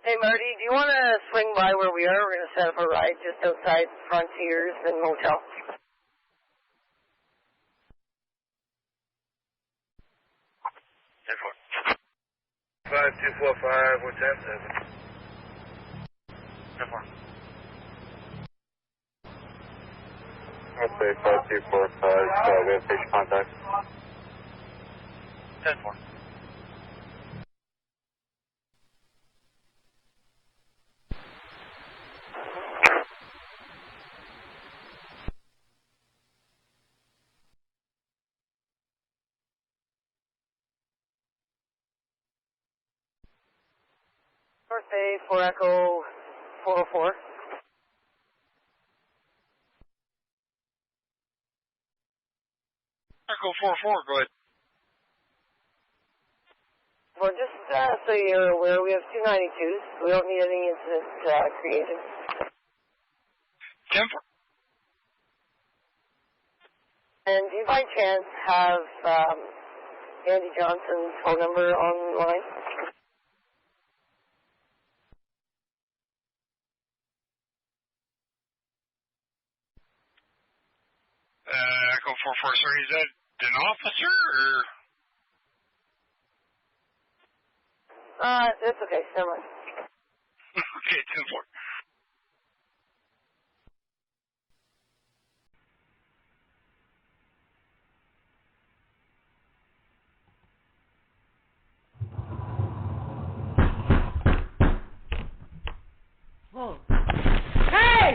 Hey, Marty, do you want to swing by where we are? We're going to set up a ride just outside Frontiers and Motel. 5245, what's that, 7? 10-4. Okay, 5245, we have station contact. 10-4. North Bay, 4 Echo 404. Echo 4-4, go ahead. Well, just so you're aware, we have 2 92s. We don't need any incidents created. 10-4. And do you by chance have Andy Johnson's phone number online? Echo 4-4, sorry, is that an officer, or? That's okay, never mind. Okay, 10-4. Whoa. Hey!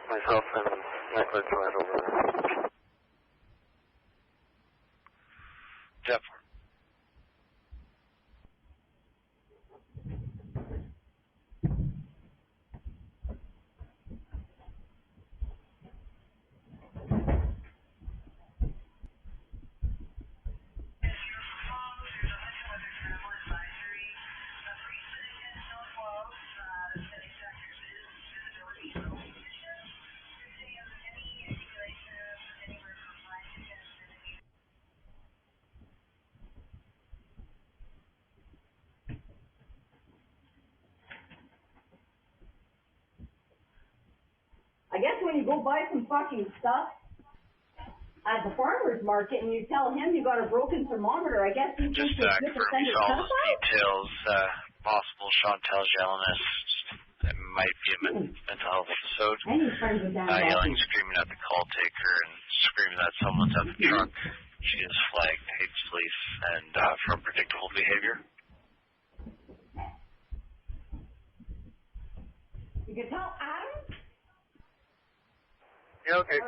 Myself and Nicholas right over there. 10-4. I guess when you go buy some fucking stuff at the farmer's market and you tell him you got a broken thermometer, I guess you Just think confirm you saw those details, possible Chantel's illness. It might be a mental health episode. Yelling, screaming at the call taker, and screaming that someone's at the truck. She is flagged, hates police, and for unpredictable behavior. You can tell Adam? Yeah, okay,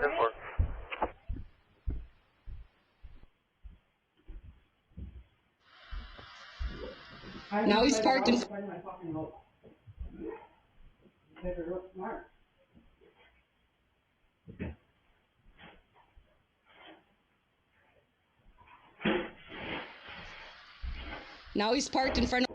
10-4. Now he's parked in. Now he's parked in front of.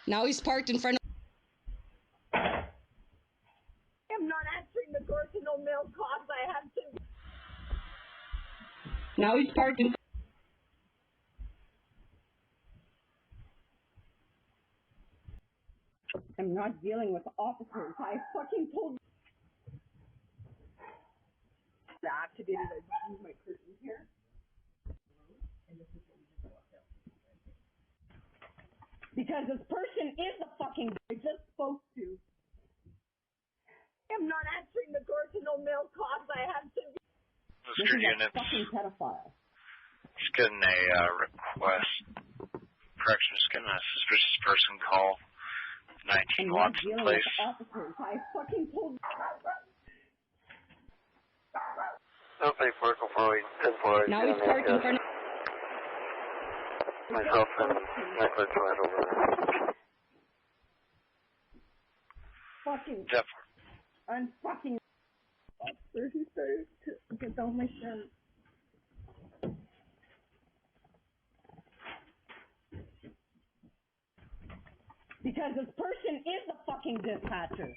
Now he's parked in front of. I'm not answering the door to no mail cost. I have to. Now he's parked in. I'm not dealing with officers. I fucking told you. Activated. I just moved my curtains here. Because this person is the fucking I just spoke to. I'm not answering the door to no male cops. I have to. This is a fucking pedophile. Just getting a request. Correction, just getting a suspicious person call. 19 Watson Place. Officers. I fucking told you. Okay, 448, 10 Now he's parking for. Myself and Nicholas right over there. Fucking. Yep. Unfucking. Officer, he started to get down my shirt. Because this person is the fucking dispatcher.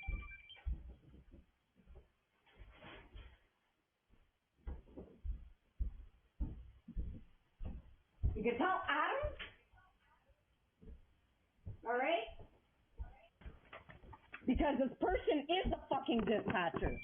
You can tell Adam? Alright? Because this person is the fucking dispatcher.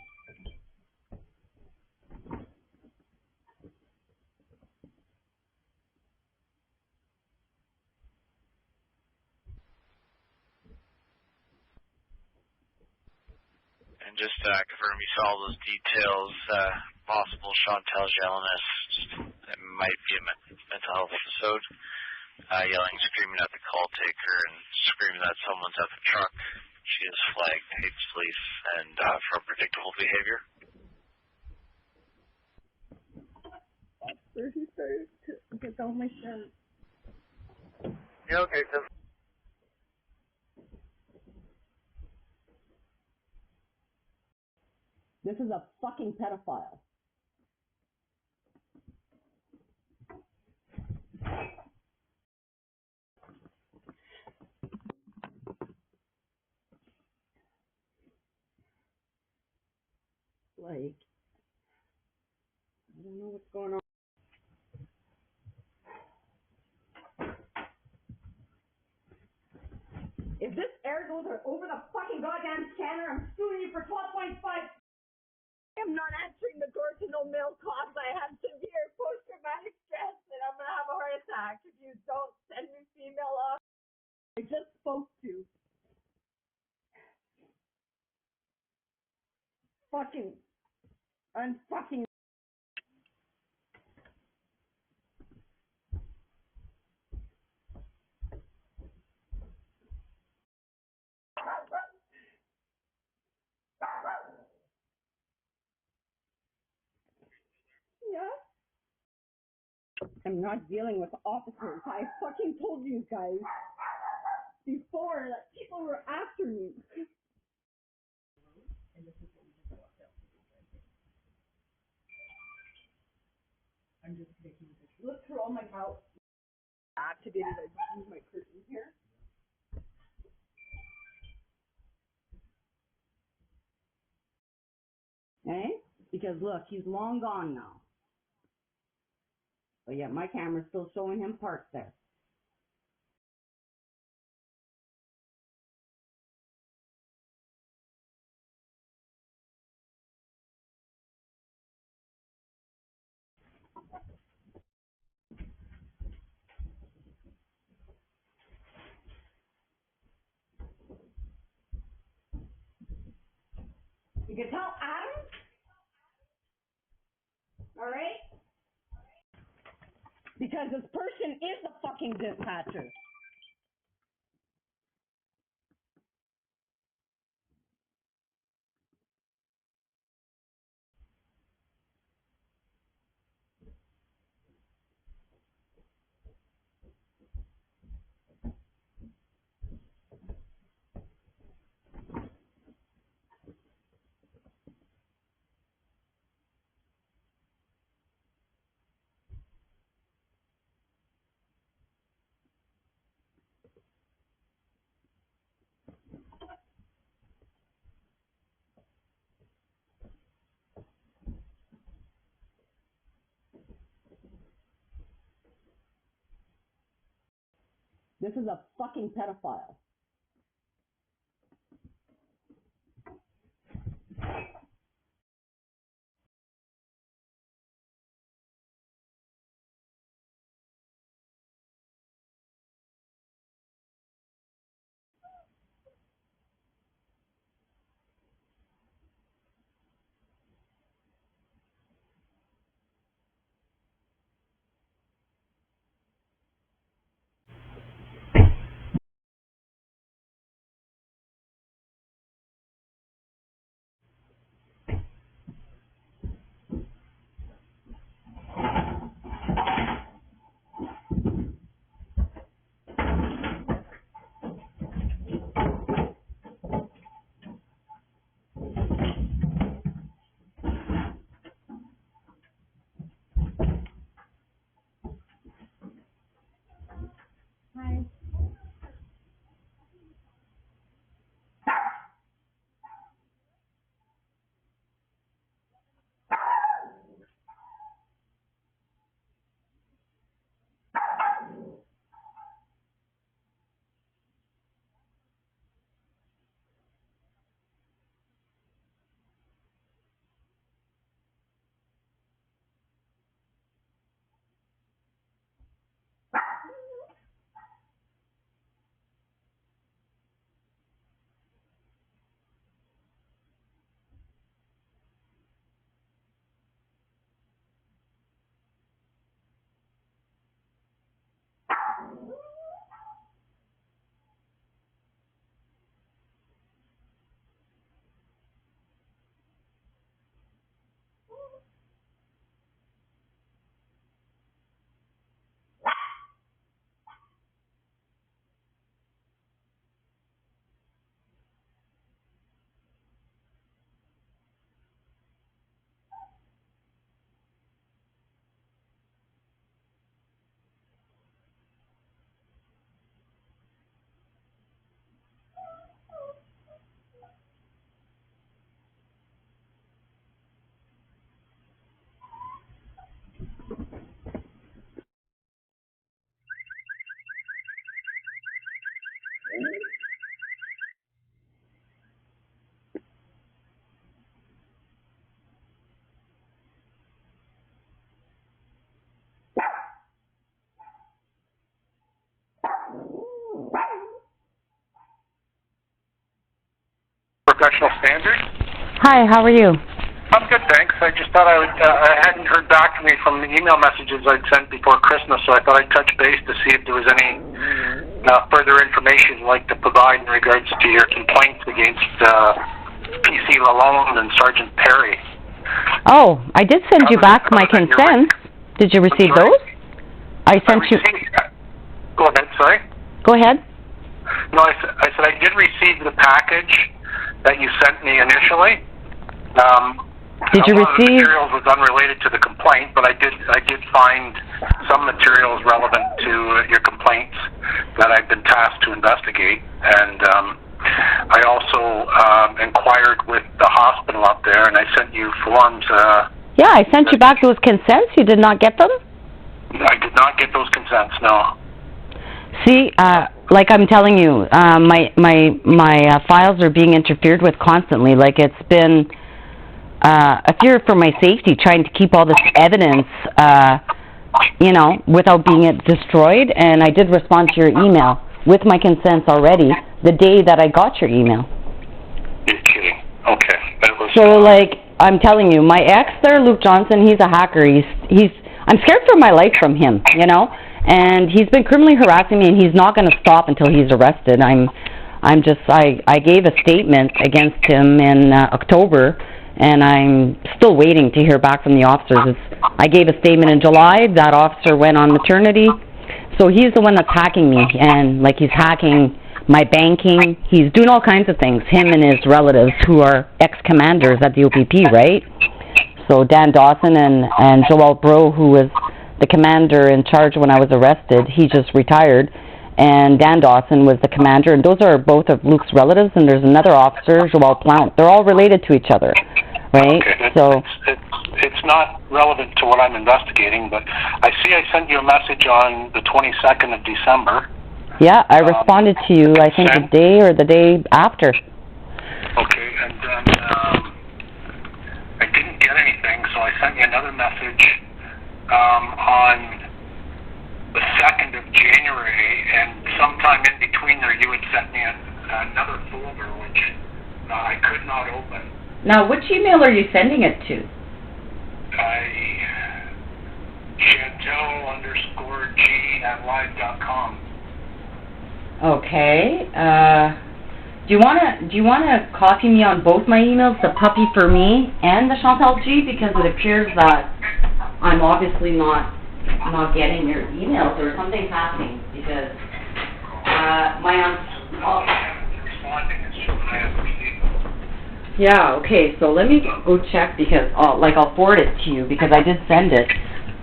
And just confirm you saw all those details, possible Chantel's illness. It might be a mental health episode. Yelling, screaming at the call taker, and screaming that someone's at the truck. She is flagged, hates police, and for unpredictable behavior. Officer, he started to get down my shirt. Yeah, okay, 10. This is a fucking pedophile. Like, I don't know what's going on. If this air goes over the fucking goddamn scanner, I'm suing you for 12.5. I'm not answering the door to no male cops. I have severe post-traumatic stress and I'm going to have a heart attack if you don't send me female off. I just spoke to. Fucking. Unfucking. Yeah? I'm not dealing with officers. I fucking told you guys before that people were after me. I'm just making this. Look through all my mouth. Activated. I just moved my curtains here. Eh? Because look, he's long gone now. But yeah, my camera's still showing him parked there. You can tell Adam? Alright? Because this person is the fucking dispatcher. This is a fucking pedophile. Hi, how are you? I'm good, thanks. I just thought I hadn't heard back from you from the email messages I'd sent before Christmas, so I thought I'd touch base to see if there was any further information you'd like to provide in regards to your complaints against PC Lalonde and Sergeant Perry. Oh, I did send you back my consents. Did you receive those? I sent you... Go ahead, sorry. Go ahead. No, I said I did receive the package that you sent me initially. Did you receive... The materials was unrelated to the complaint, but I did find some materials relevant to your complaints that I've been tasked to investigate, and I also inquired with the hospital up there, and I sent you forms. Yeah, I sent you back those consents. You did not get them? I did not get those consents, no. See, like I'm telling you, my files are being interfered with constantly. Like it's been a fear for my safety, trying to keep all this evidence, without being destroyed. And I did respond to your email with my consents already the day that I got your email. You're kidding. Okay. So, like, I'm telling you, my ex there, Luke Johnson, he's a hacker. I'm scared for my life from him, and he's been criminally harassing me, and he's not going to stop until he's arrested. I gave a statement against him in October, and I'm still waiting to hear back from the officers. I gave a statement in July. That officer went on maternity. So he's the one that's hacking me, and, like, he's hacking my banking. He's doing all kinds of things, him and his relatives, who are ex-commanders at the OPP, right? So Dan Dawson and Joel Bro, who was the commander in charge when I was arrested, he just retired. And Dan Dawson was the commander, and those are both of Luke's relatives, and there's another officer, Joel Plount. They're all related to each other, right? Okay. So it's not relevant to what I'm investigating, but I see I sent you a message on the 22nd of December. Yeah, I responded to you, I think, the day or the day after. Okay, and then I didn't get anything, so I sent you another message on the 2nd of January, and sometime in between there you had sent me another folder, which I could not open. Now, which email are you sending it to? Chantel_G@live.com. Okay. Do you wanna copy me on both my emails, the puppy for me and the Chantel G, because it appears that I'm obviously not getting your emails, or something's happening, because Yeah, okay, so let me go check, because I'll forward it to you, because I did send it,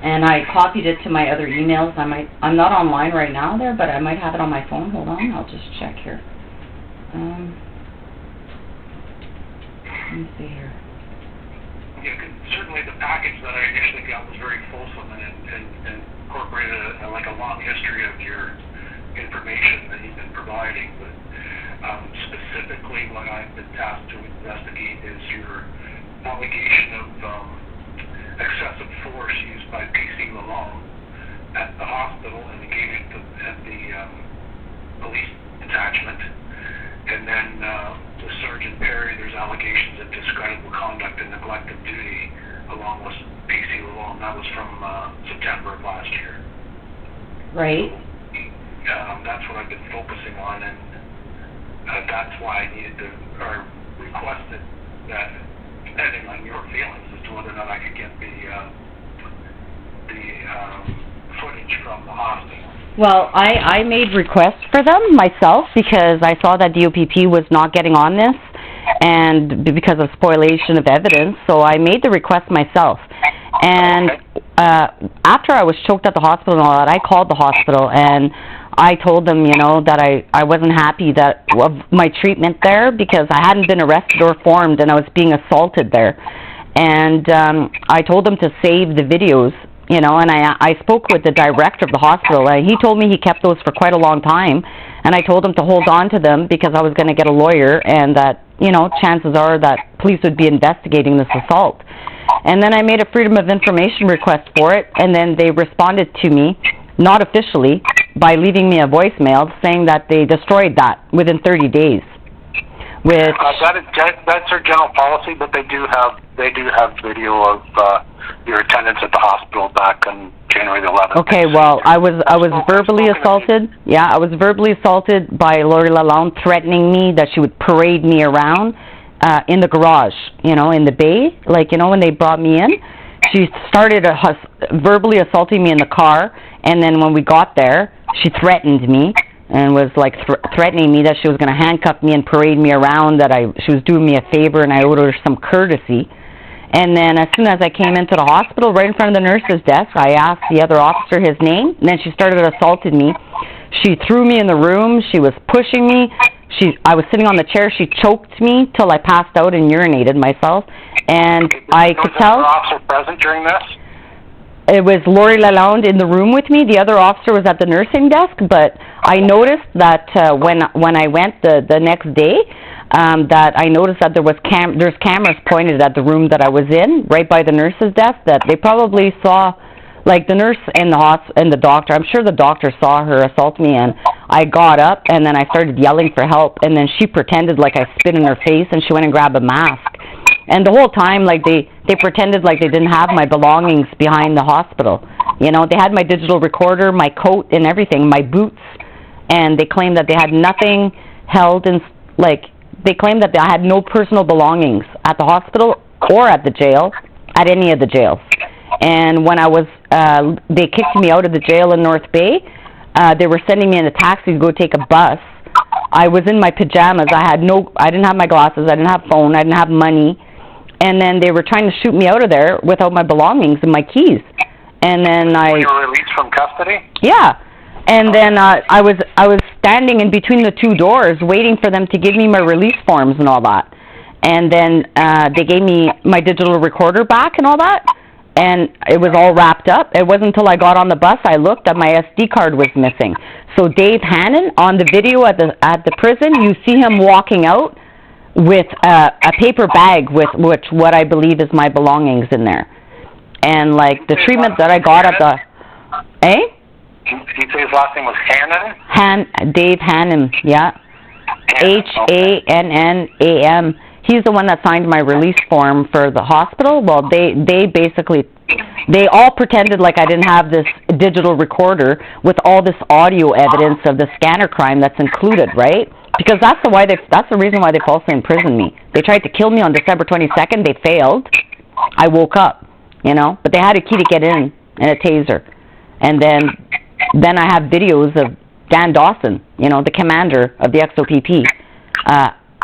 and I copied it to my other emails. I'm not online right now there, but I might have it on my phone. Hold on, I'll just check here. Let me see here. Yeah, certainly the package that I initially got was very fulsome and incorporated a long history of your information that you've been providing, but specifically what I've been tasked to investigate is your allegation of excessive force used by PC Lalonde at the hospital and engaging at the police detachment. And then with Sergeant Perry, there's allegations of discreditable conduct and neglect of duty along with PC Lalonde. That was from September of last year. Right. That's what I've been focusing on, and that's why I needed to, or requested that, depending on your feelings as to whether or not I could get the footage from the hospital. Well, I made requests for them myself, because I saw that the OPP was not getting on this, and because of spoliation of evidence, so I made the request myself. And after I was choked at the hospital and all that, I called the hospital, and I told them, that I wasn't happy of my treatment there, because I hadn't been arrested or formed, and I was being assaulted there. And I told them to save the videos, and I spoke with the director of the hospital, and he told me he kept those for quite a long time, and I told him to hold on to them because I was going to get a lawyer, and that, chances are that police would be investigating this assault. And then I made a Freedom of Information request for it, and then they responded to me, not officially, by leaving me a voicemail saying that they destroyed that within 30 days. which that's their general policy, but they do have video of your attendance at the hospital back on January the 11th. Okay, well, I was verbally assaulted. Yeah, I was verbally assaulted by Lori Lalonde, threatening me that she would parade me around in the garage, in the bay. Like, when they brought me in, she started verbally assaulting me in the car, and then when we got there, she threatened me and was like threatening me that she was going to handcuff me and parade me around, that she was doing me a favor and I owed her some courtesy. And then as soon as I came into the hospital, right in front of the nurse's desk, I asked the other officer his name, and then she started assaulting me. She threw me in the room. She was pushing me. I was sitting on the chair. She choked me till I passed out and urinated myself. And I could tell... Was there an officer present during this? It was Lori Lalonde in the room with me. The other officer was at the nursing desk, but I noticed that when I went the next day, that I noticed that there's cameras pointed at the room that I was in, right by the nurse's desk, that they probably saw, like the nurse and the doctor. I'm sure the doctor saw her assault me, and I got up and then I started yelling for help, and then she pretended like I spit in her face, and she went and grabbed a mask. And the whole time, like they pretended like they didn't have my belongings behind the hospital. They had my digital recorder, my coat, and everything, my boots, and they claimed that they had nothing held in, they claimed that I had no personal belongings at the hospital or at the jail, at any of the jails. And when they kicked me out of the jail in North Bay, they were sending me in a taxi to go take a bus. I was in my pajamas. I didn't have my glasses. I didn't have phone. I didn't have money. And then they were trying to shoot me out of there without my belongings and my keys. And then you were released from custody? Yeah. And then I was standing in between the two doors waiting for them to give me my release forms and all that. And then they gave me my digital recorder back and all that. And it was all wrapped up. It wasn't until I got on the bus I looked and my SD card was missing. So Dave Hannon, on the video at the prison, you see him walking out with a paper bag with what I believe is my belongings in there. And like the treatment that I got at the... Did you say his last name was Hannon? Dave Hannon, yeah. Hannam. He's the one that signed my release form for the hospital. Well, they all pretended like I didn't have this digital recorder with all this audio evidence of the scanner crime that's included, right? Because that's the reason why they falsely imprisoned me. They tried to kill me on December 22nd. They failed. I woke up, but they had a key to get in and a taser. And then I have videos of Dan Dawson, the commander of the XOPP,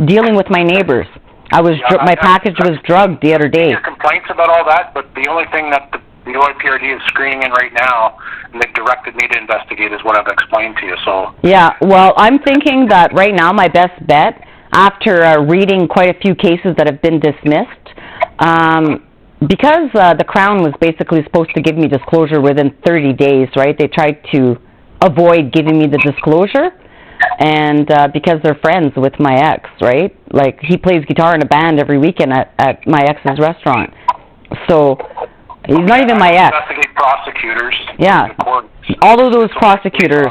dealing with my neighbors. My package was drugged the other day. Your complaints about all that, but the only thing that the OIPRD is screening in right now, and they've directed me to investigate, is what I've explained to you. So yeah, well, I'm thinking that right now my best bet, after reading quite a few cases that have been dismissed, because the Crown was basically supposed to give me disclosure within 30 days, right? They tried to avoid giving me the disclosure, and because they're friends with my ex, right? Like, he plays guitar in a band every weekend at my ex's restaurant. So, he's not even my ex. Investigate prosecutors. Yeah. All of those prosecutors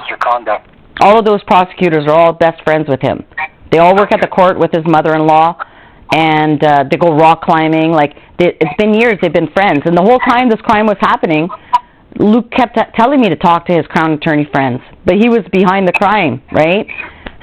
are all best friends with him. They all work at the court with his mother-in-law, and they go rock climbing. Like, it's been years they've been friends. And the whole time this crime was happening, Luke kept telling me to talk to his Crown attorney friends, but he was behind the crime, right?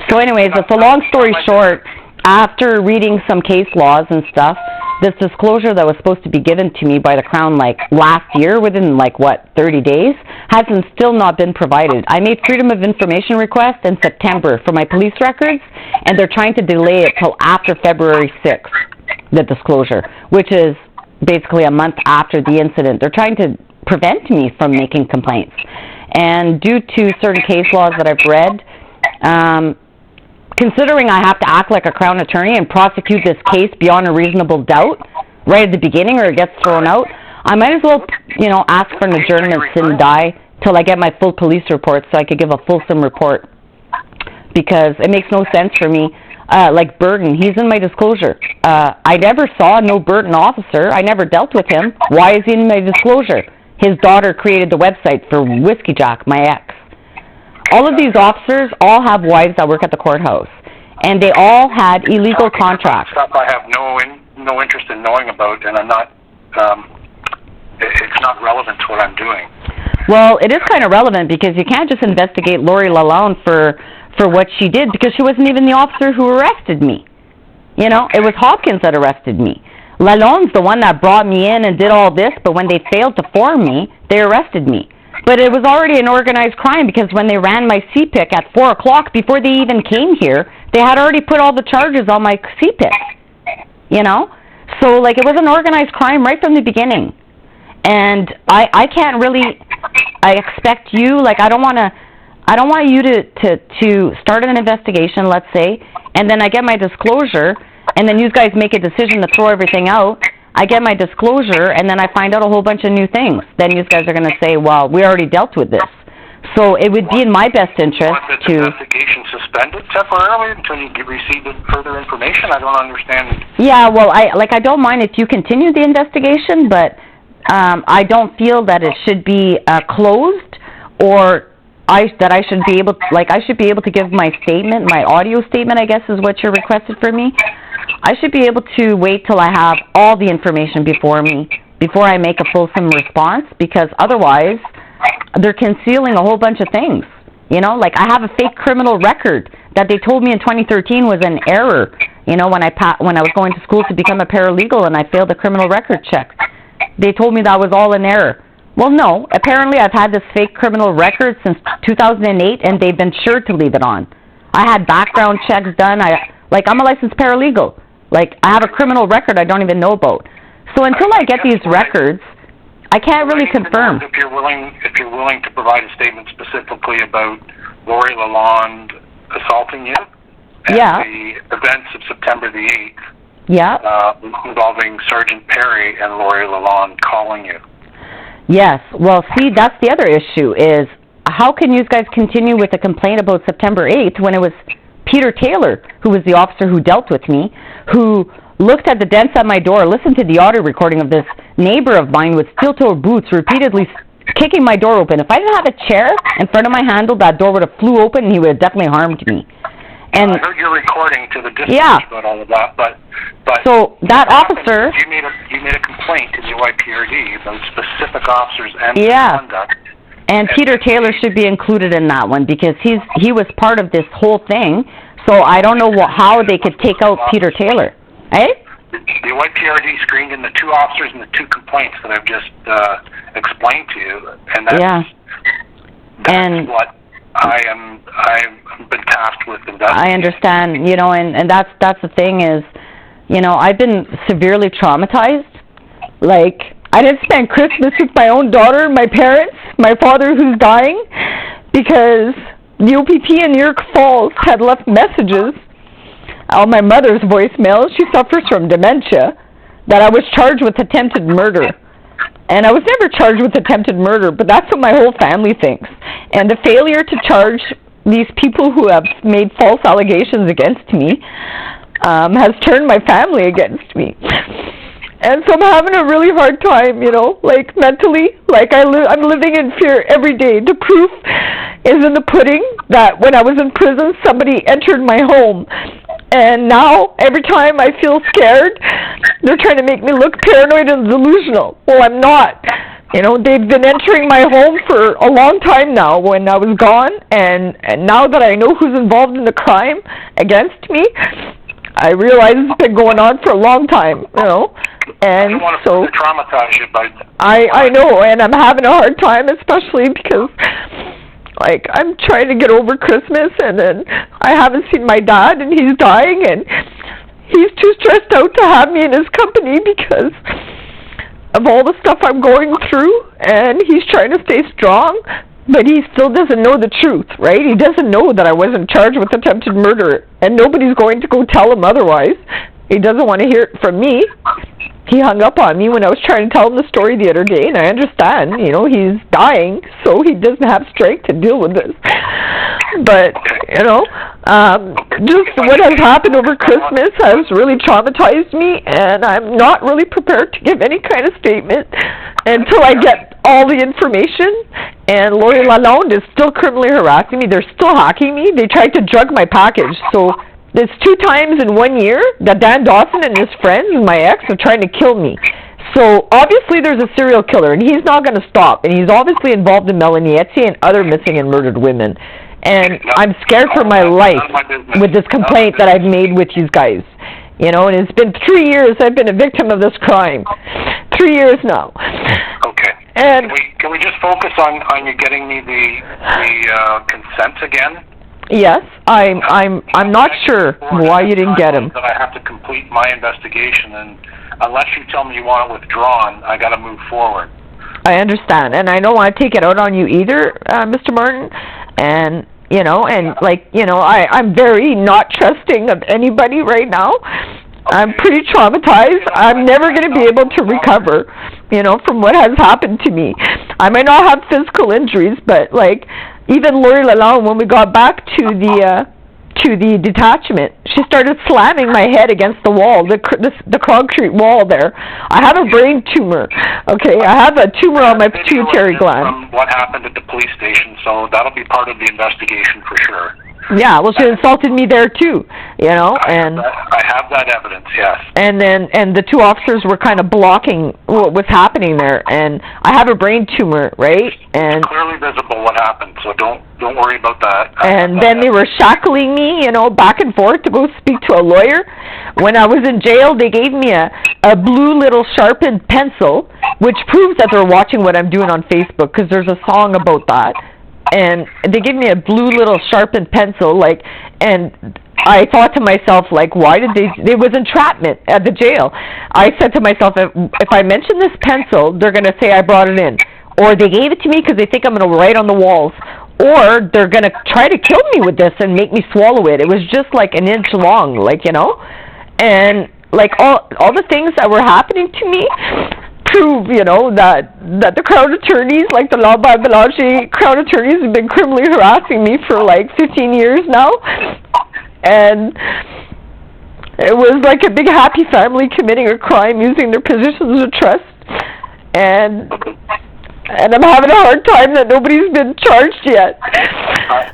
So anyways, it's a long story short. After reading some case laws and stuff, this disclosure that was supposed to be given to me by the Crown last year, within 30 days, hasn't still not been provided. I made Freedom of Information request in September for my police records, and they're trying to delay it till after February 6th, the disclosure, which is basically a month after the incident. They're trying to prevent me from making complaints. And due to certain case laws that I've read, considering I have to act like a Crown attorney and prosecute this case beyond a reasonable doubt right at the beginning or it gets thrown out, I might as well, ask for an adjournment and die till I get my full police report so I could give a fulsome report. Because it makes no sense for me. Like Burton, he's in my disclosure. I never saw no Burton officer. I never dealt with him. Why is he in my disclosure? His daughter created the website for Whiskey Jack, my ex. All of these officers all have wives that work at the courthouse. and they all had illegal contracts. Stuff I have no interest in knowing about, and I'm not. It's not relevant to what I'm doing. Well, it is kind of relevant because you can't just investigate Lori Lalonde for what she did because she wasn't even the officer who arrested me. You know, it was Hopkins that arrested me. Lalonde's the one that brought me in and did all this, but when they failed to form me, they arrested me. But it was already an organized crime because when they ran my CPIC at 4 o'clock, before they even came here, they had already put all the charges on my CPIC. You know? So, like, it was an organized crime right from the beginning. And I can't really, I expect you, like, I don't want you to start an investigation, let's say, and then I get my disclosure, and then you guys make a decision to throw everything out. I get my disclosure, and then I find out a whole bunch of new things. Then you guys are going to say, well, we already dealt with this. So it would be in my best interest to... investigation suspended temporarily until you receive further information? I don't understand. Yeah, well, I don't mind if you continue the investigation, but I don't feel that it should be closed, or that I should be able, I should be able to give my statement, my audio statement, I guess is what you're requested for me. I should be able to wait till I have all the information before me, before I make a fulsome response, because otherwise they're concealing a whole bunch of things. You know, like I have a fake criminal record that they told me in 2013 was an error, you know, when I was going to school to become a paralegal and I failed the criminal record check. They told me that was all an error. Well, no. Apparently, I've had this fake criminal record since 2008, and they've been sure to leave it on. I had background checks done. I'm a licensed paralegal. Like, I have a criminal record I don't even know about. So until I get these records, I can't really confirm. If you're willing to provide a statement specifically about Lori Lalonde assaulting you, and the events of September the 8th, involving Sergeant Perry and Lori Lalonde calling you. Yes. Well, see, that's the other issue is how can you guys continue with a complaint about September 8th when it was Peter Taylor, who was the officer who dealt with me, who looked at the dents at my door, listened to the audio recording of this neighbor of mine with steel-toed boots repeatedly kicking my door open. If I didn't have a chair in front of my handle, that door would have flew open and he would have definitely harmed me. And I heard your recording to the distance about all of that, but so that officer, you made a complaint to the YPRD about specific officers and conduct. And Peter Taylor should be included in that one because he was part of this whole thing. So I don't know how they could take out Peter Taylor. Eh? The YPRD screened in the 2 officers and the 2 complaints that I've just explained to you, and that's what I've been tasked with investigating. I understand, you know, and that's the thing is, you know, I've been severely traumatized. Like, I didn't spend Christmas with my own daughter, my parents, my father who's dying, because the OPP in New York Falls had left messages on my mother's voicemail. She suffers from dementia, that I was charged with attempted murder. And I was never charged with attempted murder, but that's what my whole family thinks. And the failure to charge these people who have made false allegations against me has turned my family against me. And so I'm having a really hard time, you know, like mentally. Like I'm living in fear every day. The proof is in the pudding that when I was in prison, somebody entered my home. And now, every time I feel scared, they're trying to make me look paranoid and delusional. Well, I'm not. You know, they've been entering my home for a long time now when I was gone. And now that I know who's involved in the crime against me, I realize it's been going on for a long time, you know. And I don't want so to traumatize you, but I know, and I'm having a hard time, especially because, like, I'm trying to get over Christmas, and then I haven't seen my dad, and he's dying, and he's too stressed out to have me in his company because of all the stuff I'm going through, and he's trying to stay strong, but he still doesn't know the truth, right? He doesn't know that I wasn't charged with attempted murder, and nobody's going to go tell him otherwise. He doesn't want to hear it from me. He hung up on me when I was trying to tell him the story the other day, and I understand, you know, he's dying, so he doesn't have strength to deal with this. But, you know, just what has happened over Christmas has really traumatized me, and I'm not really prepared to give any kind of statement until I get all the information. And Lori Lalonde is still criminally harassing me. They're still hacking me. They tried to drug my package, so It's 2 times in 1 year that Dan Dawson and his friends and my ex are trying to kill me. So obviously there's a serial killer, and he's not going to stop. And he's obviously involved in Melanie Etsy and other missing and murdered women. And I'm scared for my life with this complaint that I've made with you guys. You know, and it's been 3 years I've been a victim of this crime. 3 years now. Okay. And can we just focus on you getting me the consent again? Yes, I'm not sure why you didn't get him. That I have to complete my investigation, and unless you tell me you want it withdrawn, I got to move forward. I understand, and I don't want to take it out on you either, Mr. Martin. And you know, and like you know, I'm very not trusting of anybody right now. Okay. I'm pretty traumatized. I'm never going to be able to recover, you know, from what has happened to me. I might not have physical injuries, but like. Even Lori Lalonde, when we got back to the detachment, she started slamming my head against the wall, the concrete wall there. I have a brain tumor, okay? I have a tumor on my pituitary gland. From what happened at the police station, so that'll be part of the investigation for sure. Yeah, well, she insulted me there too, you know, and I have that evidence, yes. And then, the 2 officers were kind of blocking what was happening there, and I have a brain tumor, right? And it's clearly visible what happened, so don't worry about that. And then they were shackling me, you know, back and forth to go speak to a lawyer. When I was in jail, they gave me a blue little sharpened pencil, which proves that they're watching what I'm doing on Facebook, because there's a song about that. And they gave me a blue little sharpened pencil, like, and I thought to myself, like, why did there was entrapment at the jail. I said to myself, if I mention this pencil, they're going to say I brought it in. Or they gave it to me because they think I'm going to write on the walls. Or they're going to try to kill me with this and make me swallow it. It was just like an inch long, like, you know. And, like, all the things that were happening to me prove, you know, that the Crown attorneys, like the Laval Belanger Crown attorneys, have been criminally harassing me for like 15 years now. And it was like a big happy family committing a crime using their positions of trust. And I'm having a hard time that nobody's been charged yet.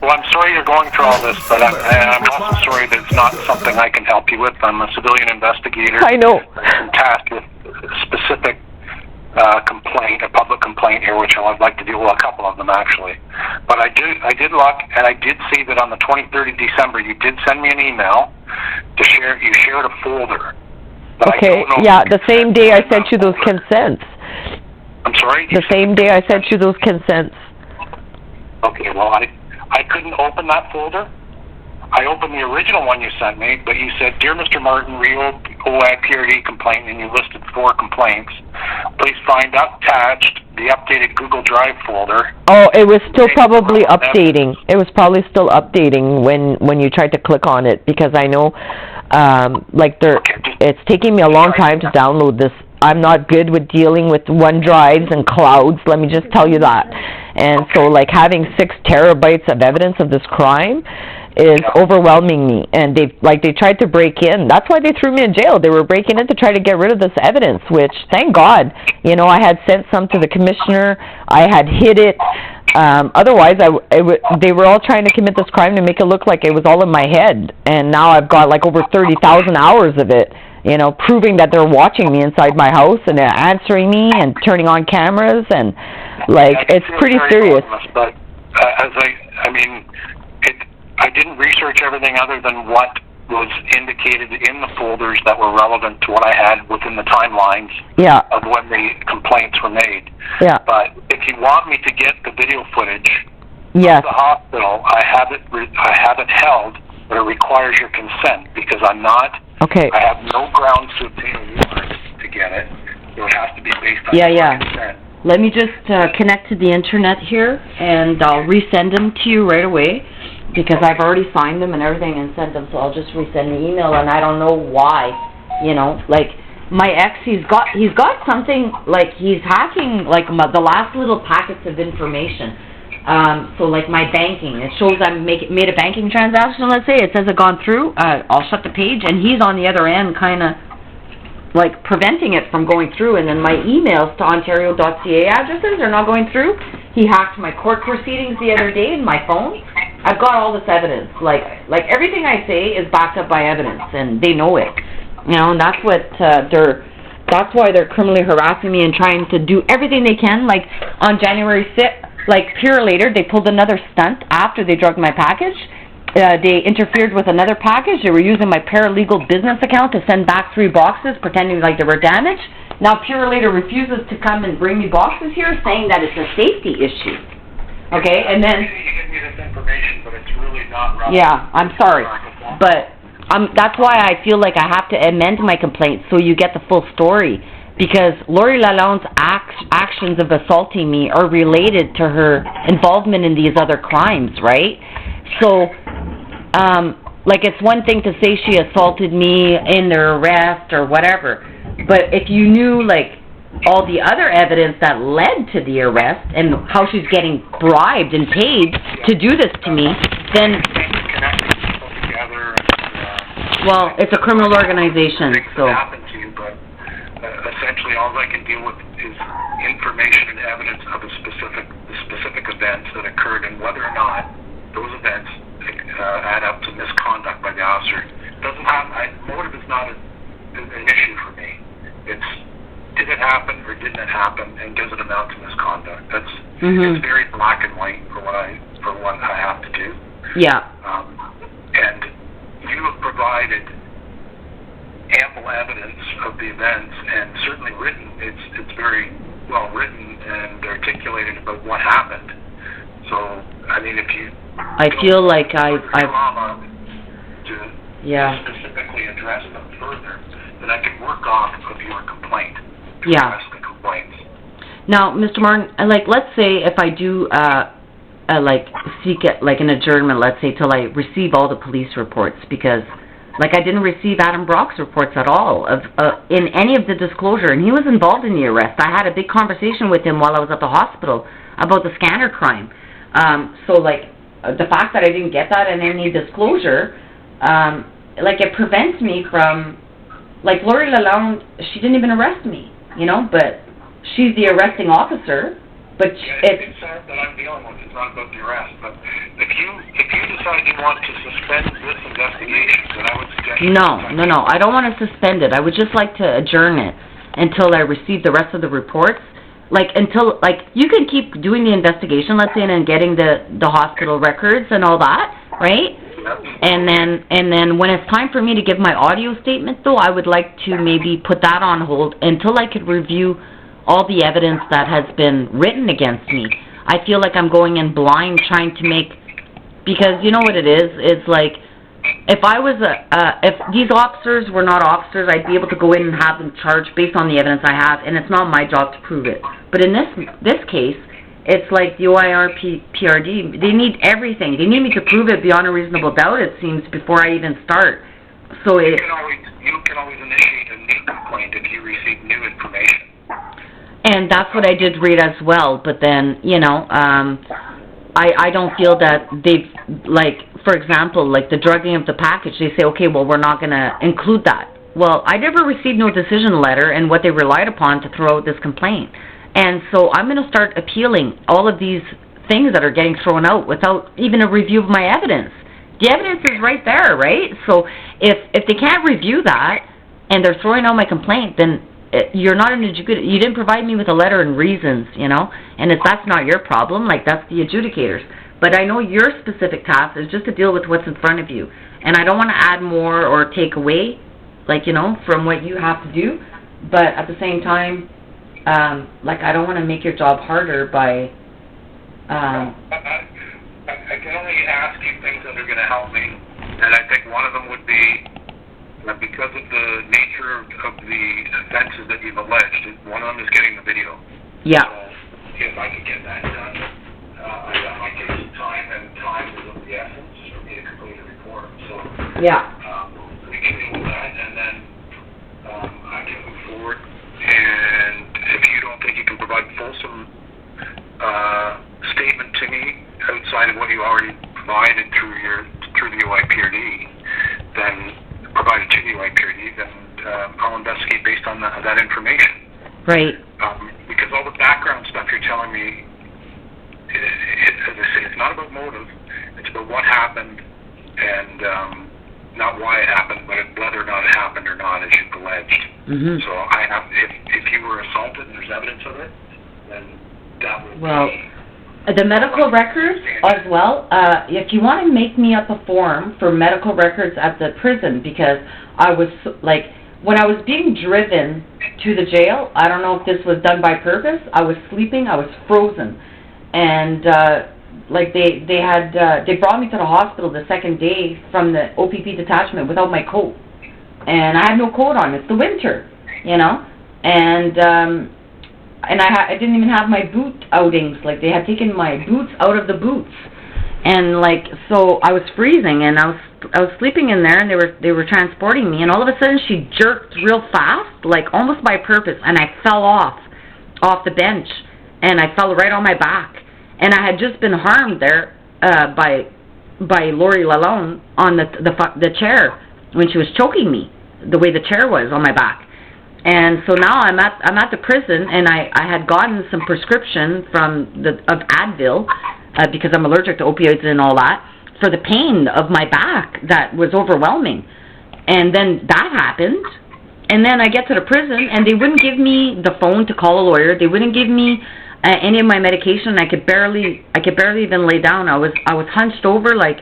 Well, I'm sorry you're going through all this, but I'm also sorry that it's not something I can help you with. I'm a civilian investigator. I know. I'm tasked with specific complaint, a public complaint here, which I'd like to do, well, a couple of them actually. But I did look, and I did see that on the 23rd of December, you did send me an email to share. You shared a folder. Okay, yeah, the same day I sent you those consents. I'm sorry? The same day I sent you those consents. Okay, well, I couldn't open that folder. I opened the original one you sent me, but you said, Dear Mr. Martin, Rio OAG PRD complaint, and you listed 4 complaints. Please find attached the updated Google Drive folder. Oh, it was still probably updating. It was probably still updating when you tried to click on it, because I know, it's taking me a long time to download this. I'm not good with dealing with OneDrives and clouds, let me just tell you that. And so, like, having 6 terabytes of evidence of this crime is overwhelming me, and they tried to break in. That's why they threw me in jail. They were breaking in to try to get rid of this evidence, which, thank God, you know, I had sent some to the commissioner. I had hid it. Otherwise, they were all trying to commit this crime to make it look like it was all in my head, and now I've got like over 30,000 hours of it, you know, proving that they're watching me inside my house and they're answering me and turning on cameras, and like, it's pretty serious. But I didn't research everything other than what was indicated in the folders that were relevant to what I had within the timelines of when the complaints were made. Yeah. But if you want me to get the video footage of the hospital, I have it held, but it requires your consent, because I'm not. Okay. I have no grounds to obtain a warrant to get it. So it has to be based on consent. Let me just connect to the internet here, and I'll resend them to you right away, because I've already signed them and everything and sent them, so I'll just resend the email, and I don't know why, you know, like, my ex, he's got something, like, he's hacking, like, the last little packets of information, so, like, my banking, it shows I made a banking transaction, let's say, it says it gone through, I'll shut the page, and he's on the other end, kind of, like, preventing it from going through, and then my emails to Ontario.ca addresses are not going through. He hacked my court proceedings the other day in my phone. I've got all this evidence. Like everything I say is backed up by evidence, and they know it. You know, and that's what that's why they're criminally harassing me and trying to do everything they can. Like on January 5th, like Pure later, they pulled another stunt after they drugged my package. They interfered with another package. They were using my paralegal business account to send back 3 boxes, pretending like they were damaged. Now Pure later refuses to come and bring me boxes here, saying that it's a safety issue. Okay, and then... You give me this information, but it's really not relevant. Yeah, I'm sorry. But that's why I feel like I have to amend my complaint so you get the full story. Because Lori Lalonde's actions of assaulting me are related to her involvement in these other crimes, right? So, like, it's one thing to say she assaulted me in their arrest or whatever, but if you knew, like, all the other evidence that led to the arrest and how she's getting bribed and paid to do this to me, then... Well, it's a criminal organization, so... Essentially, all I can deal with is information and evidence of the specific events that occurred, and whether or not those events add up to misconduct by the officer. Motive is not an issue for me. It's did it happen or didn't it happen, and does it amount to misconduct? That's it's very black and white for what I have to do. Yeah. And you have provided ample evidence of the events, and certainly written. It's very well written and articulated about what happened. So, I mean, if you I feel like I've to specifically address them further, then I can work off of your complaint. Address the complaints. Now, Mr. Martin, like, let's say if I do like seek it, like an adjournment, let's say till I receive all the police reports, because like I didn't receive Adam Brock's reports at all of in any of the disclosure, and he was involved in the arrest. I had a big conversation with him while I was at the hospital about the scanner crime. So like the fact that I didn't get that in any disclosure, like it prevents me from, like Lori Lalonde, she didn't even arrest me, you know, but she's the arresting officer. But it's sad that I'm dealing with. It's not about the arrest. But if you decide you want to suspend this investigation, then I would suggest... No. I don't want to suspend it. I would just like to adjourn it until I receive the rest of the reports. Like, until, like, you can keep doing the investigation, let's say, and getting the hospital records and all that, right? Yep. And then when it's time for me to give my audio statement, though, I would like to maybe put that on hold until I could review all the evidence that has been written against me. I feel like I'm going in blind trying to make, because you know what it is? It's like, if I was if these officers were not officers, I'd be able to go in and have them charged based on the evidence I have, and it's not my job to prove it. But in this case, it's like the OIR PRD, they need everything. They need me to prove it beyond a reasonable doubt, it seems, before I even start. So you can always initiate a new complaint if you receive new information. And that's what I did read as well, but then, you know, I don't feel that they've, like, for example, like the drugging of the package, they say, okay, well, we're not going to include that. Well, I never received no decision letter and what they relied upon to throw out this complaint. And so I'm going to start appealing all of these things that are getting thrown out without even a review of my evidence. The evidence is right there, right? So if they can't review that and they're throwing out my complaint, then you're not an adjudicator. You didn't provide me with a letter and reasons, you know, and if that's not your problem, like, that's the adjudicators. But I know your specific task is just to deal with what's in front of you, and I don't want to add more or take away, like, you know, from what you have to do, but at the same time, like, I don't want to make your job harder by... I can only ask you things that are going to help me, and I think one of them would be, because of the nature of the offenses that you've alleged, one of them is getting the video. Yeah. So if I could get that done, that might take some time, and time is of the essence for me to complete a report. So yeah. We can deal with that, and then I can move forward. And if you don't think you can provide fulsome statement to me outside of what you already provided through the OIPRD, then provide it to the OIPRD, then I'll investigate based on that information. Right. Because all the background stuff you're telling me, as I say, it's not about motive. It's about what happened and not why it happened, but whether or not it happened or not, as you've alleged. Mm-hmm. So I have, if you were assaulted and there's evidence of it, then that will be... The medical records as well, if you want to make me up a form for medical records at the prison, because I was, like, when I was being driven to the jail, I don't know if this was done by purpose, I was sleeping, I was frozen, and, like, they brought me to the hospital the second day from the OPP detachment without my coat, and I had no coat on, it's the winter, you know, and I didn't even have my boot outings, like, they had taken my boots out of the boots, and, like, so I was freezing, and I was sleeping in there, and they were transporting me, and all of a sudden she jerked real fast, like, almost by purpose, and I fell off the bench, and I fell right on my back, and I had just been harmed there by Lori Lalonde on the chair when she was choking me, the way the chair was on my back. And so now I'm at the prison, and I had gotten some prescription of Advil because I'm allergic to opioids and all that for the pain of my back that was overwhelming. And then that happened, and then I get to the prison, and they wouldn't give me the phone to call a lawyer. They wouldn't give me any of my medication. I could barely even lay down. I was hunched over, like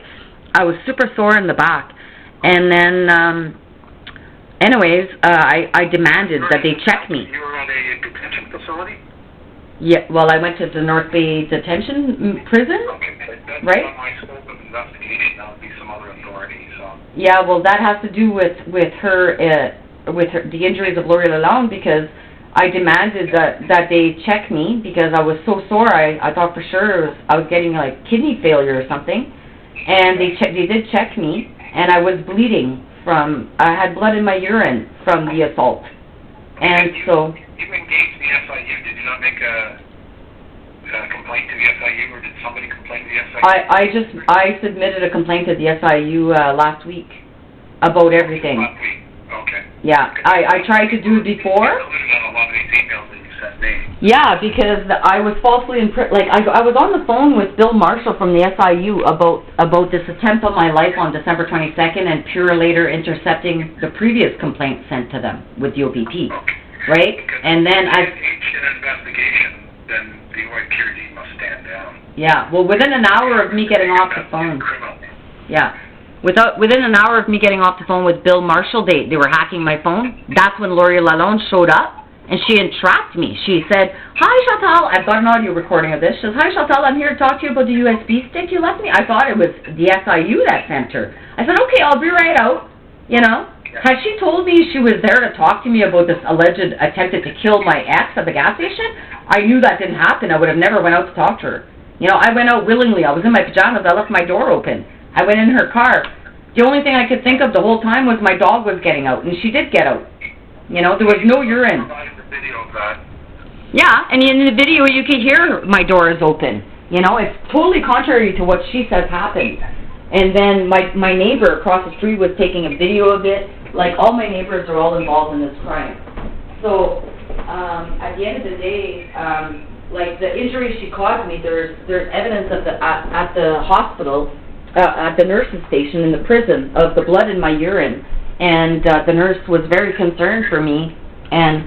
I was super sore in the back, and then. Anyways, I demanded that they check me. You were at a detention facility? Yeah, well, I went to the North Bay Detention Prison, okay, that's right? Not my scope of investigation. That would be some other authority. So. Yeah, well, that has to do with the injuries of Lori Lalonde, because I demanded that they check me because I was so sore. I thought for sure I was getting like kidney failure or something, and they did check me, and I was bleeding. I had blood in my urine from the assault, and so... You engaged the SIU, did you not make a complaint to the SIU, or did somebody complain to the SIU? I submitted a complaint to the SIU last week about everything. Last week, okay. Yeah, I tried to do it before. On a lot of these emails that you sent me. Yeah, because I was falsely I was on the phone with Bill Marshall from the SIU about this attempt on my life on December 22nd, and Pure later intercepting the previous complaint sent to them with the OPP, right? Because and then if it's an investigation, then the OIPRD must stand down. Yeah, well, within an hour of me getting off the phone. Yeah. Within an hour of me getting off the phone with Bill Marshall, they were hacking my phone. That's when Lori Lalonde showed up. And she entrapped me. She said, "Hi, Chantal." I've got an audio recording of this. She says, "Hi, Chantal, I'm here to talk to you about the USB stick you left me." I thought it was the SIU that sent her. I said, "Okay, I'll be right out." You know? Had she told me she was there to talk to me about this alleged attempted to kill my ex at the gas station, I knew that didn't happen. I would have never went out to talk to her. You know, I went out willingly. I was in my pajamas. I left my door open. I went in her car. The only thing I could think of the whole time was my dog was getting out, and she did get out. You know, there was no urine. Yeah, and in the video you can hear my door is open. You know, it's totally contrary to what she says happened. And then my neighbor across the street was taking a video of it. Like, all my neighbors are all involved in this crime. So, at the end of the day, like, the injuries she caused me, there's evidence of at the hospital, at the nurse's station in the prison, of the blood in my urine. And the nurse was very concerned for me, and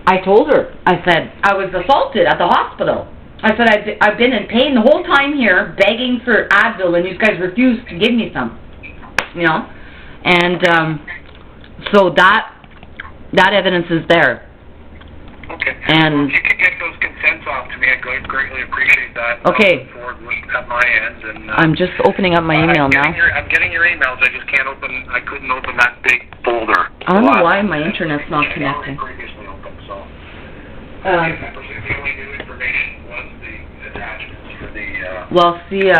I told her, I said, I was assaulted at the hospital. I said, I've been in pain the whole time here, begging for Advil, and you guys refused to give me some, you know? And so that evidence is there. Okay. And well, if you could get those consents off to me, I'd greatly appreciate that. Okay. At my end, and I'm just opening up my email now. I'm getting your emails. I just can't open. I couldn't open that big folder. I don't know why my internet's not connecting. Previously open, so. The only new information was the attachments for the. Well, see,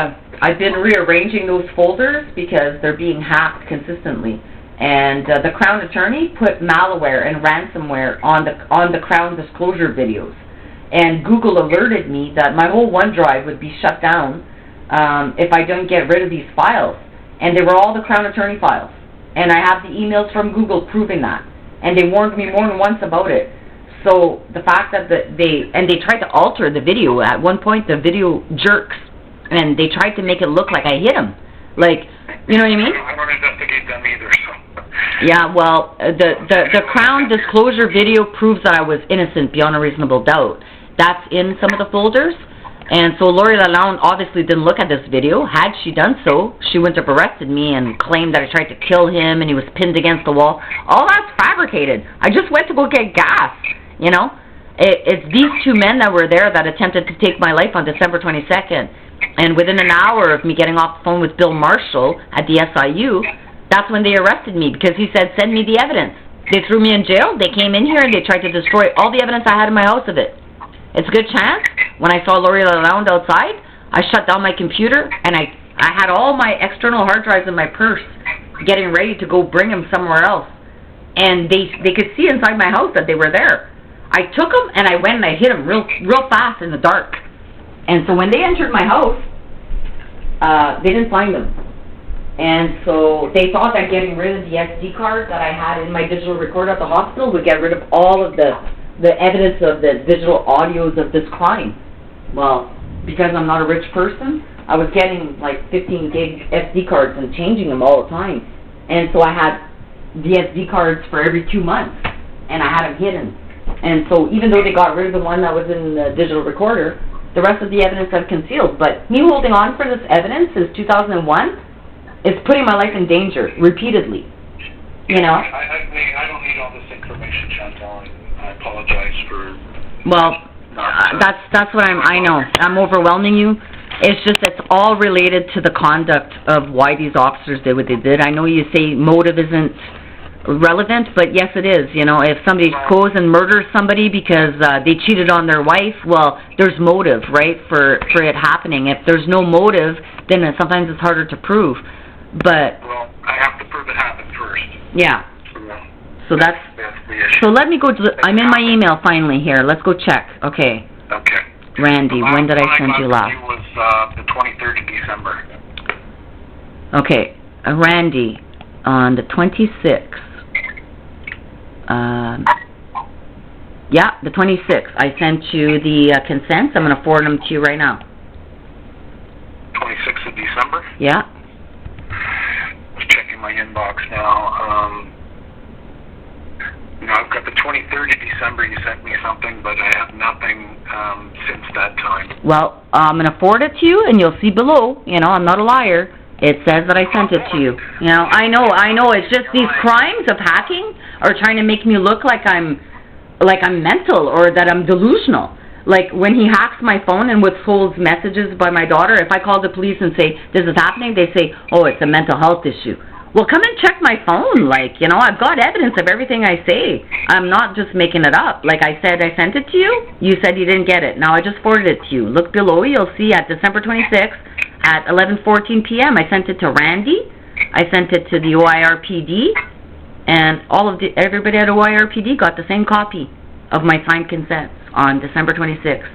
I've been rearranging those folders because they're being hacked consistently. And the Crown Attorney put malware and ransomware on the Crown disclosure videos. And Google alerted me that my whole OneDrive would be shut down if I don't get rid of these files. And they were all the Crown Attorney files. And I have the emails from Google proving that. And they warned me more than once about it. So the fact that they tried to alter the video. At one point, the video jerks. And they tried to make it look like I hit him. Like, you know what I mean? I don't investigate them either, so. Yeah, well, the Crown disclosure video proves that I was innocent beyond a reasonable doubt. That's in some of the folders. And so Lori Lalonde obviously didn't look at this video. Had she done so, she wouldn't have arrested me and claimed that I tried to kill him and he was pinned against the wall. All that's fabricated. I just went to go get gas, you know? It's these two men that were there that attempted to take my life on December 22nd. And within an hour of me getting off the phone with Bill Marshall at the SIU, that's when they arrested me because he said, send me the evidence. They threw me in jail. They came in here and they tried to destroy all the evidence I had in my house of it. It's a good chance. When I saw Lori Lalonde outside, I shut down my computer and I had all my external hard drives in my purse getting ready to go bring them somewhere else. And they could see inside my house that they were there. I took them and I went and I hit them real fast in the dark. And so when they entered my house, they didn't find them. And so they thought that getting rid of the SD card that I had in my digital recorder at the hospital would get rid of all of the evidence of the digital audios of this crime. Well, because I'm not a rich person, I was getting like 15 gig SD cards and changing them all the time. And so I had the SD cards for every 2 months, and I had them hidden. And so even though they got rid of the one that was in the digital recorder, the rest of the evidence I've concealed. But me holding on for this evidence since 2001 is putting my life in danger repeatedly. You know? I don't need all this information, Chantal. I apologize for... Well, that's what I know. I'm overwhelming you. It's just it's all related to the conduct of why these officers did what they did. I know you say motive isn't relevant, but yes it is. You know, if somebody goes and murders somebody because they cheated on their wife, well, there's motive, right, for it happening. If there's no motive, then sometimes it's harder to prove. But... Well, I have to prove it happened first. Yeah. So that's the issue. So let me go to I'm in my email finally here. Let's go check. Okay. Okay. Randy, when did I send you last? It was the 23rd of December. Okay. Randy, on the 26th. Yeah, the 26th. I sent you the consents. I'm going to forward them to you right now. 26th of December? Yeah. Just checking my inbox now. I've got the 23rd of December, you sent me something, but I have nothing since that time. Well, I'm going to forward it to you, and you'll see below, you know, I'm not a liar. It says that I sent it to you. You know, I know, it's just these crimes of hacking are trying to make me look like I'm mental or that I'm delusional. Like, when he hacks my phone and withholds messages by my daughter, if I call the police and say, this is happening, they say, oh, it's a mental health issue. Well, come and check my phone. Like, you know, I've got evidence of everything I say. I'm not just making it up. Like I said, I sent it to you. You said you didn't get it. Now I just forwarded it to you. Look below. You'll see at December 26th at 11:14 p.m. I sent it to Randy. I sent it to the OIRPD. And everybody at OIRPD got the same copy of my signed consents on December 26th.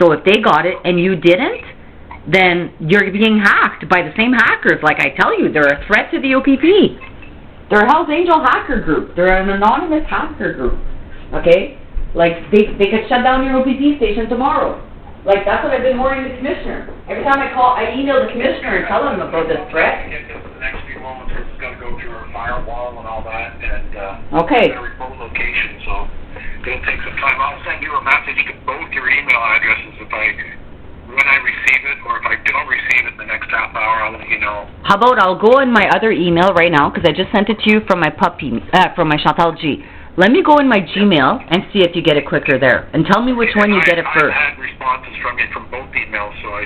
So if they got it and you didn't, then you're being hacked by the same hackers. Like I tell you, they're a threat to the OPP. They're a Hell's Angel hacker group. They're an anonymous hacker group. Okay? Like, they could shut down your OPP station tomorrow. Like, that's what I've been warning the commissioner. Every time I email the commissioner and tell him about this threat. The next few moments, we're just going to go through our firewall and all that, and okay. a remote location, so it'll take some time. I'll send you a message to both your email addresses when I receive it, or if I don't receive it in the next half hour, I'll let you know. How about I'll go in my other email right now, because I just sent it to you from my from my Chantal G. Let me go in my Gmail and see if you get it quicker there. And tell me which one you get it first. I had responses from you from both emails, so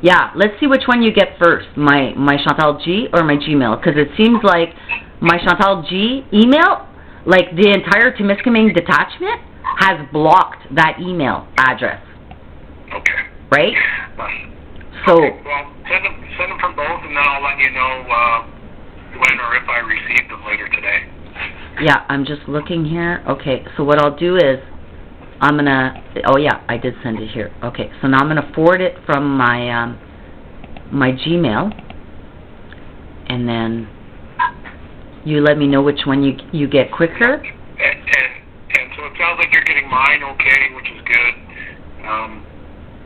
yeah, let's see which one you get first, my Chantal G or my Gmail, because it seems like my Chantal G email, like the entire Temiskaming detachment, has blocked that email address. Okay. Right? So... Okay, well, send them from both, and then I'll let you know when or if I receive them later today. Yeah, I'm just looking here. Okay, so what I'll do is I'm going to... Oh, yeah, I did send it here. Okay, so now I'm going to forward it from my my Gmail, and then you let me know which one you get quicker. And so it sounds like you're getting mine okay, which is good.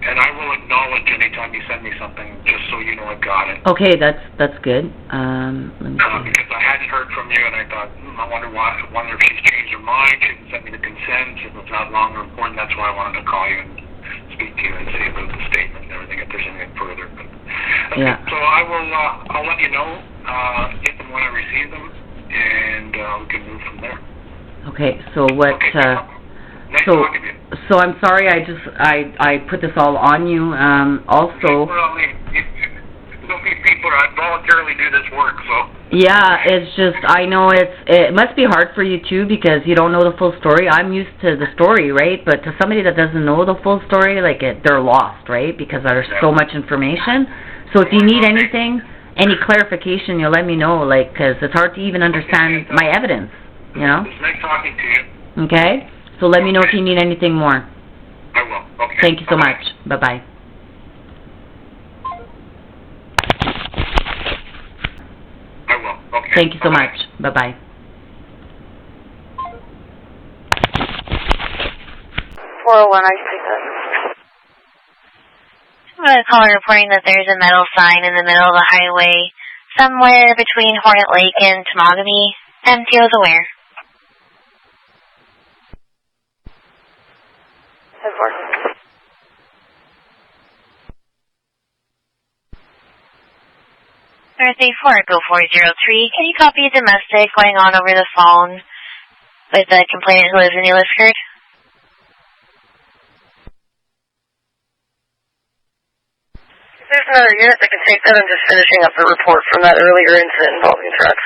And I will acknowledge anytime you send me something, just so you know I've got it. Okay, that's good. Let me see. Because I hadn't heard from you, and I thought, I wonder if she's changed her mind. She didn't send me the consent. It was not longer important. That's why I wanted to call you and speak to you and see about the statement and everything, if there's anything further. But, okay, yeah. So I will. I'll let you know if and when I receive them, and we can move from there. Okay. So what? Okay, nice talking to you. So I'm sorry. I put this all on you. Also. Well, so many people voluntarily do this work, so. Yeah, it's just, I know it must be hard for you too, because you don't know the full story. I'm used to the story, right? But to somebody that doesn't know the full story, like they're lost, right? Because there's so much information. So if you need anything, any clarification, you'll let me know, like, because it's hard to even understand my evidence, you know? It's nice talking to you. Okay? So let me know if you need anything more. I will. Okay. Thank you so much. Bye-bye. I will. Okay. Thank you so much. Bye-bye. I see that. I'm going to call reporting that there's a metal sign in the middle of the highway somewhere between Hornet Lake and Temagami. MTO's aware. Thursday 40403. Can you copy domestic going on over the phone with the complainant who lives in New Liskeard? If there's another unit that can take that, I'm just finishing up the report from that earlier incident involving trucks.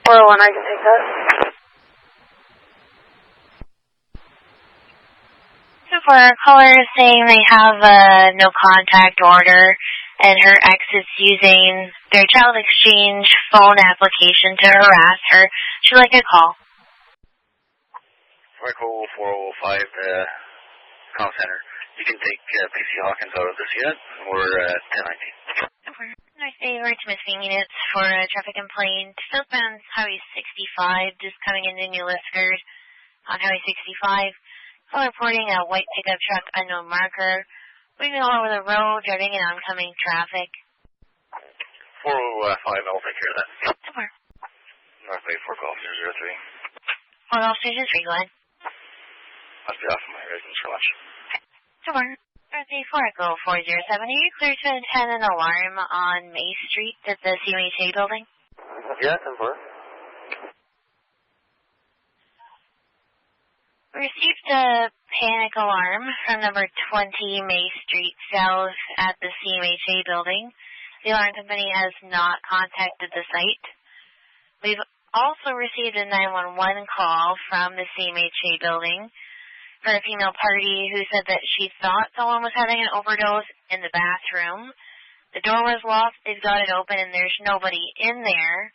401, I can take that. For a caller saying they have a no contact order and her ex is using their child exchange phone application to harass her, she'd like a call. Michael 405 call center. You can take PC Hawkins out of this unit or 1019. Nice day, we're to missing units for a traffic complaint. Southbound Highway 65, just coming into New Liskeard on Highway 65. Call reporting a white pickup truck, unknown marker, moving all over the road, driving in oncoming traffic. 405, I'll take care of that. Somewhere. North Bay 4 Golf 003. 4 Golf 003, go ahead. Must be off of my residence for lunch. Somewhere. Thursday 4 Echo 407. Are you clear to attend an alarm on May Street at the CMHA building? Yeah, 10-4. We received a panic alarm from number 20 May Street South at the CMHA building. The alarm company has not contacted the site. We've also received a 911 call from the CMHA building for a female party who said that she thought someone was having an overdose in the bathroom. The door was locked, they've got it open, and there's nobody in there.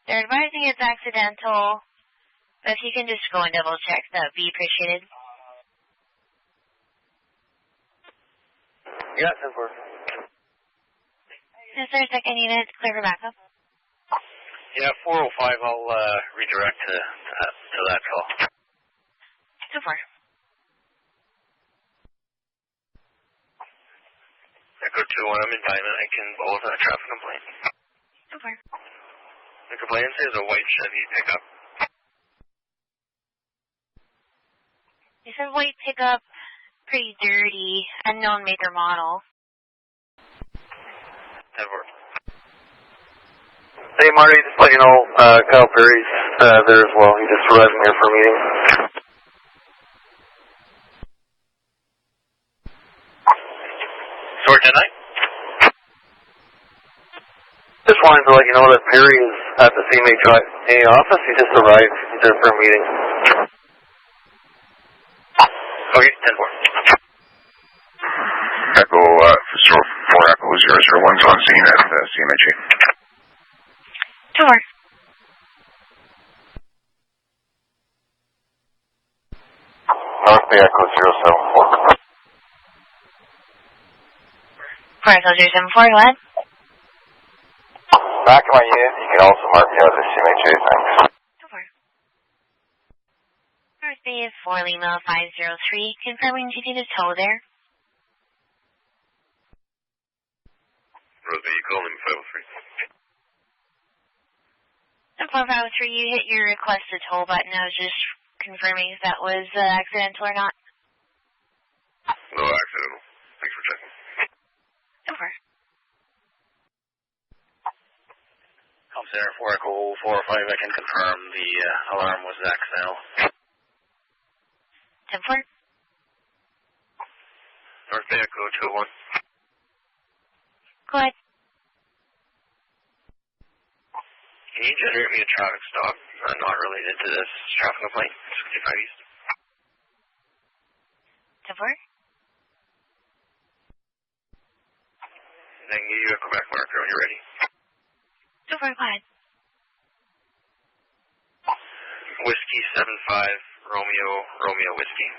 They're advising it's accidental. But if you can just go and double check, that would be appreciated. Yeah, 10-4. Is there a second unit clear for backup? Yeah, 405, I'll redirect to that call. 2-4. Echo 2-1, I'm in Diamond. I can both a traffic complaint. 2-4. The complaint says a white Chevy pickup. It says white pickup, pretty dirty, unknown make or model. 10-4. Hey, Marty, just let you know, Kyle Perry's there as well. He just arrived in here for a meeting. Sorry, tonight? Just wanted to let you know that Perry is at the CMHA office. He just arrived. He's there for a meeting. Okay, 10-4. Echo 4 Echo 001's on scene at CMHA. 2-4. North Bay Echo 074. 4 Echo 074, go ahead. Back in my unit, you can also mark me out as CMHA, thanks. 2-4. North Bay of 4 Lima 503, confirming you need a tow there. North Bay, you call him 503. 4503, you hit your request to tow button. I was just confirming if that was accidental or not. No accidental. Thanks for checking. Over. Com Center 4 Echo 405, I can confirm the alarm was accidental. 10-4. North Bay Echo 201. Go ahead. Can you generate me a traffic stop not related to this traffic complaint? 65 East. 10-4. I can give you a Quebec marker when you're ready. Over. Go ahead. Whiskey 75 Romeo Whiskey.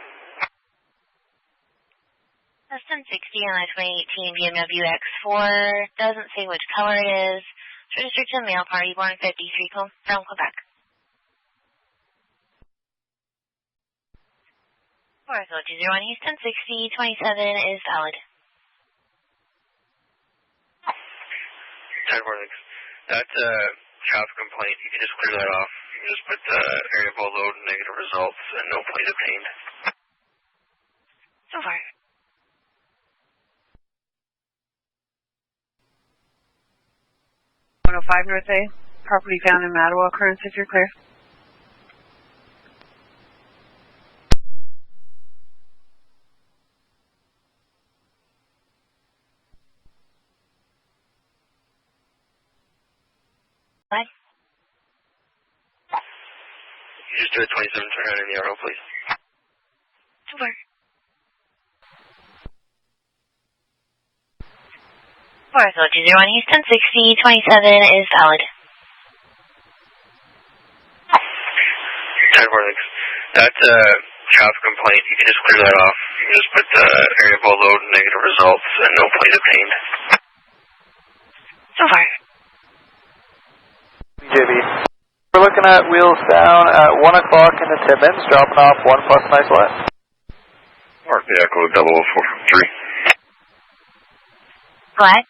That's 1060 on a 2018 BMW X4. Doesn't say which color it is. It's registered to mail party born 53 from Quebec. 4021 East 1060 27 is valid. 10-4. That's a traffic complaint. You can just clear that off. You can just put the area below load, negative results, and no plate obtained. So far. North A, property found in Mattawa, occurrence if you're clear. What? You just do a 27 turn in the arrow, please. Over. 4021 East 1060 27 is valid. 10-4. That's a traffic complaint. You can just clear that off. You can just put the area below load, negative results, and no plate obtained. So far. JB. We're looking at wheels down at 1 o'clock in the Timmins, dropping off 1 plus nice light. North Bay Echo 043. Go ahead.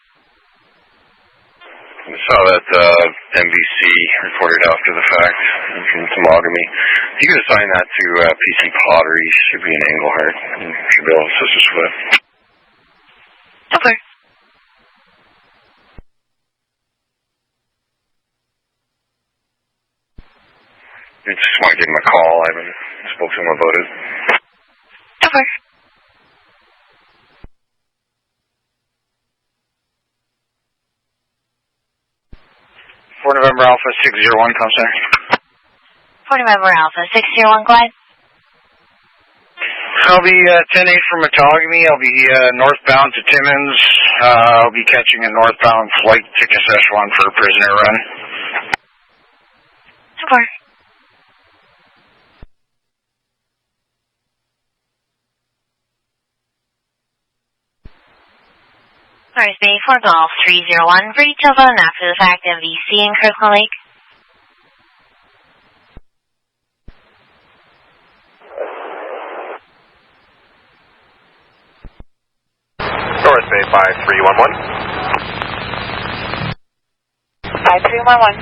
I saw that MVC reported after the fact from Temagami. You could assign that to PC Pottery. Should be an Engelhard. Should be able to assist us with it. Over. I just want to give him a call. I haven't spoke to him about it. Over. For November Alpha 601, come center. For November Alpha 601, go ahead. I'll be 10-8 from Matagami. I'll be northbound to Timmins. I'll be catching a northbound flight to Saskatchewan for a prisoner run. Over. North Bay 4 Golf 301 for details on after the fact MVC in Kirkland Lake. North Bay 5311. 5311.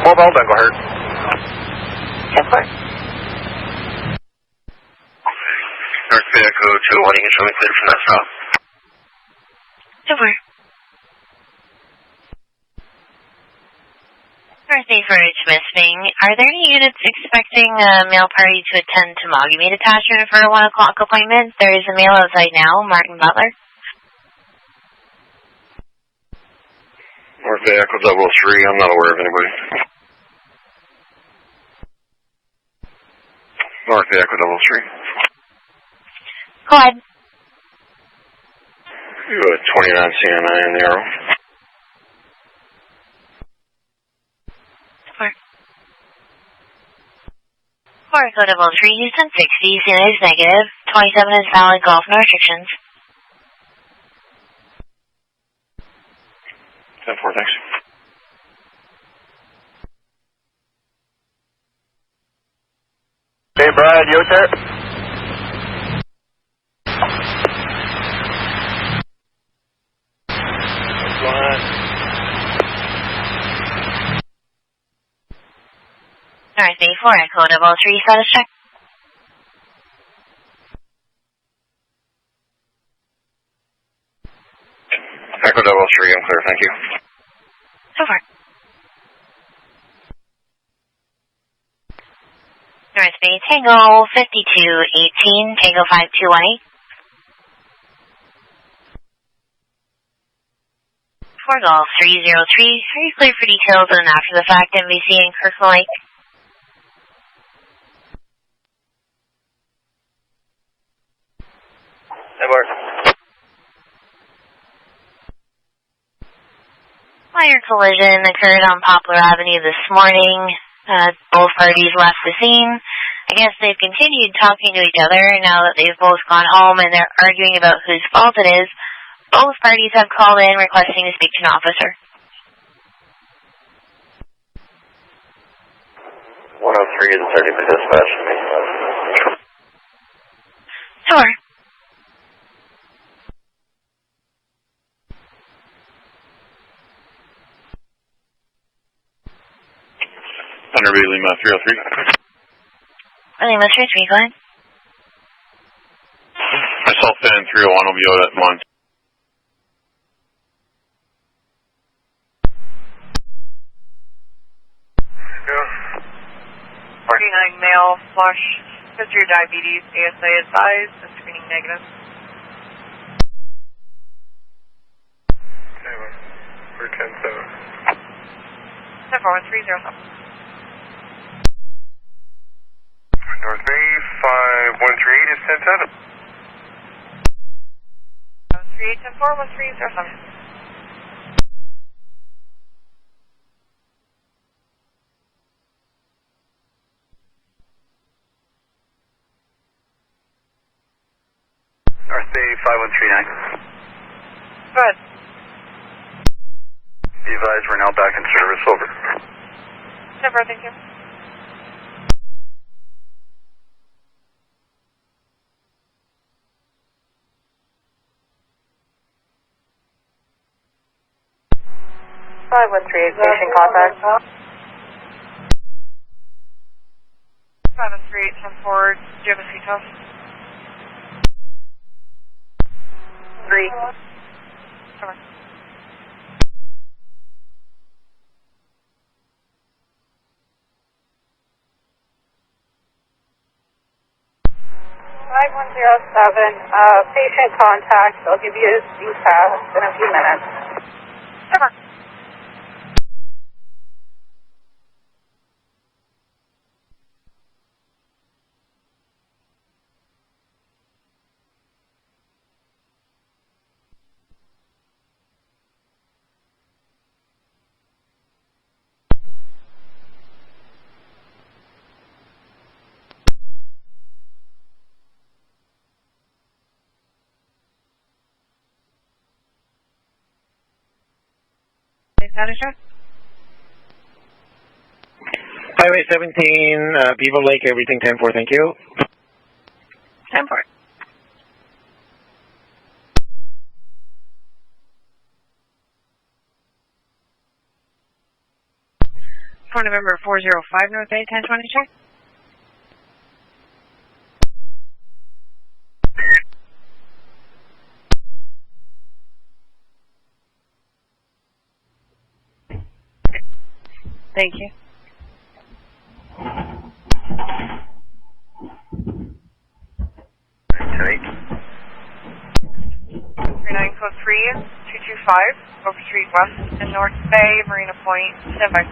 Mobile Engelhard. 10-4. North Bay Echo 201, you can show me clear from that stop. Over. North Bay for Smith Bing. Are there any units expecting a mail party to attend Temagami detachment for a 1 o'clock appointment? There is a mail outside now, Martin Butler. North Bay Echo 003. I'm not aware of anybody. North Bay Echo 003. Go ahead. You got 29 CNI in the arrow. For Echo 3, Houston 60, CNA is negative. 27 is valid, golf, no restrictions. 10-4, thanks. Hey, Brad, you out there? What's going on? Alright, B4, Echo 3, status check. Echo 3, I'm clear, thank you. So far. North Bay, Tango 5218, Tango 5218. 4 Golf 303, are you clear for details on after the fact MVC in Kirkland Lake? Hey, Bart. Minor collision occurred on Poplar Avenue this morning. Both parties left the scene. I guess they've continued talking to each other now that they've both gone home and they're arguing about whose fault it is. Both parties have called in requesting to speak to an officer. 103 is starting to dispatch me. Sure. Thunder Bay Lima 303. Lima 303, go ahead. Myself and 301 will be out at Mont. 49 male, flush, history of diabetes, ASA advised, and screening negative. Okay, we're 10-7. 74130. North Bay 5138 is 10-7. 38104130. North Bay 5139. Go ahead. Be advised, we're now back in service, over. 10-4, thank you. Patient contact. 73810-4, do you have a CTOF? 3. Come on. 5107, patient contact. I'll give you a CTOF in a few minutes. Come on. Highway 17, Beaver Lake, everything 10-4, thank you. 10-4. For November 405 North Bay 1020 check. Thank you. 3903 225 Oak Street West in North Bay, Marina Point, standby.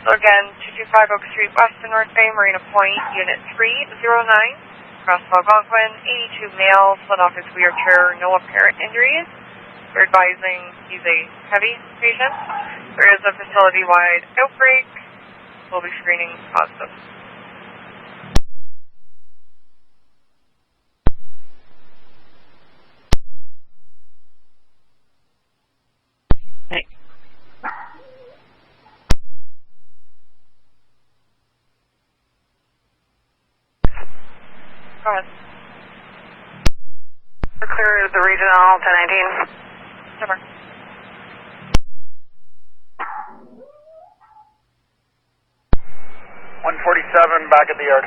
So again, 225 Oak Street West in North Bay, Marina Point, Unit 309. Crosswalk Algonquin, 82 male, slid off his wheelchair, no apparent injuries. We're advising he's a heavy patient. There is a facility-wide outbreak. We'll be screening positive. Thanks. Channel 1019. Over. 147 back at the yard.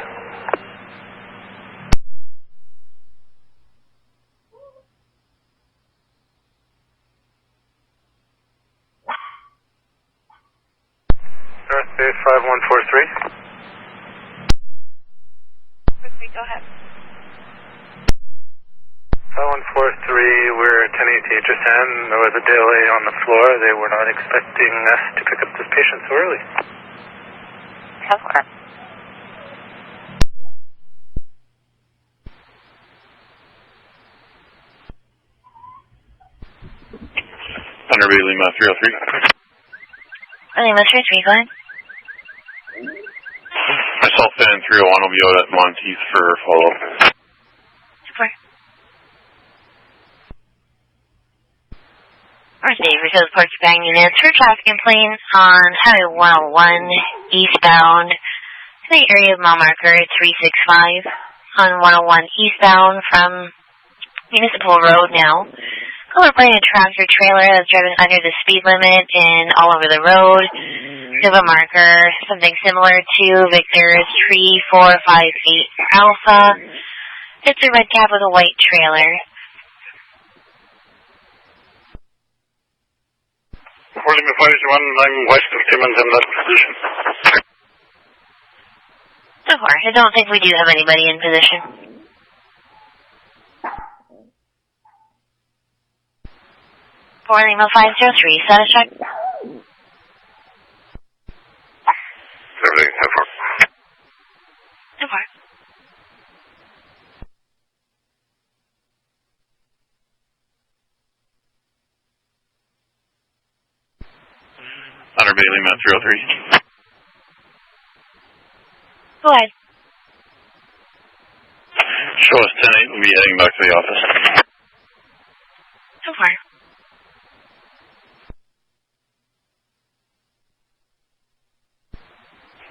North Bay 5143. Go ahead. 5143, we're attending to HSN. There was a delay on the floor. They were not expecting us to pick up this patient so early. Over. Thunder Bay Lima 303. Lima 303, go ahead. Myself and 301 will be out at Monteith for follow-up. Super. North Bay Brazil's Porcupine units for traffic complaint on Highway 101 eastbound to the area of mile marker 365 on 101 eastbound from Municipal Road now. Color a tractor trailer that's driving under the speed limit and all over the road. We have a marker, something similar to Victor's 3458 Alpha. It's a red cab with a white trailer. 4 Lima 501, I'm west of Timmins in that position. So far, I don't think we do have anybody in position. 4 Lima 503, status check. Everything so far. So far. Thunder Bay Lima 303. Go ahead. Show us 10-8, we'll be heading back to the office. So far.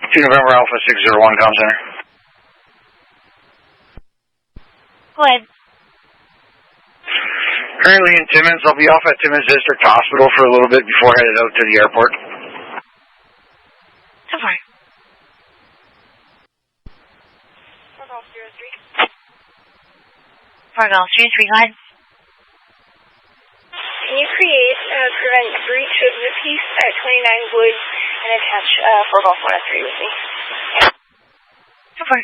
2 November Alpha 601, comm center. Go ahead. Currently in Timmins. I'll be off at Timmins District Hospital for a little bit before headed out to the airport. So far. Fargo 303, go ahead. Can you create prevent breach of the peace at 29 Woods and attach 4 Golf 103 with me? So far.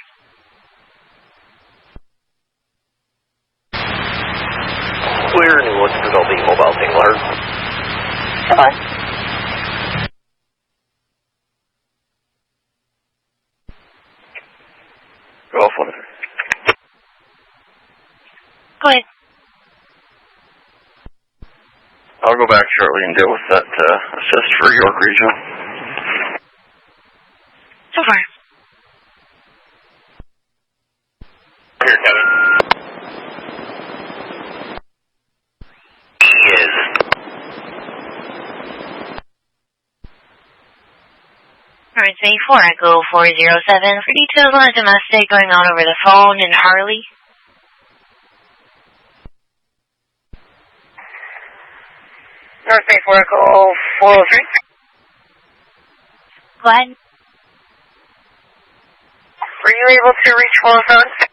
Clear, New Woods to Building, mobile single alert. Come on. Golf 103. Go ahead. I'll go back shortly and deal with that assist for York Regional. So far. Here, Kevin. He is. Alright, say 4 Echo 407 for details on a domestic going on over the phone in Harley. North Bay 4 Echo 403. Go ahead. Were you able to reach 407?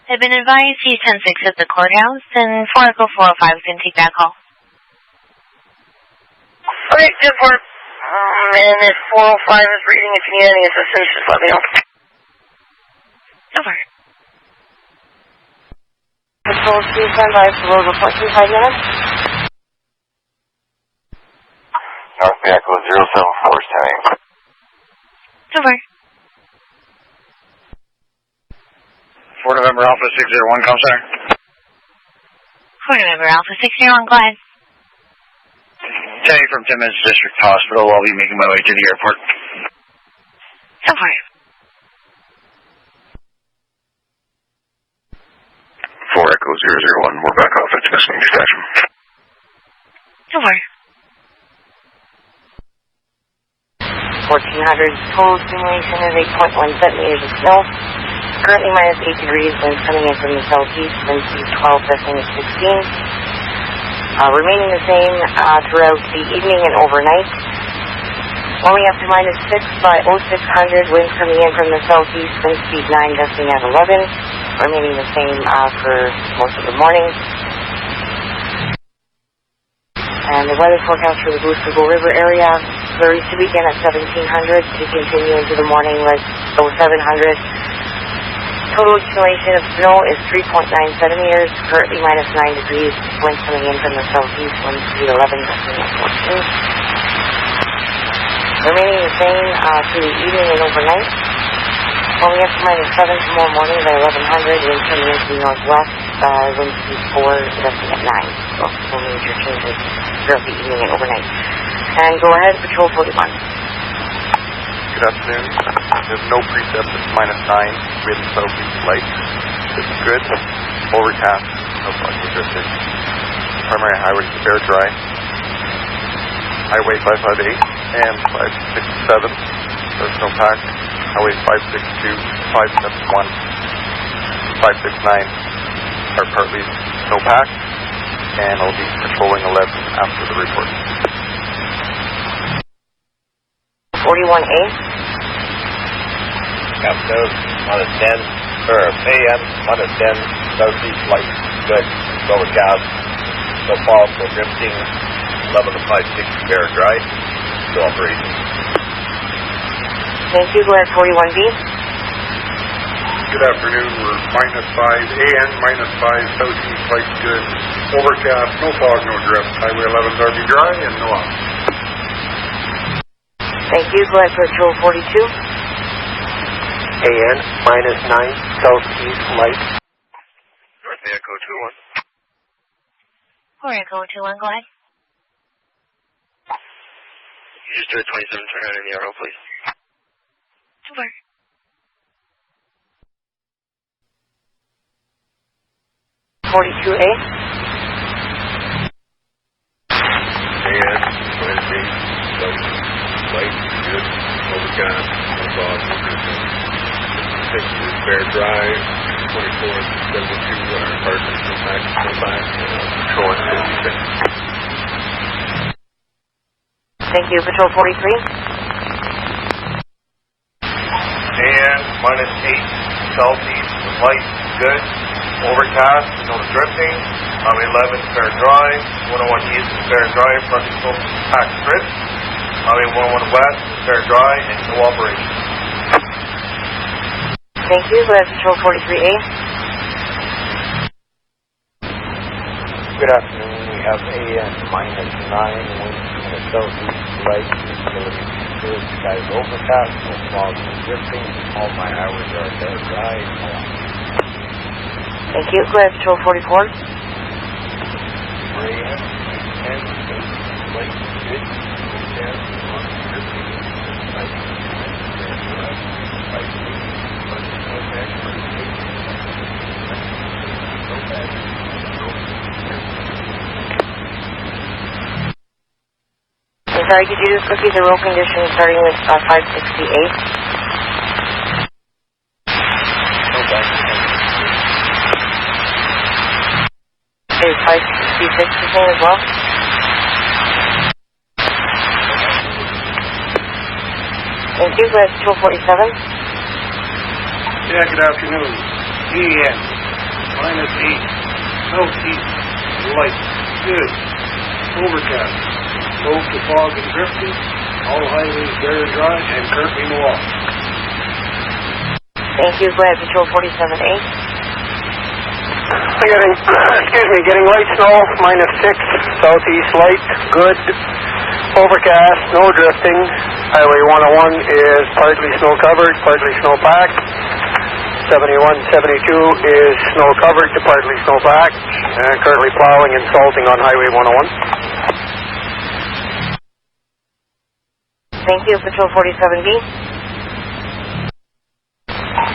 I've been advised he's 10-6 at the courthouse, and 4 Echo 405 can take that call. Okay, 10-4. And if 405 is reading, if you need any assistance, just let me know. Over. Patrol 2 standby for road report 25 minutes. North Bay Echo 074 standing. Over. 4 November Alpha 601, comm center. 4 November Alpha 601, go ahead. 10 from Timmins District Hospital. I'll be making my way to the airport. So far. 4 Echo 001, we're back off at Timmins Station. So far. 1400 total accumulation of 8.1 centimeters of snow. currently minus 8 degrees, winds coming in from the southeast, wind speed 12, gusting at 16. Remaining the same throughout the evening and overnight. Warming up to minus 6 by 0600, winds coming in from the southeast, wind speed 9, gusting at 11. Remaining the same for most of the morning. And the weather forecast for the Boostable River area varies to begin at 1700 to continue into the morning with 0700. Total accumulation of snow is 3.9 centimeters, currently minus 9 degrees, winds coming in from the southeast, wind speed 11, gusting at 14. Remaining the same through the evening and overnight. Warming up to minus 7 tomorrow morning by 1100, winds coming in from the northwest, wind speed 4, gusting at 9. So no major changes throughout the evening and overnight. And go ahead, Patrol 41. Good afternoon. There's no precip, it's minus 9, wind southeast light. This is good. Overcast, no foggy drifting. Primary highway is fair dry. Highway 558 and 567, there's no pack. Highway 562, 571, 569 are partly snowpack, and I'll be patrolling 11 after the report. 41A. Afternoon, minus 10, AM, minus 10, southeast light, good, overcast, no fog, no drifting, 11 to 560, fair dry, no operation. Thank you. Go ahead, 41B. Good afternoon. We're minus 5 AM, minus 5 southeast light, good. Overcast, no fog, no drift. Highway 11's RV dry and no off. Thank you. Go ahead, Patrol 42. AM, minus 9, southeast light. North Echo 21. Or Echo 21, go ahead. You just do a 27 turn in the arrow, please. Super. A. AM, minus 8, southeast light, good, overcast, no fog, no drifting. 6 is fair dry, 24 is 72 are partially snowpack, patrol at 56. Thank you. Patrol 43. AM, minus 8, southeast light, good, overcast, no drifting. Highway 11 fair dry, 101 east is fair dry, front snowpack strip. Highway 101 west is fair dry and no operation. Thank you. Go ahead, Patrol 43A. Good afternoon. We have AM, minus 9, winds from the southeast light, visibility good, skies overcast, no fog, no drifting. All my hours are fair dry, no off. Thank you. Go ahead, Patrol 44. AM, 10, 8, light, good, overcast, fog, drifting, light, fair dry, 5 I'm sorry, could you just repeat the road conditions starting with 568? Is 566 the same as well? Thank you. Go ahead, Patrol 47. Yeah, good afternoon. AM, minus 8, southeast, light, good, overcast, low to fog and drifting, all highways very dry and currently no off. Thank you. Go ahead, Patrol 47A. Getting light snow, minus 6, southeast light, good, overcast, no drifting. Highway 101 is partly snow covered, partly snow packed. 71, 72 is snow covered to partly snow packed, and currently plowing and salting on Highway 101. Thank you. Patrol 47B.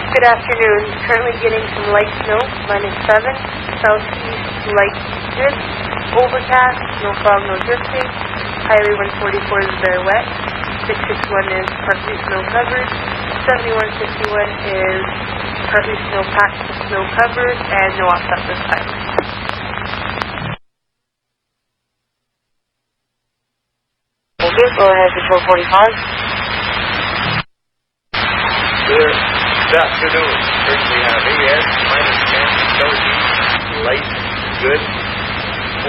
Good afternoon. Currently getting some light snow, minus 7, southeast light good, overcast, no fog, no drifting. Highway 144 is very wet. 661 is partly snow covered. 7161 is partly snow-packed to snow-covered, and no offset this time. Thank you. Go ahead, Patrol 45. Good afternoon. First we have AS -10, southeast, light, good,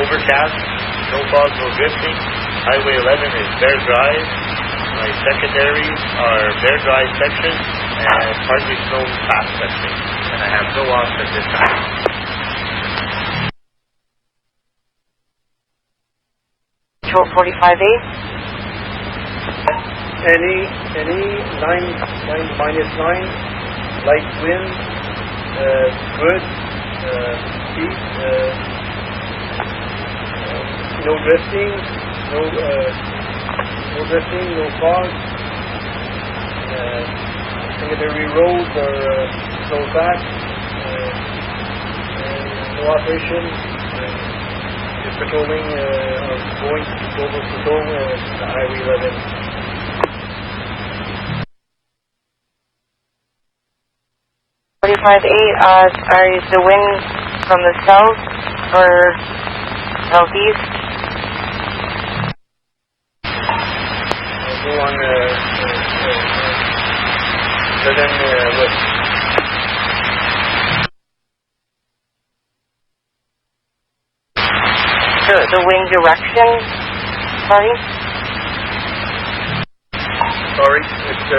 overcast, no fog, no drifting. Highway 11 is bare drive. My secondaries are bare drive section and partly snow pack section. And I have no offset this time. Patrol 45A. Any 9 minus 9, light wind, good, heat, no drifting, no fog, secondary roads are slow back, and no operation, just patrolling, going to global patrol, the Highway 11. 45A, are the winds from the south or southeast? I'll go on southern west. The wind direction, sorry? Sorry, it's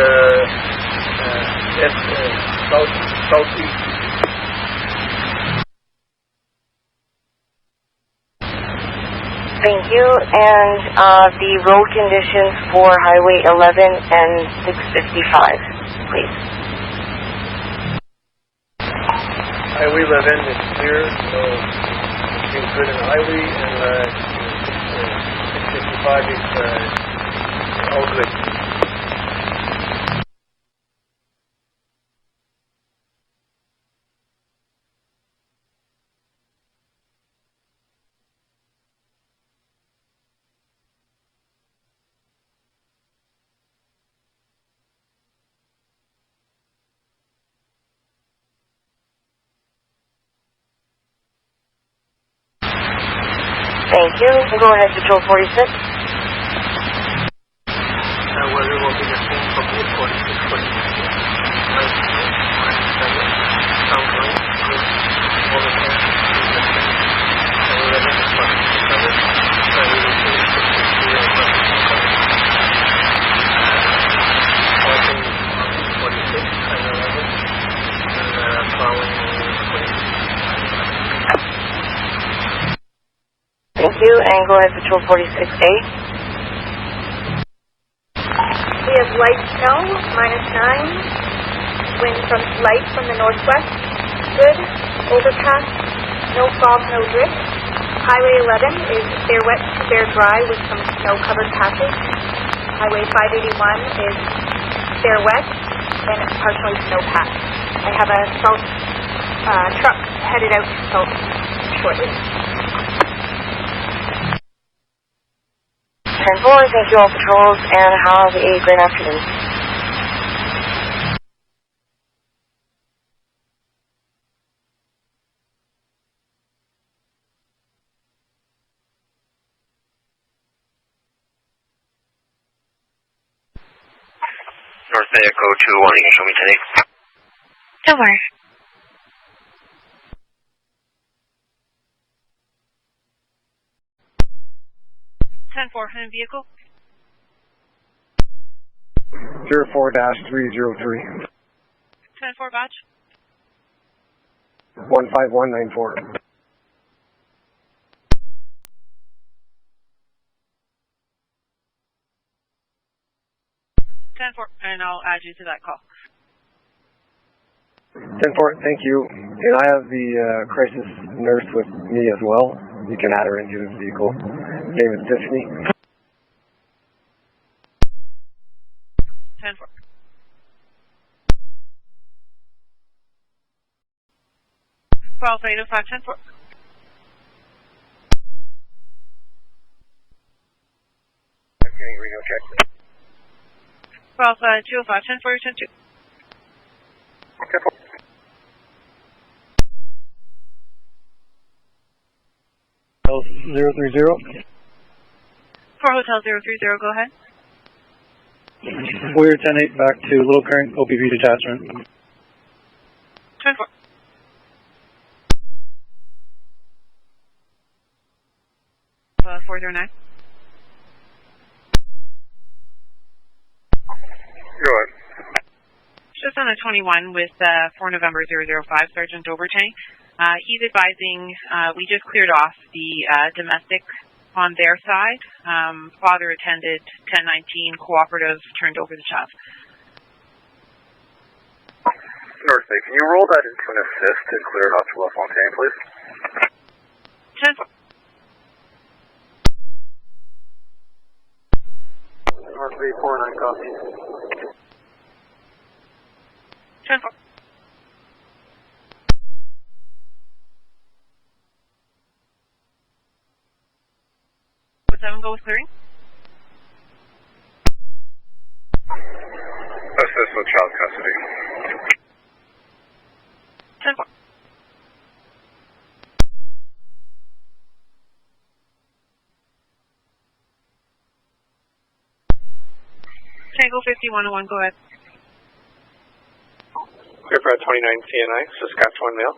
southeast. Thank you. And the road conditions for Highway 11 and 655, please. Highway 11 is clear, so it's been good in the highway, and 655 is all good. Thank you. Go ahead, Patrol 46. Weather will be the same for both 46, 46. Light snow, south wind, good, overcast, and 11 is partially covered. So we will see 660 and partially covered. Passing on 46 and 11, and following 46. Thank you. And go ahead, Patrol 46A. We have light snow, -9. Wind from light from the northwest. Good. Overcast. No fog, no drift. Highway 11 is bare wet to bare dry with some snow-covered patches. Highway 581 is bare wet and partially snow-packed. I have a salt truck headed out to salt shortly. 10-4, thank you all patrols, and have a great afternoon. North Bay Echo 2-1, you can show me today. Somewhere. 10-4, home vehicle. 04-303. 10-4, badge. 15194. 10-4, and I'll add you to that call. 10-4, thank you. And I have the crisis nurse with me as well. You can add her into the vehicle. Her name is Tiffany. 10-4. Well, 805, 10-4. Getting radio check. 205, 10-4, 10-2. Hotel 030. 4 Hotel 030, go ahead. Warrior 10-8 back to Little Current OPV detachment. 24. Uh, 409. Go ahead. Just on a 21 with 4 November 005, Sergeant Overtang. He's advising we just cleared off the domestic on their side. Father attended 1019, cooperative turned over the chav. North Bay, can you roll that into an assist and clear it off to La Fontaine, please? 10-4. North Bay 49 copy. 10-4. Would 7 go with clearing? Assist with child custody. 10-4. Tango 5101, go ahead. Clear for 29 CNI, Saskatchewan male.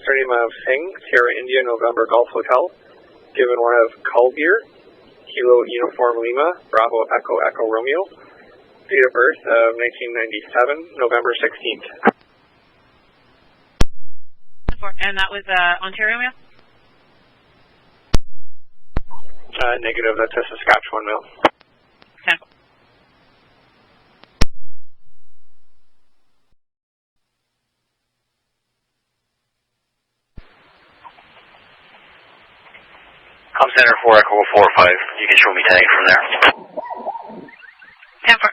Surname of Singh, Sierra India, November Golf Hotel. Given one of Colbier, Kilo Uniform Lima, Bravo Echo Echo Romeo. Date of birth of 1997, November 16th. And that was Ontario male? Negative, that's a Saskatchewan male. 10. Com Center 4 Echo 45. You can show me tag from there. 10-4.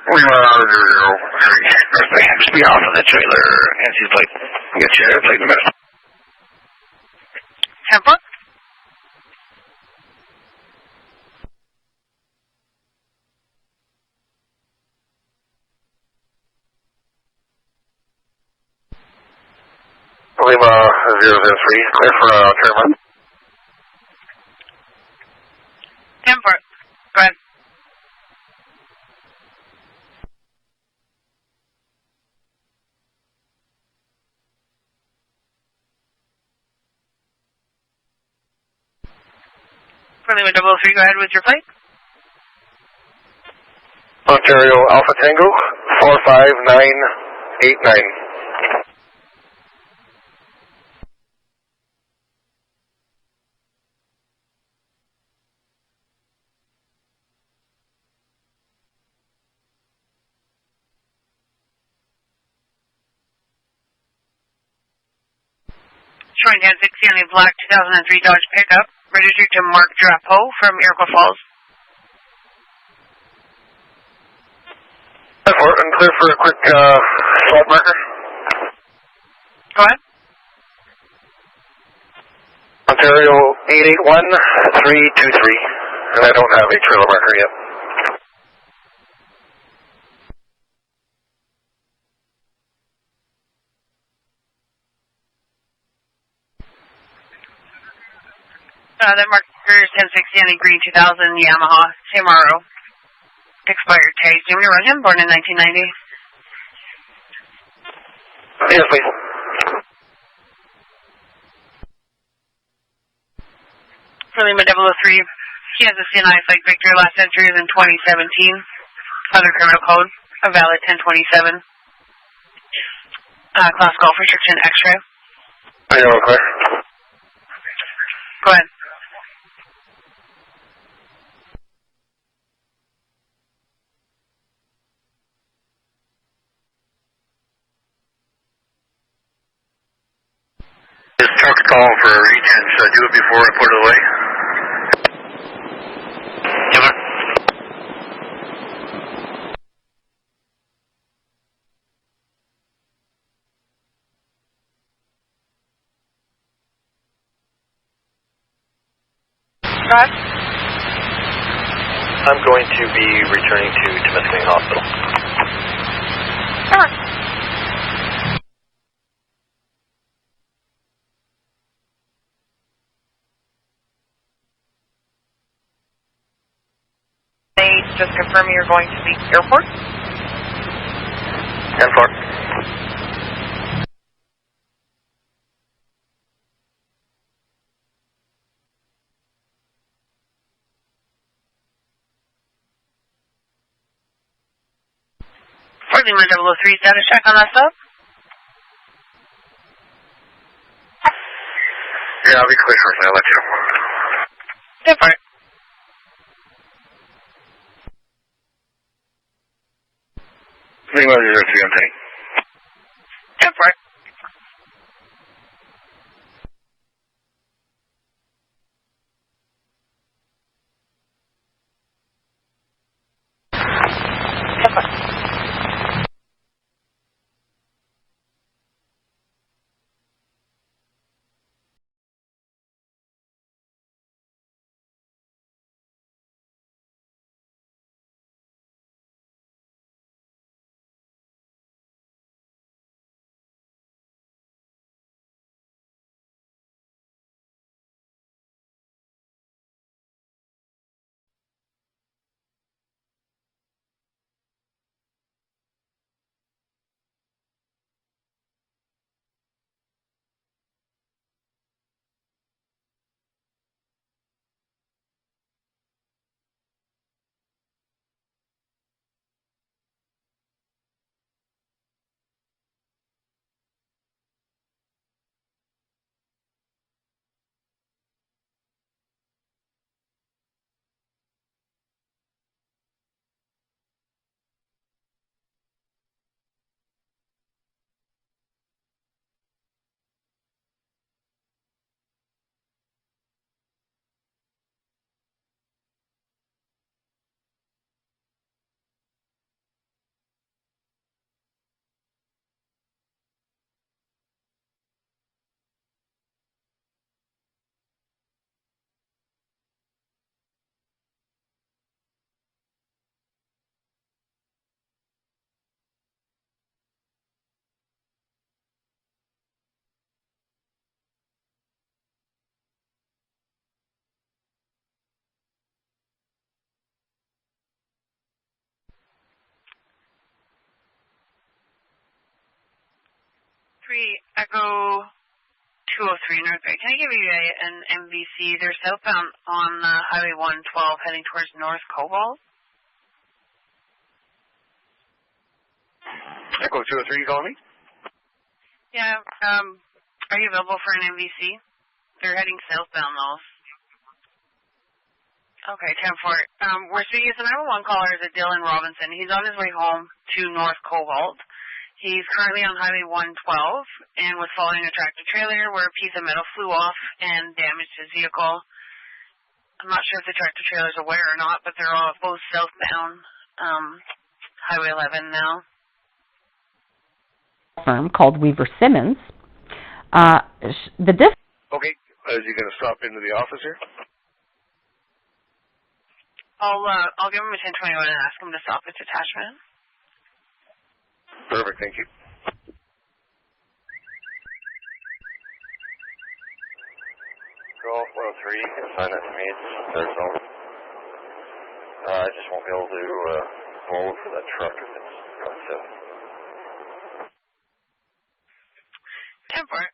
We were out of 003. Just be off of the trailer. Nancy's plate. Get your airplane in a minute. 10-4. Lima 003. Clear for Terma. 10-4. Go ahead. Lima 003, go ahead with your flight. Ontario Alpha Tango 45989. Showing 1060 on a black 2003 Dodge pickup, registered to Mark Drapeau from Iroquois Falls. And clear for a quick slot marker. Go ahead. Ontario 881323. And I don't have a trailer marker yet. That marker is 1060 on a green 2000 Yamaha Camaro. Expired tags. Do you want me to run him? Born in 1990. Yes, please. For Lima 003, he has a CNI Flight Victor last entry in 2017. Other criminal code, a valid 1027. Class golf restriction X-ray. I know, clear. Go ahead. This truck's calling for a regen. Should I do it before I put it away? address? I'm going to be returning to Temiskaming Hospital. Sure. Just confirming you're going to the airport. 10-4. Fort Lima 003, status check on that stuff. Yeah, I'll be clear shortly. I'll let you know. Good part. Lima 03, I'm taking. Good part. Echo 203 North Bay. Can I give you an MVC? They're southbound on Highway 112 heading towards North Cobalt. Echo 203, you calling me? Yeah, are you available for an MVC? They're heading southbound though. Okay, 10-4. We're speaking to the 911 caller is Dylan Robinson. He's on his way home to North Cobalt. He's currently on Highway 112 and was following a tractor trailer where a piece of metal flew off and damaged his vehicle. I'm not sure if the tractor trailer is aware or not, but they're all both southbound Highway 11 now. Firm called Weaver Simmons. Okay, is he going to stop into the office here? I'll give him a 1021 and ask him to stop its attachment. Perfect, thank you. Golf 103, you can sign that to me. It's their zone. I just won't be able to load for that truck if it's gone south. 10-4.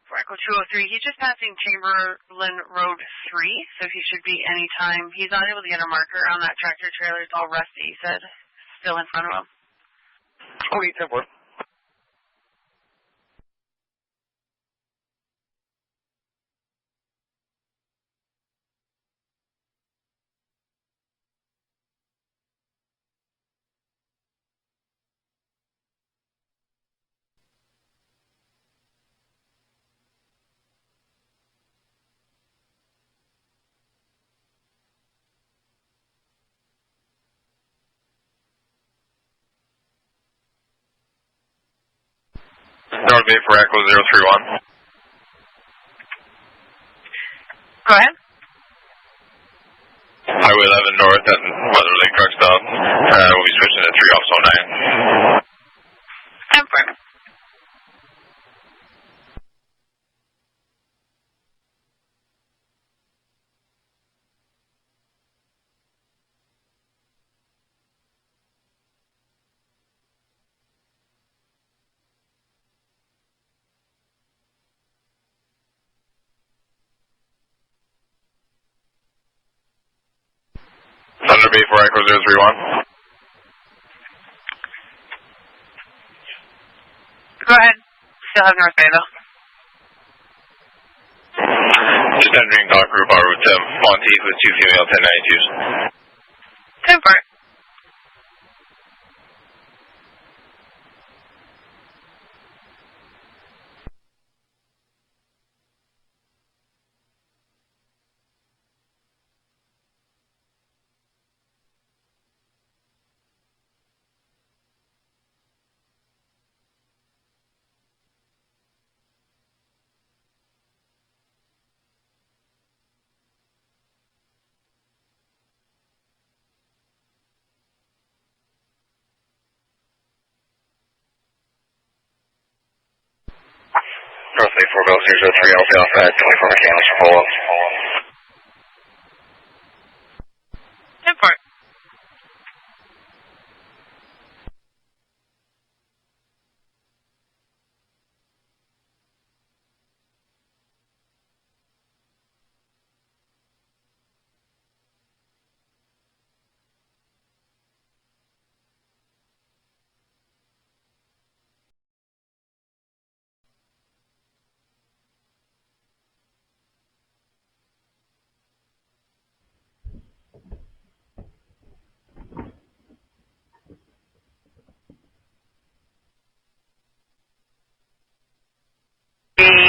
For Echo 203, he's just passing Chamberlain Road 3, so he should be any time. He's not able to get a marker on that tractor trailer. It's all rusty, he said. Still in front of him. Okay, 10-4. North Bay for Echo 031. Go ahead. Highway 11 North at Mother Lake Truck Stop. We'll be switching to 3 off 09. Confirm. Thunder Bay for Echo 031. Go ahead. Still have North Bay though. Just entering dock group en route to Monteith with 2 female 1092s. Confirm. North Bay 4 Bell 003 Alpha Alpha at 24 mechanics for follow-up. Confirm.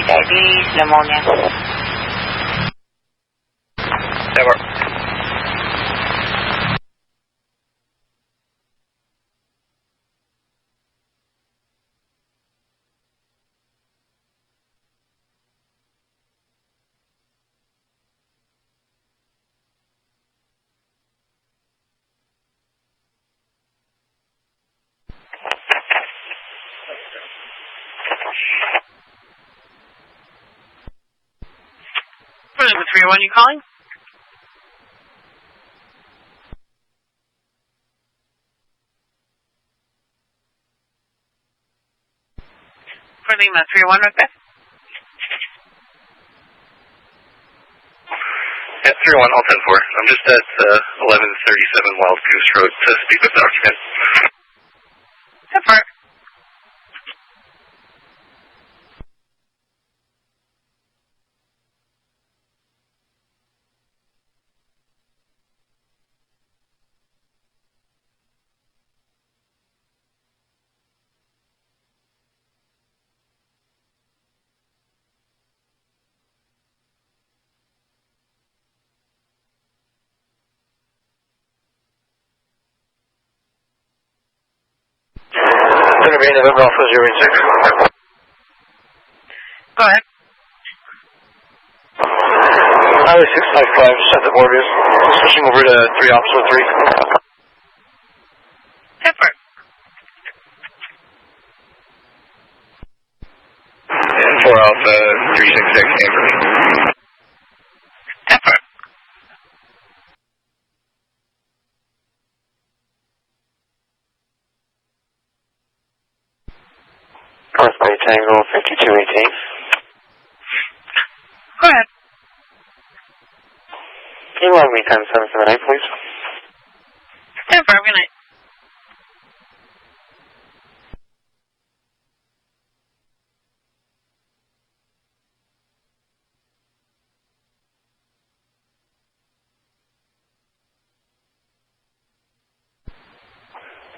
Diabetes, pneumonia. Never. For number 301, you calling? For Lima 301, North Bay. Yeah, 301, all 10-4. I'm just at 1137 Wild Goose Road to speak with the occupant. Confirm. Thunder Bay, November Alpha 086. Go ahead. Highway 655, just at the borders. Switching over to 3 Officer 3. Confirm. 4 Alpha 366, Amber. Confirm. North Bay Tango 5218. Go ahead. Can you log me 10778, please? Confirm. Good night.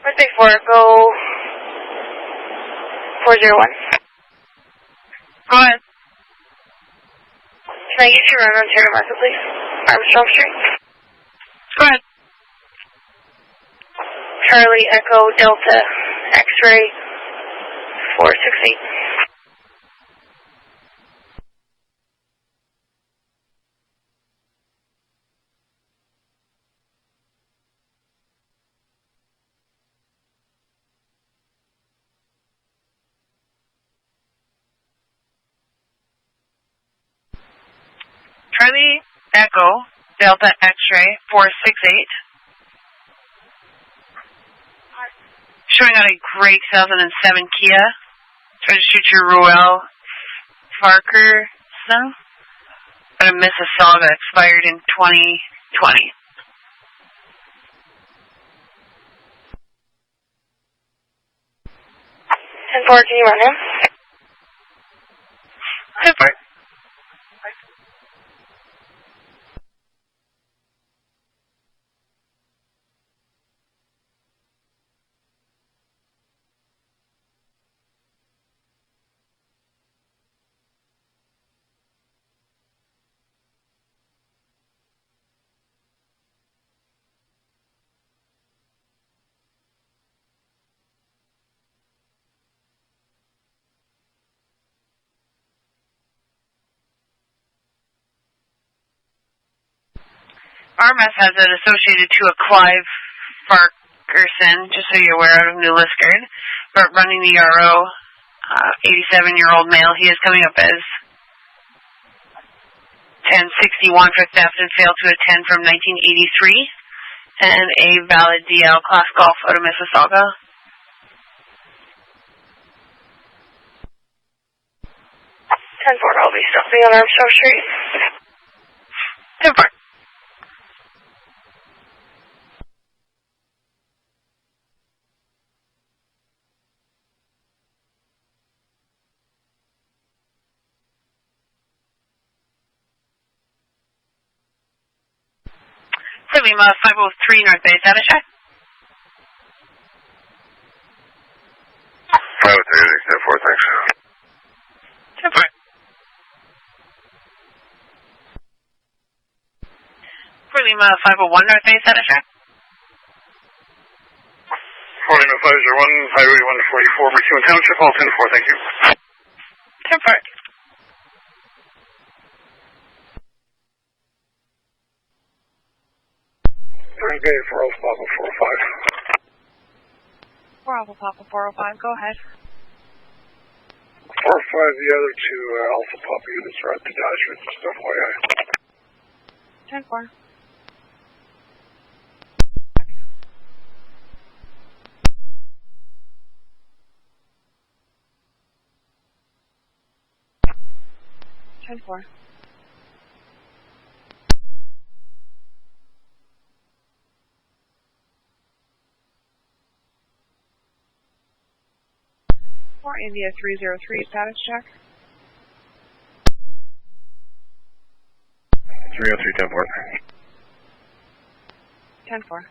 North Bay 4, go 401. Go ahead. Can I use your run Ontario Market, please? Armstrong Street. Go ahead. Charlie Echo Delta X-ray 468. Charlie Echo, Delta X-ray, 468. Showing on a gray 2007 Kia. Registered to Roel Farquharson. Out of Mississauga, expired in 2020. 10-4, can you run him? 10-4. RMS has it associated to a Clive Farquharson, just so you're aware, out of New Liskeard, but running the RO, 87-year-old male. He is coming up as 1061 for theft and failed to attend from 1983, and a valid DL class golf out of Mississauga. 10-4, I'll be stopping on Armstrong Street. 10-4. For Lima, 503 North Bay, status check. 503, 10-4, thanks. 10-4. For Lima, 501 North Bay, status check. 4 Lima 501, Highway 144, Richmond Township, all 10-4, thank you. 10-4. Okay, 4 Alpha Papa 405. 4 Alpha Papa 405, go ahead. 405, the other two Alpha Papa units are at detachment, just FYI. 10-4. Four. India 303, status check. 303, 10-4. 10-4.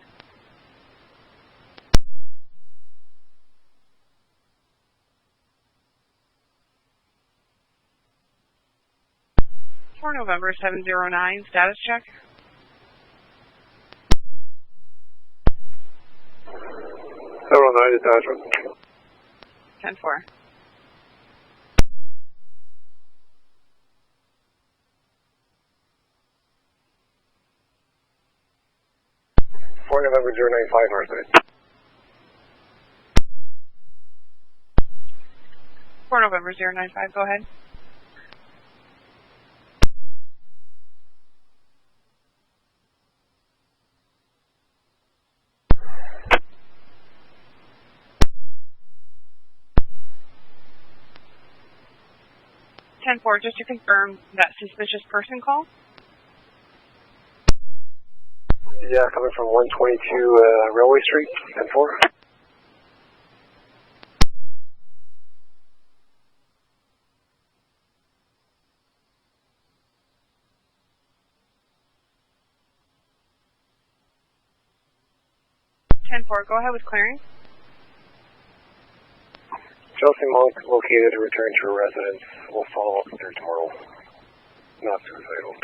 For November 709, status check. 709, detachment. 10-4. For November 095, Northside. For November 095, go ahead. Four, just to confirm that suspicious person call. Yeah, coming from 122 Railway Street, 10-4. Go ahead with clearing. Chelsea Monk located to return to her residence. We'll follow up with her tomorrow. Not suicidal.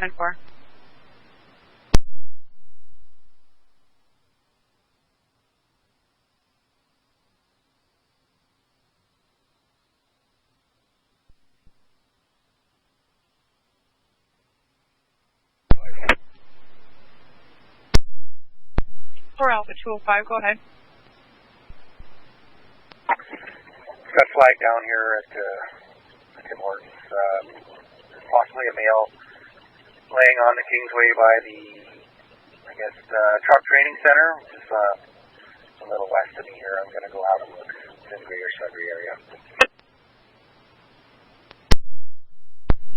10-4. For Alpha 205, go ahead. Got flag down here at Tim Hortons. Possibly a male laying on the Kingsway by the, I guess, truck training center, which is a little west of me here. I'm going to go out and look in the Greater Sudbury area.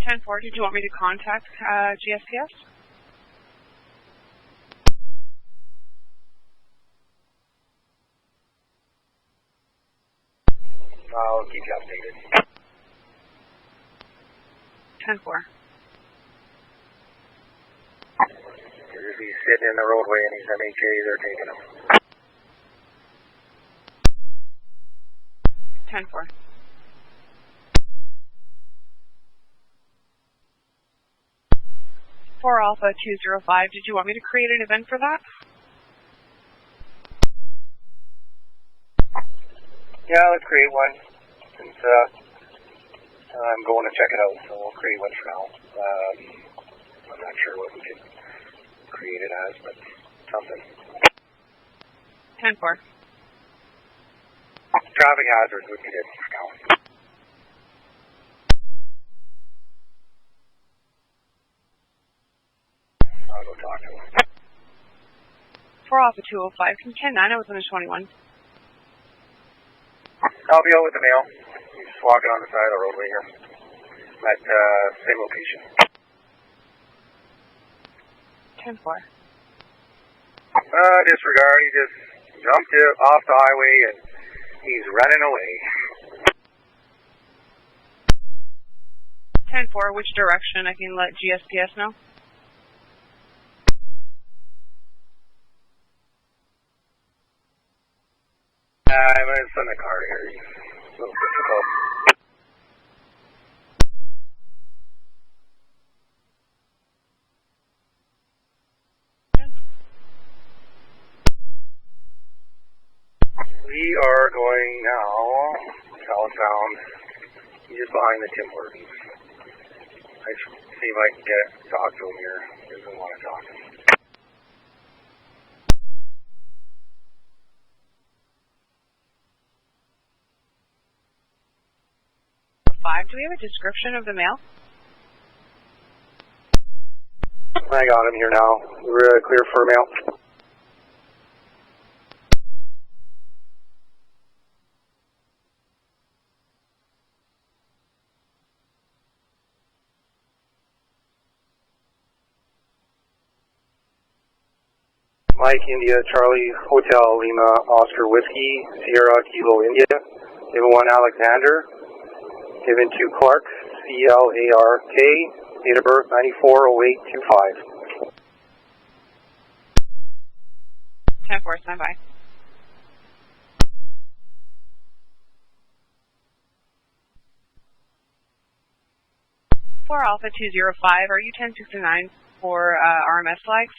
10-4, did you want me to contact GSPS? I'll keep you updated. 10-4. He's sitting in the roadway and he's MHA, they're taking him. 10-4. For Alpha 205, did you want me to create an event for that? Yeah, let's create one. Since I'm going to check it out, so we'll create one for now. I'm not sure what we can create it as, but something. 10-4. Traffic hazards would be good for now. I'll go talk to him. For Alpha 205, can 10-9, I was on a 21. I'll be out with the mail. He's just walking on the side of the roadway here. At same location. 10-4. Disregard. He just jumped off the highway and he's running away. 10-4, which direction? I can let GSPS know. It's in the car here. It's a little difficult. We are going now southbound, just behind the Tim Hortons. I see if I can talk to him here. He doesn't want to talk to me. 5. Do we have a description of the mail? I got him here now. We're clear for mail. Mike, India, Charlie, Hotel, Lima, Oscar, Whiskey, Sierra, Kilo, India. Given 1 Alexander. Given 2 Clark, CLARK, date of birth 940825. 10-4, stand by. For Alpha 205, are you 1069 for RMS flags?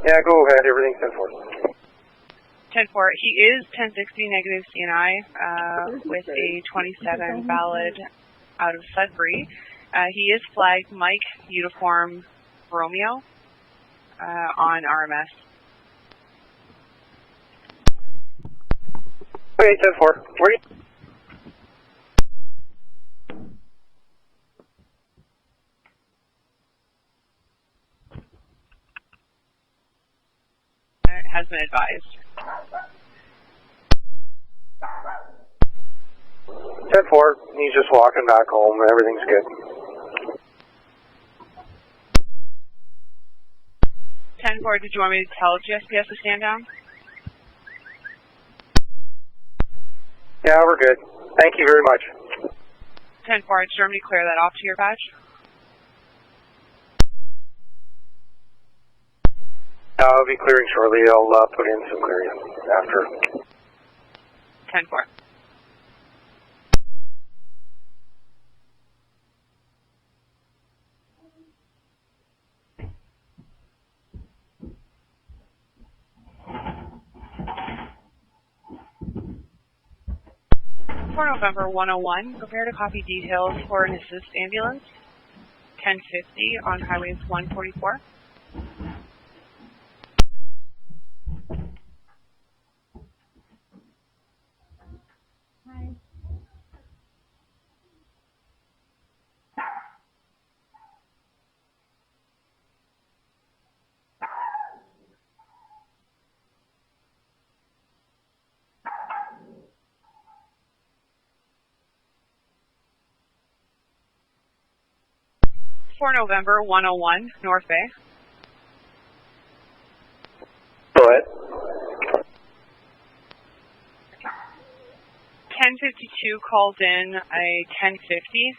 Yeah, go ahead. Everything's 10-4. 10-4. He is 1060 negative CNI with a 27 valid out of Sudbury. He is flagged Mike Uniform Romeo on RMS. Okay, 10-4. Where are you? Has been advised. 10-4. He's just walking back home. Everything's good. 10-4. Did you want me to tell GSPS to stand down? Yeah, we're good. Thank you very much. 10-4. Did you want me to clear that off to your badge? I'll be clearing shortly. I'll put in some clearing after. 10-4. For November 101, prepare to copy details for an assist ambulance, 1050 on Highway 144. Hi. 4 November 101, North Bay. Go ahead. 1052 calls in a 1050.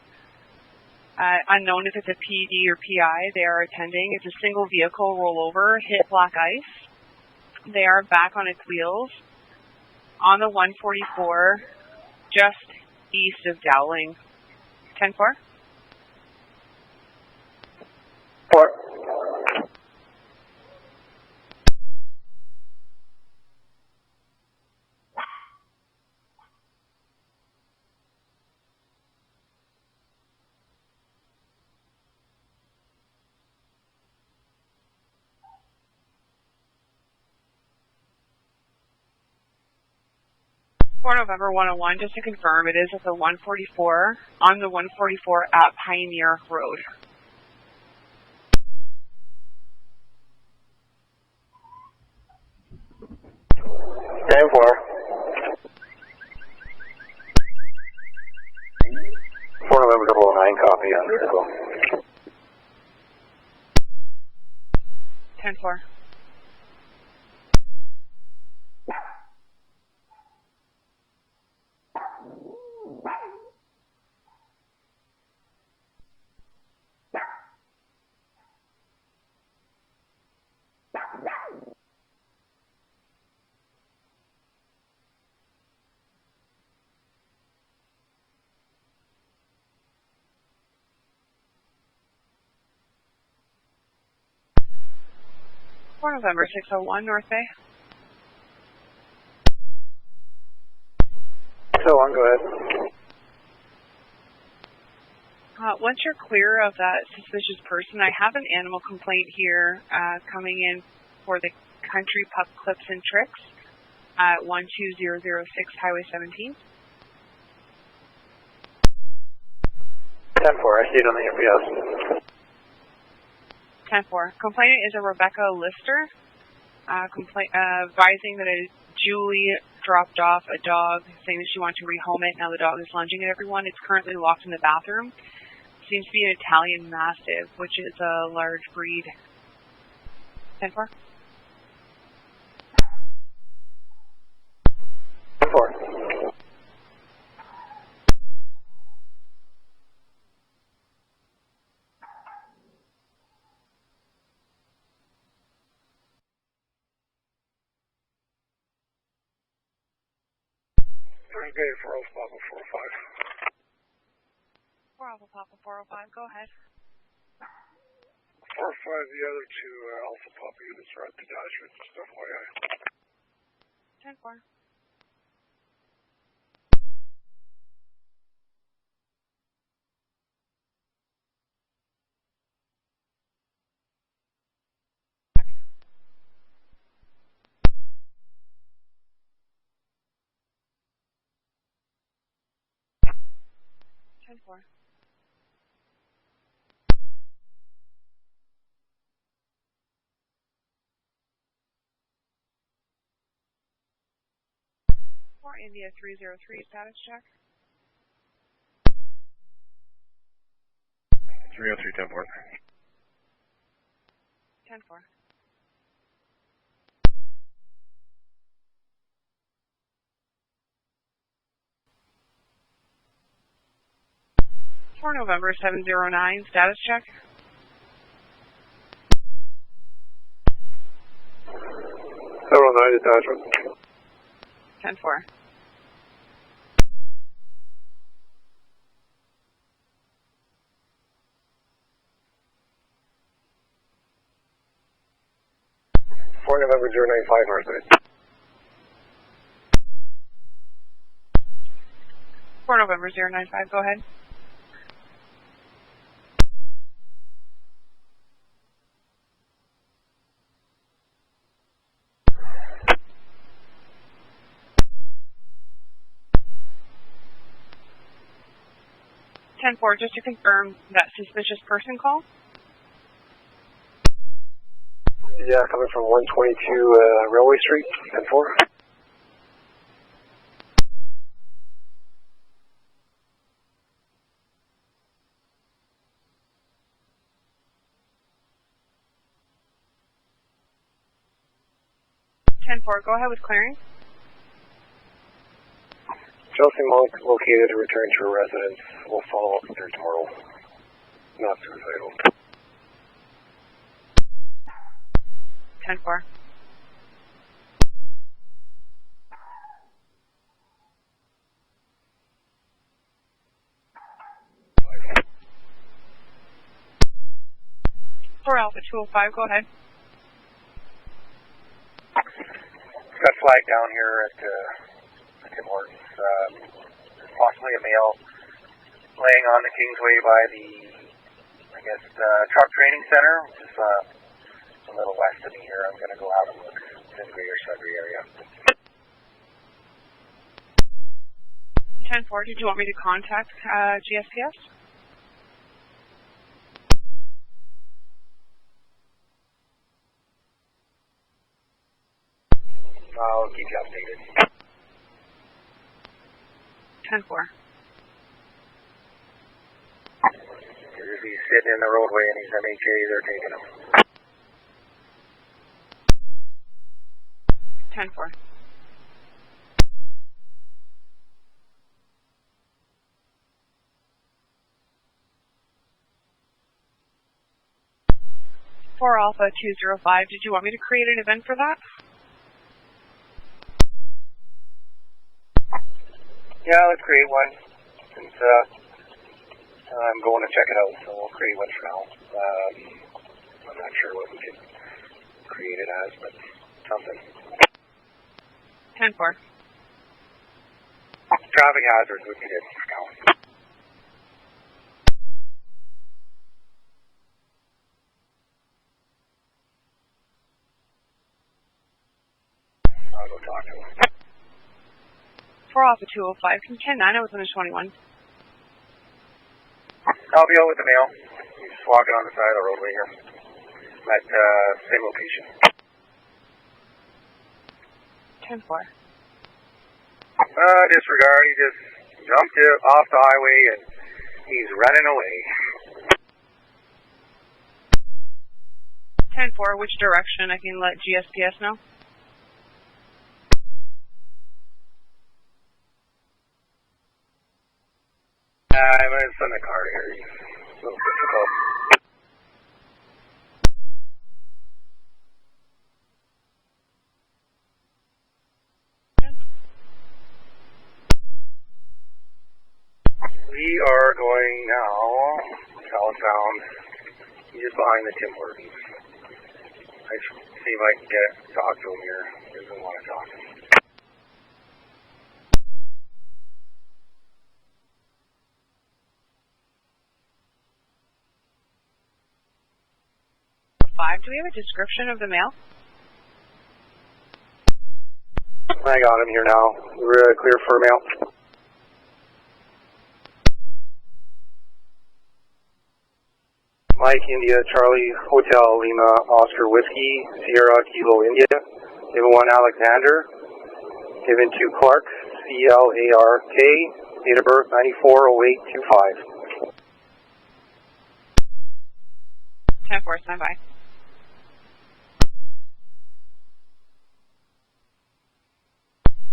Unknown if it's a PD or PI. They are attending. It's a single vehicle rollover, hit black ice. They are back on its wheels on the 144, just east of Dowling. 10-4. 4. November 101, just to confirm, it is at the 144, on the 144 at Pioneer Road. Stand for. 4 November 009, copy on vehicle. 10-4. 4 November 601, North Bay. 601, go ahead. Once you're clear of that suspicious person, I have an animal complaint here coming in for the Country Pup Clips and Tricks at 12006 Highway 17. 10-4, I see it on the FPS. 10-4. Complainant is a Rebecca Lister, advising that a Julie dropped off a dog, saying that she wanted to rehome it. Now the dog is lunging at everyone. It's currently locked in the bathroom. Seems to be an Italian Mastiff, which is a large breed. 10-4. 10-4. Okay, 4 Alpha Papa 405. 4 Alpha Papa 405, go ahead. 405, the other two Alpha Papa units are at the detachment, just FYI. 10-4. 10-4. 4 India 303, status check. 303, 10-4. 10-4. 4 November 709, status check. 709, detachment. 10-4. 4 November 095, Northside. 4 November 095, go ahead. Ten-4, just to confirm that suspicious person call. Yeah, coming from 122 Railway Street, 10-4. 10-4. 10-4, go ahead with clearing. Chelsea located to return to her residence. We'll follow up with her tomorrow. Not suicidal. 10-4. For Alpha 205, go ahead. Got flag down here at Tim Hortons. Possibly a male laying on the Kingsway by the, truck training center, which is a little west of me here. I'm going to go out and look in the greater Sudbury area. 10-4, did you want me to contact GSPS? I'll keep you updated. 10-4. He's sitting in the roadway and he's MHA, they're taking him. 10-4. For Alpha 205, did you want me to create an event for that? Yeah, let's create one. Since I'm going to check it out, so we'll create one for now. I'm not sure what we can create it as, but something. 10-4. Traffic hazards would be good for now. I'll go talk to him. For Alpha 205, can 10-9 within the 21? I'll be out with the mail. He's just walking on the side of the roadway here. At same location. 10-4. Disregard. He just jumped off the highway and he's running away. 10-4, which direction? I can let GSPS know. It's in the car here. It's a little difficult. We are going now southbound, just behind the Tim Hortons. I see if I can talk to him here. He doesn't want to talk to me. 5. Do we have a description of the mail? I got him here now. We're clear for mail. Mike, India, Charlie, Hotel, Lima, Oscar, Whiskey, Sierra, Kilo, India. Given 1 Alexander. Given 2 Clark, CLARK. Date of birth 940825. 10-4, stand by.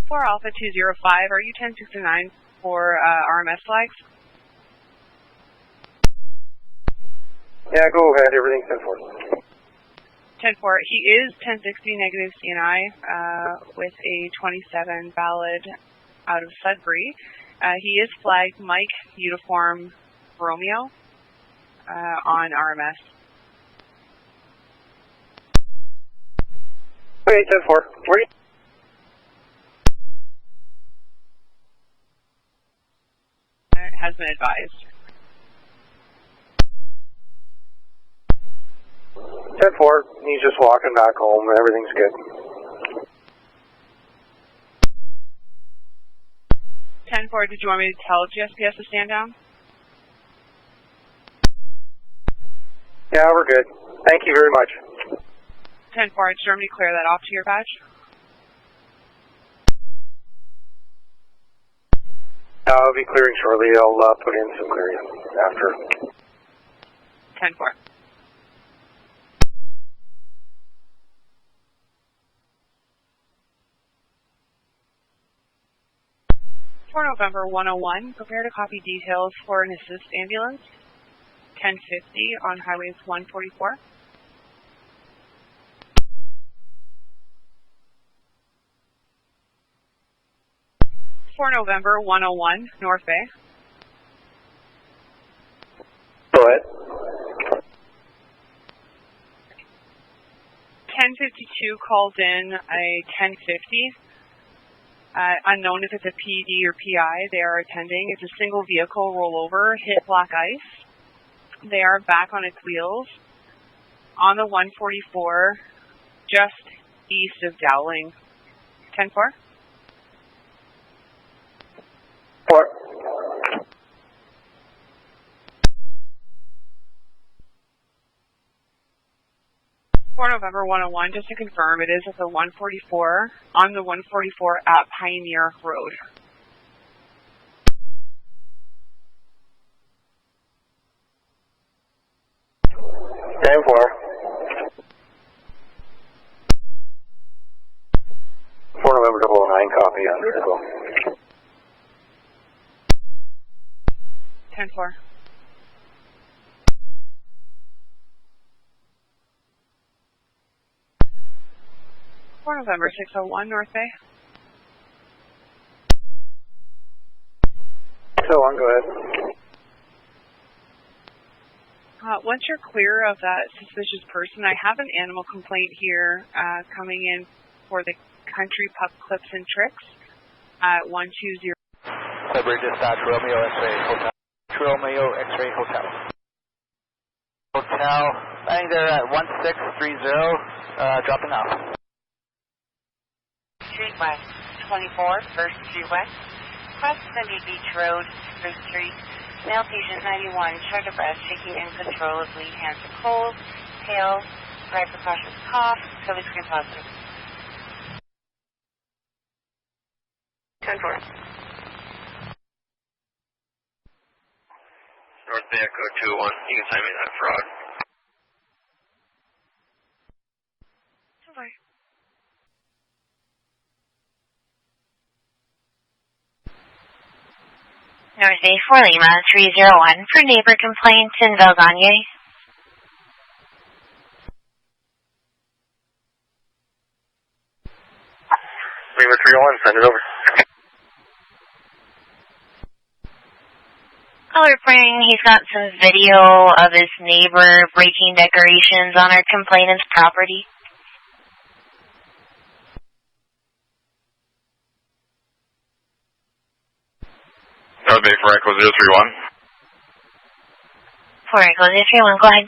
For Alpha 205, are you 1069 for RMS flags? Yeah, go ahead. Everything's 10-4. 10-4. He is 1060 negative CNI with a 27 valid out of Sudbury. He is flagged Mike Uniform Romeo on RMS. Okay, 10-4. Where are you? Has been advised. 10-4. He's just walking back home. Everything's good. 10-4. Did you want me to tell GSPS to stand down? Yeah, we're good. Thank you very much. 10-4. Did Germany clear that off to your badge? I'll be clearing shortly. I'll put in some clearing after. 10-4. For November 101, prepare to copy details for an assist ambulance, 1050 on Highway 144. For November 101, North Bay. Go ahead. 1052 calls in a 1050. Unknown if it's a PD or PI. They are attending. It's a single vehicle rollover, hit black ice. They are back on its wheels on the 144, just east of Dowling. 10-4. 4. For November 101, just to confirm, it is at the 144, on the 144 at Pioneer Road. Stand for. 4 November 009, copy on critical. 10-4. For November 601, North Bay. 601, go ahead. Once you're clear of that suspicious person, I have an animal complaint here coming in for the Country Pup Clips and Tricks at 120. February dispatch, Romeo X-ray Hotel. Romeo X-ray Hotel. Hotel, I think they're at 1630, dropping off. Street West, 24, First Street West, Cross Sunday Beach Road, First Street, male patient 91, short of breath, shaking uncontrollably, hands are cold, pale, right precautions cough, COVID screen positive. 10-4. North Bay Echo 201, you can sign me that fraud. 10-4. North Bay 4 Lima 301 for neighbor complaints in Valgagne. Lima 301, send it over. Caller reporting he's got some video of his neighbor breaking decorations on our complainant's property. North Bay for Echo 031. For Echo 031, go ahead.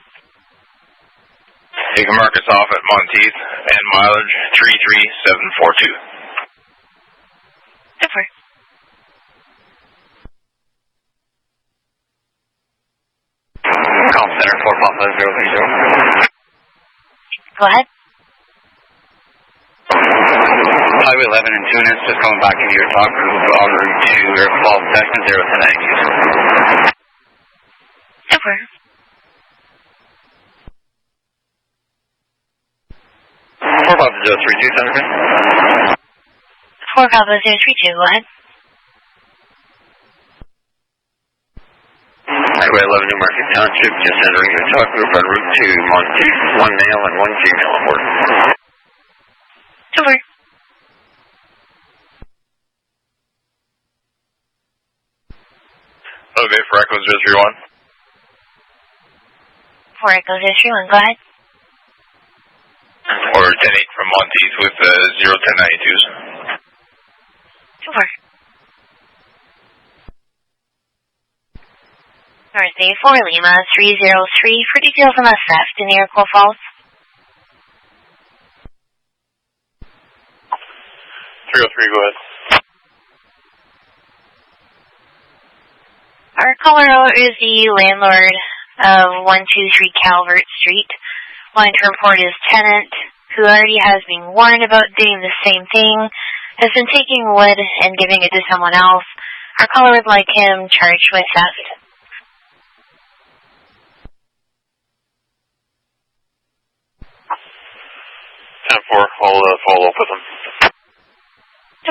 You can mark us off at Monteith and mileage 33742. Super. Comp Center 4 Papa 030. Go ahead. Highway 11 and Tunis, just coming back into your talk group en route to your Falls, Texas 010. Super. 4 Papa 032, Senator. 4 Papa 032, go ahead. Highway 11, New Market Township, just entering your talk group en route to Monteith. 1 male and 1 female aboard. Super. 4 Echo 031. 4 Echo 031, go ahead. Or 10-8 from Monteith with 01092s. Super. North Bay 4 Lima 303 for details on a theft in Iroquois Falls. 303, go ahead. Our caller is the landlord of 123 Calvert Street. Wanting to report his tenant, who already has been warned about doing the same thing, has been taking wood and giving it to someone else. Our caller would like him charged with theft. 10-4, I'll follow up with him.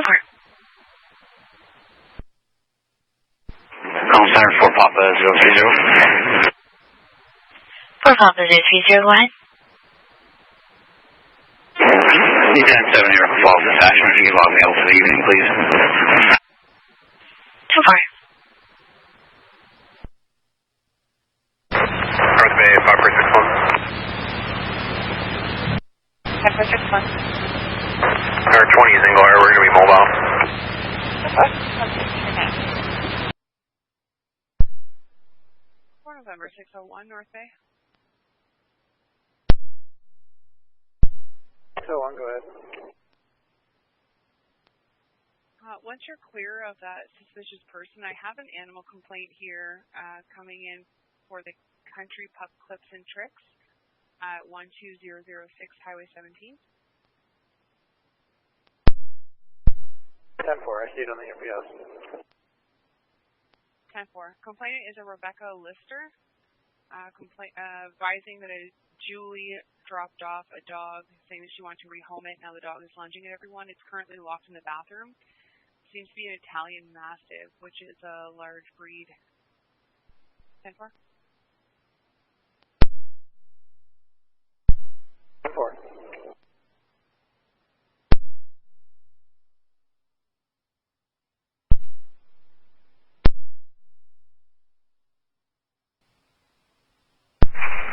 10-4. Papa 030. For Papa 030, go ahead. You can 7 here, Falls Detachment. You can log me out for the evening, please. 2-4. North Bay 561. 10.61. Our 20 is in Gloria, we're going to be mobile. For November 601, North Bay. So on, go ahead. Once you're clear of that suspicious person, I have an animal complaint here coming in for the Country Pup Clips and Tricks at 12006 Highway 17. 10-4, I see it on the FPS. 10-4. Complainant is a Rebecca Lister, advising that a Julie dropped off a dog, saying that she wanted to rehome it. Now the dog is lunging at everyone. It's currently locked in the bathroom. Seems to be an Italian Mastiff, which is a large breed. 10-4. 10-4.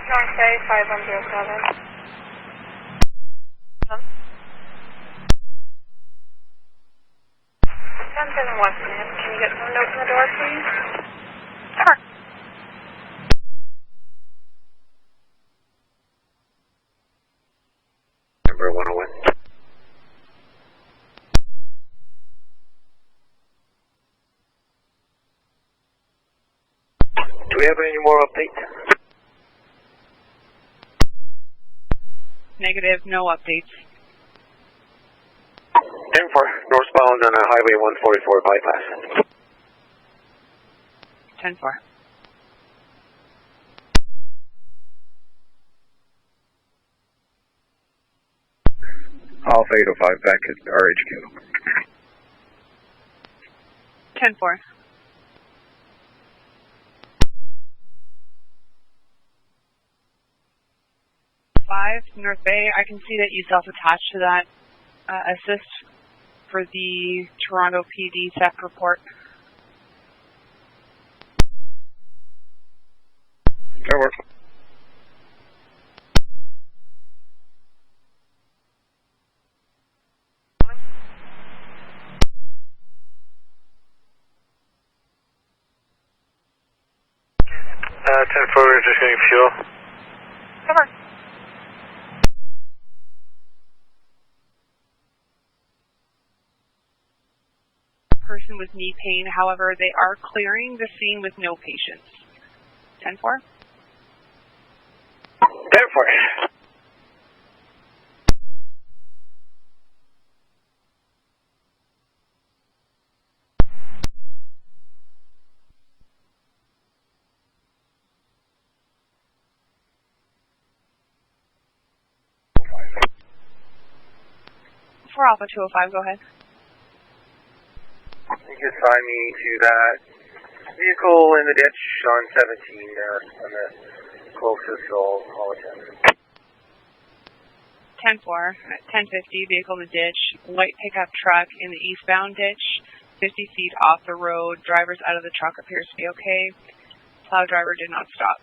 North Bay 5107. 10-7 West End. Can you get someone to open the door, please? Sure. Number 101. Do we have any more updates? Negative, no updates. 10-4, northbound on Highway 144 bypass. 10-4. Alpha 805 back at RHQ. 10-4. North Bay, I can see that you self-attached to that assist for the Toronto PD theft report. That works. Uh, 10-4, we're just getting fuel. Cover. Person with knee pain, however, they are clearing the scene with no patients. 10-4. 10-4. For Alpha 205, go ahead. You can assign me to that vehicle in the ditch on 17 there, on the closest, so I'll attend. 10-4, 1050, vehicle in the ditch, white pickup truck in the eastbound ditch, 50 feet off the road, drivers out of the truck appears to be okay, plow driver did not stop.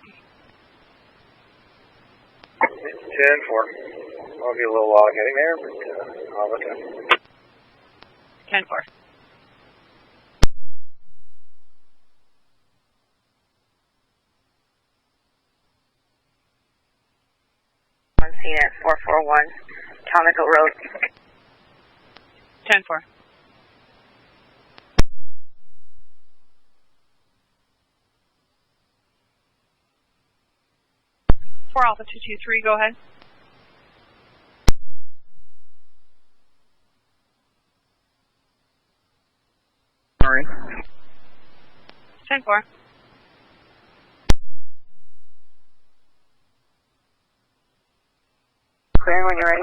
10-4. I'll be a little while getting there, but I'll look at it. 10-4. On scene at 441 Comical Road. 10-4. For Alpha 223, go ahead. Sorry. 10-4. Clear when you're ready.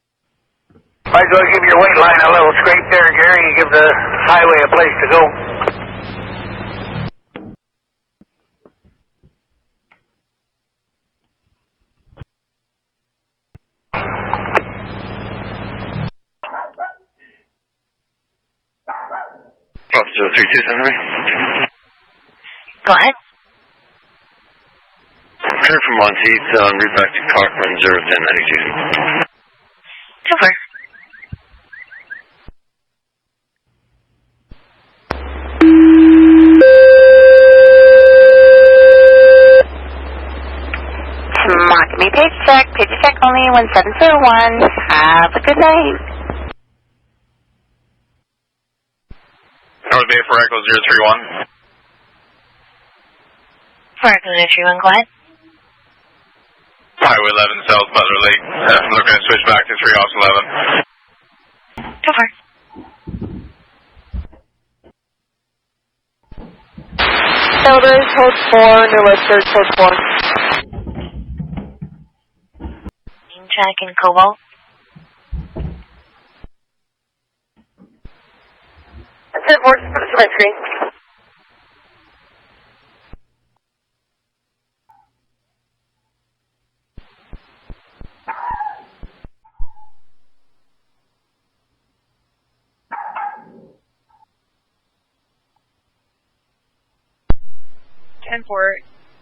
Might as well give your weight line a little scrape there, Gary. You give the highway a place to go. Officer 327. Go ahead. Turn from Monteith en route back to Cochran 01092. Super. Mark me page check only 1701. Have a good night. North Bay for Echo 031. For Echo 031, go ahead. Highway 11 South Butler Lake. I'm looking to switch back to 3 Ops 11. Super. Elders, code 4, New Western, code 4. Check in Cobalt. That's it, Morse. This is my screen.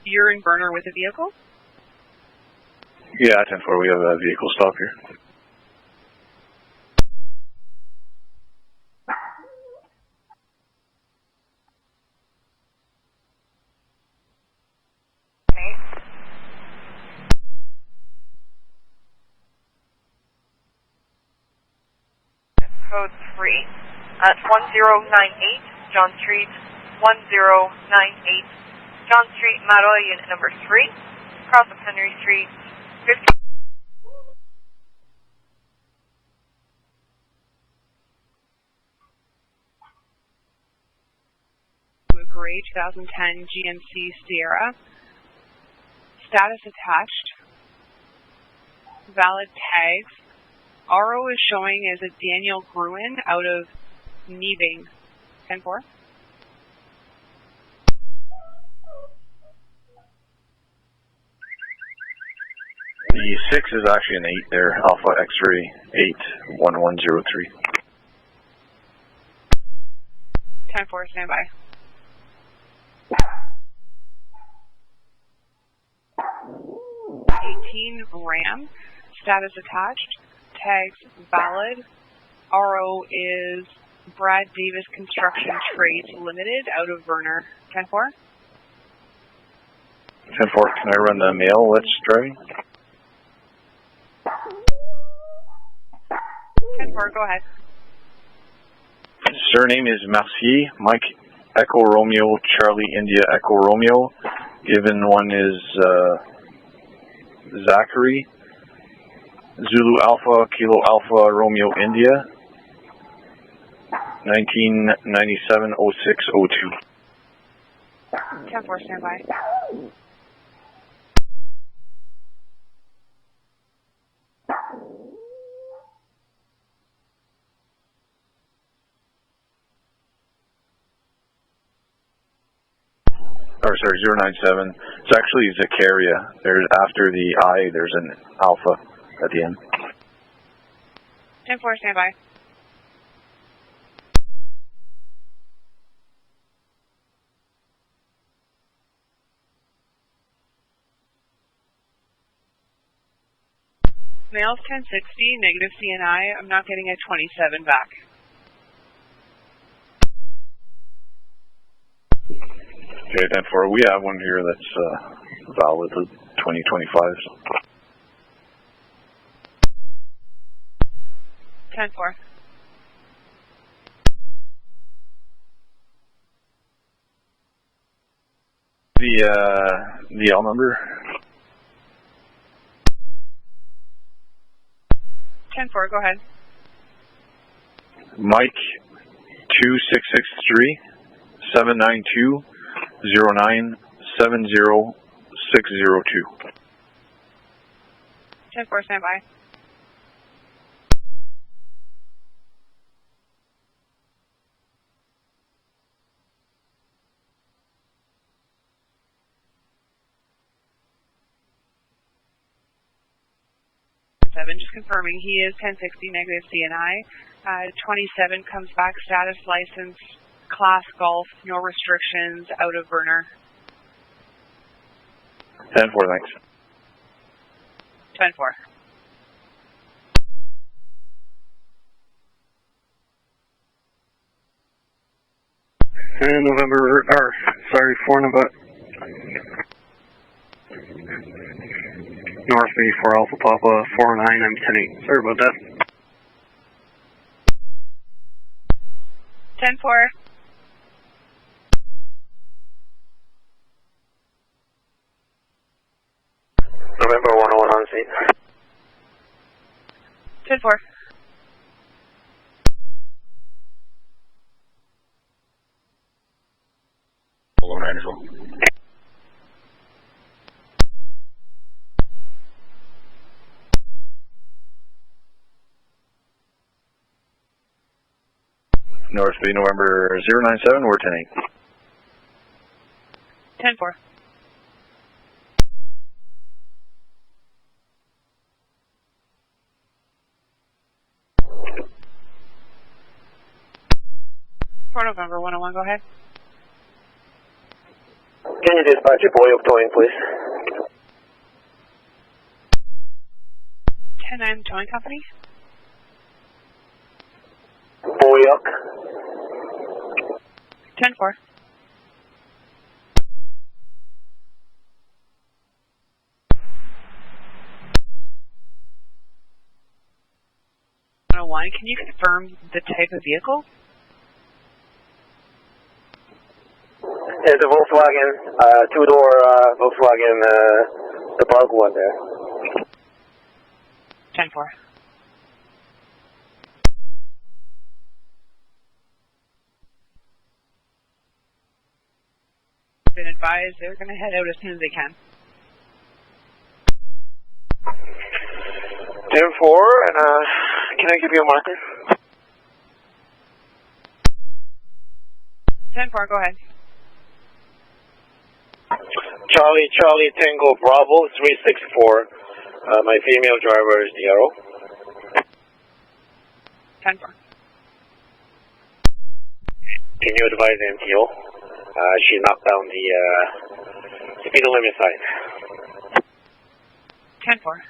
You're in burner with a vehicle? Yeah, 10-4, we have a vehicle stop here. Code 3 at 1098 John Street, 1098 John Street, Maroa, unit number 3, cross of Henry Street, 50. To a gray 2010 GMC Sierra. Status attached. Valid tags. RO is showing as a Daniel Gruen out of Neving. 10-4. The 6 is actually an 8 there, Alpha X-ray 81103. 10-4, standby. Ram, status attached, tags valid. RO is Brad Davis Construction Trades Limited out of Verner. 10-4. 10-4, can I run the mail? Let's driving. 10-4, go ahead. Surname is Mercier, Mike Echo Romeo, Charlie India Echo Romeo. Given one is Zachary, Zulu Alpha, Kilo Alpha, Romeo India, 1997-06-02. 10-4, standby. Or sorry, 097. It's actually Zakaria. There's after the I, there's an alpha at the end. 10-4, standby. Males 1060, negative CNI. I'm not getting a 27 back. Okay, 10-4. We have one here that's valid 2025. 10-4. The L number? 10-4, go ahead. Mike 2663 792 0970602. 10-4, standby. just confirming. He is 1060 negative CNI. 27 comes back, status license, class golf, no restrictions, out of burner. 10-4, thanks. 10-4. And November, or sorry, 4 November. North Bay 4 Alpha Papa 49, I'm 10-8. Sorry about that. 10-4. November 101 on scene. 10-4. Below 9 as well. North Bay November 097, we're 10-8. 10-4. For November 101, go ahead. Can you dispatch a boy up towing, please? 10-9 towing company. Boyup. 10-4. Can you confirm the type of vehicle? It's a Volkswagen, two-door Volkswagen, the bug one there. 10-4. Been advised they're going to head out as soon as they can. 10-4, and can I give you a marker? 10-4, go ahead. Charlie Tango Bravo 364. My female driver is Diaro. 10-4. Can you advise MTO? She knocked down the speed limit sign. 10-4.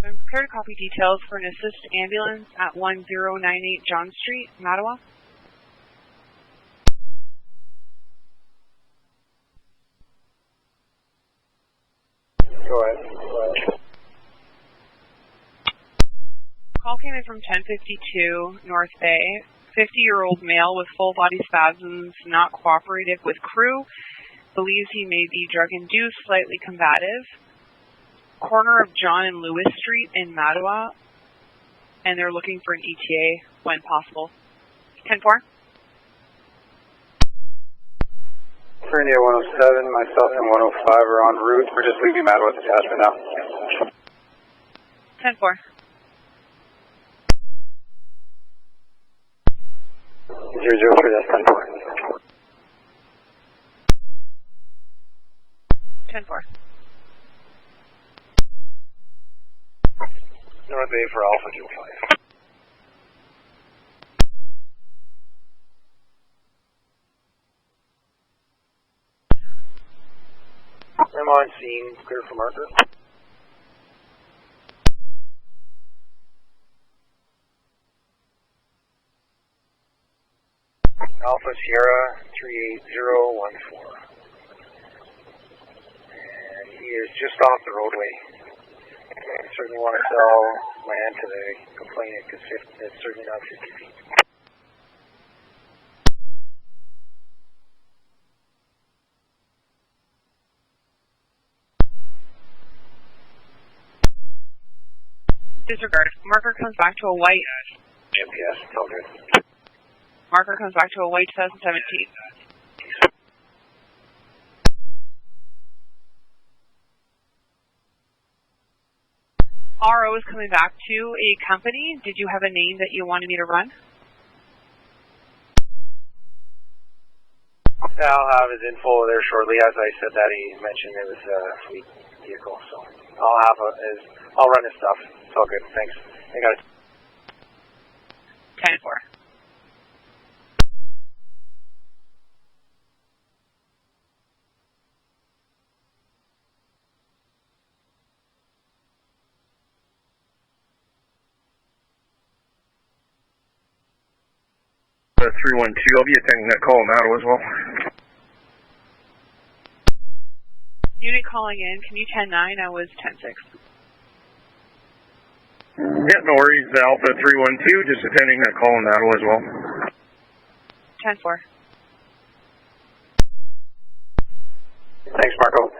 I'm prepared to copy details for an assist ambulance at 1098 John Street, Mattawa. Go ahead. Call came in from 1052 North Bay. 50-year-old male with full body spasms, not cooperative with crew. Believes he may be drug-induced, slightly combative. Corner of John and Lewis Street in Mattawa, and they're looking for an ETA when possible. 10-4. Fernier 107, myself and 105 are en route. We're just leaving Mattawa detachment now. 10-4. 003, that's 10-4. 10-4. North Bay for Alpha 25. I'm on scene, clear for marker. Alpha Sierra 38014. And he is just off the roadway. I certainly want to sell land to the complainant because it's certainly not 50 feet. Disregard. Marker comes back to a white. GPS, it's all good. Marker comes back to a white 2017. RO is coming back to a company. Did you have a name that you wanted me to run? Yeah, I'll have his info there shortly. As I said that, he mentioned it was a fleet vehicle, so I'll run his stuff. It's all good. Thanks. I got it. 10-4. The 312, I'll be attending that call in Ottawa as well. Unit calling in, can you 10-9? I was 10-6. Yeah, no worries. Alpha 312, just attending that call in Ottawa as well. 10-4. Thanks, Marco.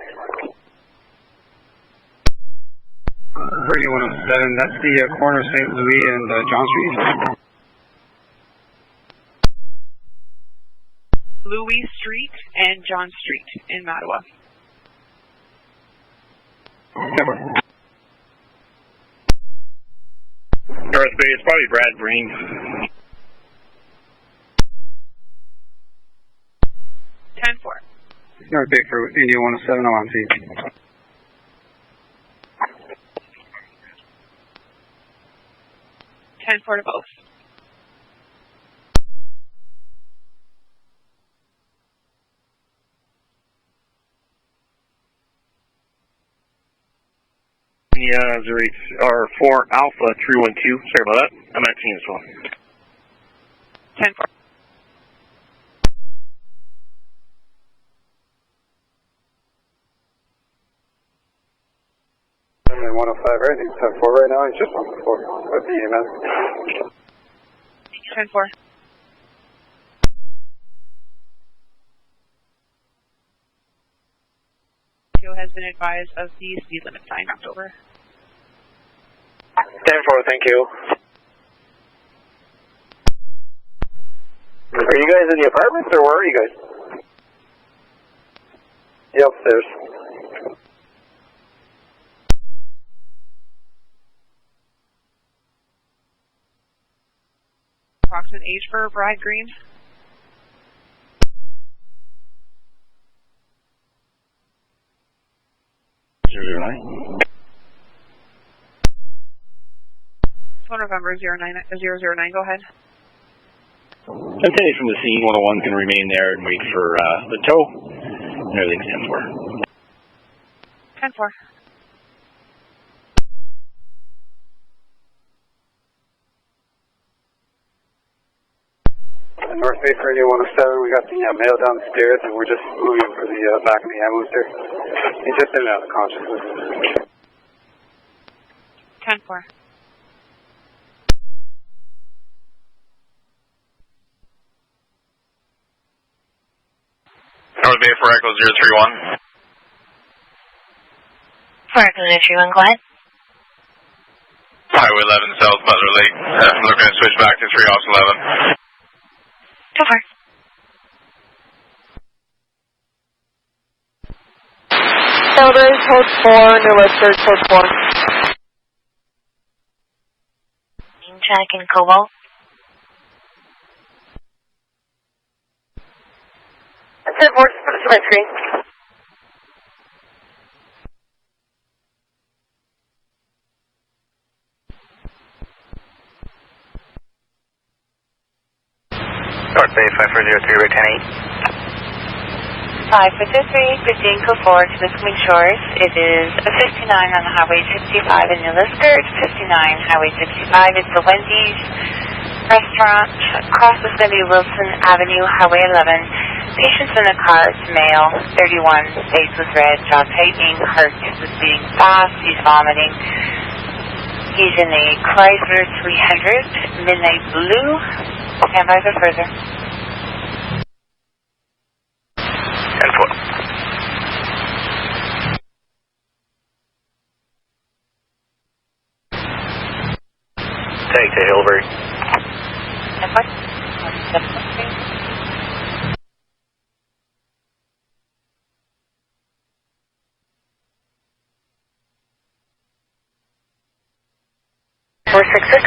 3107, that's the corner of St. Louis and John Street. Louis Street and John Street in Mattawa. North Bay, it's probably Brad Breen. North Bay for India 107, I'm on feed. To both. Yeah, 4 Alpha 312. Sorry about that. I'm at team as well. 10-4. I'm in 105, right? It's 10-4 right now. He's just on the floor. With the EMS. 10-4. Has been advised of the speed limit sign knocked over. 10-4, thank you. Are you guys in the apartments, or where are you guys? Yeah, upstairs. Approximate age for Brad Green? Phone November 009, go ahead. Lieutenant from the scene, 101 can remain there and wait for the tow. And everything's 10-4. 10-4. North Bay for India 107, we got the mail downstairs and we're just moving for the back of the ambulance there. He's just in and out of consciousness. 10-4. North Bay for Echo 031. For Echo 031, go ahead. Highway 11 South Butler Lake. Looking to switch back to 3 Ops 11. Go for it. Celebrate code 4, New Western code 4. Check in Cobalt. That's it, Morse, put it to my screen. North Bay 5403, return 8. 553, good day, code 4 to the Swimming Shores. It is a 59 on Highway 65 in New Lister. 59 Highway 65. It's the Wendy's restaurant. Across is going to be Wilson Avenue, Highway 11. Patients in the car, it's male, 31, face was red, jaw tightening, heart is beating fast, he's vomiting. He's in a Chrysler 300, midnight blue. Stand by for further. 10-4. Take to Hilbury. 10-4. 466.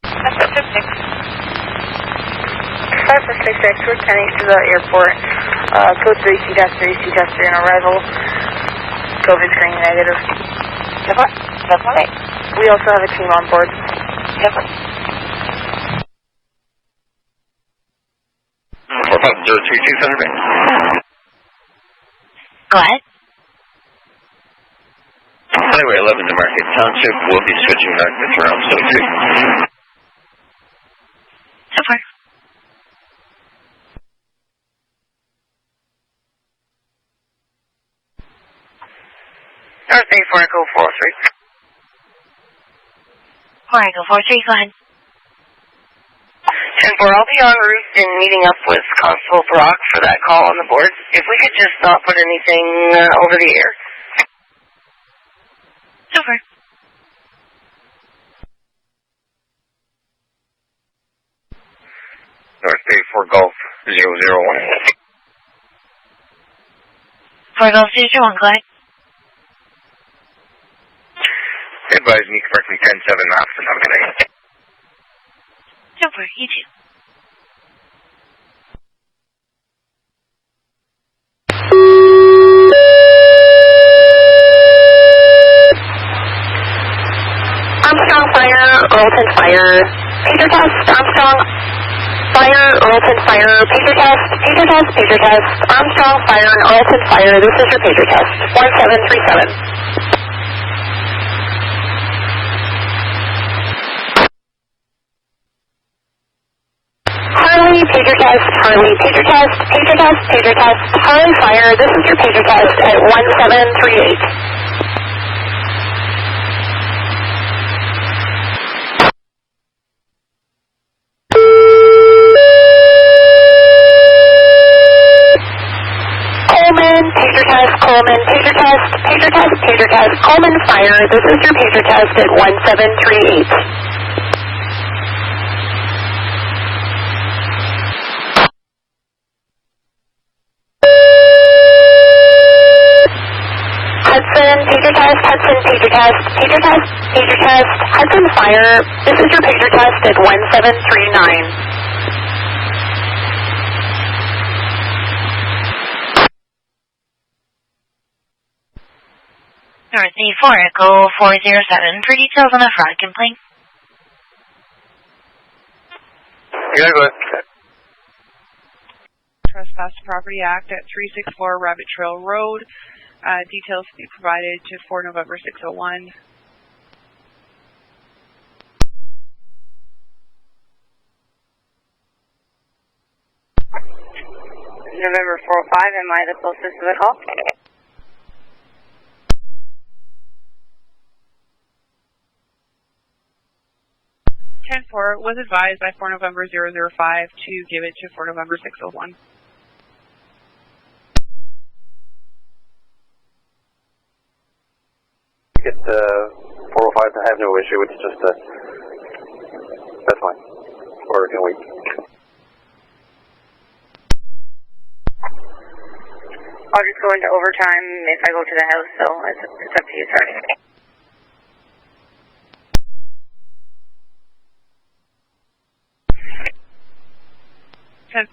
That's 56. 556. 666, we're heading to the airport. Code 3, C-3 on arrival. COVID screen negative. That's all right. We also have a team on board. Yep. 032 Center Bay. Go ahead. Highway 11 to Market Township. We'll be switching markets around 72. So far. North Bay 4 Echo 403. 4 Echo 43, go ahead. 10-4, I'll be en route and meeting up with Constable Brock for that call on the board. If we could just not put anything over the air. Super. North Bay 4 Golf 001. 4 Golf 001, go ahead. Advise me correctly 10-7 knots and have a good day. Super, you too. Armstrong Fire, Earlton Fire, pager test, Armstrong Fire, Earlton Fire, pager test, Armstrong Fire and Earlton Fire, this is your pager test, 1737. Harley, pager test, Harley Fire, this is your pager test at 1738. Coleman Fire, this is your pager test at 1738. Hudson, pager test, Hudson Fire, this is your pager test at 1739. North Bay 4 Echo 407 for details on a fraud complaint. Yeah, go ahead. Trespass to Property Act at 364 Rabbit Trail Road. Details to be provided to 4 November 601. November 405, am I the closest to the call? Was advised by 4 November 005 to give it to 4 November 601. Get 405 to have no issue, it's just that's fine. Or we can wait. I'll just go into overtime if I go to the house, so it's up to you, sir. 10-4.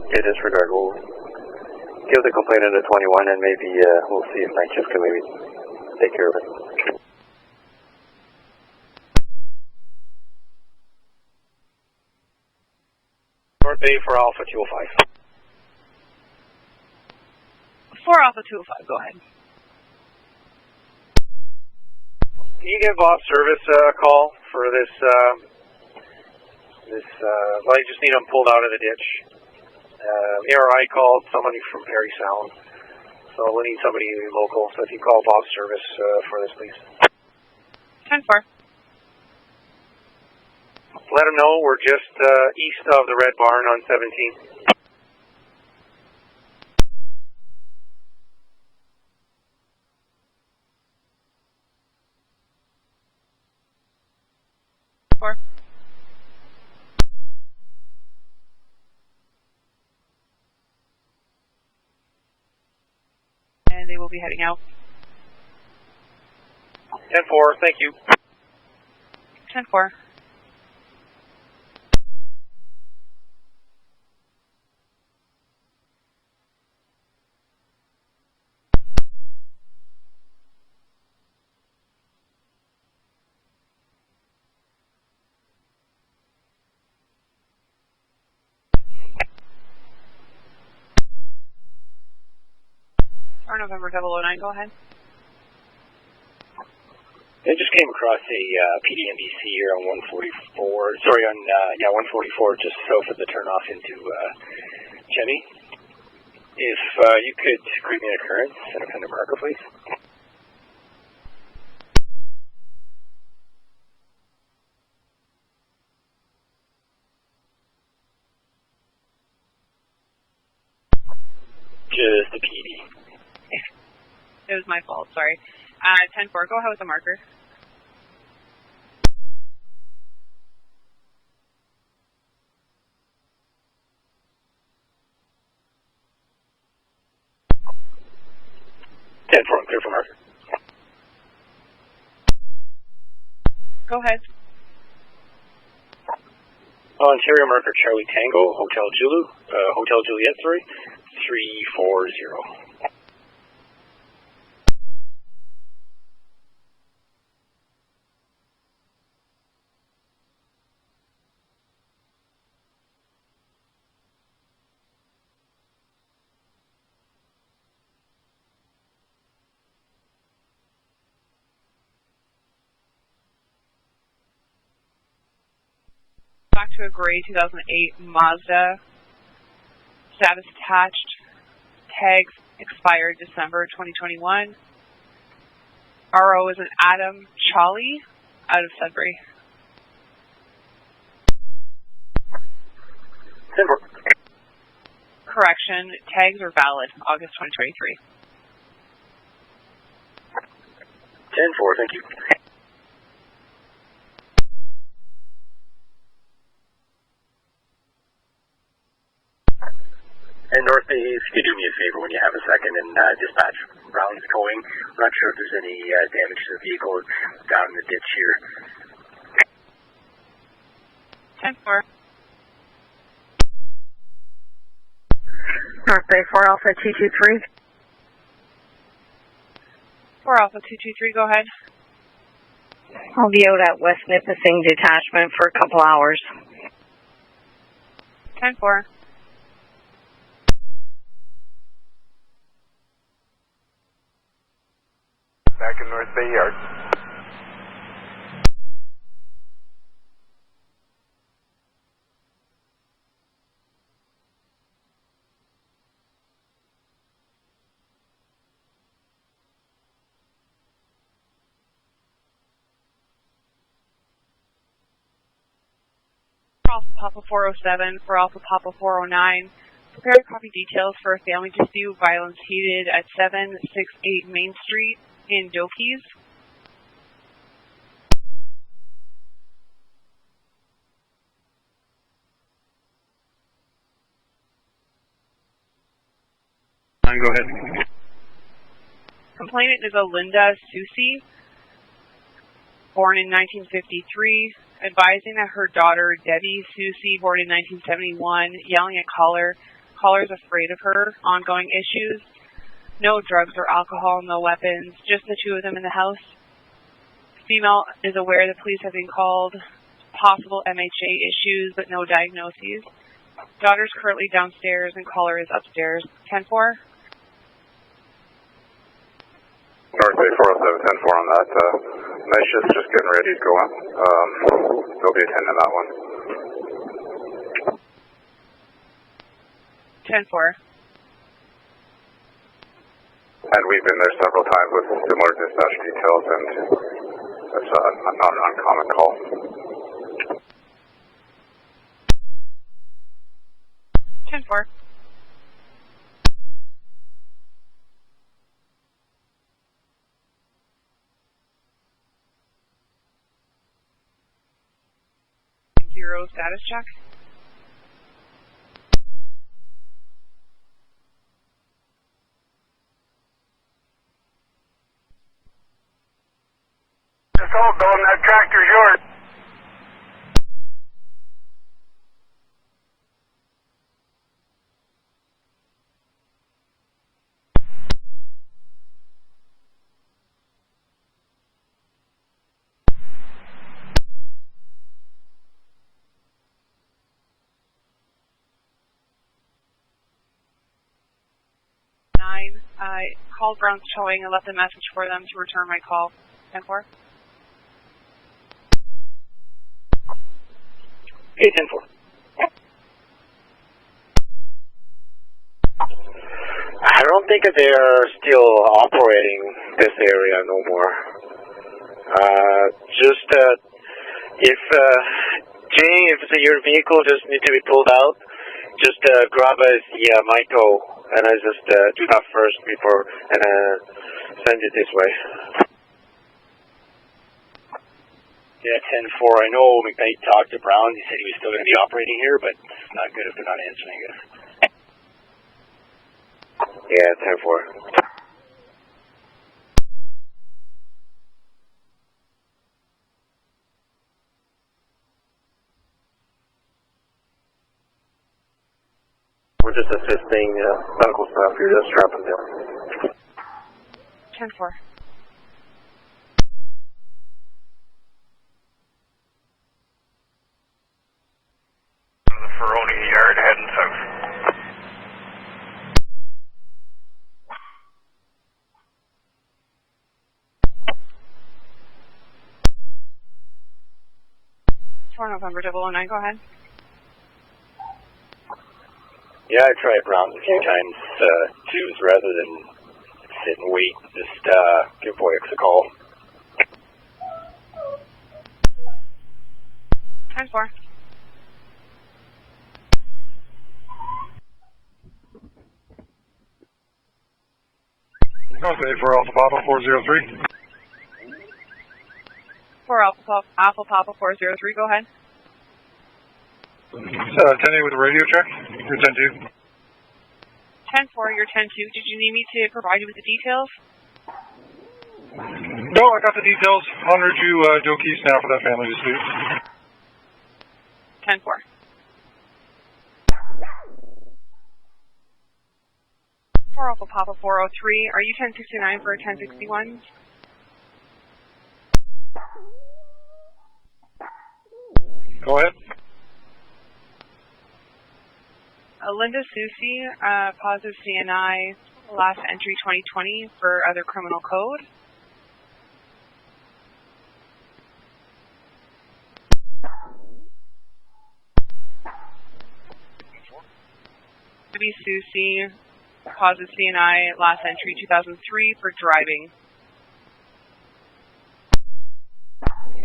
Okay, disregard. We'll give the complainant a 21 and maybe we'll see if night shift can maybe take care of it. North Bay for Alpha 205. 4 Alpha 205, go ahead. Can you give off service a call for this, well, I just need them pulled out of the ditch. ARI called somebody from Perry Sound, so we'll need somebody local, so if you call Bob's service for this, please. 10-4. Let them know we're just east of the Red Barn on 17. And they will be heading out. 10-4, thank you. 10-4. Or November 009, go ahead. I just came across a PDNBC here on 144, sorry, on 144, just south of the turnoff into Chemi. If you could create me an occurrence and a kind of marker, please. Just the PD. It was my fault, sorry. 10-4, go ahead with the marker. Clear for marker. Go ahead. Ontario marker Charlie Tango, Hotel Juliet, 340. Back to a gray 2008 Mazda. Status attached. Tags expired December 2021. RO is an Adam Chali out of Sudbury. Correction, tags are valid, August 2023. 10-4, thank you. And North Bay, if you could do me a favor when you have a second and dispatch rounds going. I'm not sure if there's any damage to the vehicle down in the ditch here. 10-4. North Bay 4 Alpha 223. 4 Alpha 223, go ahead. I'll be out at West Nipissing Detachment for a couple hours. 10-4. Back in North Bay Yard. For Alpha Papa 407, for Alpha Papa 409. Prepare to copy details for a family dispute, violence heated at 768 Main Street in Dokies. Go ahead. Complainant is a Linda Susi, born in 1953, advising that her daughter, Debbie Susi, born in 1971, yelling at caller. Caller is afraid of her, ongoing issues. No drugs or alcohol, no weapons, just the two of them in the house. Female is aware the police have been called, possible MHA issues, but no diagnoses. Daughter's currently downstairs and caller is upstairs. 10-4. North Bay 407, 10-4 on that. Night shift's just getting ready to go on. They'll be attending that one. 10-4. And we've been there several times with similar dispatch details, and it's not an uncommon call. 10-4. Zero status check. assault, Don. That tractor's yours. I called Brown's Towing and left a message for them to return my call. 10-4. Okay, 10-4. I don't think that they are still operating this area no more. If your vehicle just needs to be pulled out, just grab us the Michael, and I just do that first before and send it this way. Yeah, 10-4. I know McKnight talked to Brown. He said he was still going to be operating here, but it's not good if they're not answering it. Yeah, 10-4. We're just assisting medical staff here, just strapping down. 10-4. The Ferroni yard heading south. For November 009, go ahead. Yeah, I tried Brown a few times, too, rather than sit and wait. Just give Boyx a call. 10-4. Okay, for Alpha Papa 403. For Alpha Papa 403, go ahead. 10-8 with a radio check. You're 10-2. 10-4, you're 10-2. Did you need me to provide you with the details? No, I got the details. En route to Joe Keys now for that family dispute. 10-4. For Alpha Papa 403, are you 1069 for a 1061? Go ahead. Linda Susie, positive CNI, last entry 2020 for other criminal code. Debbie Susie, positive CNI, last entry 2003 for driving.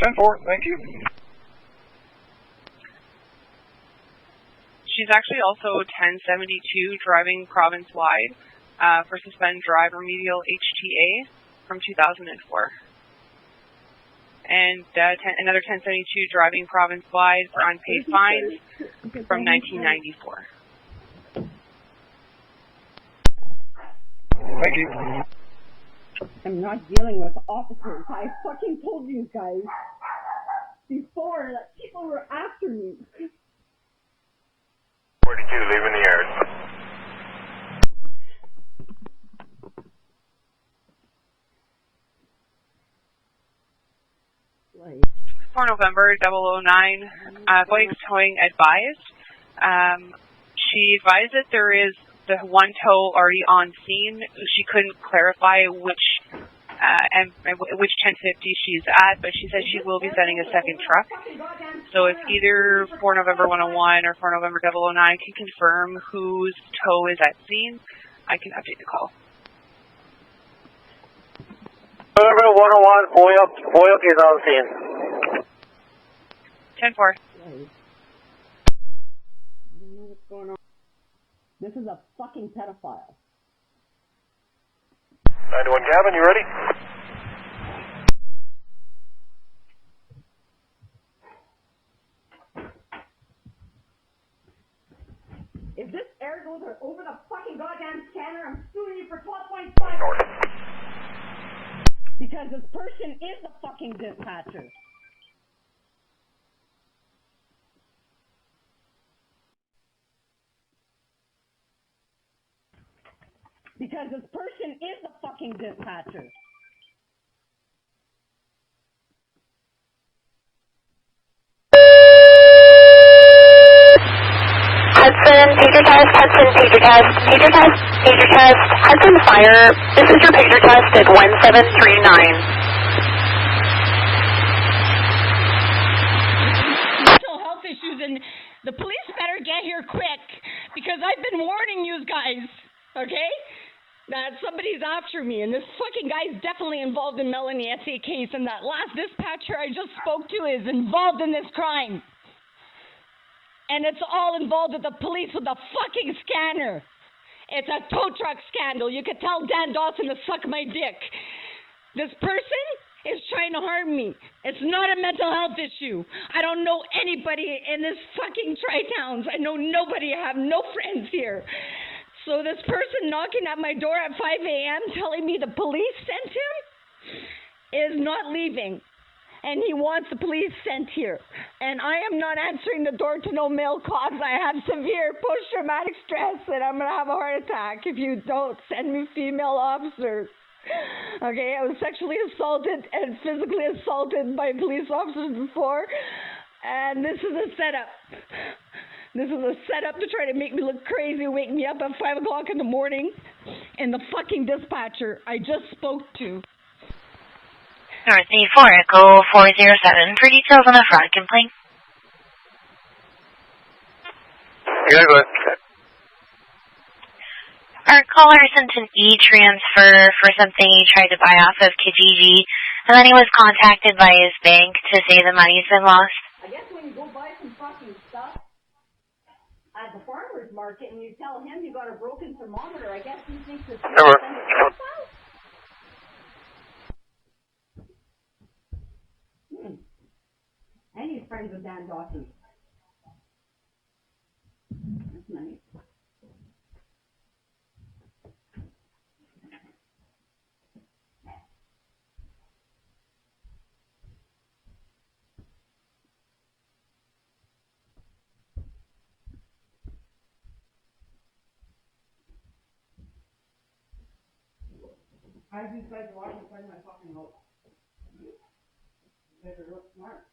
10-4, thank you. She's actually also 1072 driving province-wide for suspend drive remedial HTA from 2004. And another 1072 driving province-wide for unpaid fines from 1994. Thank you. I'm not dealing with officers. I fucking told you guys before that people were after me. 42, leaving the yard. For November 009, Boyx Towing advised. She advised that there is the one tow already on scene. She couldn't clarify which 1050 she's at, but she said she will be sending a second truck. So if either for November 101 or for November 009 can confirm whose tow is at scene, I can update the call. November 101, Boyk is on scene. 10-4. I don't know what's going on. This is a fucking pedophile. 91 cabin, you ready? If this air goes over the fucking goddamn scanner, I'm suing you for 12.5. Because this person is the fucking dispatcher. Because this person is the fucking dispatcher. Hudson, pager test, Hudson, pager test, pager test, pager test, Hudson fire. This is your pager test at 1739. Mental health issues, and the police better get here quick, because I've been warning you guys, okay? That somebody's after me, and this fucking guy's definitely involved in Melanie S.A. case, and that last dispatcher I just spoke to is involved in this crime. And it's all involved with the police with a fucking scanner. It's a tow truck scandal. You could tell Dan Dawson to suck my dick. This person is trying to harm me. It's not a mental health issue. I don't know anybody in this fucking Tri-Towns. I know nobody. I have no friends here. So this person knocking at my door at 5 a.m. telling me the police sent him is not leaving. And he wants the police sent here. And I am not answering the door to no male cops. I have severe post-traumatic stress and I'm going to have a heart attack if you don't send me female officers. Okay, I was sexually assaulted and physically assaulted by police officers before. And this is a setup. This is a setup to try to make me look crazy, wake me up at 5 o'clock in the morning. And the fucking dispatcher I just spoke to. North 84 Echo 407 for details on a fraud complaint. Yeah, go ahead. Our caller sent an e-transfer for something he tried to buy off of Kijiji, and then he was contacted by his bank to say the money's been lost. I guess when you go buy some fucking stuff at the farmer's market and you tell him you got a broken thermometer, I guess he thinks it's and he's friends with Dan Dawson. That's nice. How do you guys watch and find my fucking hope? You guys are real smart.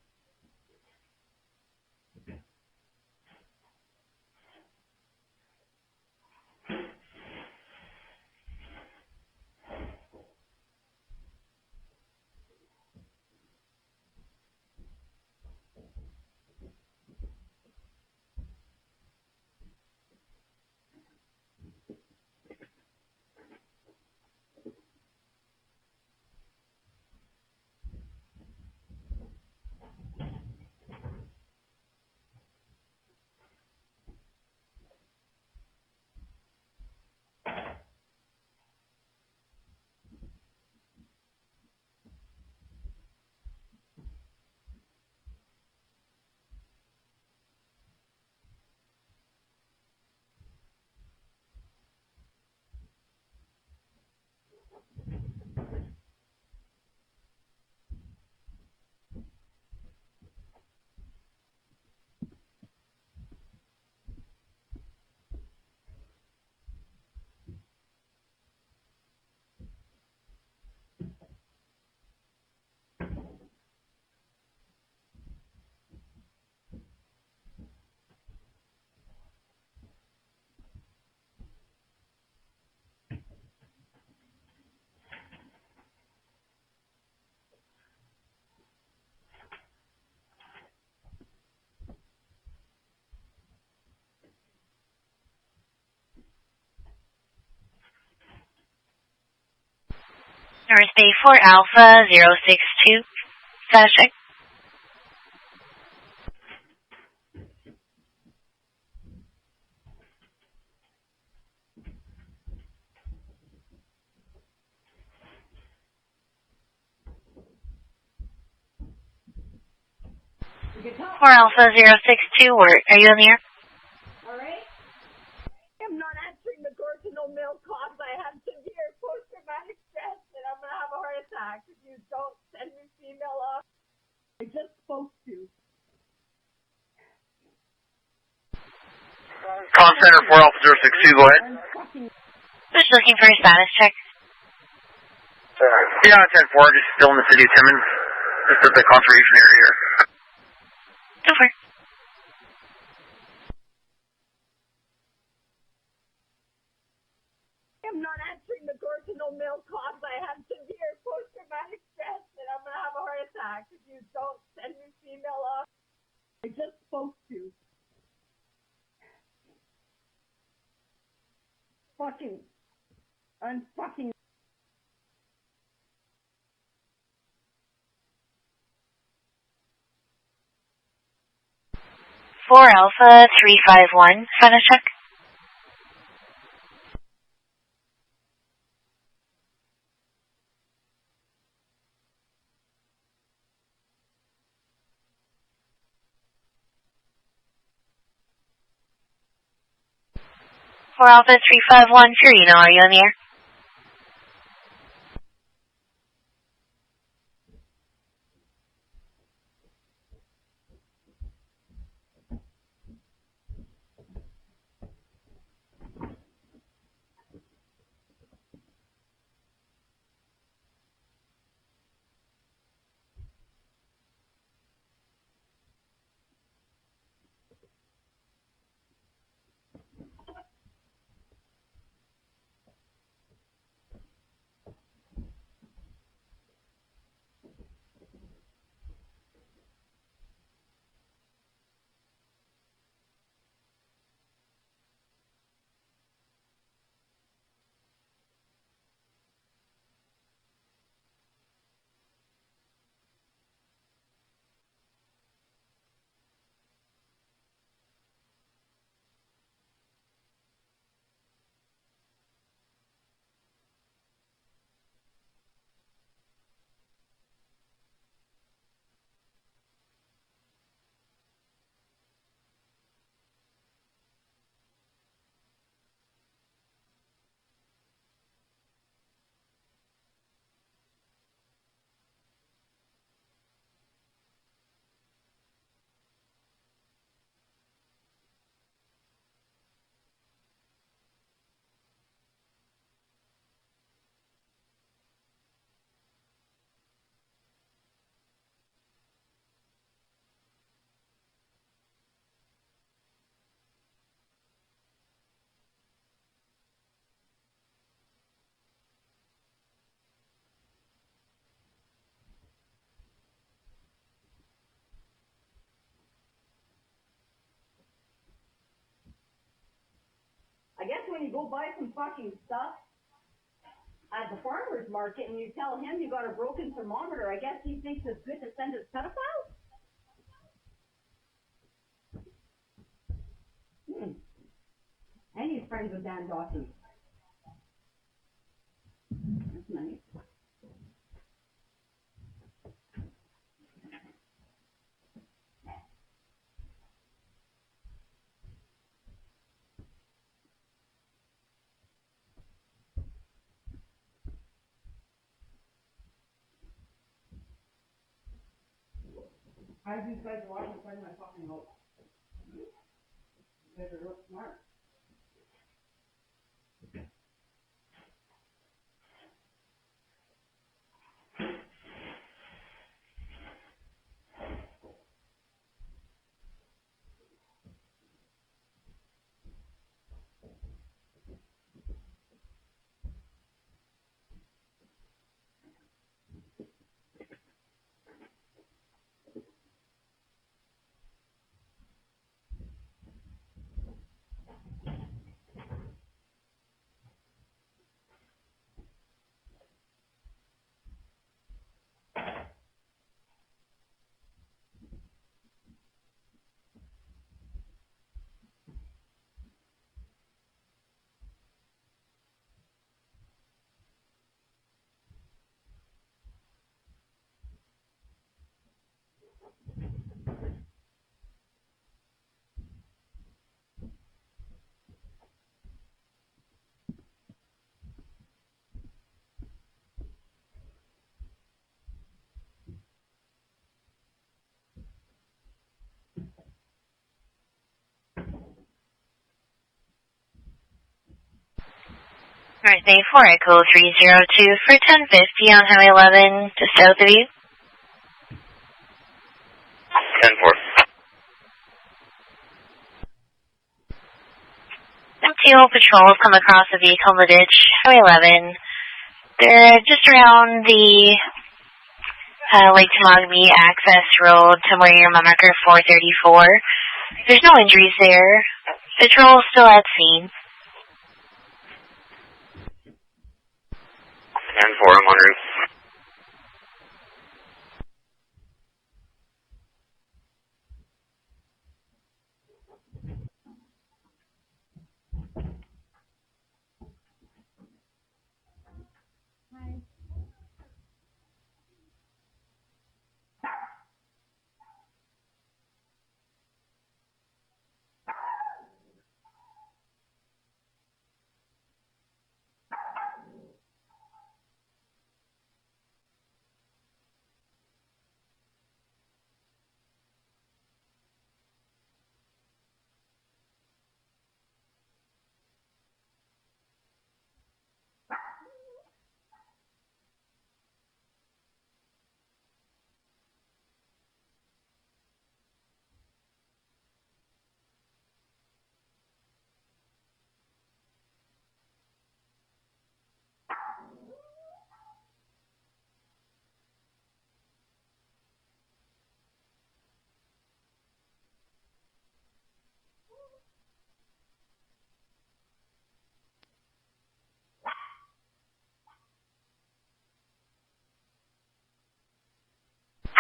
North Bay 4 Alpha 062 Sashik. Four Alpha 062, are you in the air? Alright? I'm not answering the door to no male cops. I have severe post-traumatic stress and I'm gonna have a heart attack. attack if you don't send me female off. I just spoke to. Comm Center 4 Alpha 062, go ahead. Just looking for a status check. Yeah, 10-4, just still in the city of Timmins. Just at the conservation area here. Over. I'm not answering the door to no mail calls. I have severe post-traumatic stress and I'm going to have a heart attack if you don't send me female off. I just spoke to. I'm fucking. 4 Alpha 351, status check. For Alpha 351, Purino, are you on the air? I guess when you go buy some fucking stuff at the farmer's market and you tell him you got a broken thermometer, I guess he thinks it's good to send his pedophiles? And he's friends with Dan Dawson. That's nice. How do these guys watch and find my fucking hope? You guys are real smart. birthday 4 Echo 302 for 1050 on Highway 11, just south of you. 10-4. MTO patrols come across a vehicle in the ditch, Highway 11. They're just around the Lake Temagami access road to where your marker 434. There's no injuries there. Patrol's still at scene. 10-4, I'm on route.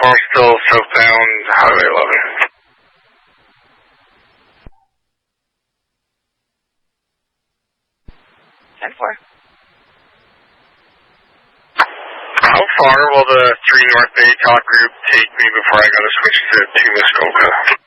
Far still southbound Highway 11. How far will the 3 North Bay talk group take me before I gotta switch to 2 Muskoka?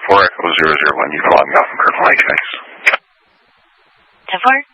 Four Echo 001, you calling me off from Kirkland Lake, thanks. 10-4.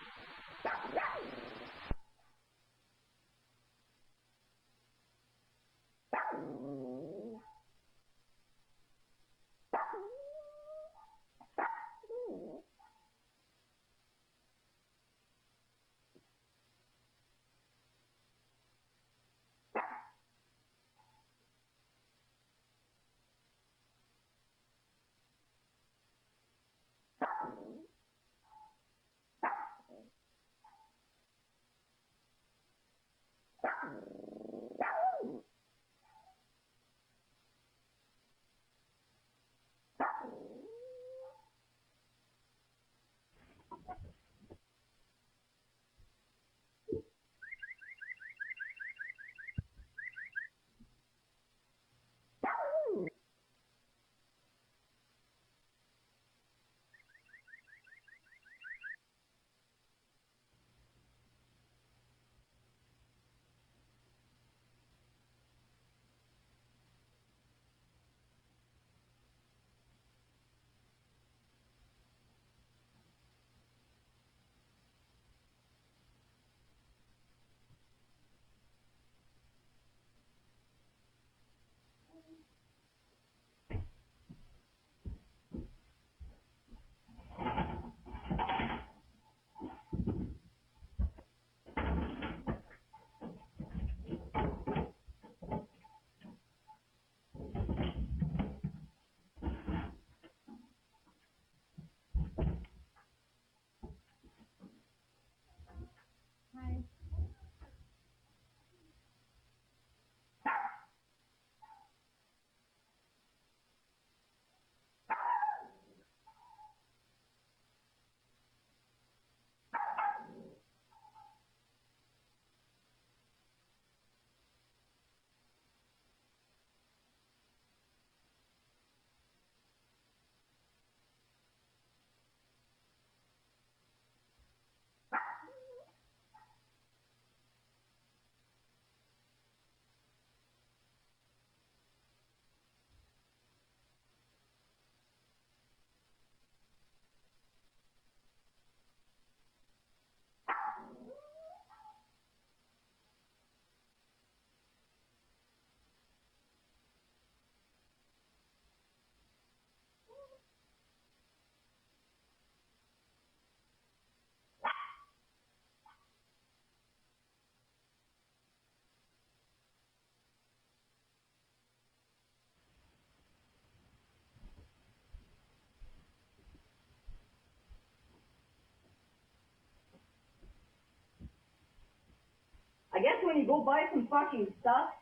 when you go buy some fucking stuff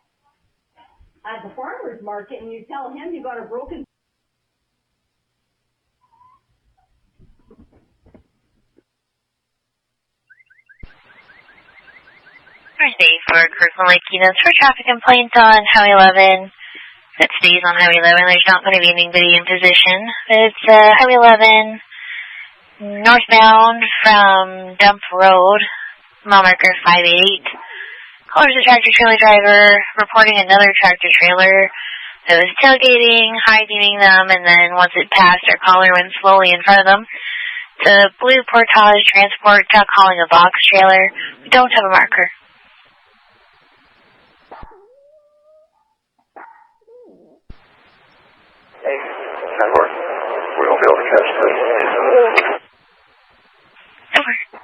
at the farmer's market and you tell him you got a broken... Thursday for Kirkland Lake Keynotes for traffic complaints on Highway 11. It stays on Highway 11. There's not going to be anybody in position. It's Highway 11 northbound from Dump Road, mile marker 58. Caller's a tractor-trailer driver reporting another tractor-trailer that was tailgating, high-beaming them, and then once it passed, our caller went slowly in front of them. The blue Portage Transport calling a box trailer. We don't have a marker. Hey, Trevor, we won't be able to catch this. Over.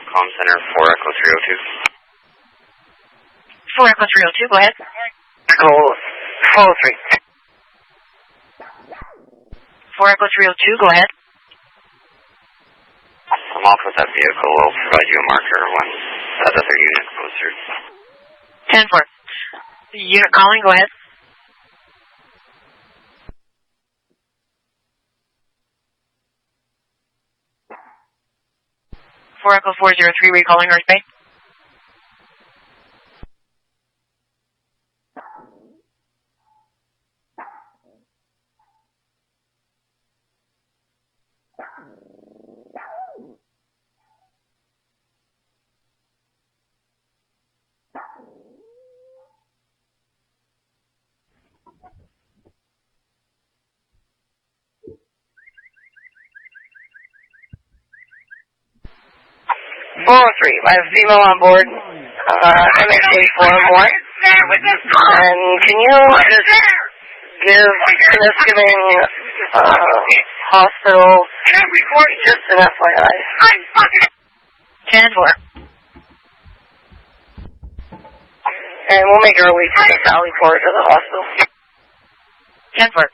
Comm Center 4 Echo 302. 4 Echo 302, go ahead. Echo 403. 4 Echo 302, go ahead. I'm off with that vehicle. We'll provide you a marker when that other unit goes through. 10-4. Unit calling, go ahead. Four Echo 403, recalling North Bay. 403, I have female on board, MSA 401. And can you just give Temiskaming Hospital just an FYI? 10-4. And we'll make our way to the Valley Port to the hospital. 10-4.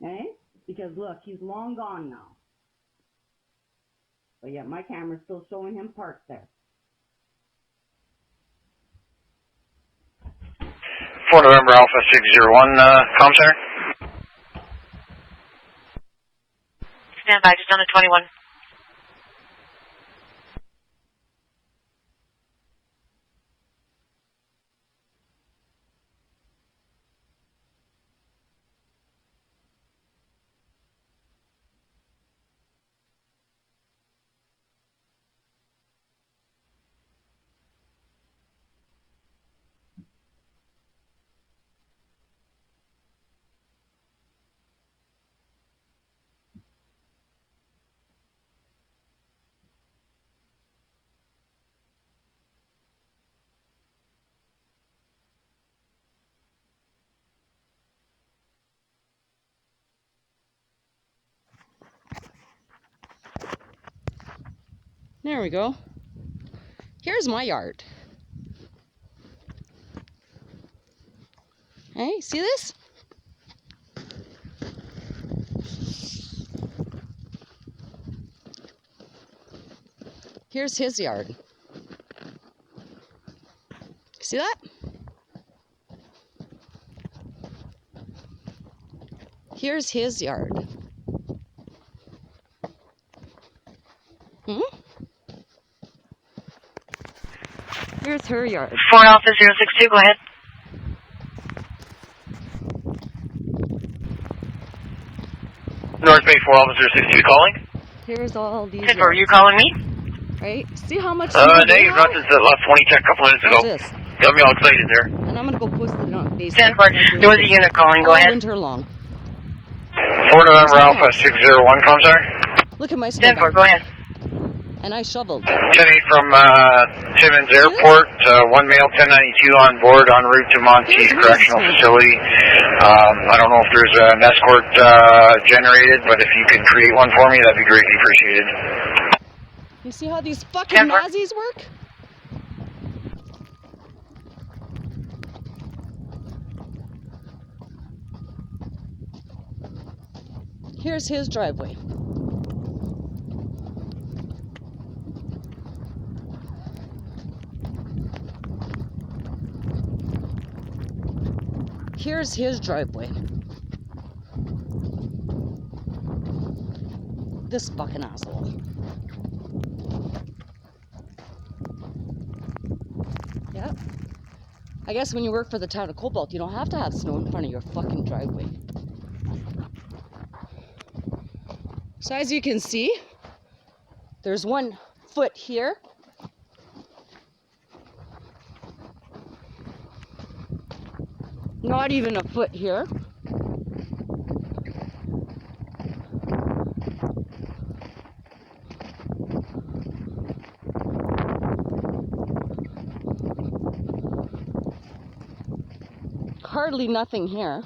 Okay? Because look, he's long gone now. But yet my camera's still showing him parked there. 4 November Alpha 601, comm center. Stand by, just on the 21. There we go. Here's my yard. Hey, see this? Here's his yard. See that? Here's his yard. Here's her yard. 4 Alpha 062, go ahead. North Bay 4 Alpha 062 calling. Here's all these. Are you calling me? Right? See how much? Negative, nothing since the last 20 check a couple minutes ago. What's this? Got me all excited there. And I'm gonna go post it on Facebook. 10-4, there was a unit calling, go ahead. Winter long. 4 November Alpha 601, comm center. Look at my 10-4, go ahead. And I shoveled. 10-8 from Timmins Airport, one male 1092 on board en route to Monteith Correctional Facility. I don't know if there's an escort generated, but if you can create one for me, that'd be greatly appreciated. You see how these fucking Nazis work? Here's his driveway. Here's his driveway. This fucking asshole. Yep. I guess when you work for the town of Cobalt, you don't have to have snow in front of your fucking driveway. So as you can see, there's 1 foot here. Not even a foot here. Hardly nothing here.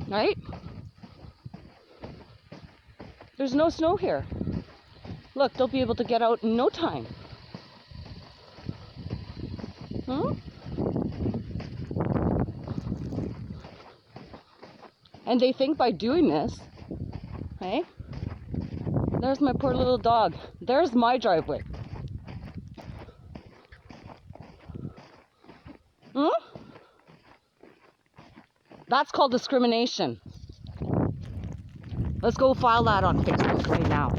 Right? There's no snow here. Look, they'll be able to get out in no time. Hmm? And they think by doing this, hey, there's my poor little dog. There's my driveway. Hmm? That's called discrimination. Let's go file that on Facebook right now.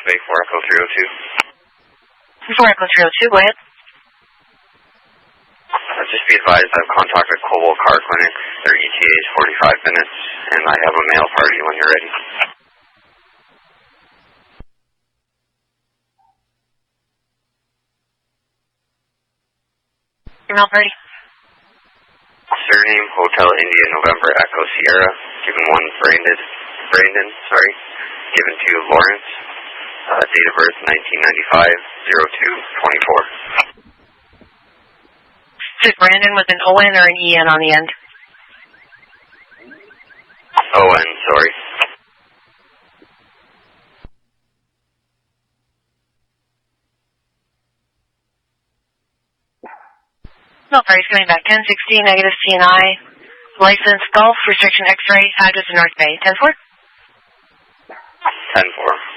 Bay 4 Echo 302. 4 Echo 302, go ahead. Just be advised I've contacted Cobble Car Clinic. Their ETA is 45 minutes, and I have a mail party when you're ready. Your mail party. Surname, Hotel India November Echo Sierra, given 1 Brandon, given 2 Lawrence, date of birth 1995, 02-24. Is it Brandon with an O-N or an E-N on the end? O-N, sorry. No, party's coming back. 1060, negative CNI. License, Golf, restriction X-ray, address in North Bay. 10-4? 10-4.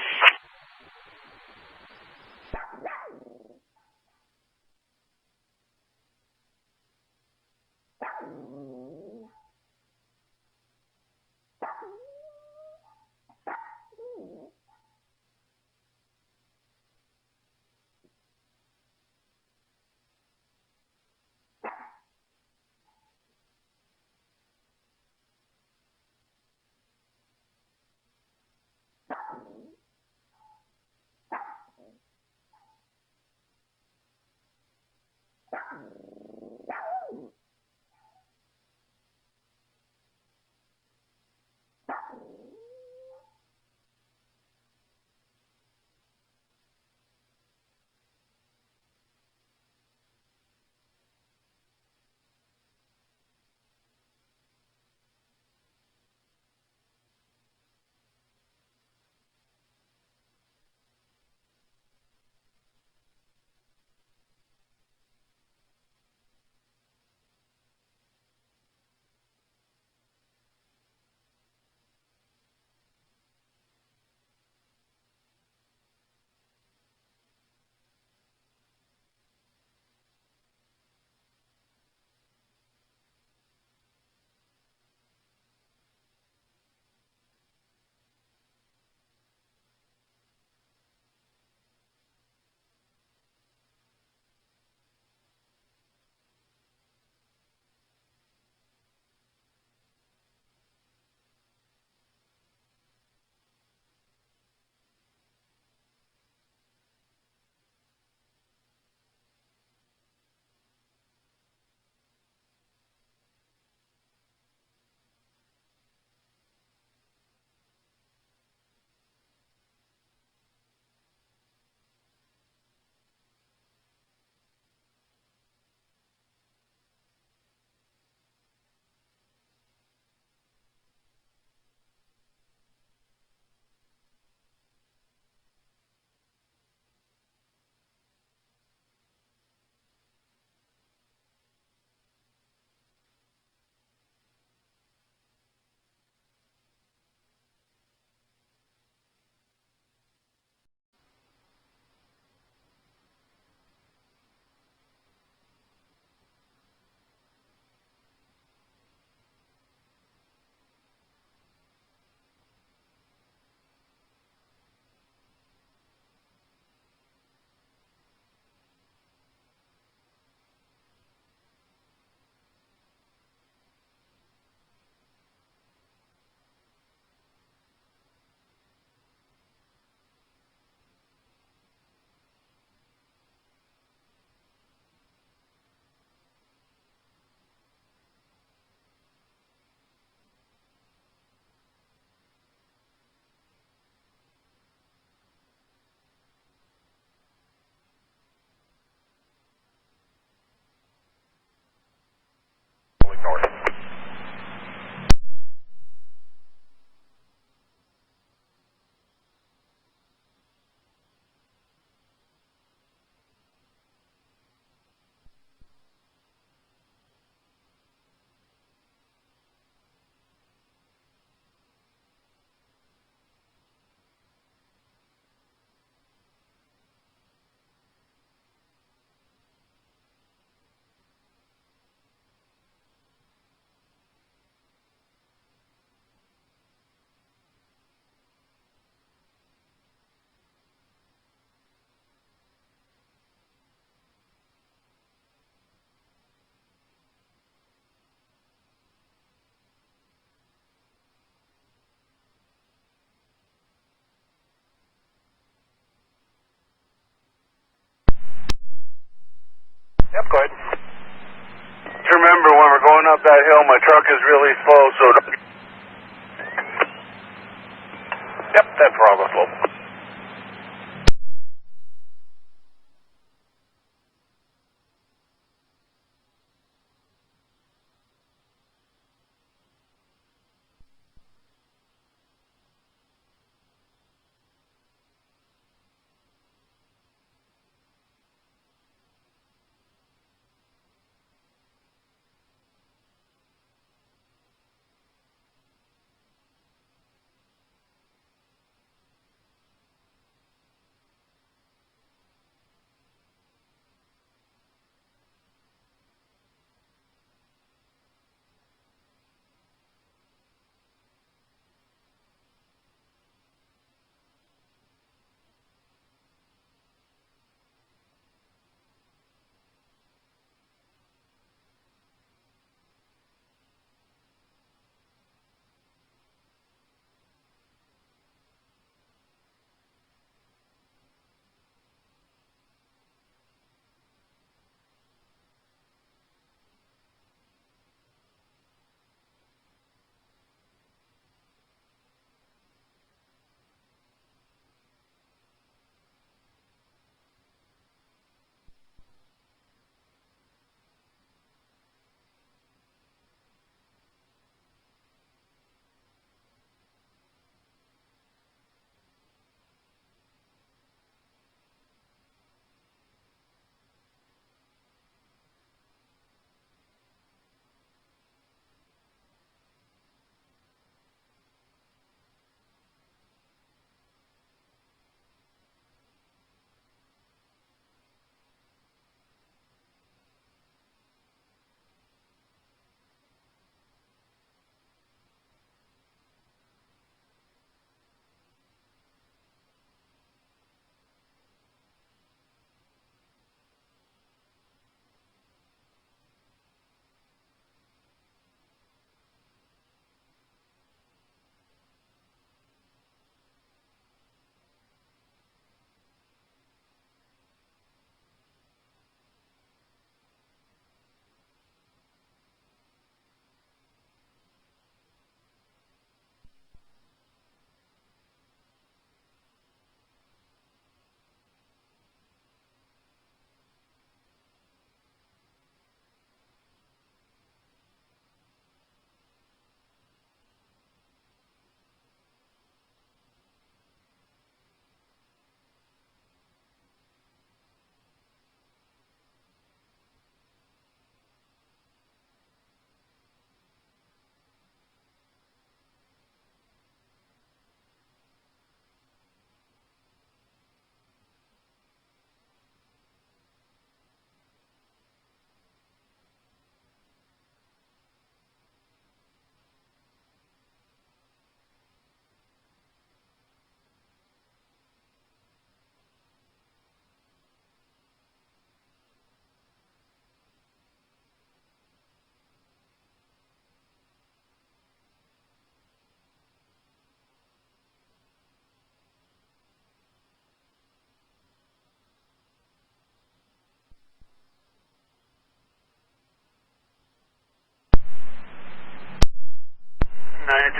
Yep, go ahead. Remember, when we're going up that hill, my truck is really slow, so... Yep, that's where I'll go slow.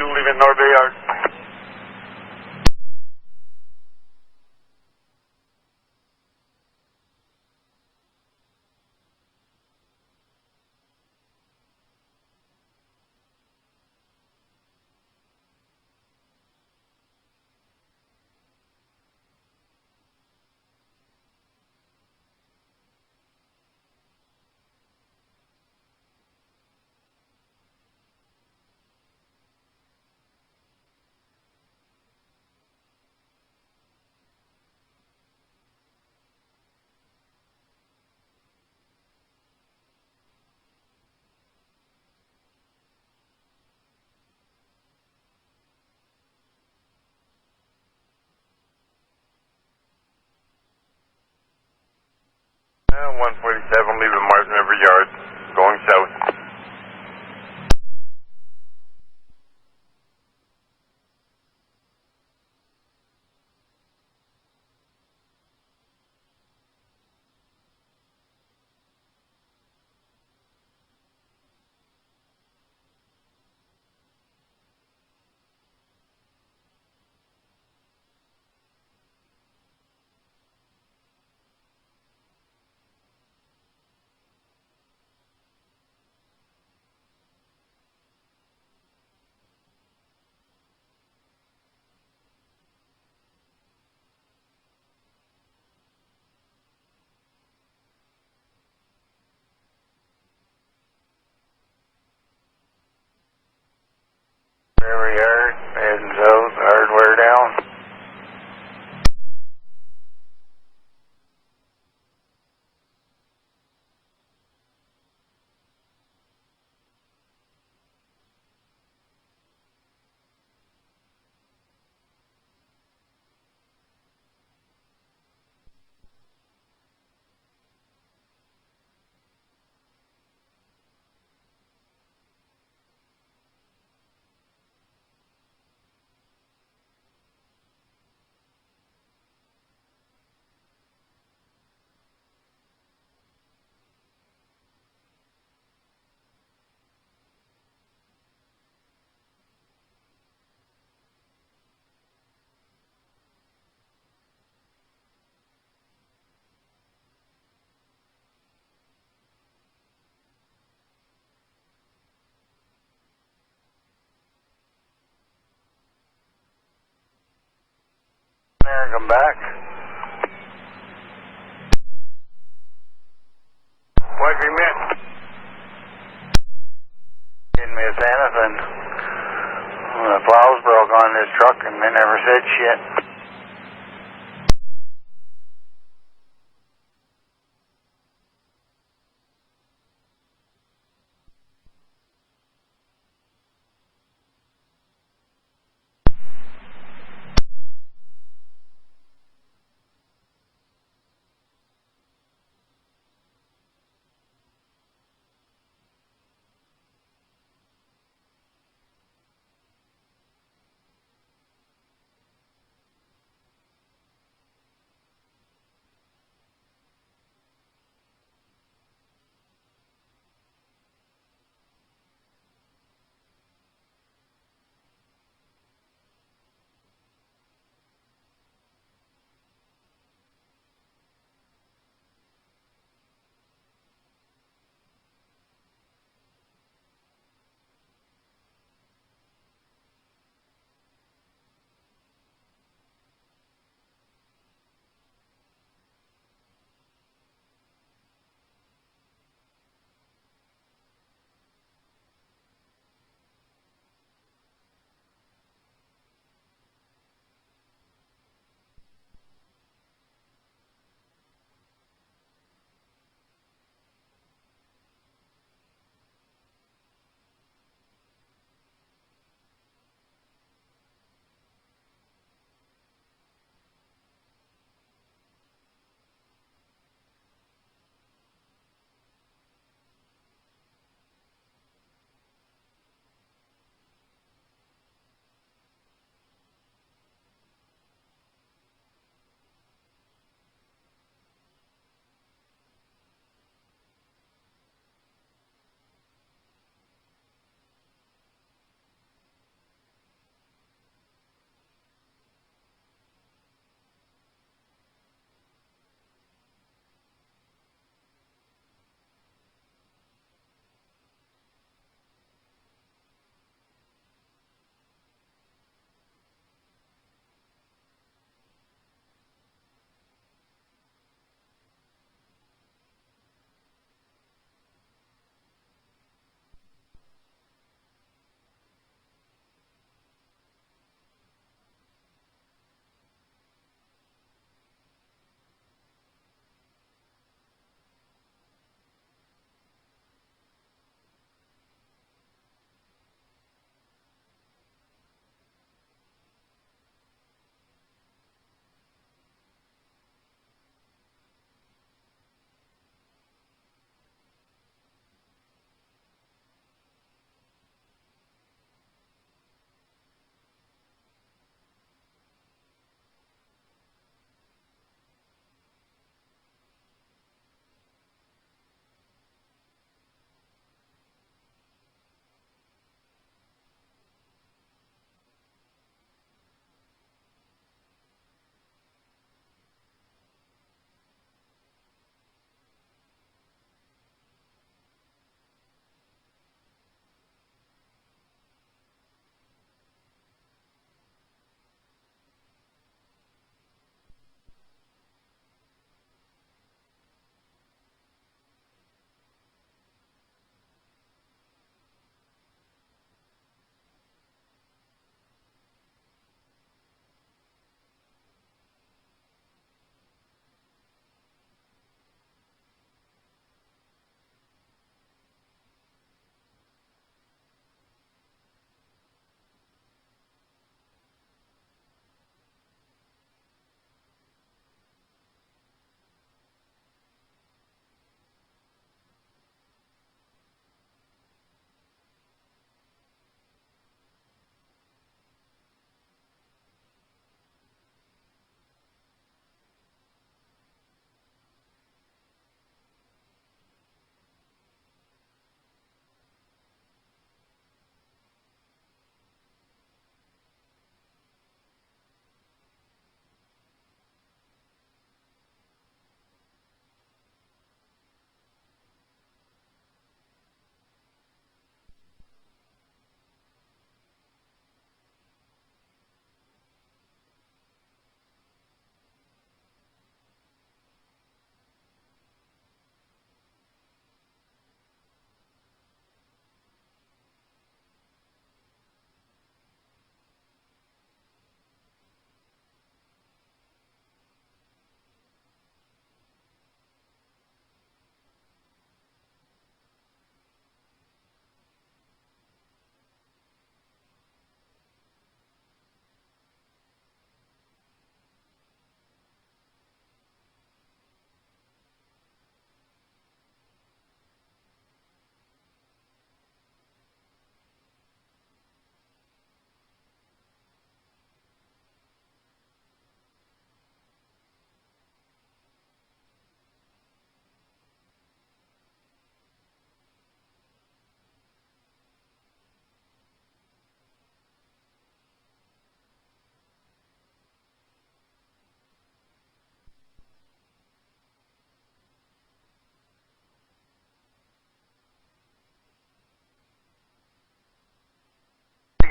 Leaving North Bayard. come back. What have you missed? Didn't miss anything. The plows broke on this truck and they never said shit.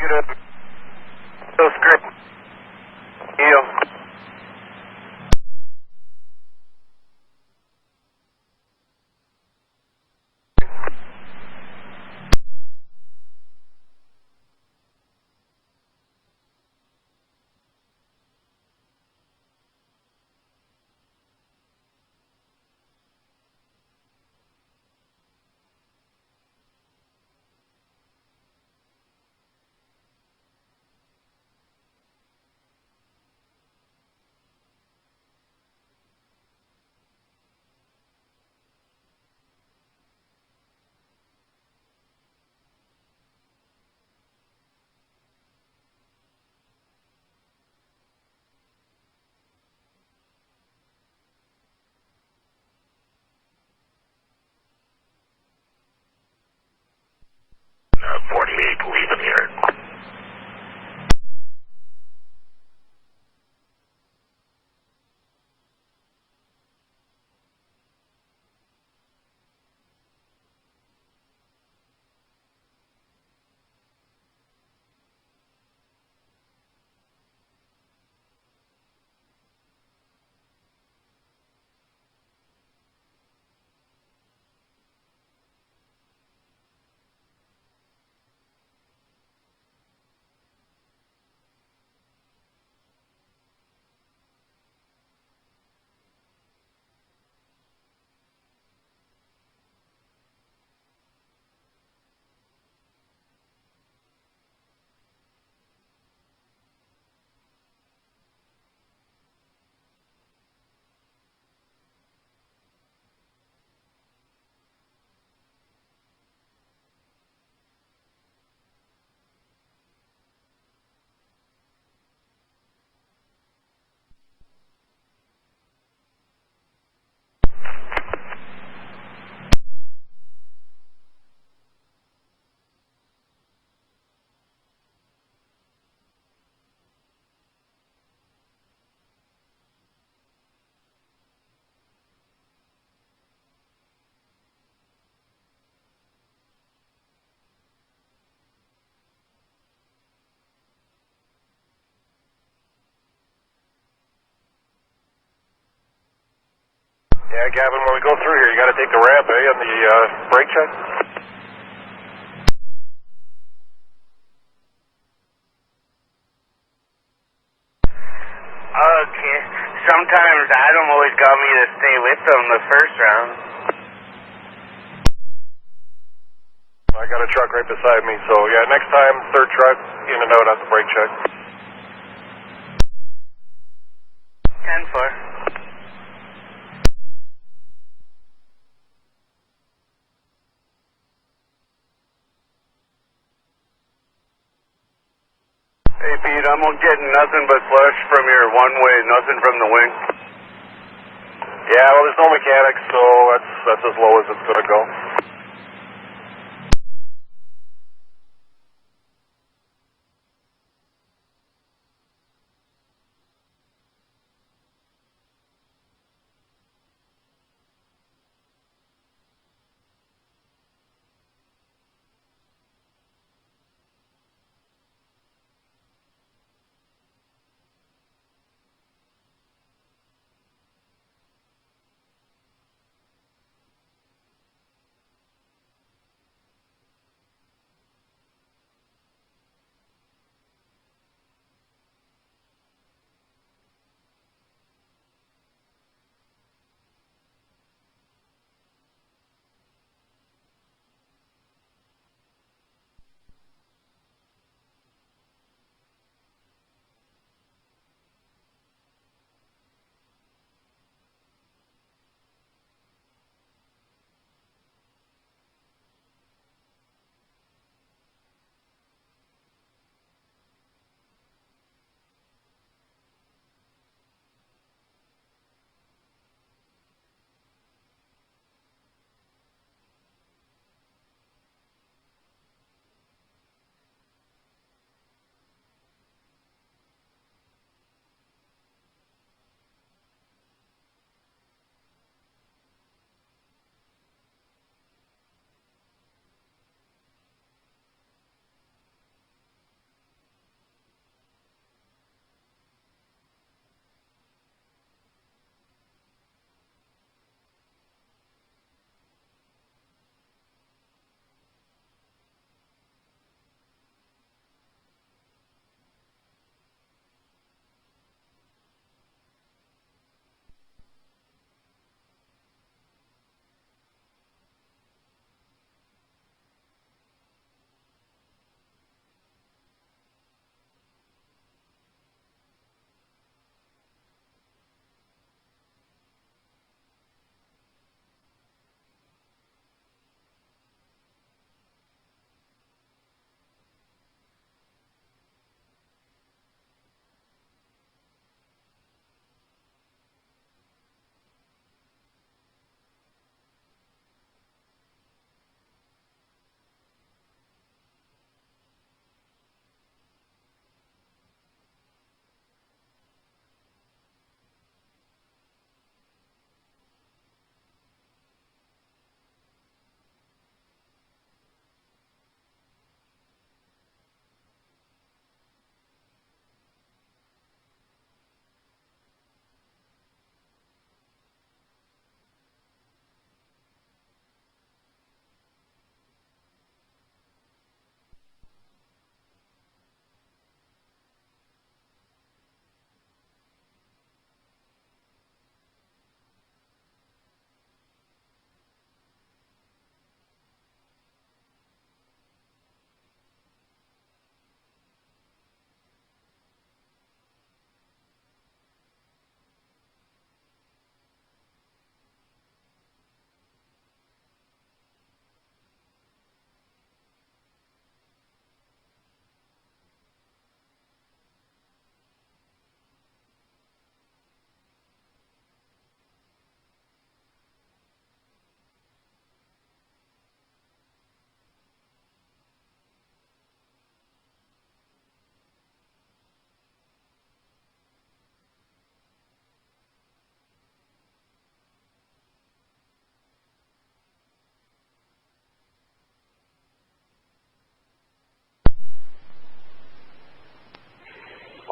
Negative. So script. Heel. Yeah, Gavin, when we go through here, you got to take the ramp, on the brake check? Okay. Sometimes Adam always got me to stay with them the first round. I got a truck right beside me, so yeah, next time, third truck, in and out at the brake check. 10-4. Hey, Pete, I'm getting nothing but flush from your one-way, nothing from the wing. Yeah, well, there's no mechanics, so that's as low as it's going to go.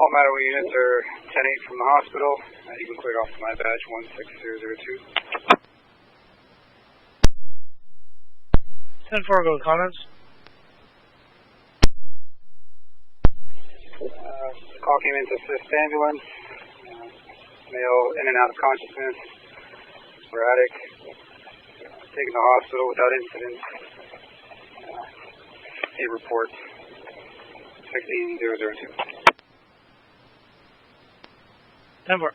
All medical units are 10-8 from the hospital. You can clear off to my badge 16002. 10-4 goes Collins. Call came in to assist ambulance. Male in and out of consciousness. Sporadic. Taken to hospital without incident. A report 16002. 10-4.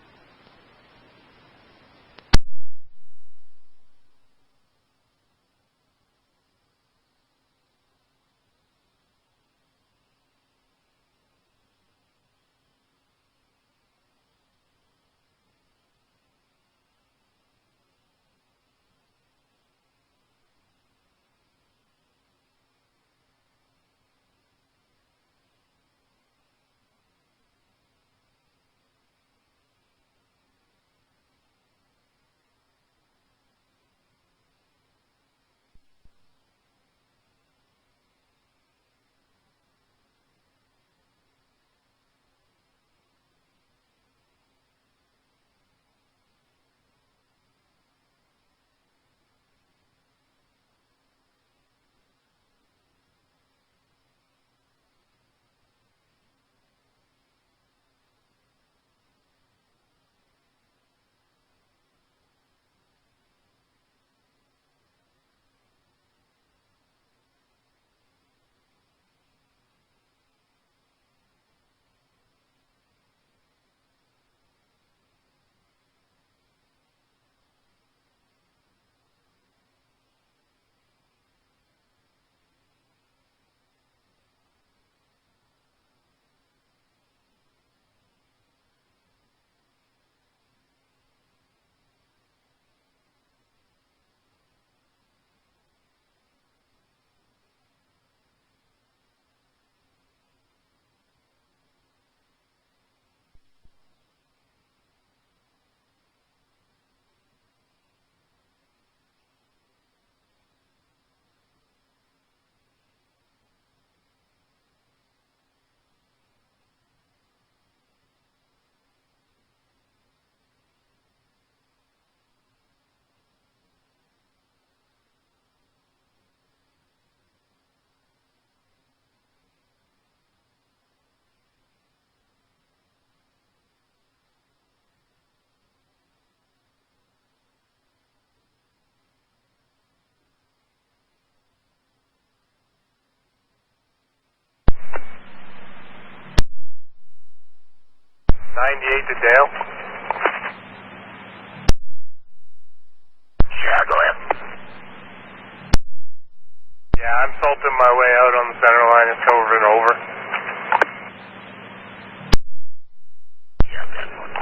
To Dale. Yeah, go ahead. Yeah, I'm salting my way out on the center line. It's over and over. Yeah, that's one.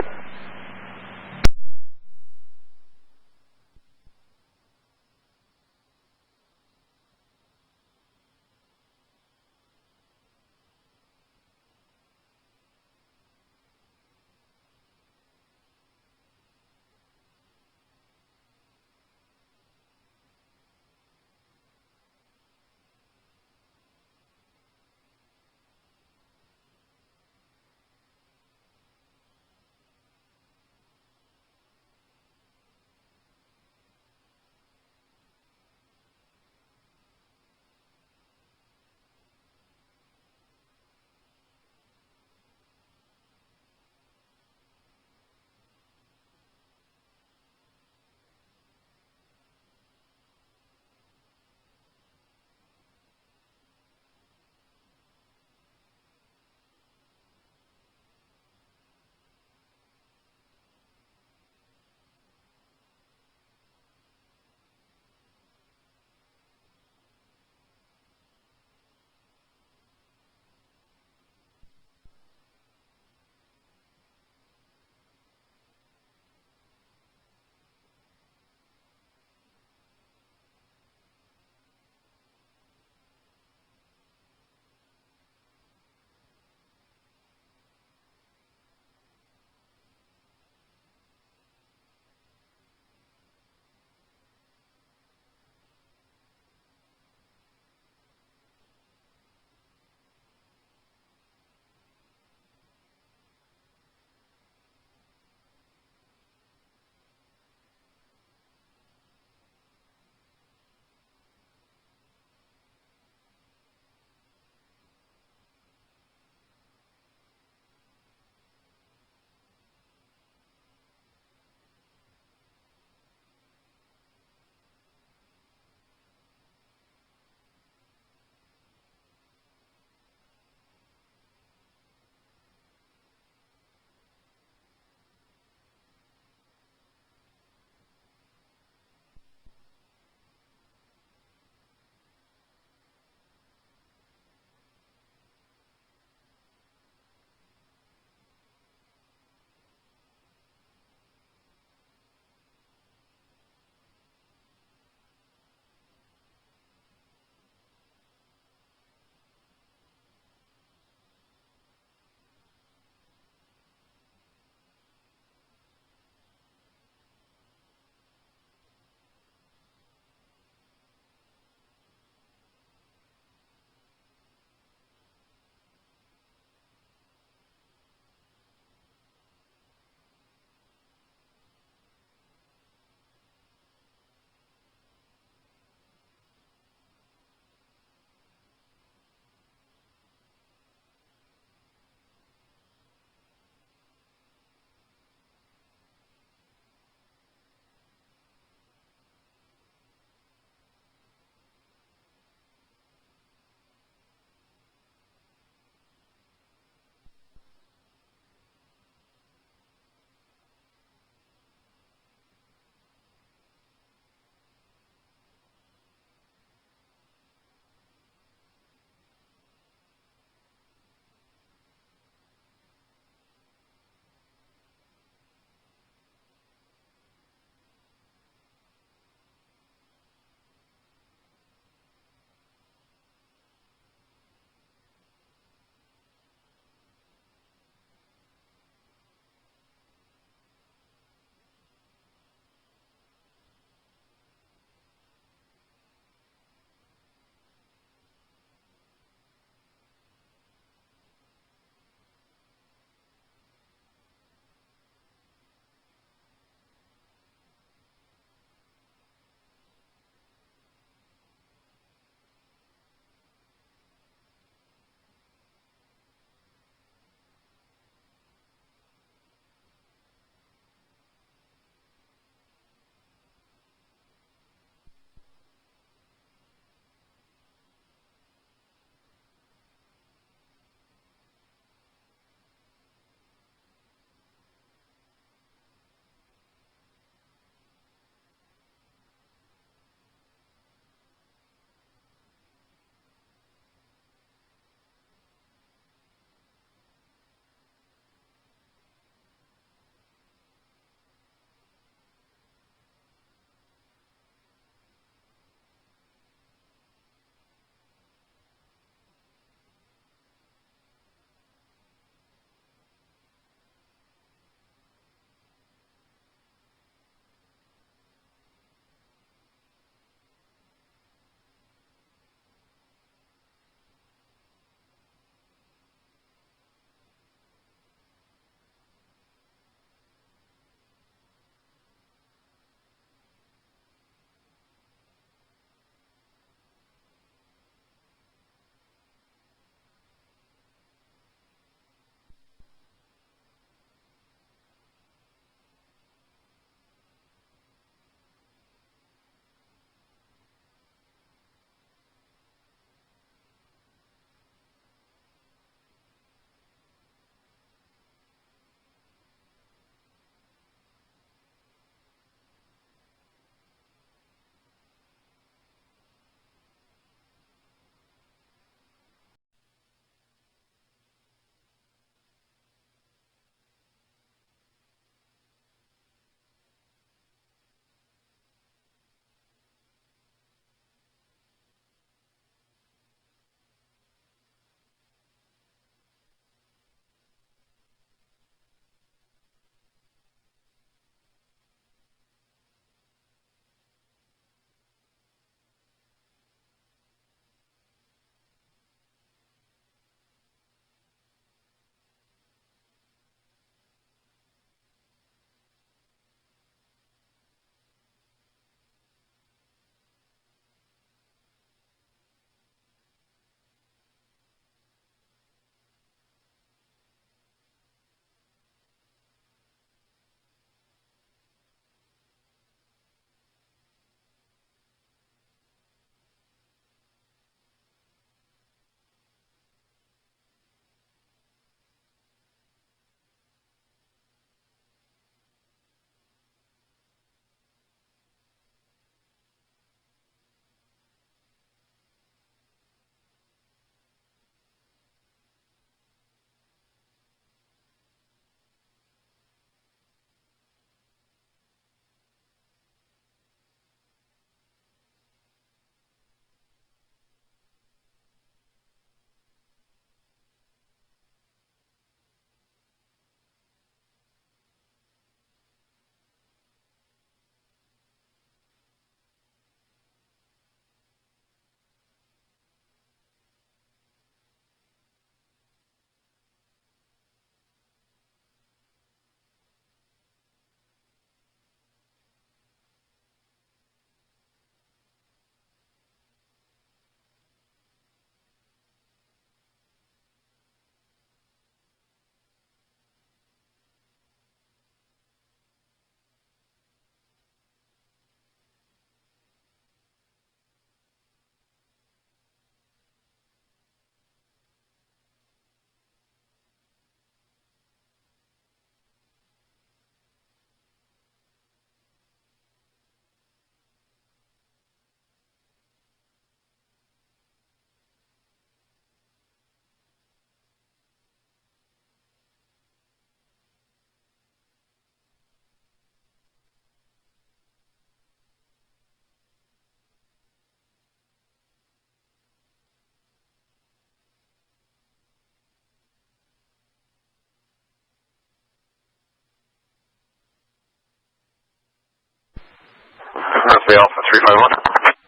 4 Alpha 351.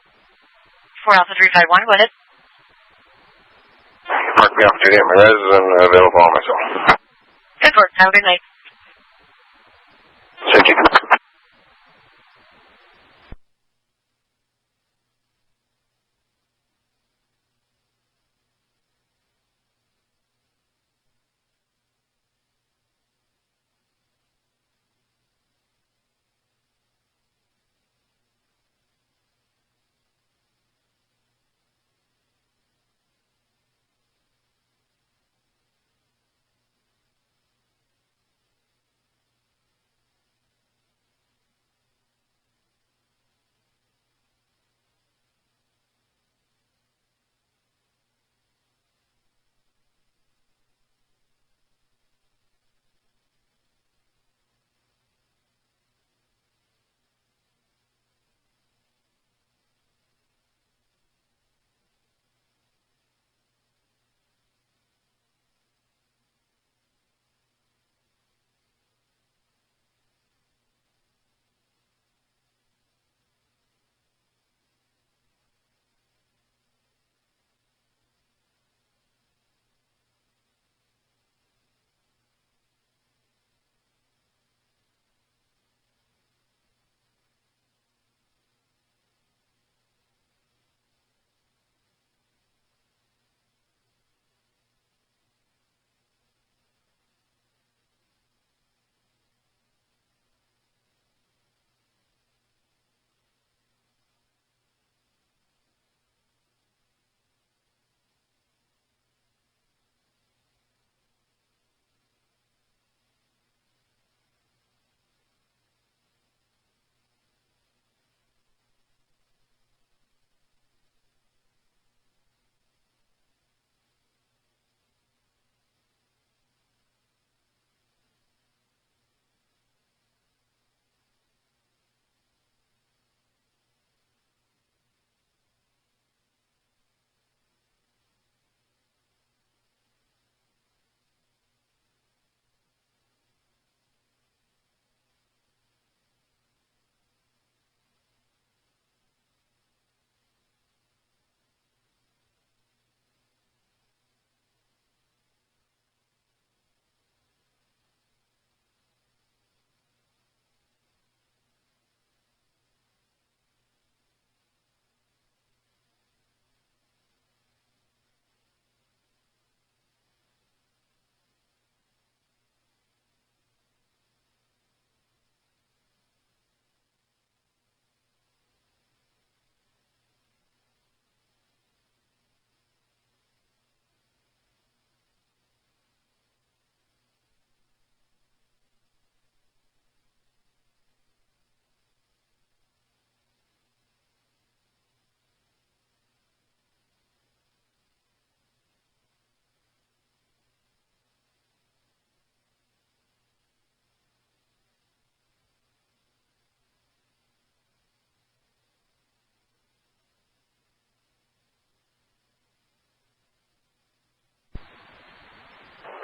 4 Alpha 351, go ahead. Mark me off duty at my res and available on myself. Good work. Have a good night. Thank you.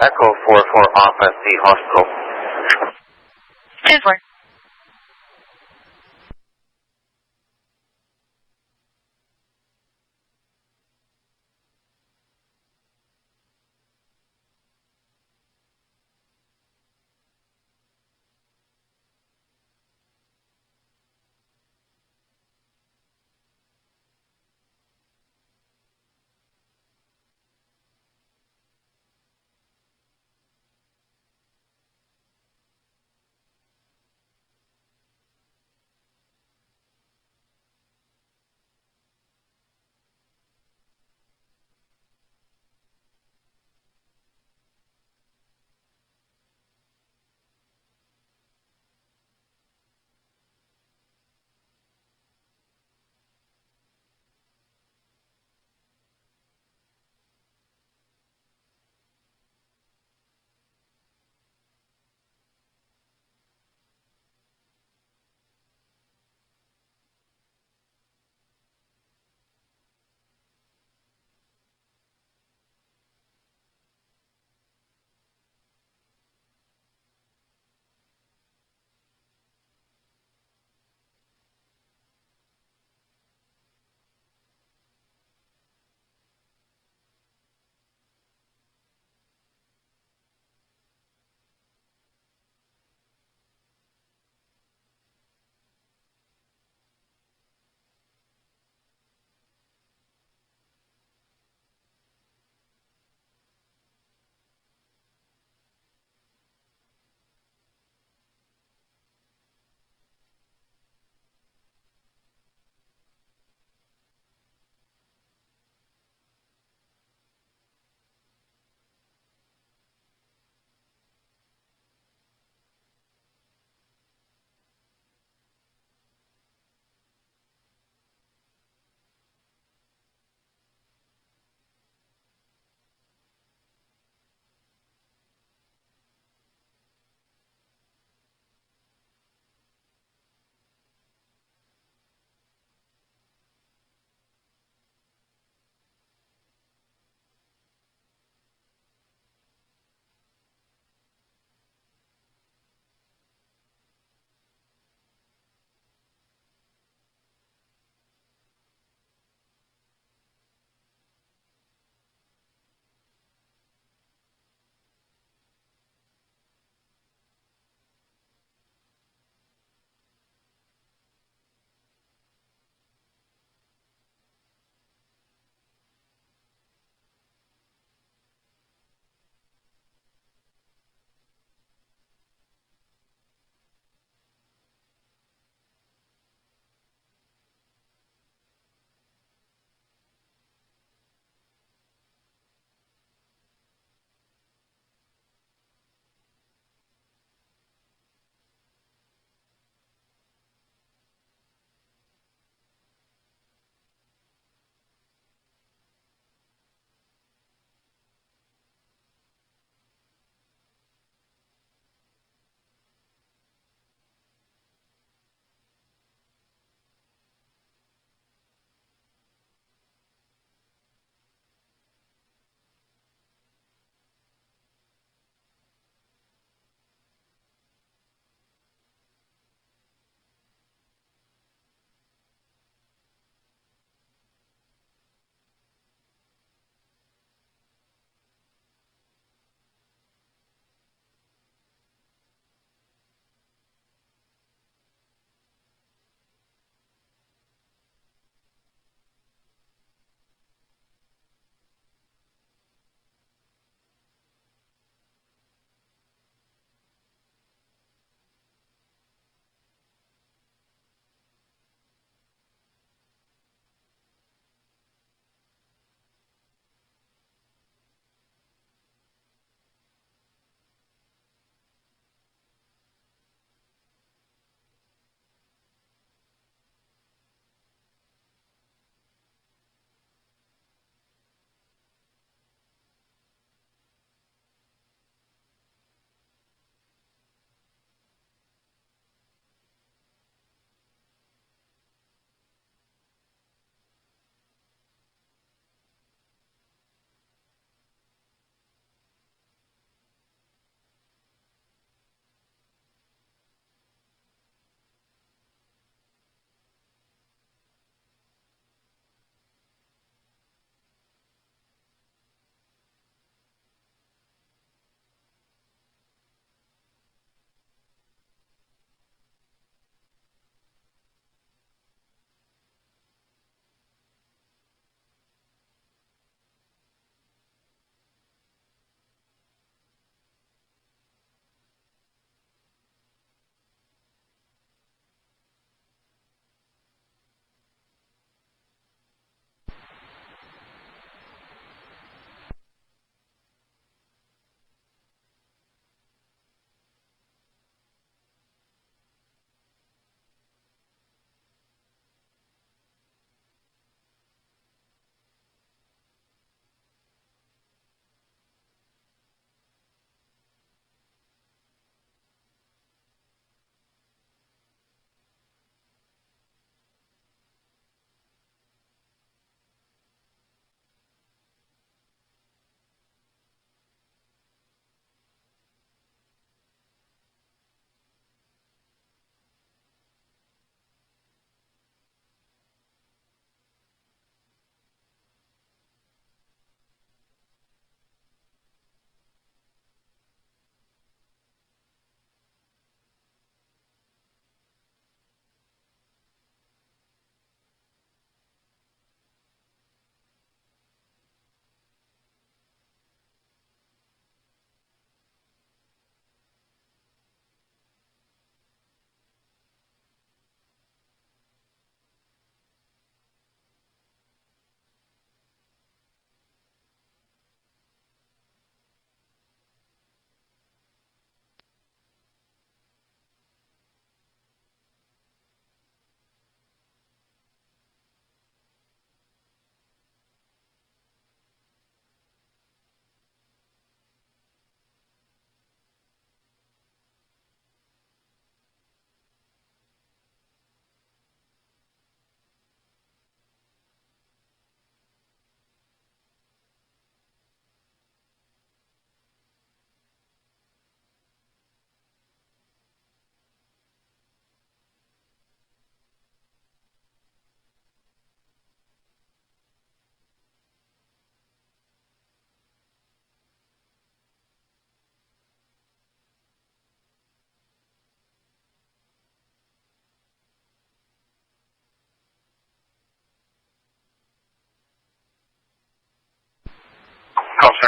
Echo 4-4 off at the hospital. 10-4.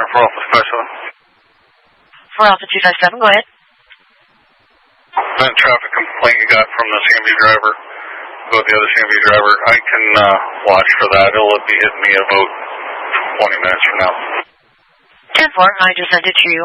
Center for Alpha Specialist. For Alpha 257, go ahead. That traffic complaint you got from the CMB driver, about the other CMB driver, I can watch for that. It'll be hitting me about 20 minutes from now. 10-4, I just sent it to you.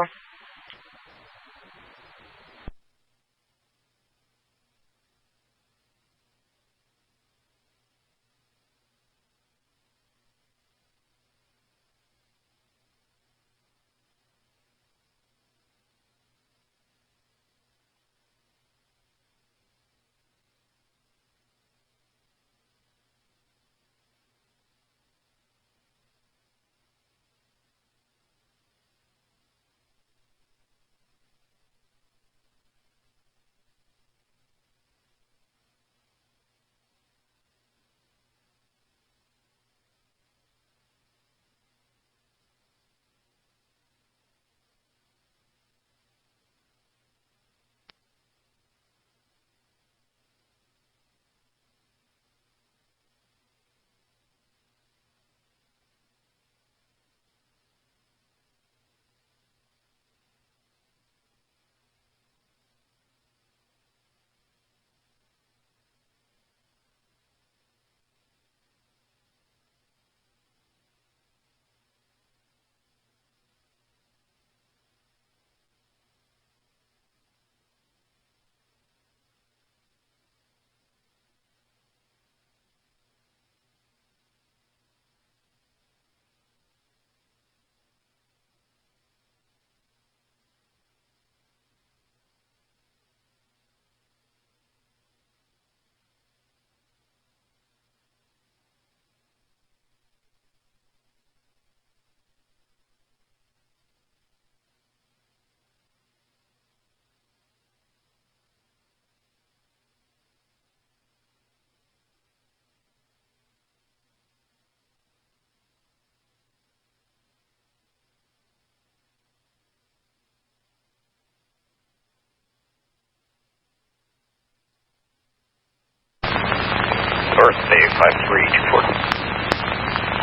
Birthday 5324.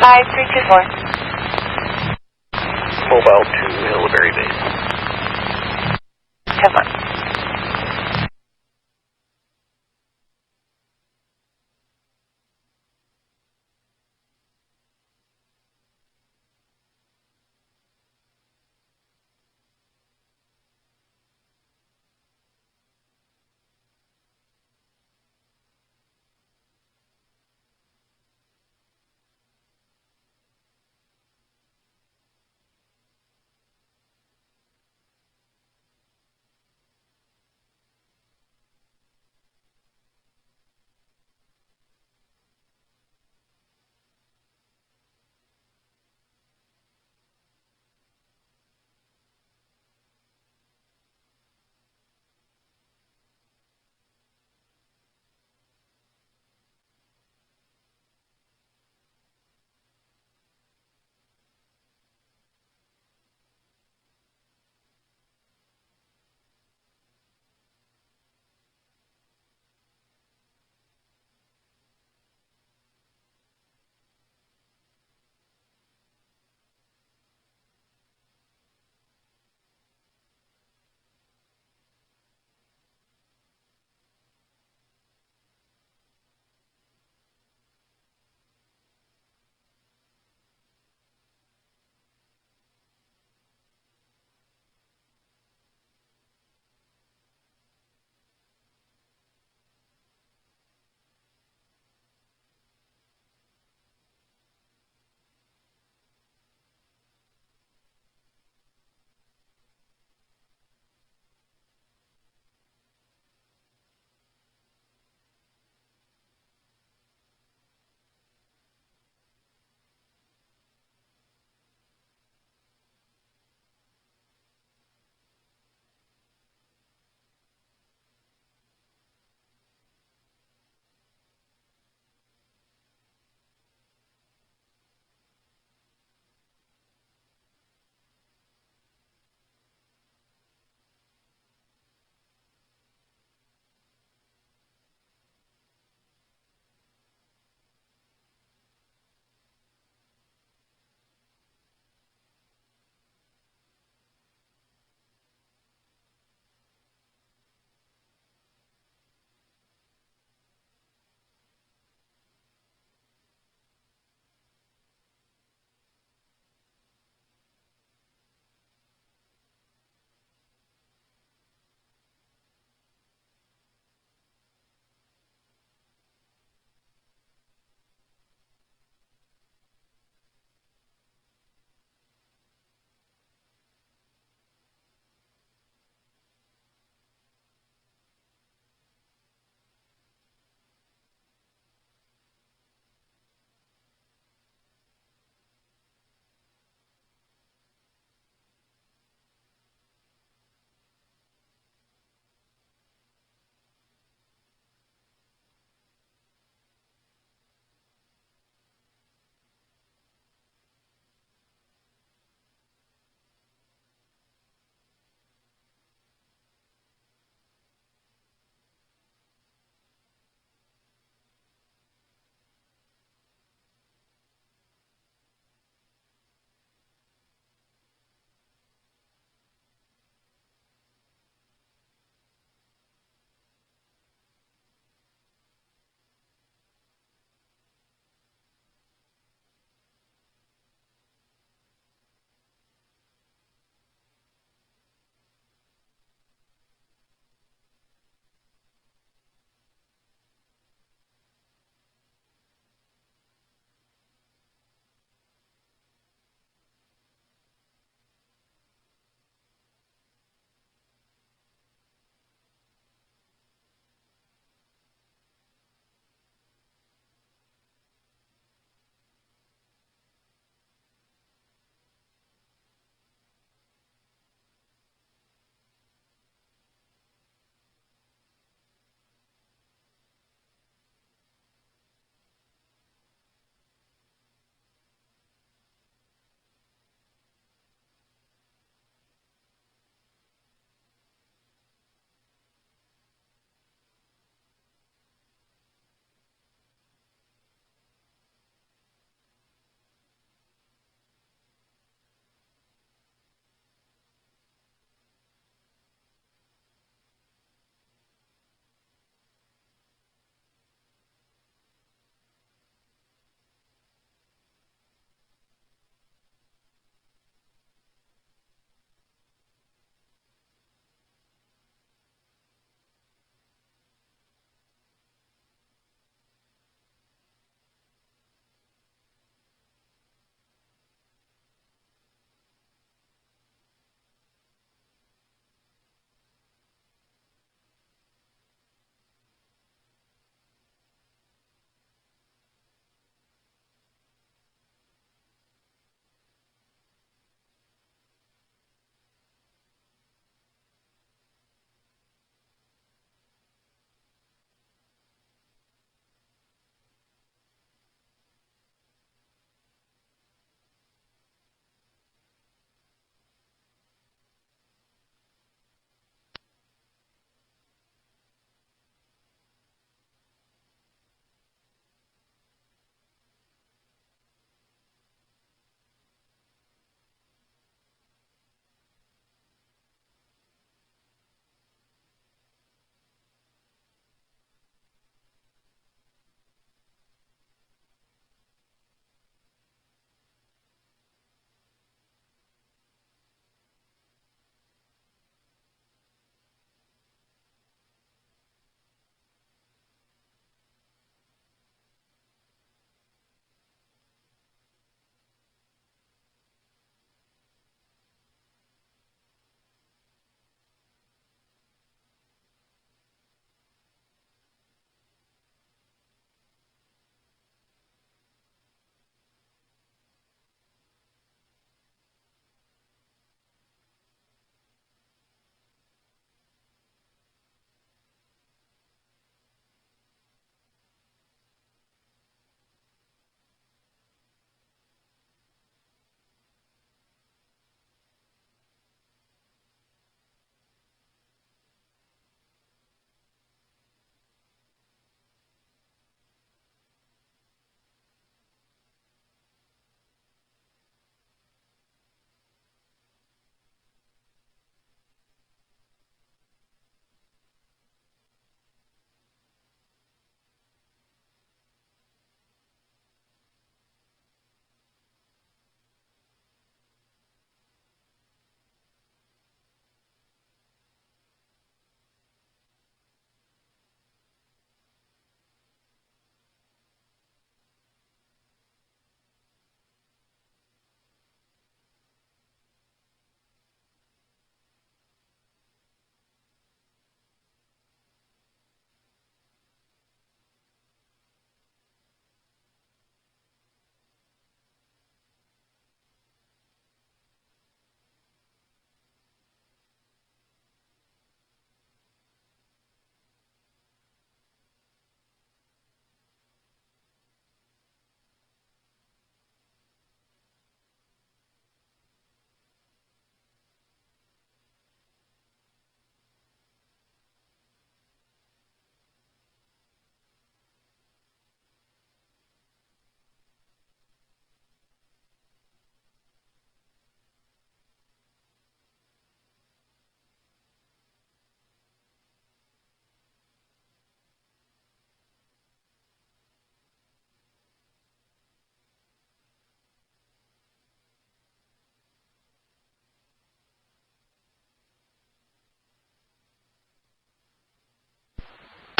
5324. Mobile to Hillberry Base. 10-4.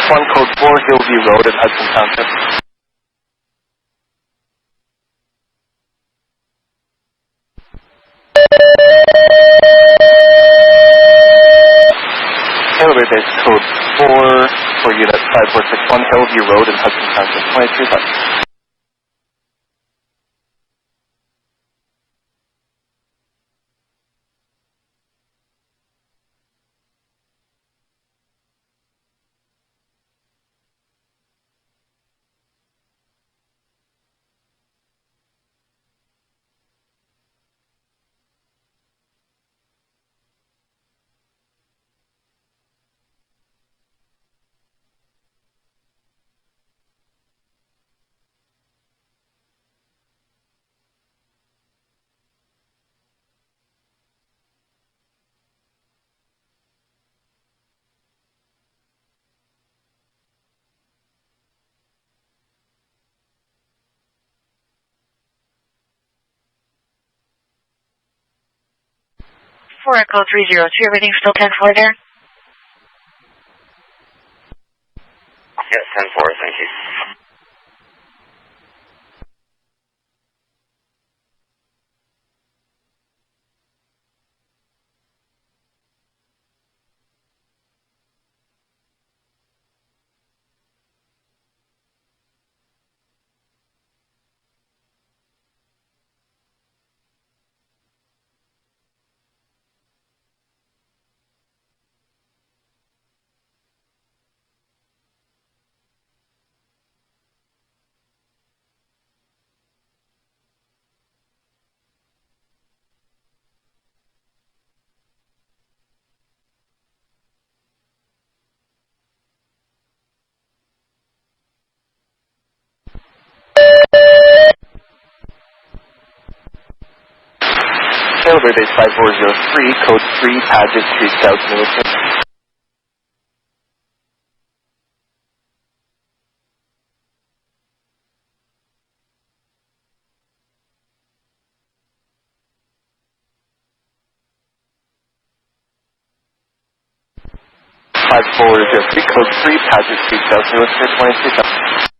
1, code 4, Hillview Road in Hudson Township. Elevator base code 4 for unit 5461, Hillview Road in Hudson Township, 23,000. For Echo 302, everything's still 10-4 there? Yes, 10-4, thank you. Elevator base 5403, code 3, Paget Street, South Millicent. Code 3, Paget Street, South Millicent, 23,000.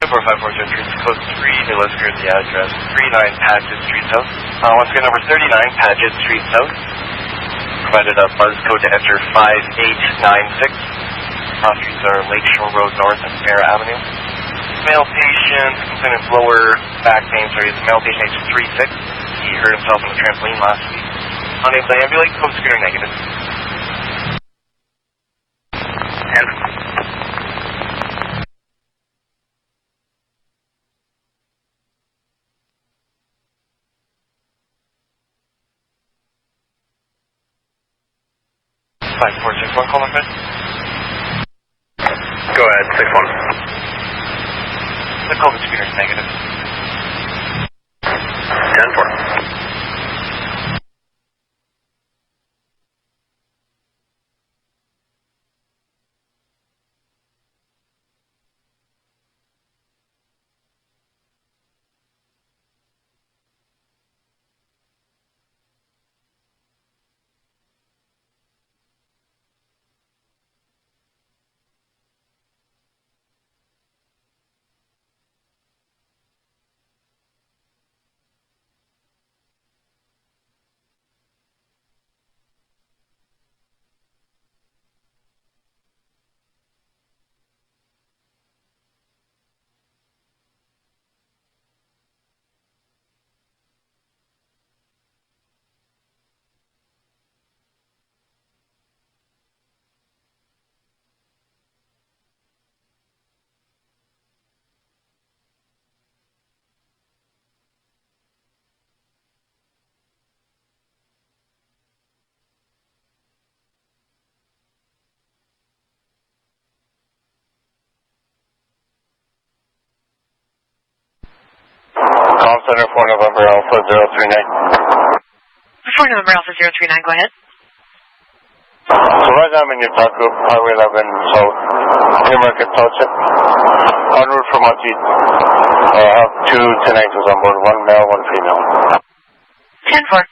4543, code 3, they listed the address, 39 Paget Street South. Once again, number 39 Paget Street South. Provided a buzz code to enter 5896. Streets are Lakeshore Road North and Fair Avenue. Male patient, complainant's lower back pain, sorry, the male patient age 36. He hurt himself on the trampoline last week. Unable to ambulate, code scooter negative. 5461, call number. Go ahead, 6-1. The call to scooter is negative. 10-4. Call center 4 November Alpha 039. 4 November Alpha 039, go ahead. So right now I'm in your top group, Highway 11 South, Newmarket Township, en route from Monty. I have 2 10-9s on board, 1 male, 1 female. 10-4.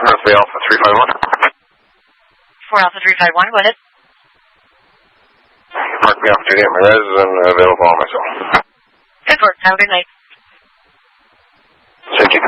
Roughly Alpha 351. 4 Alpha 351, go ahead. Mark me opportunity at my res and available on myself. Good work. Have a good night. Thank you.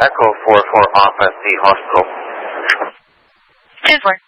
Echo 44 off at the hospital. 10-4.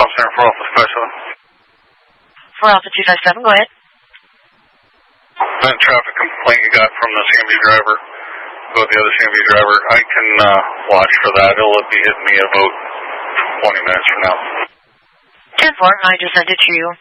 Call center for Alpha 57. For Alpha 257, go ahead. That traffic complaint you got from the CMB driver, about the other CMB driver, I can watch for that. It'll be hitting me about 20 minutes from now. 10-4, I just sent it to you.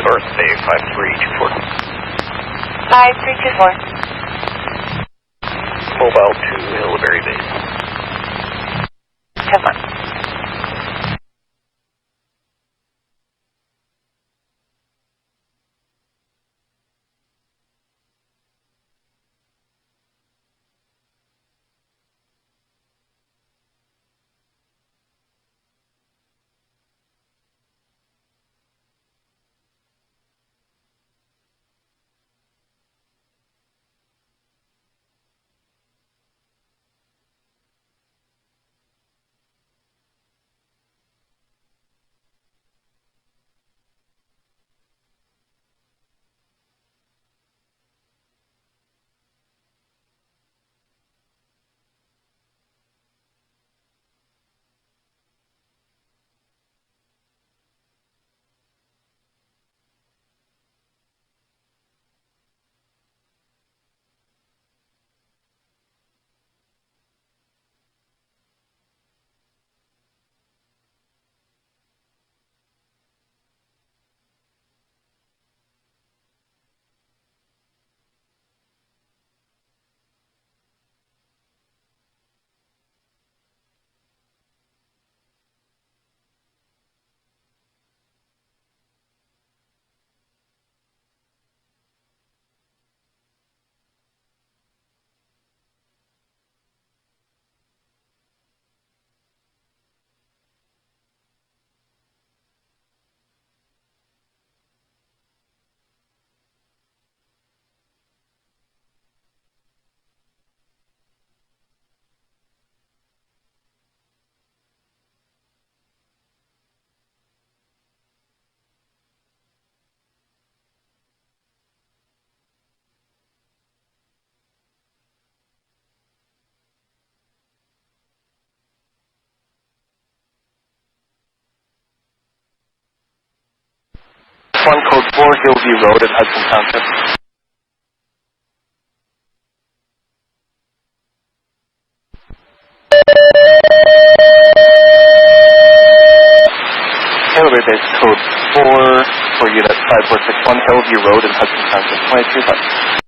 North Bay 5324. 5324. Mobile to Hillberry Base. 10-4. One code 4 Hillview Road in Hudson Township. Hillberry Base code 4 for unit 5461 Hillview Road in Hudson Township. 23 bucks.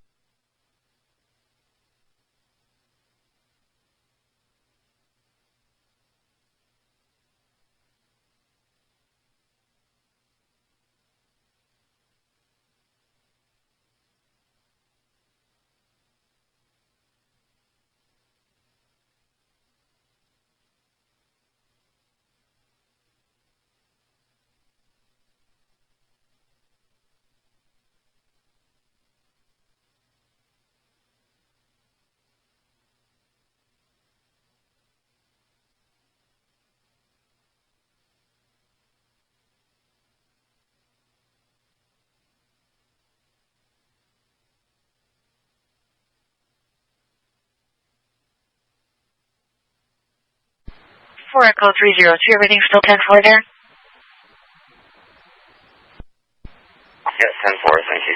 4 Echo 302, everything's still 10-4 there? Yeah, 10-4, thank you.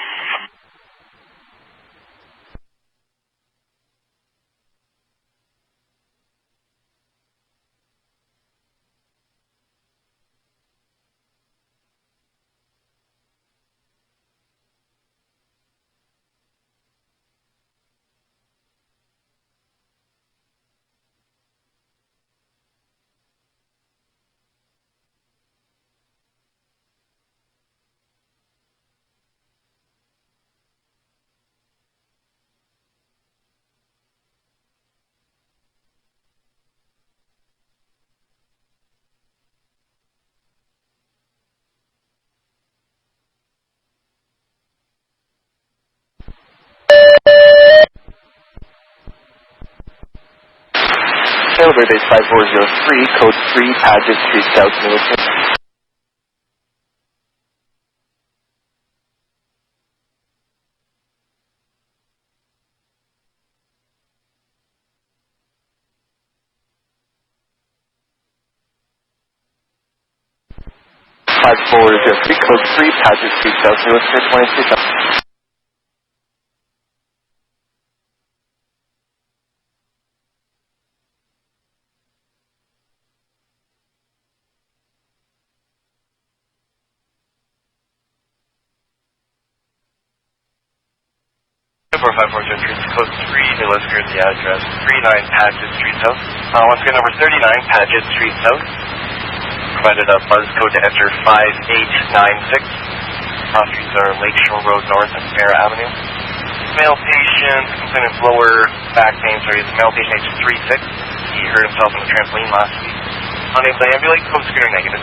Elevator base 5403, code 3, Paget Street, South Military. Code 3, Paget Street, South Military, 23,000. Four five four Gentry, code 3, New Lisker at the address 39 Paget Street South. Once again, number 39 Paget Street South. Provided a buzz code to enter 5896. Cross streets are Lakeshore Road North and Sarah Avenue. Male patient, complainant's lower back pain, sorry, it's male patient age 36. He hurt himself on the trampoline last week. Unable to ambulate, code scooter negative.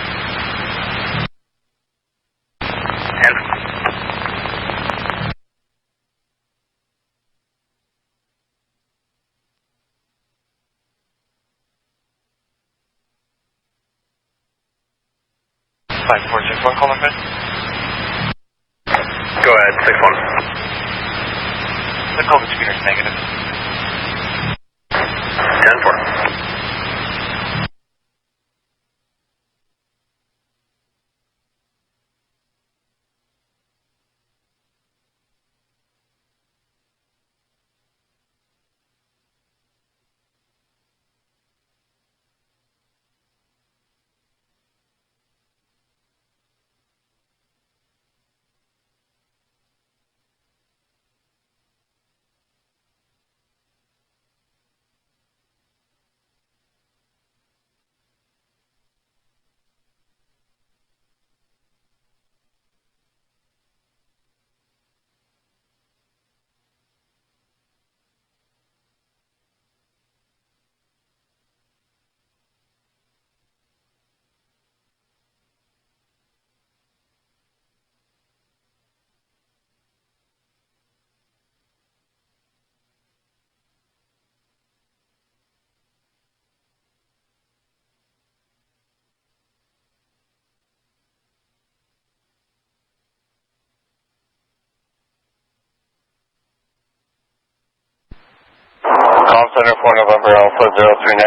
5461, call number. Go ahead, 6-1. The call to scooter is negative. 10-4. Call center 4 November Alpha 039.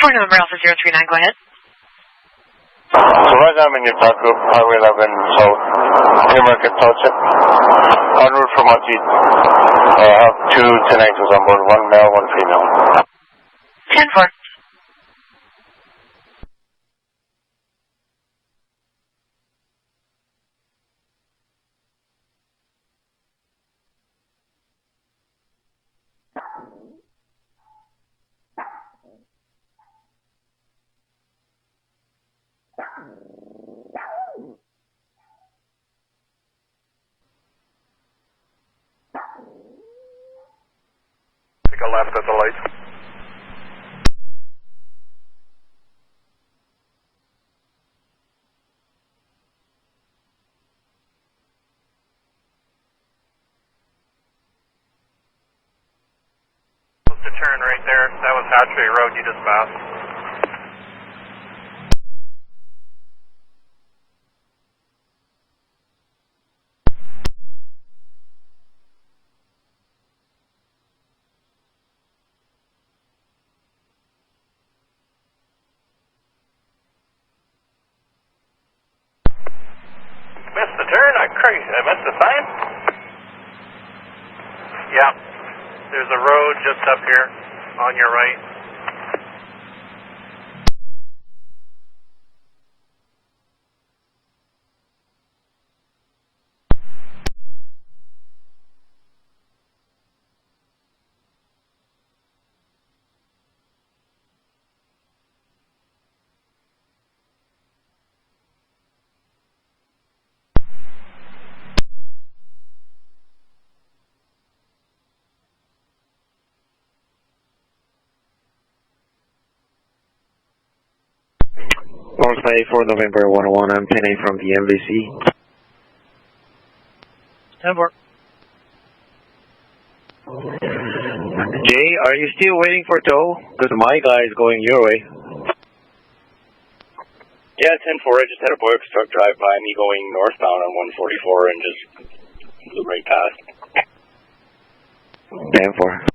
4 November Alpha 039, go ahead. So right now I'm in Utah Group, Highway 11 South, Newmarket Township, en route from Monteith. I have 2 10-9s on board, 1 male, 1 female. 10-4. Take a left at the light. Supposed to turn right there. That was Hatchway Road you just passed. there's a road just up here on your right. Northside for November 101, I'm 10A from the MVC. 10-4. Jay, are you still waiting for tow? Because my guy is going your way. Yeah, 10-4, I just had a Boyx truck drive by me going northbound on 144 and just flew right past. 10-4.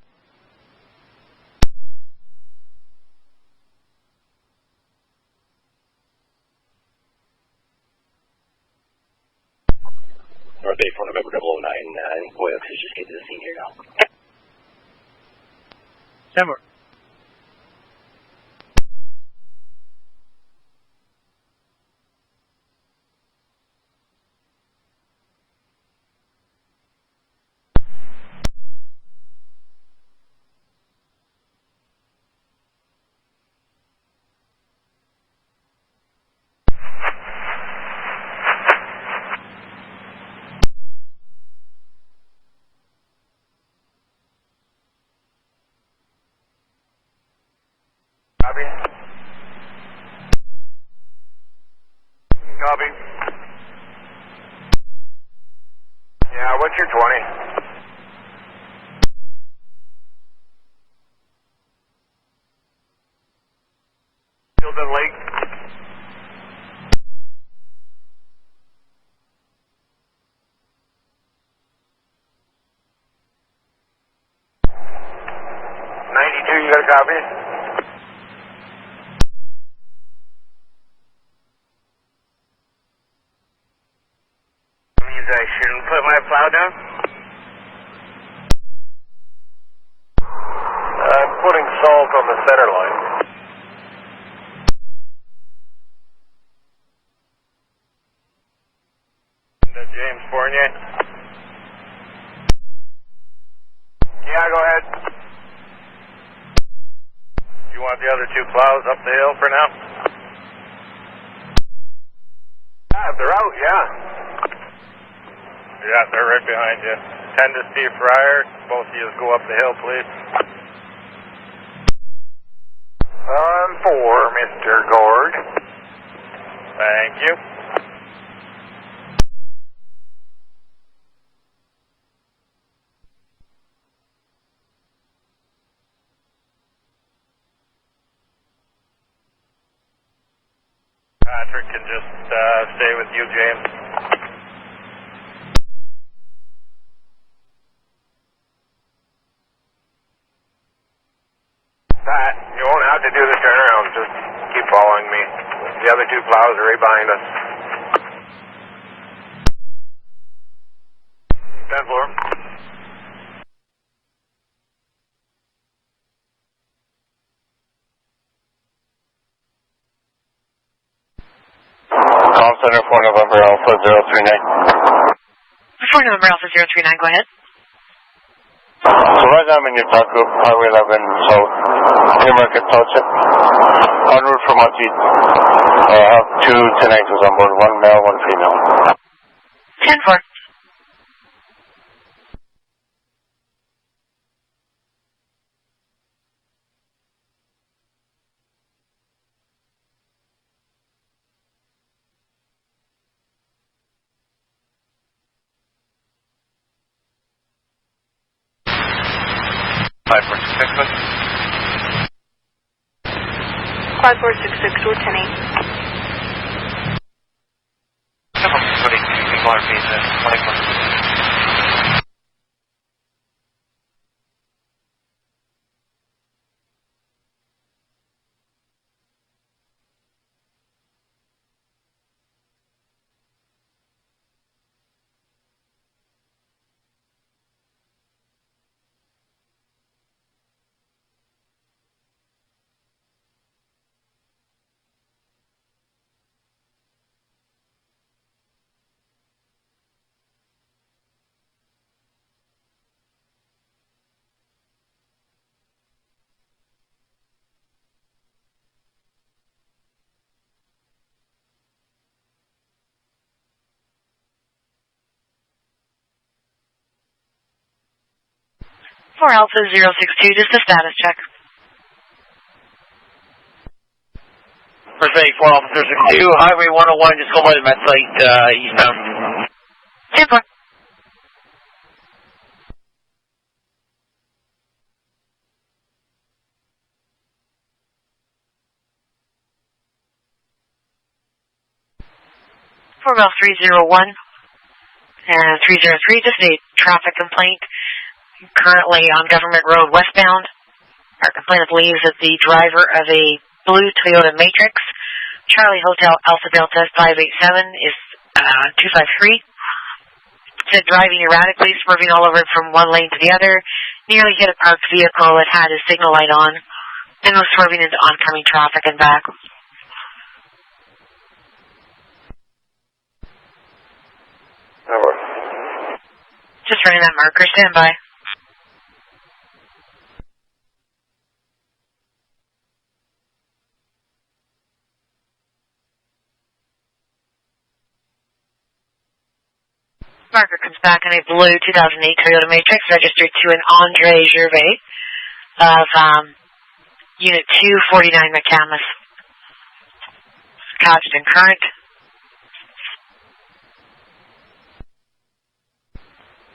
North Bay for November 009, Boyx is just getting to the scene here now. 10-4. Copy. Copy. Yeah, what's your 20? Tilden Lake. You got a copy? Means I shouldn't put my plow down? I'm putting salt on the center line. James Fournier. Yeah, go ahead. You want the other two plows up the hill for now? Yeah, if they're out, yeah. Yeah, they're right behind you. 10 to Steve Fryer. Both of you go up the hill, please. On 4, Mr. Gord. Thank you. Patrick can just stay with you, James. Pat, you won't have to do the turnaround. Just keep following me. The other two plows are right behind us. 10-4. Call center for November Alpha 039. For November Alpha 039, go ahead. So right now I'm in Yutaku, Highway 11 South, Newmarket Township, en route from Monteith. I have 2 10-X's on board, 1 male, 1 female. 10-4. Five, 4, 6, 6, 5466, we're 10-8. putting 2 people on phases, 24. 4 Alpha 062, just a status check. First Bay, 4 Alpha 062, Highway 101, just go by the Met site, eastbound. 10-4. For Bell 301 and 303, just a traffic complaint. Currently on Government Road westbound. Our complainant believes that the driver of a blue Toyota Matrix, Charlie Hotel Alpha Delta 587 is 253. Said driving erratically, swerving all over from one lane to the other, nearly hit a parked vehicle that had his signal light on, and was swerving into oncoming traffic and back. Just running that marker, stand by. Marker comes back in a blue 2008 Toyota Matrix registered to an Andre Gervais of Unit 249 McCamus. Couched in current.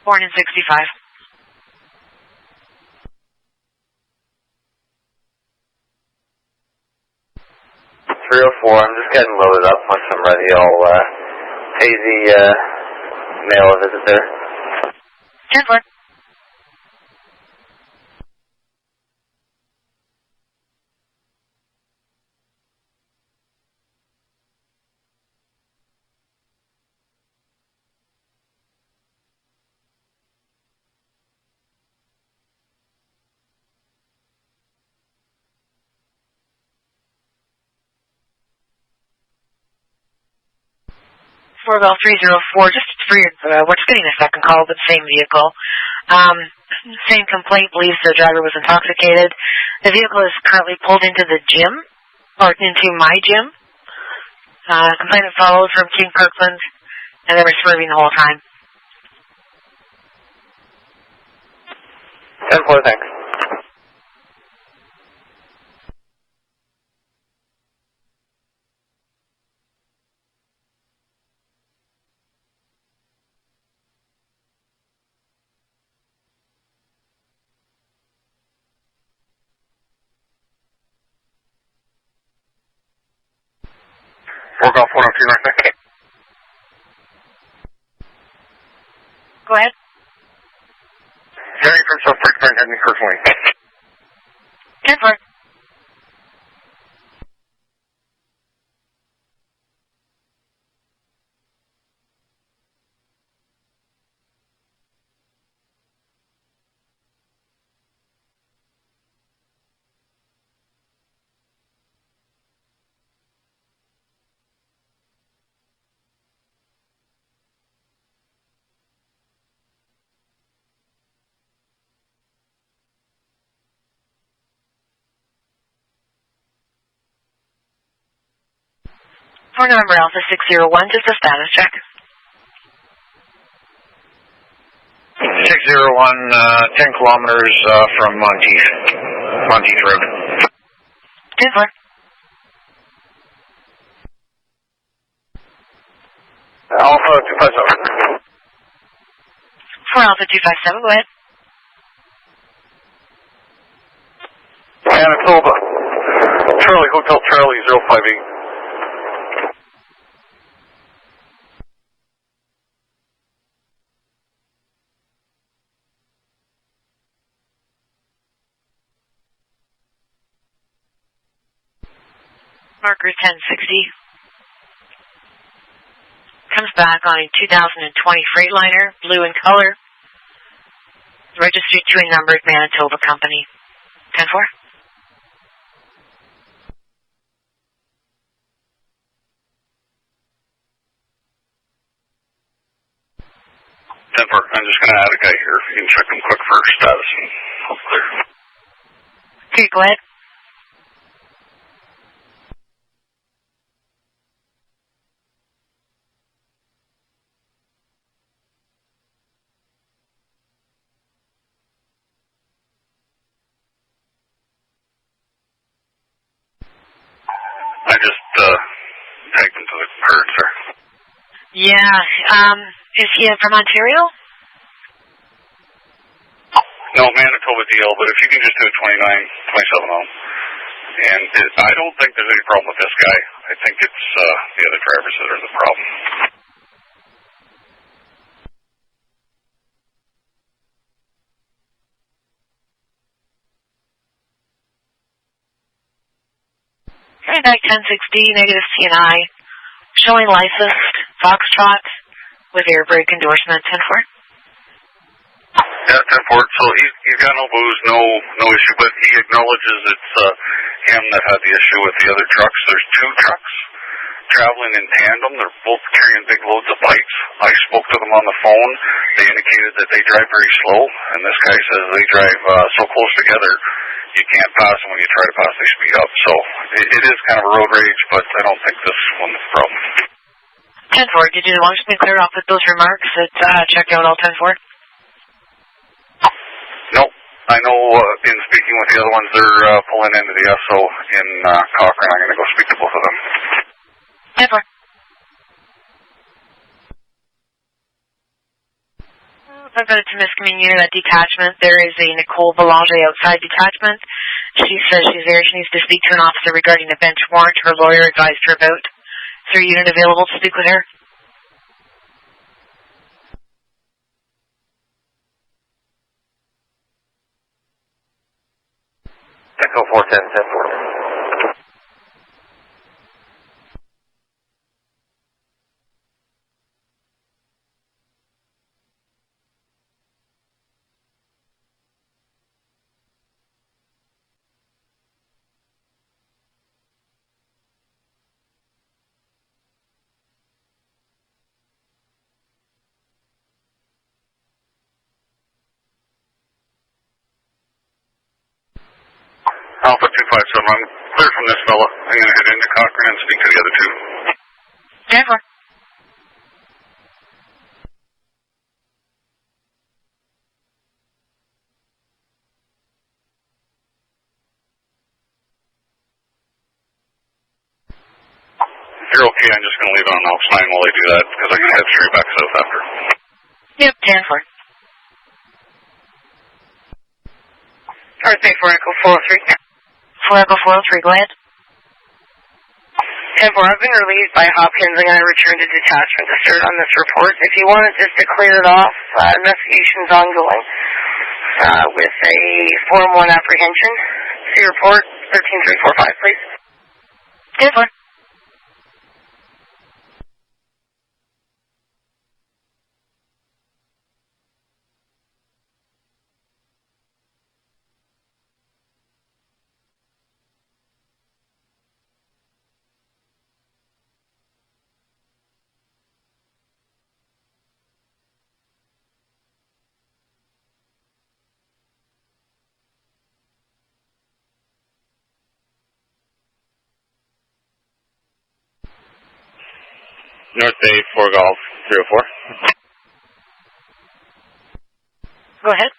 Born in 65. I'm just getting loaded up. Once I'm ready, I'll pay the mail a visit there. 10-4. Bell 304, just for your, we're just getting a second call, but same vehicle. Same complaint, believes the driver was intoxicated. The vehicle is currently pulled into the gym, or into my gym. Complainant followed from King Kirkland, and they were swerving the whole time. 10-4, thanks. Four Golf 102 North Bay. Go ahead. Journey from South Bridgeport heading to Kirkland. 10-4. For November Alpha 601, just a status check. 601, 10 kilometers from Monteith Road. 10-4. Alpha 257. For Alpha 257, go ahead. Manitoba. Charlie Hotel Charlie 058. Marker 1060. Comes back on a 2020 Freightliner, blue in color. Registered to a numbered Manitoba company. 10-4. 10-4. I'm just going to add a guy here. If you can check him quick for status. All clear. Okay, go ahead. Yeah. Is he from Ontario? No, Manitoba deal, but if you can just do a 27 on. And I don't think there's any problem with this guy. I think it's the other drivers that are the problem. Back 1060, negative CNI, showing licensed Foxtrot with air brake endorsement 10-4. Yeah, 10-4. So he's got no booze, no issue, but he acknowledges it's him that had the issue with the other trucks. There's two trucks traveling in tandem. They're both carrying big loads of pipes. I spoke to them on the phone. They indicated that they drive very slow, and this guy says they drive so close together you can't pass them when you try to pass, they speed up. So it is kind of a road rage, but I don't think this one's the problem. 10-4, did you want to be clear off with those remarks that checked out all 10-4? No. I know in speaking with the other ones, they're pulling into the SO in Cochrane. I'm going to go speak to both of them. 10-4. I've got a miscommunication near that detachment. There is a Nicole Belanger outside detachment. She says she's there. She needs to speak to an officer regarding a bench warrant her lawyer advised her about. Is there a unit available to speak with her? Echo 410, 10-4. Alpha 257, I'm clear from this fella. I'm going to head into Cochrane and speak to the other two. 10-4. If you're okay, I'm just going to leave it on Alps 9 while they do that, because I can head straight back south after. Yep, 10-4. Earth Bay 4 Echo 403. 4 Echo 403, go ahead. 10-4, I've been relieved by Hopkins. I'm going to return to detachment to start on this report. If you want just to clear it off, investigation's ongoing with a Form 1 apprehension. See report 13345, please. 10-4. North Bay 4 Golf 304. Go ahead.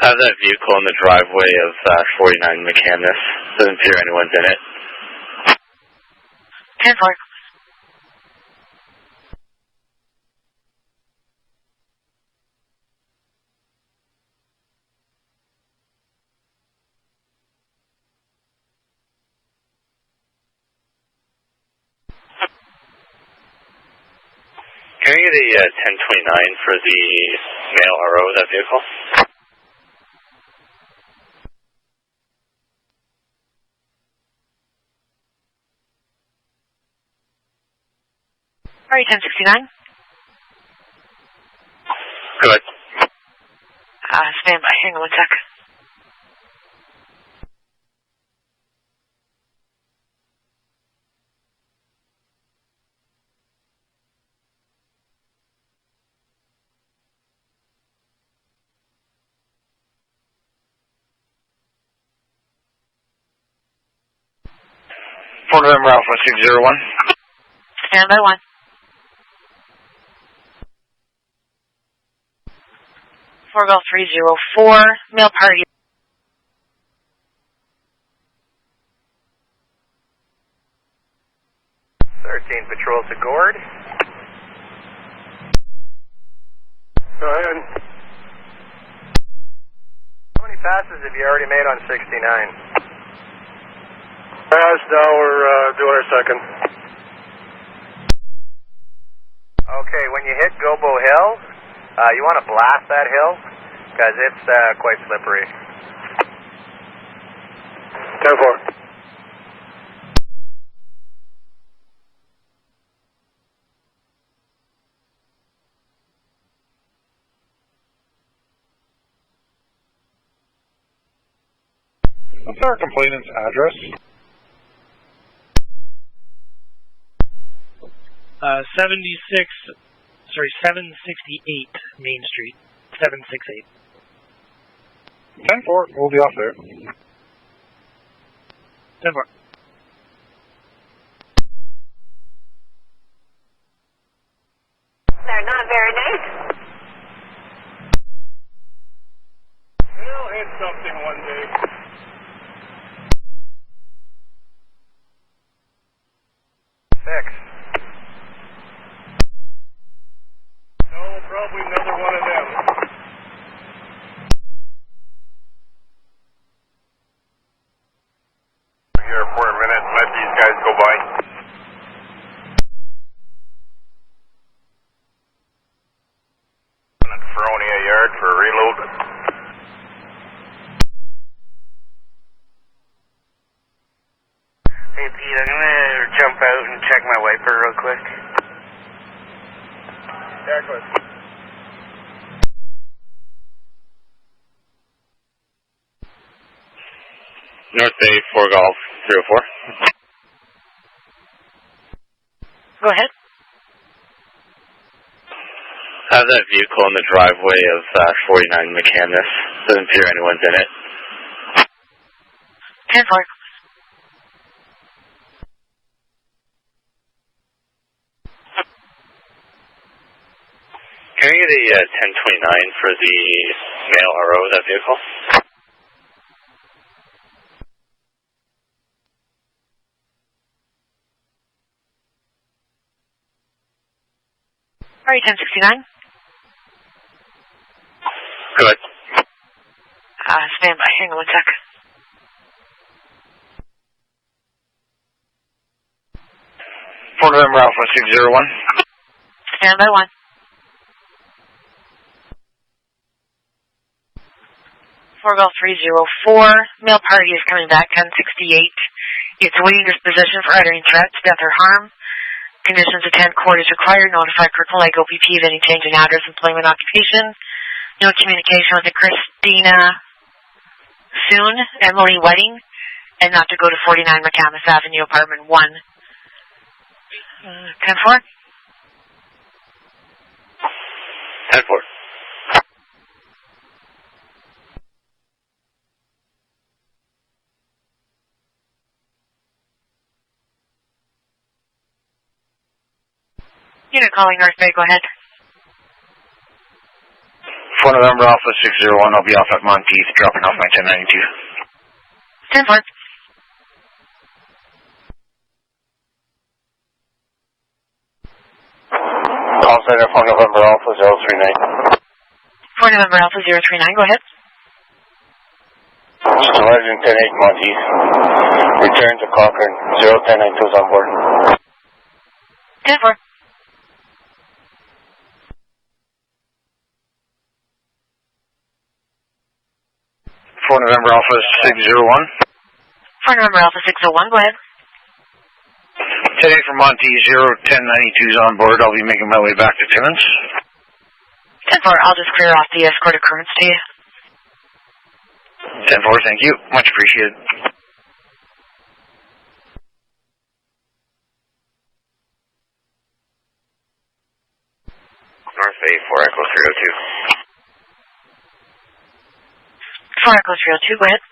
I have that vehicle in the driveway of 49 McCandless. Doesn't appear anyone's in it. 10-4. Can I get a 1029 for the male RO of that vehicle? All right, 1069. Good. Stand by. Hang on one sec. For November Alpha 601. Stand by 1. Four Golf 304, male party. Go ahead. How many passes have you already made on 69? Pass, now we're doing our second. Okay, when you hit Gobo Hill, you want to blast that hill, because it's quite slippery. 10-4. What's our complainant's address? 768 Main Street. 768. 10-4, we'll be off there. 10-4. They're not very nice. We'll hit something one day. Six. No, probably another one of them. Here for a minute and let these guys go by. Ferroni a yard for a reload. Hey Pete, I'm gonna jump out and check my wiper real quick. Yeah, good. North Bay, 4 Golf, 304. Go ahead. I have that vehicle in the driveway of 49 McCandless. Doesn't appear anyone's in it. 10-4. Can I get a 1029 for the male RO of that vehicle? All right, 1069. Good. Stand by. Hang on one sec. For November Alpha 601. Stand by 1. Four Golf 304. Male party is coming back, 1068. It's waiting disposition for uttering threats, death, or harm. Conditions of 10 court is required. Notify Cripple Lake OPP of any change in address, employment, occupation. No communication with the Christina Soon, Emily Wedding, and not to go to 49 McCamus Avenue, apartment 1. 10-4? 10-4. Unit calling North Bay, go ahead. For November Alpha 601, I'll be off at Monteith, dropping off my 1092. 10-4. Call center for November Alpha 039. For November Alpha 039, go ahead. Sergeant 10-8 Monteith. Return to Cochrane. 01092 is on board. 10-4. For November Alpha 601. For November Alpha 601, go ahead. 10-8 from Monteith, 01092 is on board. I'll be making my way back to Timmins. 10-4, I'll just clear off the escort occurrence to you. 10-4, thank you. Much appreciated. North Bay, 4 Echo 302. 4 Echo 302, go ahead.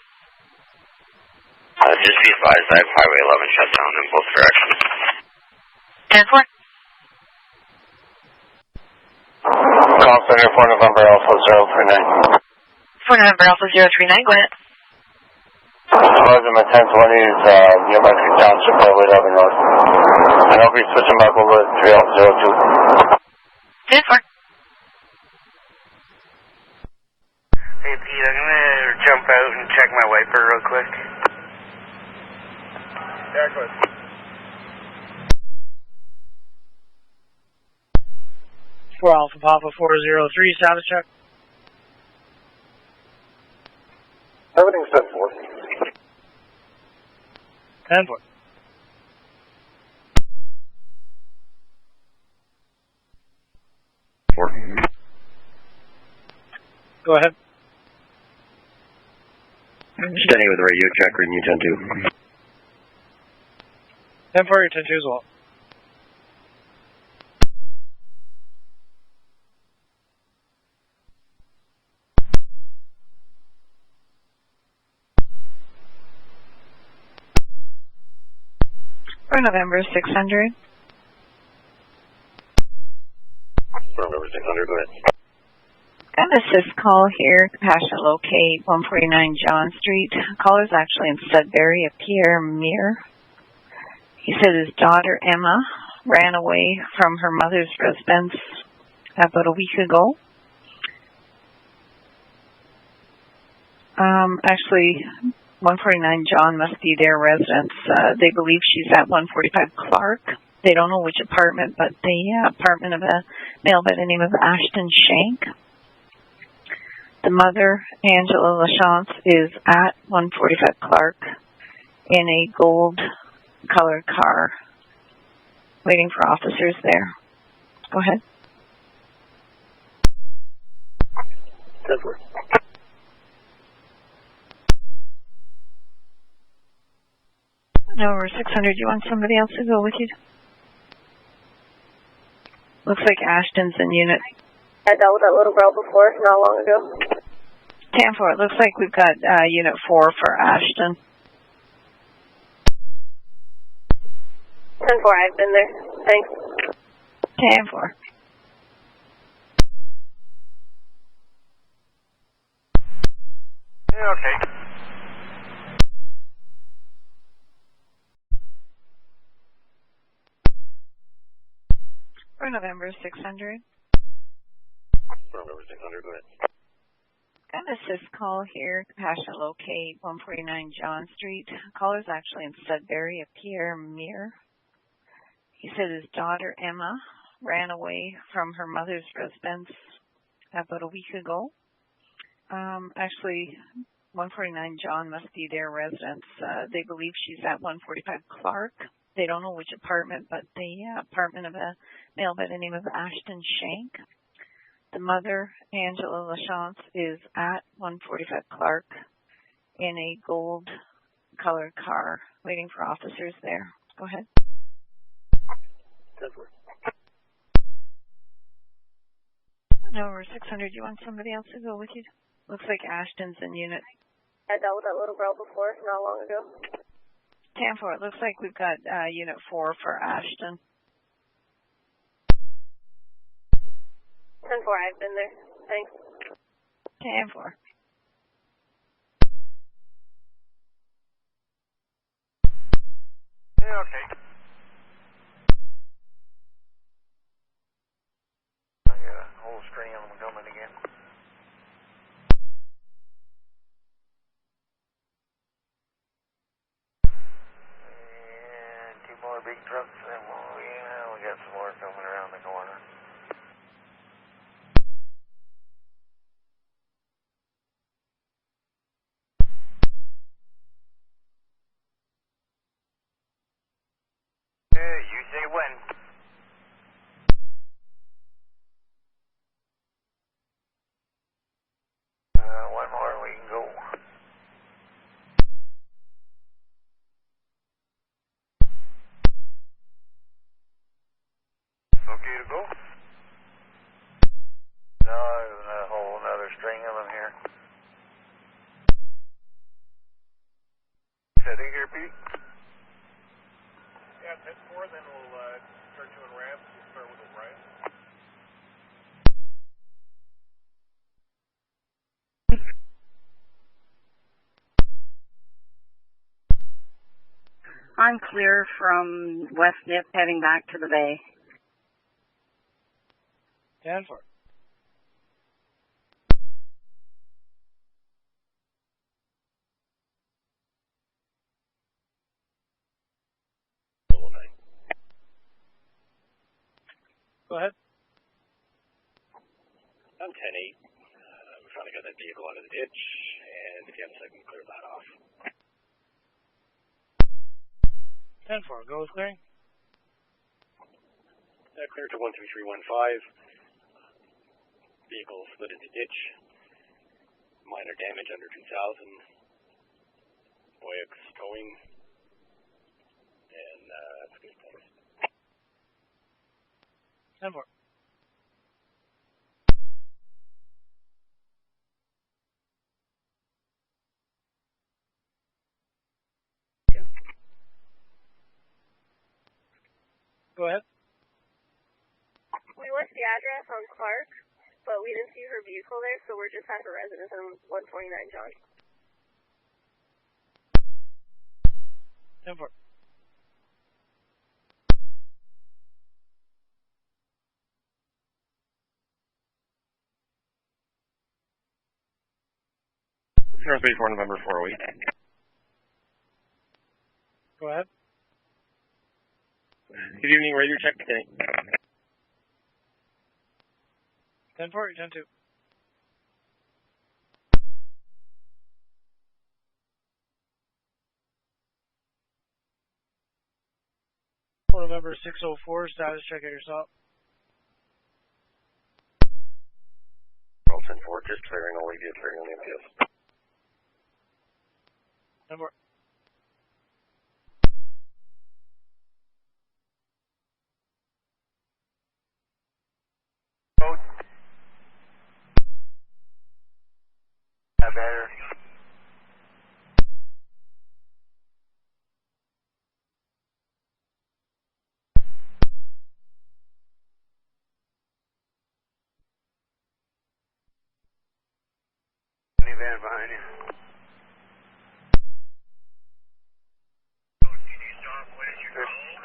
Just be advised, I have Highway 11 shut down in both directions. 10-4. Call center for November Alpha 039. For November Alpha 039, go ahead. Sergeant at 1020 is New Mexico Township, Highway 11 North. And I'll be switching back over to 302. 10-4. quick. Yeah, go ahead. 4 Alpha Papa 403, status check. Everything's set for. 10-4. Go ahead. Standing with radio check, reading you 10-2. 10-4, you're 10-2 as well. For November 600. For November 600, go ahead. Got an assist call here, compassionate locate 149 John Street. Caller's actually in Sudbury, a Pierre Muir. He said his daughter Emma ran away from her mother's residence about a week ago. Actually, 149 John must be their residence. They believe she's at 145 Clark. They don't know which apartment, but the apartment of a male by the name of Ashton Shank. The mother, Angela LaChance, is at 145 Clark in a gold-colored car, waiting for officers there. Go ahead. Number 600, do you want somebody else to go with you? Looks like Ashton's in unit. I dealt with that little girl before, not long ago. 10-4, it looks like we've got unit 4 for Ashton. 10-4, I've been there. Thanks. 10-4. Yeah, okay. For November 600. For November 600, go ahead. Got an assist call here, compassionate locate 149 John Street. Caller's actually in Sudbury, a Pierre Muir. He said his daughter Emma ran away from her mother's residence about a week ago. Actually, 149 John must be their residence. They believe she's at 145 Clark. They don't know which apartment, but the apartment of a male by the name of Ashton Shank. The mother, Angela LaChance, is at 145 Clark in a gold-colored car, waiting for officers there. Go ahead. Number 600, do you want somebody else to go with you? Looks like Ashton's in unit. I dealt with that little girl before, not long ago. 10-4, it looks like we've got unit 4 for Ashton. 10-4, I've been there. Thanks. 10-4. Yeah, okay. I got a whole string of them coming again. And 2 more big trucks, and we got some more coming around the corner. You say when. One more and we can go. Okay to go? No, there's a whole another string of them here. Setting here, Pete? Yeah, 10-4, then we'll start doing ramps. We'll start with O'Brien. I'm clear from West Nip heading back to the bay. 10-4. Go ahead. I'm 10-8. We finally got that vehicle out of the ditch, and if you have a second, clear that off. 10-4, go with clearing. Clear to 13315. Vehicle slid into ditch. Minor damage under 2000. Boyak's towing. And that's good. 10-4. Go ahead. We left the address on Clark, but we didn't see her vehicle there, so we're just at her residence on 129 John. 10-4. Northbase 4 November 408. Go ahead. Good evening, radio check. 10-4, 10-2. November 604, status check at your stop. Roll 10-4, just clearing, I'll leave you clearing on the MPS. 10-4. Better. Van behind you.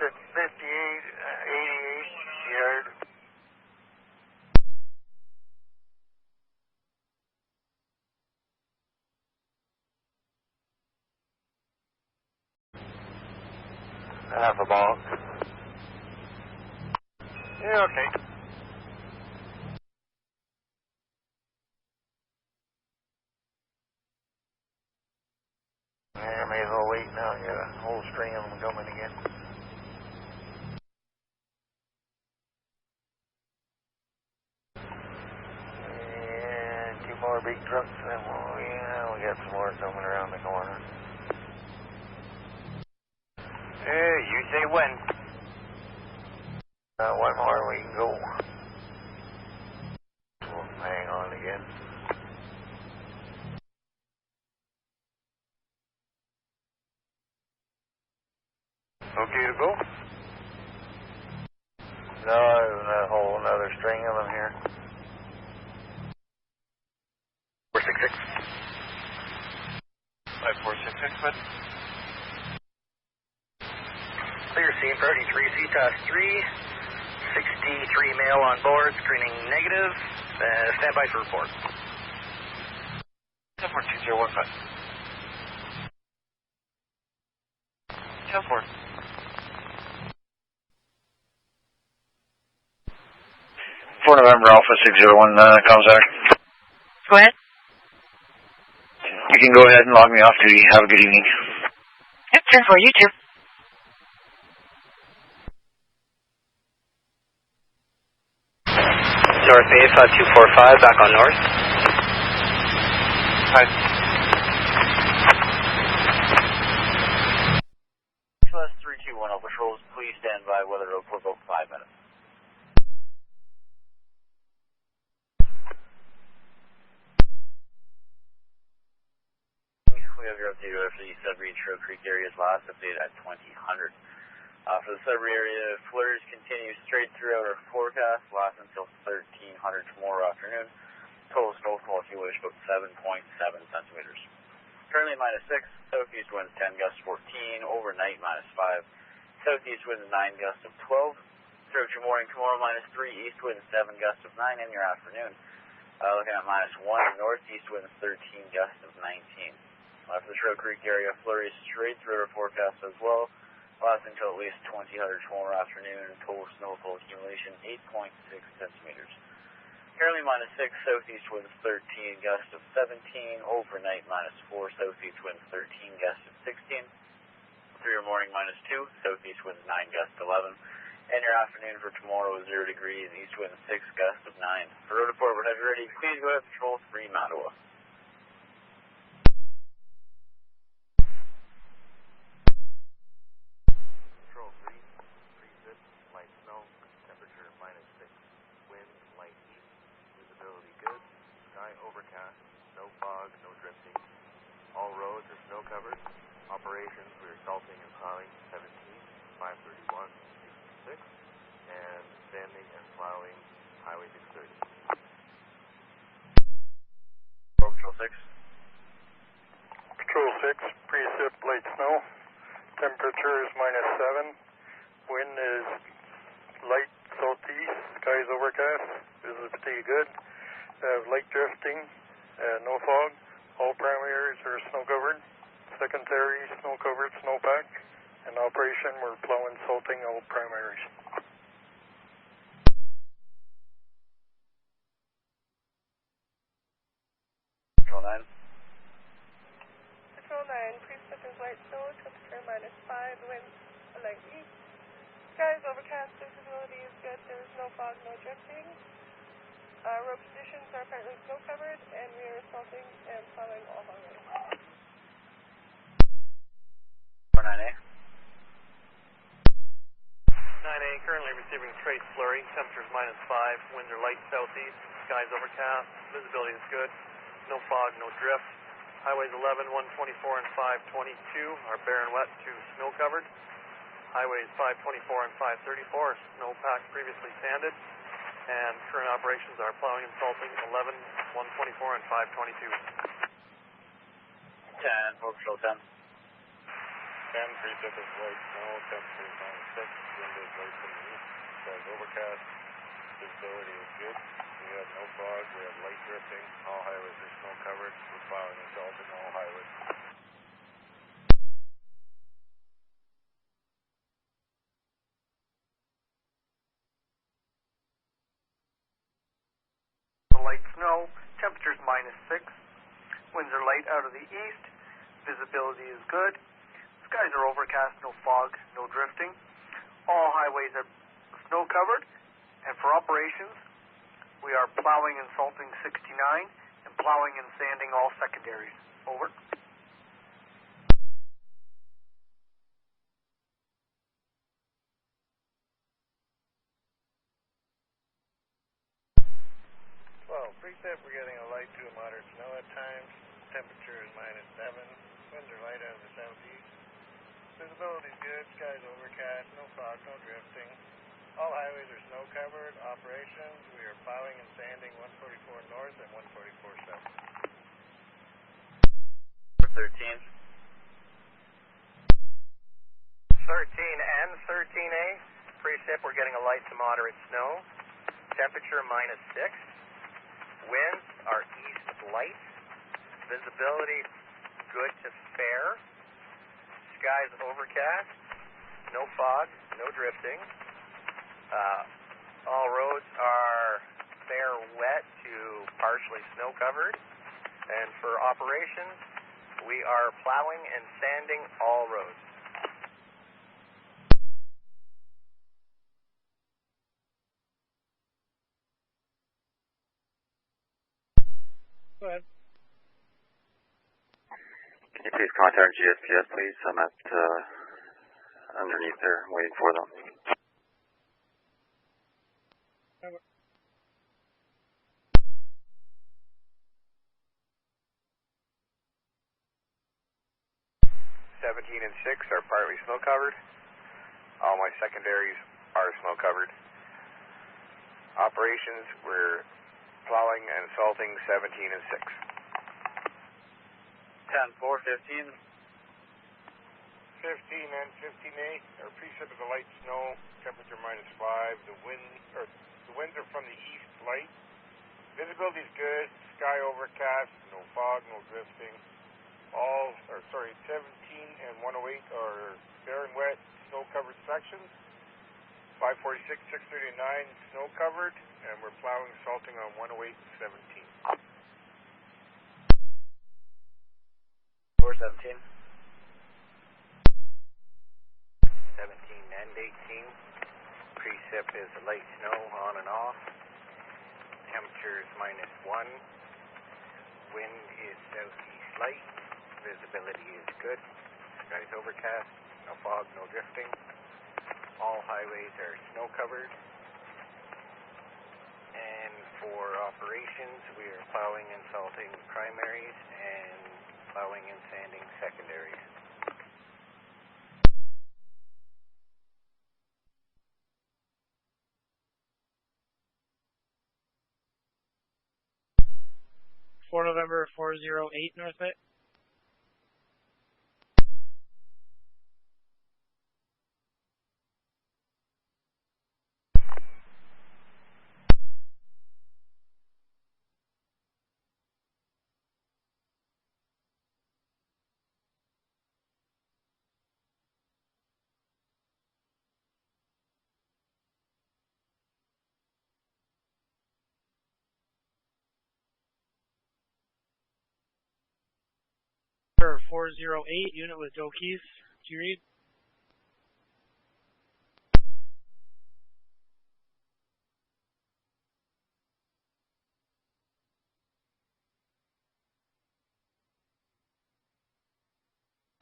It's 58, 88 yard. Half a ball. Yeah, okay. Yeah, may as well wait now. You got a whole string of them coming again. And two more big trucks, and we got some more coming around the corner. You say when? One more, we can go. We'll hang on again. Okay to go? No, there's a whole another string of them here. 466. 5466, bud. Clear scene for 33, CTOS 3. 63 male on board, screening negative. Stand by for report. 10-4-2015. 10-4. 4 November Alpha 601, contact. Go ahead. You can go ahead and log me off duty. Have a good evening. Yep, 10-4, you too. North Bay 5245, back on north. Hi. Plus 321 all patrols, please stand by. Weather Road for about 5 minutes. We have your update for the Sudbury Trail Creek area's last update at 2000. For the Sudbury area, flurries continue straight throughout our forecast, last until 1300 tomorrow afternoon. Total snowfall, if you wish, about 7.7 centimeters. Currently -6, southeast winds 10, gusts 14, overnight -5, southeast winds 9, gusts of 12. Throughout your morning tomorrow, -3, east winds 7, gusts of 9, in your afternoon. Looking at -1, northeast winds 13, gusts of 19. For the Trail Creek area, flurries straight through our forecast as well. lasting until at least 2000 tomorrow afternoon. Total snowfall accumulation 8.6 centimeters. Currently -6, southeast winds 13, gust of 17. Overnight -4, southeast winds 13, gust of 16. For your morning -2, southeast winds 9, gust 11. And your afternoon for tomorrow is 0 degrees, east wind 6, gust of 9. For road report, we're heavy ready. Please go ahead, Patrol 3 Mattawa. Patrol 3, precip, light snow, temperature -6, wind light east, visibility good, sky overcast, no fog, no drifting. All roads are snow covered. Operations, we are salting and plowing 17, 531, 6, and sanding and plowing Highway 630. Patrol 6. Patrol 6, precip, light snow, temperature is -7, wind is light southeast, skies overcast, visibility good, light drifting, no fog, all primary areas are snow covered, secondary snow covered, snowpack, and operation we're plowing, salting all primaries. Patrol 9. Patrol 9, precip is light snow, temperature -5, wind light east. Skies overcast, visibility is good, there is no fog, no drifting. Road conditions are partly snow covered, and we are salting and plowing all highways. 9A. 9A, currently receiving trace flurry, temperatures -5, winds are light southeast, skies overcast, visibility is good, no fog, no drift. Highways 11, 124, and 522 are bare and wet to snow covered. Highways 524 and 534 are snowpack previously sanded, and current operations are plowing and salting 11, 124, and 522. 10, Patrol 10. 10, precip is light snow, temperature is -6, wind is light from the east, skies overcast, visibility is good. We have no fog, we have light drifting, all highways are snow covered, we're plowing and salting all highways. Light snow, temperatures -6, winds are light out of the east, visibility is good, skies are overcast, no fog, no drifting. All highways are snow covered, and for operations, we are plowing and salting 69 and plowing and sanding all secondaries. Over. Precip, we're getting a light to a moderate snow at times. Temperature is -7. Winds are light out of the southeast. Visibility is good. Skies overcast. No fog, no drifting. All highways are snow covered. Operations, we are plowing and sanding 144 north and 144 south. 13. 13 and 13A. Precip, we're getting a light to moderate snow. Temperature -6. Winds are east light. Visibility good to fair. Skies overcast. No fog, no drifting. All roads are fair wet to partially snow covered. And for operations, we are plowing and sanding all roads. Go ahead. Can you please contact GSPS, please? I'm at underneath there, waiting for them. Over. 17 and 6 are partly snow covered. All my secondaries are snow covered. Operations, we're plowing and salting 17 and 6. 10-4, 15. 15 and 15A. Our precip is a light snow, temperature -5. The winds are from the east light. Visibility is good. Sky overcast. No fog, no drifting. 17 and 108 are fair and wet snow-covered sections. 546, 639 snow-covered, and we're plowing, salting on 108 and 17. 417. 17 and 18. Precip is light snow on and off. Temperature is -1. Wind is southeast light. Visibility is good. Skies overcast. No fog, no drifting. All highways are snow covered. And for operations, we are plowing and salting primaries and plowing and sanding secondaries. For November 408 North Bay. For 408 unit with Joe Keys. Do you read?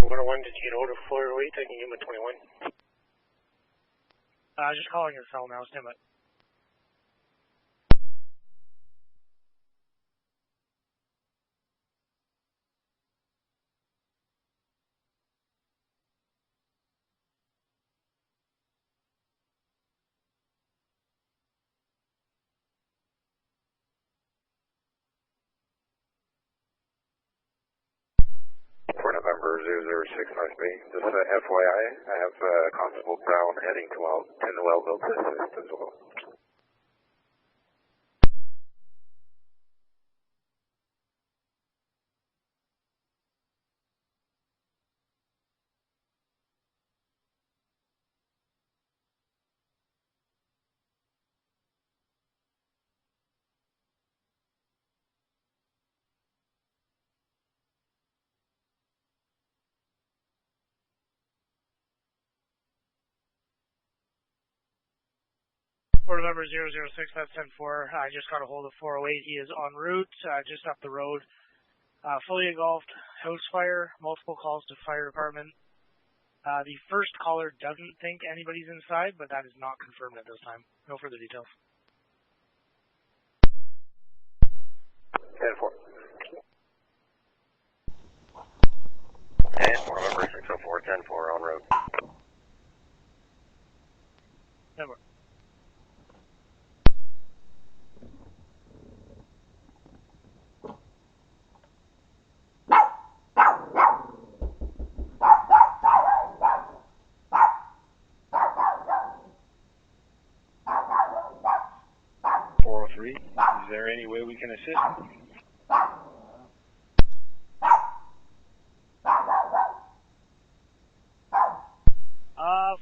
One, did you get hold of 408? I can give him a 21. Just calling his cell now, stand by. For November 006 North Bay. Just FYI, I have Constable Brown heading to the Wellville to assist as well. For November 006, that's 10-4. I just got a hold of 408. He is en route, just up the road. Fully engulfed, house fire, multiple calls to fire department. The first caller doesn't think anybody's inside, but that is not confirmed at this time. No further details. 10-4. And for November 604, 10-4 on road. 10-4. Is there any way we can assist?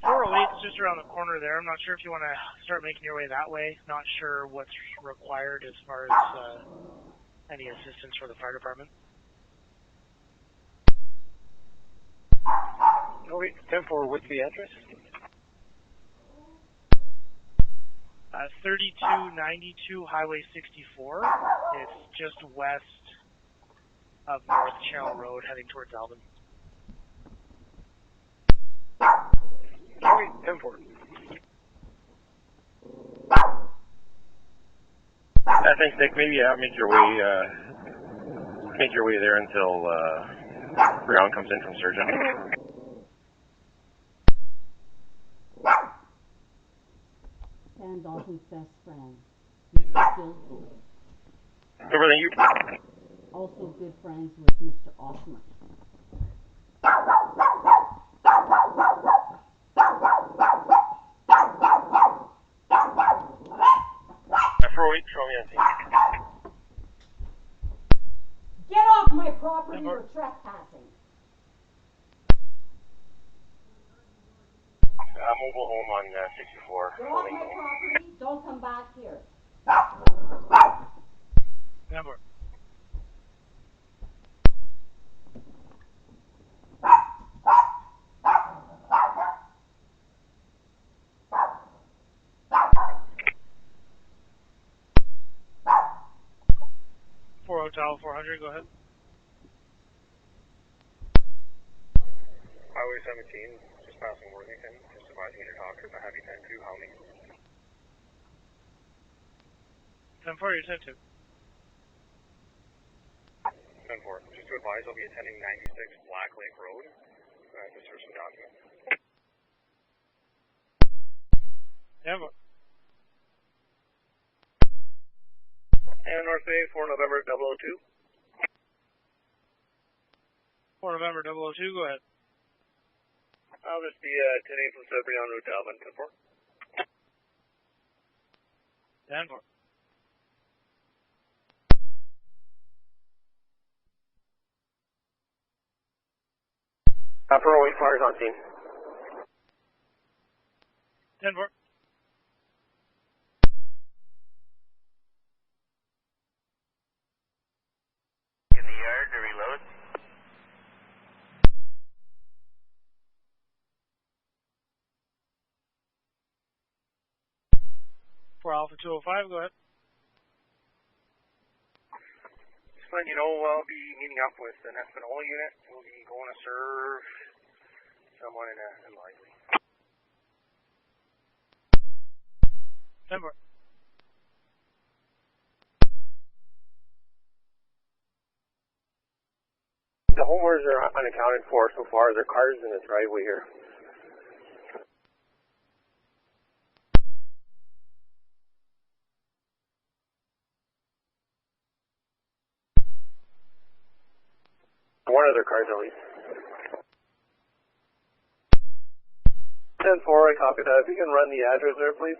408's just around the corner there. I'm not sure if you want to start making your way that way. Not sure what's required as far as any assistance for the fire department. Oh, wait, 10-4, what's the address? 3292 Highway 64. It's just west of North Channel Road, heading towards Alvin. Oh, wait, 10-4. Thanks, Nick. Maybe make your way there until Brown comes in from surgeon. And Dalton's best friend, Mr. Gilbert. Everything you. Also good friends with Mr. Osmer. Get off my property, you're trespassing. Mobile home on 64. Go off my property, don't come back here. Number. Hotel 400, go ahead. Highway 17, just passing Worthington, just advising intertalkers, a heavy 10-2, how many? 10-4, you're 10-2. 10-4, just to advise, I'll be attending 96 Black Lake Road, to search some documents. Number. And North Bay, 4 November 002. 4 November 002, go ahead. I'll just be 10-8 from Sudbury en route to Alvin, 10-4. 10-4. For 08 fires on scene. 10-4. In the yard to reload. For Alpha 205, go ahead. Just letting you know, I'll be meeting up with an Espanola unit. We'll be going to serve someone in Lively. 10-4. The homeowners are unaccounted for so far. Their cars in the driveway here. One of their cars at least. 10-4, I copy that. If you can run the address there, please.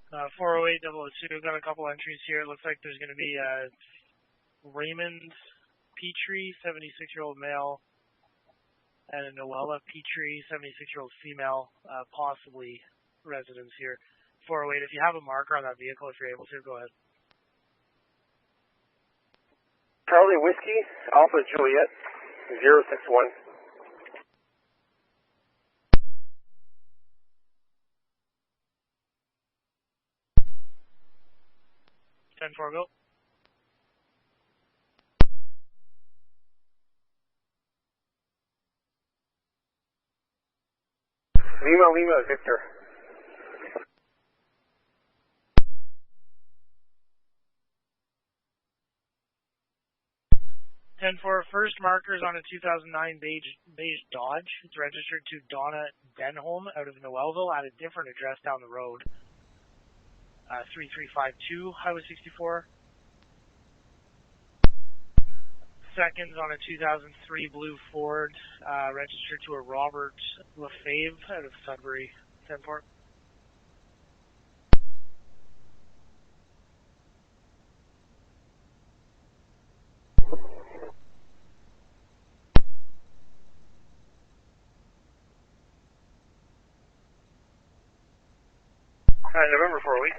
Uh, 408-002, got a couple entries here. It looks like there's going to be Raymond Petrie, 76-year-old male, and a Noella Petrie, 76-year-old female, possibly residents here. 408, if you have a marker on that vehicle, if you're able to, go ahead. Charlie Whiskey, Alpha Juliet, 061. 10-4, go. Lima, Victor. First markers on a 2009 beige Dodge. It's registered to Donna Denholm out of Noelville at a different address down the road. 3352 Highway 64. Second on a 2003 blue Ford, registered to a Robert Lefebvre out of Sudbury, 10-4. November 4 week.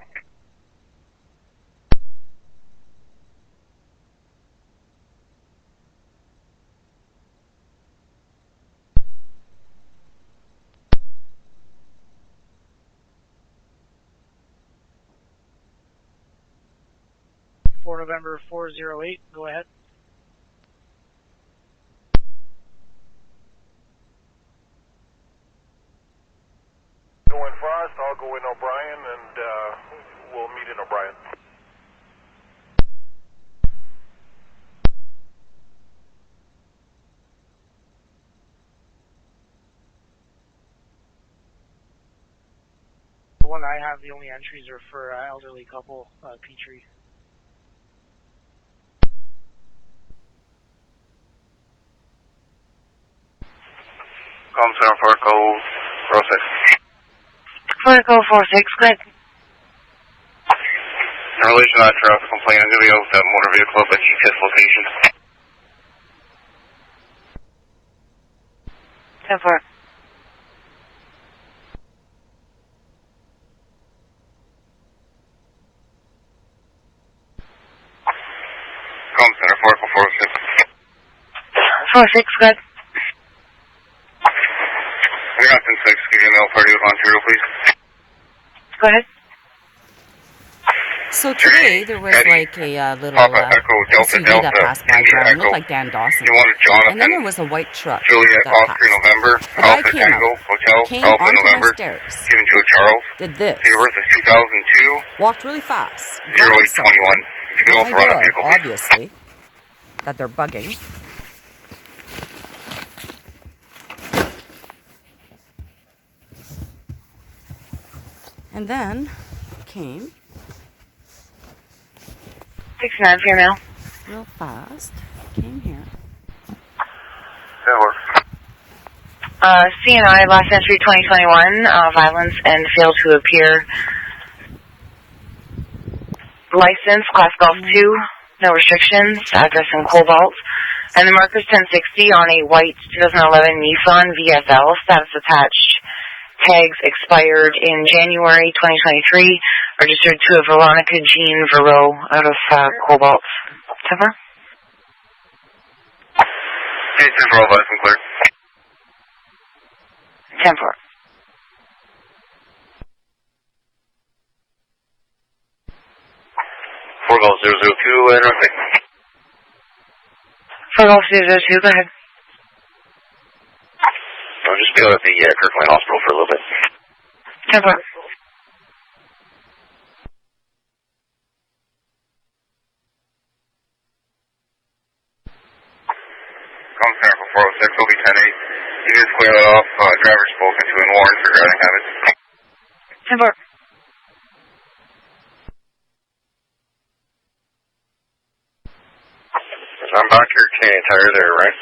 For November 408, go ahead. Go in Frost, I'll go in O'Brien, and we'll meet in O'Brien. The one I have, the only entries are for elderly couple, Petrie. Calm 74, go 406. 446, go ahead. In relation to that traffic complaint, I'm going to be out with that motor vehicle at the GPS location. 10-4. Comm Center 446. 4-6, good. Wisconsin 6, give you a mail party with Ontario, please. Go ahead. So today there was like a little SUV that passed by driving, looked like Dan Dawson. And then there was a white truck that passed. November, A guy Alpha came Tango, out, Hotel, came Alpha onto November, my stairs, given to a Charles, did this, date of birth is 2002, walked really fast, grabbed 0821. something, If you can no also run a idea, vehicle, please. obviously, that they're bugging. And then came 69 for your mail. real fast, came here. That works. CNI, last entry 2021, violence and fail to appear. License, class golf 2, no restrictions, address in Cobalt. And the marker's 1060 on a white 2011 Nissan VFL, status attached. Tags expired in January 2023, registered to a Veronica Jean Verreau out of Cobalt. Temper? Hey, 10-4, all license clear. 10-4. 4 Golf 002, and nothing. 4 Golf 002, go ahead. I'll just be out at the Kirkland Hospital for a little bit. 10-4. Comm Center for 406, will be 10-8. You just clear that off. Driver spoken to and warned for driving habits. 10-4. I'm back here, Canadian Tire there, right?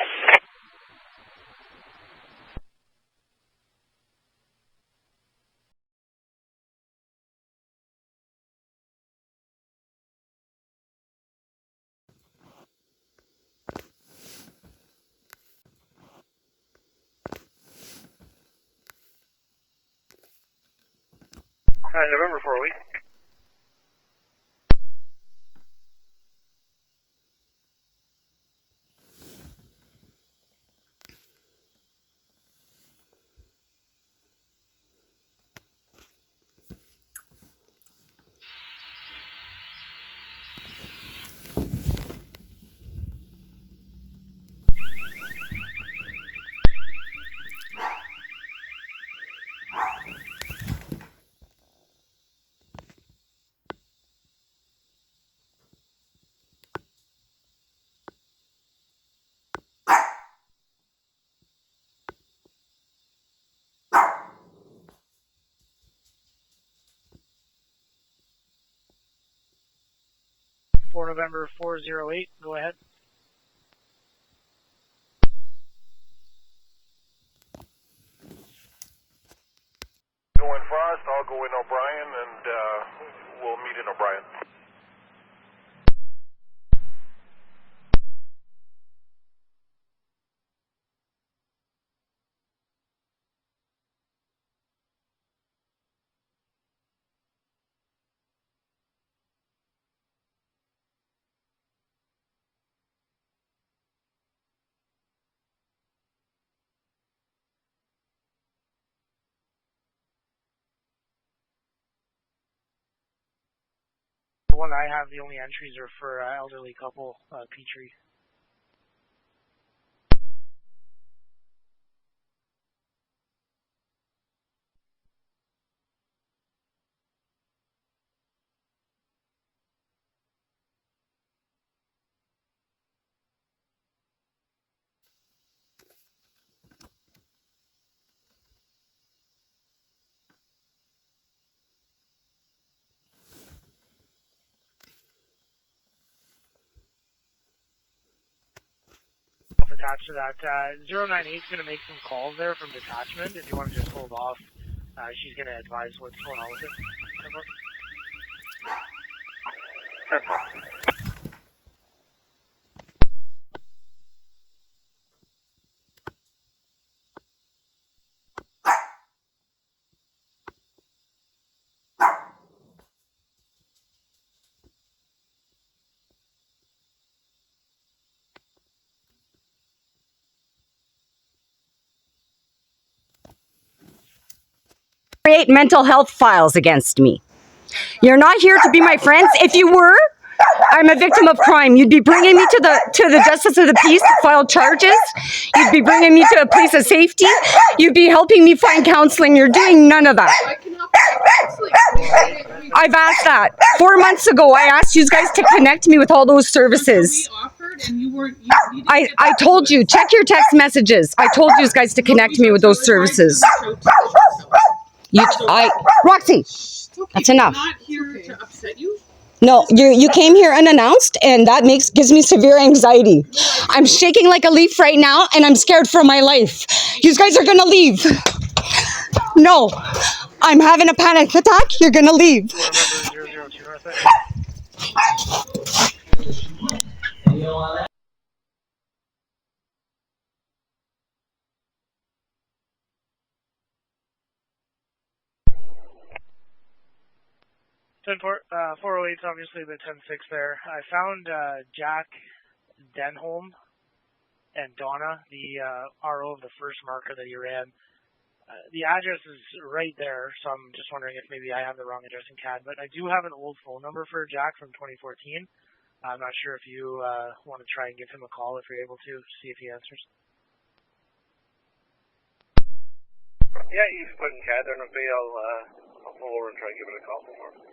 November 4 week. For November 408, go ahead. Go in Frost, I'll go in O'Brien, and we'll meet in O'Brien. The one I have, the only entries are for elderly couple, Petrie. Attached to that, 098 is going to make some calls there from detachment. If you want to just hold off, she's going to advise what's going on with it. Create mental health files against me. You're not here to be my friends. If you were, I'm a victim of crime. You'd be bringing me to the justice of the peace to file charges. You'd be bringing me to a place of safety. You'd be helping me find counseling. You're doing none of that. I've asked that 4 months ago. I asked you guys to connect me with all those services. I told you, check your text messages. I told you guys to connect me with those services. Roxy, that's enough. I'm not here to upset you. No, you came here unannounced, and that gives me severe anxiety. I'm shaking like a leaf right now, and I'm scared for my life. You guys are gonna leave. No, I'm having a panic attack. You're gonna leave. 408's obviously the 10-6 there. I found Jack Denholm and Donna, the RO of the first marker that he ran. The address is right there, so I'm just wondering if maybe I have the wrong address in CAD. But I do have an old phone number for Jack from 2014. I'm not sure if you want to try and give him a call if you're able to, see if he answers. Yeah, you can put in CAD there, and maybe I'll pull over and try and give it a call for him.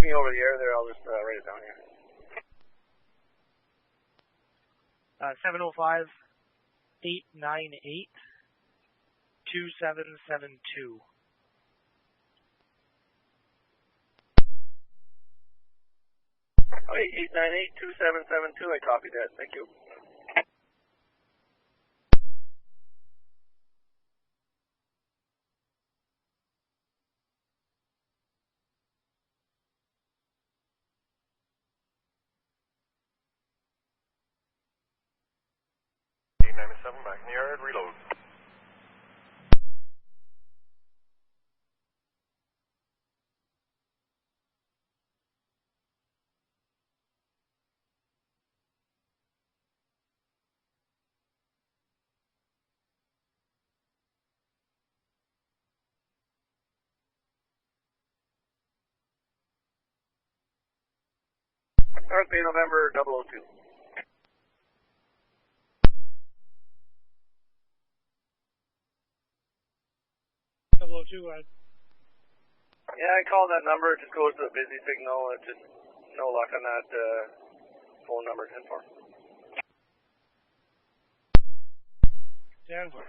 Me over the air there, I'll just write it down here. 705-898-2772. Okay, 898-2772, I copied that, thank you. Back in the yard, reload. North Bay, November 002. 002, Yeah, I called that number. It just goes to a busy signal. It's just no luck on that phone number. 10-4. Denver.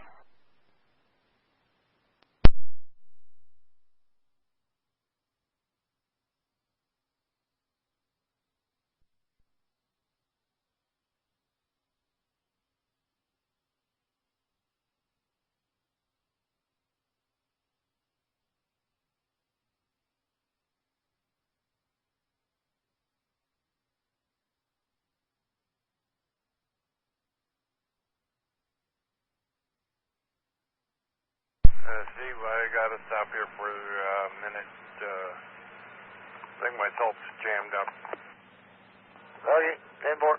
Steve, I got to stop here for a minute. I think my salt's jammed up. Okay, 10-4.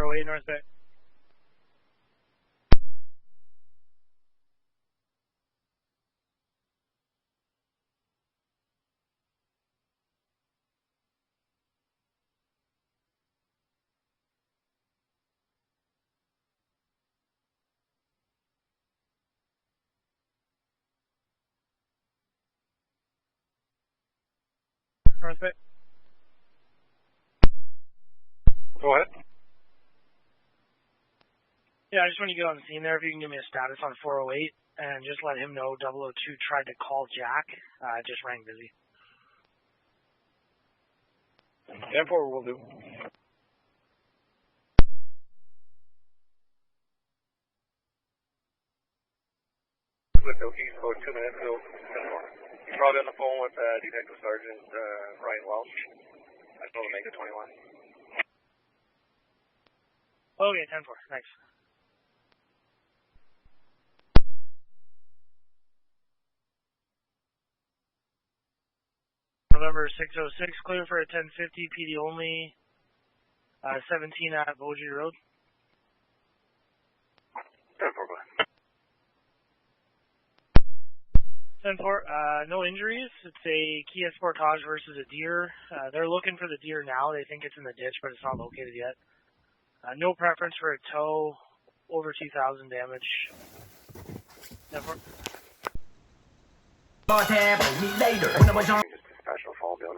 408 North Bay. North Bay. Go ahead. Yeah, I just want you to get on the scene there. If you can give me a status on 408 and just let him know 002 tried to call Jack. It just rang busy. 10-4 will do. With Okies, about 2 minutes ago. 10-4. You're probably on the phone with Detective Sergeant Ryan Welch. I told him to make it 21. Okay, 10-4. Thanks. November 606, clear for a 1050, PD only, 17 at Beaujeu Road. 10-4, go ahead. 10-4, no injuries. It's a Kia Sportage versus a deer. They're looking for the deer now. They think it's in the ditch, but it's not located yet. No preference for a tow, over 2,000 damage. 10-4. Just dispatch fall down.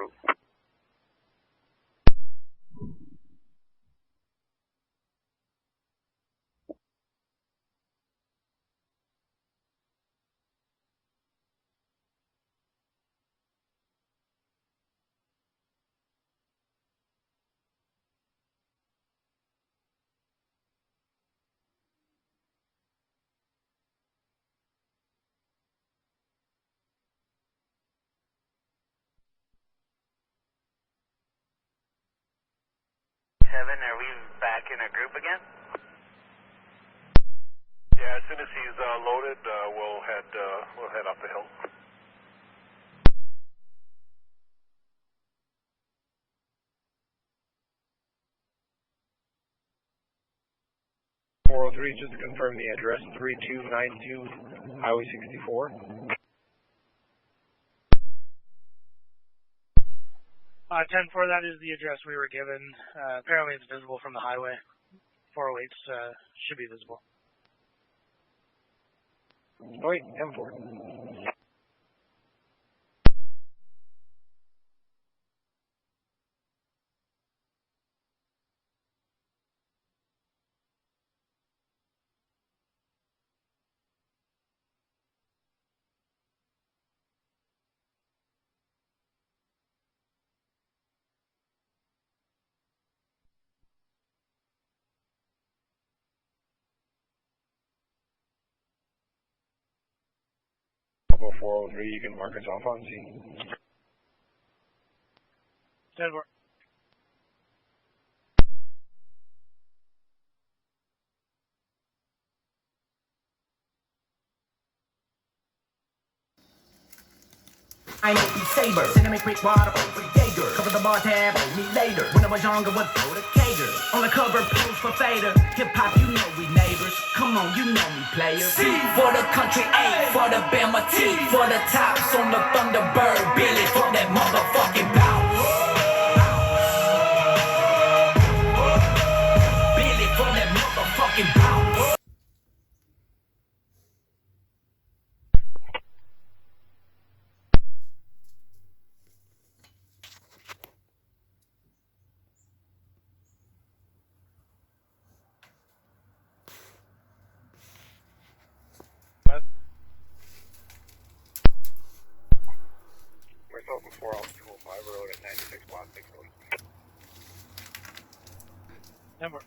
Are we back in a group again? Yeah, as soon as he's loaded, we'll head up the hill. Just to confirm the address, 3292 Highway 64. 10-4, that is the address we were given. Apparently it's visible from the highway. 408 should be visible. Wait, M4. About 403, you can mark us off on scene. 10-4. I know be saber, cinnamon quick water over Jaeger. Cover the bar tab, hold me later. When I was younger, would throw the cager. On the cover, pose for fader. Hip hop, you know we neighbors. Come on, you know me, players. C for the country, A for the Bama, T for the tops on the Thunderbird. Billy for that motherfucking bout. Billy for that motherfucking bout. Myself and 4 off 205 road at 96 block 6 road. 10-4.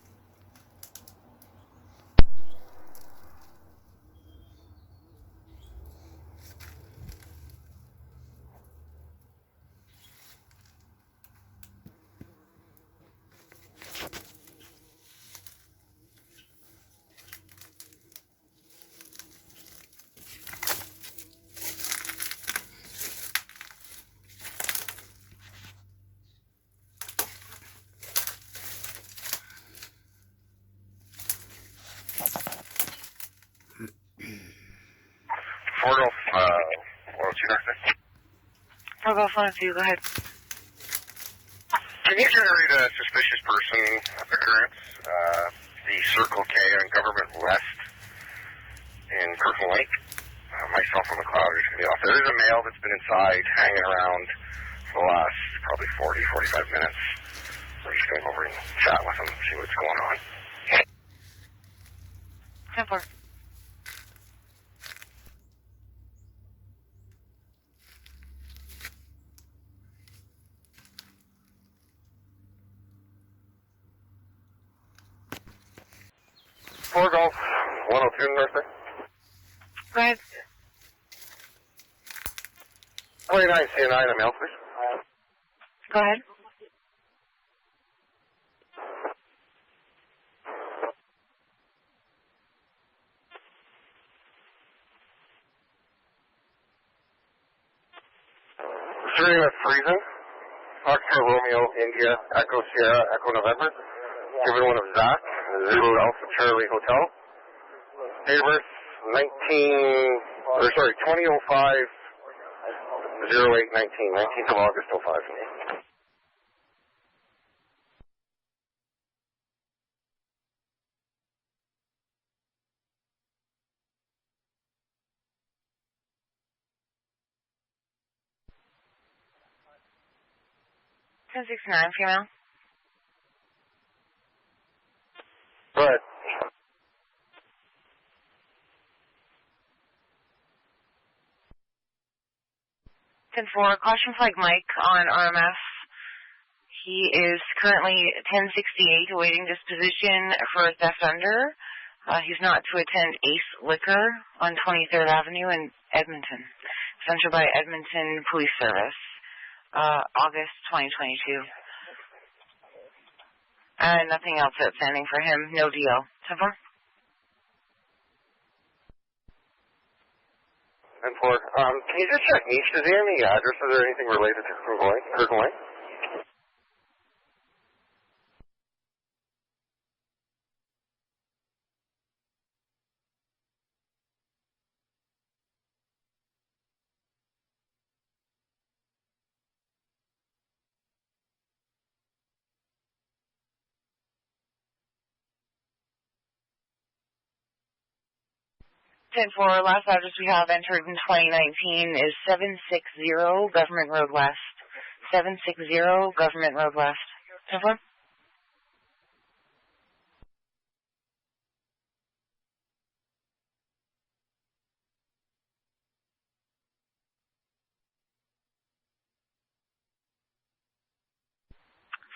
4 Golf 102 North. 4 Golf 102, go ahead. Can you generate a suspicious person occurrence? The Circle K on Government West in Kirkland Lake. Myself on the cloud are going to be off. There is a male that's been inside hanging around for the last probably 40, 45 minutes. We're just going to go over and chat with him, see what's going on. 10-4. Four Golf 102 North there. Go ahead. 29 C9, a male, please. Go ahead. Starting with Friesen, Foxtrot Romeo, India, Echo Sierra, Echo November. Given one of Zach, Zulu Alpha Charlie Hotel. Date of birth, 2005 0819, 19th of August 05. Ten 69, female. Go ahead. 10-4, caution flag Mike on RMF. He is currently 1068 awaiting disposition for a theft under. He's not to attend Ace Liquor on 23rd Avenue in Edmonton. Centered by Edmonton Police Service. August 2022. Nothing else outstanding for him. No deal. 10-4. 10-4. Can you just check Niche? Does he have any addresses or anything related to Kirkland Lake? For last address we have entered in 2019 is 760 Government Road West. 760 Government Road West. 10-4.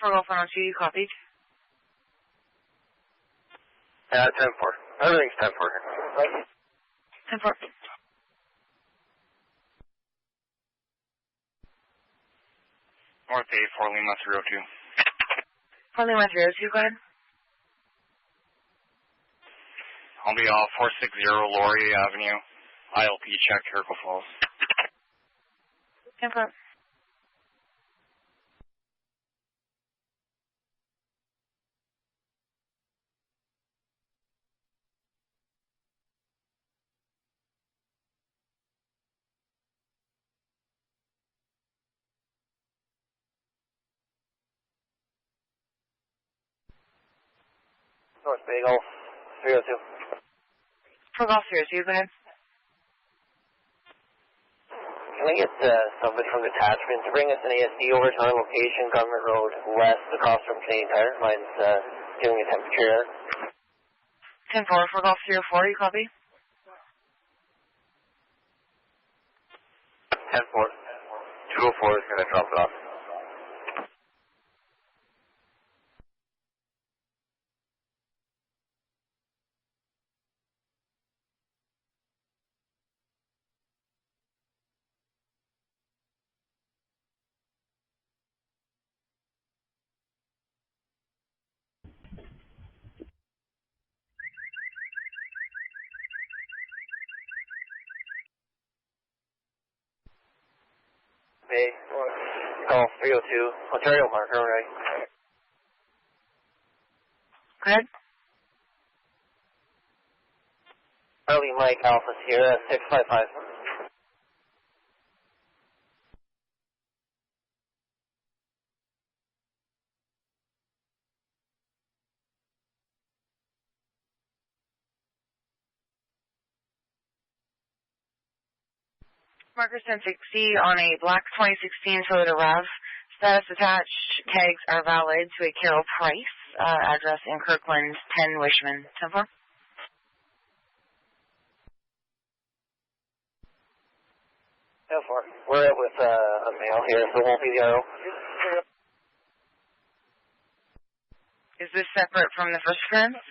For Golf 102, you copied? Yeah, 10-4. Everything's 10-4 here. 10-4. North 8, 4 Lima 302. 4 Lima 302, go ahead. I'll be off 460 Laurier Avenue, ILP check, Jericho Falls. 10-4. North Bay Golf 302. For Golf 302, go ahead. Can I get somebody from detachment to bring us an ASD over to our location, Government Road West, across from Canadian Tire? Mine's giving a temperature error. 10-4 for Golf 304, you copy? 10-4. 204 is going to drop it off. Bay Golf 302, Ontario marker, right? Go ahead. Charlie Mike Alpha Sierra 655. Marker 1060 on a black 2016 Toyota RAV. Status attached. Tags are valid to a Carol Price. Address in Kirkland, 10 Wishman. 10-4. We're out with a male here, so it won't be the RO. Is this separate from the first occurrence?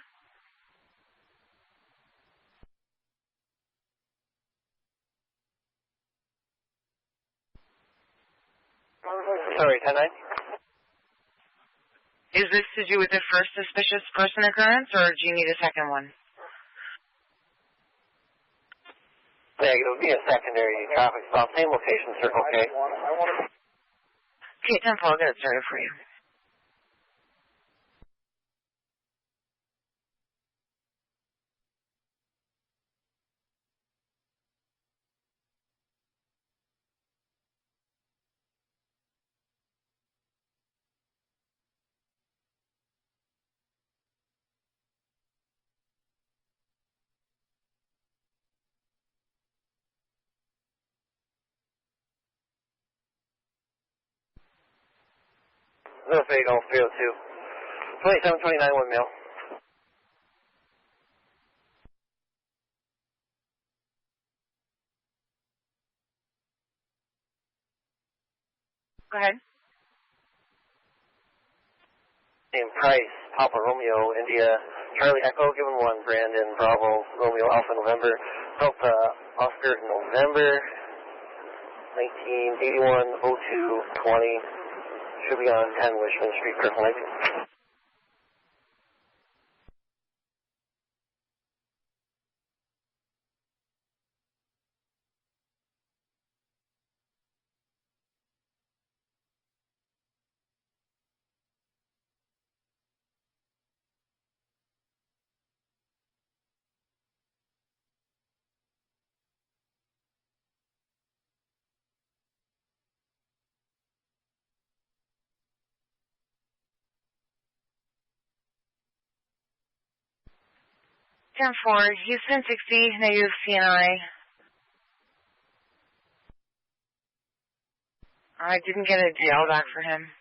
Sorry, 10-9. Is this to do with the first suspicious person occurrence, or do you need a second one? Yeah, it would be a secondary traffic stop. Same location, Circle K. Okay, 10-4, I'll get it started for you. No fake, all 302. 2729, 1 male. Go ahead. Name Price, Papa Romeo, India, Charlie Echo, given 1, Brandon, Bravo, Romeo, Alpha, November, Delta, Oscar, November, 1981, 02, 20. Should be on 10 Wishman Street, Kirkland Lake. Ten 4, Houston 60, negative CNI. I didn't get a DL back for him.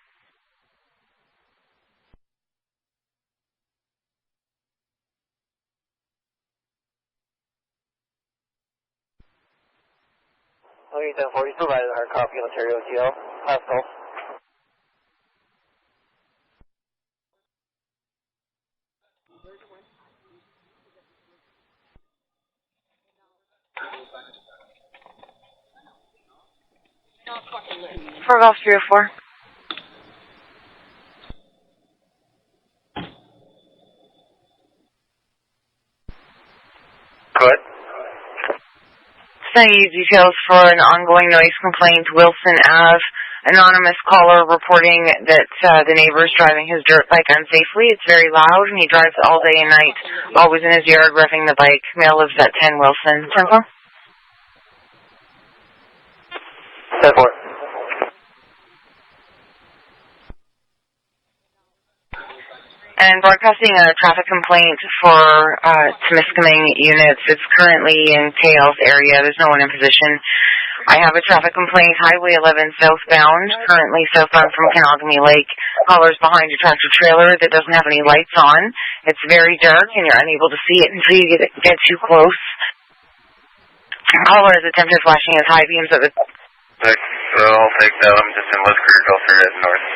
Okay, 1040, provided a hard copy in Ontario TL. Last call. For Golf 304. Go ahead. Sending you details for an ongoing noise complaint, Wilson Ave. Anonymous caller reporting that the neighbor is driving his dirt bike unsafely. It's very loud, and he drives all day and night, always in his yard revving the bike. Male lives at 10 Wilson. 10-4. 10-4. And broadcasting a traffic complaint for Temiskaming units. It's currently in Tails area. There's no one in position. I have a traffic complaint, Highway 11 southbound, currently southbound from Kenogami Lake. Caller's behind a tractor trailer that doesn't have any lights on. It's very dark, and you're unable to see it until you get too close. Caller has attempted flashing his high beams at the... I'll take that. I'm just in Lisker, go straight heading north.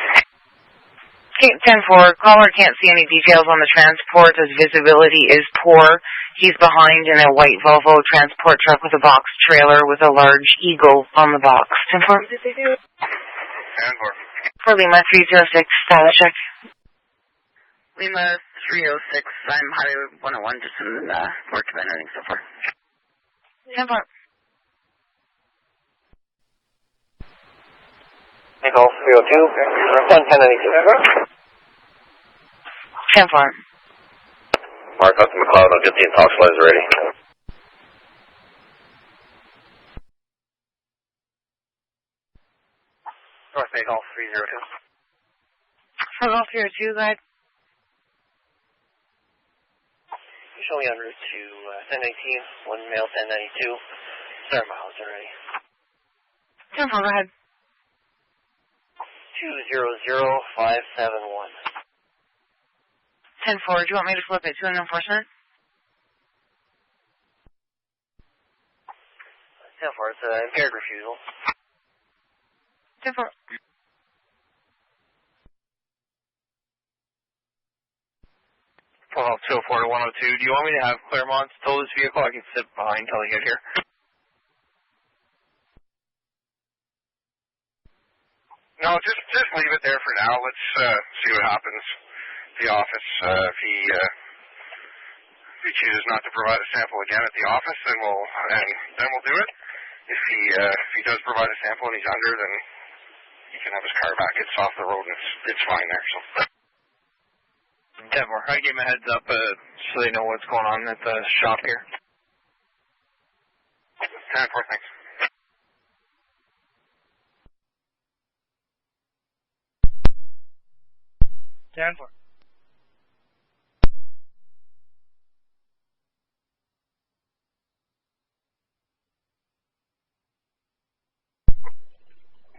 10-4, caller can't see any details on the transport as visibility is poor. He's behind in a white Volvo transport truck with a box trailer with a large eagle on the box. 10-4. 10-4. For Lima 306, status check. Lima 306, I'm Highway 101, just in work of anything so far. 10-4. Nicole 302, 1092. 10-4. Mark up to McLeod, I'll get the intox lines ready. North Bay Golf 302. For Golf 302, go ahead. You show me en route to 1019, 1 male 1092. Start miles already. 10-4, go ahead. 200571. 10-4, do you want me to flip it to an enforcement? 10-4, it's impaired refusal. 10-4. Well, 204 to 102. Do you want me to have Claremont tow this vehicle? I can sit behind until I get here. No, just leave it there for now. Let's see what happens. The office, if he chooses not to provide a sample again at the office, then we'll do it. If he does provide a sample and he's under, then he can have his car back. It's off the road and it's fine there. So. 10-4. I gave him a heads up so they know what's going on at the shop here. 10-4, thanks. Danforth.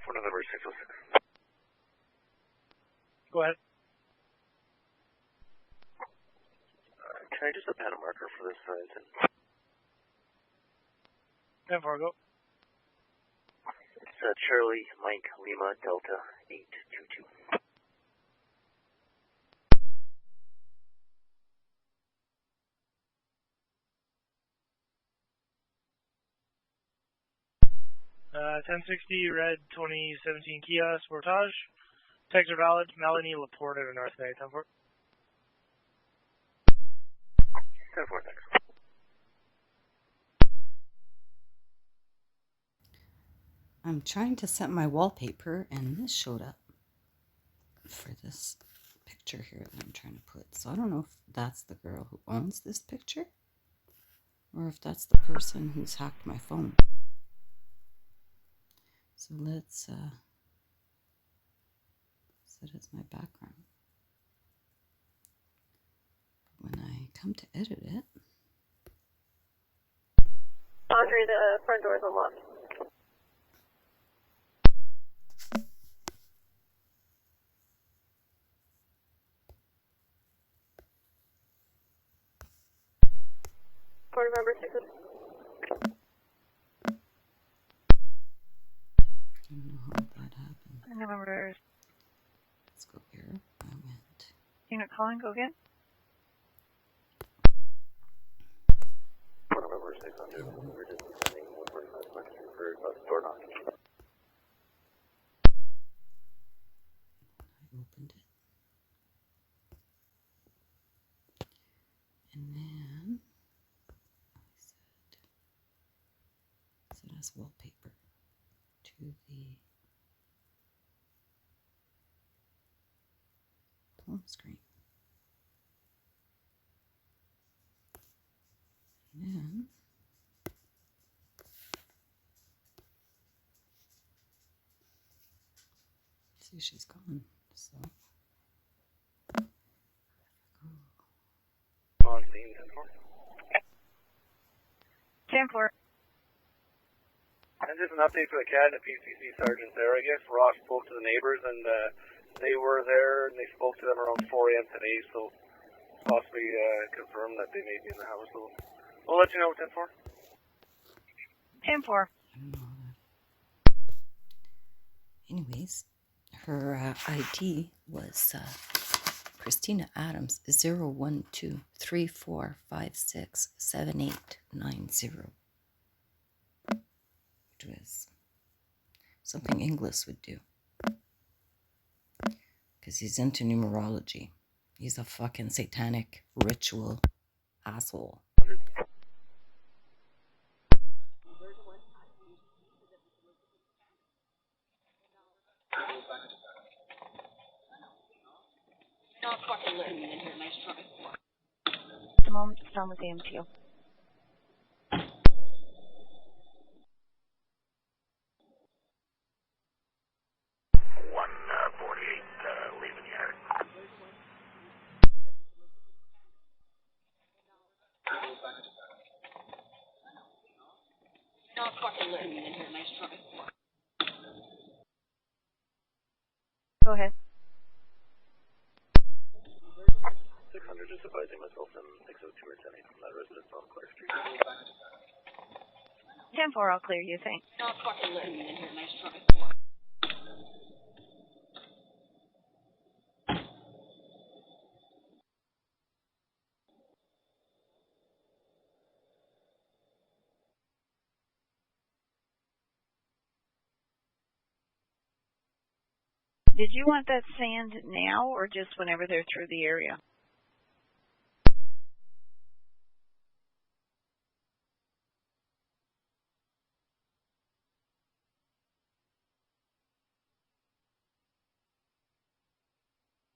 For November 606. Go ahead. Can I just append a marker for this incident? 10-4, go. It's Charlie, Mike, Lima, Delta, 822. Uh, 1060, red 2017 Kia Sportage. Tags are valid. Melanie Laporte at North Bay. 10-4. 10-4, thanks. I'm trying to set my wallpaper, and this showed up for this picture here that I'm trying to put. So I don't know if that's the girl who owns this picture, or if that's the person who's hacked my phone. So let's set as my background. But when I come to edit it... Andre, the front door is unlocked. For November 6th. I don't know how that happened. November. Let's go here. I went. Unit calling, go again. For November 600, we're just sending 145 question for door knocking. I opened it. And then I set as wallpaper to the home screen. And then see, she's gone. So On scene, 10-4. 10-4. And just an update for the CAD and the PCC sergeants there. I guess Ross spoke to the neighbors, and they were there, and they spoke to them around 4 a.m. today, so possibly confirmed that they may be in the house. So we'll let you know, 10-4. 10-4. anyways, her ID was Christina Adams 01234567890, which was something Inglis would do, because he's into numerology. He's a fucking satanic ritual asshole. Not fucking letting me in here, nice try. The moment it's done with the MTO. 148, leaving the yard. Not fucking letting me in here, nice try. just advising myself in 602 or 10 from that residence on Clark Street. 10-4, I'll clear you, thanks. Not fucking letting me in here, nice try. Did you want that sand now or just whenever they're through the area?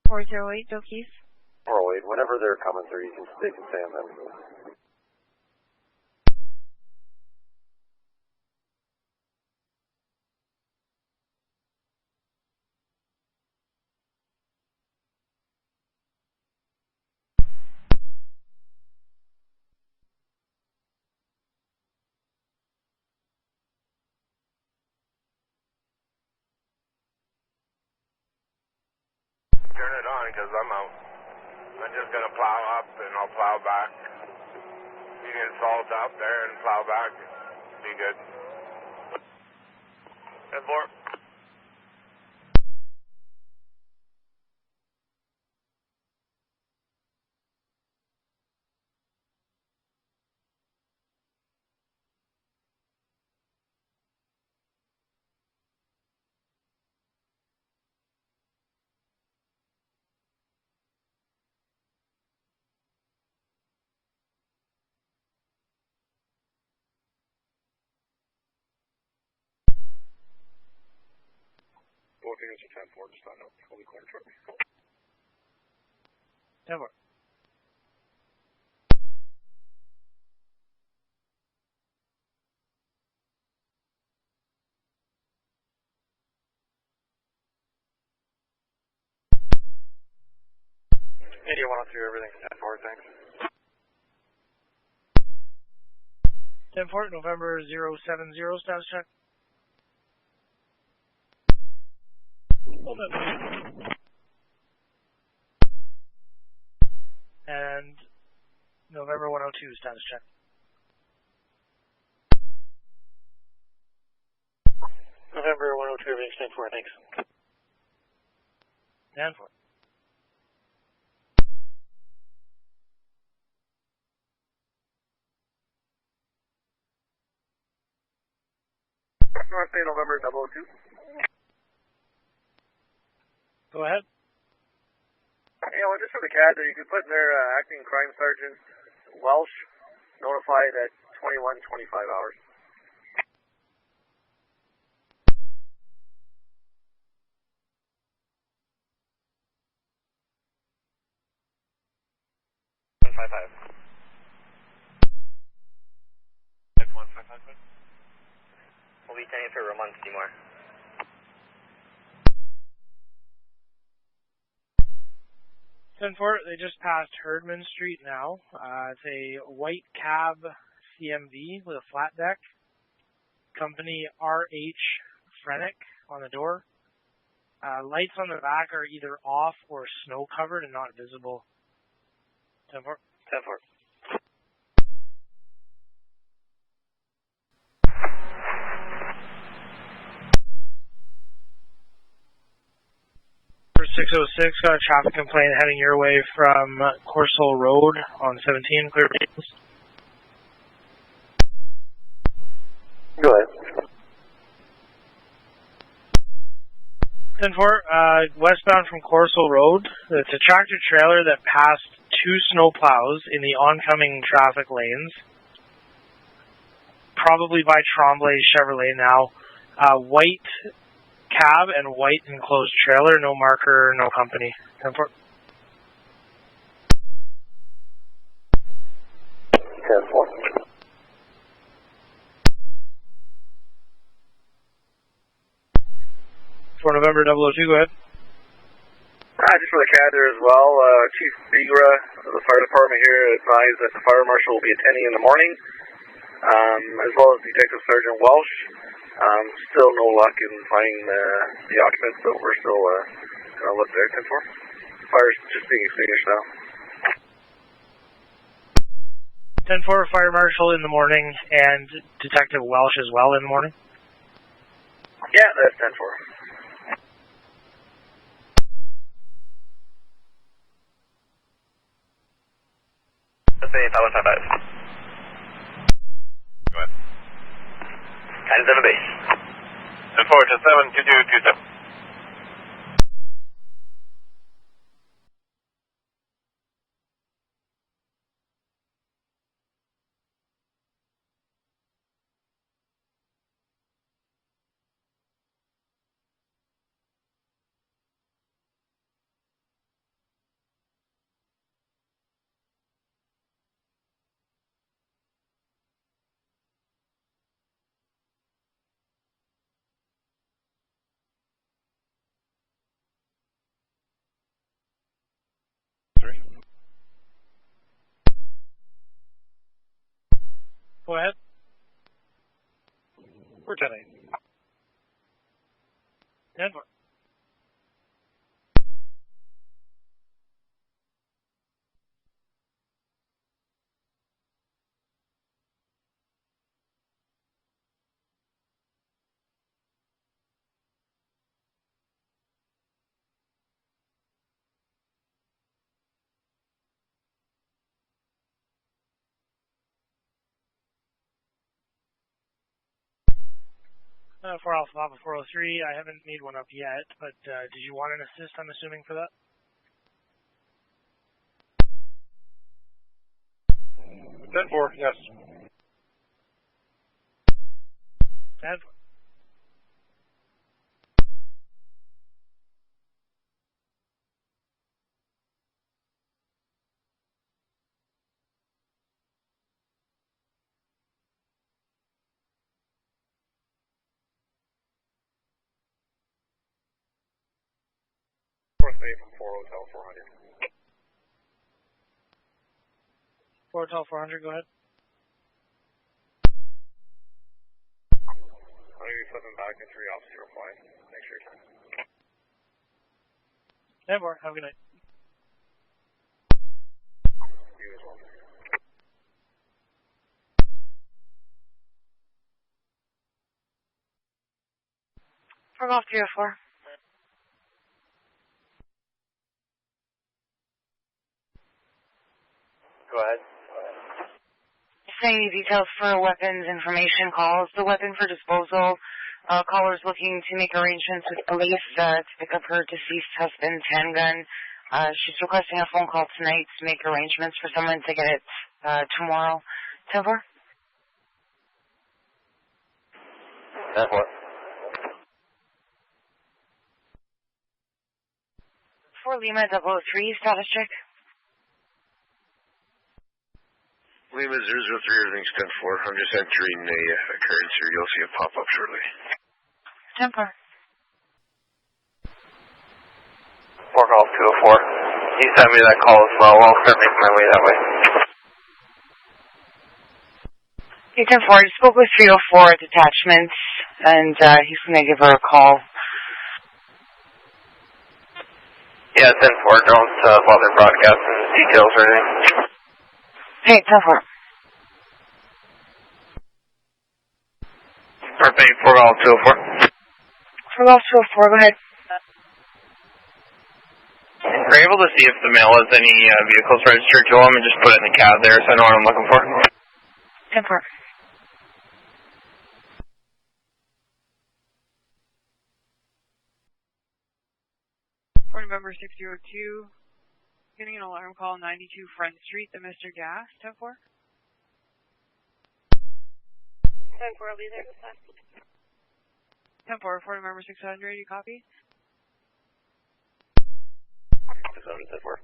.408, Bill Keith. 408, whenever they're coming through, they can stay on them. Turn it on because I'm out. I'm just going to plow up and I'll plow back. You can salt up there and plow back. Be good. 10-4. Working as a 10-4, just not out. Fully clear shortly. 10-4. India 103, everything 10-4, thanks. 10-4, November 070, status check. Hold up. And November 102, status check. November 102, everything 10-4, thanks. 10-4. North Bay, November 002. Go ahead. Yeah, well, just for the CAD there, you could put in there acting crime sergeant Welsh, notified at 21:25 hours. We'll be turning for Ramon Seymour. They just passed Herdman Street now. It's a white cab CMV with a flat deck. Company RH Frenick on the door. Lights on the back are either off or snow covered and not visible. 10-4. 10-4. For 606, got a traffic complaint heading your way from Coursol Road on 17, clear vehicles. Go ahead. 10-4, westbound from Coursol Road. It's a tractor trailer that passed two snow plows in the oncoming traffic lanes. Probably by Tremblay Chevrolet now. White cab and white enclosed trailer, no marker, no company. 10-4. 10-4. For November 002, go ahead. Just for the CAD there as well, Chief Bigra of the fire department here advised that the fire marshal will be attending in the morning, as well as Detective Sergeant Welsh. Still no luck in finding the occupants, so we're still going to look there. 10-4. Fire's just being extinguished now. 10-4, Fire Marshal in the morning, and Detective Welsh as well in the morning. Yeah, that's 10-4. Let's say 555. Go ahead. Kydd's on the base. 10-4 to 72227. Go ahead. We're 10-8. 10-4. For Alpha Papa 403, I haven't made one up yet, but did you want an assist, I'm assuming, for that? 10-4, yes. 10-4. North Bay from 4 Hotel 400. 4 Hotel 400, go ahead. I'm going to be flipping back to 3 Officer reply. Thanks for your time. 10-4, have a good night. You as well. For Golf 304. Go ahead. Any details for weapons information calls. The weapon for disposal. Caller's looking to make arrangements with police to pick up her deceased husband's handgun. She's requesting a phone call tonight to make arrangements for someone to get it tomorrow. 10-4? 10-4. For Lima 003, status check. Lima 003, everything's 10-4. I'm just entering a occurrence here. You'll see it pop up shortly. 10-4. 4 Golf 204. You sent me that call as well. I'll start making my way that way. Okay, 10-4. I spoke with 304 detachments, and he's going to give her a call. Yeah, 10-4. Don't bother broadcasting details or anything. Hey, 10-4. Perfect. 4 Golf 204. 4 Golf 204, go ahead. Are you able to see if the male has any vehicles registered to him and just put it in the cab there so I know what I'm looking for? 10-4. For November 602, getting an alarm call 92 Front Street, the Mr. Gas, 10-4. 10-4, I'll be there this time. 10-4, for November 600, you copy? 10-4.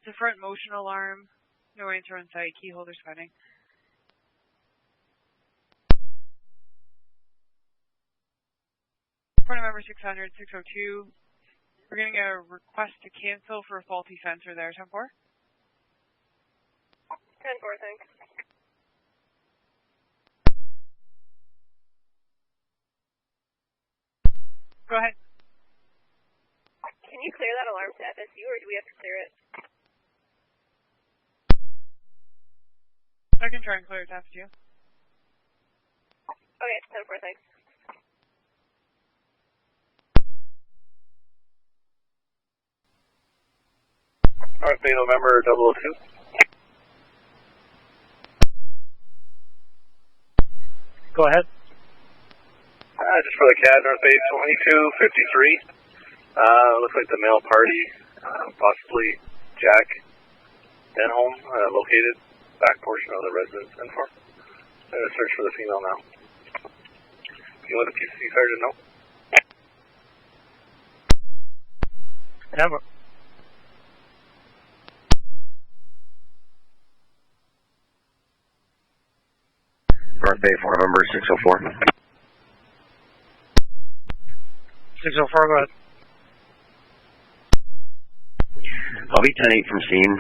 The front motion alarm, no answer on site, key holder spinning. For November 600, 602, we're getting a request to cancel for a faulty sensor there, 10-4. 10-4, thanks. Go ahead. Can you clear that alarm to FSU, or do we have to clear it? I can try and clear taps to you. Okay, 10-4, thanks. North Bay November 002. Go ahead. Just for the CAD, North Bay 2253. Looks like the male party, possibly Jack Denholm, located back portion of the residence info. I'm going to search for the female now. You let the PCC sergeant know? Never. North Bay 4 November 604. 604, go ahead. I'll be 10-8 from scene.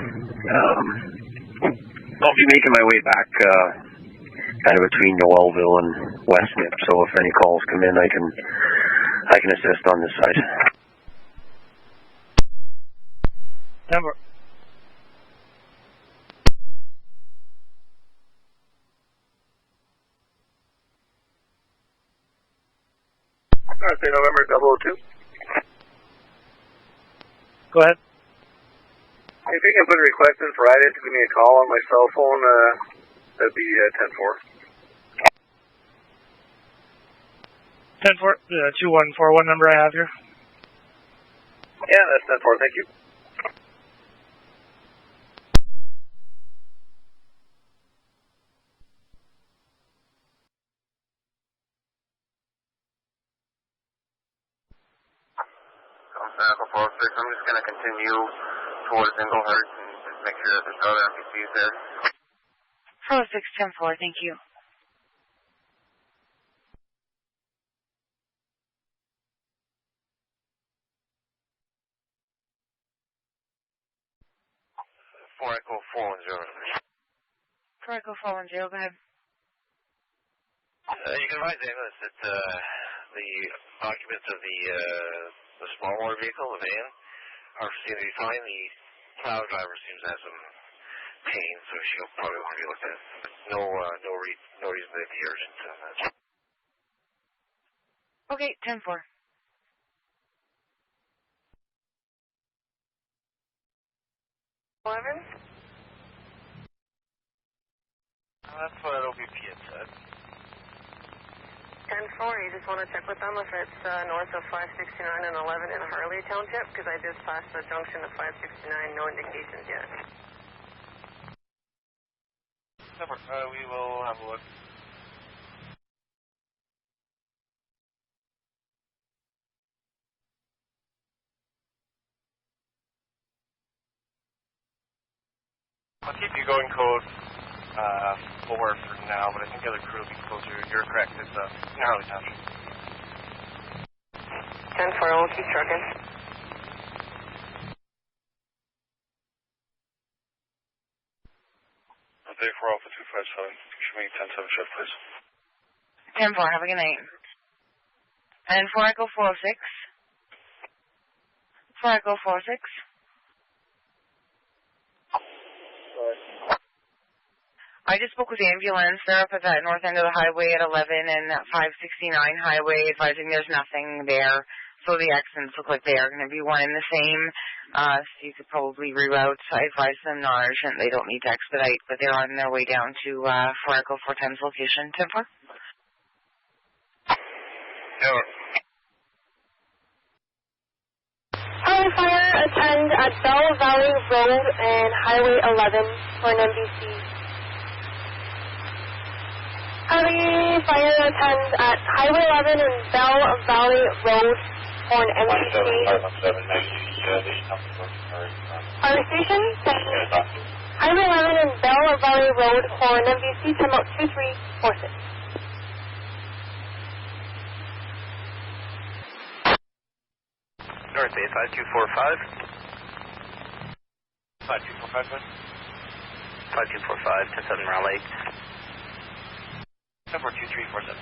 I'll be making my way back kind of between Noelville and West Nip, so if any calls come in, I can assist on this side. Denver. North Bay November 002. Go ahead. If you can put a request in Friday to give me a call on my cell phone, that'd be 10-4. 10-4, 2141 number I have here. Yeah, that's 10-4, thank you. Echo 406, I'm just going to continue towards Englehart and just make sure that there's no other NPCs there. 406 10-4, thank you. Four Echo 410. 4 Echo 410, go ahead. You can advise the ambulance that the occupants of the small motor vehicle, the van, are seem to be fine. The plow driver seems to have some pain, so she'll probably want to be looked at. No reason to be urgent on that. Okay, 10-4. 11? That's what OBP had said. 10-4, you just want to check with them if it's north of 569 and 11 in Harley Township, because I just passed the junction of 569, no indications yet. We will have a look. I'll keep you going code 4 for now, but I think the other crew will be closer. You're correct, it's in Harley Township. 10-4, we'll keep trucking. Day 4 Alpha 257, show me 10-7 shift, please. 10-4, have a good night. And 4 Echo 406. 4 Echo 406. I just spoke with the ambulance. They're up at that north end of the highway at 11 and that 569 highway, advising there's nothing there. So the accidents look like they are going to be one and the same. So you could probably reroute. I advise them non-urgent. They don't need to expedite, but they're on their way down to 4 Echo 410's location. 10-4. Highway fire, attend at Bell Valley Road and Highway 11 for an NBC. Highway fire, attend at Highway 11 and Bell Valley Road for an NBC. Fire station, Highway 11 and Bell Valley Road for an NBC, time out 2346. North Bay 5245. 5245, good. 5245, 10-7 Raleigh. 7-4-2-3-4-7.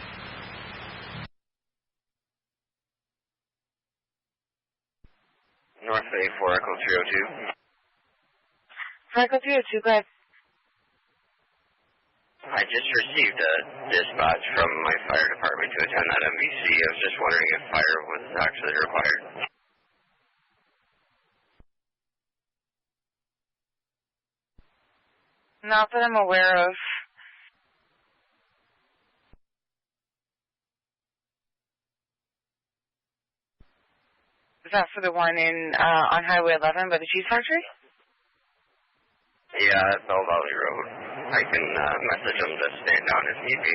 North Bay 4 Echo 302. 4 Echo 302, go ahead. I just received a dispatch from my fire department to attend that MVC. I was just wondering if fire was actually required. Not that I'm aware of. Is that for the one in on Highway 11 by the cheese factory? Yeah, at Bell Valley Road. I can message them to stand down if need be.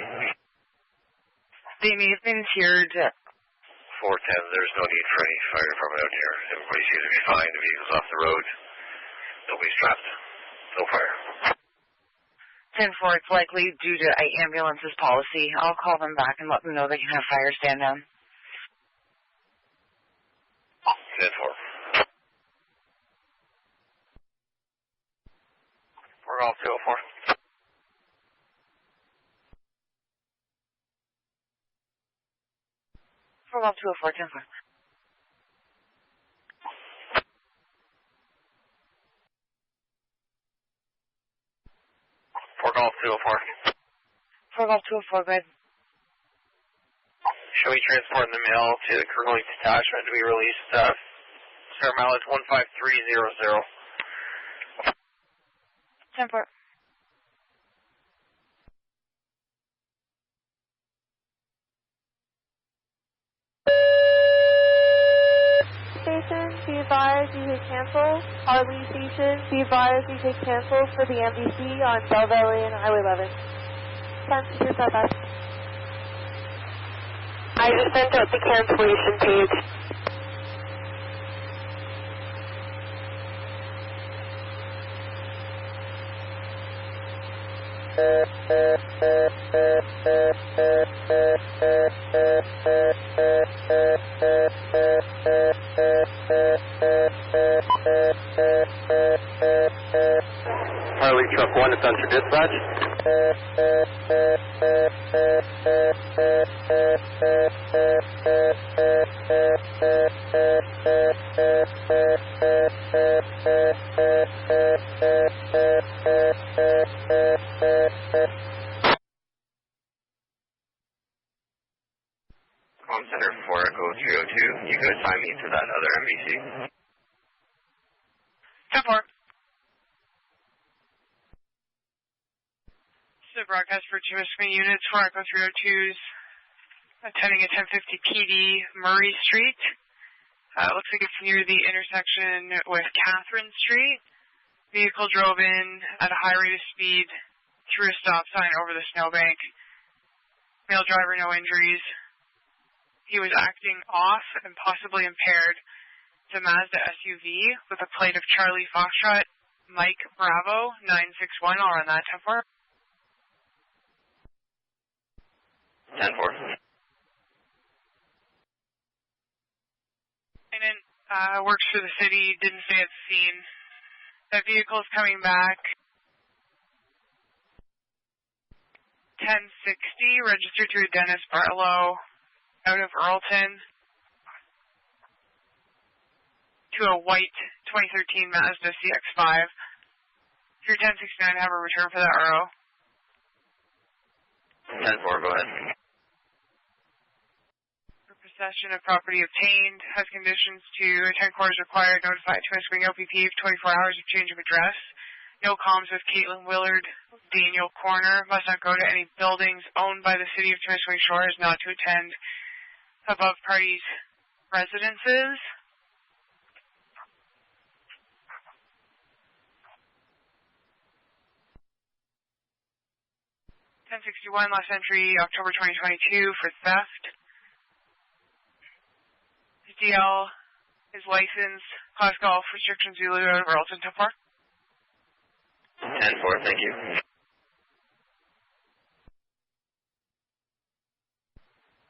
They may have been tiered. 410, there's no need for any fire department out here. Everybody seems to be fine. The vehicle's off the road. Nobody's trapped. No fire. 10-4, it's likely due to ambulance's policy. I'll call them back and let them know they can have fire stand down. 10-4. We're all 204. For all 204, 10-4. For all 204. For all 204, go ahead. Shall we transport in the mail to the Curling Detachment to be released? Sir mileage 15300. 10-4. Station, be advised you can cancel. Harley Station, be advised you can cancel for the MVC on Bell Valley and Highway 11. 10 to 5. I just sent out the cancellation page. Harley Truck 1, it's under dispatch. Comm Center 4 Echo 302. You can assign me to that other MVC. 10-4. This is a broadcast for Temiskaming units for Echo 302s attending at 1050 PD Murray Street. Looks like it's near the intersection with Catherine Street. Vehicle drove in at a high rate of speed through a stop sign over the snowbank. Male driver, no injuries. He was acting off and possibly impaired. It's a Mazda SUV with a plate of Charlie Foxtrot, Mike Bravo, 961. I'll run that 10-4. 10-4. And then works for the city, didn't stay at the scene. That vehicle is coming back. 1060, registered to Dennis Barlow, out of Earlton, to a white 2013 Mazda CX-5. If you're 1069, have a return for that RO. 10-4, go ahead. For possession of property obtained, has conditions to attend court as required, notify Temiskaming OPP of 24 hours of change of address. No comms with Caitlin Willard, Daniel Corner, must not go to any buildings owned by the city of Temiskaming Shores, not to attend above parties' residences. $1061, last entry, October 2022 for theft. His DL, his license, class golf, restriction Zulu out of Earlton, 10-4. 10-4, thank you.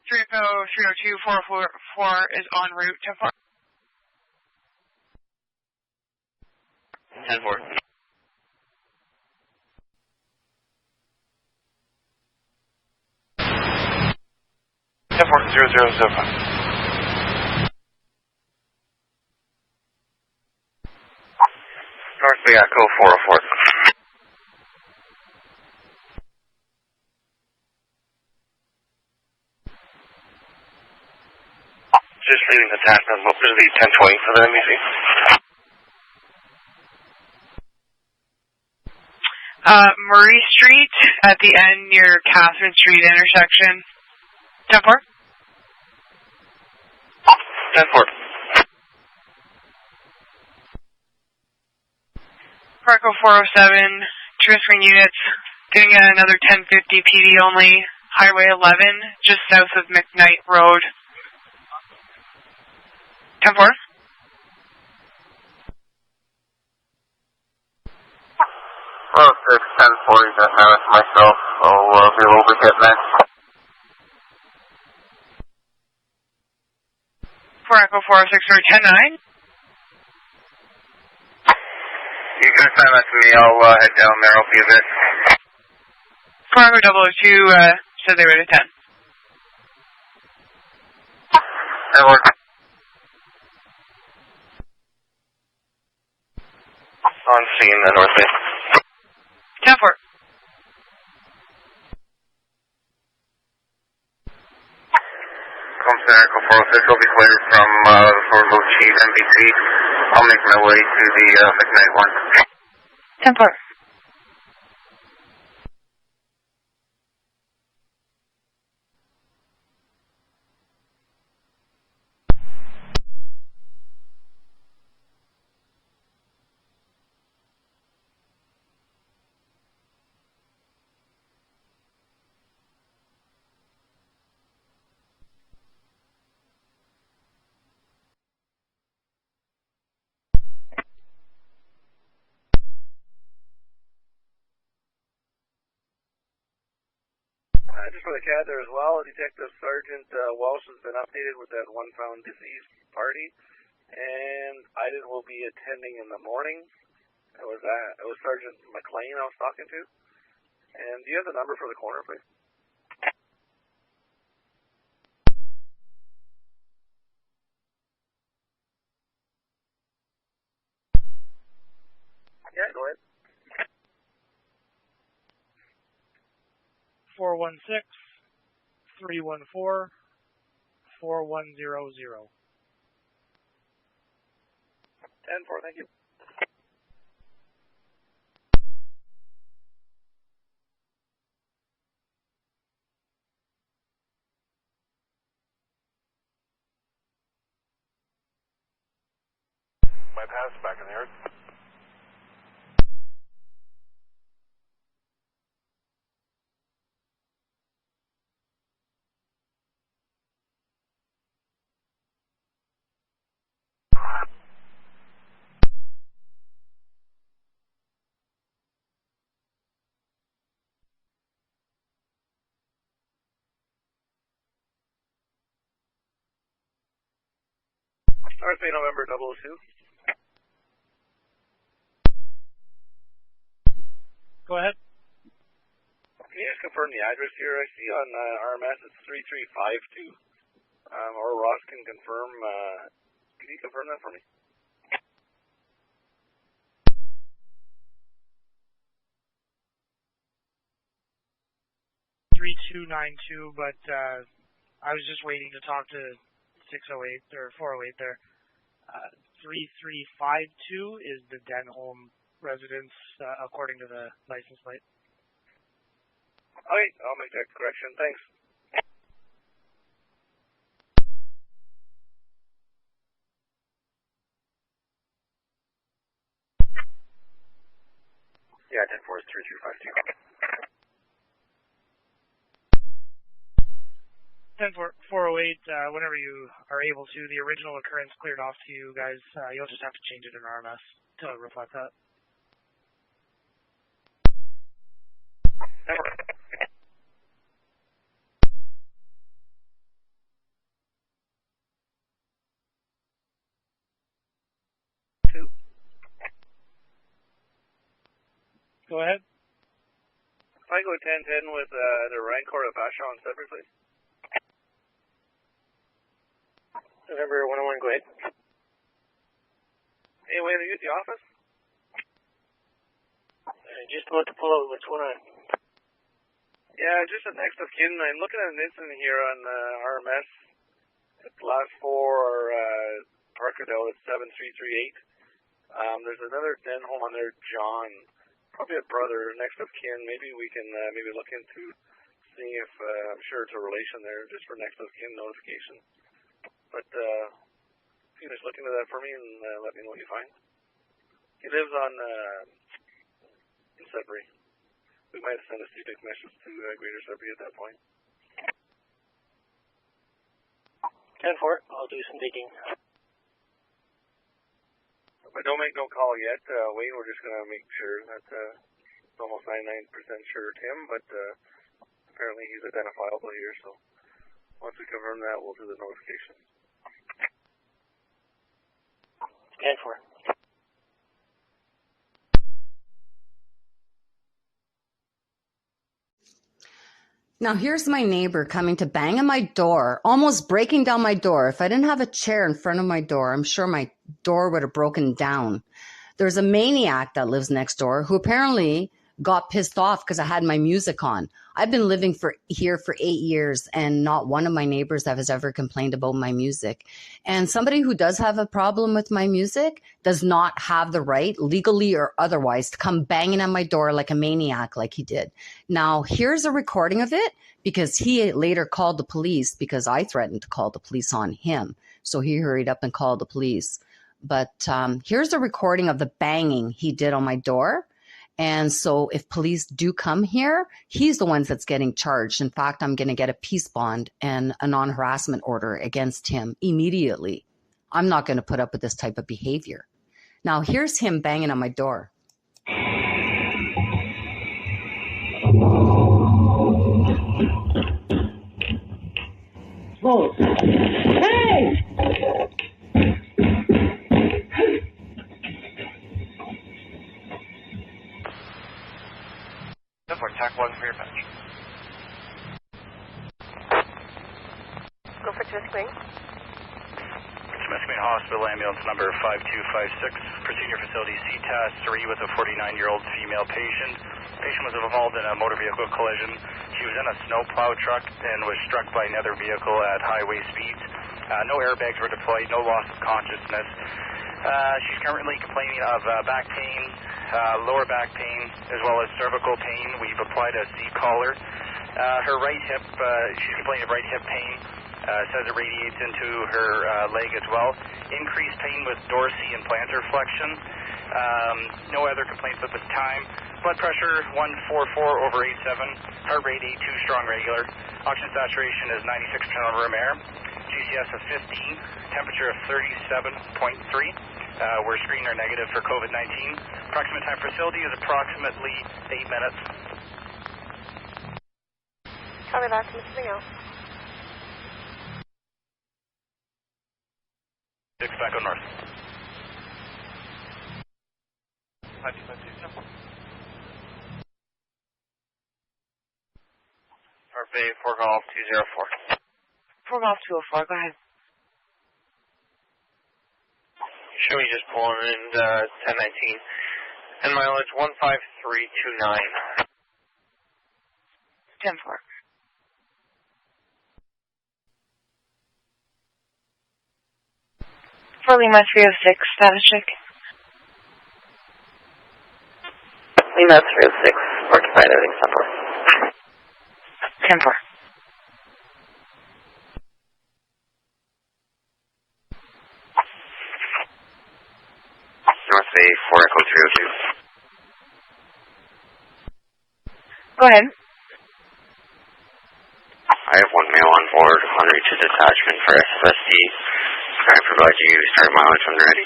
302 404 is en route, 10-4. 10-4. North Bay Echo 404. just leaving the attachment. What was the 1020 for the NBC? Murray Street at the end near Catherine Street intersection. 10-4. 10-4. Parco 407, transferring units, getting another 1050 PD only, Highway 11, just south of McKnight Road. 10-4. Oh, 1040, just have it myself. I'll be a little bit getting that. For Echo 406 or 10-9. You can send that to me. I'll head down there. I'll be a bit. For Echo 002 said they were at 10. That works. On scene, the North Bay. 10-4. Center Echo 406 will be cleared from the Fort Low Chief NBC. I'll make my way to the McKnight one. 10-4. Just for the Kydd there as well, Detective Sergeant Walsh has been updated with that one found deceased party, and Kydd will be attending in the morning. It was Sergeant McLean I was talking to. And do you have the number for the coroner, please? Yeah, go ahead. 416-314-4100. 10-4, thank you. My pass back in the yard. North Bay November 002. Go ahead. Can you just confirm the address here? I see on RMS it's 3352. Or Ross can confirm. Can you confirm that for me? But I was just waiting to talk to 608 or 408 there. 3352 is the Denholm residence, according to the license plate. Okay, I'll make that correction. Thanks. Yeah, 10-4 is 3352. 10-408, whenever you are able to, the original occurrence cleared off to you guys. You'll just have to change it in RMS to reflect that. Go ahead. If I go 10-10 with the Rancor at Vachon and Sudbury, please. November 101, go ahead. Hey, Wayne, are you at the office? Just about to pull out. What's going on? Yeah, just at next of kin. I'm looking at an incident here on RMS, last four are Parkadell at 7338. There's another den home on there, John, probably a brother, next of kin. Maybe we can maybe look into seeing if, I'm sure it's a relation there, just for next of kin notification. But if you just look into that for me and let me know what you find. He lives on in Sudbury. We might send a CDIC message to Greater Sudbury at that point. 10-4, I'll do some digging. But don't make no call yet, Wayne. We're just going to make sure that it's almost 99% sure it's him, but apparently he's identifiable here, so once we confirm that, we'll do the notification. 10-4. Now, here's my neighbor coming to bang on my door, almost breaking down my door. If I didn't have a chair in front of my door, I'm sure my door would have broken down. There's a maniac that lives next door who apparently got pissed off because I had my music on. I've been living here for 8 years, and not one of my neighbors has ever complained about my music. And somebody who does have a problem with my music does not have the right, legally or otherwise, to come banging on my door like a maniac like he did. Now, here's a recording of it, because he later called the police because I threatened to call the police on him. So he hurried up and called the police. But here's a recording of the banging he did on my door. And so if police do come here, he's the one that's getting charged. In fact, I'm going to get a peace bond and a non-harassment order against him immediately. I'm not going to put up with this type of behavior. Now, here's him banging on my door. Oh. Hey! Attack 1 for your patch. Go for Chesapeake. Chesapeake Hospital ambulance number 5256. Proceed your facility CTAS 3 with a 49-year-old female patient. Patient was involved in a motor vehicle collision. She was in a snowplow truck and was struck by another vehicle at highway speeds. No airbags were deployed, no loss of consciousness. She's currently complaining of back pain, lower back pain, as well as cervical pain. We've applied a C-collar. Her right hip, she's complaining of right hip pain. Says it radiates into her leg as well. Increased pain with dorsi and plantar flexion. No other complaints at this time. Blood pressure 144/87. Heart rate 82, strong regular. Oxygen saturation is 96% on room air. GCS of 15. Temperature of 37.3. We're screening our negative for COVID-19. Approximate time for facility is approximately 8 minutes. Copy that to Mr. Miguel. 6 back on north. Bay 4 Golf 204. 4 Golf 204, go ahead. Show me just pulling in 1019. And mileage 15329. 10-4. For Lima 306, status check. Lima 306, occupied, everything's separate. 10-4. North Bay 4 Echo 302. Go ahead. I have one male on board on reach of detachment for SSD. I provide you start mileage when ready.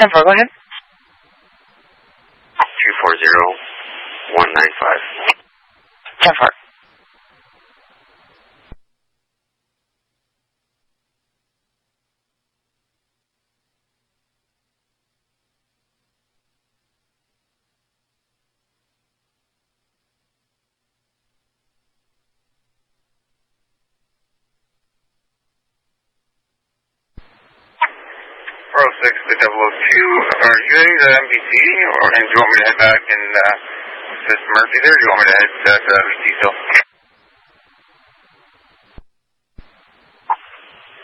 10-4, go ahead. 240-195. 10-4. Are you ready to MBC, or do you want me to head back and assist Murphy there, or do you want me to head to MBC still?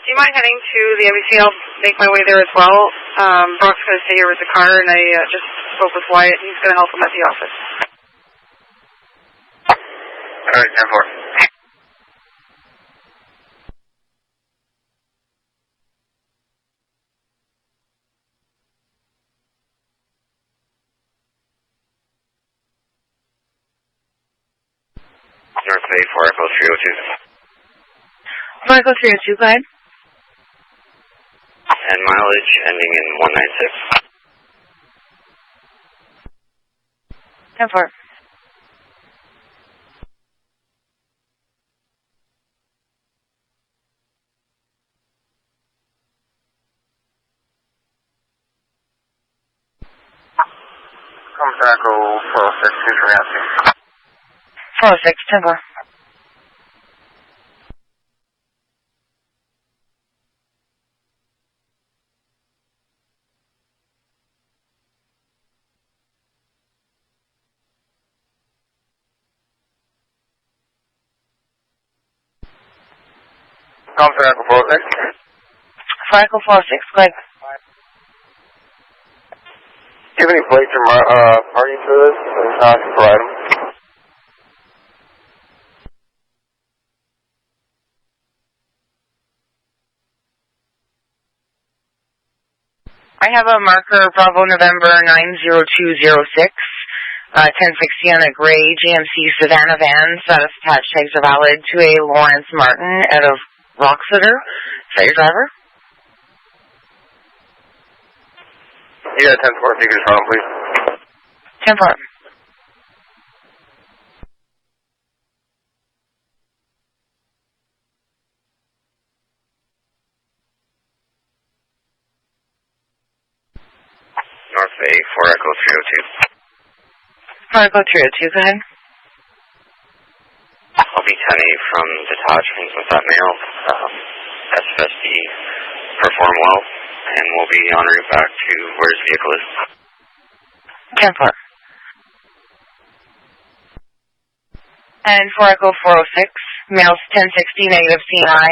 Do you mind heading to the NBC? I'll make my way there as well. Brock's going to stay here with the car, and I just spoke with Wyatt. He's going to help him at the office. All right, 10-4. North Bay, 4 Echo 302. 4 Echo 302, go ahead. And mileage ending in 196. 10-4. Come Echo 406, please react. 406, 10-4. Come Echo 406. 4 Echo 406, go ahead. Do you have any plates or markings for this? If not, I can provide them. I have a marker Bravo November 90206, 1060 on a gray GMC Savannah van. Status attached tags are valid to a Lawrence Martin out of Roxeter. Is that your driver? Yeah, 10-4, if you could just run them, please. 10-4. North Bay, 4 Echo 302. 4 Echo 302, go ahead. I'll be 10-8 from detachment with that mail. SFSD perform well, and we'll be en route back to where his vehicle is. 10-4. And 4 Echo 406, mails 1060, negative CNI,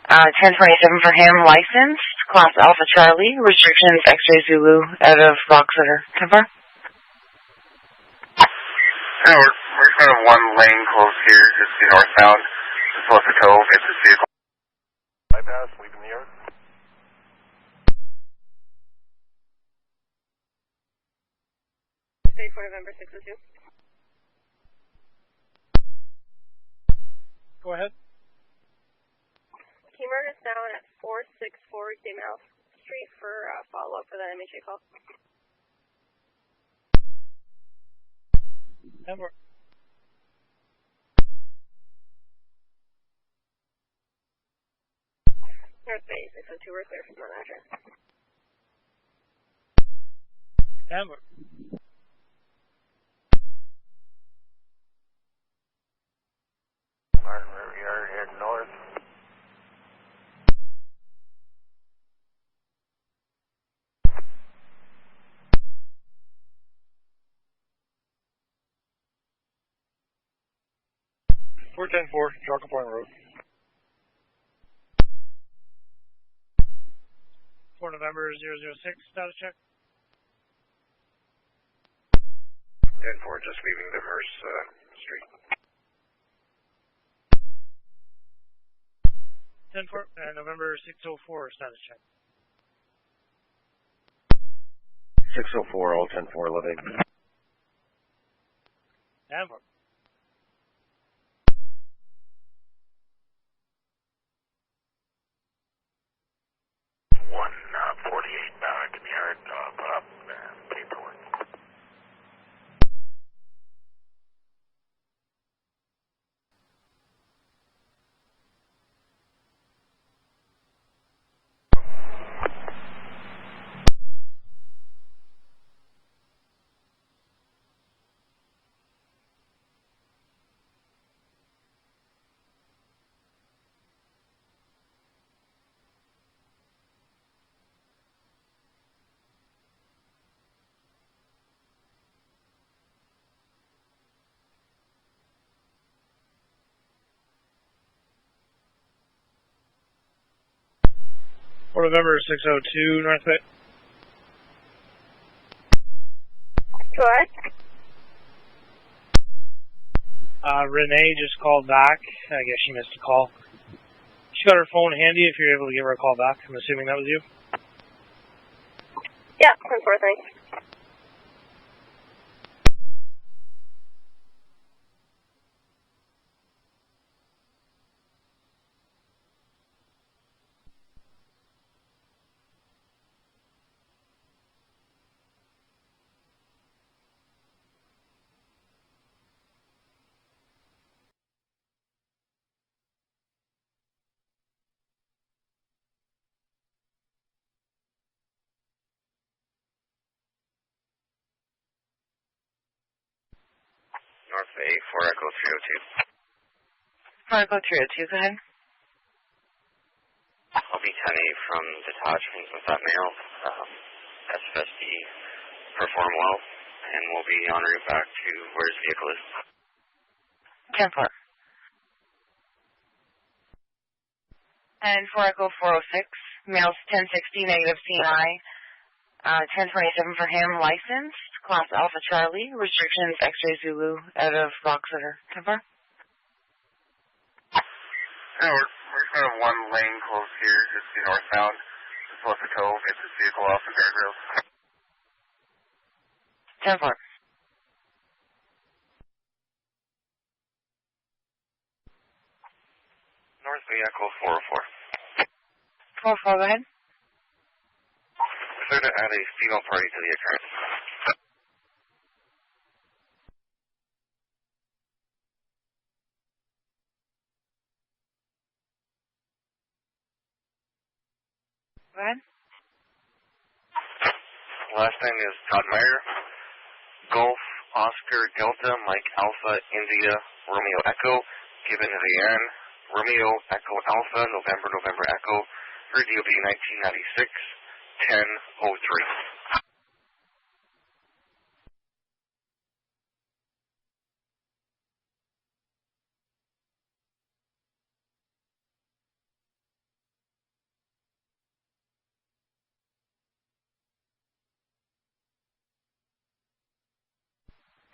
1027 for him, licensed, class Alpha Charlie, restrictions X-ray Zulu, out of Roxeter. 10-4. Yeah, we're kind of one lane close here, just the northbound. Just let the tow get this vehicle. Bypass, leaving the yard. State for November 602. Go ahead. Keemer is down at 464 Demouth Street for follow-up for that MHA call. 10-4. North Bay 602, we're clear from that address. 10-4. Martin River Yard, head north. We're 10-4, Chalk Point Road. 4 November 006, status check. 10-4, just leaving the Merce Street. 10-4, and November 604, status check. 604, all 10-4 living. 10-4. Back in the yard, put up paperwork. For November 602, North Bay. Go ahead. Renee just called back. I guess she missed a call. She got her phone handy if you're able to give her a call back. I'm assuming that was you. Yeah, 10-4, thanks. North Bay, 4 Echo 302. 4 Echo 302, go ahead. I'll be 10-8 from detachment with that mail. SFSD perform well, and we'll be en route back to where his vehicle is. 10-4. And 4 Echo 406, mail's 1060, negative CNI. 1027 for him, licensed, class Alpha Charlie, restrictions X-ray Zulu, out of Roxeter. 10-4. Yeah, we're just going to have one lane closed here, just the northbound. Just let the tow get this vehicle off the guardrails. 10-4. North Bay, Echo 404. 4-4, go ahead. Clear to add a female party to the occurrence. Go ahead. Last name is Todd Meyer. Golf, Oscar, Delta, Mike, Alpha, India, Romeo, Echo. Given to the N. Romeo, Echo, Alpha, November, November, Echo. For DOB 1996, 1003.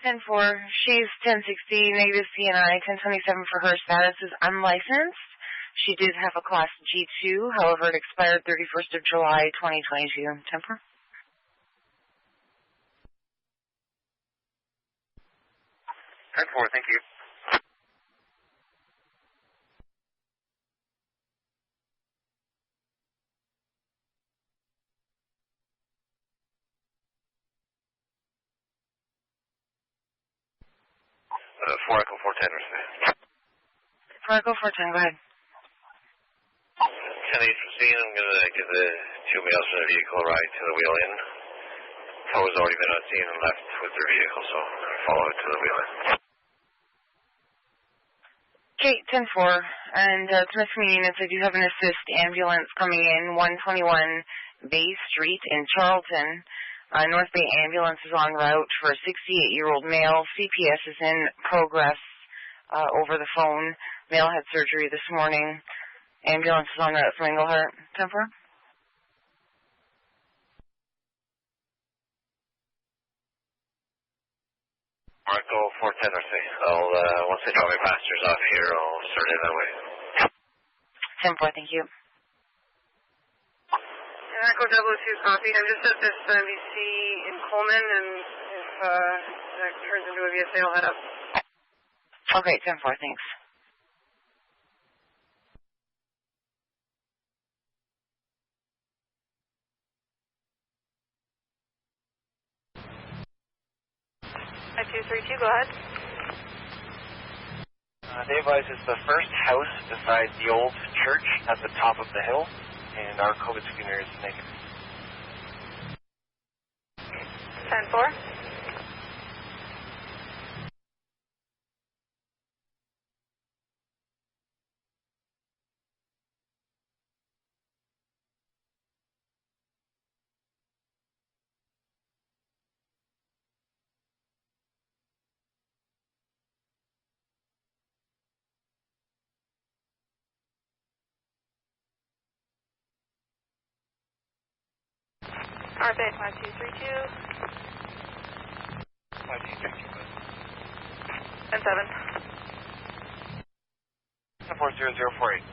10-4, she's 1060, negative CNI, 1027 for her status is unlicensed. She did have a class G2, however it expired 31st of July 2022. 10-4. 10-4, thank you. Four Echo 410, respect. 4 Echo 410, go ahead. 10-8 from scene, I'm going to give the two males from the vehicle a ride to the wheel in. Tow has already been on scene and left with their vehicle, so I'm going to follow it to the wheel in. Okay, 10-4, and to my community units, I do have an assist ambulance coming in, 121 Bay Street in Charlton. North Bay ambulance is en route for a 68-year-old male. CPS is in progress over the phone. Male had surgery this morning. Ambulance is en route from Englehart. 10-4. Marco 410, or say. Once they drop my passengers off here, I'll start it that way. 10-4, thank you. Echo 002 copy. I'm just at this MBC in Coleman, and if that turns into a VSA, I'll head up. Okay, 10-4, thanks. At 232, go ahead. They advise it's the first house beside the old church at the top of the hill, and our COVID screener is negative. 10-4. RFA 5232. 5232. And 7. 40048.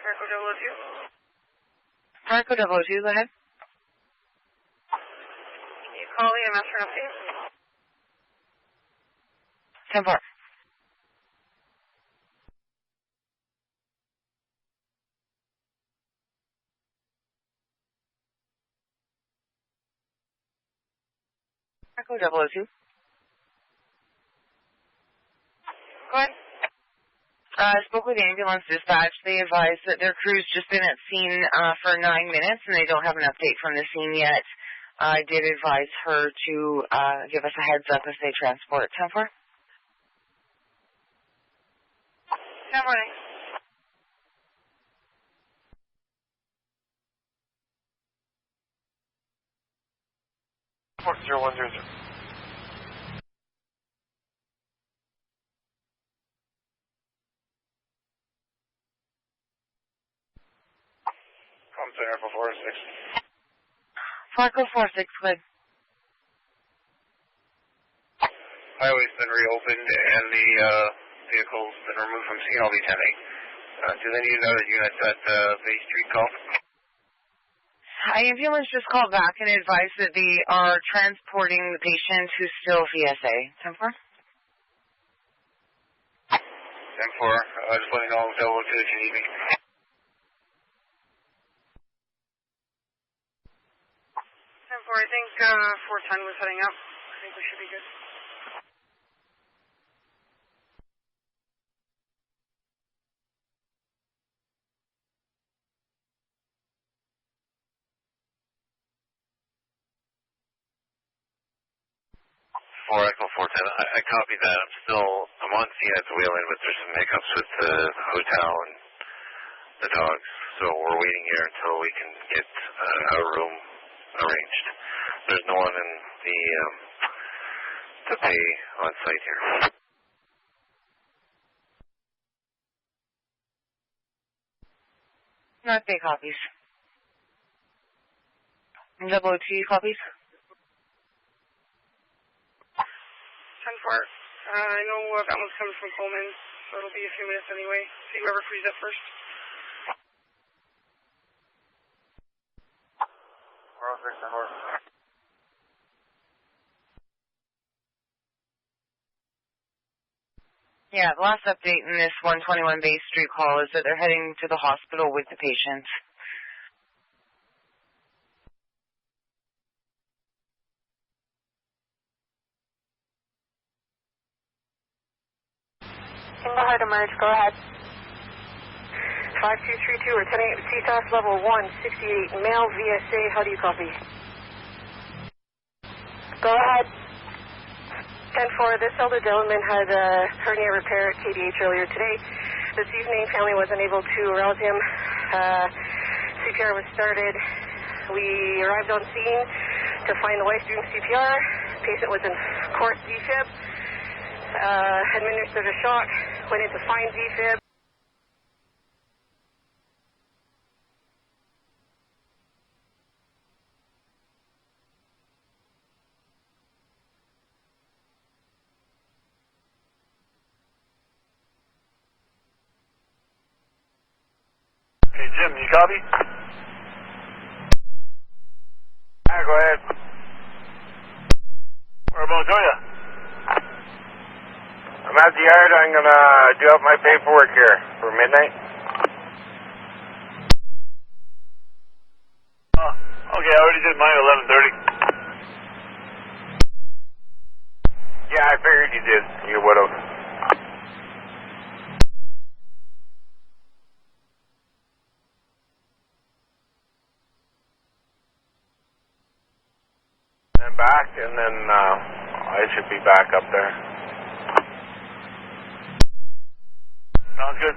Farco 002. Farco 002, go ahead. Can you call EMS for an update? 10-4. Farco 002. Go ahead. I spoke with the ambulance dispatch. They advised that their crew's just been at scene for 9 minutes and they don't have an update from the scene yet. I did advise her to give us a heads up if they transport 10-4. 10 morning. Report 0100. Center for 46. Farco 46, good. Highway's been reopened and the vehicle's been removed from scene. I'll be tending. Do they need another unit at Bay Street call? Ambulance just called back and advised that they are transporting the patient who's still VSA. 10-4? 10-4. Just letting know if you need me. 10-4, I think 410 was heading up. I think we should be good. Echo 410. I copied that. I'm on scene at the Wayland, but there's some hiccups with the hotel and the dogs. So we're waiting here until we can get a room arranged. There's no one in the pay on site here. Not pay copies. 002 copies? 10-4. I know that one's coming from Coleman, so it'll be a few minutes anyway. See whoever frees up first. 406 and horse. Yeah, the last update in this 121 Bay Street call is that they're heading to the hospital with the patient. Single heart emerge, go ahead. 5232, we're attending CSAS level 168, male VSA, how do you copy? Go ahead. 10-4, this elder gentleman had a hernia repair at KDH earlier today. This evening, family was unable to arouse him. CPR was started. We arrived on scene to find the wife doing CPR. Patient was in course defib. Administered a shock, went into fine defib. Hey, Jim, you copy? Yeah, go ahead. Whereabouts are you? I'm at the yard. I'm going to do up my paperwork here for midnight. Oh, okay, I already did mine at 11:30. Yeah, I figured you did. You would have. Then back, and then I should be back up there. Sounds good.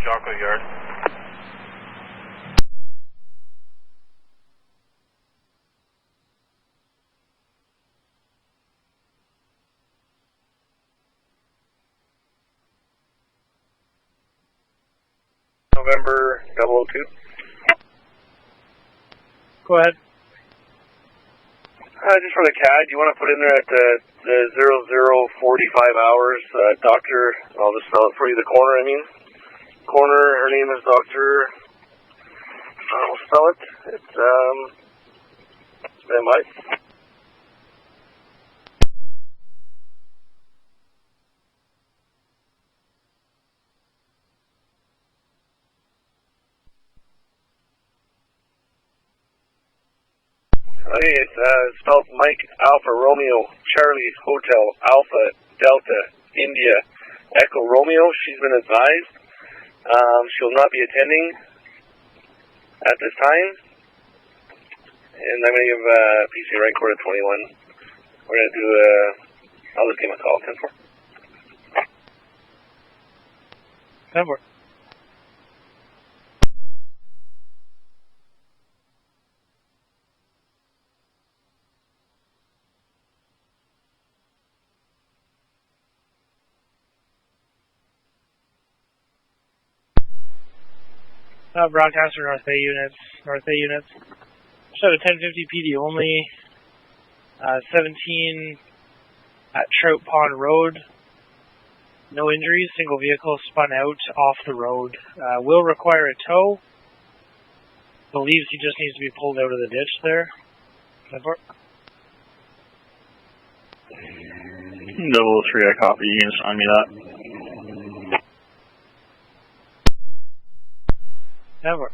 Jocko Yard. November 002. Go ahead. Just for the CAD, you want to put in there at the 0045 hours, Dr. I'll just spell it for you, the corner, I mean. Corner, her name is Dr. I'll spell it. It's, stand by. Okay, it's spelled Mike, Alpha, Romeo, Charlie, Hotel, Alpha, Delta, India, Echo, Romeo. She's been advised. She'll not be attending at this time. And I'm going to give PC right quarter 21. We're going to do I'll just give him a call, 10-4. 10-4. Broadcaster, North Bay units. Shot a 1050 PD only. 17 at Trout Pond Road. No injuries. Single vehicle spun out off the road. Will require a tow. Believes he just needs to be pulled out of the ditch there. 10-4. 003, I copy. You can assign me that. 10-4.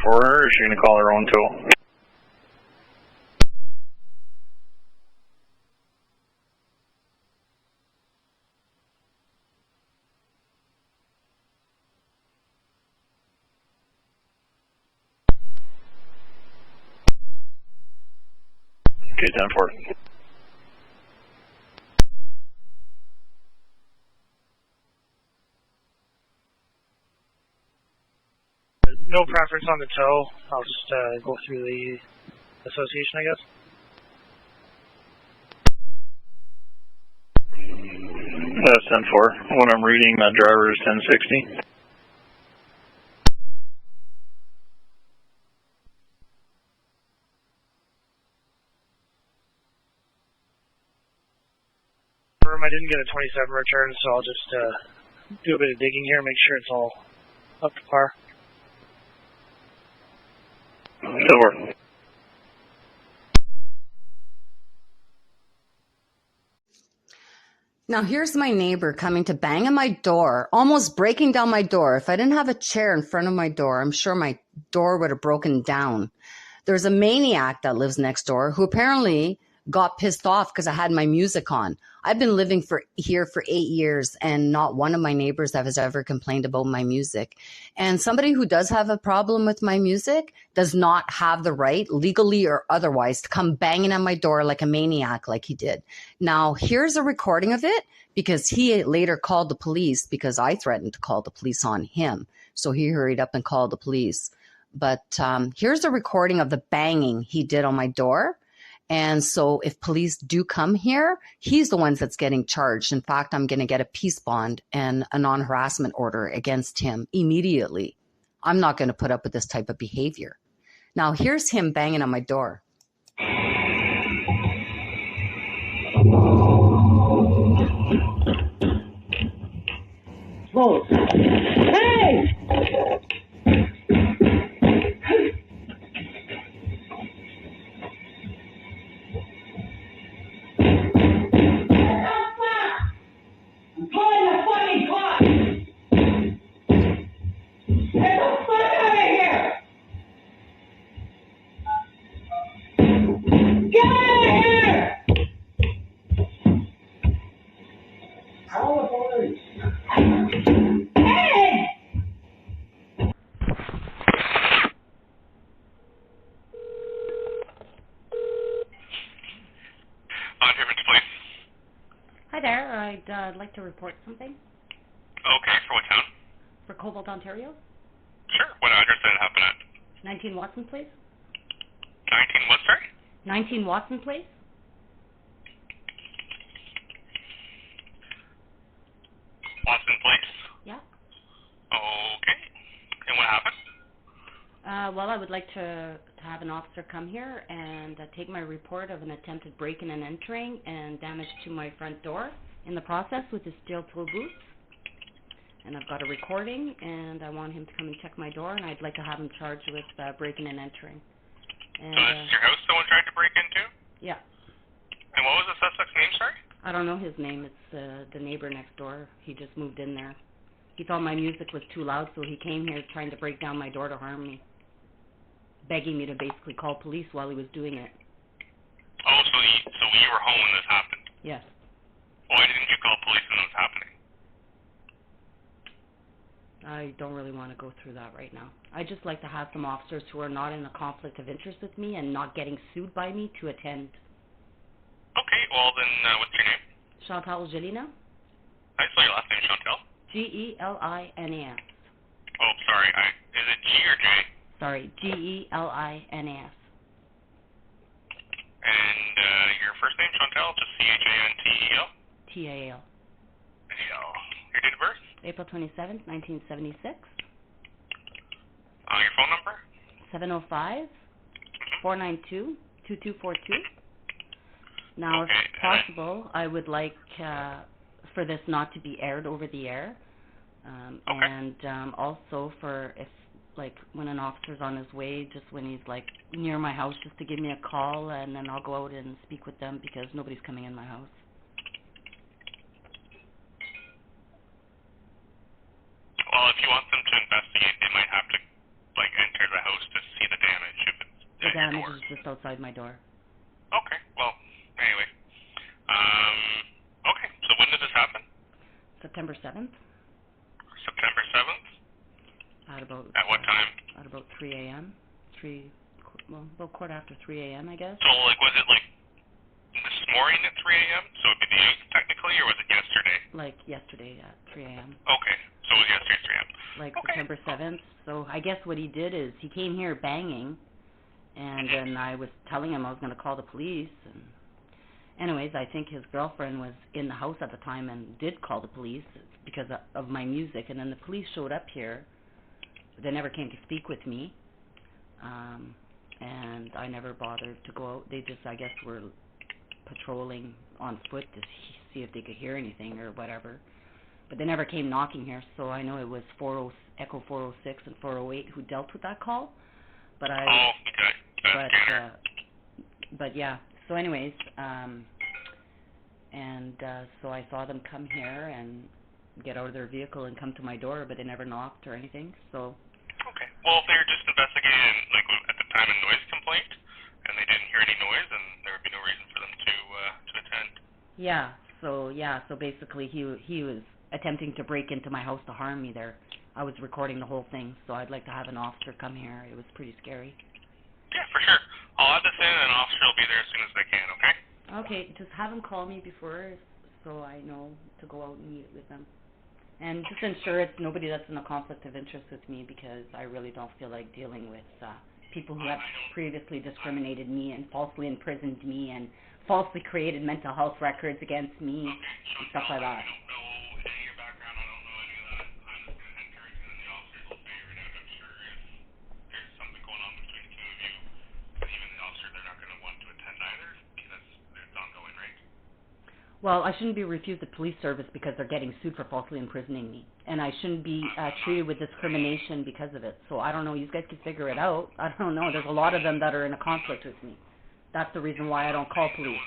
For her, or is she going to call her own tool? Okay, 10-4. No preference on the tow. I'll just go through the association, I guess. That's 10-4. When I'm reading, that driver is 1060. I didn't get a 27 return, so I'll just do a bit of digging here, make sure it's all up to par. 10-4. Now here's my neighbor coming to bang on my door, almost breaking down my door. If I didn't have a chair in front of my door, I'm sure my door would have broken down. There's a maniac that lives next door who apparently got pissed off because I had my music on. I've been living here for 8 years, and not one of my neighbors has ever complained about my music. And somebody who does have a problem with my music does not have the right, legally or otherwise, to come banging on my door like a maniac like he did. Now, here's a recording of it, because he later called the police because I threatened to call the police on him. So he hurried up and called the police. But here's a recording of the banging he did on my door. And so if police do come here, he's the one that's getting charged. In fact, I'm going to get a peace bond and a non-harassment order against him immediately. I'm not going to put up with this type of behavior. Now, here's him banging on my door. Whoa. Hey! like to report something Okay, for what town? for Cobalt, Ontario. Sure. What address did it happen at? 19 Watson Place. 19 what, sorry? 19 Watson Place. Watson Place? Yeah. Okay. And what happened? Well, I would like to have an officer come here and take my report of an attempted break-in and entering and damage to my front door in the process with his steel-toe boots. And I've got a recording, and I want him to come and check my door, and I'd like to have him charged with breaking and entering. And, so this is your house someone tried to break into? Yeah. And what was the suspect's name, sorry? I don't know his name. It's the neighbor next door. He just moved in there. He thought my music was too loud, so he came here trying to break down my door to harm me, begging me to basically call police while he was doing it. Oh, so you were home when this happened? Yes. Why didn't you call police when it was happening? I don't really want to go through that right now. I just like to have some officers who are not in a conflict of interest with me and not getting sued by me to attend. Okay, well then, what's your name? Chantal Gelina. I saw your last name, Chantal. G-E-L-I-N-A-S. Oh, sorry. Is it G or J? Sorry, G-E-L-I-N-A-S. And your first name, Chantal, just C-H-A-N-T-E-L? T-A-L. Your date of birth? April 27th, 1976. Your phone number? 705-492-2242. Now, if possible, I would like for this not to be aired over the air. And also for if, like, when an officer's on his way, just when he's, like, near my house, just to give me a call, and then I'll go out and speak with them because nobody's coming in my house. Well, if you want them to investigate, they might have to, like, enter the house to see the damage if it's The damage is just outside my door. Okay, well, anyway. Okay, so when did this happen? September 7th. September 7th? At what time? At about 3 a.m. About quarter after 3 a.m., I guess. So, like, was it, like, this morning at 3 a.m.? So it'd be the 8th, technically, or was it yesterday? Like, yesterday at 3 a.m. Okay, so it was yesterday at 3 a.m. Like, September 7th. So I guess what he did is he came here banging, and then I was telling him I was going to call the police. And anyways, I think his girlfriend was in the house at the time and did call the police because of my music. And then the police showed up here. They never came to speak with me, and I never bothered to go out. They just, I guess, were patrolling on foot to see if they could hear anything or whatever. But they never came knocking here, so I know it was Echo 406 and 408 who dealt with that call. But but yeah. So anyways, so I saw them come here and get out of their vehicle and come to my door, but they never knocked or anything. So. Okay. Well, if they were just investigating, like, at the time of noise complaint, and they didn't hear any noise, then there would be no reason for them to attend. Yeah. So basically, he was attempting to break into my house to harm me there. I was recording the whole thing, so I'd like to have an officer come here. It was pretty scary. Yeah, for sure. I'll add this in, and an officer will be there as soon as they can, okay? Okay, just have him call me before so I know to go out and meet with them. And just ensure it's nobody that's in a conflict of interest with me because I really don't feel like dealing with people who have previously discriminated me and falsely imprisoned me and falsely created mental health records against me and stuff like that. Well, I shouldn't be refused the police service because they're getting sued for falsely imprisoning me. And I shouldn't be treated with discrimination because of it. So I don't know. You guys can figure it out. I don't know. There's a lot of them that are in a conflict with me. That's the reason why I don't call police.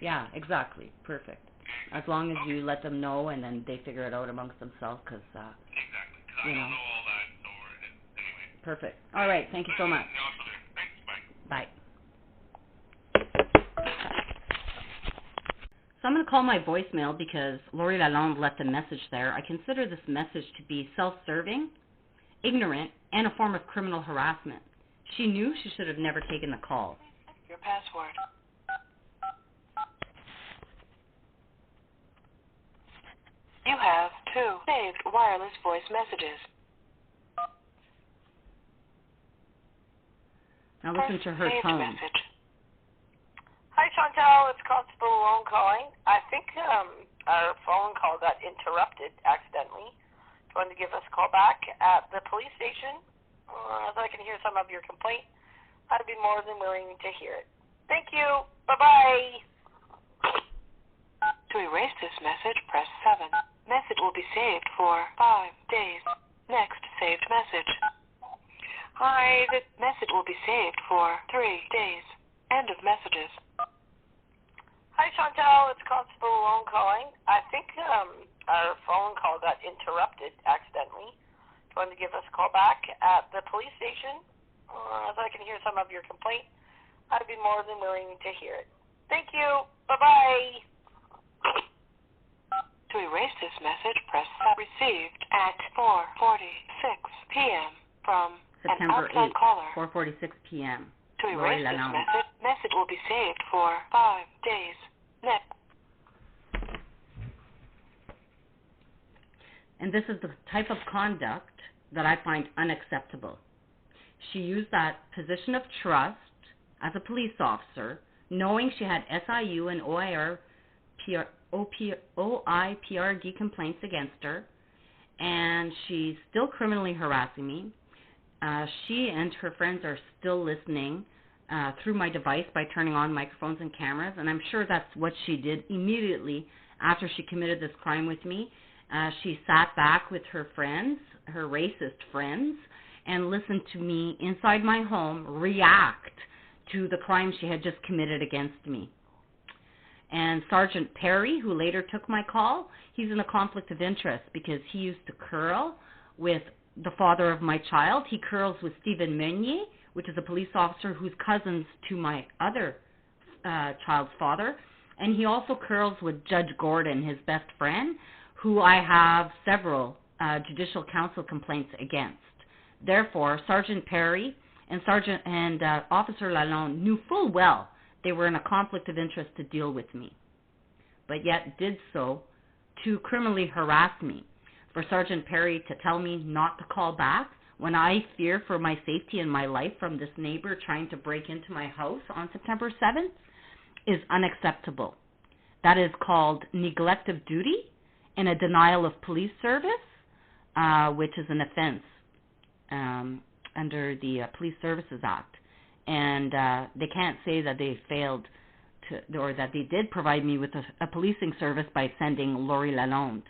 Yeah, exactly. Perfect. As long as you let them know and then they figure it out amongst themselves because, you know. Perfect. All right. Thank you so much. Bye. So I'm going to call my voicemail because Lori Lalonde left a message there. I consider this message to be self-serving, ignorant, and a form of criminal harassment. She knew she should have never taken the call. password. You have 2 saved wireless voice messages. Now listen to her Saved tone. message. Hi, Chantal. It's Constable Malone calling. I think our phone call got interrupted accidentally. Do you want to give us a call back at the police station? As I can hear some of your complaint, I'd be more than willing to hear it. Thank you. Bye-bye. To erase this message, press 7. Message will be saved for 5 days. Next saved message. Hi, this message will be saved for 3 days. End of messages. Hi, Chantal. It's Constable Malone calling. I think our phone call got interrupted accidentally. Do you want to give us a call back at the police station? As I can hear some of your complaint, I'd be more than willing to hear it. Thank you. Bye-bye. To erase this message, press received at 4:46 p.m. from September an outside 8th, caller. 4:46 p.m. To Lori erase this Lalonde. message will be saved for 5 days. Next. And this is the type of conduct that I find unacceptable. She used that position of trust as a police officer, knowing she had SIU and OIPRD complaints against her, and she's still criminally harassing me. She and her friends are still listening through my device by turning on microphones and cameras, and I'm sure that's what she did immediately after she committed this crime with me. She sat back with her friends, her racist friends, and listened to me inside my home react to the crime she had just committed against me. And Sergeant Perry, who later took my call, he's in a conflict of interest because he used to curl with the father of my child. He curls with Stephen Meunier, which is a police officer who's cousins to my other child's father. And he also curls with Judge Gordon, his best friend, who I have several judicial council complaints against. Therefore, Sergeant Perry and Officer Lalonde knew full well they were in a conflict of interest to deal with me, but yet did so to criminally harass me. For Sergeant Perry to tell me not to call back when I fear for my safety and my life from this neighbor trying to break into my house on September 7th is unacceptable. That is called neglect of duty and a denial of police service, which is an offense under the Police Services Act. And they can't say that they failed to, or that they did provide me with a policing service by sending Lori Lalonde.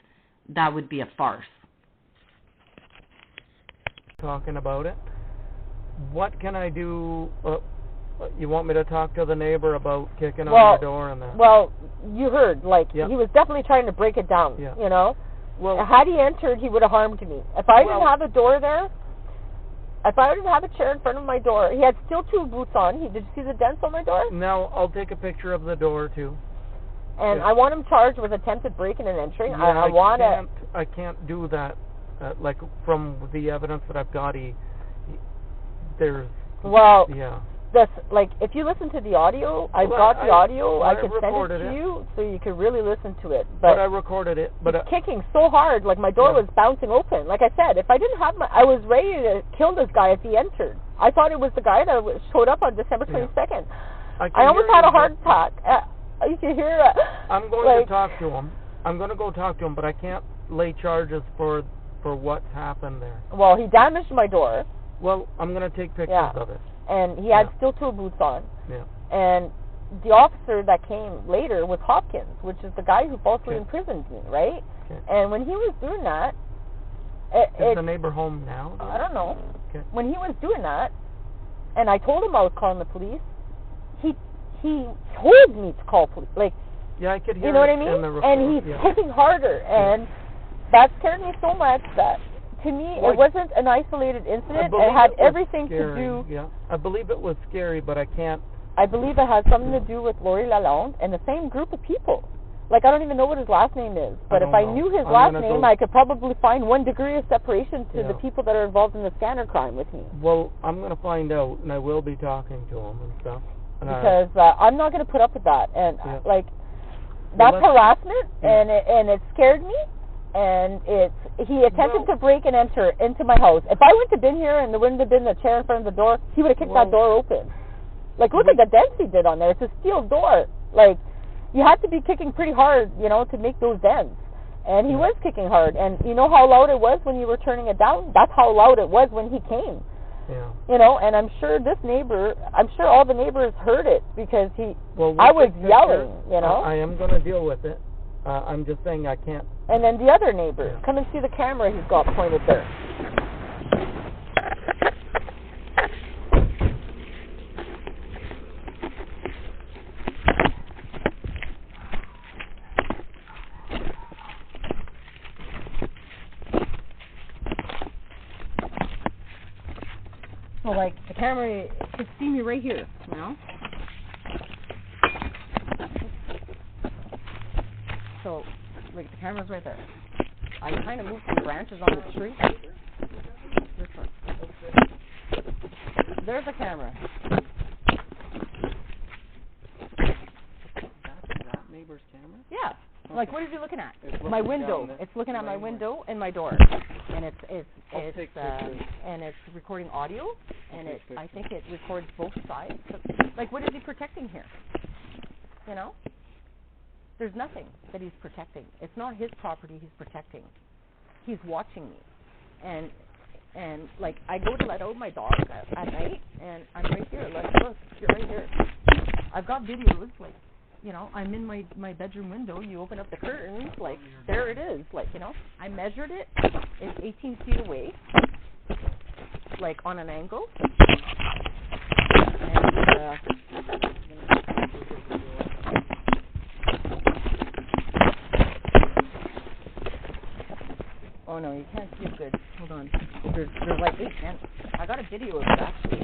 That would be a farce. Talking about it. What can I do? You want me to talk to the neighbor about kicking on your door and that? Well, you heard, he was definitely trying to break it down, you know? Well, had he entered, he would have harmed me. If I didn't have a door there, if I didn't have a chair in front of my door, he had steel toe boots on. Did you see the dents on my door? No, I'll take a picture of the door, too. And I want him charged with attempted breaking and entering. Yeah, I can't do that. From the evidence that I've got, there's... Well, yeah. If you listen to the audio, I've got the audio. I can send it to it. you so you can really listen to it. But I recorded it. But he's kicking so hard, my door was bouncing open. Like I said, if I didn't have I was ready to kill this guy if he entered. I thought it was the guy that showed up on December 22nd. I almost had a heart attack. You can hear it. I'm going to talk to him. I'm going to go talk to him, but I can't lay charges for what's happened there. Well, he damaged my door. Well, I'm going to take pictures of it. And he had steel toe boots on. Yeah. And the officer that came later was Hopkins, which is the guy who falsely imprisoned me, right? Okay. And when he was doing that... Is the neighbor home now? I don't know. Okay. When he was doing that, and I told him I was calling the police, he told me to call police. Yeah, I could hear you know what I in mean? the report. And he's kicking harder, and that scared me so much that... To me, it wasn't an isolated incident. It had everything to do... Yeah, I believe it was scary, but I can't... I believe it has something to do with Lori Lalonde and the same group of people. I don't even know what his last name is. But if I knew his last name, I could probably find 1 degree of separation to the people that are involved in the scanner crime with me. Well, I'm going to find out, and I will be talking to him and stuff. because I'm not going to put up with that. And like, that's harassment, and it scared me. And he attempted to break and enter into my house. If I wouldn't have been here and there wouldn't have been a chair in front of the door, he would have kicked that door open. Like, look at the dents he did on there. It's a steel door. Like, you had to be kicking pretty hard, you know, to make those dents. And he was kicking hard. And you know how loud it was when you were turning it down? That's how loud it was when he came. Yeah. You know, and I'm sure all the neighbors heard it because I was yelling, you know. I am going to deal with it. I'm just saying I can't. And then the other neighbor, come and see the camera he's got pointed there. So, like, the camera could see me right here, you know? So, like, the camera's right there. I kind of moved some branches on the tree. This one. There's the camera. That neighbor's camera? Yeah. Okay. Like, what is he looking at? My window. It's looking at my window and my door, and it's recording audio, and I think it records both sides. Like, what is he protecting here? You know, there's nothing that he's protecting. It's not his property he's protecting. He's watching me, and like, I go to let out my dog at night, and I'm right here. Look, you're right here. I've got videos, like, you know, I'm in my bedroom window, you open up the curtains, like, there it is, like, you know, I measured it, it's 18 feet away, like, on an angle, and, oh no, you can't see it good, hold on, there's like 8 cents, I got a video of it, actually.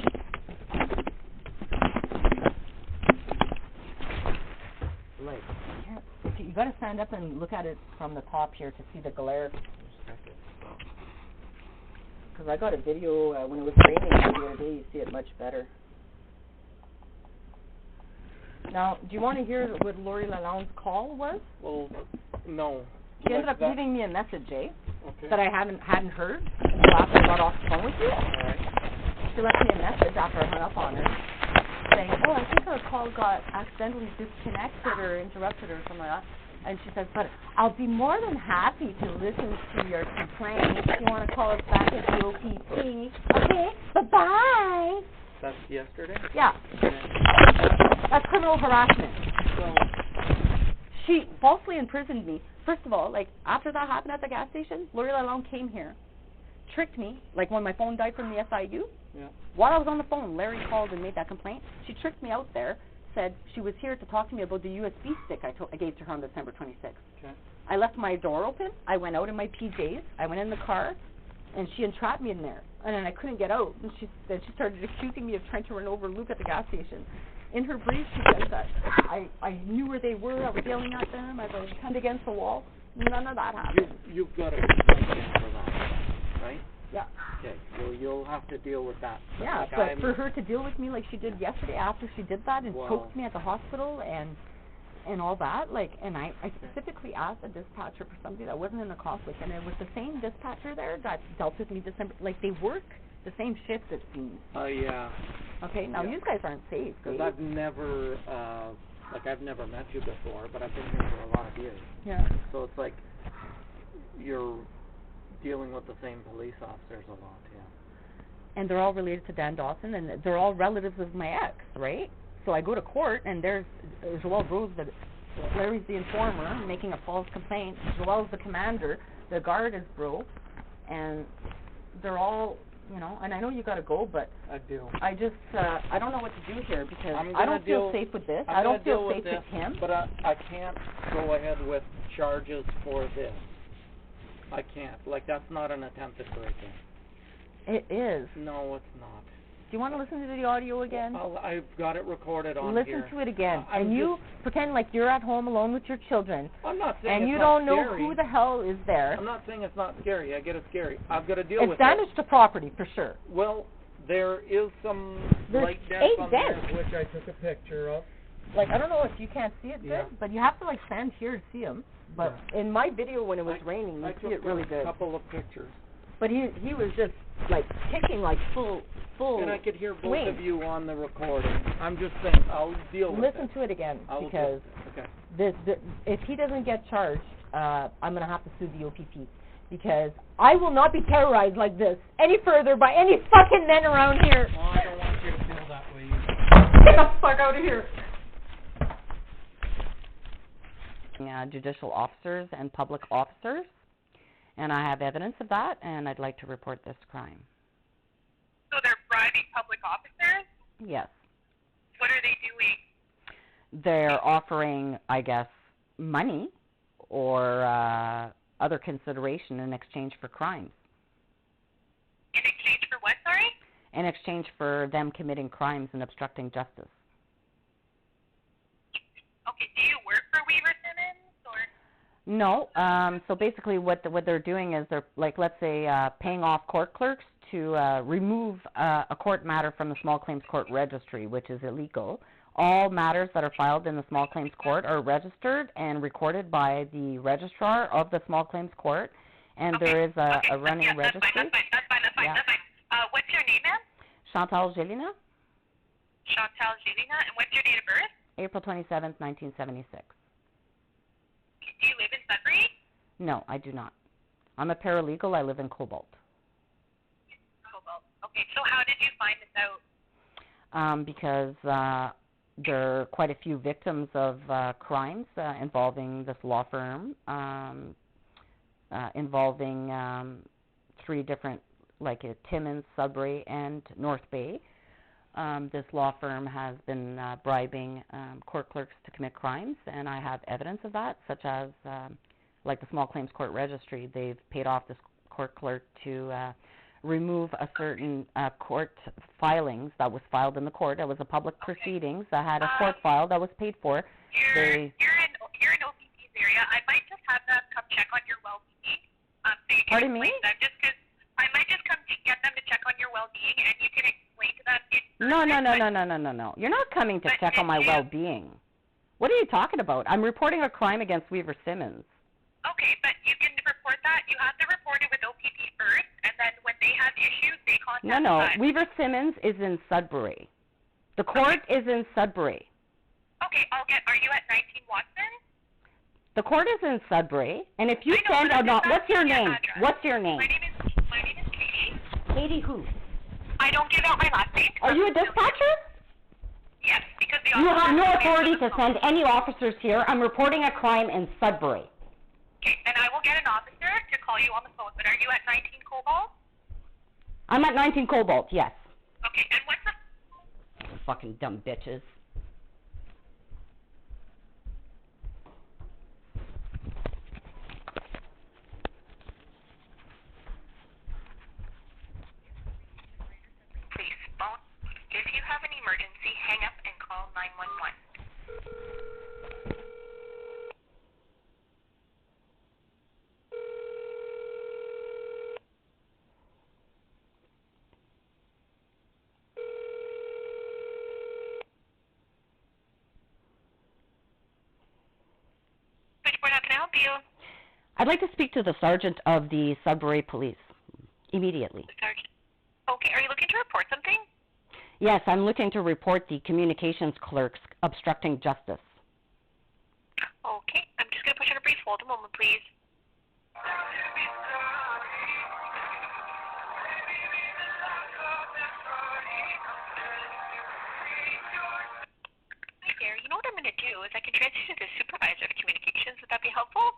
Like, you got to stand up and look at it from the top here to see the glare. Because I got a video when it was raining the other day. You see it much better. Now, do you want to hear what Lori Lalonde's call was? Well, no. She ended up leaving me a message, Okay. that I hadn't heard until after I got off the phone with you. Alright. She left me a message after I hung up on her, saying, oh, I think our call got accidentally disconnected or interrupted or something like that. And she says, but I'll be more than happy to listen to your complaint if you want to call us back at the OPP. Okay, bye-bye. That's yesterday? Yeah. That's criminal harassment. So she falsely imprisoned me. First of all, like, after that happened at the gas station, Lori Lalonde came here, tricked me, like when my phone died from the SIU. Yeah. While I was on the phone, Larry called and made that complaint. She tricked me out there, said she was here to talk to me about the USB stick I gave to her on December 26th. Okay. I left my door open. I went out in my PJs. I went in the car, and she entrapped me in there. And then I couldn't get out. And she started accusing me of trying to run over Luke at the gas station. In her brief, she said that I knew where they were. I was yelling at them. I was pinned against the wall. None of that happened. You've got a complaint for that, right? Yeah. Okay, so you'll have to deal with that. Yeah, like, but for her to deal with me like she did yesterday after she did that and Wow. choked me at the hospital and all that, like, and I specifically asked the dispatcher for somebody that wasn't in the conflict, and it was the same dispatcher there that dealt with me December, like, they work the same shifts, it seems. Yeah. Okay, now you guys aren't safe, Because I've never met you before, but I've been here for a lot of years. Yeah. So it's like you're dealing with the same police officers a lot, yeah. And they're all related to Dan Dawson, and they're all relatives of my ex, right? So I go to court, and there's Joelle Rose, Larry's the informer, making a false complaint. Joelle's the commander. The guard is Bro, and they're all, you know, and I know you got to go, but I do. I just, I don't know what to do here because I don't feel feel safe with this. I don't feel safe with him. But I can't go ahead with charges for this. I can't. Like, that's not an attempted break-in. It is. No, it's not. Do you want to listen to the audio again? I've got it recorded on listen here. to it again. I'm and you pretend like you're at home alone with your children. I'm not saying and you it's don't not know scary. who the hell is there. I'm not saying it's not scary. I get it scary. I've got to deal with it. It's damage to property, for sure. Well, There is some There's light dents 8 on dents. there, which I took a picture of. Like, I don't know if you can't see it good, Yeah. but you have to, like, stand here to see them. But in my video when it was raining, you I see took it really a good. couple of pictures. But he was just, like, kicking, like, full And I could hear both swing. of you on the recording. I'm just saying, I'll deal with Listen it. to it again, I will because okay. if he doesn't get charged, I'm going to have to sue the OPP. Because I will not be terrorized like this any further by any fucking men around here. Well, I don't want you to feel that way Get the fuck out of here. Judicial officers and public officers, and I have evidence of that, and I'd like to report this crime. So they're bribing public officers? Yes. What are they doing? They're offering, I guess, money or other consideration in exchange for crimes. In exchange for what, sorry? In exchange for them committing crimes and obstructing justice. Okay, do you work for Weaver Simmons, or? No. So basically what they're doing is they're, like, let's say, paying off court clerks to remove a court matter from the small claims court registry, which is illegal. All matters that are filed in the small claims court are registered and recorded by the registrar of the small claims court, and there is a running registry. That's fine. What's your name, ma'am? Chantal Gelina, Chantal Gelina, and what's your date of birth? April 27th, 1976. Do you live in Sudbury? No, I do not. I'm a paralegal. I live in Cobalt. Cobalt. Okay, so how did you find this out? Because there are quite a few victims of crimes involving this law firm, involving 3 different, like Timmins, Sudbury, and North Bay. This law firm has been bribing court clerks to commit crimes, and I have evidence of that, such as, like the small claims court registry. They've paid off this court clerk to remove a certain court filings that was filed in the court. It was a public proceedings that had a court file that was paid for. You're in OPP's area. I might just have them come check on your well-being. So you can Pardon me? explain them, just because I might just come to get them to check on your well-being, and you can explain to them. No. You're not coming to check on my well-being. What are you talking about? I'm reporting a crime against Weaver Simmons. Okay, but you can report that. You have to report it with OPP first, and then when they have issues, they contact us. Weaver Simmons is in Sudbury. The court is in Sudbury. Okay, are you at 19 Watson? The court is in Sudbury, and if you send or not, what's your name? What's your name? My name is Katie. Katie who? I don't give out my last name. Are you a dispatcher? Yes, because the You have no authority to send any officers here. I'm reporting a crime in Sudbury. Okay, then I will get an officer to call you on the phone. But are you at 19 Cobalt? I'm at 19 Cobalt, yes. Okay, and what's the... Fucking dumb bitches. Please, phone. If you have an emergency, hang up and call 911. Switchboard, how can I help you? I'd like to speak to the sergeant of the Sudbury Police immediately. Sergeant. Okay, are you looking to report something? Yes, I'm looking to report the communications clerks obstructing justice. Okay, I'm just going to put you on a brief hold. A moment, please. Hi there. You know what I'm going to do is I can transfer you to the supervisor of communications. Would that be helpful?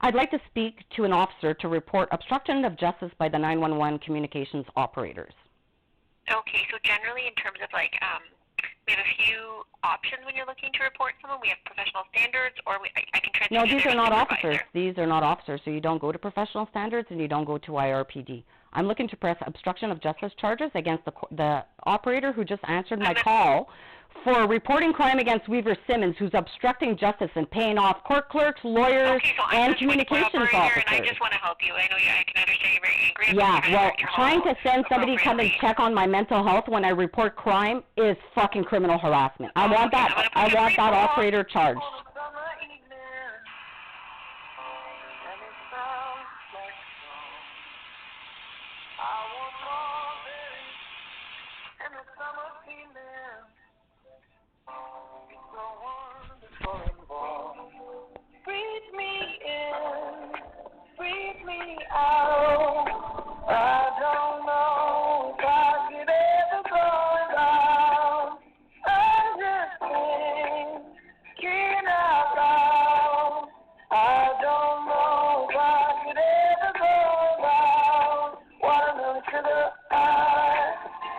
I'd like to speak to an officer to report obstruction of justice by the 911 communications operators. Okay, so generally in terms of like, we have a few options when you're looking to report someone. We have professional standards, or I can transfer No, you to these their are not supervisor. officers. These are not officers, so you don't go to professional standards and you don't go to IRPD. I'm looking to press obstruction of justice charges against the operator who just answered my call for reporting crime against Weaver Simmons, who's obstructing justice and paying off court clerks, lawyers, and communications officers. And I just want to help you. I know I can understand you're very angry. Yeah, well, trying to send somebody to come and check on my mental health when I report crime is fucking criminal harassment. I want that operator charged. Breathe me in, breathe me out. I don't know if I could ever go down. I'm just thinking out loud. I don't know if I could ever go down. Watermelon sugar high,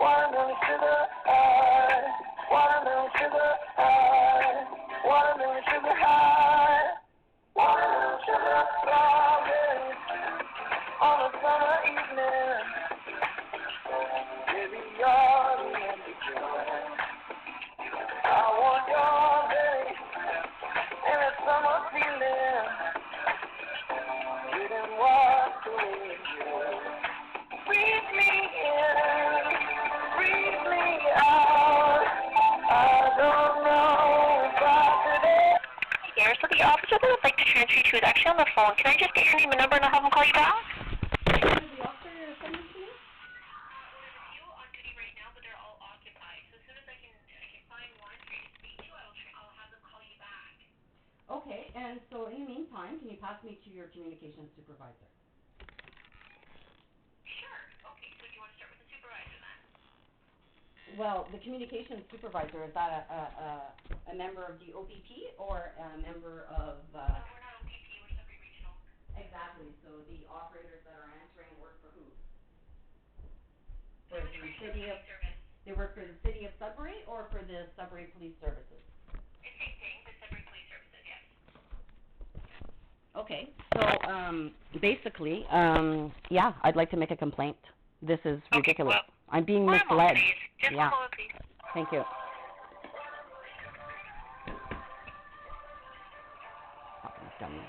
watermelon sugar high, watermelon sugar high, watermelon sugar high. Watermelon sugar strawberry on a summer evening. Baby, you're the empty joy. I want your day in a summer feeling. Didn't walk away with you. Breathe me in, breathe me out. I don't know if I could. Here, so the officer that would like to transfer you to is actually on the phone. Can I just get your name and number and I'll have him call you back? The officer you're sending to me? There's a few on duty right now, but they're all occupied. So as soon as I can find one for you to speak to, I'll have them call you back. Okay, and so in the meantime, can you pass me to your communications supervisor? Sure. Okay, so do you want to start with the supervisor then? Well, the communications supervisor, is that a member of the OPP or a member of... No, we're not OPP, we're Sudbury Regional. Exactly, so the operators that are answering work for who? For the city of... They work for the city of Sudbury or for the Sudbury Police Services? It's same thing, the Sudbury Police Services, yes. Okay, so basically, yeah, I'd like to make a complaint. This is ridiculous. Well, I'm being misled. Just yeah. one moment, please. Thank you. Fucking dummy.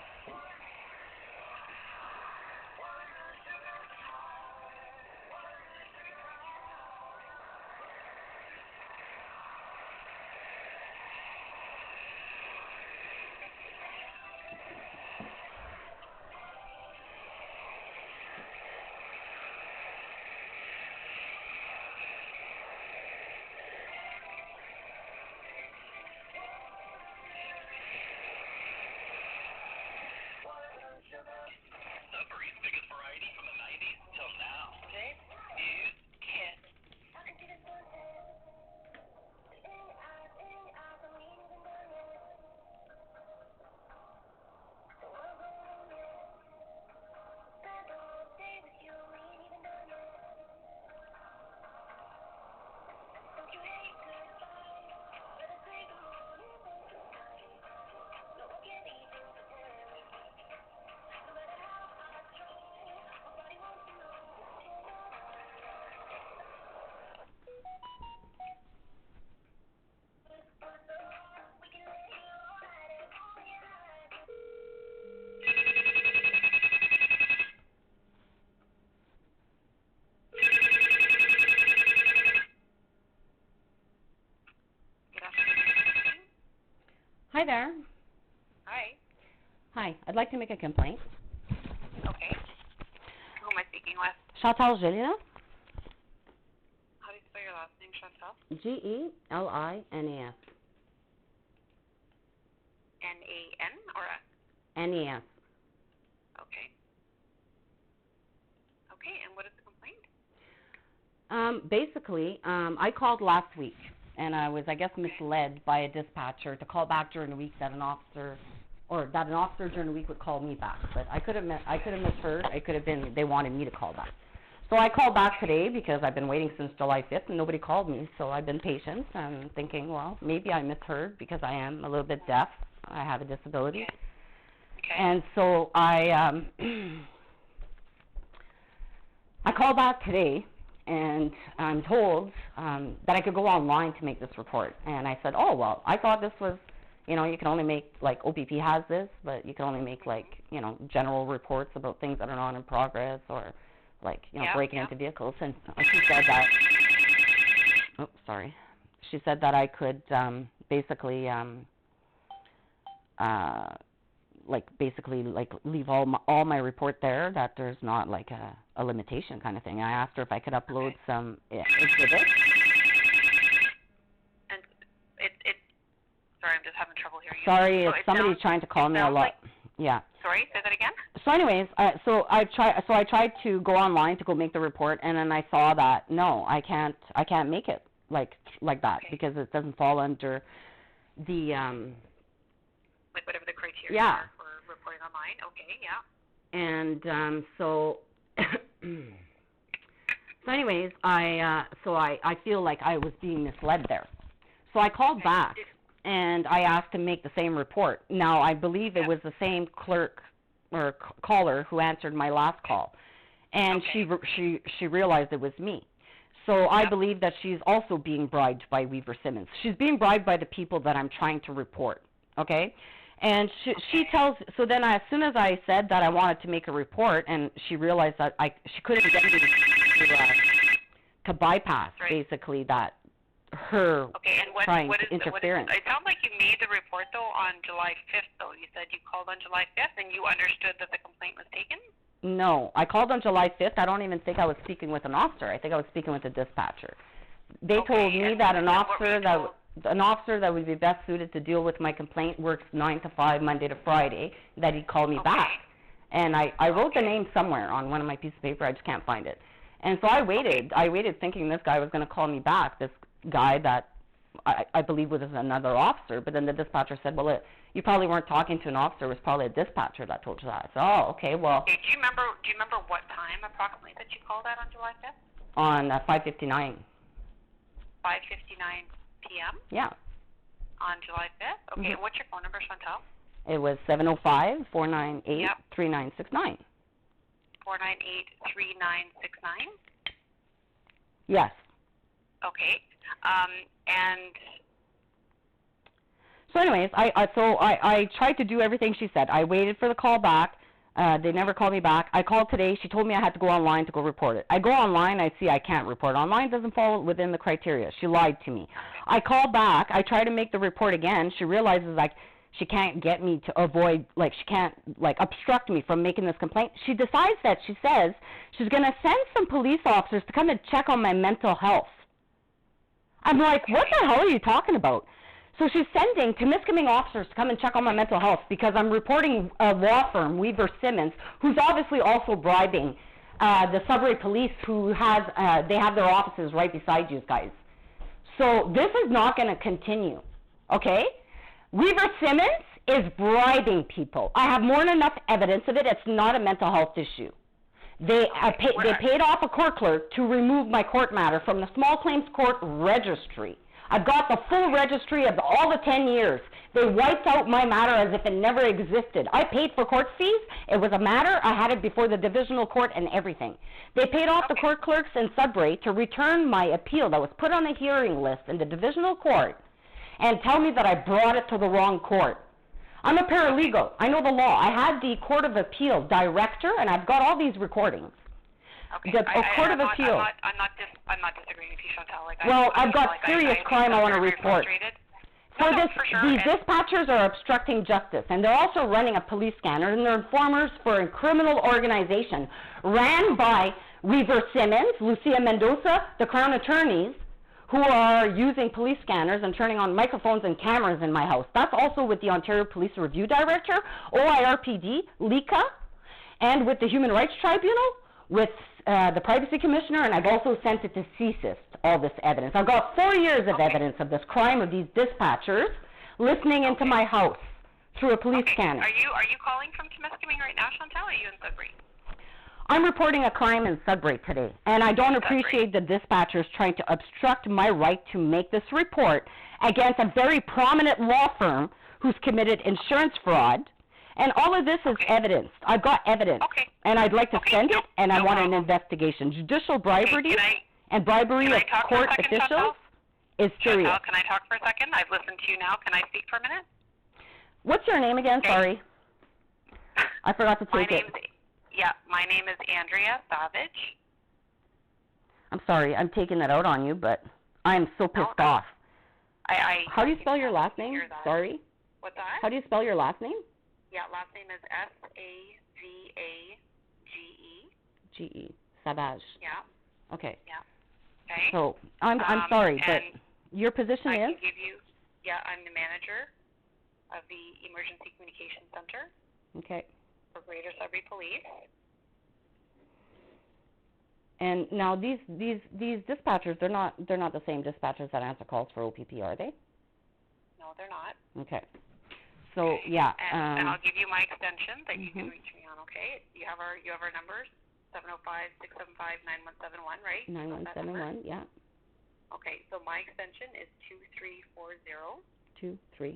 Sudbury's biggest variety from the 90s till now. This is Kydd. Hi there. Hi. Hi, I'd like to make a complaint. Okay. Who am I speaking with? Chantal Gelina? How do you spell your last name, Chantal? G-E-L-I-N-A-S. N-A-N or S? N-E-S. Okay. Okay, and what is the complaint? Basically, I called last week, and I was, I guess, misled by a dispatcher to call back during the week that an officer during the week would call me back. But I could have misheard. It could have been they wanted me to call back. So I called back today because I've been waiting since July 5th and nobody called me. So I've been patient and thinking, well, maybe I misheard because I am a little bit deaf. I have a disability. Okay. And so I called back today, and I'm told that I could go online to make this report. And I said, oh, well, I thought this was, you know, you can only make, like, OPP has this, but you can only make, like, you know, general reports about things that are not in progress or, like, you know, breaking into vehicles. And she said that, oh, sorry. She said that I could basically leave all my report there, that there's not like a limitation kind of thing. I asked her if I could upload some exhibits. And sorry, I'm just having trouble hearing you. Sorry, So it's somebody trying to call me a lot. Yeah. Sorry, say that again? So anyways, so I tried to go online to go make the report, and then I saw that no, I can't make it like that because it doesn't fall under the like whatever the criteria are for reporting online. Okay, yeah. And so anyways, I feel like I was being misled there. So I called back and I asked to make the same report. Now I believe it was the same clerk or caller who answered my last call, and she realized it was me. So I believe that she's also being bribed by Weaver Simmons. She's being bribed by the people that I'm trying to report. Okay. And she tells, so then as soon as I said that I wanted to make a report, and she realized that she couldn't get me to bypass basically that her trying to interference. It sounds like you made the report though on July 5th though. You said you called on July 5th and you understood that the complaint was taken? No, I called on July 5th. I don't even think I was speaking with an officer. I think I was speaking with a dispatcher. They told me that an officer that would be best suited to deal with my complaint works 9 to 5, Monday to Friday, that he'd call me back. And I wrote the name somewhere on one of my pieces of paper. I just can't find it. And so I waited. I waited thinking this guy was going to call me back, this guy that I believe was another officer. But then the dispatcher said, well, you probably weren't talking to an officer. It was probably a dispatcher that told you that. I said, oh, okay, well. Okay, do you remember what time approximately that you called that on July 5th? On 5:59. 5:59 p.m.? Yeah. On July 5th? Okay, and what's your phone number, Chantal? It was 705-498-3969. 498-3969? Yes. Okay. And so anyways, I tried to do everything she said. I waited for the call back. They never called me back. I called today. She told me I had to go online to go report it. I go online. I see I can't report. Online doesn't fall within the criteria. She lied to me. I call back. I try to make the report again. She realizes, like, she can't get me to avoid, like, she can't, like, obstruct me from making this complaint. She decides that she says she's going to send some police officers to come and check on my mental health. I'm like, what the hell are you talking about? So she's sending Temiskaming officers to come and check on my mental health because I'm reporting a law firm, Weaver Simmons, who's obviously also bribing the Sudbury police, who has they have their offices right beside you guys. So this is not going to continue, okay? Weaver Simmons is bribing people. I have more than enough evidence of it. It's not a mental health issue. They paid off a court clerk to remove my court matter from the small claims court registry. I've got the full registry of all the 10 years. They wiped out my matter as if it never existed. I paid for court fees. It was a matter. I had it before the divisional court and everything. They paid off the court clerks in Sudbury to return my appeal that was put on a hearing list in the divisional court and tell me that I brought it to the wrong court. I'm a paralegal. I know the law. I had the Court of Appeal director, and I've got all these recordings. Okay. The Court of Appeal. I'm not disagreeing with you, Chantal. Like, well, I've got serious crime I want to report. These dispatchers are obstructing justice, and they're also running a police scanner, and they're informers for a criminal organization ran by Weaver Simmons, Lucia Mendoza, the Crown attorneys, who are using police scanners and turning on microphones and cameras in my house. That's also with the Ontario Police Review Director, OIRPD, LICA, and with the Human Rights Tribunal, with the Privacy Commissioner, and I've also sent it to CSIS, all this evidence. I've got 4 years of evidence of this crime of these dispatchers listening into my house through a police scanner. Are you calling from Temiskaming right now, Chantal, or are you in Sudbury? I'm reporting a crime in Sudbury today, and I don't appreciate the dispatchers trying to obstruct my right to make this report against a very prominent law firm who's committed insurance fraud, and all of this is evidence. I've got evidence, and I'd like to send it, and I want an investigation. Judicial bribery And bribery of court officials is serious. Chantal, can I talk for a second? I've listened to you now. Can I speak for a minute? What's your name again? Okay. Sorry. I forgot to take it. My name is Andrea Savage. I'm sorry, I'm taking that out on you, but I'm so pissed off. How do you spell your last name? Sorry? What's that? How do you spell your last name? Yeah, last name is S-A-V-A-G-E. G-E. Savage. Yeah. Okay. Yeah. Okay. So, I'm sorry, but and your position I is? can give you, I'm the manager of the Emergency Communication Center Okay. for Greater Sudbury Police. And now these dispatchers, they're not the same dispatchers that answer calls for OPP, are they? No, they're not. Okay. So yeah. And I'll give you my extension that you can reach me on. Okay. You have our numbers, 705-675-9171, right? 9171. Yeah. Okay. So my extension is 2340. 2340.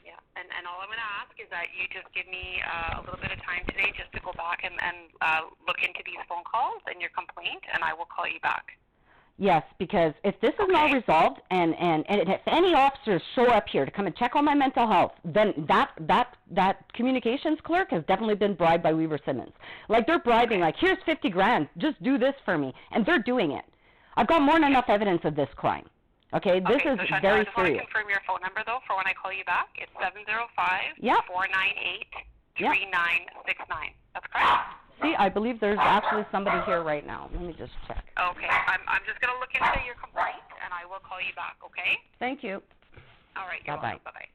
Yeah, and all I'm going to ask is that you just give me a little bit of time today just to go back and look into these phone calls and your complaint, and I will call you back. Yes, because if this is not resolved, and if any officers show up here to come and check on my mental health, then that communications clerk has definitely been bribed by Weaver Simmons. Like, they're bribing, like, here's 50 grand, just do this for me, and they're doing it. I've got more than enough evidence of this crime. Okay, this is so Chantal, very I just want to serious. confirm your phone number, though, for when I call you back. It's 705-498-3969. That's correct? See, I believe there's actually somebody here right now. Let me just check. Okay, I'm just going to look into your complaint, and I will call you back, okay? Thank you. All right, you're Bye-bye. welcome. Bye-bye.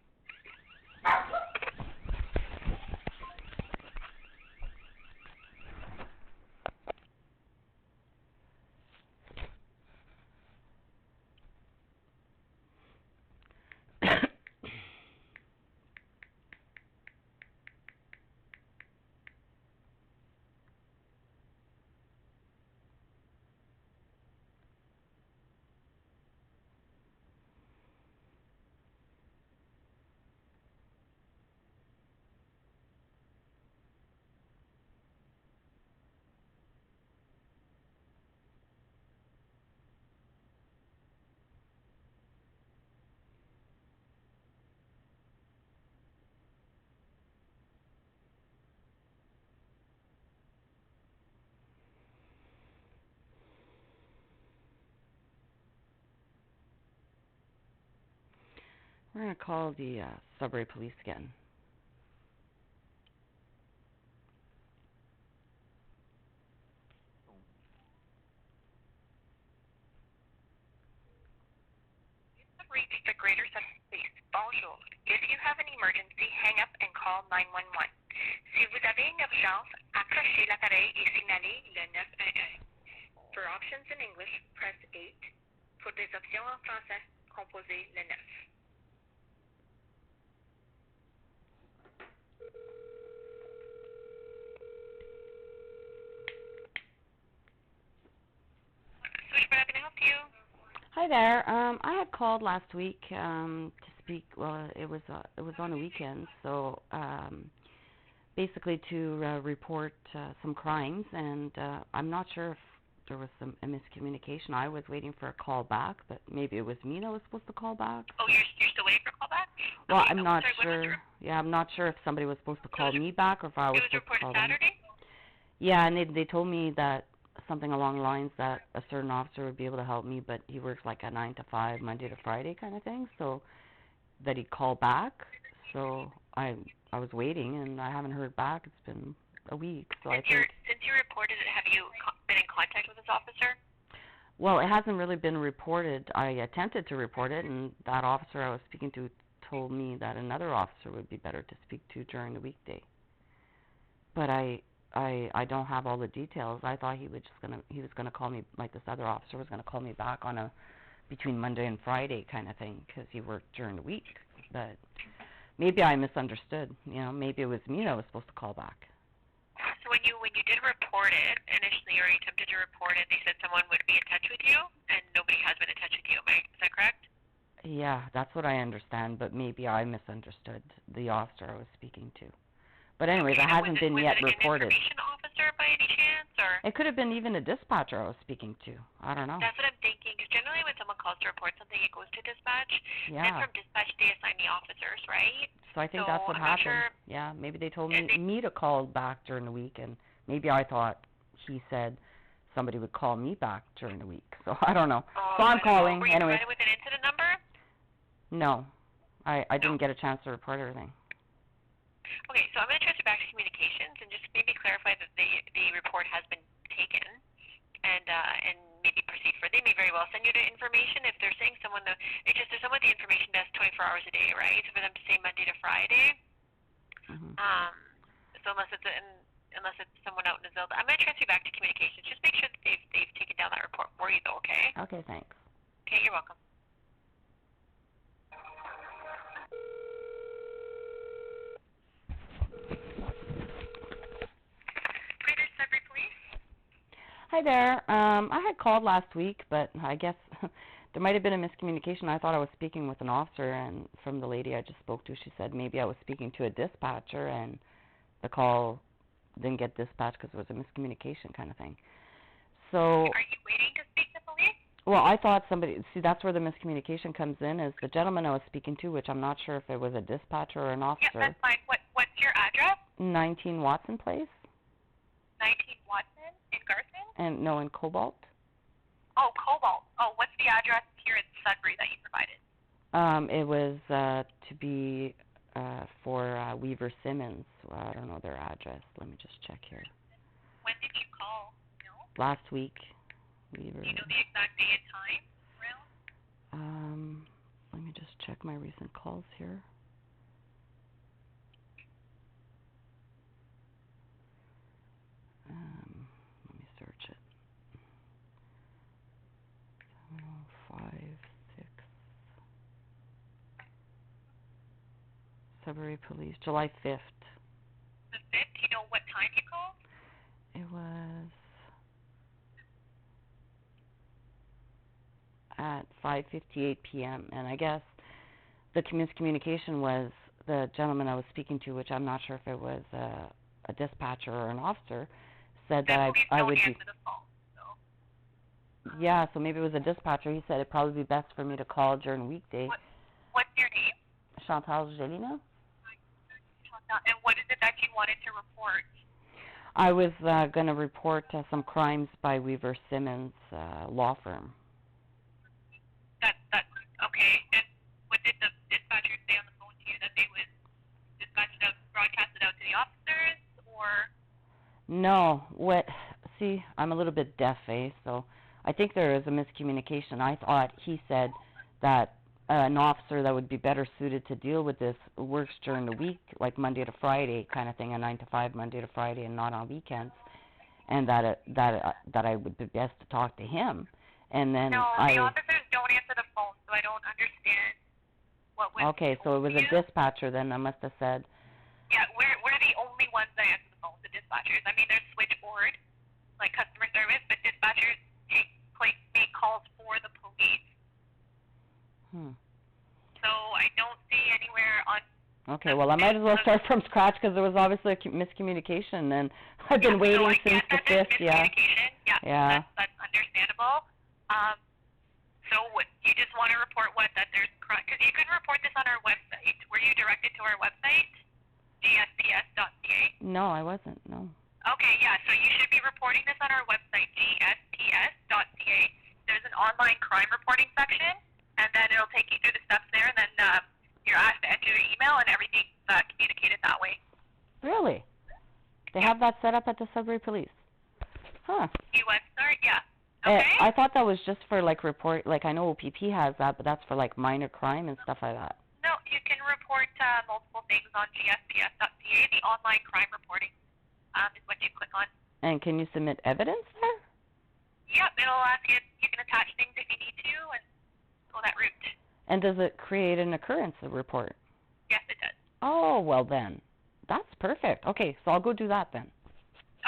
We're going to call the Sudbury Police again. Reach the Greater Sudbury Police. Bonjour. If you have an emergency, hang up and call 911. Si vous avez une urgence, accrochez l'appareil et signalez le 911. For options in English, press 8. Pour des options en français, composez le 9. Switchboard, can I help you? Hi there. I had called last week to speak. Well, it was on the weekend, so basically to report some crimes, and I'm not sure if there was a miscommunication. I was waiting for a call back, but maybe it was me that was supposed to call back. Oh, you're still waiting for a call back? Well, Okay, I'm not sure. Yeah, I'm not sure if somebody was supposed to call me back or if I was supposed to call them. Saturday? Yeah, and they told me that something along the lines that a certain officer would be able to help me, but he works like a 9 to 5, Monday to Friday kind of thing, so that he'd call back. So I was waiting, and I haven't heard back. It's been a week, so I think... Since you reported it, have you been in contact with this officer? Well, it hasn't really been reported. I attempted to report it, and that officer I was speaking to told me that another officer would be better to speak to during the weekday. But I don't have all the details. I thought he was gonna call me, like this other officer was gonna call me back on a between Monday and Friday kind of thing, because he worked during the week. But maybe I misunderstood. You know, maybe it was me that was supposed to call back. So when you did report it initially, or you attempted to report it, they said someone would be in touch with you, and nobody has been in touch with you. Is that correct? Yeah, that's what I understand. But maybe I misunderstood the officer I was speaking to. But anyways, it hasn't been yet reported. Was it an information officer by any chance, or? It could have been even a dispatcher I was speaking to. I don't know. That's what I'm thinking. Because generally when someone calls to report something, it goes to dispatch. Yeah. And from dispatch, they assign the officers, right? So I think that's what happened. Sure. Yeah, maybe they told me to call back during the week, and maybe I thought he said somebody would call me back during the week. So I don't know. So I'm calling. Were you Anyways. provided with an incident number? No. I didn't get a chance to report everything. Okay, so I'm going to transfer back to communications and just maybe clarify that the report has been taken and maybe proceed further. They may very well send you the information if they're saying someone, it's just there's someone at the information desk 24 hours a day, right? So for them to say Monday to Friday, so unless it's someone out in the Zilda, I'm going to transfer you back to communications. Just make sure that they've taken down that report for you though, okay? Okay, thanks. Okay, you're welcome. Hi there. I had called last week, but I guess there might have been a miscommunication. I thought I was speaking with an officer, and from the lady I just spoke to, she said maybe I was speaking to a dispatcher, and the call didn't get dispatched because it was a miscommunication kind of thing. So. Are you waiting to speak to police? Well, I thought somebody, see, that's where the miscommunication comes in, is the gentleman I was speaking to, which I'm not sure if it was a dispatcher or an officer. Yeah, that's fine. What's your address? 19 Watson Place. 19 Watson in Garson? And no, in Cobalt. Oh, Cobalt. Oh, what's the address here in Sudbury that you provided? It was to be for Weaver Simmons. Well, I don't know their address. Let me just check here. When did you call? No? Last week. Weaver. Do you know the exact day and time around? Let me just check my recent calls here. Let me search it. 705-6. Sudbury Police, July 5th. The 5th? Do you know what time you called? It was at 5:58 p.m. and I guess the miscommunication was the gentleman I was speaking to, which I'm not sure if it was a dispatcher or an officer, said that I would be. Yeah, so maybe it was a dispatcher. He said it'd probably be best for me to call during weekday. What's your name? Chantal Gelina. And what is it that you wanted to report? I was going to report some crimes by Weaver Simmons law firm. That's okay. And what did the dispatcher say on the phone to you, that they would dispatch it out, broadcast it out to the officers, or? No. See, I'm a little bit deaf, so I think there is a miscommunication. I thought he said that an officer that would be better suited to deal with this works during the week, like Monday to Friday kind of thing, a 9 to 5 Monday to Friday, and not on weekends, and that I would be best to talk to him. And then no, the officers don't answer the phone, so I don't understand what was. Okay, so it was a dispatcher then. I must have said. Yeah, we're the only ones that answer the phone, the dispatchers. I mean, there's switchboard, like customer service, but dispatchers make calls for the police. So I don't see anywhere on. Okay, well, I might as well start from scratch because there was obviously a miscommunication, and I've been waiting since the 5th. Yeah. That's understandable. So what, you just want to report that there's, because you can report this on our website. Were you directed to our website, gsps.ca? No, I wasn't, no. Okay, yeah, so you should be reporting this on our website, gsps.ca. There's an online crime reporting section, and then it'll take you through the steps there, and then you're asked to enter your email, and everything's communicated that way. Really? They have that set up at the Sudbury Police? Huh. US start, yeah. Okay. I thought that was just for report, I know OPP has that, but that's for minor crime and stuff like that. No, you can report multiple things on gsps.ca. The online crime reporting is what you click on. And can you submit evidence there? Yep, it'll ask you. You can attach things if you need to and go that route. And does it create an occurrence report? Yes, it does. Oh, well then. That's perfect. Okay, so I'll go do that then.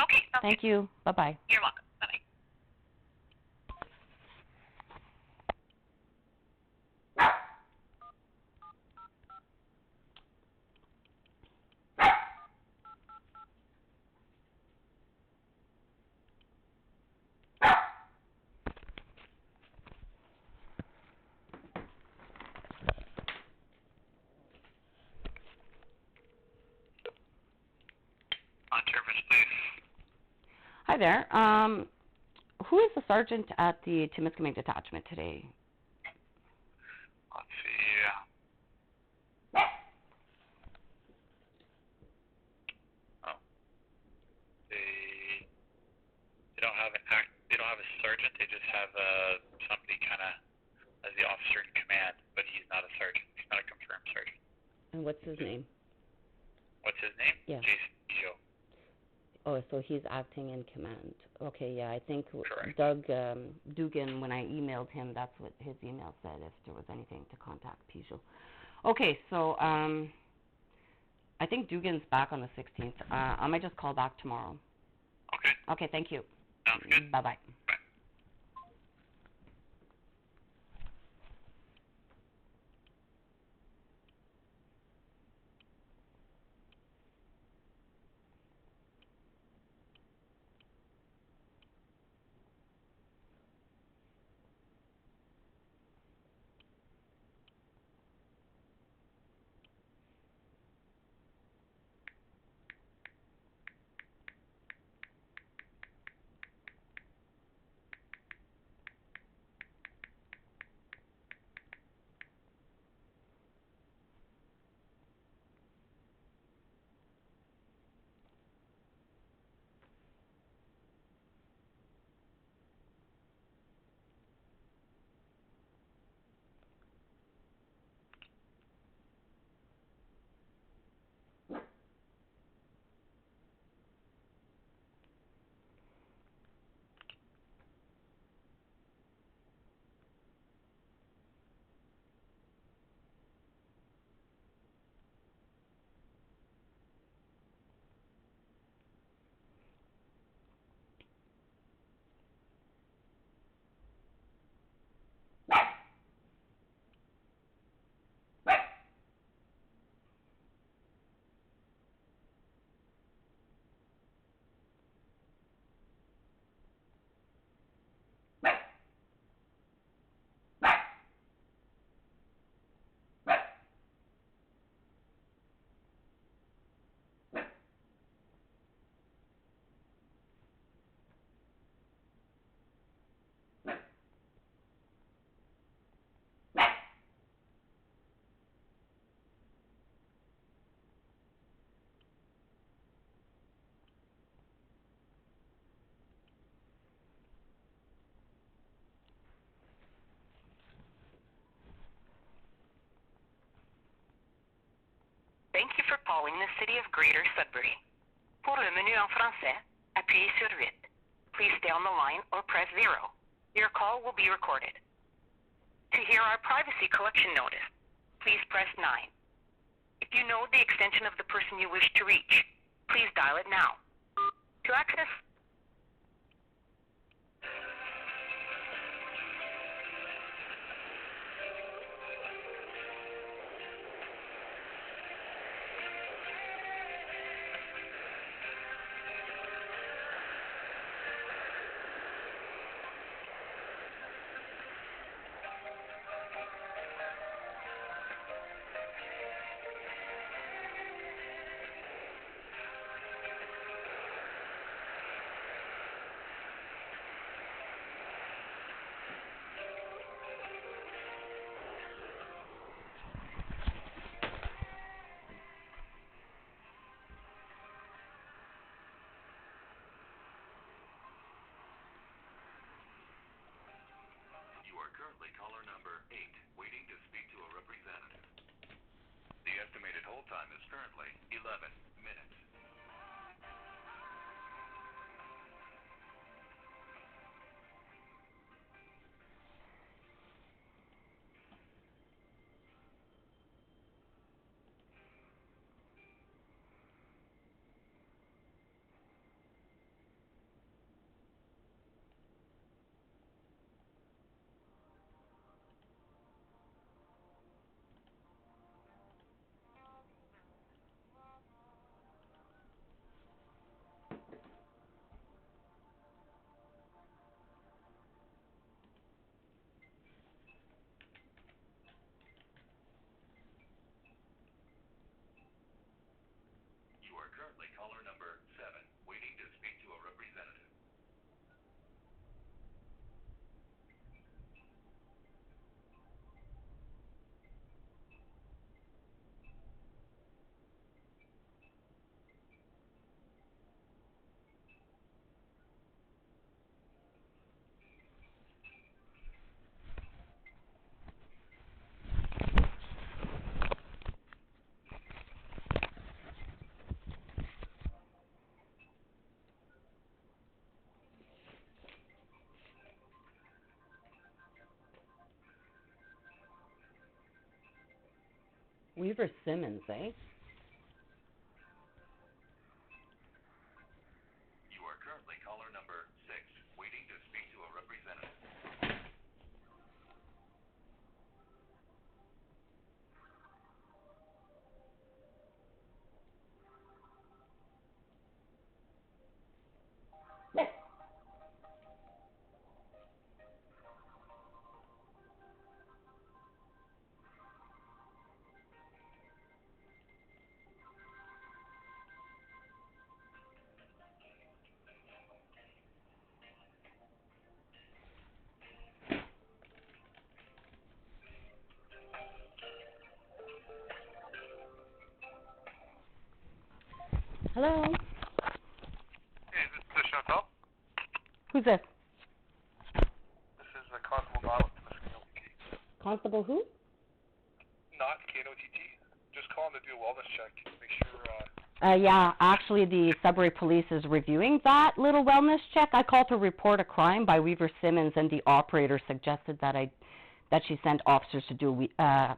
Okay. Thank you. Bye-bye. You're welcome. Bye-bye. there. Who is the sergeant at the Timiskaming detachment today? Let's see. Oh. They don't have they don't have a sergeant. They just have somebody kind of as the officer in command, but he's not a sergeant. He's not a confirmed sergeant. And what's his name? What's his name? Yeah. Jason Joe. Oh, so he's acting in command. Okay, yeah, I think Correct. Doug Dugan, when I emailed him, that's what his email said, if there was anything to contact Peugeot. Okay, so I think Dugan's back on the 16th. I might just call back tomorrow. Okay. Okay, thank you. Sounds good. Bye-bye. Bye. Thank you for calling the City of Greater Sudbury. Pour le menu en français, appuyez sur 8. Please stay on the line or press 0. Your call will be recorded. To hear our privacy collection notice, please press 9. If you know the extension of the person you wish to reach, please dial it now. To access You are currently caller number 8, waiting to speak to a representative. The estimated hold time is currently 11 minutes. Weaver Simmons, eh? You are currently caller number 6, waiting to speak to a representative. Hello? Hey, is this Chantal? Who's this? This is Constable Not Constable who? Not K-N-O-T-T. Just calling to do a wellness check. Make sure, Yeah, actually the Sudbury Police is reviewing that little wellness check. I called to report a crime by Weaver Simmons, and the operator suggested that she sent officers to do a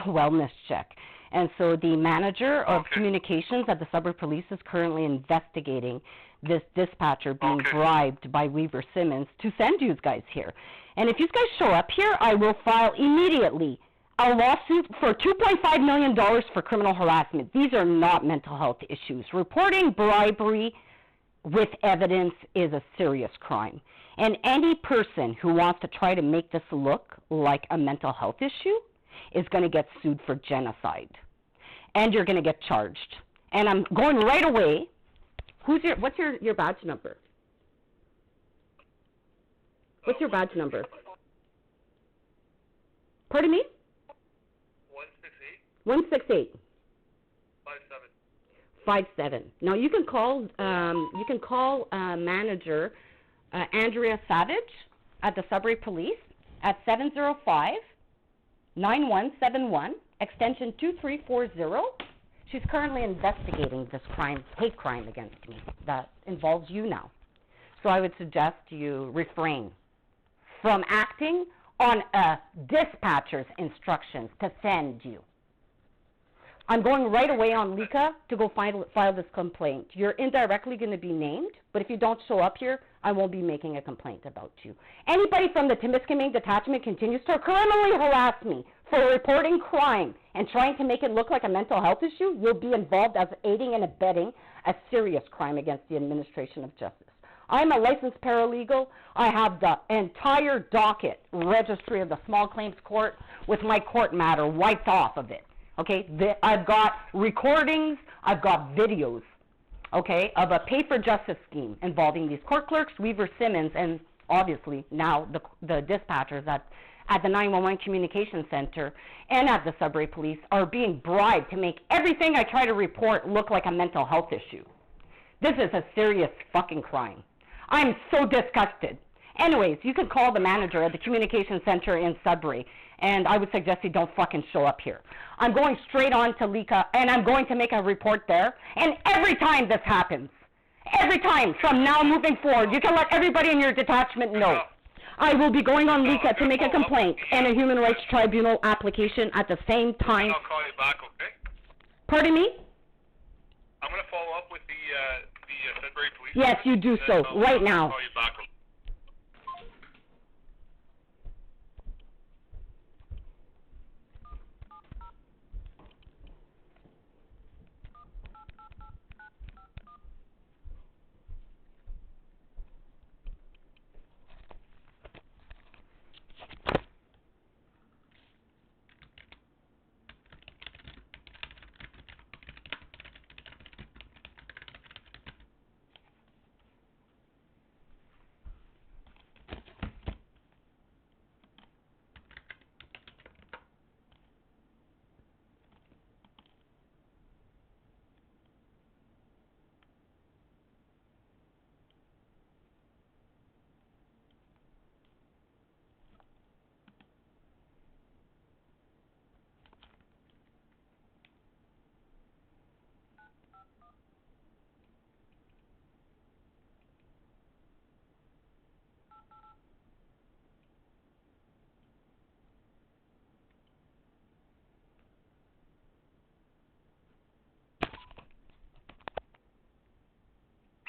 wellness check. And so the manager of communications at the Sudbury Police is currently investigating this dispatcher being bribed by Weaver Simmons to send you guys here. And if you guys show up here, I will file immediately a lawsuit for $2.5 million for criminal harassment. These are not mental health issues. Reporting bribery with evidence is a serious crime. And any person who wants to try to make this look like a mental health issue is going to get sued for genocide. And you're going to get charged. And I'm going right away. What's your badge number? What's your badge number? Pardon me? 168. 57. Now you can call manager Andrea Savage at the Sudbury Police at 705-9171 extension 2340. She's currently investigating this hate crime against me that involves you now. So I would suggest you refrain from acting on a dispatcher's instructions to send you. I'm going right away on Lika to go file this complaint. You're indirectly going to be named, but if you don't show up here, I won't be making a complaint about you. Anybody from the Timiskaming detachment continues to criminally harass me for reporting crime and trying to make it look like a mental health issue, you'll be involved as aiding and abetting a serious crime against the administration of justice. I'm a licensed paralegal. I have the entire docket registry of the small claims court with my court matter wiped off of it. Okay, I've got recordings, I've got videos, okay, of a pay-for-justice scheme involving these court clerks, Weaver Simmons, and obviously now the dispatchers at the 911 Communication Center and at the Sudbury Police are being bribed to make everything I try to report look like a mental health issue. This is a serious fucking crime. I'm so disgusted. Anyways, you can call the manager at the Communication Center in Sudbury, and I would suggest you don't fucking show up here. I'm going straight on to Lika, and I'm going to make a report there, and every time this happens, every time from now moving forward, you can let everybody in your detachment know. I will be going on Lika to make a complaint and a Human Rights Tribunal application at the same time. I'll call you back, okay? Pardon me? I'm going to follow up with the Sudbury Police. Yes, you do so, right now. I'll call you back.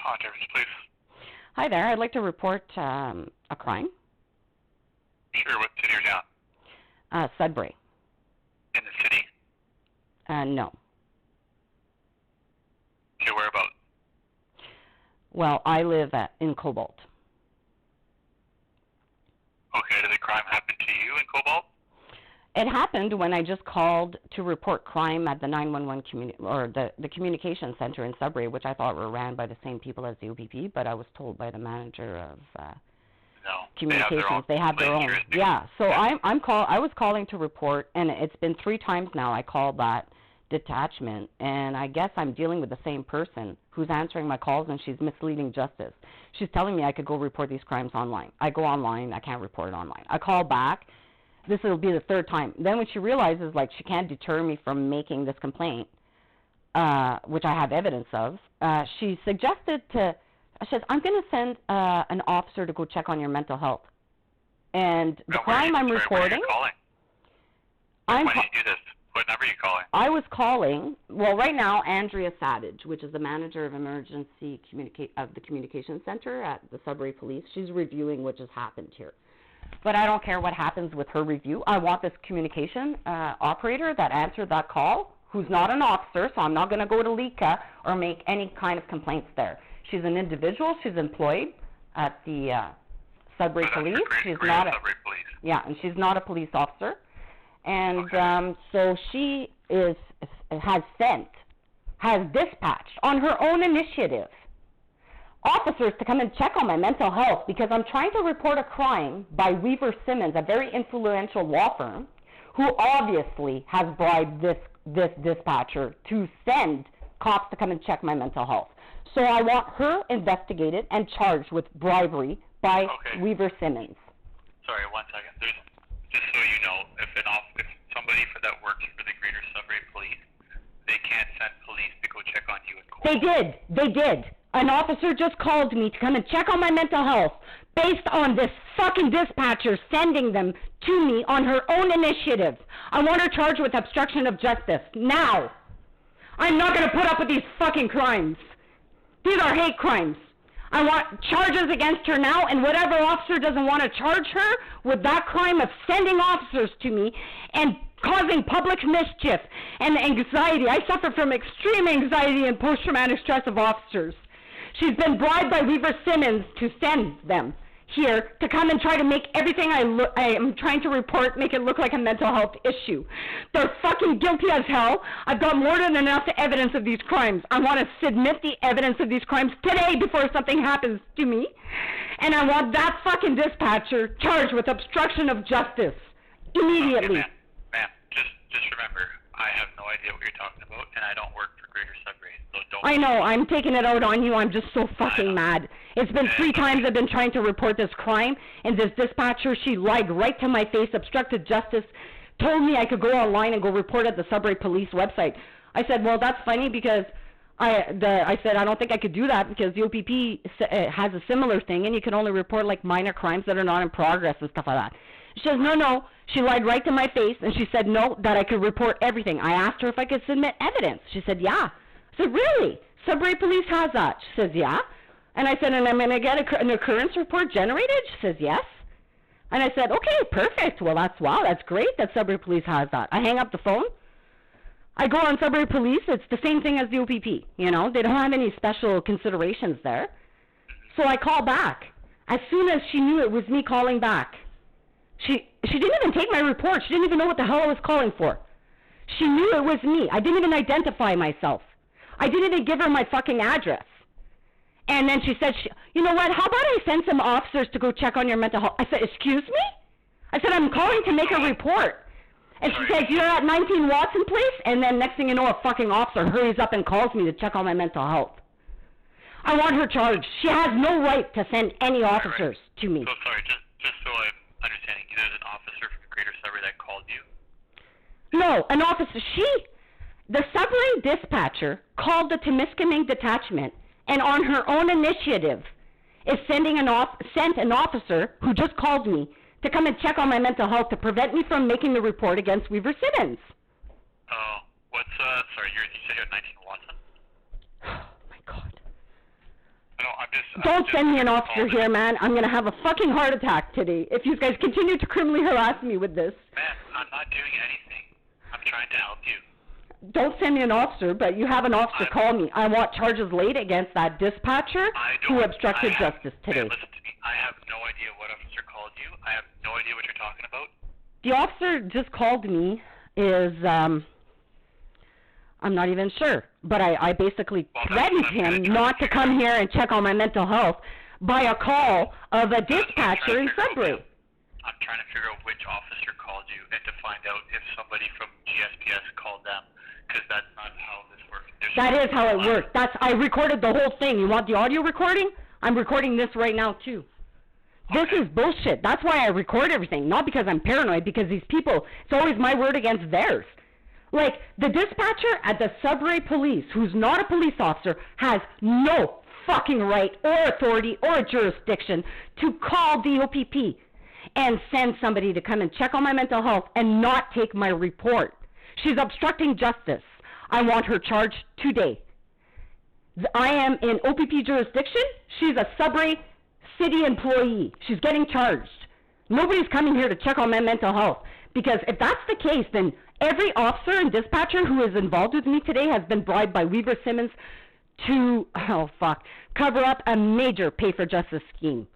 Contact, please. Hi there. I'd like to report a crime. Sure, what city or town? Sudbury. In the city? No. Okay, whereabouts? Well, I live in Cobalt. Okay, did the crime happen to you in Cobalt? It happened when I just called to report crime at the 911 the communication center in Sudbury, which I thought were ran by the same people as the OPP, but I was told by the manager of communications they have their own. Yeah, so I was calling to report, and it's been 3 times now I called that detachment, and I guess I'm dealing with the same person who's answering my calls, and she's misleading justice. She's telling me I could go report these crimes online. I go online, I can't report it online. I call back. This will be the 3rd time. Then when she realizes, like, she can't deter me from making this complaint, which I have evidence of, she suggested she said, I'm going to send an officer to go check on your mental health. And the crime I'm reporting... Why did you do this? What number are you calling? I was calling, well, right now, Andrea Savage, which is the manager of emergency of the communication center at the Sudbury Police. She's reviewing what just happened here. But I don't care what happens with her review. I want this communication operator that answered that call, who's not an officer, so I'm not going to go to LICA or make any kind of complaints there. She's an individual. She's employed at the Sudbury Police. She's not and she's not a police officer. And so she has dispatched on her own initiative officers to come and check on my mental health because I'm trying to report a crime by Weaver Simmons, a very influential law firm, who obviously has bribed this dispatcher to send cops to come and check my mental health. So I want her investigated and charged with bribery by Weaver Simmons. Sorry, 1 second. Just so you know, if somebody that works for the Greater Sudbury Police, they can't send police to go check on you in court. They did. An officer just called me to come and check on my mental health based on this fucking dispatcher sending them to me on her own initiative. I want her charged with obstruction of justice now. I'm not going to put up with these fucking crimes. These are hate crimes. I want charges against her now, and whatever officer doesn't want to charge her with that crime of sending officers to me and causing public mischief and anxiety. I suffer from extreme anxiety and post-traumatic stress of officers. She's been bribed by Weaver Simmons to send them here to come and try to make everything I am trying to report make it look like a mental health issue. They're fucking guilty as hell. I've got more than enough evidence of these crimes. I want to submit the evidence of these crimes today before something happens to me. And I want that fucking dispatcher charged with obstruction of justice immediately. Okay, ma'am, just remember, I have no idea what you're talking about, and I don't work for Greater Sudbury, so don't... I know, I'm taking it out on you. I'm just so fucking mad. It's been 3 times I've been trying to report this crime, and this dispatcher, she lied right to my face, obstructed justice, told me I could go online and go report at the Sudbury Police website. I said, well, that's funny because I said I don't think I could do that because the OPP has a similar thing, and you can only report like minor crimes that are not in progress and stuff like that. She says, no. She lied right to my face, and she said no, that I could report everything. I asked her if I could submit evidence. She said, yeah. I said, really? Sudbury Police has that? She says, yeah. And I said, and I'm going to get an occurrence report generated? She says, yes. And I said, okay, perfect. Well, that's great that Sudbury Police has that. I hang up the phone. I go on Sudbury Police. It's the same thing as the OPP. You know, they don't have any special considerations there. So I call back. As soon as she knew it was me calling back, she didn't even take my report. She didn't even know what the hell I was calling for. She knew it was me. I didn't even identify myself. I didn't even give her my fucking address. And then she said, you know what, how about I send some officers to go check on your mental health? I said, excuse me? I said, I'm calling to make a report. And she says, you're at 19 Watson Place? And then next thing you know, a fucking officer hurries up and calls me to check on my mental health. I want her charged. She has no right to send any officers to me. So sorry, just so I'm understanding, there's an officer from Greater Sudbury that called you? No, an officer. The Sudbury dispatcher called the Temiskaming detachment, and on her own initiative is sent an officer who just called me to come and check on my mental health to prevent me from making the report against Weaver Simmons. Oh, sorry, you said you're at 19 Watson? Oh my God. Don't send me an officer here, man. I'm gonna have a fucking heart attack today if you guys continue to criminally harass me with this. Man, I'm not doing anything. I'm trying to help you. Don't send me an officer, but you have an officer call me. I want charges laid against that dispatcher who obstructed justice today. Man, listen to me. I have no idea what officer called you. I have no idea what you're talking about. The officer just called me I'm not even sure, but I basically threatened him not to come here and check on my mental health by a call of a dispatcher in Sudbury. I'm trying to figure out which officer called you and to find out if somebody from GSPS called them, because that's not how this works. That is how it works. I recorded the whole thing. You want the audio recording? I'm recording this right now too. This is bullshit. That's why I record everything, not because I'm paranoid, because these people, it's always my word against theirs. Like, the dispatcher at the Sudbury Police, who's not a police officer, has no fucking right or authority or jurisdiction to call the OPP and send somebody to come and check on my mental health and not take my report. She's obstructing justice. I want her charged today. I am in OPP jurisdiction. She's a Sudbury city employee. She's getting charged. Nobody's coming here to check on my mental health. Because if that's the case, then every officer and dispatcher who is involved with me today has been bribed by Weaver Simmons to, cover up a major pay-for-justice scheme.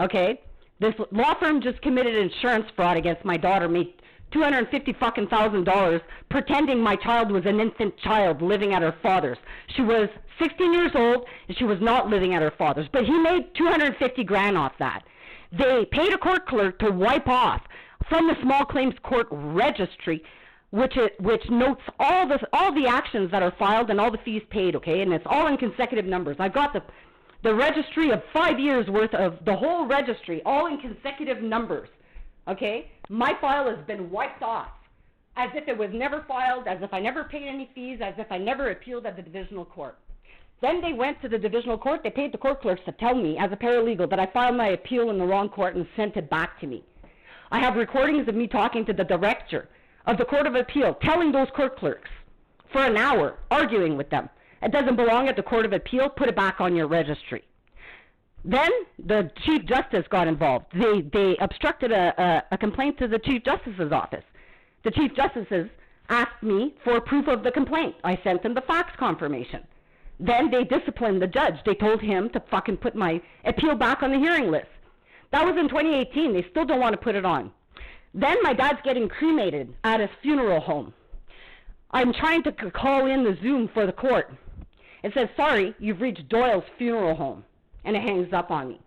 Okay? This law firm just committed insurance fraud against my daughter, made $250,000 pretending my child was an infant child living at her father's. She was 16 years old and she was not living at her father's, but he made $250,000 off that. They paid a court clerk to wipe off from the small claims court registry, which notes all the actions that are filed and all the fees paid, okay, and it's all in consecutive numbers. I got the registry of 5 years worth of the whole registry, all in consecutive numbers, okay? My file has been wiped off, as if it was never filed, as if I never paid any fees, as if I never appealed at the divisional court. Then they went to the divisional court, they paid the court clerks to tell me, as a paralegal, that I filed my appeal in the wrong court and sent it back to me. I have recordings of me talking to the director of the Court of Appeal, telling those court clerks for an hour, arguing with them. It doesn't belong at the Court of Appeal, put it back on your registry. Then the Chief Justice got involved. They obstructed a complaint to the Chief Justice's office. The Chief Justices asked me for proof of the complaint. I sent them the fax confirmation. Then they disciplined the judge. They told him to fucking put my appeal back on the hearing list. That was in 2018. They still don't want to put it on. Then my dad's getting cremated at his funeral home. I'm trying to call in the Zoom for the court. It says, sorry, you've reached Doyle's funeral home. And it hangs up on me.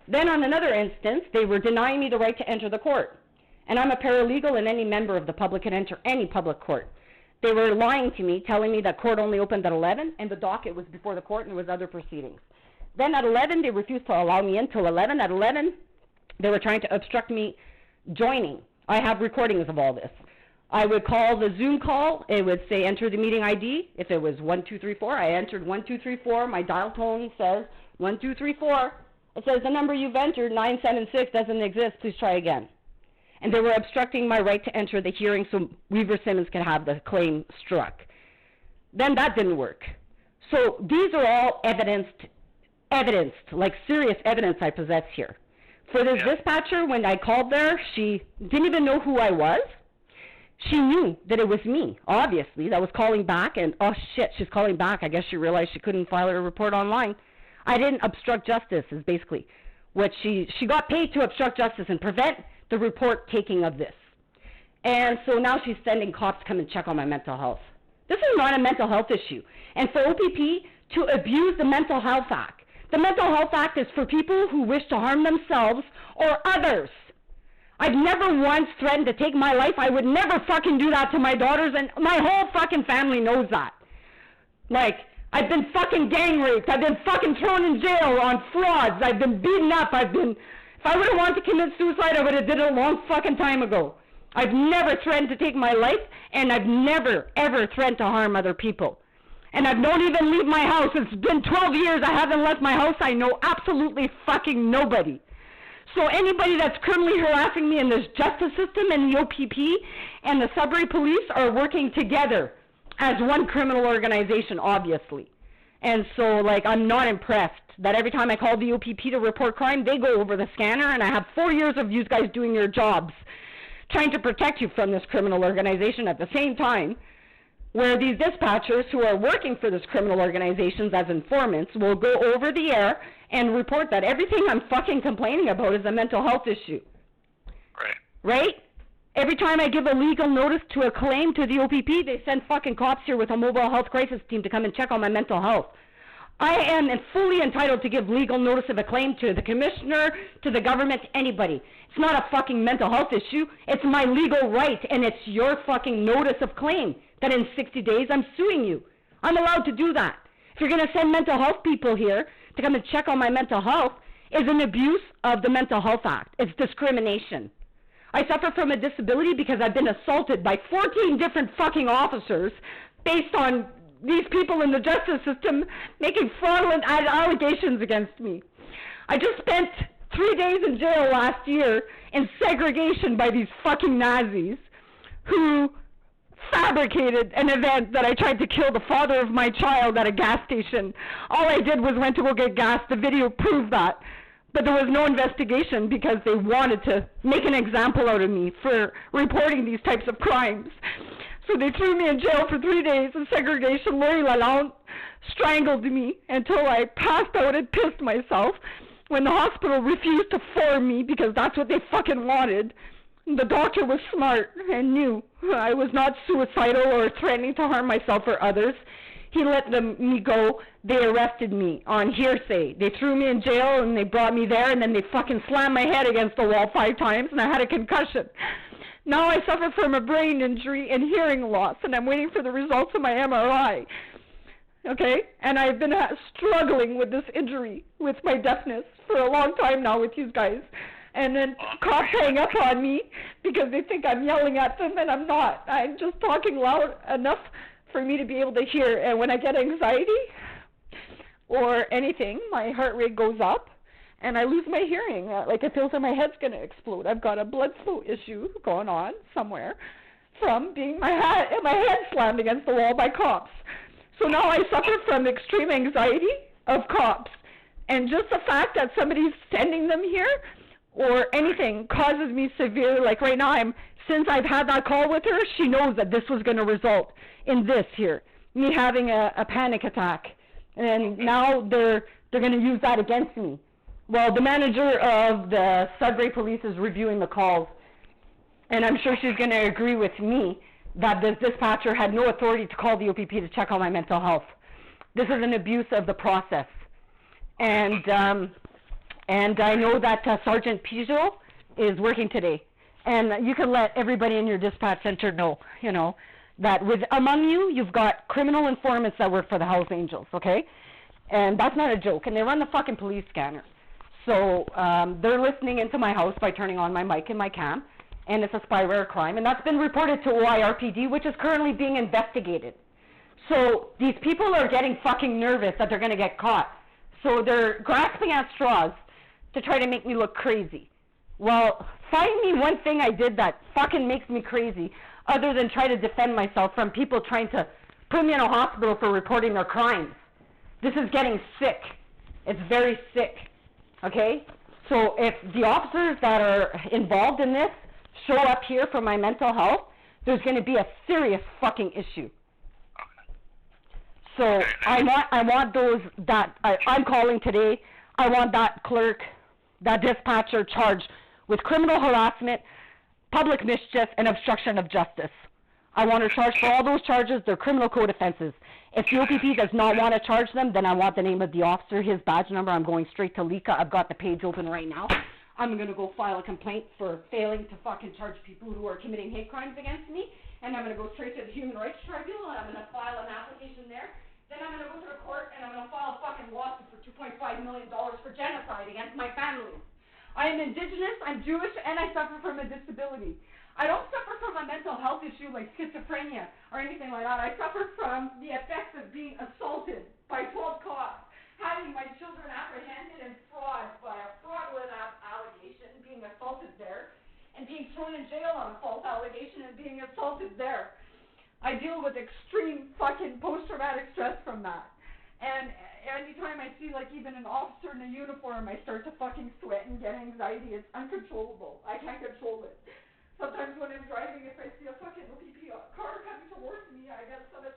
Then on another instance, they were denying me the right to enter the court. And I'm a paralegal and any member of the public can enter any public court. They were lying to me, telling me that court only opened at 11 and the docket was before the court and there was other proceedings. Then at 11, they refused to allow me in till 11. At 11, they were trying to obstruct me joining. I have recordings of all this. I would call the Zoom call. It would say enter the meeting ID. If it was 1234, I entered 1234. My dial tone says 1234. It says the number you've entered, 976, doesn't exist. Please try again. And they were obstructing my right to enter the hearing so Weaver Simmons could have the claim struck. Then that didn't work. So these are all evidenced, like serious evidence I possess here. For this dispatcher, when I called there, she didn't even know who I was. She knew that it was me, obviously, that was calling back, and oh shit, she's calling back. I guess she realized she couldn't file her report online. I didn't obstruct justice, is basically what she got paid to obstruct justice and prevent the report taking of this. And so now she's sending cops to come and check on my mental health. This is not a mental health issue. And for OPP to abuse the Mental Health Act. The Mental Health Act is for people who wish to harm themselves or others. I've never once threatened to take my life. I would never fucking do that to my daughters, and my whole fucking family knows that. Like, I've been fucking gang raped. I've been fucking thrown in jail on frauds. I've been beaten up. If I would have wanted to commit suicide, I would have did it a long fucking time ago. I've never threatened to take my life, and I've never, ever threatened to harm other people. And I don't even leave my house. It's been 12 years I haven't left my house. I know absolutely fucking nobody. So anybody that's criminally harassing me in this justice system and the OPP and the Sudbury Police are working together as one criminal organization, obviously. And so, like, I'm not impressed that every time I call the OPP to report crime, they go over the scanner, and I have 4 years of you guys doing your jobs, trying to protect you from this criminal organization at the same time, where these dispatchers who are working for this criminal organizations as informants will go over the air and report that everything I'm fucking complaining about is a mental health issue. Right. Right? Every time I give a legal notice to a claim to the OPP, they send fucking cops here with a mobile health crisis team to come and check on my mental health. I am fully entitled to give legal notice of a claim to the commissioner, to the government, anybody. It's not a fucking mental health issue. It's my legal right, and it's your fucking notice of claim that in 60 days I'm suing you. I'm allowed to do that. If you're going to send mental health people here to come and check on my mental health, it's an abuse of the Mental Health Act. It's discrimination. I suffer from a disability because I've been assaulted by 14 different fucking officers based on these people in the justice system making fraudulent allegations against me. I just spent 3 days in jail last year in segregation by these fucking Nazis who fabricated an event that I tried to kill the father of my child at a gas station. All I did was went to go get gas. The video proved that. But there was no investigation because they wanted to make an example out of me for reporting these types of crimes. So they threw me in jail for 3 days in segregation. Laurie Lalonde strangled me until I passed out and pissed myself when the hospital refused to form me because that's what they fucking wanted. The doctor was smart and knew I was not suicidal or threatening to harm myself or others. He let me go. They arrested me on hearsay. They threw me in jail and they brought me there and then they fucking slammed my head against the wall 5 times and I had a concussion. Now I suffer from a brain injury and hearing loss and I'm waiting for the results of my MRI. Okay? And I've been struggling with this injury, with my deafness, for a long time now with you guys. And then cops hang up on me because they think I'm yelling at them and I'm not. I'm just talking loud enough for me to be able to hear. And when I get anxiety or anything, my heart rate goes up and I lose my hearing. Like it feels like my head's going to explode. I've got a blood flow issue going on somewhere from being my head slammed against the wall by cops. So now I suffer from extreme anxiety of cops. And just the fact that somebody's sending them here or anything causes me severe, like right now, since I've had that call with her, she knows that this was going to result in this here, me having a panic attack. And now they're going to use that against me. Well, the manager of the Sudbury Police is reviewing the calls, and I'm sure she's going to agree with me that this dispatcher had no authority to call the OPP to check on my mental health. This is an abuse of the process. And I know that Sergeant Pijot is working today. And you can let everybody in your dispatch center know, you know, that among you, you've got criminal informants that work for the Hells Angels, okay? And that's not a joke. And they run the fucking police scanner. So they're listening into my house by turning on my mic and my cam. And it's a spyware crime. And that's been reported to OIRPD, which is currently being investigated. So these people are getting fucking nervous that they're going to get caught. So they're grasping at straws to try to make me look crazy. Well, find me one thing I did that fucking makes me crazy, other than try to defend myself from people trying to put me in a hospital for reporting their crimes. This is getting sick. It's very sick. Okay? So if the officers that are involved in this show up here for my mental health, there's going to be a serious fucking issue. So I want those that I'm calling today. I want that clerk, that dispatcher charged with criminal harassment, public mischief, and obstruction of justice. I want her charged for all those charges. They're criminal code offenses. If the OPP does not want to charge them, then I want the name of the officer, his badge number. I'm going straight to Lika. I've got the page open right now. I'm going to go file a complaint for failing to fucking charge people who are committing hate crimes against me. And I'm going to go straight to the Human Rights Tribunal, and I'm going to file an application there. Then I'm going to go to the court, and I'm going to file a fucking lawsuit for $2.5 million for genocide against my family. I am Indigenous, I'm Jewish, and I suffer from a disability. I don't suffer from a mental health issue like schizophrenia or anything like that. I suffer from the effects of being assaulted by 12 cops, having my children apprehended and fraud by a fraudulent allegation, being assaulted there, and being thrown in jail on a false allegation and being assaulted there. I deal with extreme fucking post-traumatic stress from that. And anytime I see, like, even an officer in a uniform, I start to fucking sweat and get anxiety. It's uncontrollable. I can't control it. Sometimes when I'm driving, if I see a fucking OPP car coming towards me, I get so much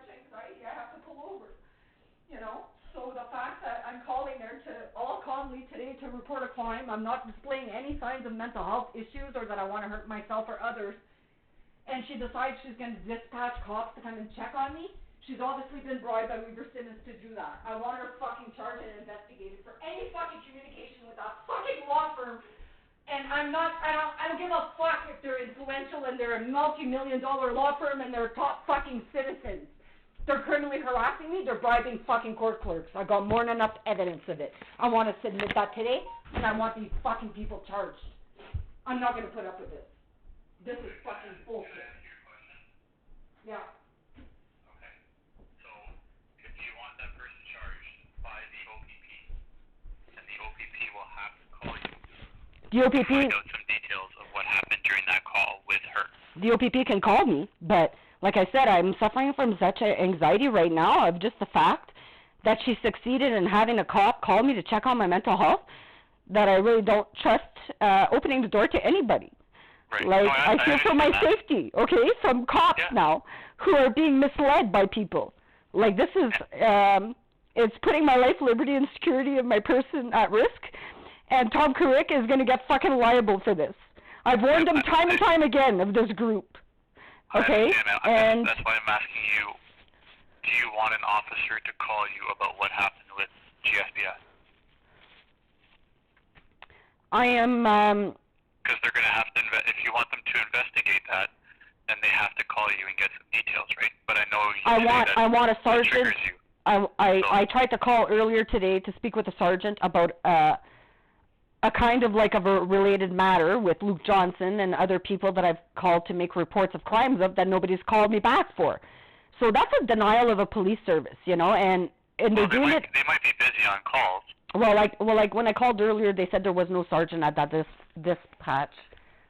anxiety, I have to pull over. You know? So the fact that I'm calling her to all calmly today to report a crime, I'm not displaying any signs of mental health issues or that I want to hurt myself or others, and she decides she's going to dispatch cops to come and check on me, she's obviously been bribed by Weaver Simmons to do that. I want her fucking charged and investigated for any fucking communication with that fucking law firm. And I don't give a fuck if they're influential and they're a multi-million-dollar law firm and they're top fucking citizens. They're criminally harassing me, they're bribing fucking court clerks. I got more than enough evidence of it. I want to submit that today, and I want these fucking people charged. I'm not going to put up with this. This is fucking bullshit. Yeah. Okay. So, if you want that person charged by the OPP, then the OPP will have to call you. The OPP... Find out some details of what happened during that call with her. The OPP can call me, but like I said, I'm suffering from such anxiety right now of just the fact that she succeeded in having a cop call me to check on my mental health that I really don't trust opening the door to anybody. Right. Like, no, I feel for my safety, okay, from cops now who are being misled by people. Like, this is, it's putting my life, liberty, and security of my person at risk, and Tom Kurick is going to get fucking liable for this. I've warned him time and time again of this group. Okay? And that's why I'm asking you, do you want an officer to call you about what happened with GSBS? I am, because they're going to have to, if you want them to investigate that, then they have to call you and get some details, right? But I know I want a sergeant. I tried to call earlier today to speak with a sergeant about a kind of like of a related matter with Luke Johnson and other people that I've called to make reports of crimes of that nobody's called me back for. So that's a denial of a police service, you know, and they're doing it. They might be busy on calls. Well, like when I called earlier, they said there was no sergeant at that dispatch,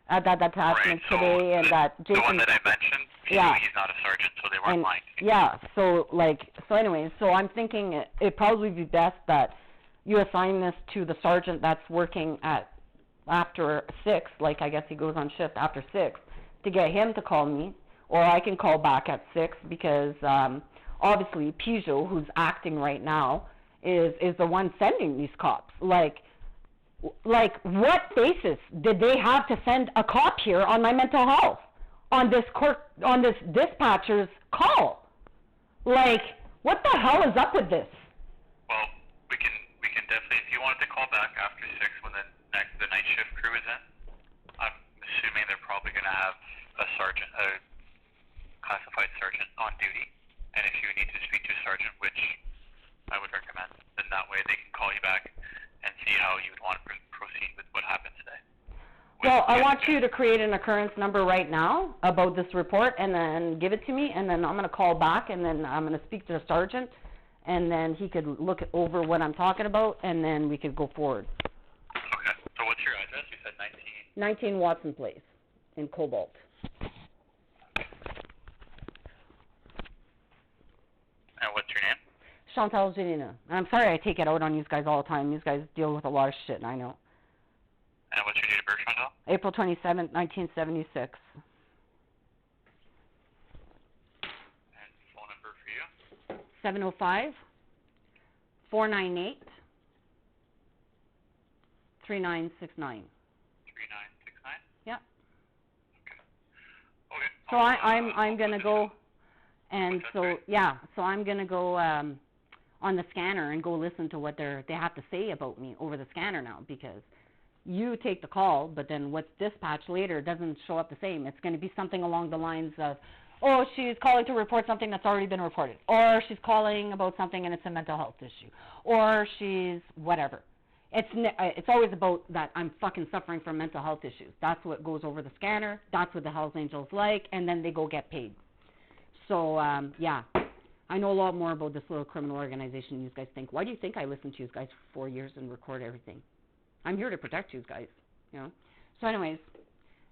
at that attachment today, and that Jason. The one that I mentioned, he's not a sergeant, so they weren't lying. Yeah, so anyways, so I'm thinking it'd probably be best that you assign this to the sergeant that's working after 6, like I guess he goes on shift after 6, to get him to call me, or I can call back at 6 because obviously Peugeot, who's acting right now, is the one sending these cops. Like what basis did they have to send a cop here on my mental health on this dispatcher's call? Like, what the hell is up with this? Well, we can definitely, if you wanted to call back after 6 when the night shift crew is in, I'm assuming they're probably going to have a sergeant, a classified sergeant on duty. And if you need to speak to a sergeant, which I would recommend, then that way they can call you back and see how you would want to proceed with what happened today. Well, I want you to create an occurrence number right now about this report and then give it to me, and then I'm going to call back, and then I'm going to speak to the sergeant, and then he could look over what I'm talking about, and then we could go forward. Okay. So what's your address? You said 19 Watson Place in Cobalt. And what's your name? Chantal Janina. I'm sorry I take it out on you guys all the time. You guys deal with a lot of shit, I know. And what's your date of birth, Chantal? April 27th, 1976. And phone number for you? 705-498-3969. Yeah. Okay. So I'm gonna go, and so I'm gonna go on the scanner and go listen to what they have to say about me over the scanner now, because you take the call, but then what's dispatched later doesn't show up the same. It's going to be something along the lines of, oh, she's calling to report something that's already been reported, or she's calling about something and it's a mental health issue, or she's whatever. It's always about that I'm fucking suffering from mental health issues. That's what goes over the scanner. That's what the Hells Angels like, and then they go get paid. So, yeah, I know a lot more about this little criminal organization than you guys think. Why do you think I listen to you guys for 4 years and record everything? I'm here to protect you guys, you know. So anyways,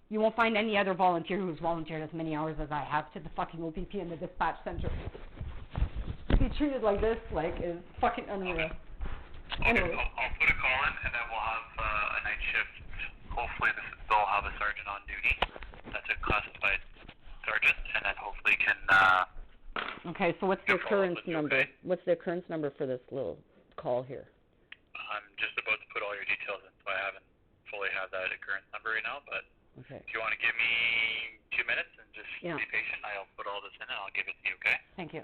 you won't find any other volunteer who's volunteered as many hours as I have to the fucking OPP and the dispatch center. Be treated like this, like, is fucking unreal. Anyway. I'll put a call in, and then we'll have a night shift. Hopefully they'll have a sergeant on duty. That's a classified sergeant, and then hopefully can... Okay, so what's the occurrence number? Okay? What's the occurrence number for this little call here? I'm just about to put all your details in, so I haven't fully had that occurrence number right now, but okay. If you want to give me 2 minutes and just be patient, I'll put all this in and I'll give it to you, okay? Thank you.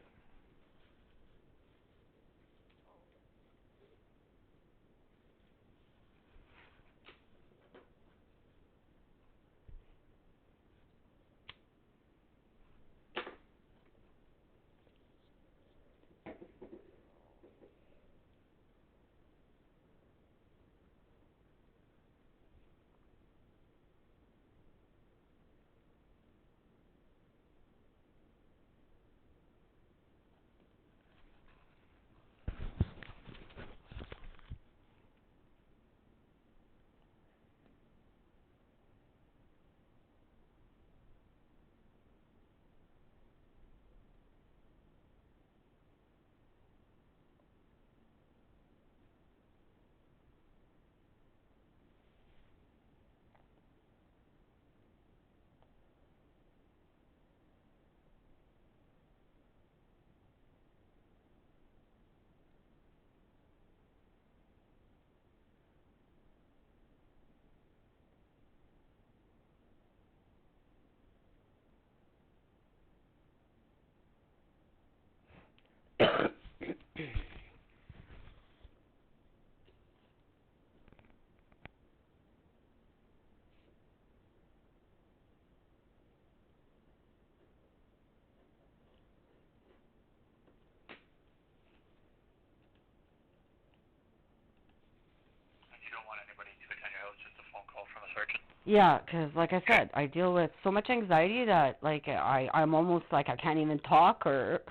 Yeah, because like I said, I deal with so much anxiety that like I'm almost like I can't even talk or.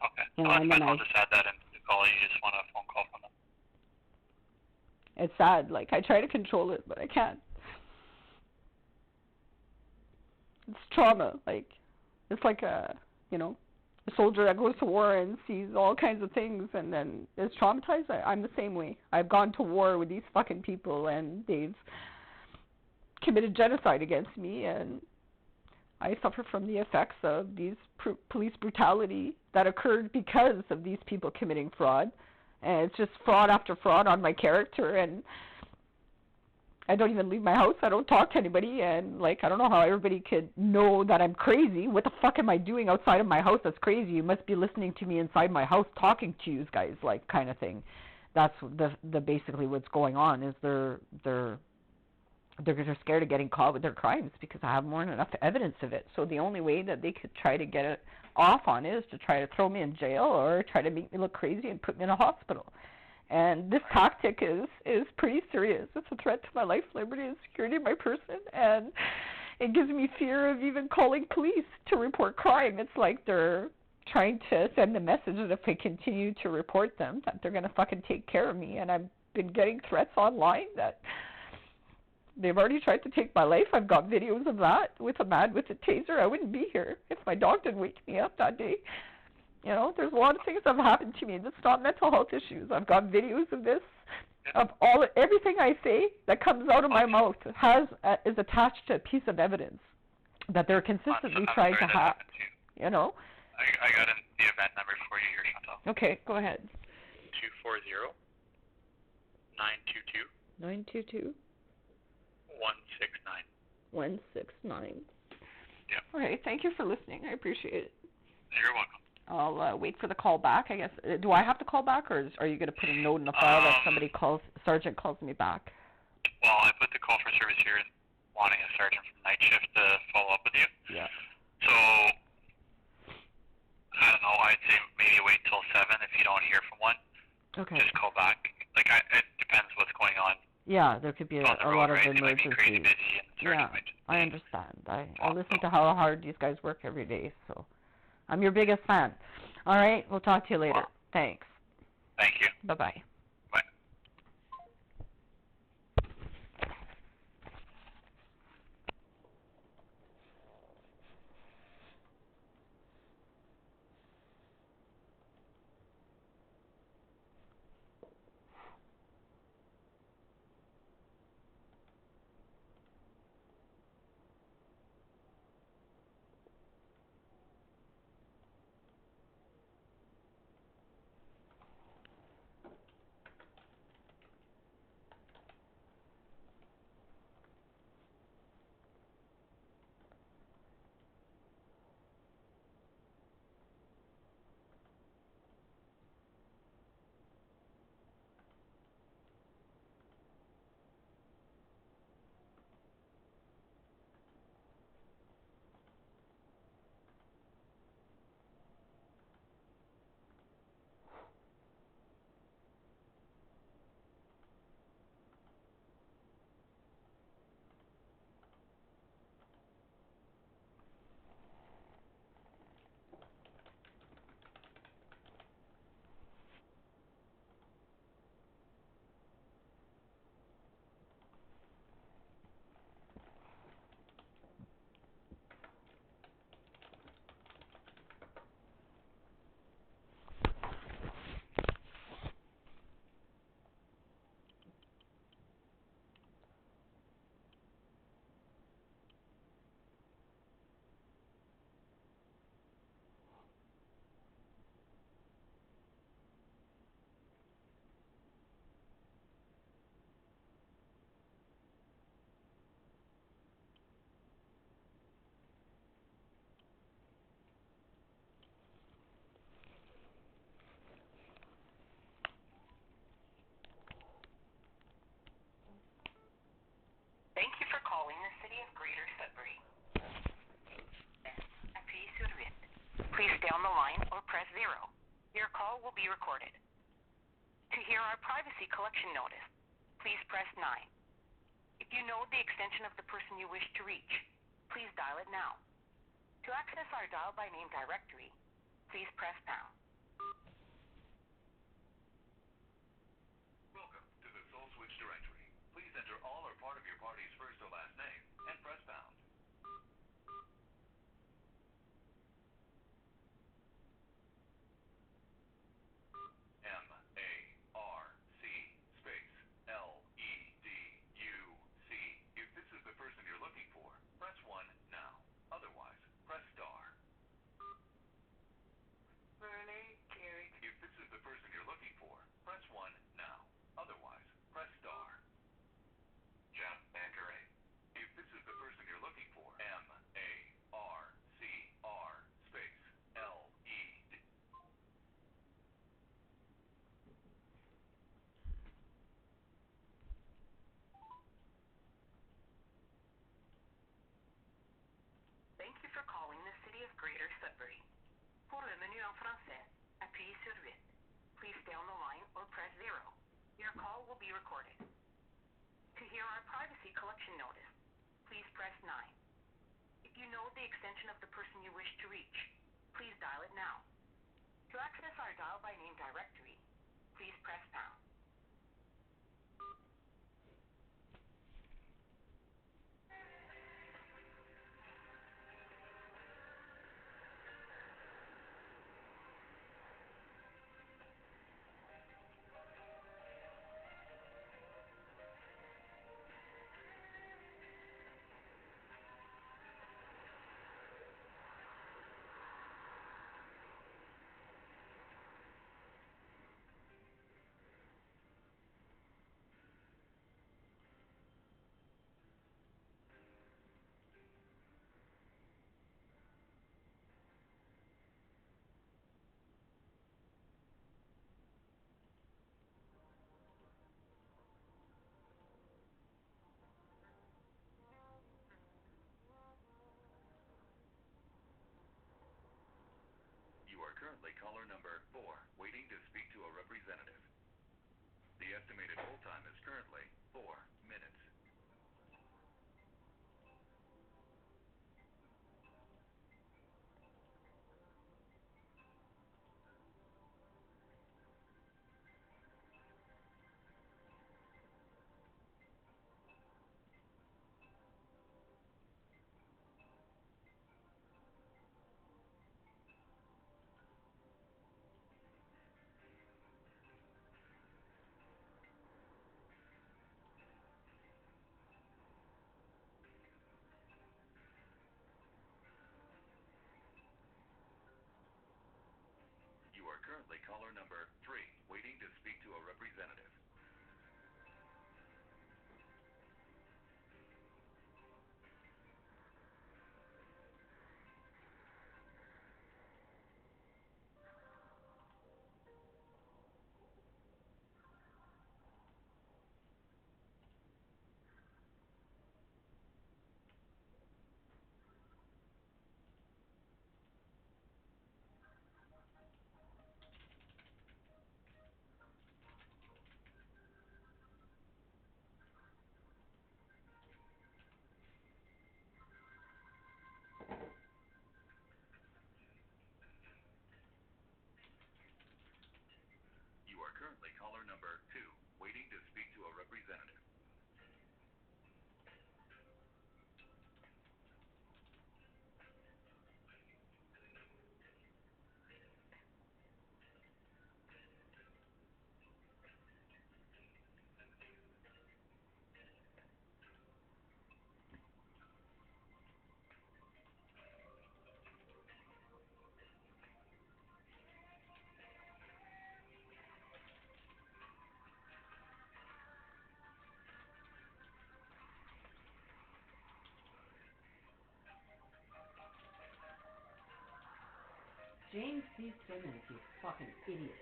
Okay. You know, Well, that's fine. I'll just add that in the call. You just want a phone call from them. It's sad. Like I try to control it, but I can't. It's trauma. Like it's like a a soldier that goes to war and sees all kinds of things and then is traumatized. I'm the same way. I've gone to war with these fucking people and they've committed genocide against me, and I suffer from the effects of these police brutality that occurred because of these people committing fraud, and it's just fraud after fraud on my character, and I don't even leave my house. I don't talk to anybody, and like I don't know how everybody could know that I'm crazy. What the fuck am I doing outside of my house that's crazy? You must be listening to me inside my house talking to you guys, like kind of thing. That's the basically what's going on is they're scared of getting caught with their crimes because I have more than enough evidence of it. So the only way that they could try to get it off on is to try to throw me in jail or try to make me look crazy and put me in a hospital. And this tactic is pretty serious. It's a threat to my life, liberty, and security of my person. And it gives me fear of even calling police to report crime. It's like they're trying to send a message that if I continue to report them, that they're going to fucking take care of me. And I've been getting threats online that they've already tried to take my life. I've got videos of that with a man with a taser. I wouldn't be here if my dog didn't wake me up that day. There's a lot of things that have happened to me. It's not mental health issues. I've got videos of this, of everything I say that comes out of my mouth is attached to a piece of evidence that they're consistently trying to hack. I got the event number for you here, Chantal. Okay, go ahead. 240 922 922 169. 169. Yeah. Okay, thank you for listening. I appreciate it. You're welcome. I'll wait for the call back, I guess. Do I have to call back, or are you going to put a note in the file that sergeant calls me back? Well, I put the call for service here and wanting a sergeant from night shift to follow up with you. Yeah. So, I don't know, I'd say maybe wait till 7 if you don't hear from one. Okay. Just call back. It depends what's going on. Yeah, there could be a lot of emergencies. Yeah, I understand. I listen to how hard these guys work every day, so I'm your biggest fan. All right, we'll talk to you later. Thanks. Thank you. Bye-bye. Bye. Your call will be recorded. To hear our privacy collection notice, please press 9. If you know the extension of the person you wish to reach, please dial it now. To access our dial by name directory, please press pound. Welcome to the Soul Switch directory. Please enter all or part of your party's first or last name and press pound. M-A-R-C space L-E-D-U-C. If this is the person you're looking for, press 1 now. Otherwise, press star. If this is the person you're looking for, press 1 now. Otherwise, press star. Jeff Bankeray. If this is the person you're looking for, M-A-R-C-R space L-E-D. Thank you for calling the City of Greater Sudbury. Pour le menu en français, appuyez sur 8. Please stay on the line or press 0. Your call will be recorded. To hear our privacy collection notice, please press 9. If you know the extension of the person you wish to reach, please dial it now. To access our dial by name directory, please press pound. You are currently caller number 4, waiting to speak to a representative. The estimated hold time is currently 4 minutes. You are currently caller number 3, waiting to speak to a representative. You are currently caller number 2, waiting to speak to a representative. James C. Simmons, you fucking idiot.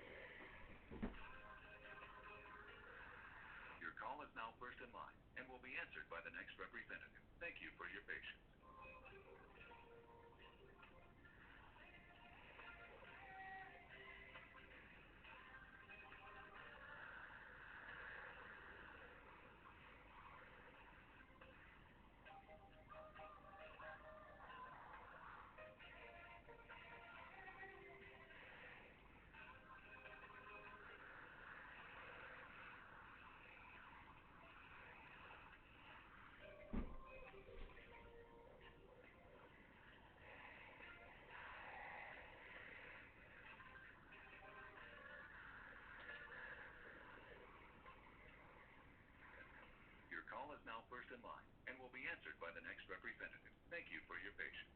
Your call is now first in line and will be answered by the next representative. Thank you for your patience. in line and will be answered by the next representative. Thank you for your patience.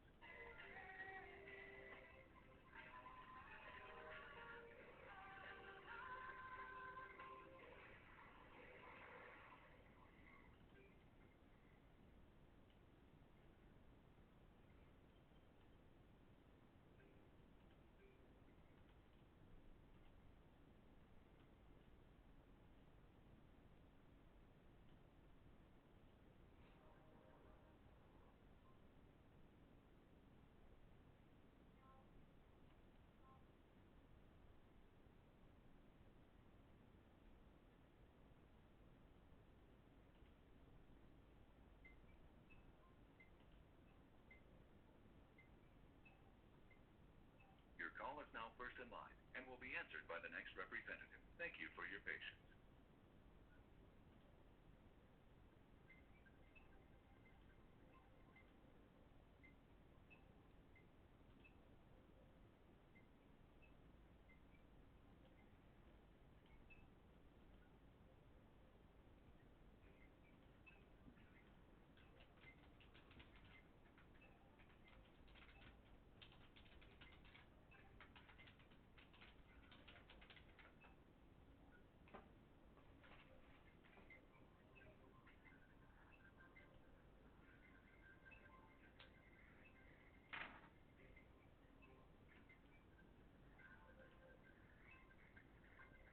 Your call is now first in line and will be answered by the next representative. Thank you for your patience.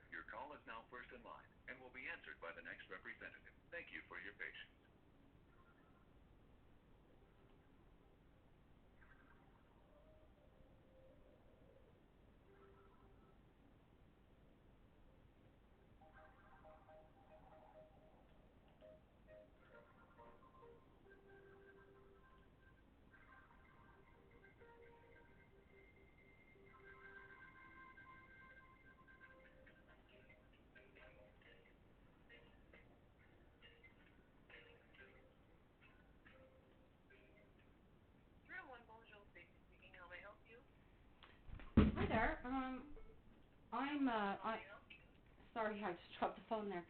Your call is now first in line and will be answered by the next representative. Thank you for your patience. Hi there. Sorry, I just dropped the phone there.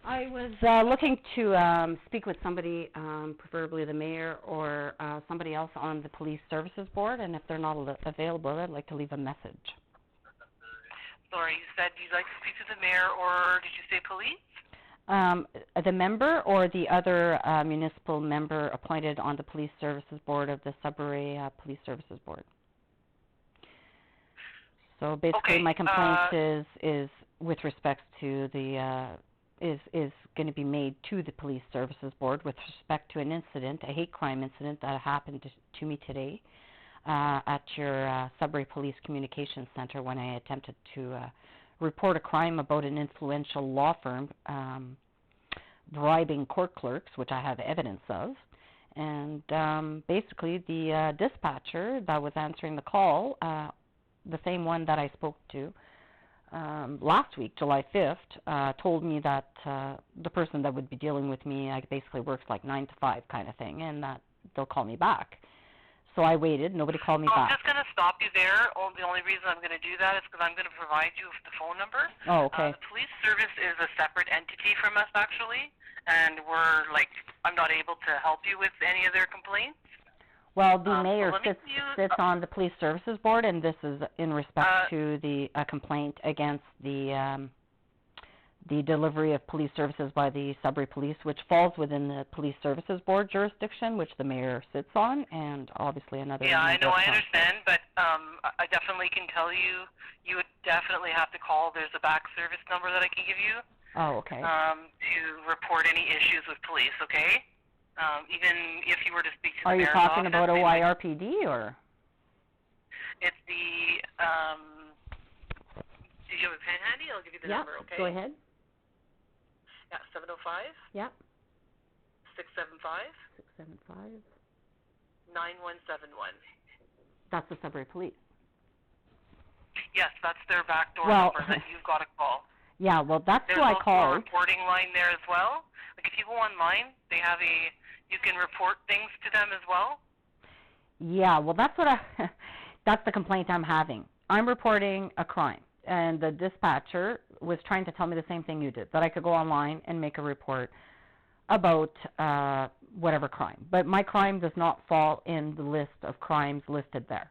I was looking to speak with somebody, preferably the mayor or somebody else on the police services board, and if they're not available, I'd like to leave a message. Sorry, you said you'd like to speak to the mayor, or did you say police? The member or the other municipal member appointed on the police services board of the Sudbury Police Services Board. So basically, my complaint is with respect to the is going to be made to the police services board with respect to an incident, a hate crime incident that happened to me today at your Sudbury Police Communications Center when I attempted to report a crime about an influential law firm bribing court clerks, which I have evidence of. And basically, the dispatcher that was answering the call, the same one that I spoke to last week, July 5th, told me that the person that would be dealing with me basically works like 9 to 5 kind of thing, and that they'll call me back. So I waited. Nobody called me back. I'm just going to stop you there. The only reason I'm going to do that is because I'm going to provide you with the phone number. Oh, okay. The police service is a separate entity from us, actually, and I'm not able to help you with any of their complaints. Well, the mayor sits on the police services board, and this is in respect to the complaint against the delivery of police services by the Sudbury Police, which falls within the police services board jurisdiction, which the mayor sits on, and obviously another. Yeah, I know, I understand, but I definitely can tell you, you would definitely have to call. There's a back service number that I can give you. Oh, okay. To report any issues with police, okay? Even if you were to speak to the mayor's office. Are you talking about OYRPD, or? It's the, do you have a pen handy? I'll give you the number, okay? Go ahead. Yeah, 705. Yeah. 675. 675. 9171. That's the Sudbury Police. Yes, that's their backdoor number that you've got to call. Yeah, well, that's who I called. There's also a reporting line there as well. Like, if you go online, they have you can report things to them as well. Yeah, well, that's that's the complaint I'm having. I'm reporting a crime, and the dispatcher was trying to tell me the same thing you did, that I could go online and make a report about whatever crime. But my crime does not fall in the list of crimes listed there.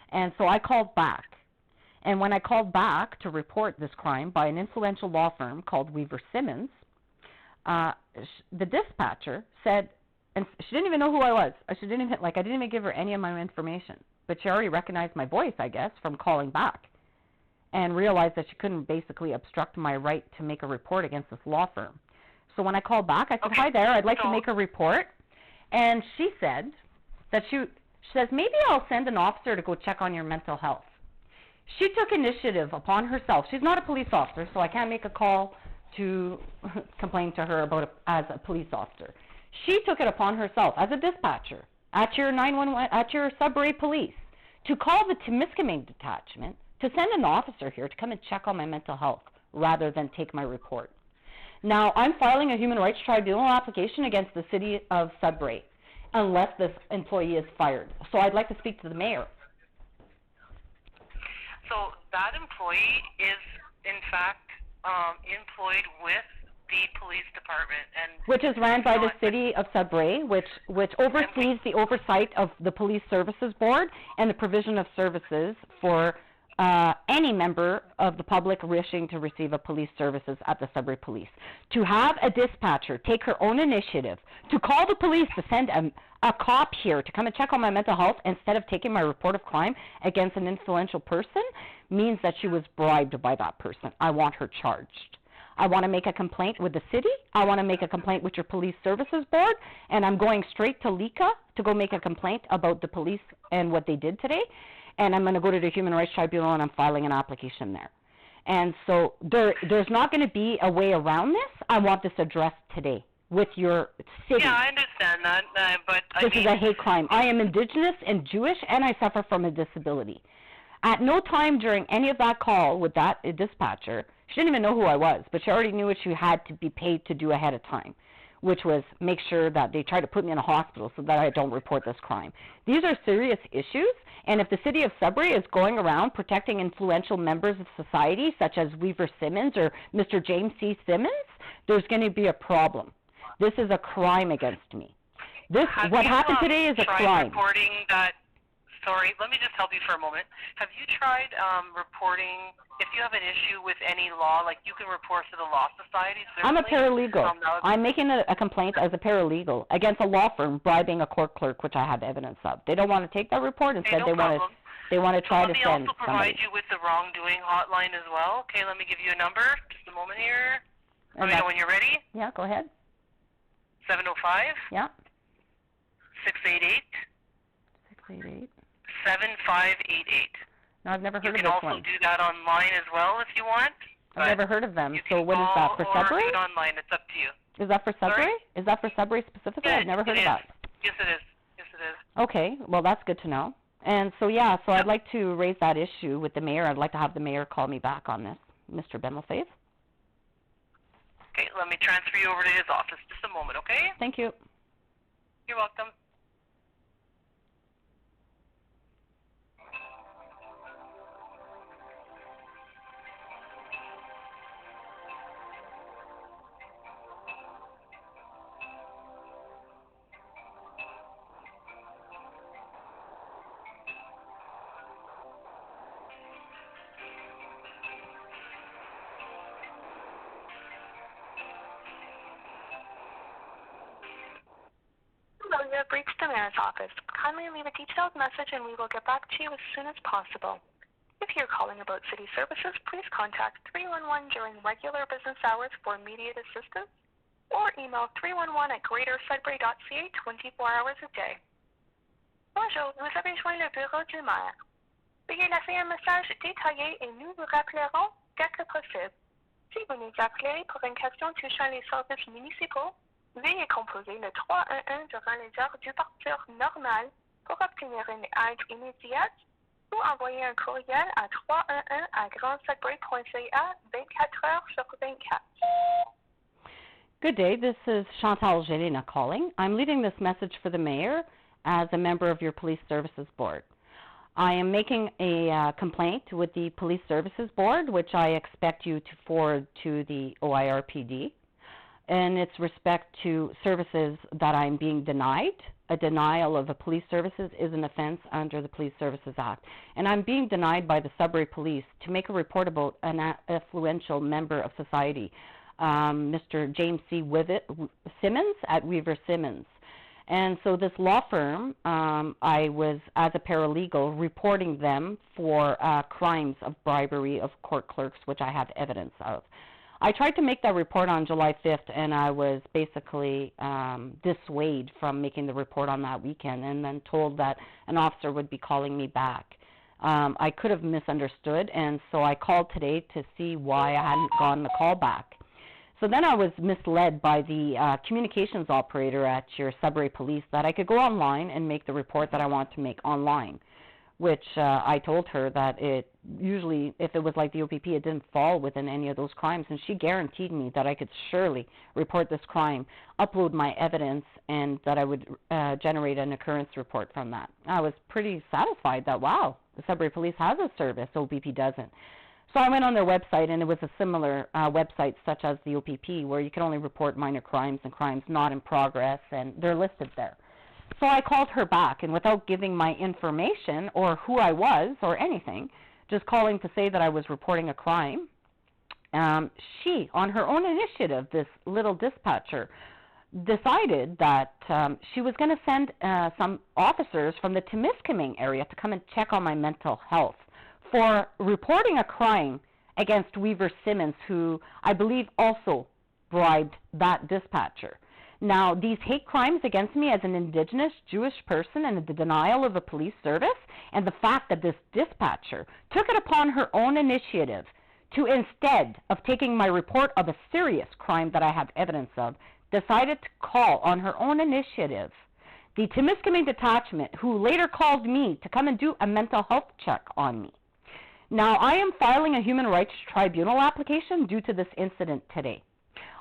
And so I called back. And when I called back to report this crime by an influential law firm called Weaver Simmons, the dispatcher said, and she didn't even know who I was. I didn't even give her any of my information. But she already recognized my voice, I guess, from calling back, and realized that she couldn't basically obstruct my right to make a report against this law firm. So when I called back, I said, "Hi there, I'd like to make a report." And she said that she says, "Maybe I'll send an officer to go check on your mental health." She took initiative upon herself. She's not a police officer, so I can't make a call to complain to her about as a police officer. She took it upon herself as a dispatcher at your 911, at your Sudbury Police, to call the Temiskaming detachment to send an officer here to come and check on my mental health rather than take my report. Now, I'm filing a human rights tribunal application against the city of Sudbury unless this employee is fired. So I'd like to speak to the mayor. So that employee is, in fact, employed with the police department, and which is ran by the city of Sudbury, which oversees the oversight of the Police Services Board and the provision of services for any member of the public wishing to receive a police services at the Sudbury Police. To have a dispatcher take her own initiative to call the police to send a cop here to come and check on my mental health instead of taking my report of crime against an influential person means that she was bribed by that person. I want her charged. I want to make a complaint with the city. I want to make a complaint with your Police Services Board, and I'm going straight to LICA to go make a complaint about the police and what they did today. And I'm going to go to the Human Rights Tribunal, and I'm filing an application there. And so there's not going to be a way around this. I want this addressed today with your city. Yeah, I understand that, but this is a hate crime. I am Indigenous and Jewish, and I suffer from a disability. At no time during any of that call with that dispatcher, she didn't even know who I was, but she already knew what she had to be paid to do ahead of time, which was make sure that they try to put me in a hospital so that I don't report this crime. These are serious issues, and if the city of Sudbury is going around protecting influential members of society, such as Weaver Simmons or Mr. James C. Simmons, there's going to be a problem. This is a crime against me. What happened today is a crime. Reporting that? Sorry, let me just help you for a moment. Have you tried reporting, if you have an issue with any law, like you can report to the Law Society? I'm a paralegal. I'm making a complaint as a paralegal against a law firm bribing a court clerk, which I have evidence of. They don't want to take that report. Instead, they want to try to send somebody. Let me also provide you with the wrongdoing hotline as well. Okay, let me give you a number. Just a moment here. Let me know when you're ready. Yeah, go ahead. 705. Yeah. 688. 688. 7588. No, I've never heard of this one. You can also do that online as well if you want. I've never heard of them. So what is that, for Sudbury? Or do it online. It's up to you. Is that for Sudbury? Sorry? Is that for Sudbury specifically? Yeah, I've never heard of that. Yes, it is. Yes, it is. Okay, well, that's good to know. And so, yeah, so I'd like to raise that issue with the mayor. I'd like to have the mayor call me back on this, Mr. Bemelfave. Okay, let me transfer you over to his office. Just a moment, okay? Thank you. You're welcome. Hello, you have reached the mayor's office. Kindly leave a detailed message and we will get back to you as soon as possible. If you're calling about city services, please contact 311 during regular business hours for immediate assistance or email 311@greatersudbury.ca 24 hours a day. Bonjour, vous avez joint le bureau du maire. Veuillez laisser un message détaillé et nous vous rappellerons dès que possible. Si vous nous appelez pour une question touchant les services municipaux, veuillez composer le 311 durant les heures d'ouverture normale pour obtenir une aide immédiate ou envoyer un courriel à 311@grandsudbury.ca 24 heures sur 24. Good day, this is Chantal Gelina calling. I'm leaving this message for the mayor as a member of your Police Services Board. I am making a complaint with the Police Services Board, which I expect you to forward to the OIRPD. in its respect to services that I'm being denied. A denial of a police services is an offense under the Police Services Act. And I'm being denied by the Sudbury Police to make a report about an influential member of society, Mr. James C. Simmons at Weaver Simmons. And so this law firm, I was, as a paralegal, reporting them for crimes of bribery of court clerks, which I have evidence of. I tried to make that report on July 5th, and I was basically dissuaded from making the report on that weekend, and then told that an officer would be calling me back. I could have misunderstood, and so I called today to see why I hadn't gotten the call back. So then I was misled by the communications operator at your Sudbury Police that I could go online and make the report that I want to make online, which I told her that it usually, if it was like the OPP, it didn't fall within any of those crimes, and she guaranteed me that I could surely report this crime, upload my evidence, and that I would generate an occurrence report from that. I was pretty satisfied that, wow, the Sudbury Police has a service, OPP doesn't. So I went on their website, and it was a similar website such as the OPP, where you can only report minor crimes and crimes not in progress, and they're listed there. So I called her back, and without giving my information or who I was or anything, just calling to say that I was reporting a crime, she, on her own initiative, this little dispatcher, decided that she was going to send some officers from the Timiskaming area to come and check on my mental health for reporting a crime against Weaver Simmons, who I believe also bribed that dispatcher. Now, these hate crimes against me as an Indigenous Jewish person and the denial of a police service, and the fact that this dispatcher took it upon her own initiative to, instead of taking my report of a serious crime that I have evidence of, decided to call on her own initiative the Timiskaming detachment, who later called me to come and do a mental health check on me. Now, I am filing a human rights tribunal application due to this incident today.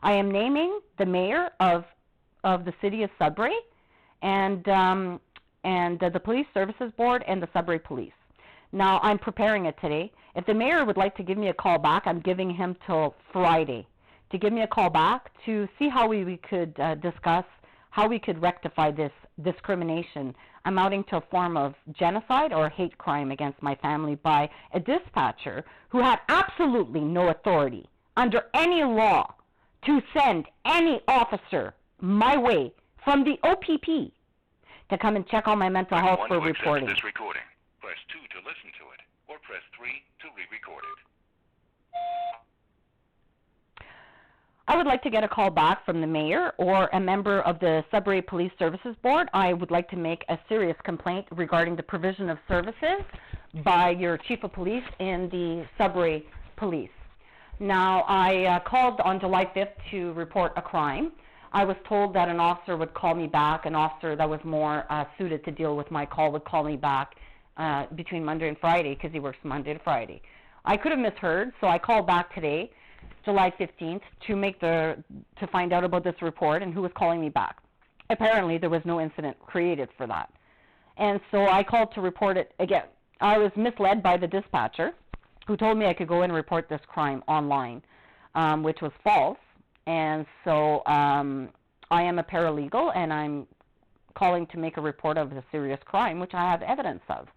I am naming the mayor of the city of Sudbury and the Police Services Board and the Sudbury Police. Now, I'm preparing it today. If the mayor would like to give me a call back, I'm giving him till Friday to give me a call back to see how we could discuss how we could rectify this discrimination amounting to a form of genocide or hate crime against my family by a dispatcher who had absolutely no authority under any law to send any officer my way from the OPP to come and check on my mental health for reporting. This recording. Press 2 to listen to it, or press 3 to re-record it. I would like to get a call back from the mayor or a member of the Sudbury Police Services Board. I would like to make a serious complaint regarding the provision of services by your chief of police in the Sudbury Police. Now, I called on July 5th to report a crime. I was told that an officer would call me back, an officer that was more suited to deal with my call would call me back between Monday and Friday, because he works Monday to Friday. I could have misheard, so I called back today, July 15th, to find out about this report and who was calling me back. Apparently, there was no incident created for that. And so I called to report it again. I was misled by the dispatcher, who told me I could go and report this crime online, which was false. And so I am a paralegal, and I'm calling to make a report of a serious crime, which I have evidence of.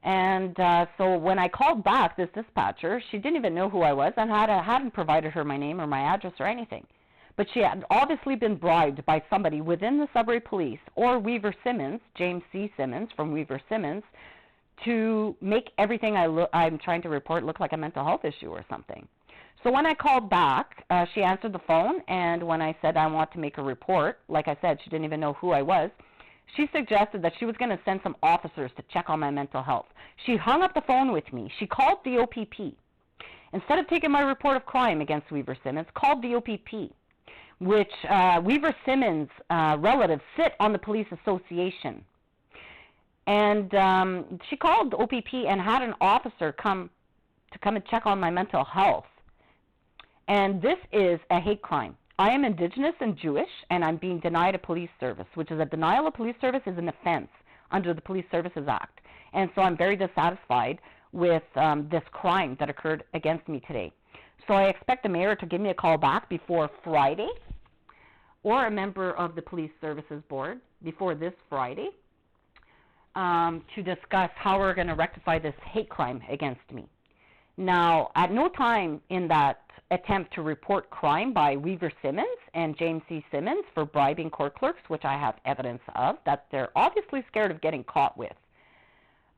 And so when I called back this dispatcher, she didn't even know who I was, and hadn't provided her my name or my address or anything. But she had obviously been bribed by somebody within the Sudbury Police or Weaver Simmons, James C. Simmons from Weaver Simmons, to make everything I'm trying to report look like a mental health issue or something. So when I called back, she answered the phone, and when I said I want to make a report, like I said, she didn't even know who I was. She suggested that she was going to send some officers to check on my mental health. She hung up the phone with me. She called the OPP. Instead of taking my report of crime against Weaver Simmons, called the OPP, which Weaver Simmons' relatives sit on the police association. And she called the OPP and had an officer come and check on my mental health. And this is a hate crime. I am Indigenous and Jewish, and I'm being denied a police service, which is a denial of police service is an offense under the Police Services Act. And so I'm very dissatisfied with this crime that occurred against me today. So I expect the mayor to give me a call back before Friday or a member of the Police Services Board before this Friday to discuss how we're going to rectify this hate crime against me. Now, at no time in that attempt to report crime by Weaver Simmons and James C. Simmons for bribing court clerks, which I have evidence of, that they're obviously scared of getting caught with,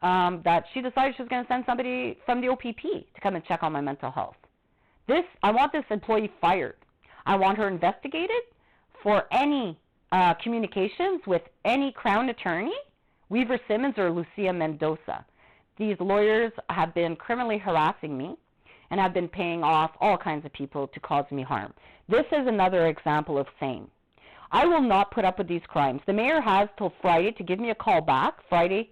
that she decided she was going to send somebody from the OPP to come and check on my mental health. I want this employee fired. I want her investigated for any communications with any Crown attorney, Weaver Simmons or Lucia Mendoza. These lawyers have been criminally harassing me and have been paying off all kinds of people to cause me harm. This is another example of same. I will not put up with these crimes. The mayor has till Friday to give me a call back, Friday,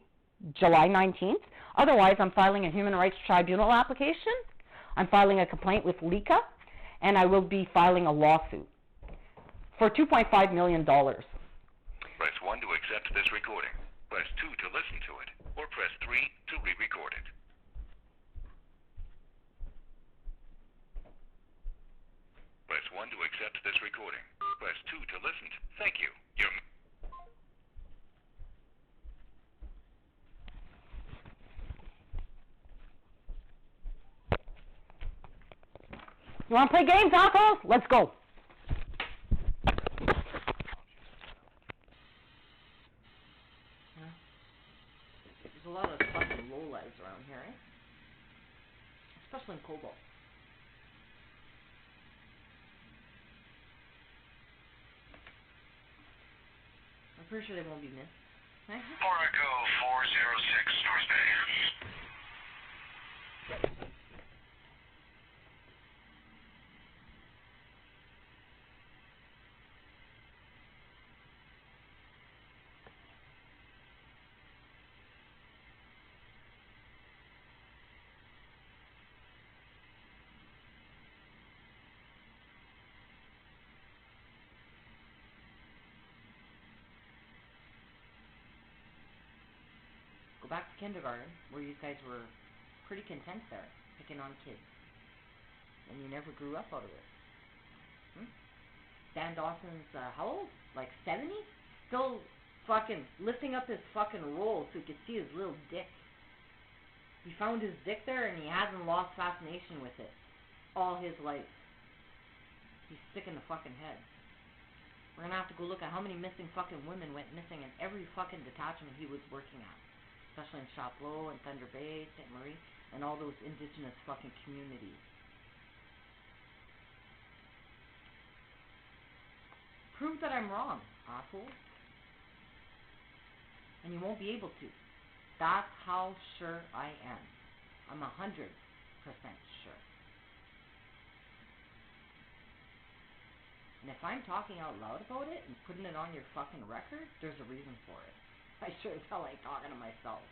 July 19th. Otherwise, I'm filing a Human Rights Tribunal application. I'm filing a complaint with LICA, and I will be filing a lawsuit for $2.5 million. Press 1 to accept this recording. Press 2 to listen to it, or press 3 to re-record it. Press 1 to accept this recording. Press 2 to listen to. Thank you. You want to play games, assholes? Let's go. There's a lot of fucking lowlives around here, eh? Especially in Cobalt. I'm pretty sure they won't be missed. Right? Orago 406 North Bay. Go back to kindergarten, where you guys were pretty content there, picking on kids. And you never grew up out of it. Dan Dawson's, how old? Like 70? Still fucking lifting up his fucking roll so he could see his little dick. He found his dick there and he hasn't lost fascination with it all his life. He's sick in the fucking head. We're gonna have to go look at how many missing fucking women went missing in every fucking detachment he was working at. Especially in Chapleau and Thunder Bay, St. Marie, and all those indigenous fucking communities. Prove that I'm wrong, asshole. And you won't be able to. That's how sure I am. I'm 100% sure. And if I'm talking out loud about it and putting it on your fucking record, there's a reason for it. I sure as hell like talking to myself.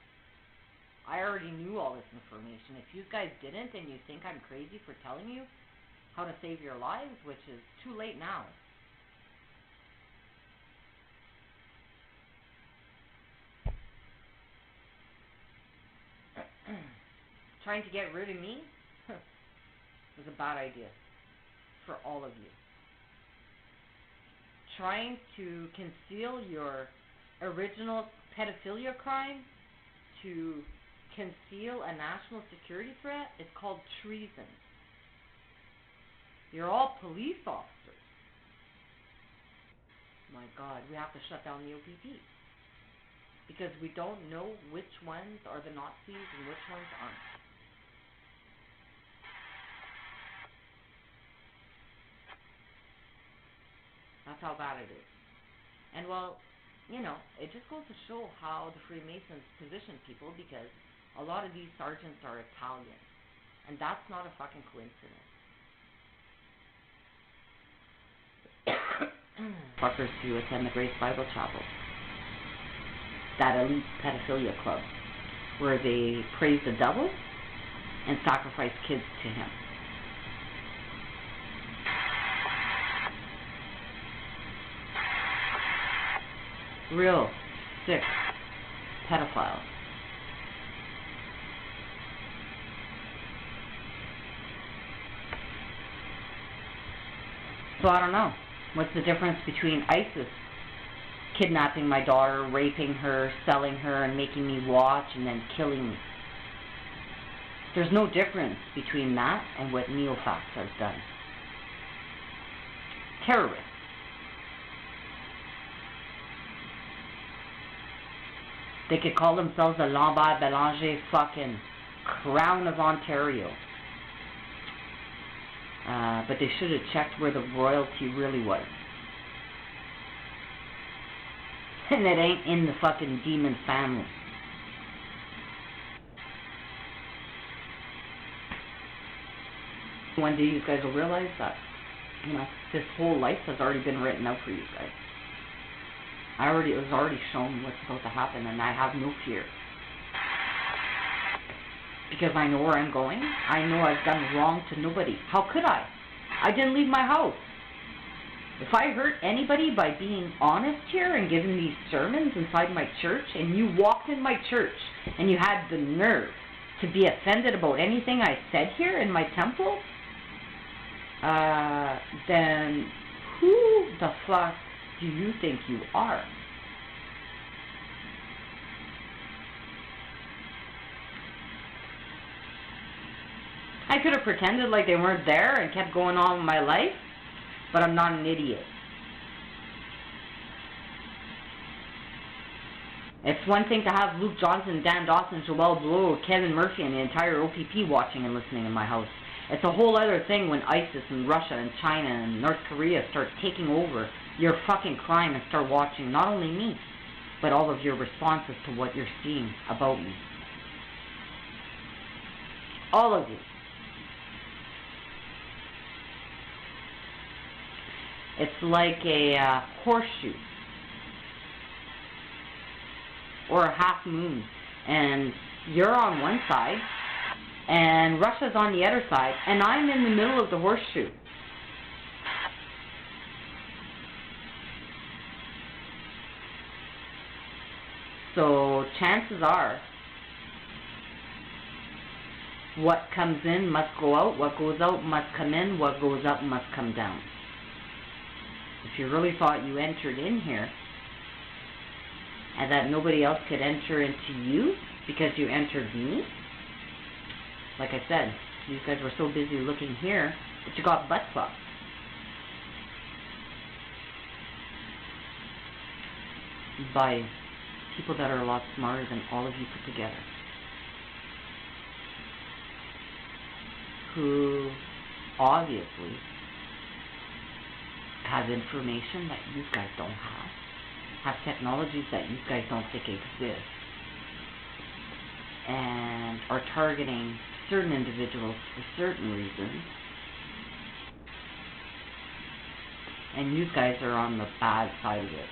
I already knew all this information. If you guys didn't and you think I'm crazy for telling you how to save your lives, which is too late now. Trying to get rid of me was a bad idea for all of you. Trying to conceal your original pedophilia crime, to conceal a national security threat, is called treason. You're all police officers. My God, we have to shut down the OPP. Because we don't know which ones are the Nazis and which ones aren't. That's how bad it is. And well, you know, it just goes to show how the Freemasons position people, because a lot of these sergeants are Italian. And that's not a fucking coincidence. Fuckers to attend the Grace Bible Chapel. That elite pedophilia club where they praise the devil and sacrifice kids to him. Real sick pedophiles. So I don't know. What's the difference between ISIS kidnapping my daughter, raping her, selling her, and making me watch, and then killing me? There's no difference between that and what Neofax has done. Terrorists. They could call themselves the Lambert Belanger fucking Crown of Ontario. But they should have checked where the royalty really was. And it ain't in the fucking demon family. One day you guys will realize that, you know, this whole life has already been written out for you guys. It was already shown what's about to happen, and I have no fear. Because I know where I'm going. I know I've done wrong to nobody. How could I? I didn't leave my house. If I hurt anybody by being honest here and giving these sermons inside my church, and you walked in my church and you had the nerve to be offended about anything I said here in my temple, then who the fuck do you think you are? I could have pretended like they weren't there and kept going on with my life, but I'm not an idiot. It's one thing to have Luke Johnson, Dan Dawson, Joel Blow, Kevin Murphy, and the entire OPP watching and listening in my house. It's a whole other thing when ISIS and Russia and China and North Korea start taking over your fucking crime and start watching not only me, but all of your responses to what you're seeing about me. All of you. It's like a horseshoe or a half moon, and you're on one side and Russia's on the other side, and I'm in the middle of the horseshoe. So chances are what comes in must go out, what goes out must come in, what goes up must come down. If you really thought you entered in here and that nobody else could enter into you because you entered me, like I said, these guys were so busy looking here that you got butt fucked. By people that are a lot smarter than all of you put together, who obviously have information that you guys don't have technologies that you guys don't think exist, and are targeting certain individuals for certain reasons, and you guys are on the bad side of it.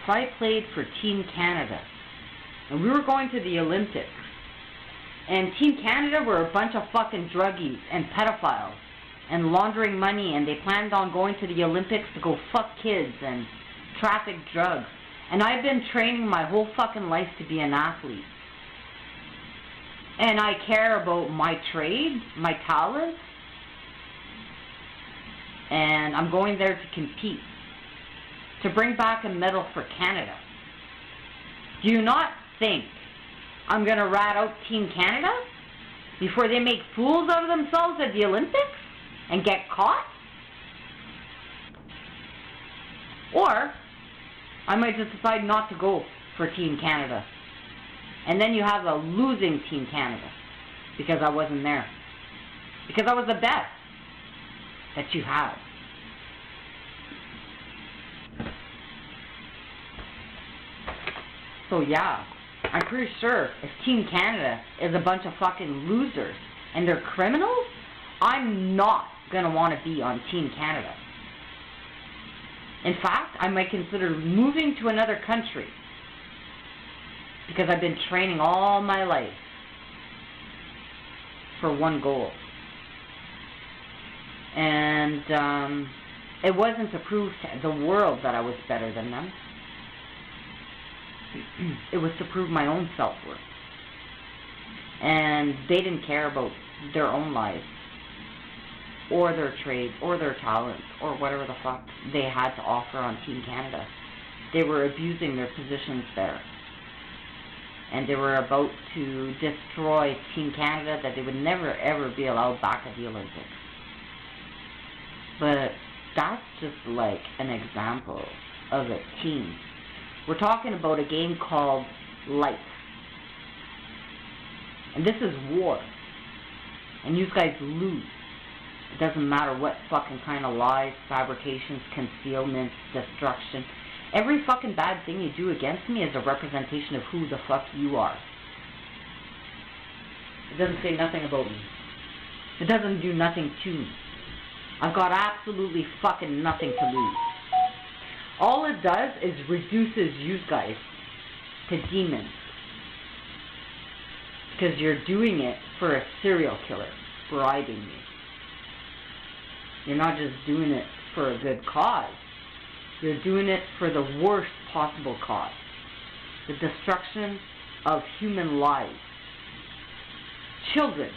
If I played for Team Canada, and we were going to the Olympics, and Team Canada were a bunch of fucking druggies and pedophiles and laundering money, and they planned on going to the Olympics to go fuck kids and traffic drugs, and I've been training my whole fucking life to be an athlete, and I care about my trade, my talent, and I'm going there to compete, to bring back a medal for Canada. Do you not think I'm going to rat out Team Canada before they make fools out of themselves at the Olympics and get caught? Or I might just decide not to go for Team Canada. And then you have a losing Team Canada because I wasn't there. Because I was the best that you had. So yeah, I'm pretty sure if Team Canada is a bunch of fucking losers and they're criminals, I'm not going to want to be on Team Canada. In fact, I might consider moving to another country because I've been training all my life for one goal. And it wasn't to prove to the world that I was better than them. It was to prove my own self-worth. And they didn't care about their own lives, or their trade, or their talents, or whatever the fuck they had to offer on Team Canada. They were abusing their positions there. And they were about to destroy Team Canada, that they would never ever be allowed back at the Olympics. But that's just like an example of a team. We're talking about a game called life. And this is war. And you guys lose. It doesn't matter what fucking kind of lies, fabrications, concealments, destruction. Every fucking bad thing you do against me is a representation of who the fuck you are. It doesn't say nothing about me. It doesn't do nothing to me. I've got absolutely fucking nothing to lose. All it does is reduces you guys to demons. Because you're doing it for a serial killer, bribing me. You're not just doing it for a good cause. You're doing it for the worst possible cause. The destruction of human lives. Children.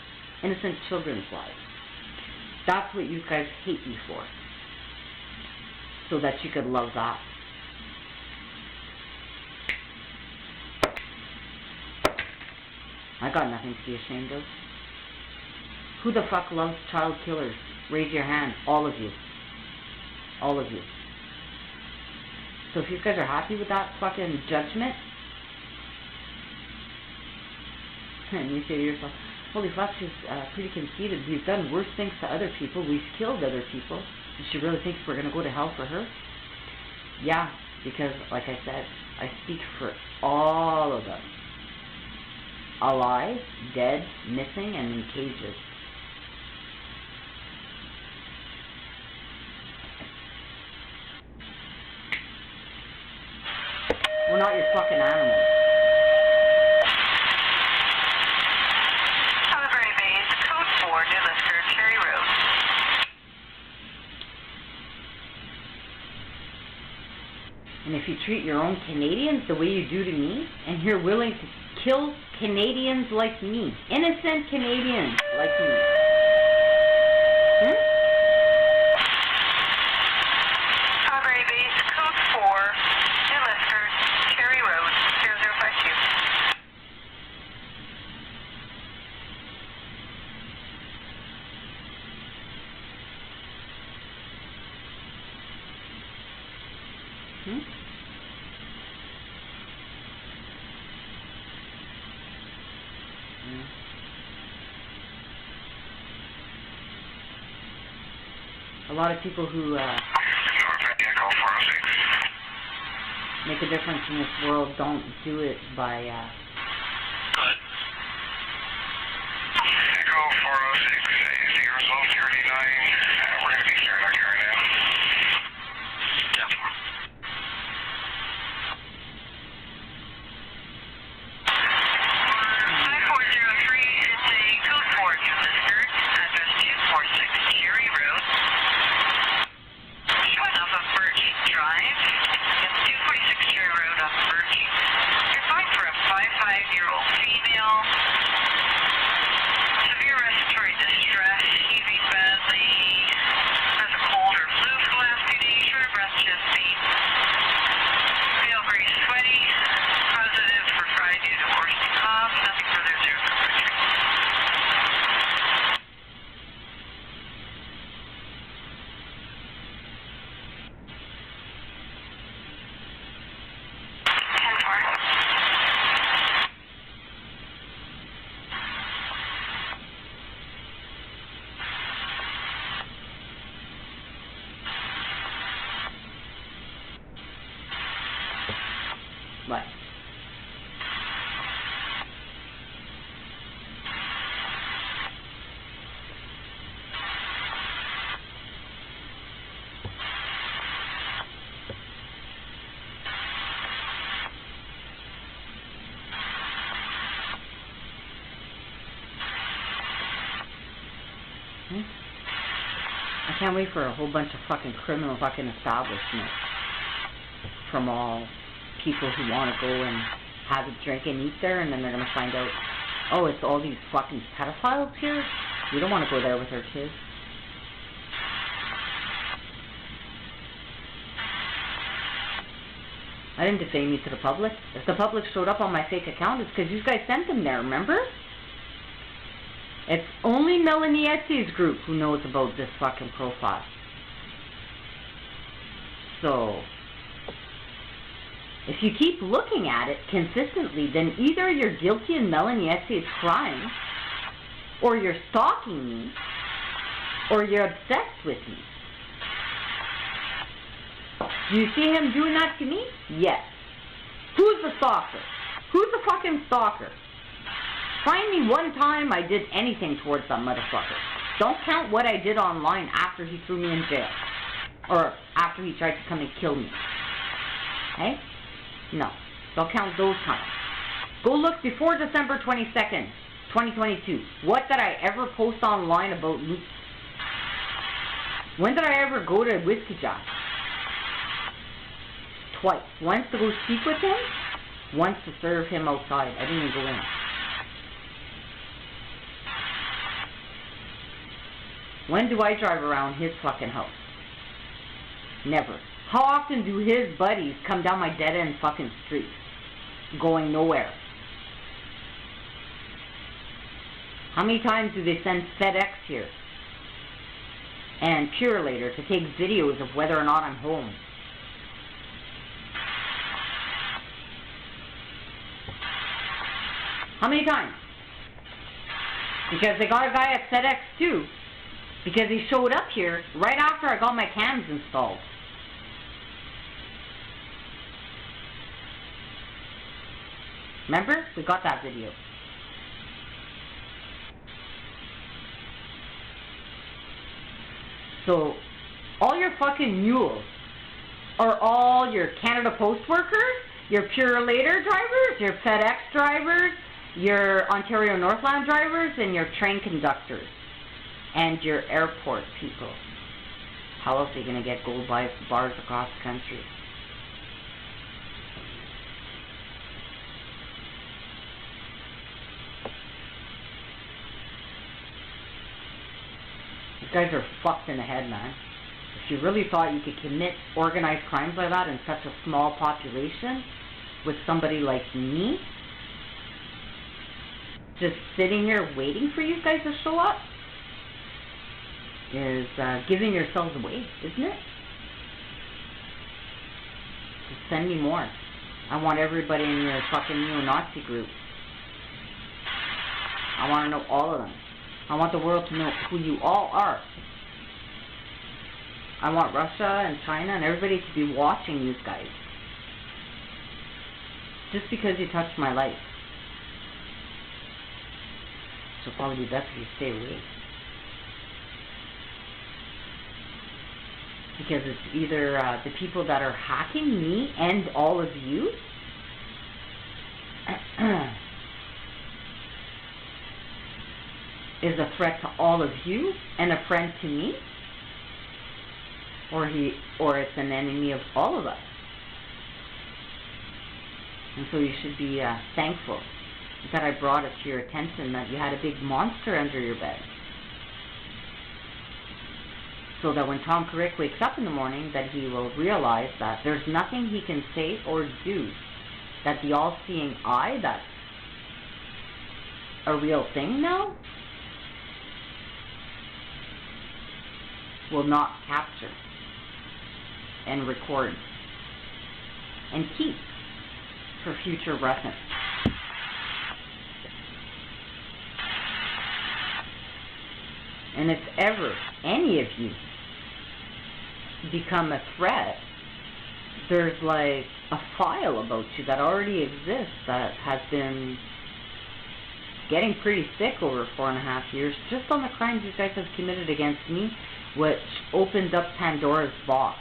Innocent children's lives. That's what you guys hate me for. So that you could love that. I got nothing to be ashamed of. Who the fuck loves child killers? Raise your hand. All of you. All of you. So if you guys are happy with that fucking judgment, and you say to yourself, holy fuck, she's pretty conceited. We've done worse things to other people. We've killed other people. And she really thinks we're going to go to hell for her? Yeah, because, like I said, I speak for all of them. Alive, dead, missing, and in cages. We're not your fucking animals. Calgary Base, Code 4, New Lister, Cherry Road. And if you treat your own Canadians the way you do to me, and you're willing to kill Canadians like me, innocent Canadians like me, Calgary Base, Code 4, New Lister, Cherry Road, 0052. A lot of people who make a difference in this world don't do it by Echo 406, is the result 39? We're going to be here right now. Yeah. 5403 is a Code 4 New Lister, address 246 Cherry Road. Showing off of Birch Drive. It's 246 Cherry Road off Birch. You're fine for a 55-year-old female. Severe respiratory distress, heaving badly, has a cold or flu for the last 2 days, short of breath, chest pain. Feel very sweaty, positive for Friday due to worsening cough, nothing further observed for surgery. Bye. I can't wait for a whole bunch of fucking criminal fucking establishments from all people who want to go and have a drink and eat there, and then they're going to find out, oh, it's all these fucking pedophiles here? We don't want to go there with our kids. I didn't defame you to the public. If the public showed up on my fake account, it's because you guys sent them there, remember? It's only Melanie Etsy's group who knows about this fucking profile. So, if you keep looking at it consistently, then either you're guilty in Melanie Etsy's crime, or you're stalking me, or you're obsessed with me. Do you see him doing that to me? Yes. Who's the stalker? Who's the fucking stalker? Find me one time I did anything towards that motherfucker. Don't count what I did online after he threw me in jail. Or after he tried to come and kill me. Okay? No. Don't count those times. Go look before December 22nd, 2022. What did I ever post online about Luke? When did I ever go to Whiskey Jack? Twice. Once to go speak with him, once to serve him outside. I didn't even go in. When do I drive around his fucking house? Never. How often do his buddies come down my dead-end fucking street? Going nowhere. How many times do they send FedEx here? And Purelator to take videos of whether or not I'm home? How many times? Because they got a guy at FedEx too. Because he showed up here right after I got my cams installed. Remember? We got that video. So, all your fucking mules are all your Canada Post workers, your Purelator drivers, your FedEx drivers, your Ontario Northland drivers, and your train conductors, and your airport people. How else are you going to get gold bars across the country? These guys are fucked in the head, man. If you really thought you could commit organized crimes like that in such a small population with somebody like me, just sitting here waiting for you guys to show up, is giving yourselves away, isn't it? Just send me more. I want everybody in your fucking neo-Nazi group. I want to know all of them. I want the world to know who you all are. I want Russia and China and everybody to be watching you guys. Just because you touched my life. So it'll probably be best if you stay away. Because it's either the people that are hacking me and all of you, is a threat to all of you and a friend to me, or it's an enemy of all of us. And so you should be thankful that I brought it to your attention that you had a big monster under your bed. So that when Tom Carrick wakes up in the morning, that he will realize that there's nothing he can say or do that the all-seeing eye, that's a real thing now, will not capture and record and keep for future reference. And if ever any of you become a threat, there's like a file about you that already exists that has been getting pretty thick over 4.5 years just on the crimes you guys have committed against me, which opens up Pandora's box.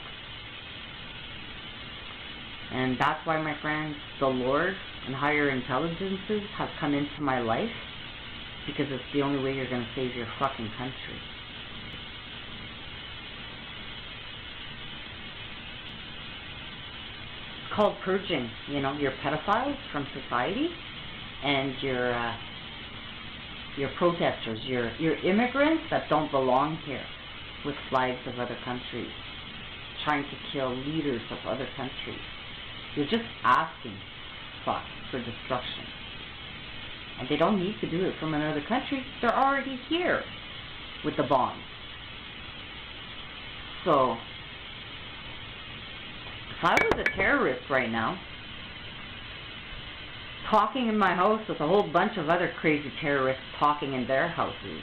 And that's why, my friends, the Lord and higher intelligences have come into my life, because it's the only way you're going to save your fucking country. called purging, you know, your pedophiles from society and your protesters, your immigrants that don't belong here with flags of other countries, trying to kill leaders of other countries. You're just asking for destruction. And they don't need to do it from another country. They're already here with the bombs. So, if I was a terrorist right now, talking in my house with a whole bunch of other crazy terrorists talking in their houses,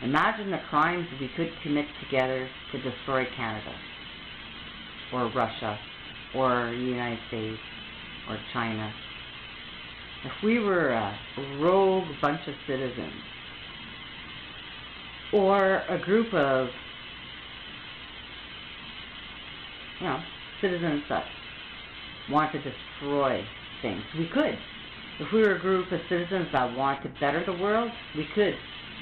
imagine the crimes we could commit together to destroy Canada, or Russia, or the United States, or China. If we were a rogue bunch of citizens, or a group of, you know, citizens that want to destroy things, we could. If we were a group of citizens that want to better the world, we could.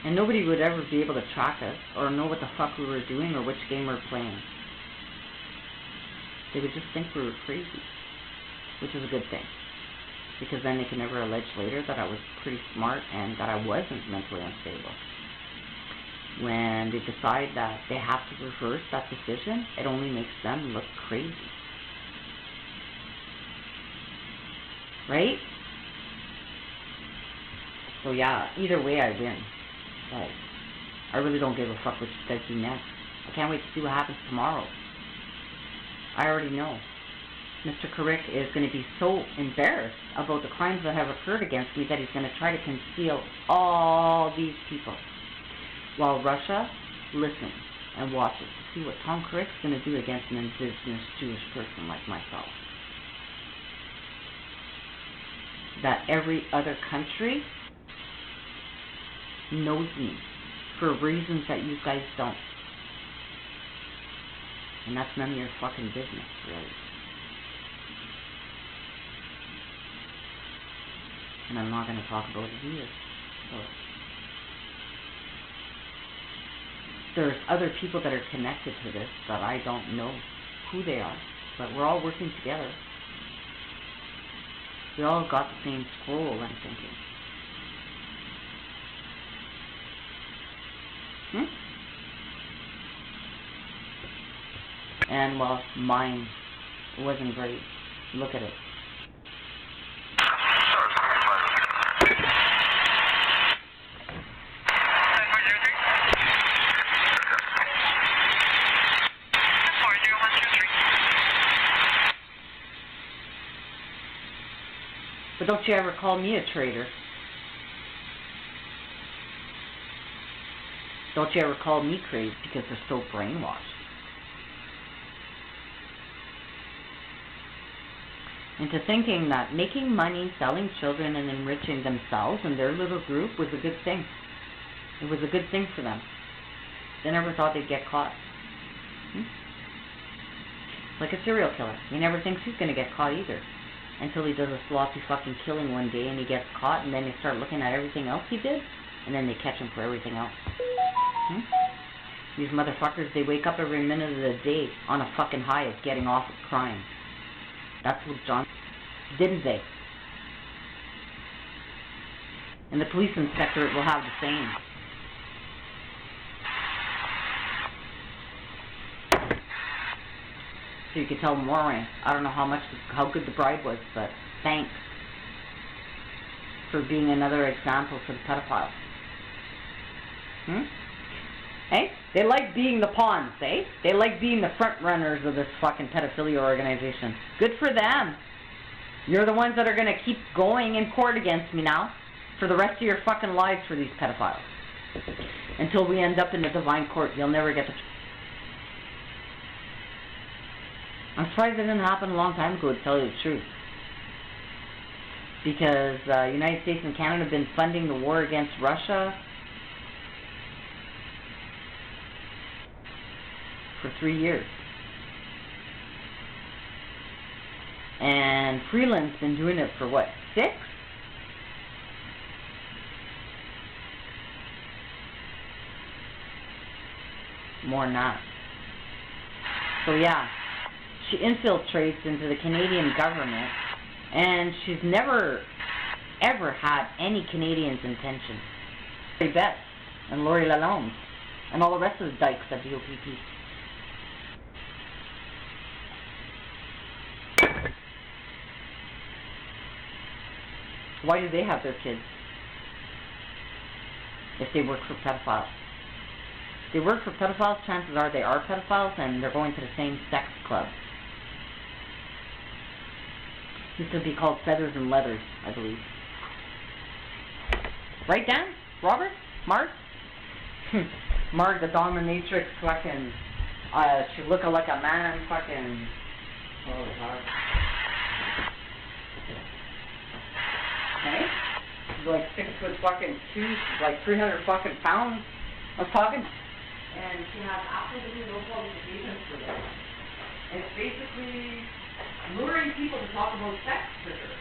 And nobody would ever be able to track us or know what the fuck we were doing or which game we're playing. They would just think we were crazy, which is a good thing. Because then they can never allege later that I was pretty smart and that I wasn't mentally unstable. When they decide that they have to reverse that decision, it only makes them look crazy. Right? So yeah, either way I win. Like, I really don't give a fuck what you guys do next. I can't wait to see what happens tomorrow. I already know. Mr. Carrick is going to be so embarrassed about the crimes that have occurred against me that he's going to try to conceal all these people. While Russia listens and watches to see what Tom Carrick's going to do against an indigenous Jewish person like myself. That every other country knows me for reasons that you guys don't. And that's none of your fucking business, really. And I'm not going to talk about it either. So there's other people that are connected to this that I don't know who they are, but we're all working together. We all got the same scroll, I'm thinking. And well, mine wasn't great. Look at it. But don't you ever call me a traitor. Don't you ever call me crazy because they're so brainwashed. Into thinking that making money, selling children, and enriching themselves and their little group was a good thing. It was a good thing for them. They never thought they'd get caught. Like a serial killer. He never thinks he's going to get caught either. Until he does a sloppy fucking killing one day and he gets caught, and then they start looking at everything else he did, and then they catch him for everything else. These motherfuckers, they wake up every minute of the day on a fucking high of getting off of crime. That's what John... Didn't they? And the police inspectorate will have the same. So you can tell Moran, I don't know how good the bribe was, but thanks for being another example for the pedophiles. Hey, they like being the pawns, eh? They like being the front runners of this fucking pedophilia organization. Good for them. You're the ones that are going to keep going in court against me now for the rest of your fucking lives for these pedophiles. Until we end up in the divine court, you'll never get the... I'm surprised it didn't happen a long time ago, to tell you the truth. Because United States and Canada have been funding the war against Russia for 3 years. And Freeland's been doing it for what, 6? More than that. So yeah, she infiltrates into the Canadian government, and she's never, ever had any Canadians' intention. Lori Beth and Lori Lalonde and all the rest of the dykes at the OPP. Why do they have their kids if they work for pedophiles? If they work for pedophiles, chances are they are pedophiles and they're going to the same sex club. This would be called Feathers and Leathers, I believe. Right, Dan? Robert? Mark? Mark, the dominatrix fucking, she look like a man fucking, oh God. Okay? She's like 6'2", like 300 fucking pounds. I was talking, and she has absolutely no qualifications for this. And it's basically luring people to talk about sex with her.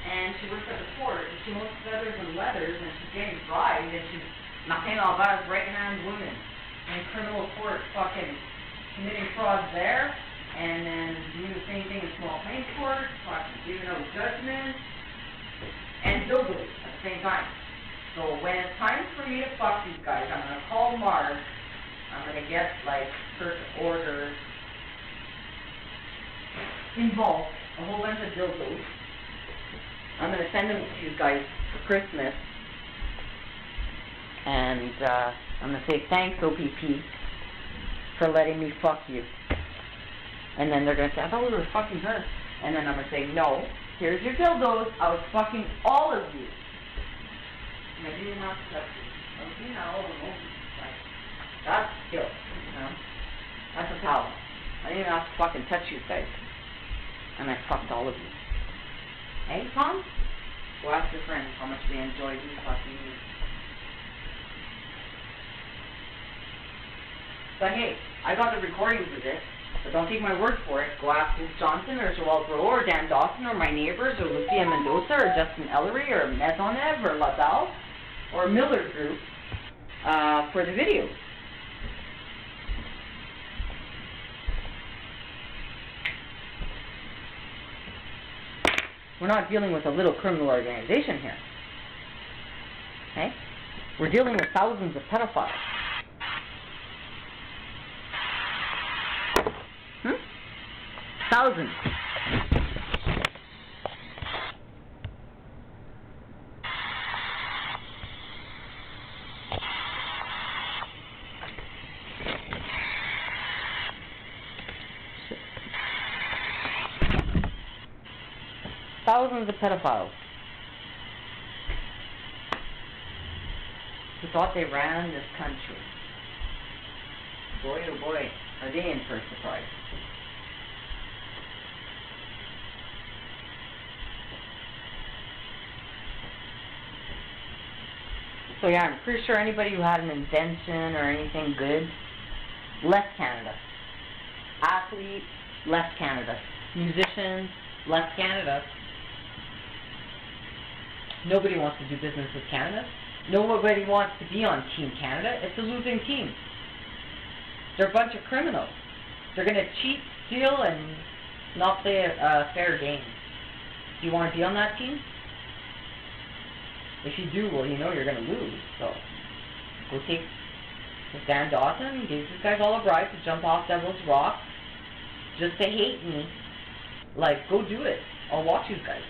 And she works at the court, and she owns Feathers and Leathers, and she's getting bribed, and she's Martin Alvar's right-hand woman in criminal court fucking committing fraud there, and then doing the same thing in small claims court, fucking giving out judgments, and dildos at the same time. So when it's time for me to fuck these guys, I'm going to call Mark, I'm going to get, like, her to order involved a whole bunch of dildos. I'm going to send them to you guys for Christmas. And I'm going to say, thanks, OPP, for letting me fuck you. And then they're going to say, I thought we were fucking her. And then I'm going to say, no, here's your dildos. I was fucking all of you. And I didn't have to touch you. I was doing that all alone. Like, that's skill, you know? That's a talent. I didn't even have to fucking touch you guys. And I fucked all of you. Hey, Tom? Go ask your friends how much they enjoyed you fucking you. But hey, I got the recordings of this, but don't take my word for it. Go ask Luke Johnson or Joel Bro or Dan Dawson or my neighbors or Lucia Mendoza or Justin Ellery or Maisonneuve or LaBelle or Miller Group for the videos. We're not dealing with a little criminal organization here. Okay? We're dealing with thousands of pedophiles. Thousands. Thousands of pedophiles who thought they ran this country. Boy, oh boy, are they in for a surprise. So yeah, I'm pretty sure anybody who had an invention or anything good left Canada. Athletes left Canada. Musicians left Canada. Nobody wants to do business with Canada. Nobody wants to be on Team Canada. It's a losing team. They're a bunch of criminals. They're going to cheat, steal, and not play a fair game. Do you want to be on that team? If you do, well, you know you're going to lose. So, go take Dan Dawson, give these guys all a bribe to jump off Devil's Rock just to hate me. Like, go do it. I'll watch you guys.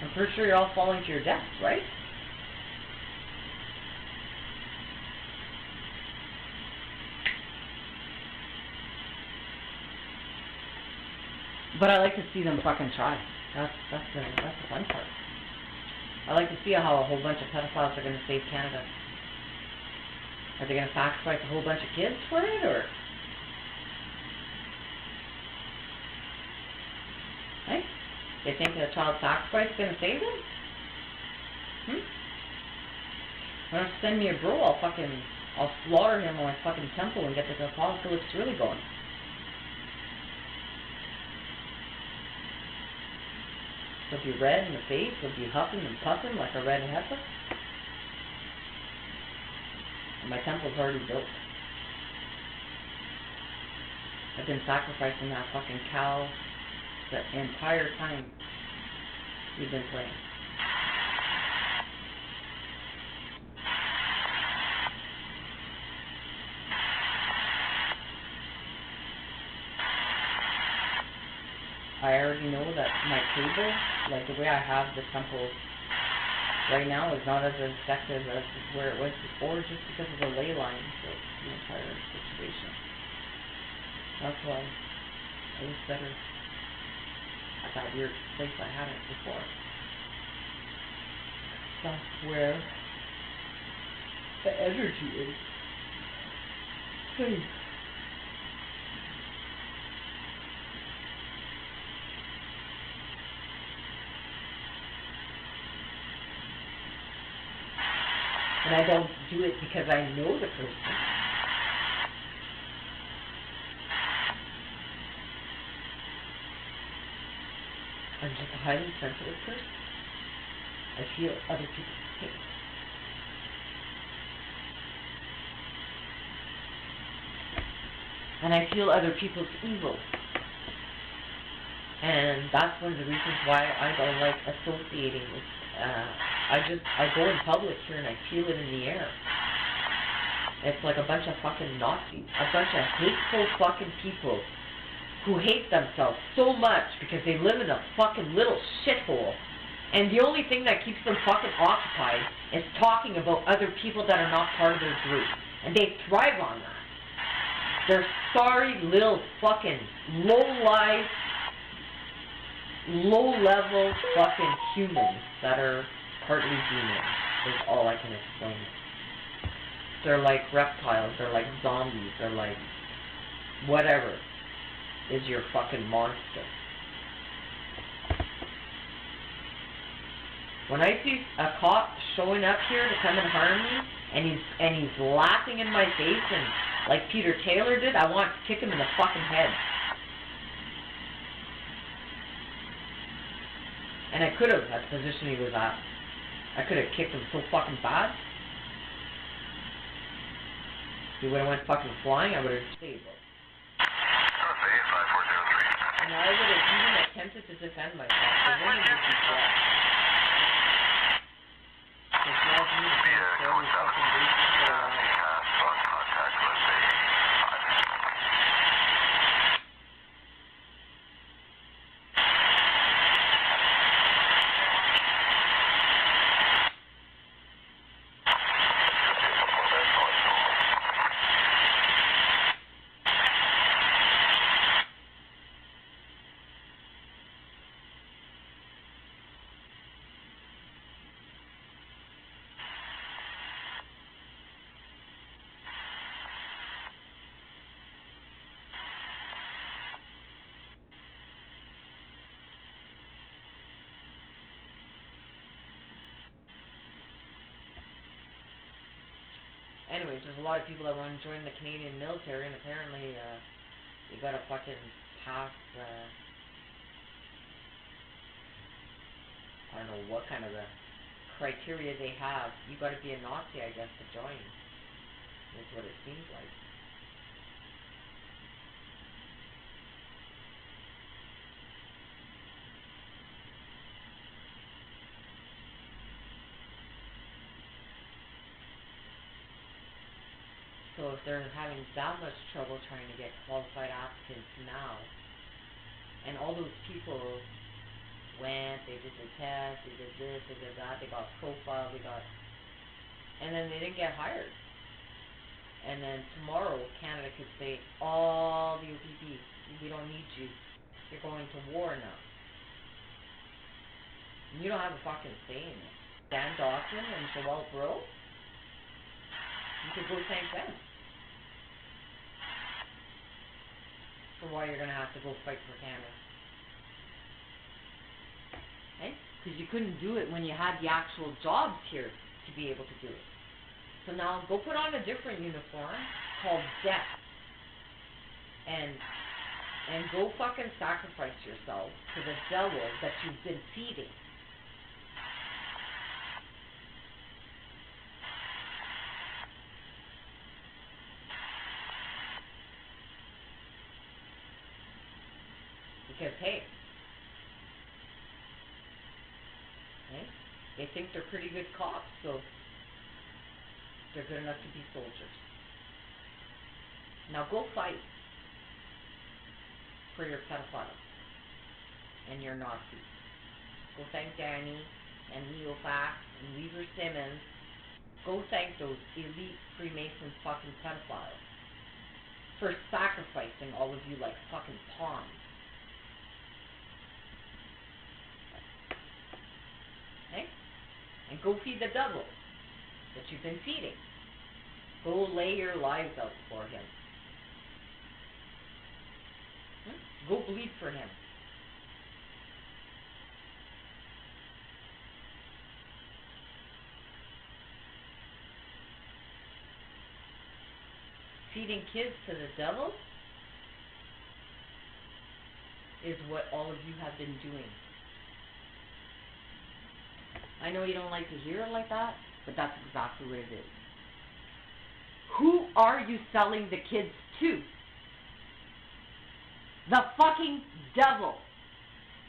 I'm pretty sure you're all falling to your deaths, right? But I like to see them fucking try. That's the fun part. I like to see how a whole bunch of pedophiles are going to save Canada. Are they going to sacrifice a whole bunch of kids for it, or? Hey? They think that a child sacrifice is going to save them? Why don't you send me a bro? I'll slaughter him on my fucking temple and get the apocalypse really going. He'll be red in the face. He'll be huffing and puffing like a red heifer. And my temple's already built. I've been sacrificing that fucking cow the entire time we've been playing. I already know that my cable, like the way I have the temple right now, is not as effective as where it was before, just because of the ley lines of the entire situation. That's why it was better at that weird place I had it before. That's where the energy is. Hey. And I don't do it because I know the person. I'm just a highly sensitive person. I feel other people's pain. And I feel other people's evil. And that's one of the reasons why I don't like associating with I go in public here and I feel it in the air. It's like a bunch of fucking Nazis, a bunch of hateful fucking people who hate themselves so much because they live in a fucking little shithole, and the only thing that keeps them fucking occupied is talking about other people that are not part of their group, and they thrive on that. They're sorry little fucking low-life, low-level fucking humans that are partly demons, is all I can explain it. They're like reptiles, they're like zombies, they're like whatever is your fucking monster. When I see a cop showing up here to come and harm me, and he's laughing in my face, and like Peter Taylor did, I want to kick him in the fucking head. And I could have, at the position he was at. I could have kicked him so fucking bad. He would have went fucking flying, I would have stayed. And I would have even attempted to defend myself. The woman would be dead. It's not me to throw his fucking boots to around. Anyways, there's a lot of people that want to join the Canadian military, and apparently, you gotta fucking pass, I don't know what kind of the criteria they have. You gotta be a Nazi, I guess, to join. That's what it seems like. So if they're having that much trouble trying to get qualified applicants now, and all those people went, they did the test, they did this, they did that, they got profiled, and then they didn't get hired. And then tomorrow, Canada could say, all the OPP, we don't need you. You're going to war now. And you don't have a fucking say in it. Dan Dawson and Joelle Bro, you could go thank them for why you're going to have to go fight for Canada. Okay? Because you couldn't do it when you had the actual jobs here to be able to do it. So now go put on a different uniform called death, and go fucking sacrifice yourself to the devil that you've been feeding. Because, hey, they think they're pretty good cops, so they're good enough to be soldiers. Now go fight for your pedophiles and your Nazis. Go thank Danny and Leo Fack and Weaver Simmons. Go thank those elite Freemason fucking pedophiles for sacrificing all of you like fucking pawns. Okay? And go feed the devil that you've been feeding. Go lay your lives out for him. Go bleed for him. Feeding kids to the devil is what all of you have been doing. I know you don't like to hear it like that, but that's exactly what it is. Who are you selling the kids to? The fucking devil.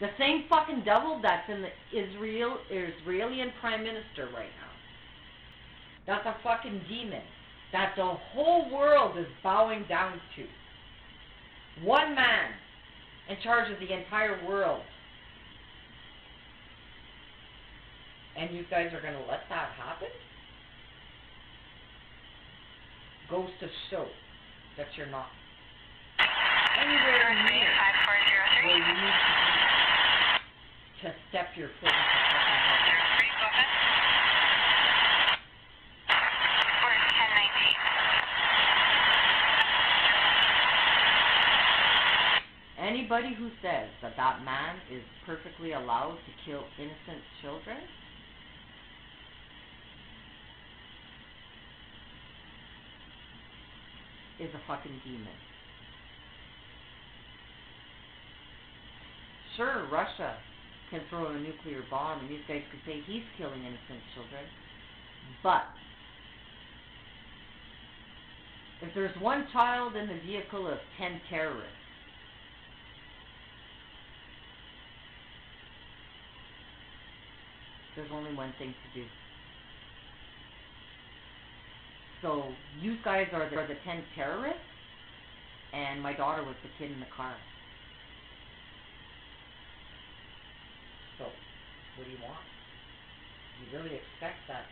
The same fucking devil that's in the Israeli Prime Minister right now. That's a fucking demon that the whole world is bowing down to. One man in charge of the entire world. And you guys are going to let that happen? Goes to show that you're not anywhere near where you need to step your foot into fucking heaven. Go ahead. We're 1019. Anybody who says that that man is perfectly allowed to kill innocent children is a fucking demon. Sure, Russia can throw a nuclear bomb and these guys could say he's killing innocent children, but if there's one child in the vehicle of 10 terrorists, there's only one thing to do. So you guys are the 10 terrorists, and my daughter was the kid in the car. So, what do you want? You really expect that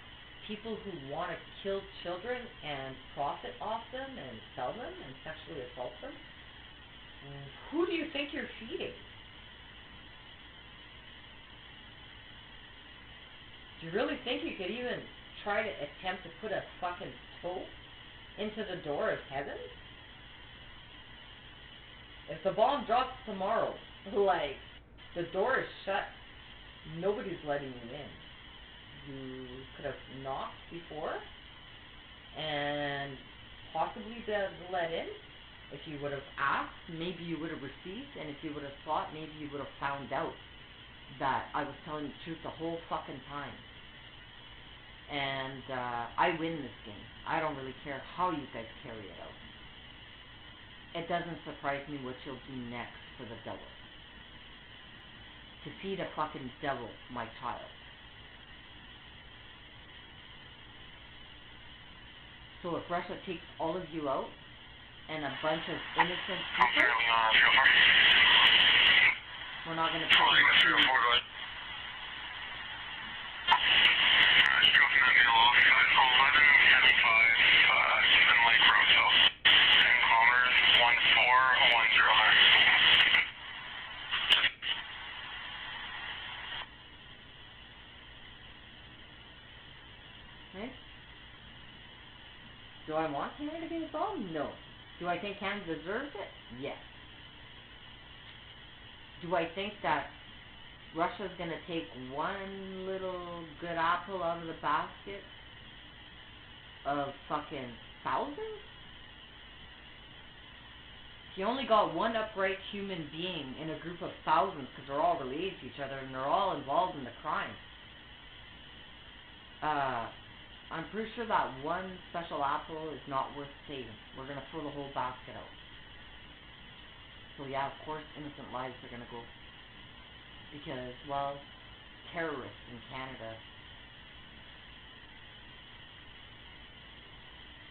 people who want to kill children and profit off them and sell them and sexually assault them, who do you think you're feeding? Do you really think you could even try to attempt to put a fucking toe into the door of heaven? If the bomb drops tomorrow, like, the door is shut, nobody's letting you in. You could have knocked before and possibly been let in. If you would have asked, maybe you would have received, and if you would have thought, maybe you would have found out that I was telling the truth the whole fucking time. And I win this game. I don't really care how you guys carry it out. It doesn't surprise me what you'll do next for the devil. To feed a fucking devil, my child. So if Russia takes all of you out, and a bunch of innocent people, we're not going to put you through. Okay. Do I want Canada to be involved? No. Do I think Canada deserves it? Yes. Do I think that Russia's going to take one little good apple out of the basket of fucking thousands? If you only got one upright human being in a group of thousands because they're all related to each other and they're all involved in the crime, I'm pretty sure that one special apple is not worth saving. We're going to throw the whole basket out. So yeah, of course, innocent lives are going to go. Because, well, terrorists in Canada,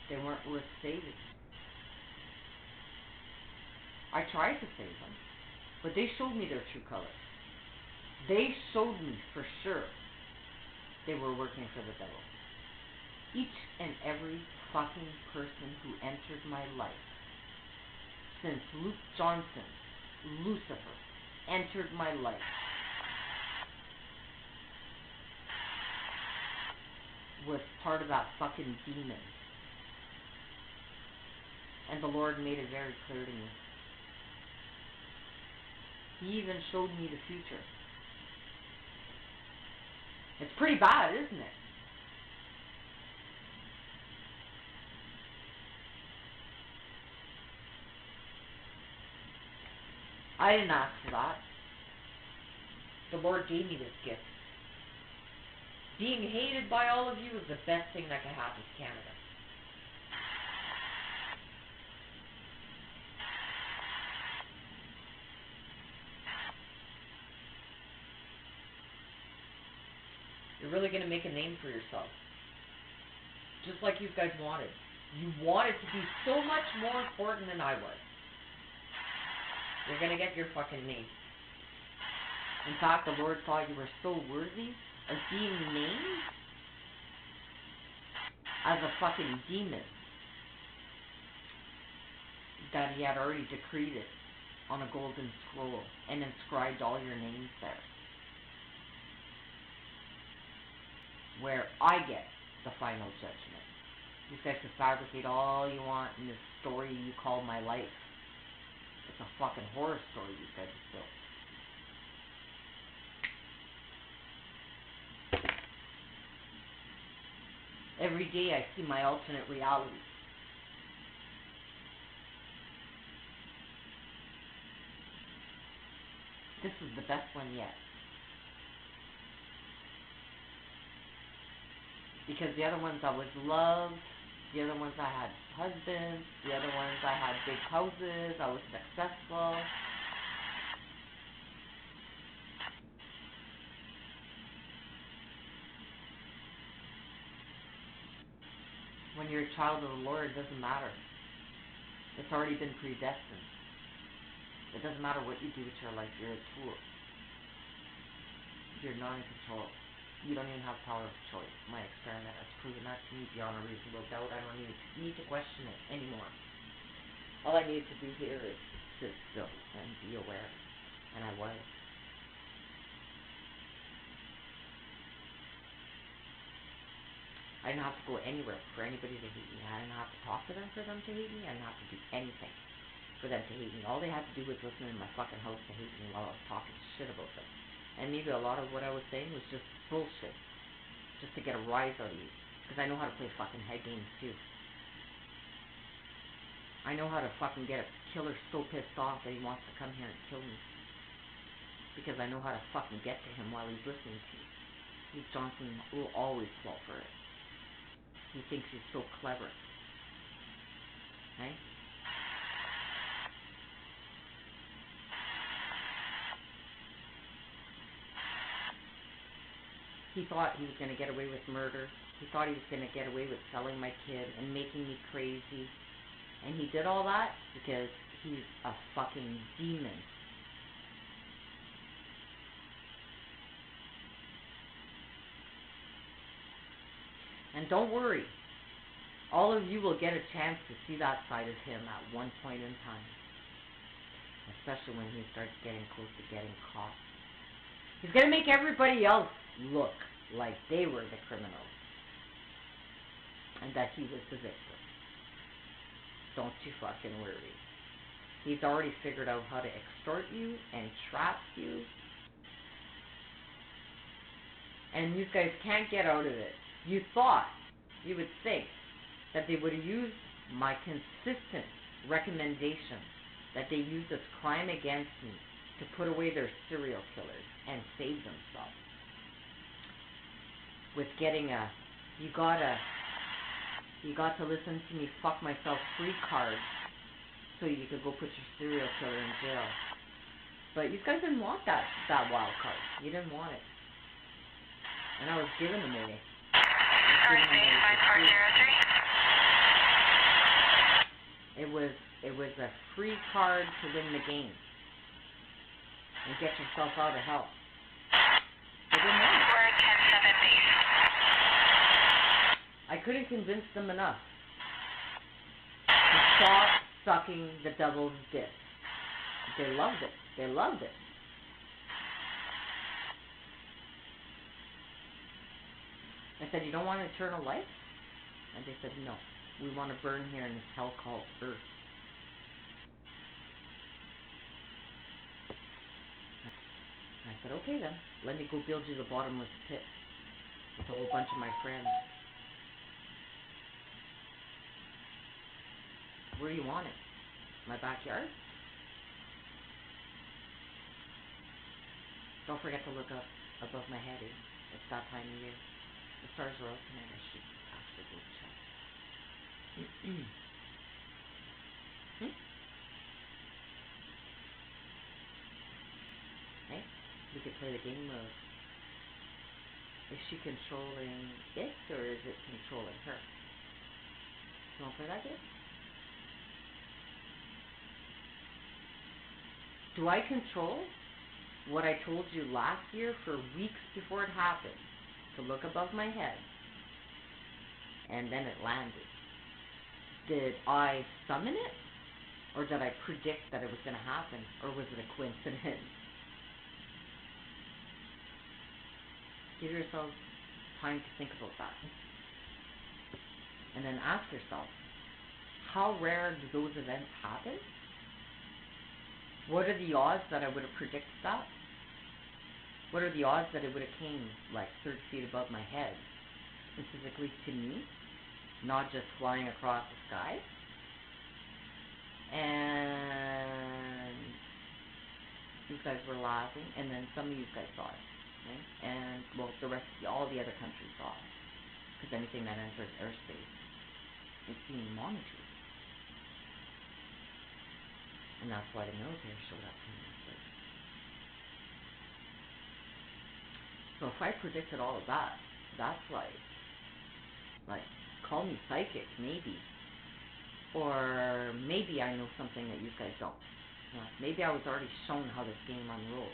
they weren't worth saving. I tried to save them, but they showed me their true colors. They showed me for sure they were working for the devil. Each and every fucking person who entered my life since Luke Johnson, Lucifer, entered my life was part of that fucking demon. And the Lord made it very clear to me. He even showed me the future. It's pretty bad, isn't it? I didn't ask for that. The Lord gave me this gift. Being hated by all of you is the best thing that can happen to Canada. You're really going to make a name for yourself. Just like you guys wanted. You wanted to be so much more important than I was. You're going to get your fucking name. In fact, the Lord thought you were so worthy of being named as a fucking demon that he had already decreed it on a golden scroll and inscribed all your names there. Where I get the final judgment. You guys can fabricate all you want in this story you call my life. It's a fucking horror story you guys have built. Every day I see my alternate reality. This is the best one yet. Because the other ones I was loved, the other ones I had husbands, the other ones I had big houses, I was successful. When you're a child of the Lord, it doesn't matter. It's already been predestined. It doesn't matter what you do with your life, you're a tool. You're not in control. You don't even have power of choice. My experiment has proven that to me beyond a reasonable doubt. I don't need to question it anymore. All I need to do here is sit still and be aware. And I was. I didn't have to go anywhere for anybody to hate me. I didn't have to talk to them for them to hate me. I didn't have to do anything for them to hate me. All they had to do was listen in my fucking house to hate me while I was talking shit about them. And maybe a lot of what I was saying was just bullshit. Just to get a rise out of you. Because I know how to play fucking head games too. I know how to fucking get a killer so pissed off that he wants to come here and kill me. Because I know how to fucking get to him while he's listening to me. Luke Johnson will always fall for it. He thinks he's so clever. Right? He thought he was going to get away with murder. He thought he was going to get away with selling my kid and making me crazy. And he did all that because he's a fucking demon. And don't worry. All of you will get a chance to see that side of him at one point in time. Especially when he starts getting close to getting caught. He's going to make everybody else look like they were the criminals. And that he was the victim. Don't you fucking worry. He's already figured out how to extort you and trap you. And you guys can't get out of it. You thought, you would think, that they would have used my consistent recommendation that they use this crime against me to put away their serial killers and save themselves. With getting a, you got to listen to me fuck myself free card so you could go put your serial killer in jail. But you guys didn't want that wild card. You didn't want it. And I was giving them away. It was a free card to win the game and get yourself out of hell. They didn't want it. I couldn't convince them enough to stop sucking the devil's dick. They loved it. They loved it. I said, you don't want eternal life? And they said, no. We want to burn here in this hell called Earth. I said, okay then. Let me go build you the bottomless pit with a whole bunch of my friends. Where do you want it? My backyard? Don't forget to look up above my head. It's that time of year. The stars are out tonight. I should actually go check. Hey, we could play the game of, is she controlling it or is it controlling her? You want to play that game? Do I control what I told you last year for weeks before it happened? To look above my head. And then it landed. Did I summon it? Or did I predict that it was going to happen? Or was it a coincidence? Give yourself time to think about that. And then ask yourself, how rare do those events happen? What are the odds that I would have predicted that? What are the odds that it would have came like 30 feet above my head, specifically to me, not just flying across the sky? And you guys were laughing, and then some of you guys saw it, right? And well, all the other countries saw it, because anything that enters airspace is being monitored, and that's why the military showed up in this place. So if I predicted all of that, that's like, call me psychic, maybe. Or maybe I know something that you guys don't. You know, maybe I was already shown how this game unrolls.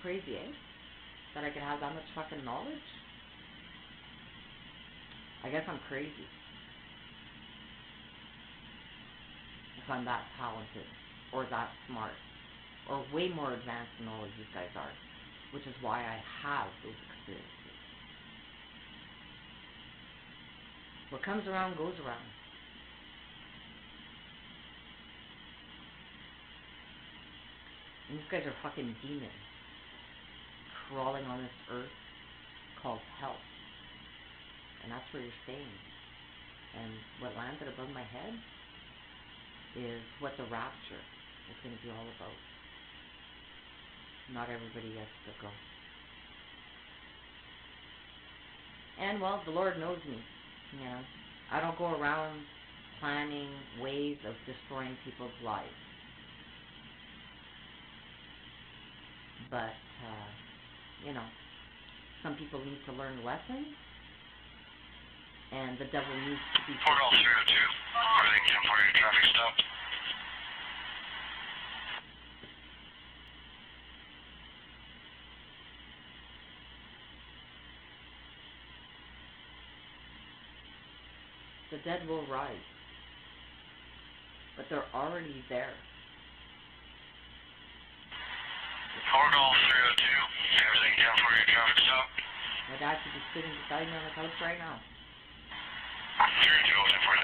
Crazy, eh? That I could have that much fucking knowledge? I guess I'm crazy. If I'm that talented, or that smart, or way more advanced than all of you guys are, which is why I have those experiences. What comes around goes around. And these guys are fucking demons crawling on this earth called hell. And that's where you're staying. And what landed above my head is what the rapture is going to be all about. Not everybody gets to go. And well, the Lord knows me. You know, I don't go around planning ways of destroying people's lives. But, you know, some people need to learn lessons, and the devil needs to be... Port all 302. Everything 10 for your traffic stop. The dead will rise. But they're already there. Port all 302. Everything 10 for your traffic stop. My dad could be sitting beside me on the couch right now. 302, 10 for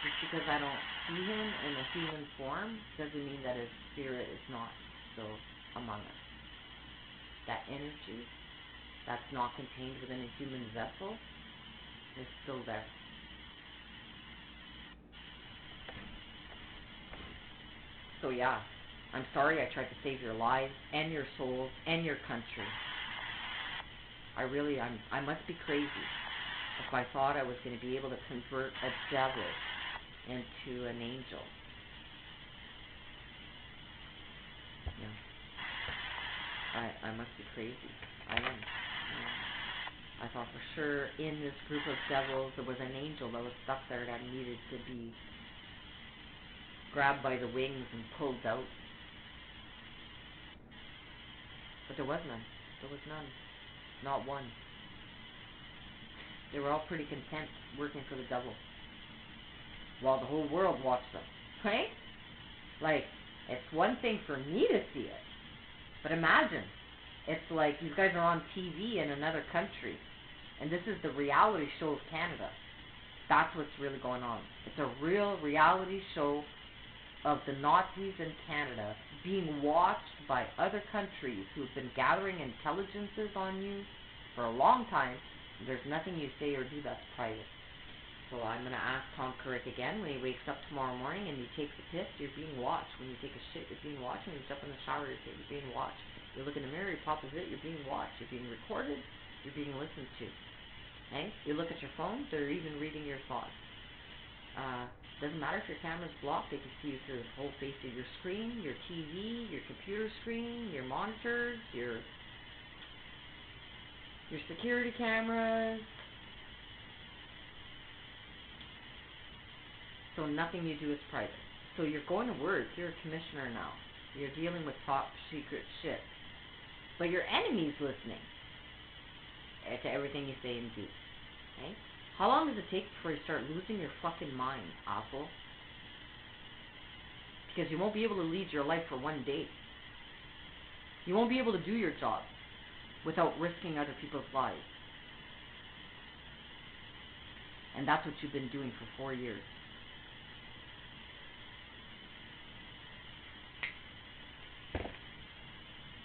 Just because I don't see him in a human form doesn't mean that his spirit is not still among us. That energy that's not contained within a human vessel is still there. So yeah, I'm sorry I tried to save your lives and your souls and your country. I must be crazy. if I thought I was going to be able to convert a devil into an angel. Yeah. I must be crazy. I am. I thought for sure in this group of devils there was an angel that was stuck there that needed to be grabbed by the wings and pulled out. But there was none. There was none. Not one. They were all pretty content working for the devil while the whole world watched them. Right? Like, it's one thing for me to see it, but imagine, it's like you guys are on TV in another country, and this is the reality show of Canada. That's what's really going on. It's a real reality show of the Nazis in Canada being watched by other countries who've been gathering intelligences on you for a long time. There's nothing you say or do that's private. So I'm going to ask Tom Carrick again, when he wakes up tomorrow morning and he takes a piss, you're being watched. When you take a shit, you're being watched. When you jump in the shower, you're being watched. You look in the mirror, you pop a zit, you're being watched. You're being recorded, you're being listened to. Okay? You look at your phone, they're even reading your thoughts. Doesn't matter if your camera's blocked, they can see you through the whole face of your screen, your TV, your computer screen, your monitors, your security cameras. So nothing you do is private. So you're going to work, you're a commissioner now. You're dealing with top secret shit. But your enemy's listening to everything you say and do. Okay? How long does it take before you start losing your fucking mind, asshole? Because you won't be able to lead your life for one day. You won't be able to do your job without risking other people's lives. And that's what you've been doing for 4 years.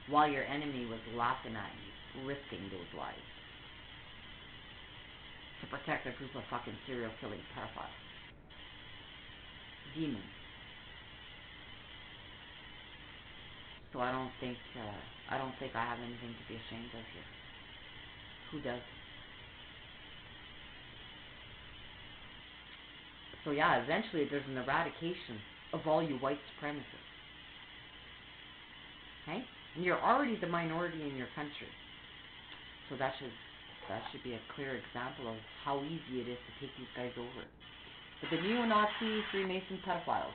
While your enemy was laughing at you, risking those lives to protect a group of fucking serial killing pedophiles. Demons. So I don't think I have anything to be ashamed of here. Who does? So yeah, eventually there's an eradication of all you white supremacists. Okay? And you're already the minority in your country. So that should be a clear example of how easy it is to take these guys over. But the neo-Nazi Freemason pedophiles,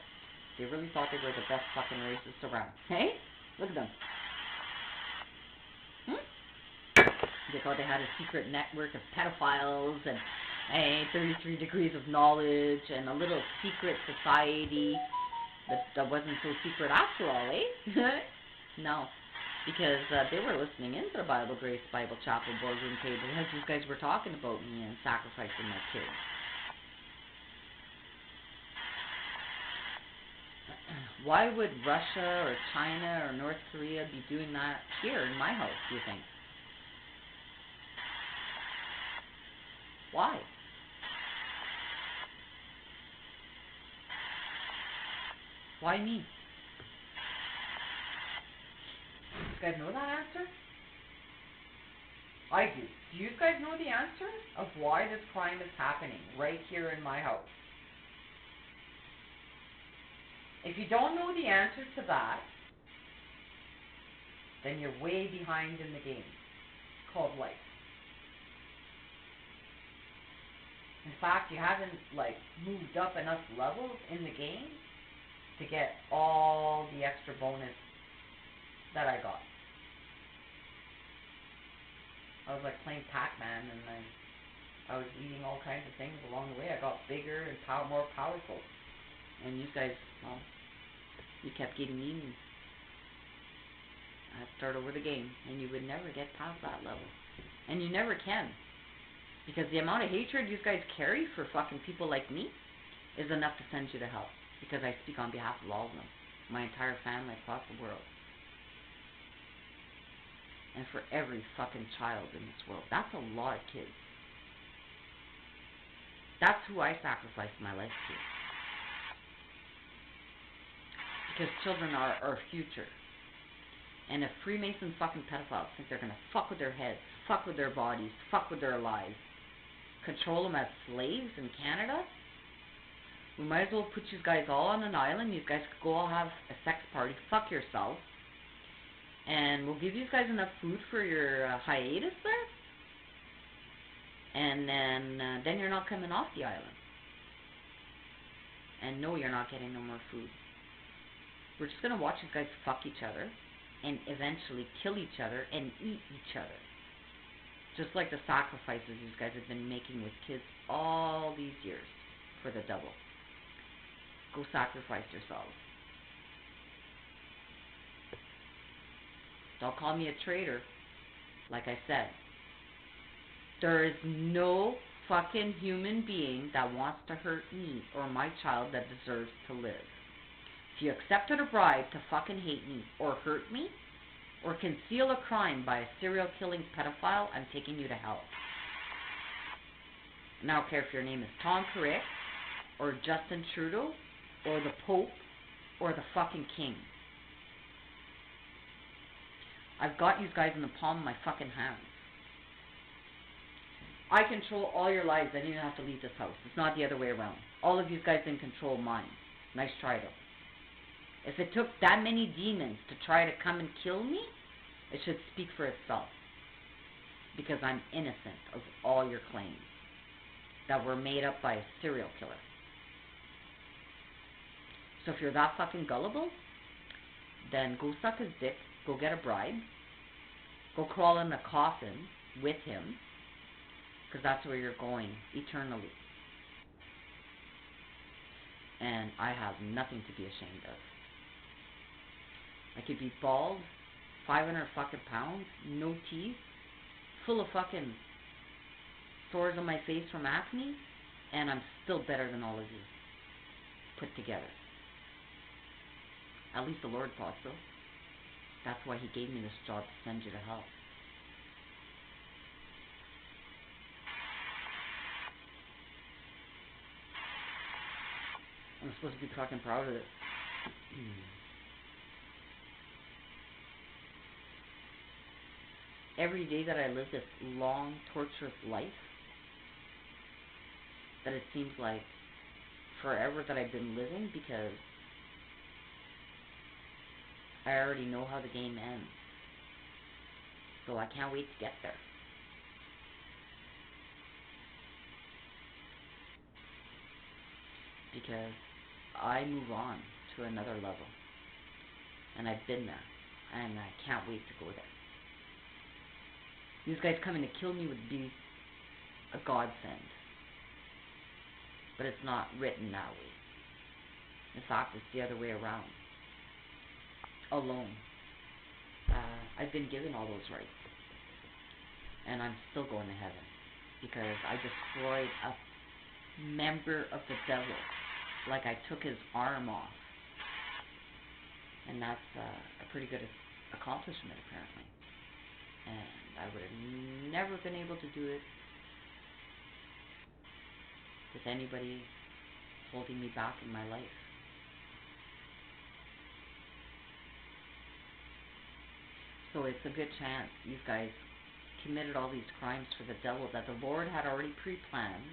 they really thought they were the best fucking racists around. Hey? Look at them. They thought they had a secret network of pedophiles and 33 degrees of knowledge and a little secret society that wasn't so secret after all, eh? No. Because they were listening into the Bible Grace Bible Chapel boardroom table as these guys were talking about me and sacrificing my kids. Why would Russia or China or North Korea be doing that here in my house, do you think? Why? Why me? You guys know that answer? I do. Do you guys know the answer of why this crime is happening right here in my house? If you don't know the answer to that, then you're way behind in the game called life. In fact, you haven't moved up enough levels in the game to get all the extra bonus that I got. I was playing Pac-Man, and I was eating all kinds of things along the way. I got bigger and more powerful. And you guys, well, you kept getting eaten. I'd start over the game, and you would never get past that level. And you never can. Because the amount of hatred you guys carry for fucking people like me is enough to send you to hell. Because I speak on behalf of all of them. My entire family across the world. And for every fucking child in this world. That's a lot of kids. That's who I sacrificed my life to. Because children are our future. And if Freemason fucking pedophiles think they're going to fuck with their heads, fuck with their bodies, fuck with their lives, control them as slaves in Canada, we might as well put you guys all on an island. You guys could go all have a sex party, fuck yourselves, and we'll give you guys enough food for your hiatus there, and then you're not coming off the island. And no, you're not getting no more food. We're just going to watch you guys fuck each other and eventually kill each other and eat each other. Just like the sacrifices you guys have been making with kids all these years for the devil. Go sacrifice yourselves. Don't call me a traitor. Like I said, there is no fucking human being that wants to hurt me or my child that deserves to live. If you accepted a bribe to fucking hate me or hurt me or conceal a crime by a serial killing pedophile, I'm taking you to hell. And I don't care if your name is Tom Perrick or Justin Trudeau or the Pope or the fucking King. I've got you guys in the palm of my fucking hands. I control all your lives. I didn't even have to leave this house. It's not the other way around. All of you guys didn't control mine. Nice try, though. If it took that many demons to try to come and kill me, it should speak for itself. Because I'm innocent of all your claims that were made up by a serial killer. So if you're that fucking gullible, then go suck his dick, go get a bribe, go crawl in a coffin with him, because that's where you're going eternally. And I have nothing to be ashamed of. I could be bald, 500 fucking pounds, no teeth, full of fucking sores on my face from acne, and I'm still better than all of you put together. At least the Lord thought so. That's why He gave me this job, to send you to hell. I'm supposed to be fucking proud of it. Every day that I live this long, torturous life, that it seems like forever that I've been living, because I already know how the game ends. So I can't wait to get there. Because I move on to another level. And I've been there. And I can't wait to go there. These guys coming to kill me would be a godsend. But it's not written that way. In fact, it's the other way around. Alone. I've been given all those rights. And I'm still going to heaven. Because I destroyed a member of the devil. Like I took his arm off. And that's a pretty good accomplishment, apparently. And I would have never been able to do it with anybody holding me back in my life. So it's a good chance you guys committed all these crimes for the devil that the Lord had already pre-planned.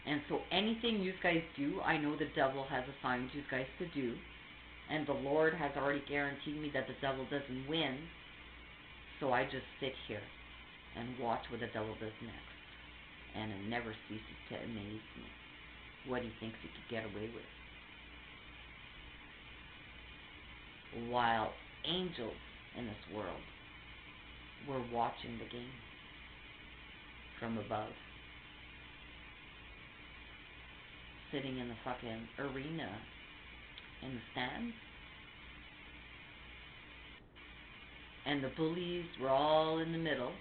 And so anything you guys do, I know the devil has assigned you guys to do. And the Lord has already guaranteed me that the devil doesn't win. So I just sit here and watch what the devil does next. And it never ceases to amaze me what he thinks he could get away with. While angels in this world were watching the game from above. Sitting in the fucking arena in the stands. And the bullies were all in the middle.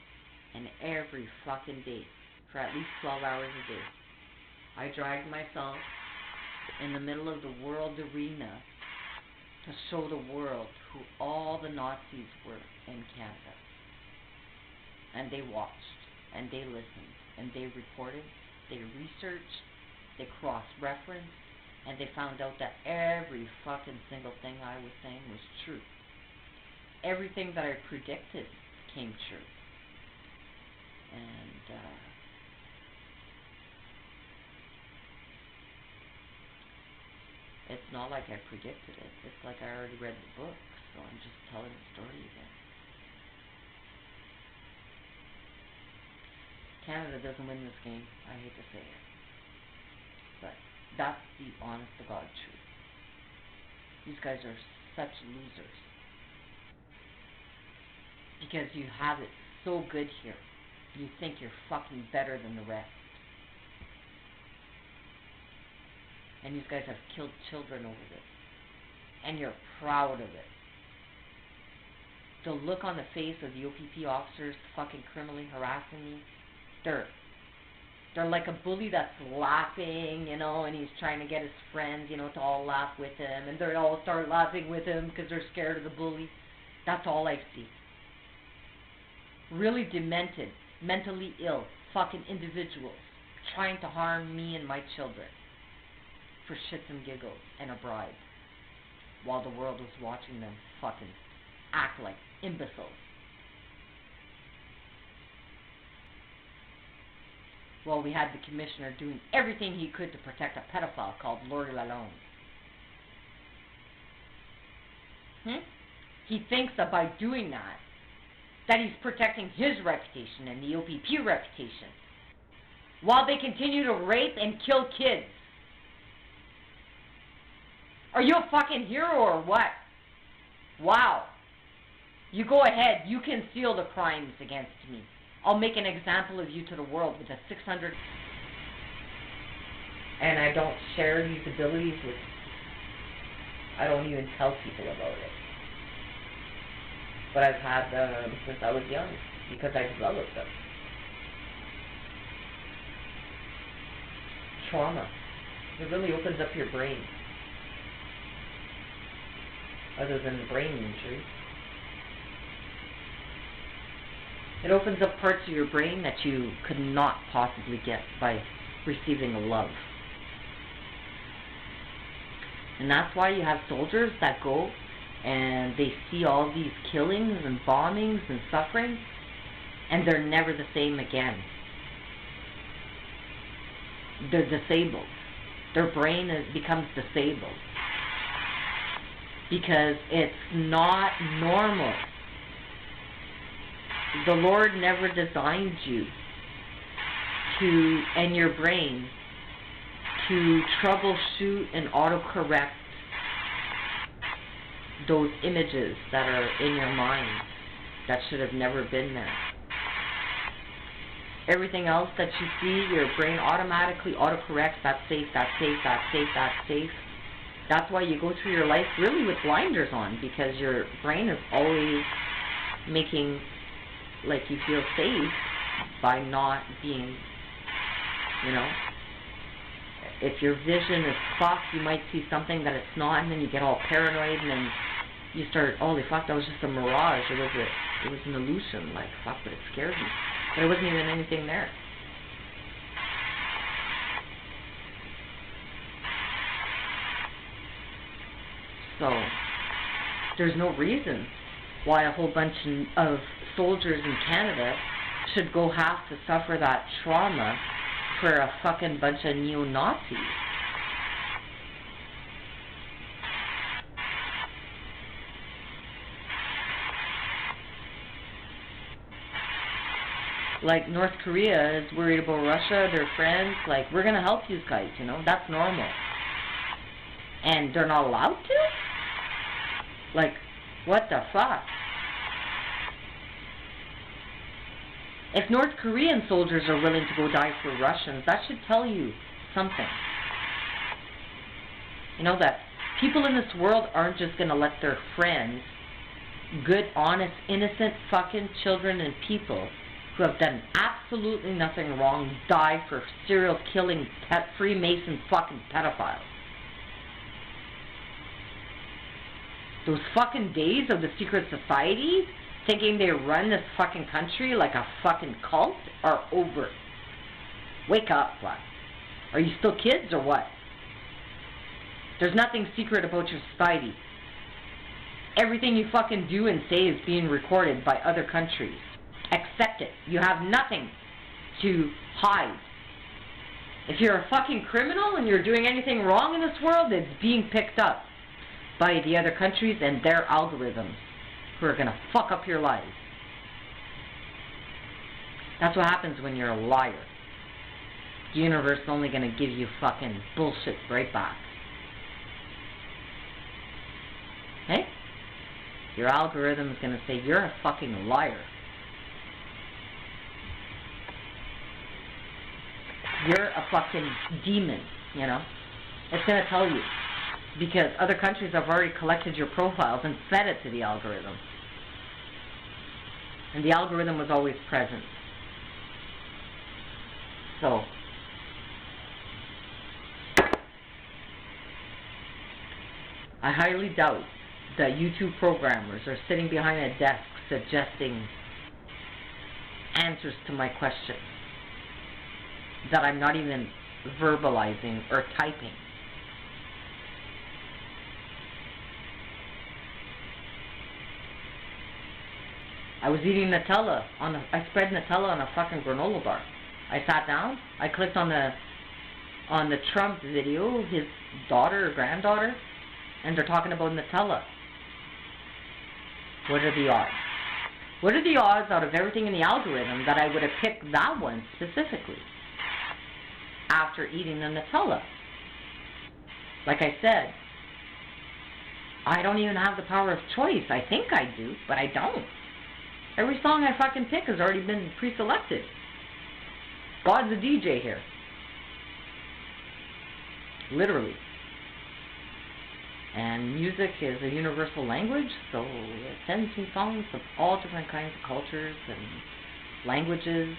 And every fucking day, for at least 12 hours a day, I dragged myself in the middle of the world arena to show the world who all the Nazis were in Canada. And they watched, and they listened, and they reported, they researched, they cross-referenced, and they found out that every fucking single thing I was saying was true. Everything that I predicted came true. And It's not like I predicted it. It's like I already read the book, so I'm just telling the story again. Canada doesn't win this game. I hate to say it. But that's the honest to God truth. These guys are such losers. Because you have it so good here. You think you're fucking better than the rest. And these guys have killed children over this. And you're proud of it. The look on the face of the OPP officers fucking criminally harassing me, they're like a bully that's laughing, you know, and he's trying to get his friends, you know, to all laugh with him, and they all start laughing with him because they're scared of the bully. That's all I see. Really demented, mentally ill, fucking individuals trying to harm me and my children for shits and giggles and a bribe, while the world was watching them fucking act like imbeciles. Well, we had the commissioner doing everything he could to protect a pedophile called Lori Lalonde. He thinks that by doing that he's protecting his reputation and the OPP reputation, while they continue to rape and kill kids. Are you a fucking hero or what? Wow. You go ahead, you conceal the crimes against me. I'll make an example of you to the world with a 600... And I don't share these abilities with... I don't even tell people about it. But I've had them since I was young, because I developed them. Trauma. It really opens up your brain. Other than the brain injury. It opens up parts of your brain that you could not possibly get by receiving a love. And that's why you have soldiers that go and they see all these killings and bombings and suffering, and they're never the same again. They're disabled. Their brain becomes disabled. Because it's not normal. The Lord never designed you and your brain to troubleshoot and autocorrect those images that are in your mind that should have never been there. Everything else that you see, your brain automatically autocorrects. That's safe, that's safe, that's safe, that's safe. That's why you go through your life really with blinders on, because your brain is always making like you feel safe by not being, you know, if your vision is fucked, you might see something that it's not, and then you get all paranoid, and then you start, holy fuck, that was just a mirage, it was an illusion, like, fuck, but it scared me. There wasn't even anything there. So, there's no reason why a whole bunch of soldiers in Canada should go have to suffer that trauma for a fucking bunch of neo-Nazis. Like, North Korea is worried about Russia, their friends, like, we're gonna help you guys, you know, that's normal. And they're not allowed to? Like, what the fuck? If North Korean soldiers are willing to go die for Russians, that should tell you something. You know, that people in this world aren't just going to let their friends, good, honest, innocent fucking children and people who have done absolutely nothing wrong, die for serial killing, Freemason fucking pedophiles. Those fucking days of the secret society, thinking they run this fucking country like a fucking cult, are over. Wake up, what? Are you still kids or what? There's nothing secret about your society. Everything you fucking do and say is being recorded by other countries. Accept it. You have nothing to hide. If you're a fucking criminal and you're doing anything wrong in this world, it's being picked up by the other countries and their algorithms who are going to fuck up your lives. That's what happens when you're a liar. The universe is only going to give you fucking bullshit right back. Hey? Your algorithm is going to say, you're a fucking liar. You're a fucking demon, you know? It's going to tell you. Because other countries have already collected your profiles and fed it to the algorithm. And the algorithm was always present. So, I highly doubt that YouTube programmers are sitting behind a desk suggesting answers to my questions that I'm not even verbalizing or typing. I was eating Nutella I spread Nutella on a fucking granola bar. I sat down, I clicked on the Trump video, his daughter or granddaughter, and they're talking about Nutella. What are the odds? What are the odds out of everything in the algorithm that I would have picked that one specifically after eating the Nutella? Like I said, I don't even have the power of choice. I think I do, but I don't. Every song I fucking pick has already been pre-selected. God's a DJ here. Literally. And music is a universal language, so it sends me songs of all different kinds of cultures and languages.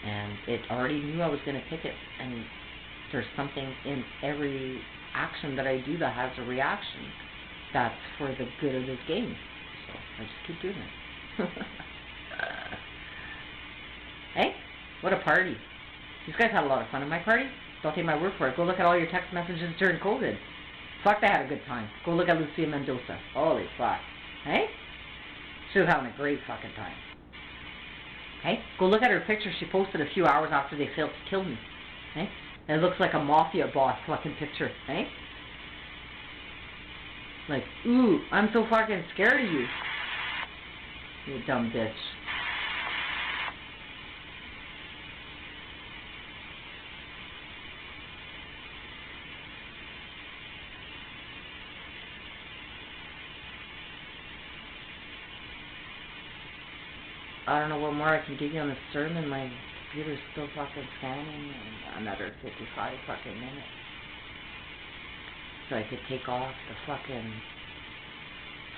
And it already knew I was going to pick it. And there's something in every action that I do that has a reaction that's for the good of this game. So I just keep doing it. Hey, what a party. These guys had a lot of fun at my party. Don't take my word for it. Go look at all your text messages during COVID. Fuck, they had a good time. Go look at Lucia Mendoza. Holy fuck. Hey? She was having a great fucking time. Hey? Go look at her picture she posted a few hours after they failed to kill me. Hey? It looks like a mafia boss fucking picture. Hey? Like, ooh, I'm so fucking scared of you. You dumb bitch. I don't know what more I can give you on the sermon. My computer's still fucking scanning, and another 55 fucking minutes. So I could take off the fucking,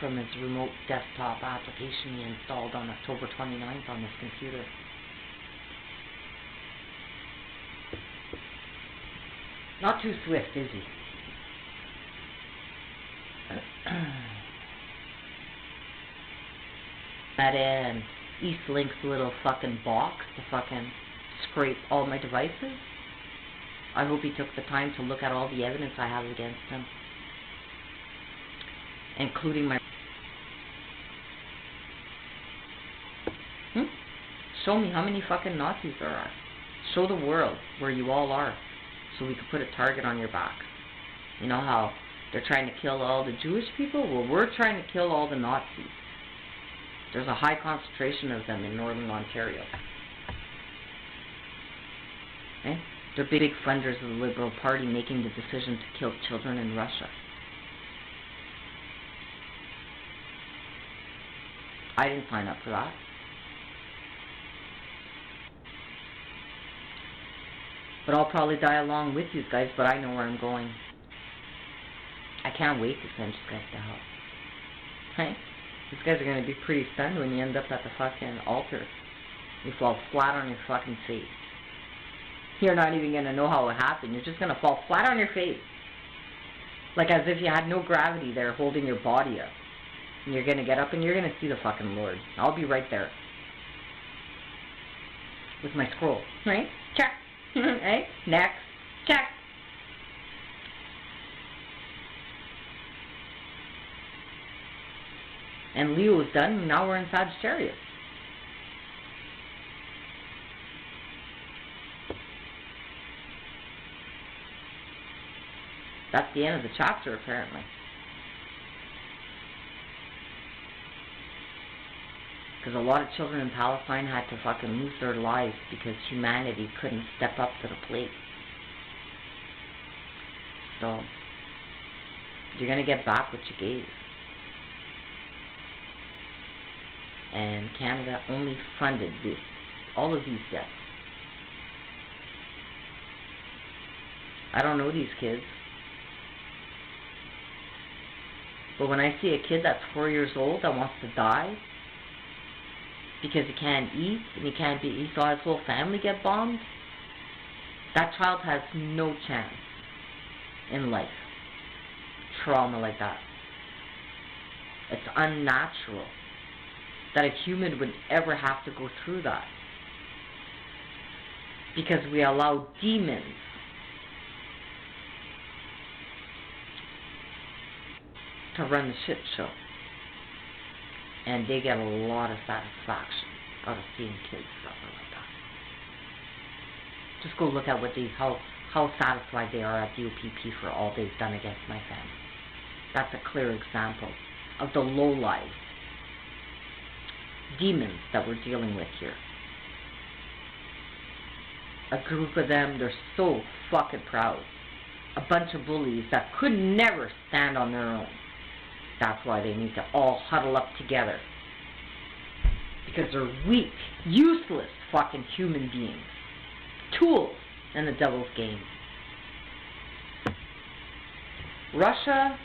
from his remote desktop application he installed on October 29th on this computer. Not too swift, is he? That in Eastlink's little fucking box to fucking scrape all my devices. I hope he took the time to look at all the evidence I have against him, including my... Show me how many fucking Nazis there are. Show the world where you all are, so we can put a target on your back. You know how they're trying to kill all the Jewish people? Well, we're trying to kill all the Nazis. There's a high concentration of them in Northern Ontario. Okay? They're big funders of the Liberal Party making the decision to kill children in Russia. I didn't sign up for that. But I'll probably die along with you guys, but I know where I'm going. I can't wait to send you guys to hell. Hey? These guys are going to be pretty stunned when you end up at the fucking altar. You fall flat on your fucking face. You're not even going to know how it happened. You're just going to fall flat on your face. Like as if you had no gravity there holding your body up. And you're going to get up and you're going to see the fucking Lord. I'll be right there. With my scroll. Right? Check. Right? Next. Check. And Leo is done. Now we're in Sagittarius. That's the end of the chapter, apparently. Because a lot of children in Palestine had to fucking lose their lives because humanity couldn't step up to the plate. So, you're going to get back what you gave. And Canada only funded all of these deaths. I don't know these kids. But when I see a kid that's 4 years old that wants to die because he can't eat and he saw his whole family get bombed, that child has no chance in life. Trauma like that. It's unnatural that a human would ever have to go through that. Because we allow demons to run the shit show. And they get a lot of satisfaction out of seeing kids suffer like that. Just go look at how satisfied they are at the OPP for all they've done against my family. That's a clear example of the low-life demons that we're dealing with here. A group of them, they're so fucking proud. A bunch of bullies that could never stand on their own. That's why they need to all huddle up together. Because they're weak, useless fucking human beings. Tools in the devil's game. Russia,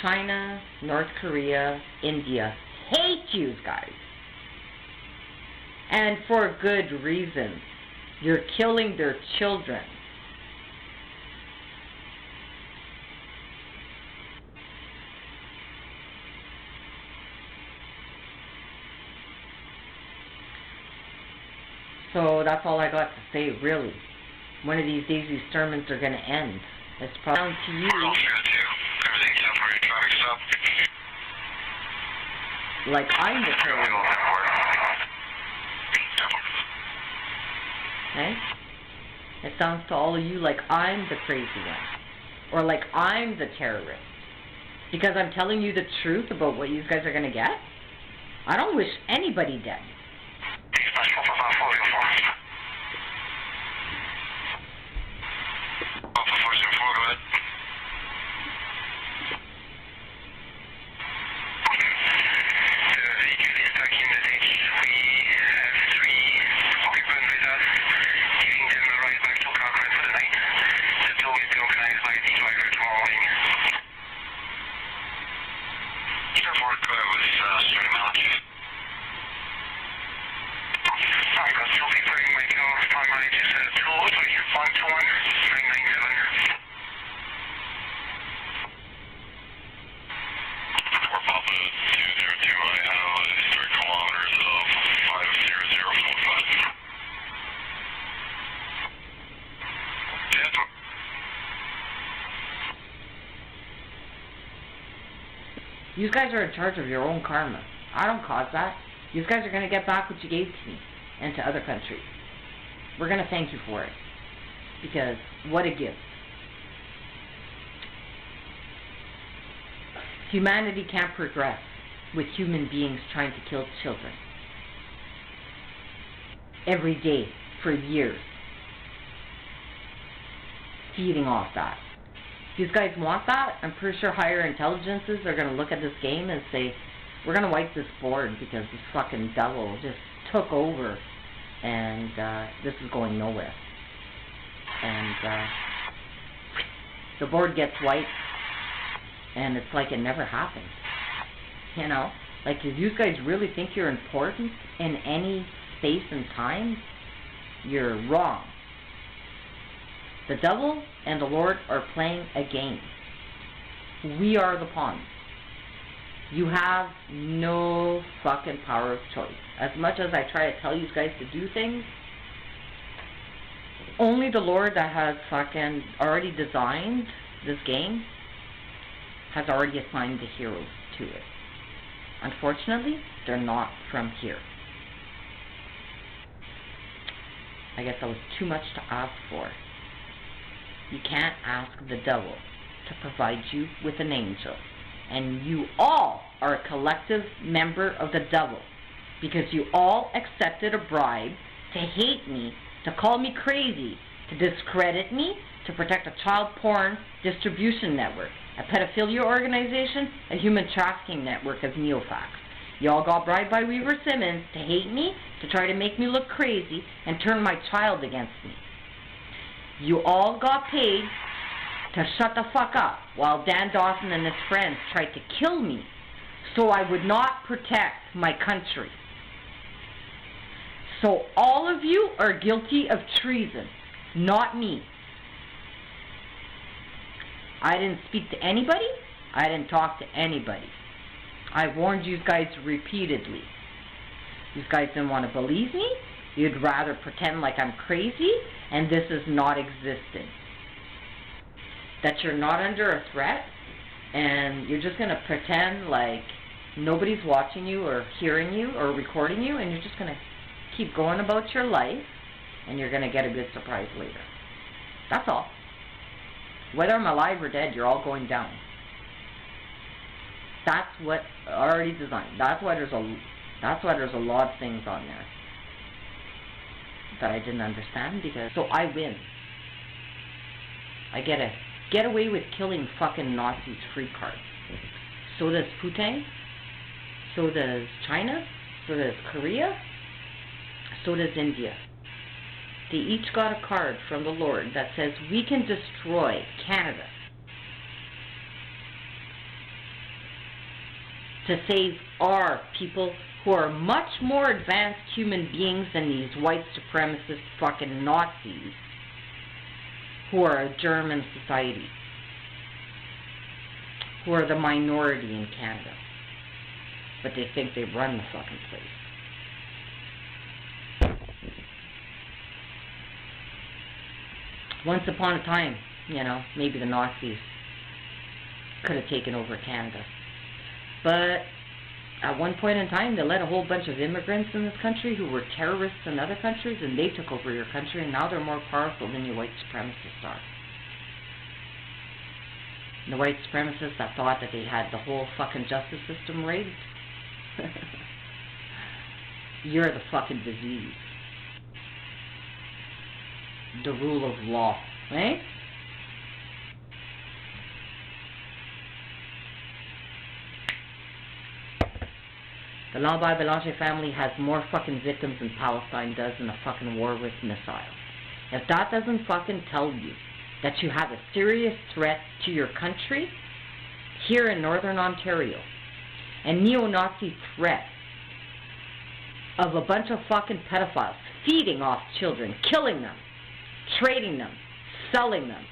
China, North Korea, India hate you guys. And for good reason. You're killing their children. So that's all I got to say, really. One of these days these sermons are going to end. It's probably down to you. Like I'm the terrorist. Okay? It sounds to all of you like I'm the crazy one. Or like I'm the terrorist. Because I'm telling you the truth about what you guys are going to get. I don't wish anybody dead. You guys are in charge of your own karma. I don't cause that. You guys are going to get back what you gave to me and to other countries. We're going to thank you for it. Because what a gift. Humanity can't progress with human beings trying to kill children. Every day, for years. Feeding off that. If you guys want that, I'm pretty sure higher intelligences are going to look at this game and say, we're going to wipe this board because this fucking devil just took over and this is going nowhere. And the board gets wiped and it's like it never happened. You know? Like, if you guys really think you're important in any space and time, you're wrong. The devil and the Lord are playing a game. We are the pawns. You have no fucking power of choice. As much as I try to tell you guys to do things, only the Lord that has fucking already designed this game has already assigned the heroes to it. Unfortunately, they're not from here. I guess that was too much to ask for. You can't ask the devil to to provide you with an angel. And you all are a collective member of the devil, because you all accepted a bribe to hate me, to call me crazy, to discredit me, to protect a child porn distribution network, a pedophilia organization, a human trafficking network of neofacts. You all got bribed by Weaver Simmons to hate me, to try to make me look crazy, and turn my child against me. You all got paid to shut the fuck up while Dan Dawson and his friends tried to kill me so I would not protect my country. So all of you are guilty of treason, not me. I didn't speak to anybody. I didn't talk to anybody. I warned you guys repeatedly. You guys didn't want to believe me. You'd rather pretend like I'm crazy and this is not existing. That you're not under a threat and you're just going to pretend like nobody's watching you or hearing you or recording you, and you're just going to keep going about your life and you're going to get a good surprise later. That's all. Whether I'm alive or dead, you're all going down. That's what already designed. That's why there's a lot of things on there that I didn't understand, because so I win. I get away with killing fucking Nazis free card. So does Putin. So does China. So does Korea. So does India. They each got a card from the Lord that says we can destroy Canada to save our people who are much more advanced human beings than these white supremacist fucking Nazis who are a German society, who are the minority in Canada, but they think they run the fucking place. Once upon a time, you know, maybe the Nazis could have taken over Canada. But at one point in time, they let a whole bunch of immigrants in this country who were terrorists in other countries, and they took over your country, and now they're more powerful than your white supremacists are. And the white supremacists that thought that they had the whole fucking justice system rigged, you're the fucking disease. The rule of law, right? The Lambaye Belanger family has more fucking victims than Palestine does in a fucking war with missiles. If that doesn't fucking tell you that you have a serious threat to your country here in Northern Ontario, a neo-Nazi threat of a bunch of fucking pedophiles feeding off children, killing them, trading them, selling them,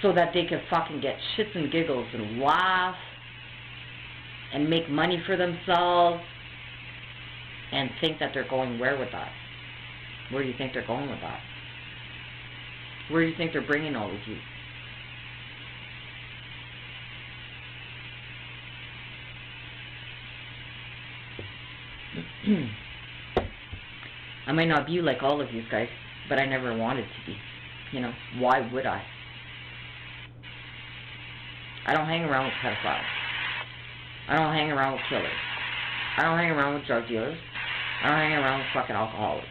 so that they can fucking get shits and giggles and laugh and make money for themselves and think that they're going where with that? Where do you think they're going with that? Where do you think they're bringing all of you? I might not be like all of you guys, but I never wanted to be. You know, why would I? I don't hang around with pedophiles. I don't hang around with killers. I don't hang around with drug dealers. I don't hang around with fucking alcoholics.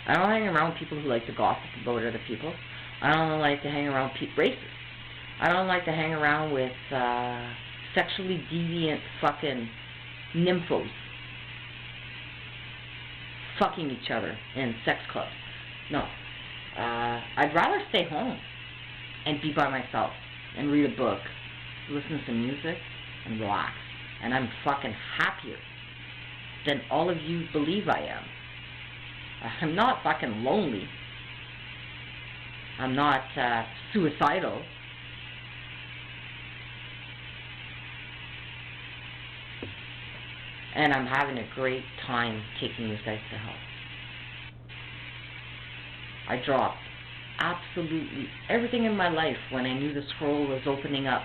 I don't hang around with people who like to gossip about other people. I don't like to hang around racists. I don't like to hang around with sexually deviant fucking nymphos fucking each other in sex clubs. No. I'd rather stay home and be by myself and read a book, listen to some music, and relax. And I'm fucking happier than all of you believe I am. I'm not fucking lonely. I'm not suicidal. And I'm having a great time taking you guys to hell. I dropped absolutely everything in my life when I knew the scroll was opening up.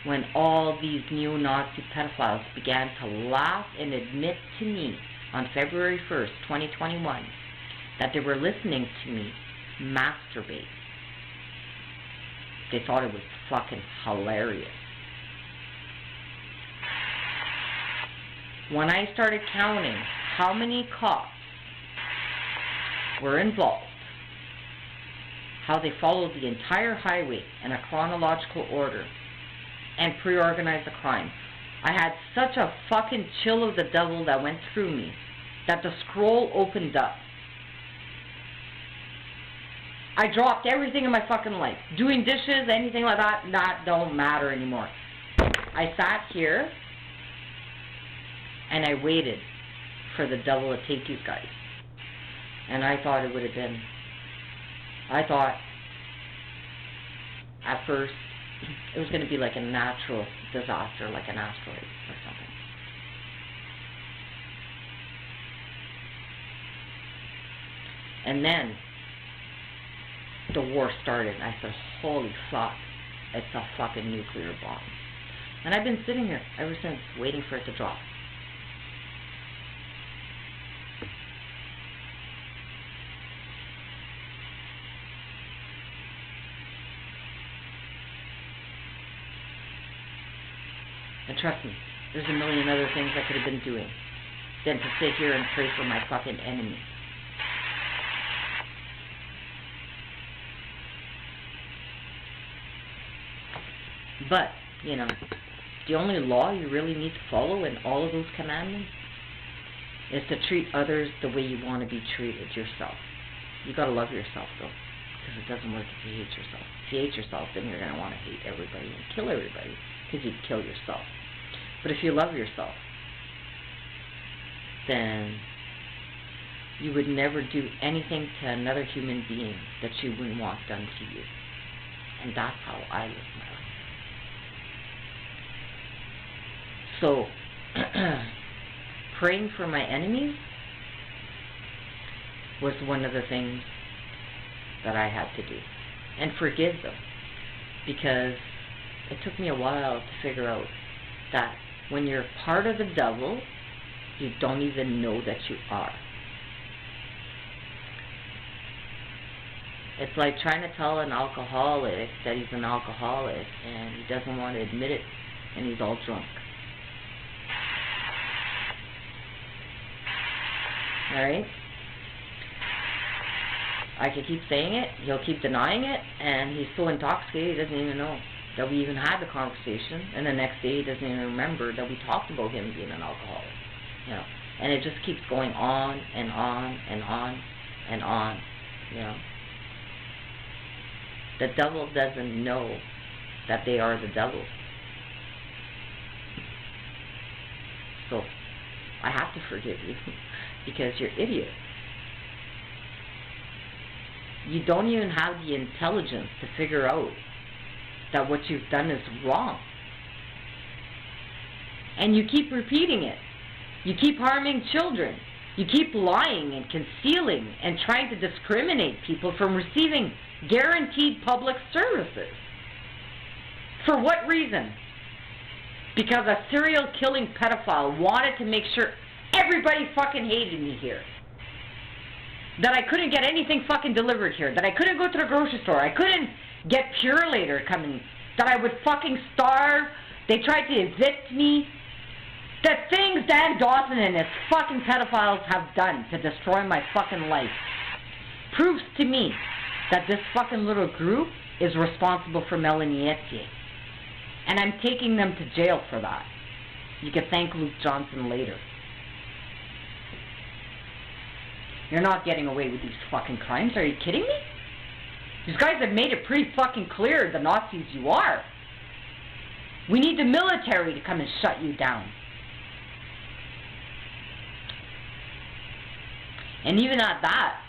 When all these neo-Nazi pedophiles began to laugh and admit to me on February 1st, 2021, that they were listening to me masturbate. They thought it was fucking hilarious. When I started counting how many cops were involved, how they followed the entire highway in a chronological order and pre-organized the crime, I had such a fucking chill of the devil that went through me that the scroll opened up. I dropped everything in my fucking life. Doing dishes, anything like that don't matter anymore. I sat here and I waited for the devil to take you guys. And I thought it would have been, I thought at first it was going to be like a natural disaster, like an asteroid or something. And then the war started, and I said, holy fuck, it's a fucking nuclear bomb. And I've been sitting here ever since, waiting for it to drop. And trust me, there's a million other things I could have been doing than to sit here and pray for my fucking enemy. But, you know, the only law you really need to follow in all of those commandments is to treat others the way you want to be treated yourself. You gotta love yourself, though, because it doesn't work if you hate yourself. If you hate yourself, then you're gonna want to hate everybody and kill everybody, because you'd kill yourself. But if you love yourself, then you would never do anything to another human being that you wouldn't want done to you. And that's how I live my life. So, praying for my enemies was one of the things that I had to do. And forgive them. Because it took me a while to figure out that when you're part of the devil, you don't even know that you are. It's like trying to tell an alcoholic that he's an alcoholic and he doesn't want to admit it and he's all drunk. Alright? I could keep saying it, he'll keep denying it, and he's so intoxicated he doesn't even know that we even had the conversation, and the next day he doesn't even remember that we talked about him being an alcoholic. You know, and it just keeps going on and on and on and on, you know. The devil doesn't know that they are the devil. So, I have to forgive you, because you're idiots. You don't even have the intelligence to figure out that what you've done is wrong. And you keep repeating it. You keep harming children. You keep lying and concealing and trying to discriminate people from receiving guaranteed public services. For what reason? Because a serial killing pedophile wanted to make sure everybody fucking hated me here. That I couldn't get anything fucking delivered here. That I couldn't go to the grocery store. I couldn't get Purelator coming. That I would fucking starve. They tried to evict me. The things Dan Dawson and his fucking pedophiles have done to destroy my fucking life proves to me that this fucking little group is responsible for Melanie Etier. And I'm taking them to jail for that. You can thank Luke Johnson later. You're not getting away with these fucking crimes. Are you kidding me? These guys have made it pretty fucking clear, the Nazis you are. We need the military to come and shut you down. And even at that,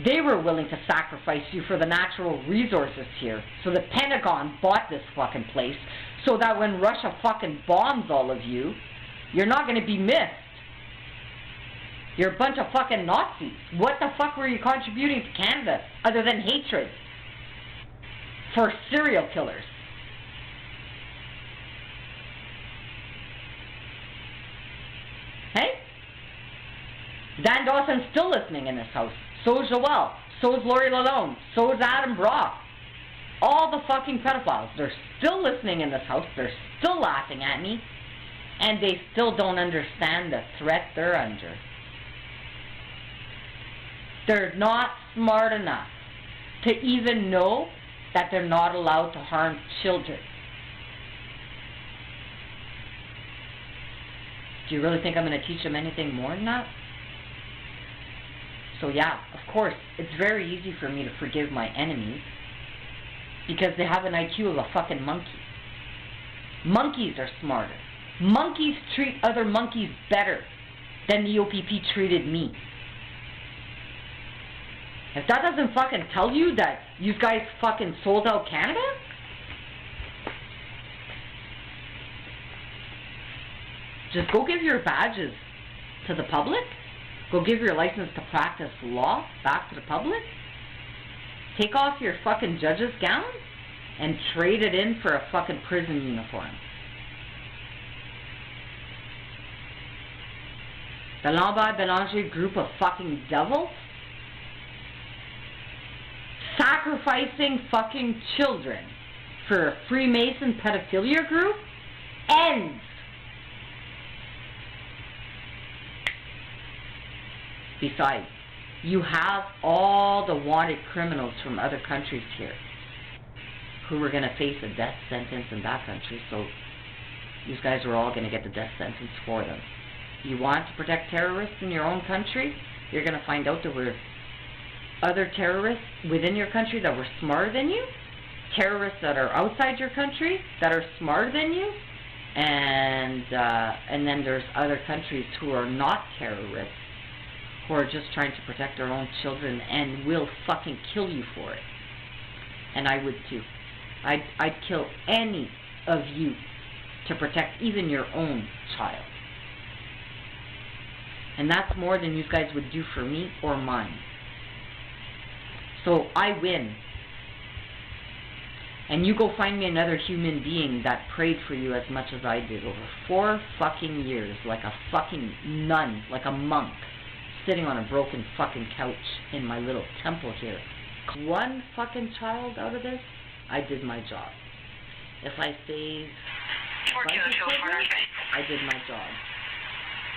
they were willing to sacrifice you for the natural resources here. So the Pentagon bought this fucking place so that when Russia fucking bombs all of you, you're not going to be missed. You're a bunch of fucking Nazis. What the fuck were you contributing to Canada other than hatred for serial killers? Hey? Dan Dawson's still listening in this house. So is Joelle. So is Lori Lalonde. So is Adam Brock. all the fucking pedophiles, they're still listening in this house, they're still laughing at me, and they still don't understand the threat they're under. They're not smart enough to even know that they're not allowed to harm children. Do you really think I'm going to teach them anything more than that? So yeah, of course, it's very easy for me to forgive my enemies because they have an IQ of a fucking monkey. Monkeys are smarter. Monkeys treat other monkeys better than the OPP treated me. If that doesn't fucking tell you that you guys fucking sold out Canada, just go give your badges to the public. Go give your license to practice law back to the public. Take off your fucking judge's gown and trade it in for a fucking prison uniform. The Lambert-Bélanger group of fucking devils sacrificing fucking children for a Freemason pedophilia group ends. Besides, you have all the wanted criminals from other countries here who are going to face a death sentence in that country, so these guys are all going to get the death sentence for them. You want to protect terrorists in your own country? You're going to find out there were other terrorists within your country that were smarter than you, terrorists that are outside your country that are smarter than you, and then there's other countries who are not terrorists, who are just trying to protect their own children and will fucking kill you for it. And I would too. I'd kill any of you to protect even your own child. And that's more than you guys would do for me or mine. So I win. And you go find me another human being that prayed for you as much as I did over 4 fucking years, like a fucking nun, like a monk, sitting on a broken fucking couch in my little temple here. One fucking child out of this, I did my job. If I saved children, I did my job.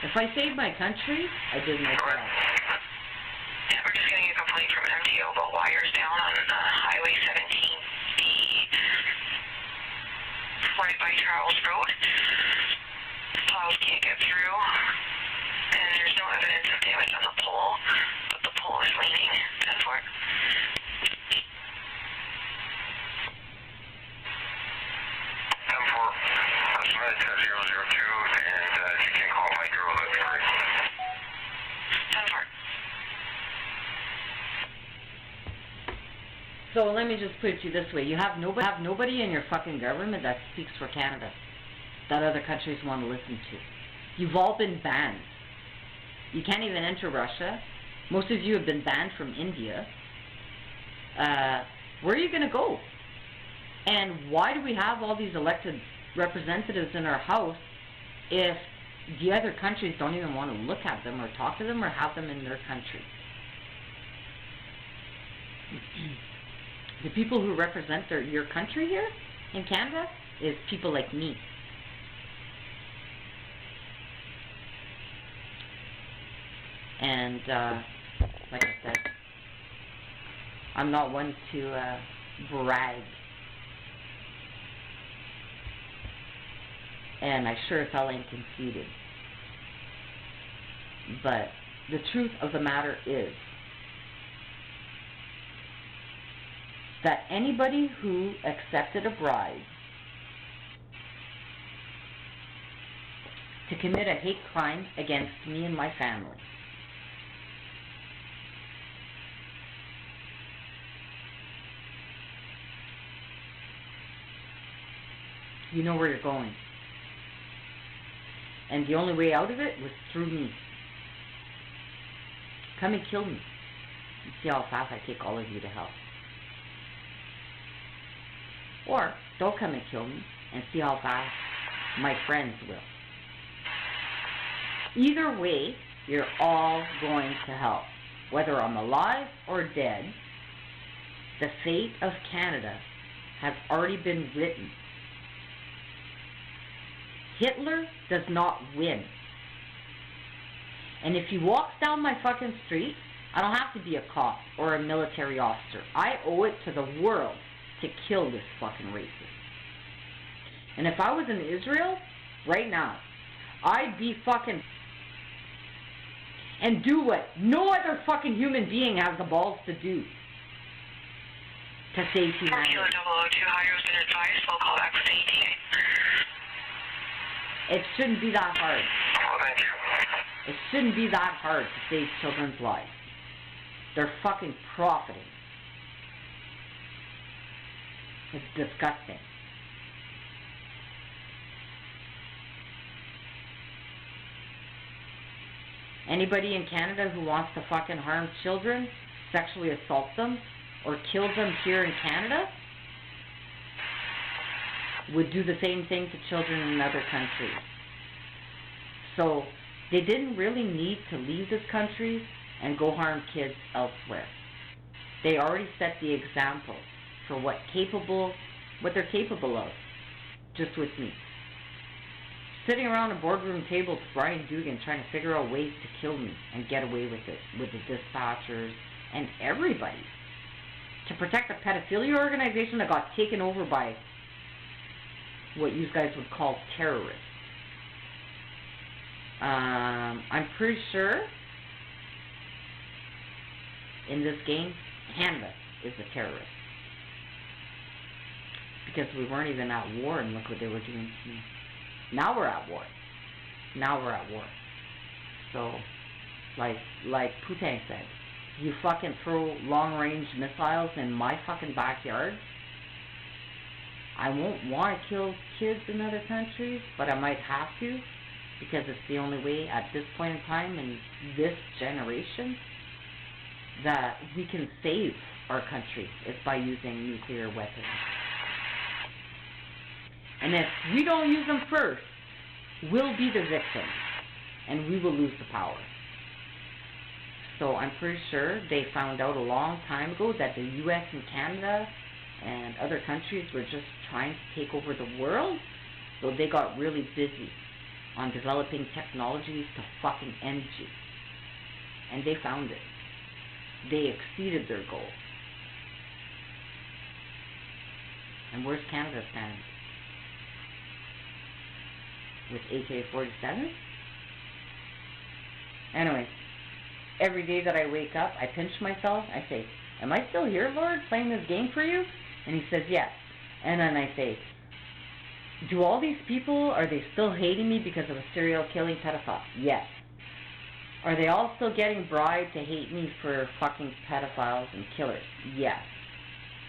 If I saved my country, I did my job. Yeah, we're just getting a complaint from an MTO about wires down on Highway 17B, right by Charles Road. Plows can't get through, and there's no evidence of damage on the pole, but the pole is leaning. 10-4. So let me just put it to you this way. You have nobody in your fucking government that speaks for Canada that other countries want to listen to. You've all been banned. You can't even enter Russia. Most of you have been banned from India. Where are you going to go? And why do we have all these elected representatives in our house if the other countries don't even want to look at them or talk to them or have them in their country? The people who represent your country here in Canada is people like me. And like I said, I'm not one to brag. And I sure as hell ain't conceited. But the truth of the matter is that anybody who accepted a bribe to commit a hate crime against me and my family you know where you're going. And the only way out of it was through me. Come and kill me. And see how fast I take all of you to hell. Or don't come and kill me and see how fast my friends will. Either way, you're all going to hell. Whether I'm alive or dead, the fate of Canada has already been written. Hitler does not win. And if he walks down my fucking street, I don't have to be a cop or a military officer. I owe it to the world to kill this fucking racist. And if I was in Israel, right now, I'd be fucking... and do what no other fucking human being has the balls to do. To save humanity. It shouldn't be that hard. It shouldn't be that hard to save children's lives. They're fucking profiting. It's disgusting. Anybody in Canada who wants to fucking harm children, sexually assault them, or kill them here in Canada would do the same thing to children in other countries. So they didn't really need to leave this country and go harm kids elsewhere. They already set the example for what they're capable of, just with me. Sitting around a boardroom table with Brian Dugan trying to figure out ways to kill me and get away with it, with the dispatchers and everybody. To protect a pedophilia organization that got taken over by what you guys would call terrorists. I'm pretty sure in this game, Canada is the terrorist. Because we weren't even at war, and look what they were doing to me. Now we're at war. Now we're at war. So, like Putin said, you fucking throw long-range missiles in my fucking backyard. I won't want to kill kids in other countries, but I might have to, because it's the only way at this point in time in this generation that we can save our country is by using nuclear weapons. And if we don't use them first, we'll be the victims, and we will lose the power. So I'm pretty sure they found out a long time ago that the US and Canada and other countries were just trying to take over the world, so they got really busy on developing technologies to fucking end you. And they found it. They exceeded their goal. And where's Canada stand? With AK-47? Anyway, every day that I wake up, I pinch myself. I say, am I still here, Lord, playing this game for you? And he says, yes. And then I say, do all these people, are they still hating me because of a serial killing pedophile? Yes. Are they all still getting bribed to hate me for fucking pedophiles and killers? Yes.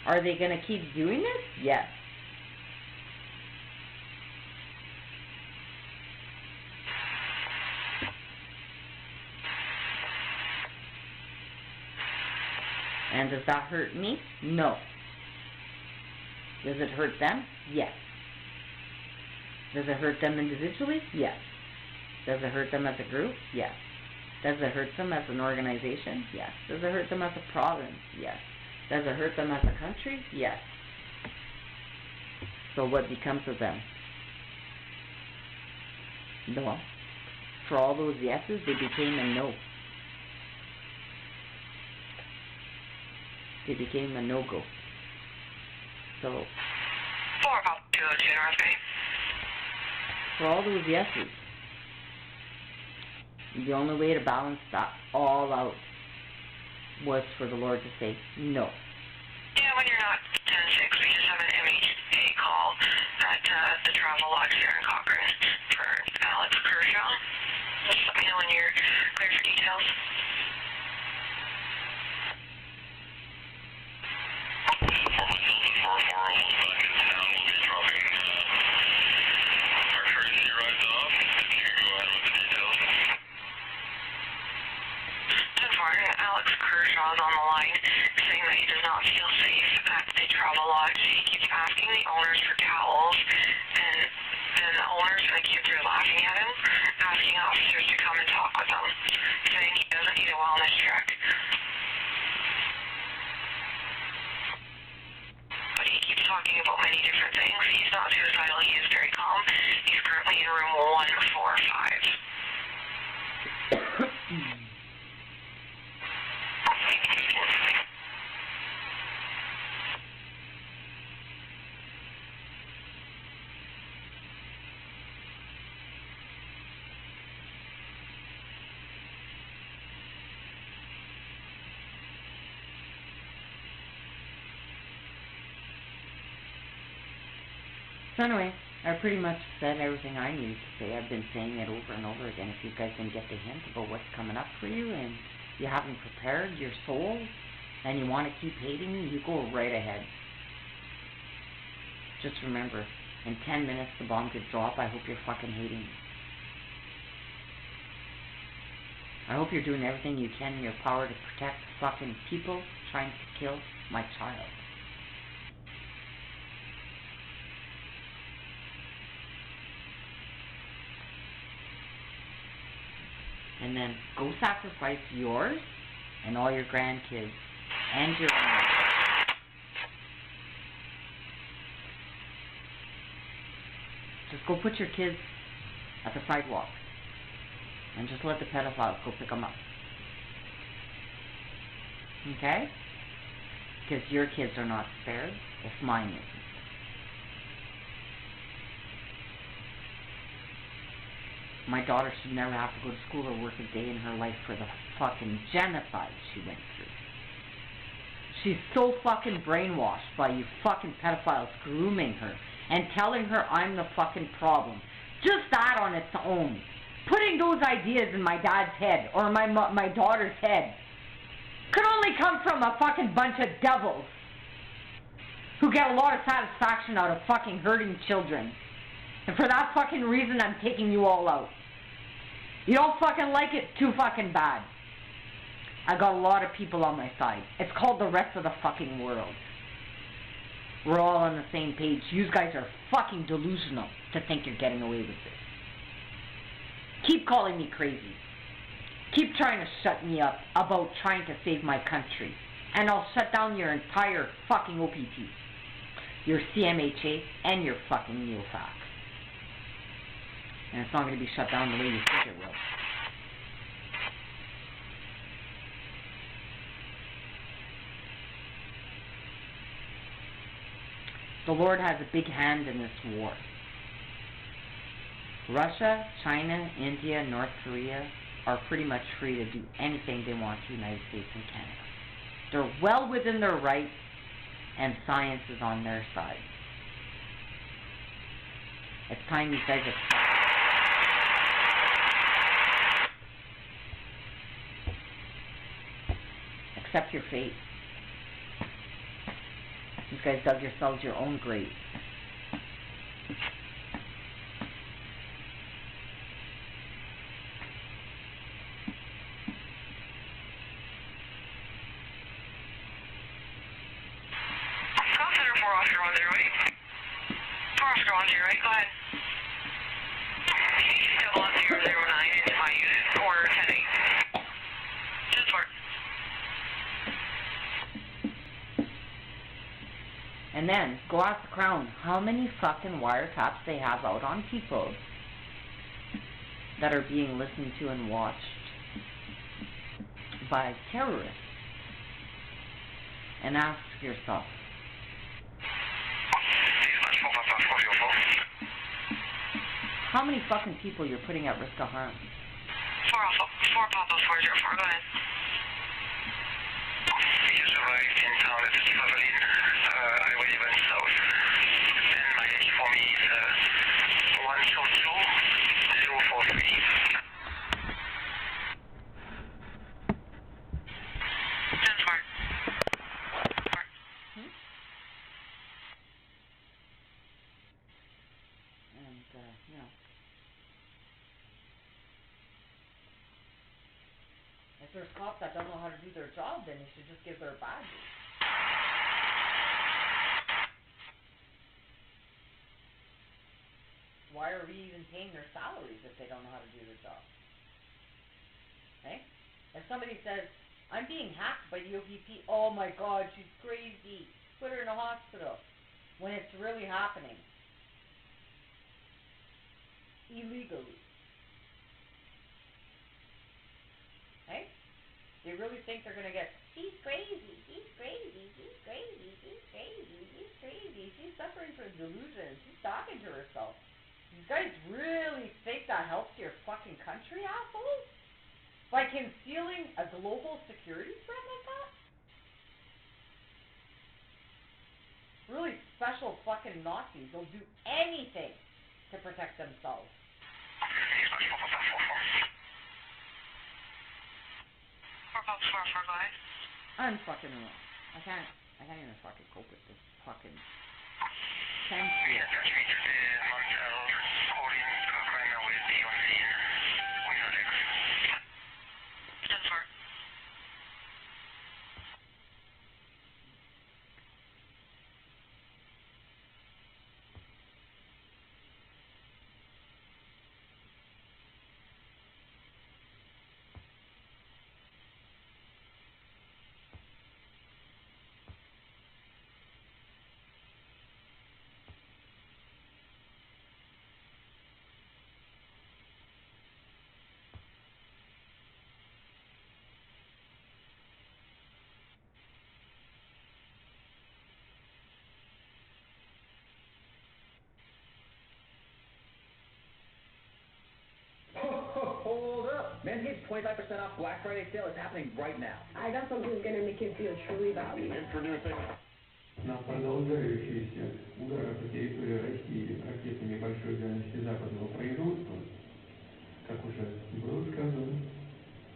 Are they going to keep doing this? Yes. And does that hurt me? No. Does it hurt them? Yes. Does it hurt them individually? Yes. Does it hurt them as a group? Yes. Does it hurt them as an organization? Yes. Does it hurt them as a province? Yes. Does it hurt them as a country? Yes. So what becomes of them? No. For all those yeses, they became a no. They became a no-go. So, for all those yeses, the only way to balance that all out was for the Lord to say no. Yeah, when you're not 10-6, we just have an MHA call at the travel lodge here in Cochrane for Alex Kershaw. Just let me know when you're clear for details. Alex Kershaw is on the line saying that he does not feel safe at the travel lodge. He keeps asking the owners for towels, and the owners and the kids are laughing at him, asking officers to come and talk with him, saying he doesn't need a wellness check. But he keeps talking about So anyway, I pretty much said everything I needed to say. I've been saying it over and over again. If you guys didn't get the hint about what's coming up for you and you haven't prepared your soul and you want to keep hating me, you go right ahead. Just remember, in 10 minutes the bomb could drop. I hope you're fucking hating me. I hope you're doing everything you can in your power to protect fucking people trying to kill my child. And then go sacrifice yours and all your grandkids and your own. Just go put your kids at the sidewalk and just let the pedophiles go pick them up. Okay? Because your kids are not spared if mine isn't. My daughter should never have to go to school or work a day in her life for the fucking genocide she went through. She's so fucking brainwashed by you fucking pedophiles grooming her and telling her I'm the fucking problem. Just that on its own. Putting those ideas in my dad's head or my daughter's head could only come from a fucking bunch of devils who get a lot of satisfaction out of fucking hurting children. And for that fucking reason, I'm taking you all out. You don't fucking like it? Too fucking bad. I got a lot of people on my side. It's called the rest of the fucking world. We're all on the same page. You guys are fucking delusional to think you're getting away with this. Keep calling me crazy. Keep trying to shut me up about trying to save my country. And I'll shut down your entire fucking OPP. Your CMHA and your fucking Fack. And it's not going to be shut down the way you think it will. The Lord has a big hand in this war. Russia, China, India, North Korea are pretty much free to do anything they want to the United States and Canada. They're well within their rights, and science is on their side. It's time you guys accept your fate. You guys dug yourselves your own grave. Center 4 Oscar 1 0, right? 4 Oscar 1 0, right? Go ahead. Still on 009 into my unit. Order 10-8. Just work. And then, go ask the Crown how many fucking wiretaps they have out on people that are being listened to and watched by terrorists. And ask yourself, how many fucking people you're putting at risk of harm? 4 Alpha, 4 Papa 404, go ahead. You survived in town at Javelin. Highway went south. And my age for me is 122 043. If there's cops that don't know how to do their job, then you should just give their badges. Why are we even paying their salaries if they don't know how to do their job? Okay? If somebody says, I'm being hacked by the OPP, oh my god, she's crazy, put her in a hospital, when it's really happening. Illegally. think they're gonna get, he's crazy, he's crazy, he's crazy, he's crazy, he's crazy, she's suffering from delusions, she's talking to herself. You guys really think that helps your fucking country, assholes? By concealing a global security threat like that? Really special fucking Nazis. They'll do anything to protect themselves. I'm fucking wrong. I can't even fucking cope with this fucking tense here. Hold up! Manscaped's 25% off Black Friday sale is happening right now. I got something gonna make you feel truly valued. Introducing. На продолжающиеся удары по территории России ракетами большой дальности западного производства, как уже было сказано,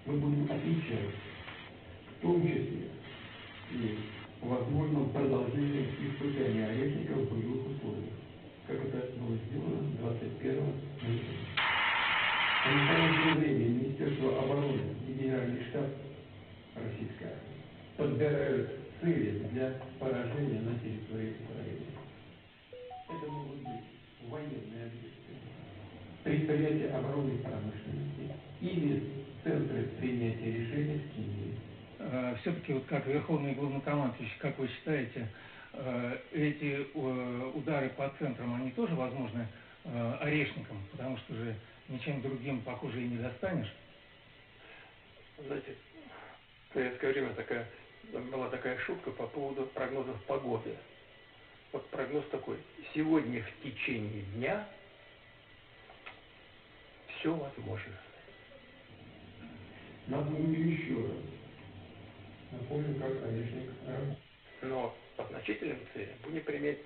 мы будем отвечать, в том числе и возможном продолжении испытания орешников в боевых условиях, как это было сделано 21 ноября. В настоящее время Министерство обороны и Генеральный штаб Российской армии подбирают цели для поражения на территории Украины. Это могут быть военные объекты, предприятия оборонной промышленности или центры принятия решений в Киеве. Все-таки, вот как Верховный Главнокомандующий, как вы считаете, эти удары по центрам, они тоже возможны орешником, потому что же ничем другим, похоже, и не достанешь? Знаете, в советское время была такая шутка по поводу прогнозов погоды. Вот прогноз такой: сегодня в течение дня все возможно. Напомню еще раз. Напомню, как орешник работает. Но по значительным целям будем применять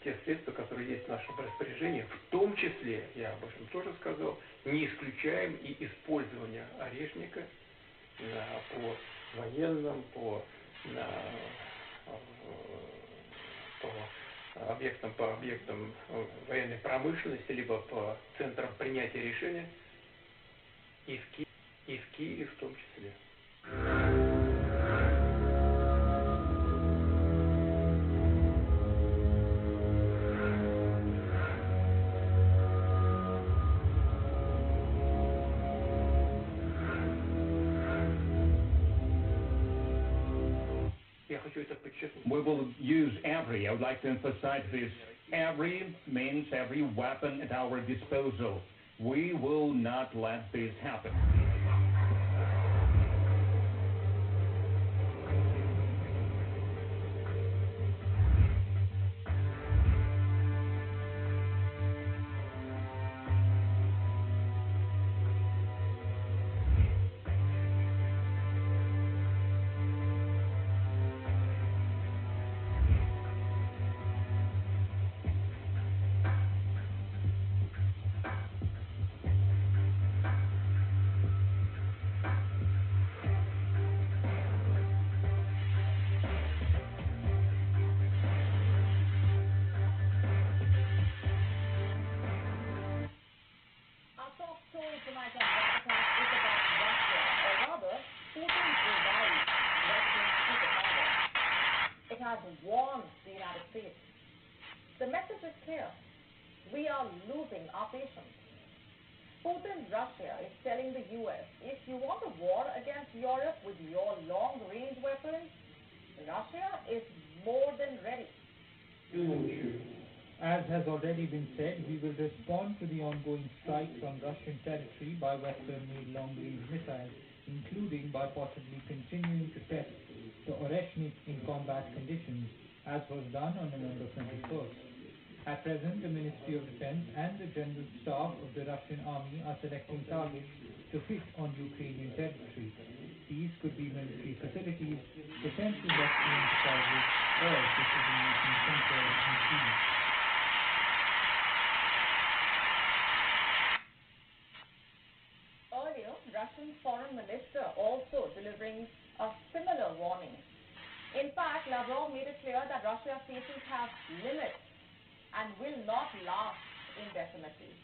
те средства, которые есть в нашем распоряжении, в том числе, я об этом тоже сказал, не исключаем и использование орешника по военным, по объектам военной промышленности, либо по центрам принятия решения, и в Киеве в том числе. We will use every, I would like to emphasize this, every means, every weapon at our disposal. We will not let this happen. It has warned the United States. The message is clear. We are losing our patience. Putin, Russia, is telling the U.S., if you want a war against Europe with your long-range weapons, Russia is more than ready. И ночью As has already been said, we will respond to the ongoing strikes on Russian territory by Western-made long-range missiles, including by possibly continuing to test the Oreshnik in combat conditions, as was done on November 21st. At present, the Ministry of Defense and the General Staff of the Russian Army are selecting targets to hit on Ukrainian territory. These could be military facilities, defense industry enterprises, or decision-making centers in Kyiv. Earlier, Russian Foreign Minister also delivering a similar warning. In fact, Lavrov made it clear that Russia's patience have limits and will not last indefinitely.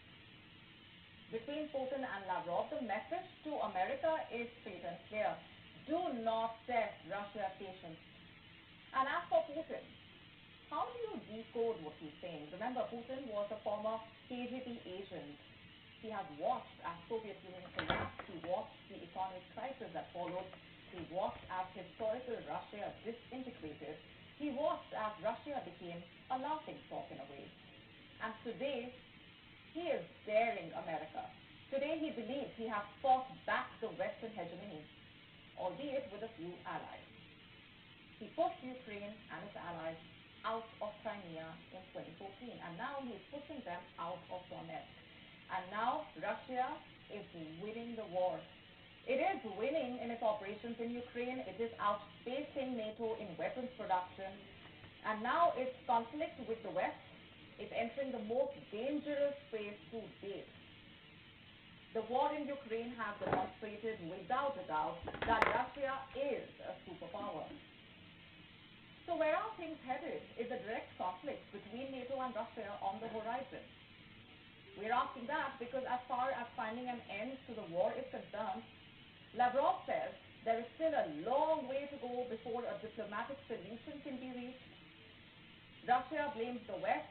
Between Putin and Lavrov, the message to America is straight and clear. Do not test Russia's patience. And as for Putin, how do you decode what he's saying? Remember, Putin was a former KGB agent. He has watched as Soviet Union collapsed. He watched the economic crisis that followed. He watched as historical Russia disintegrated. He watched as Russia became a laughing stock in a way. And today, he is daring America. Today, he believes he has fought back the Western hegemony, albeit with a few allies. He pushed Ukraine and its allies out of Crimea in 2014, and now he is pushing them out of Donetsk. And now Russia is winning the war. It is winning in its operations in Ukraine. It is outspacing NATO in weapons production. And now its conflict with the West is entering the most dangerous phase to date. The war in Ukraine has demonstrated without a doubt that Russia is a superpower. So where are things headed? Is a direct conflict between NATO and Russia on the horizon? We're asking that because as far as finding an end to the war is concerned, Lavrov says there is still a long way to go before a diplomatic solution can be reached. Russia blames the West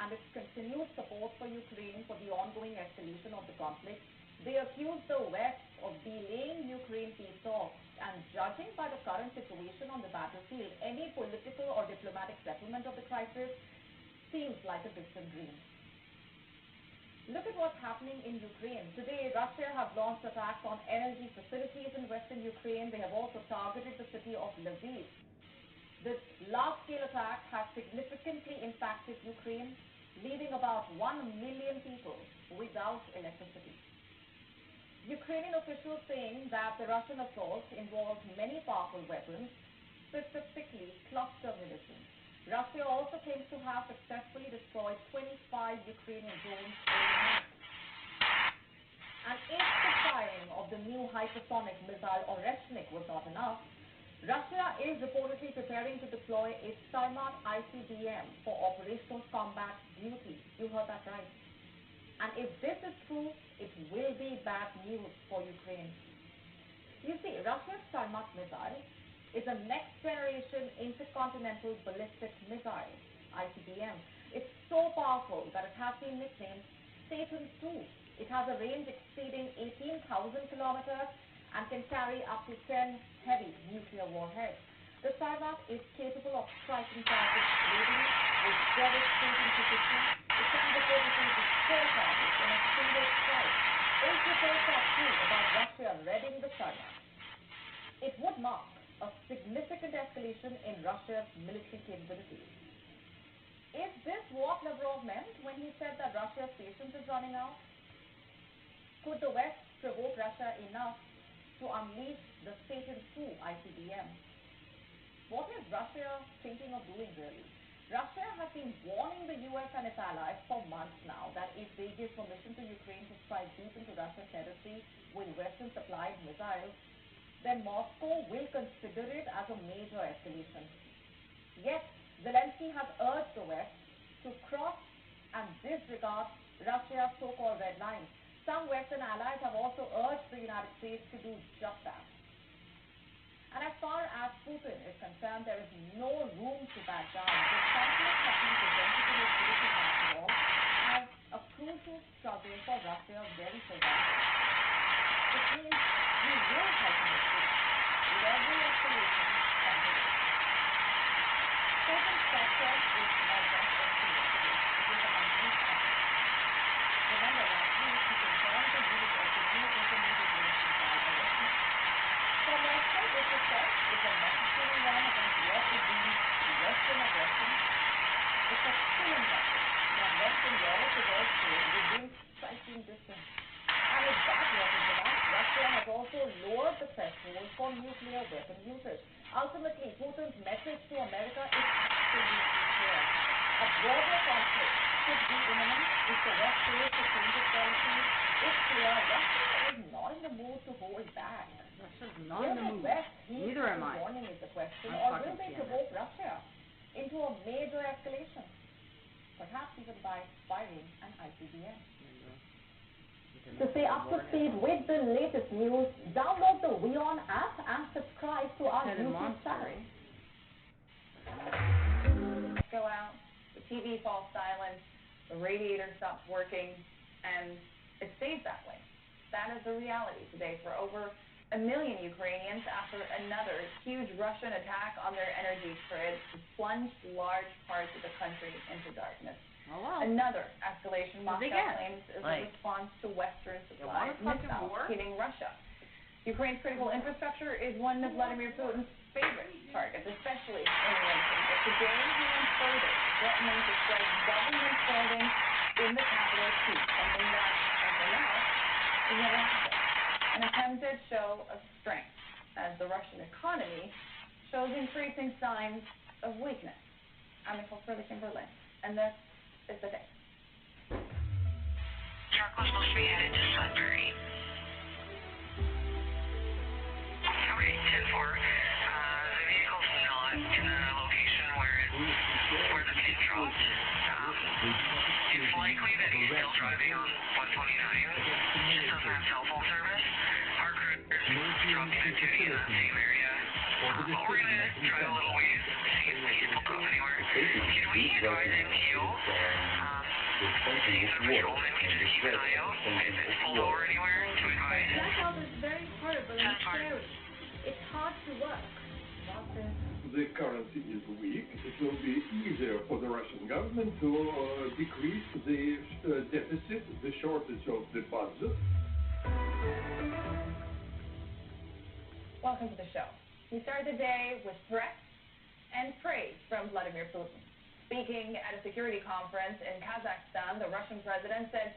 and its continued support for Ukraine for the ongoing escalation of the conflict. They accuse the West of delaying Ukraine peace talks, and judging by the current situation on the battlefield, any political or diplomatic settlement of the crisis seems like a distant dream. Look at what's happening in Ukraine. Today, Russia has launched attacks on energy facilities in western Ukraine. They have also targeted the city of Lviv. This large-scale attack has significantly impacted Ukraine, leaving about 1 million people without electricity. Ukrainian officials saying that the Russian assault involved many powerful weapons, specifically cluster munitions. Russia also claims to have successfully destroyed 25 Ukrainian drones overnight. And if the firing of the new hypersonic missile Oreshnik was not enough, Russia is reportedly preparing to deploy its Sarmat ICBM for operational combat duty. You heard that right. And if this is true, it will be bad news for Ukraine. You see, Russia's Sarmat missile is a next-generation intercontinental ballistic missile, ICBM. It's so powerful that it has been nicknamed Satan II. It has a range exceeding 18,000 kilometers and can carry up to 10 heavy nuclear warheads. The Sarmat is capable of striking targets globally with devastating precision. It can reportedly destroy targets in a single strike. Is reports are true about Russia readying the Sarmat, it would mark a significant escalation in Russia's military capabilities. Is this what Lavrov meant when he said that Russia's patience is running out? Could the West provoke Russia enough to unleash the Satan II ICBM? What is Russia thinking of doing really? Russia has been warning the US and its allies for months now that if they give permission to Ukraine to strike deep into Russian territory with Western-supplied missiles, then Moscow will consider it as a major escalation. Yet, Zelensky has urged the West to cross and disregard Russia's so-called red lines. Some Western allies have also urged the United States to do just that. And as far as Putin is concerned, there is no room to back down. This conflict has been presented to his critics after all as a crucial struggle for Russia's very survival. It means we will tighten the stakes with every escalation from the West. Putin's success is not just empty rhetoric. It is a also said it's a necessary one against what would be Western aggression. It's a killing message that Western Europe is also within striking distance. And if that wasn't enough, Russia has also lowered the threshold for nuclear weapon users. Ultimately, Putin's message to America is absolutely clear. A broader conflict should be imminent if the West fails to change its policy. It's clear Russia is not in the mood to hold back. Russia's not Will in the the mood. West heed Neither am I. warning is the question, I'm or talking will they to you, provoke Russia into a major escalation, perhaps even by firing an ICBM? To stay up to speed with the latest news, download the WeOn app and subscribe to our YouTube channel. Go out, the TV falls silent, the radiator stops working, and it stays that way. That is the reality today for over 1 million Ukrainians after another huge Russian attack on their energy grid plunged large parts of the country into darkness. Oh, wow. Another escalation Moscow Again, claims is like, a response to Western you want supplied a fucking missiles war? hitting Russia. Ukraine's critical infrastructure is one of Vladimir Putin's favorite targets, especially in the region. But today he went further, threatening to strike government buildings in the capital too, something that, until now, has never happened. An attempted show of strength, as the Russian economy shows increasing signs of weakness. I'm Nicole in Berlin, and this is the day. Truck was supposed to be headed to Sudbury. Okay, 10-4. The vehicle's not in a location where the pin dropped. It's likely that he's still driving on 129. He just doesn't have cell phone service. Our crew is dropping activity in that same area. But we're going to drive a little ways, see if he's pulled off anywhere. Did we advise him to you? Using the patrolman can just keep an eye out. If it's pulled over anywhere, to advise. Blackout is very horrible and scary. It's hard to work. The currency is weak. It will be easier for the Russian government to decrease the deficit, the shortage of the budget. Welcome to the show. We start the day with threats and praise from Vladimir Putin. Speaking at a security conference in Kazakhstan, the Russian president said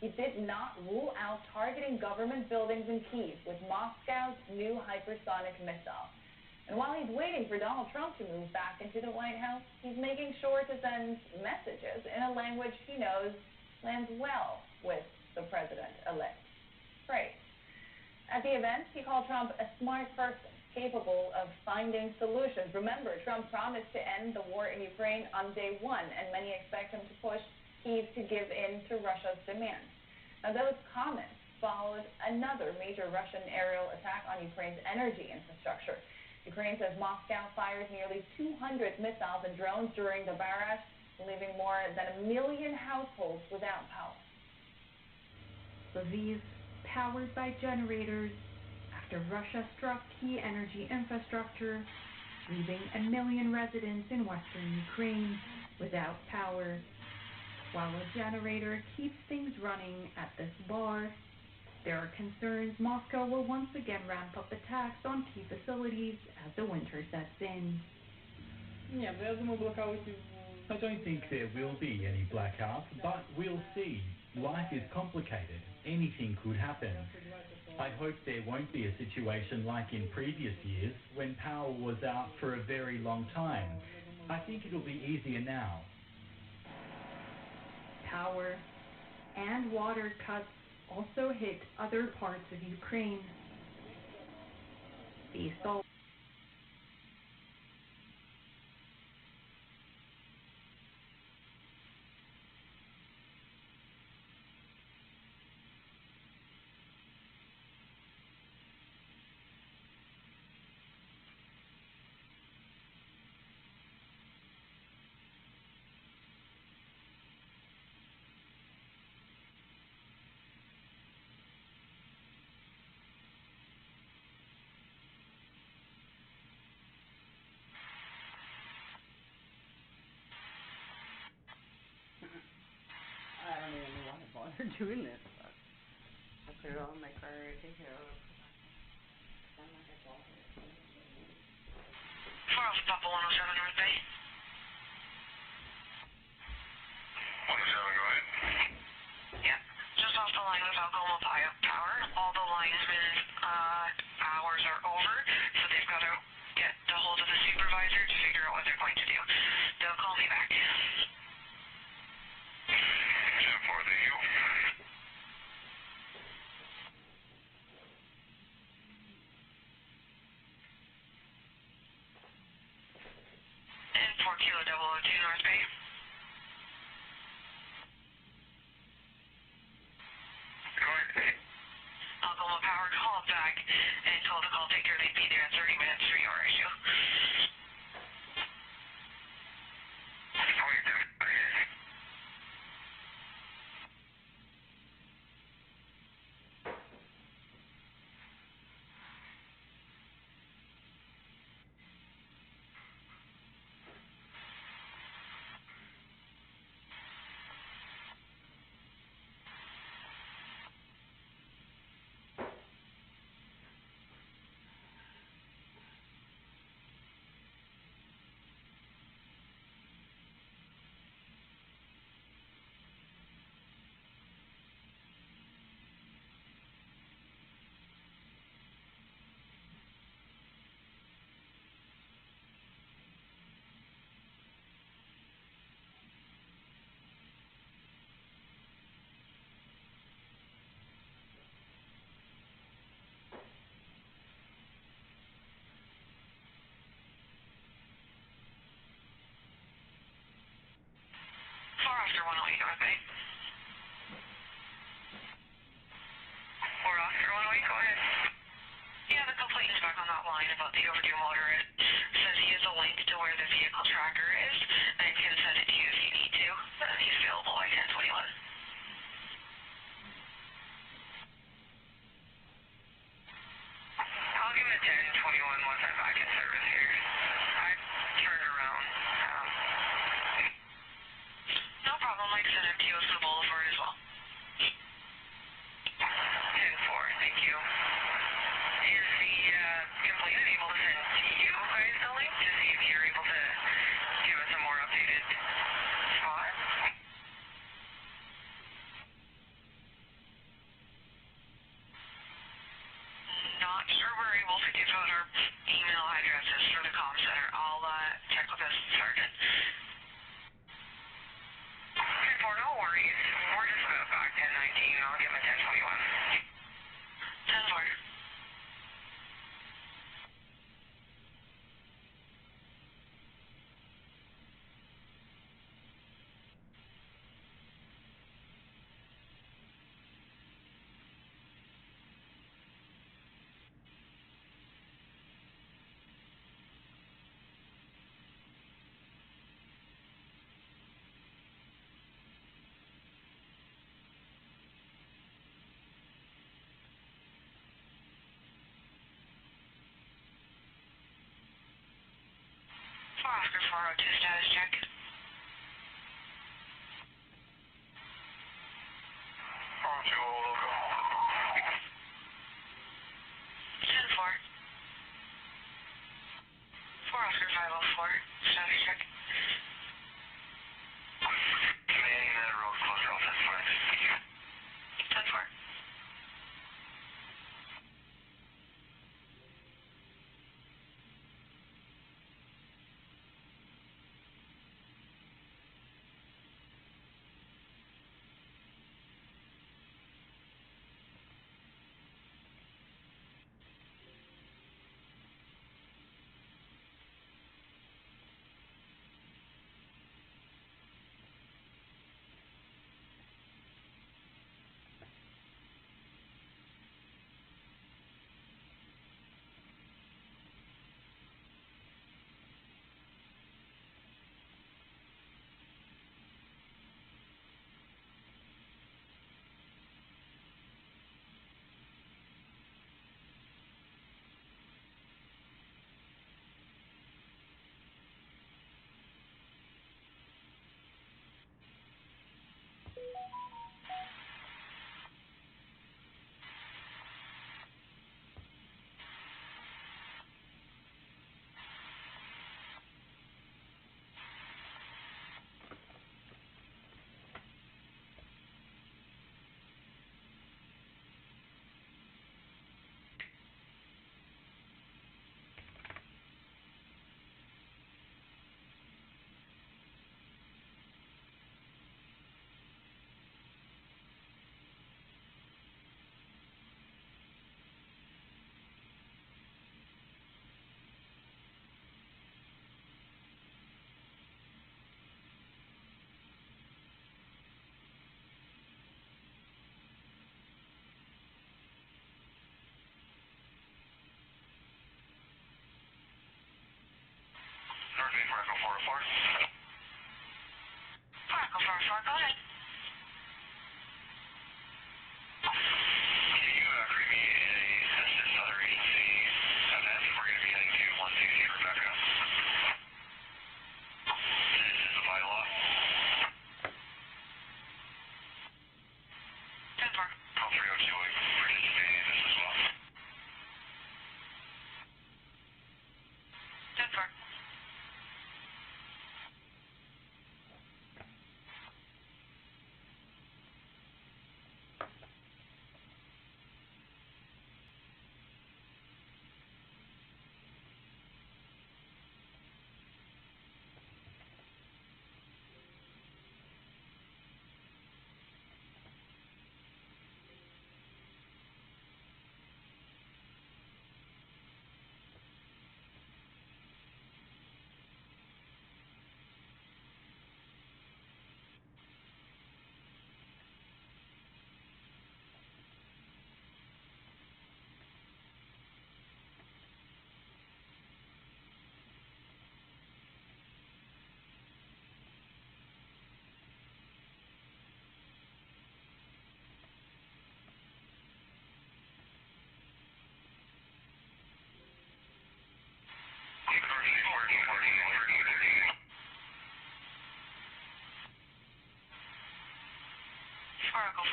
he did not rule out targeting government buildings in Kydd with Moscow's new hypersonic missile. And while he's waiting for Donald Trump to move back into the White House, he's making sure to send messages in a language he knows lands well with the president-elect. Praise. At the event, he called Trump a smart person, capable of finding solutions. Remember, Trump promised to end the war in Ukraine on day one, and many expect him to push Kyiv to give in to Russia's demands. Now, those comments followed another major Russian aerial attack on Ukraine's energy infrastructure. Ukraine says Moscow fired nearly 200 missiles and drones during the barrage, leaving more than 1 million households without power. Lviv powered by generators after Russia struck key energy infrastructure, leaving 1 million residents in western Ukraine without power. While a generator keeps things running at this bar, there are concerns Moscow will once again ramp up attacks on key facilities as the winter sets in. I don't think there will be any blackout, but we'll see. Life is complicated. Anything could happen. I hope there won't be a situation like in previous years when power was out for a very long time. I think it'll be easier now. Power and water cuts also hit other parts of Ukraine. The assault I don't even want to bother doing this, but I'll put it all in my car, take it out. I'm not going to bother. Papa 107 North Bay. 107, go ahead. Yeah, just off the line with Algoma Power. All the linesmen hours are over, so they've got to get a hold of the supervisor to figure out what they're going to do. They'll call me back. 10-4, thank you. And 4 Kilo 002 North Bay. Go ahead. Algoma Power called back and told the call taker they'd be there in 30 minutes for your issue. Oh, you're doing it. Oscar 108 North Bay. 4 Oscar 108, go ahead. Yeah, the complainant's back on that line about the overdue motorist. Says he has a link to where the vehicle tracker is and can send it to you if you need to. He's available by 10:21. I'll give him a 10:21 once I'm back in service here. I turned around. No problem, I can send him to you as the boulevard as well. 10-4, thank you. Is the complainant able to send you guys the link to see if you're able to give us a more updated spot? Not sure we're able to give out our email addresses for the comm center. I'll check with the sergeant. 10-4, no worries. We're just about back 10:19. I'll give him a 10:21. 10-4. Oscar 402 status check. Local. 10-4. 4 Oscar 504 status check. Commanding that road closure, all 10-4. 10-4.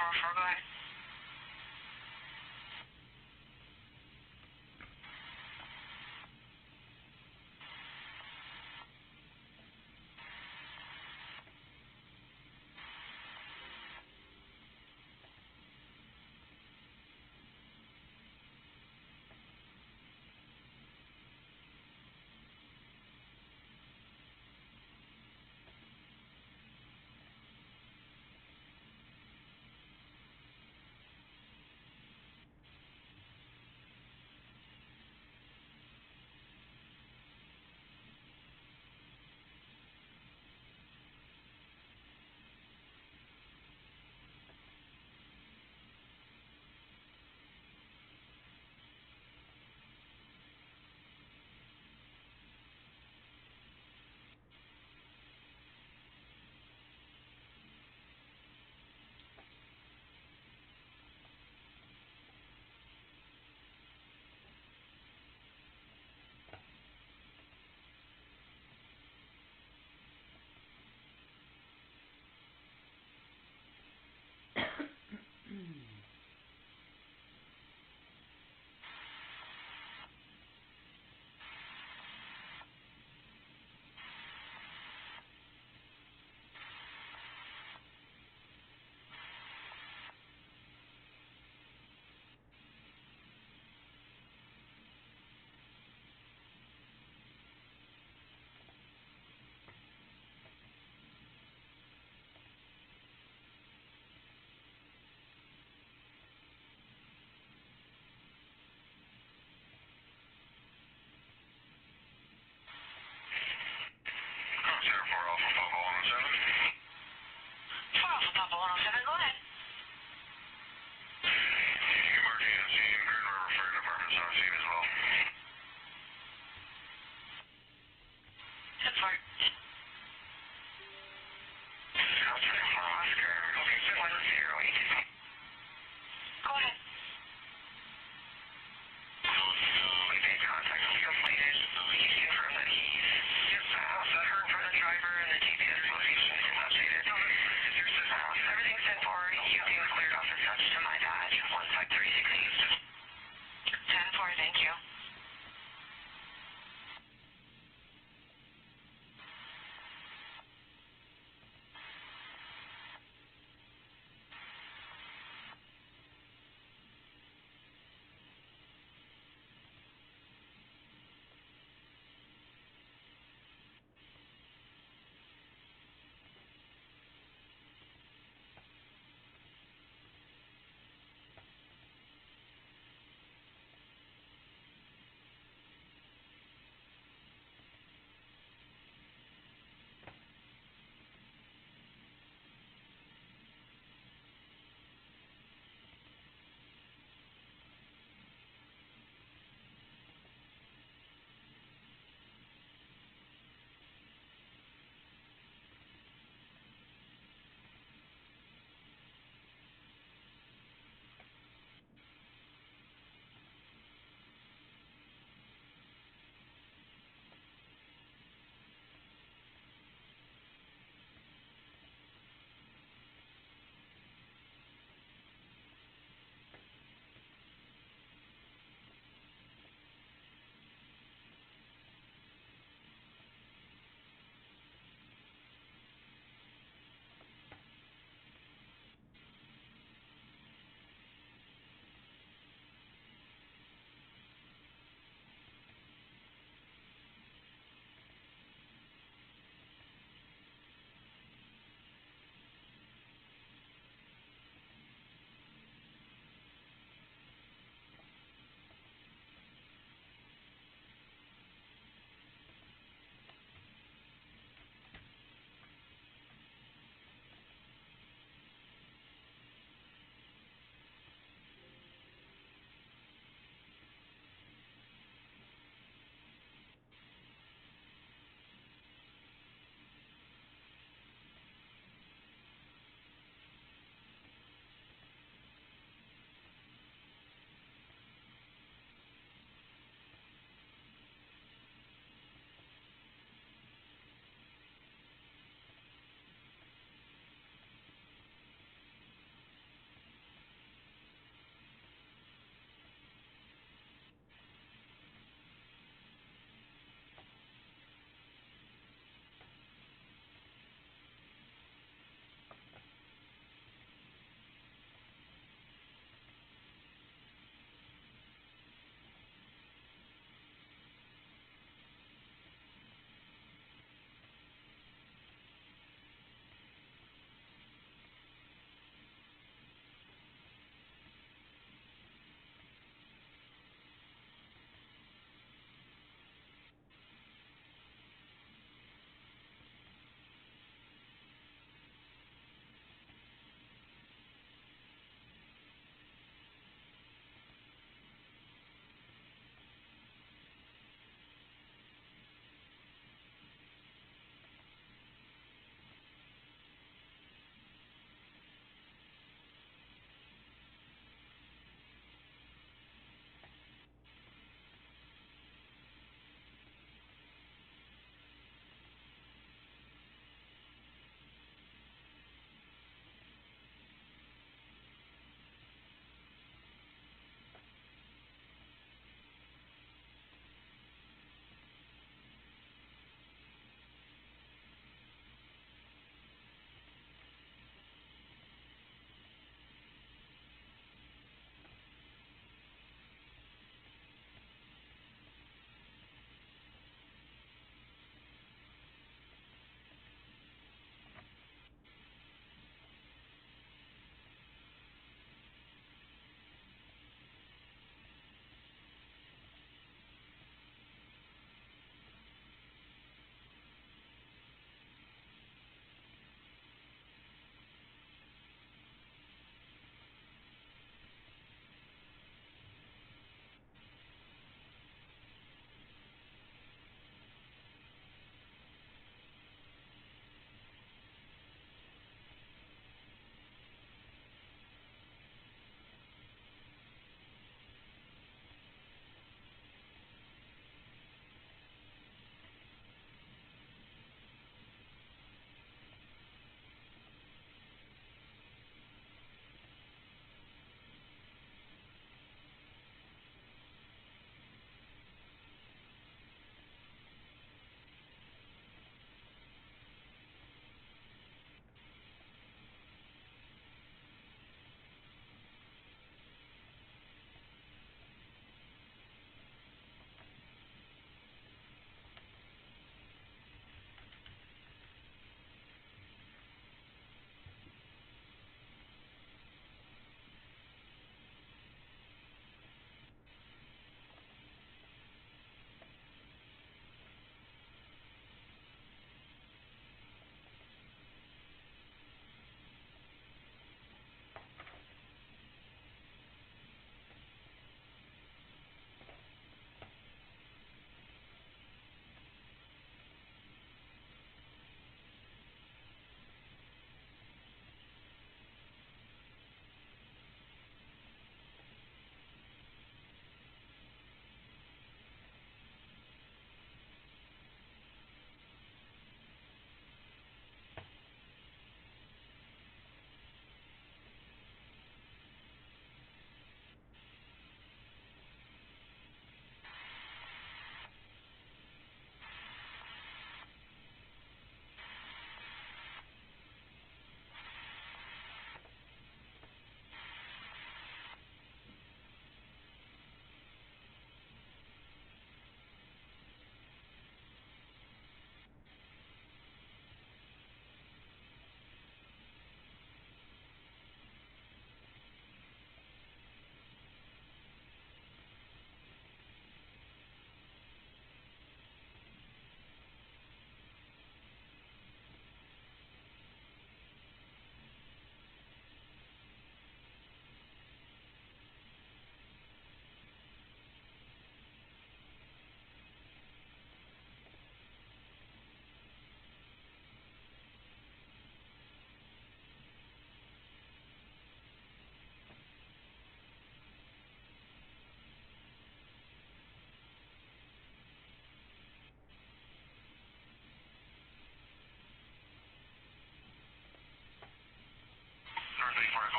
404, go ahead.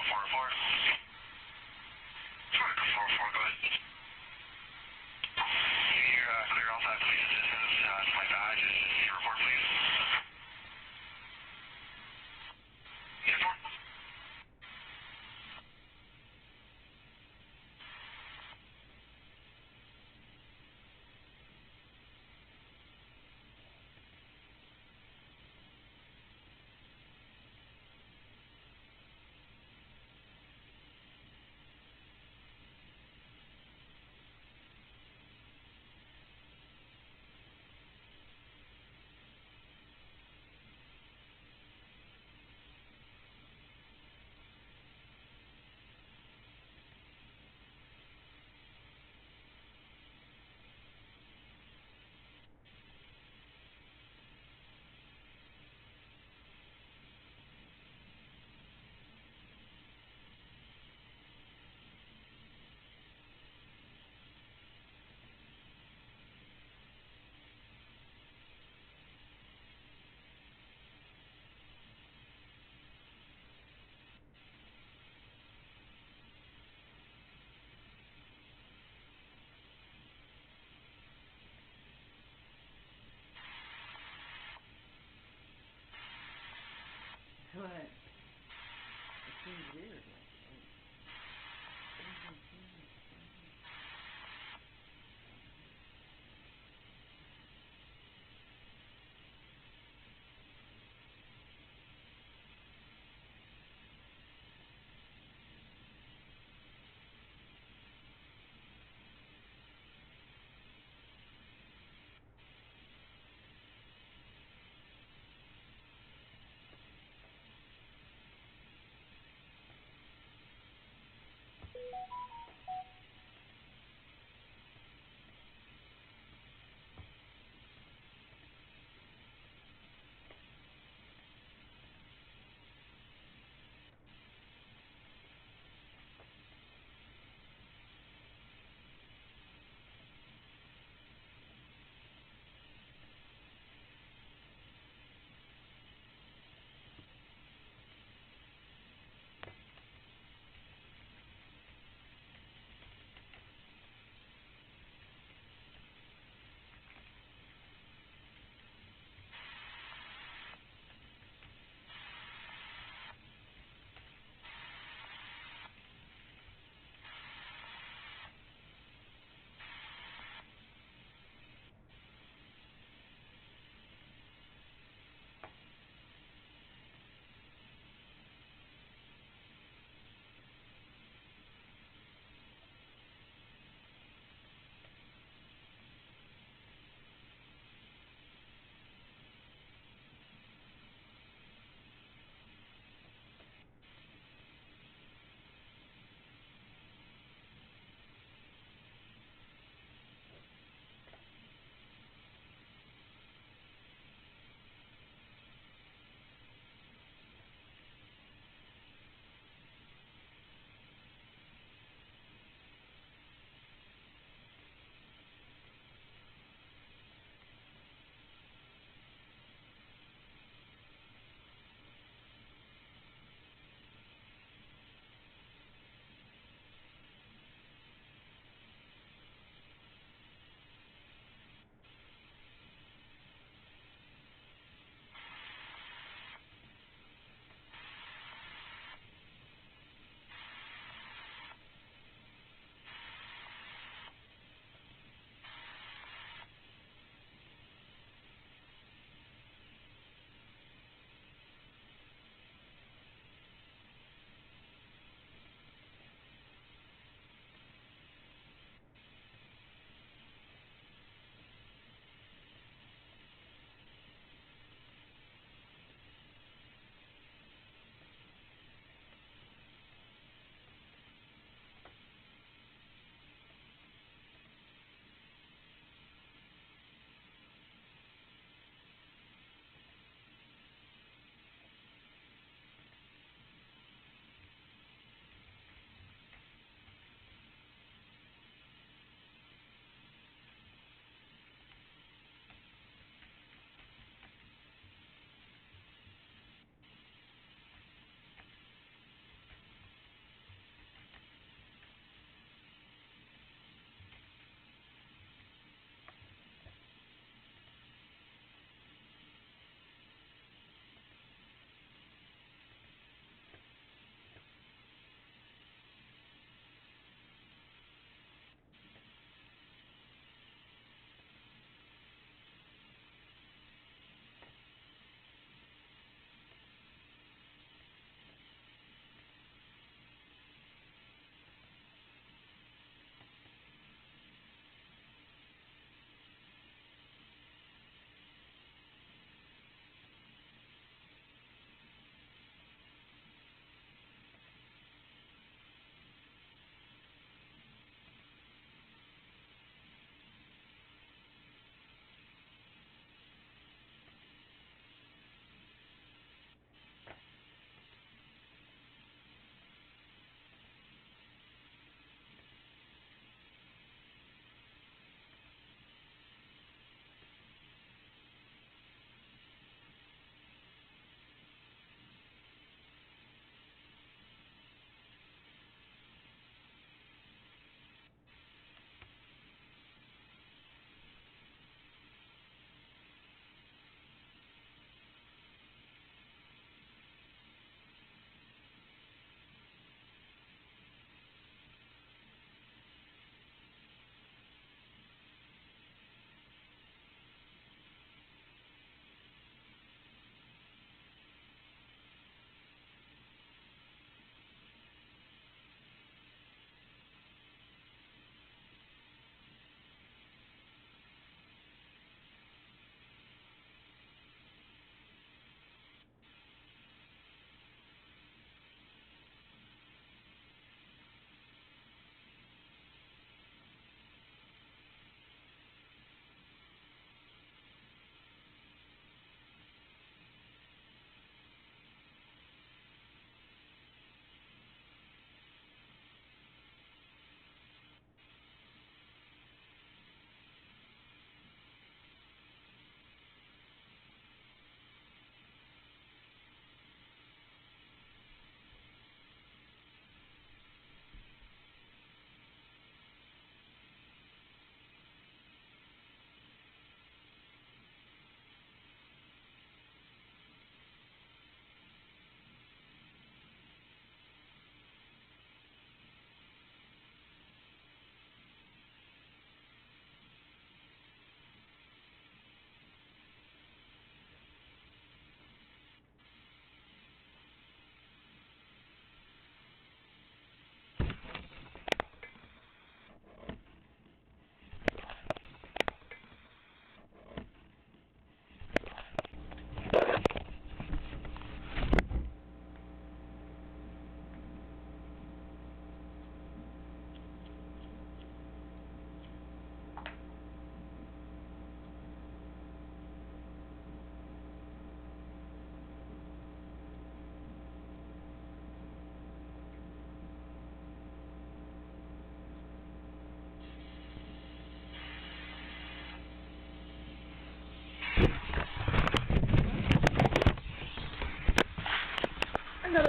404. 404, go ahead. You're clear outside police assistance. It's my badge. Just your report, please. 10-4.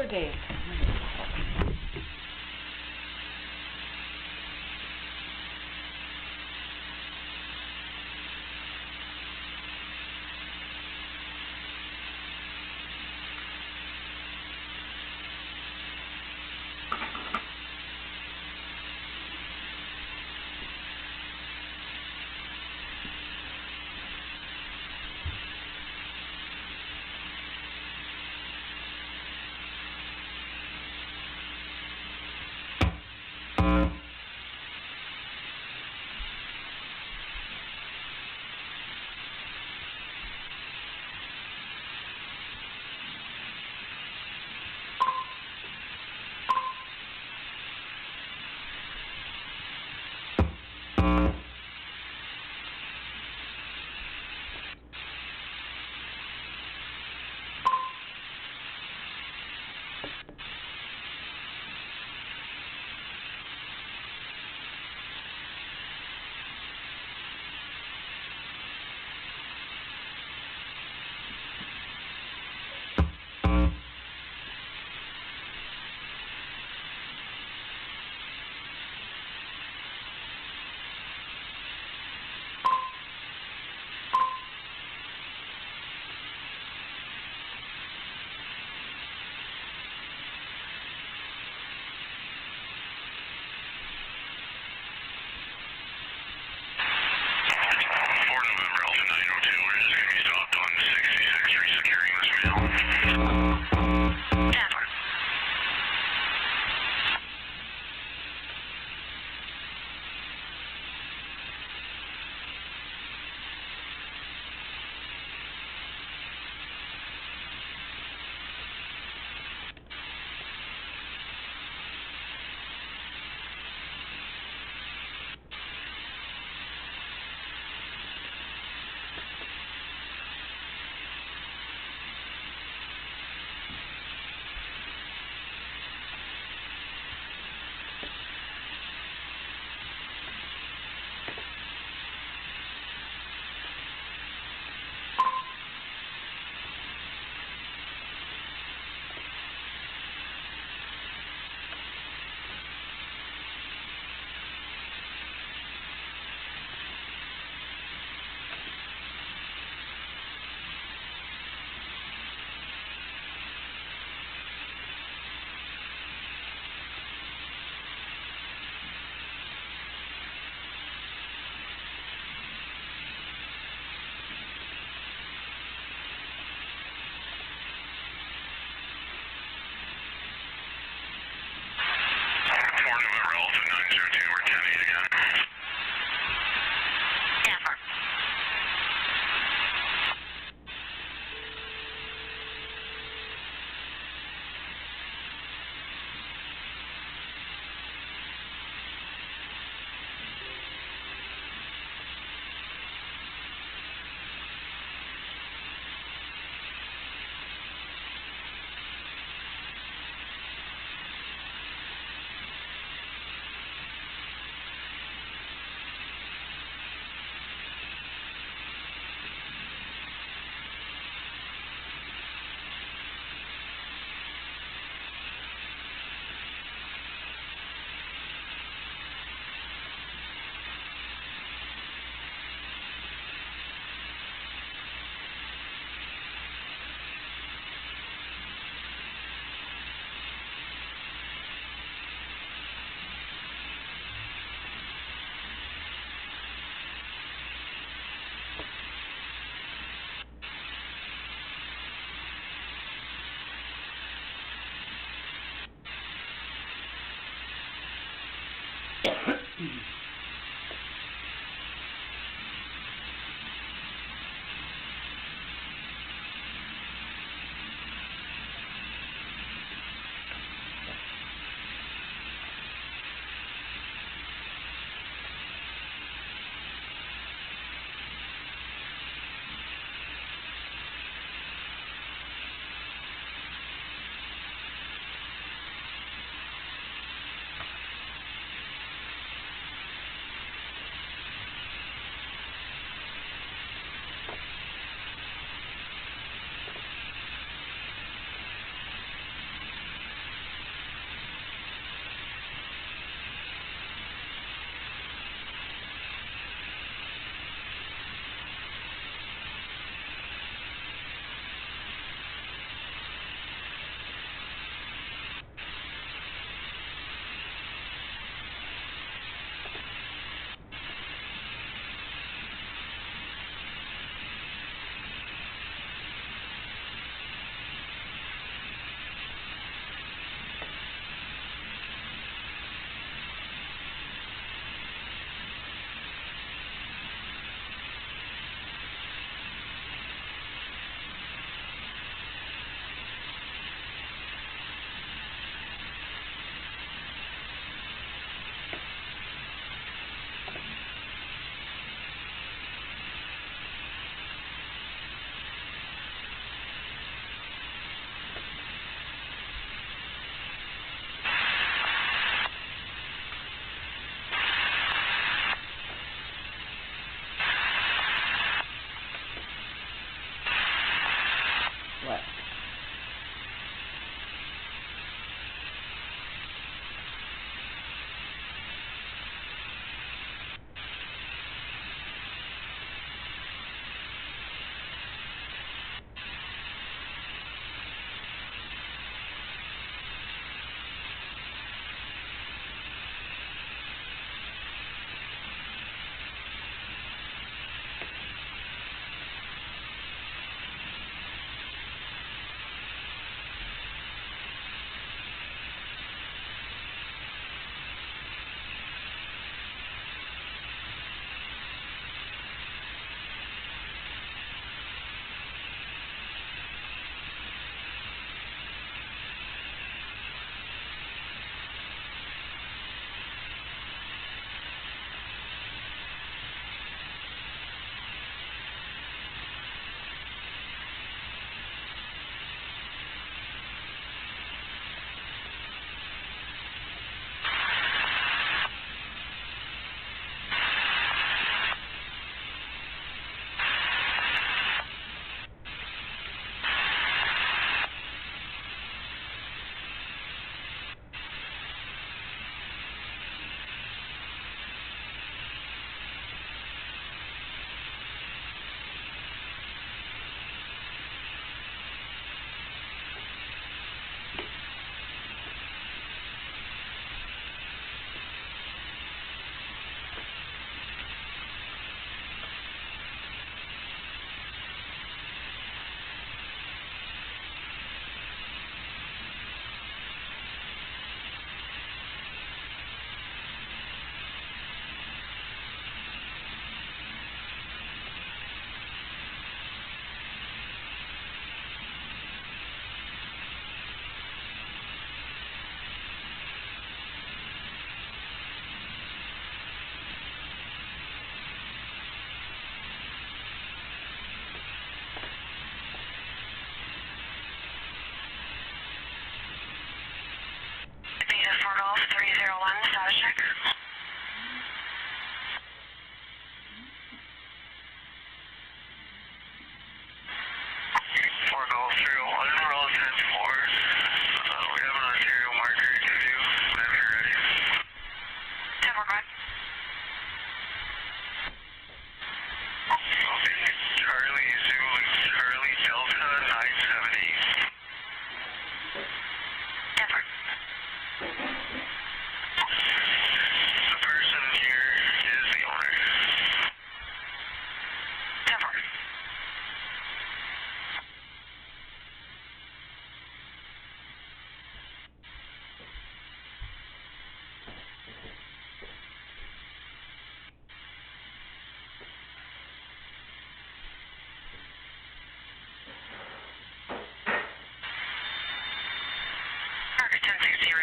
couple of days.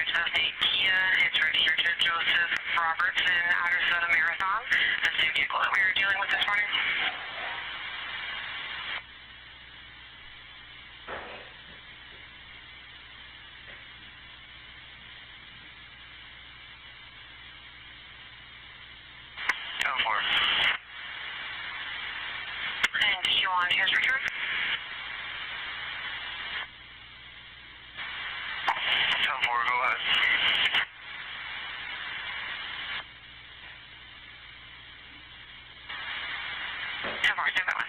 Killa, it's registered to Joseph Roberts in Adderson Marathon. That's the vehicle that we were dealing with this morning. And did you want his return? 10-4, go ahead. 10-4, stand by 1.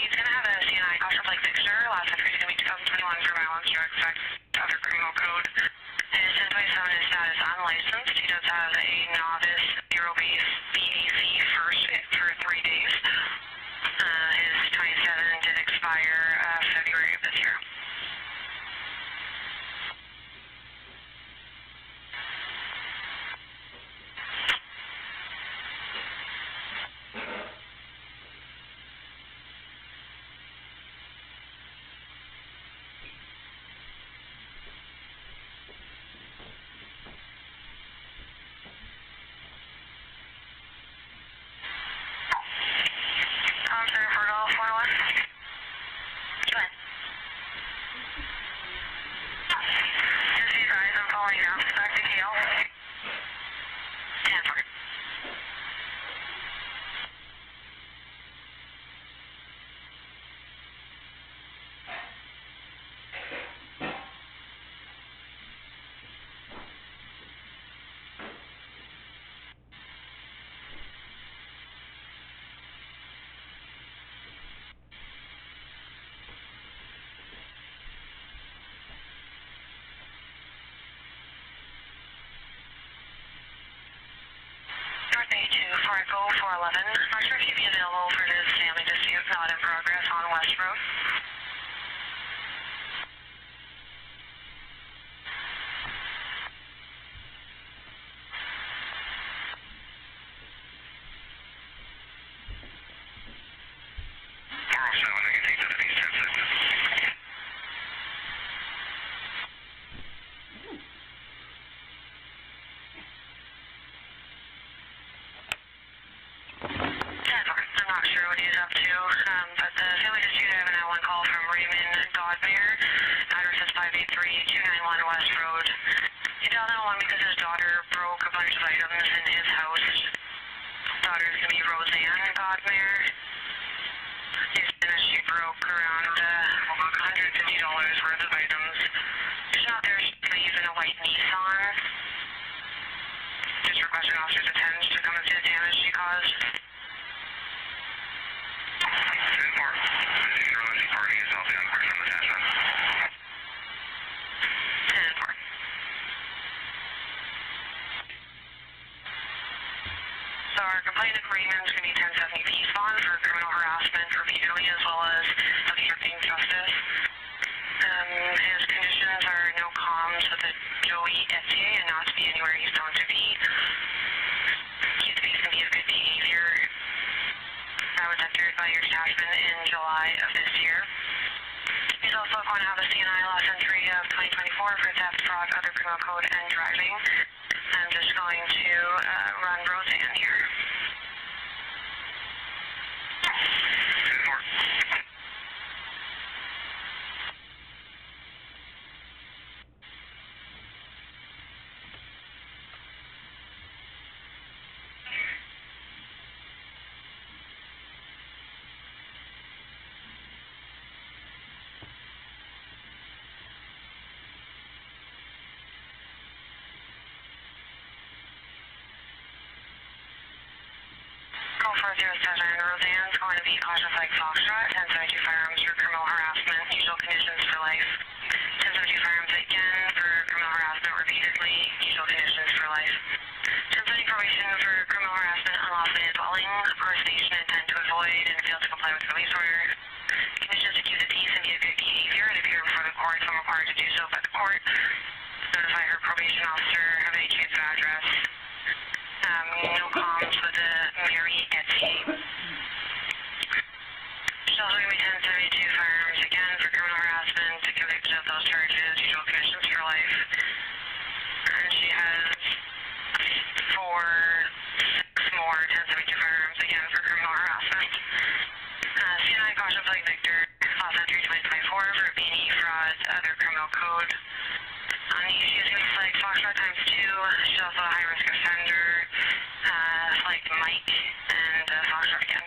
He's going to have a CNI caution plate fixture. Last entry is going to be 2021 for violence, drug effects, other criminal code. His 1027 is status unlicensed. He does have a novice bureau-based BAC first for 3 days. His 27 did expire February of this year. For Echo 411, not sure if you'd be available for this family dispute not in progress on West Road. Not sure what he's up to, but the family dispute, I have an L1 call from Raymond Godmayer. Address is 583-291 West Road. He dialed 911 because his daughter broke a bunch of items in his house. Daughter's going to be Roseanne Godmayer. She broke around $150 worth of items. She's not there, but he's in a white Nissan. Just requesting officers attend to come and see the damage she caused. So our complaint agreement is going to be 1070 peace bond for criminal harassment repeatedly as well as obstructing justice. His conditions are no comms with a Joey Etier and not to be anywhere he's known to be. He's going to be of good behavior. That was entered by your detachment in July of this year. He's also going to have a CNI last entry of 2024 for theft, fraud, other criminal code, and driving. I'm just going to run Roseanne here. Call 407, Roseanne's going to be cautious like Foxtrot, 1072 firearms for criminal harassment, usual conditions for life. 1072 firearms again for criminal harassment repeatedly, usual conditions for life. 1070 probation for criminal harassment, unlawfully dwelling, arrestation, intent to avoid, and fail to comply with release order. Conditions to keep the peace and be of good behavior and appear before the court if I'm required to do so by the court. Notify her probation officer of any change of address. No comms with the Mary Etsy. also going to be 1072 firearms again for criminal harassment, convicted of those charges, usual commissions for life. And she has 6 more 1072 firearms again for criminal harassment. C9 caution flight Victor, class entry 2024 for B&E frauds, other criminal code. She is going to flight Foxtrot times 2. She's also a high-risk offender, flight Mike, and Foxtrot again.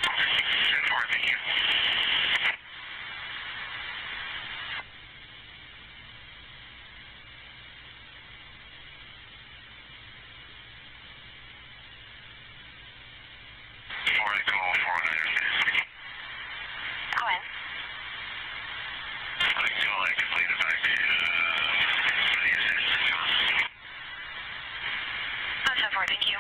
10-4, thank you. Go in. That's 10-4, thank you.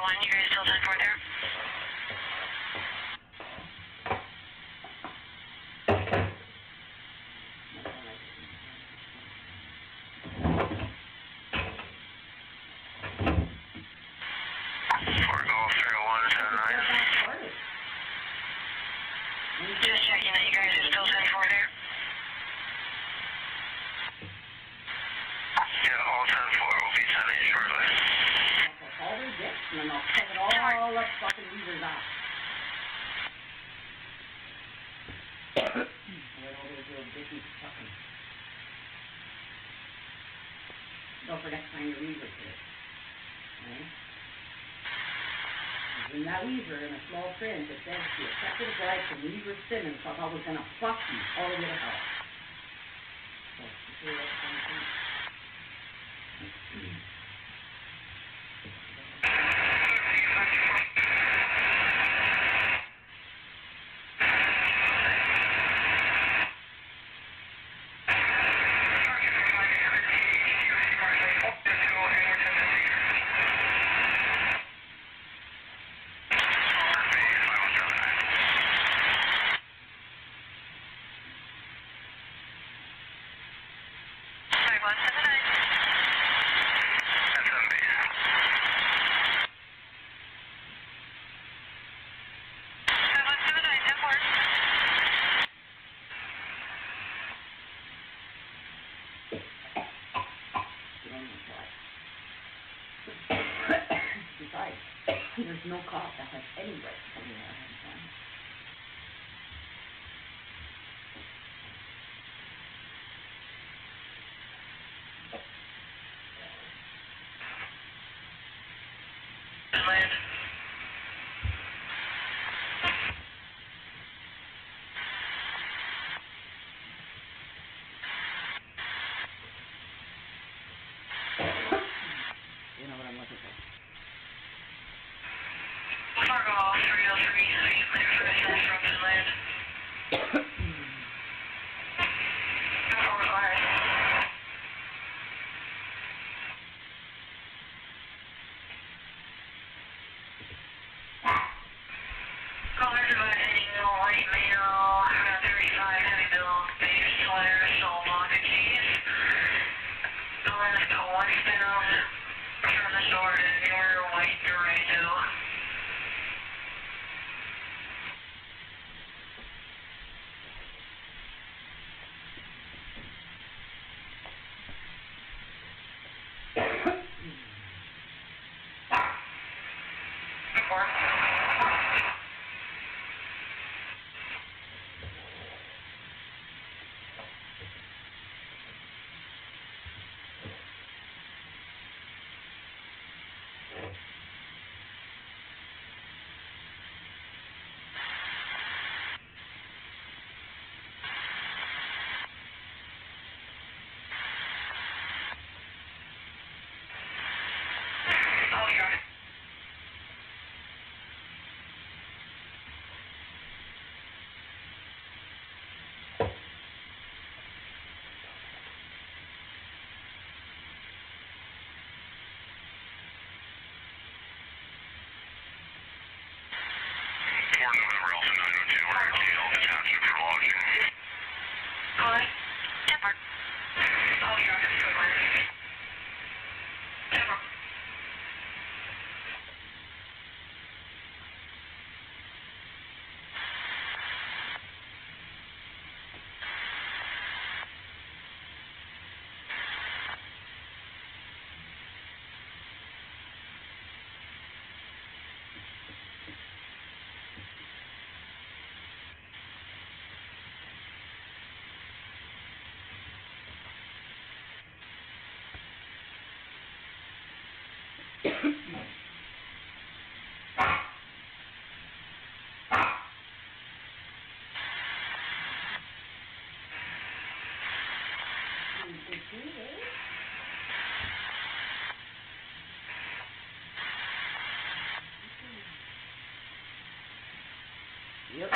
1, you guys still 10-4 there? Just checking that you guys are still 10-4 there. Yeah, all 10-4 will be sending shortly. All their dicks, and then I'll check it all up fucking losers out. Where all those little dickies fucking. Don't forget to sign your weaver to it. Okay? In that weaver, in a small print, it says the accepted bride from Weaver Simmons thought I was gonna fuck you all the way to hell. So, you see what's going on? Besides, there's no cop that has any right to come here ahead of time. You know what I'm looking for. Fargo 303, are you clear for ascent from Finland? Caller advising white male, 35 heavy build, beige sweater, soul locket keys. The last one found from the sword is your white Dorado. Yep.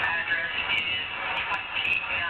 Address is 29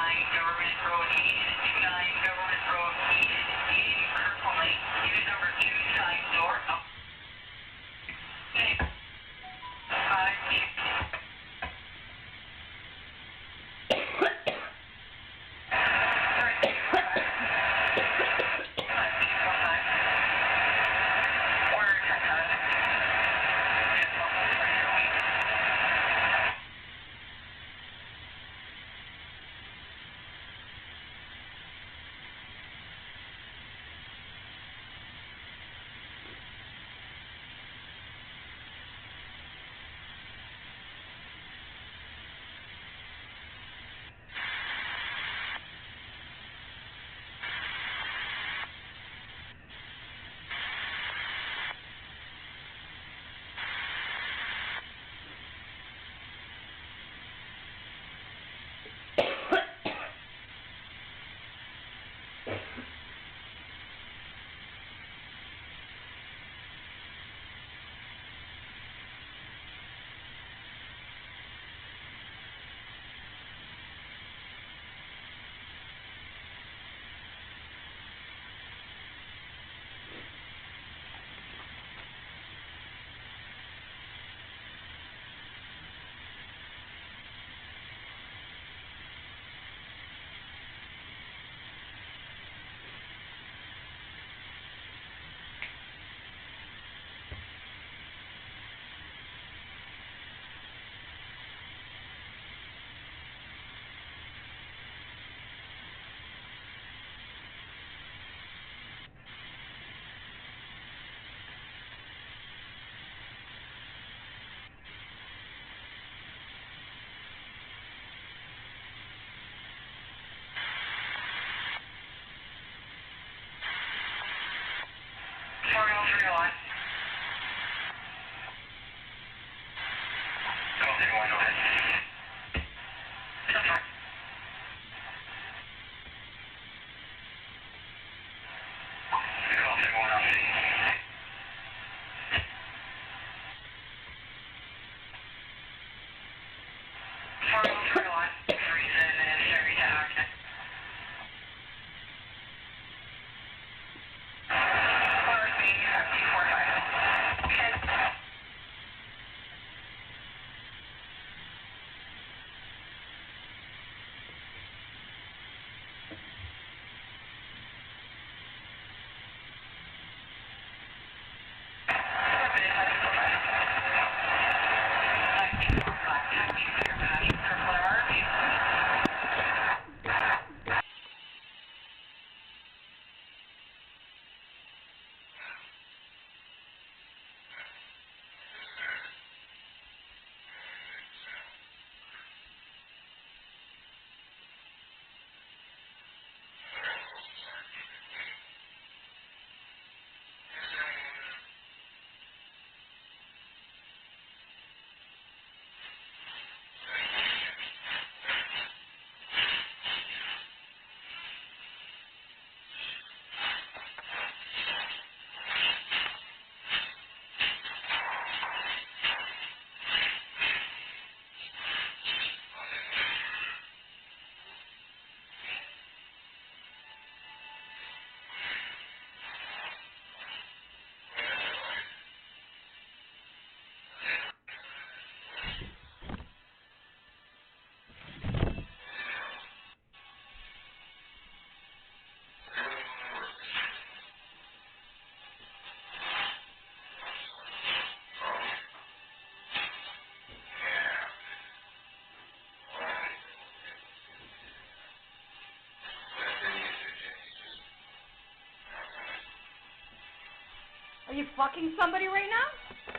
Are you fucking somebody right now?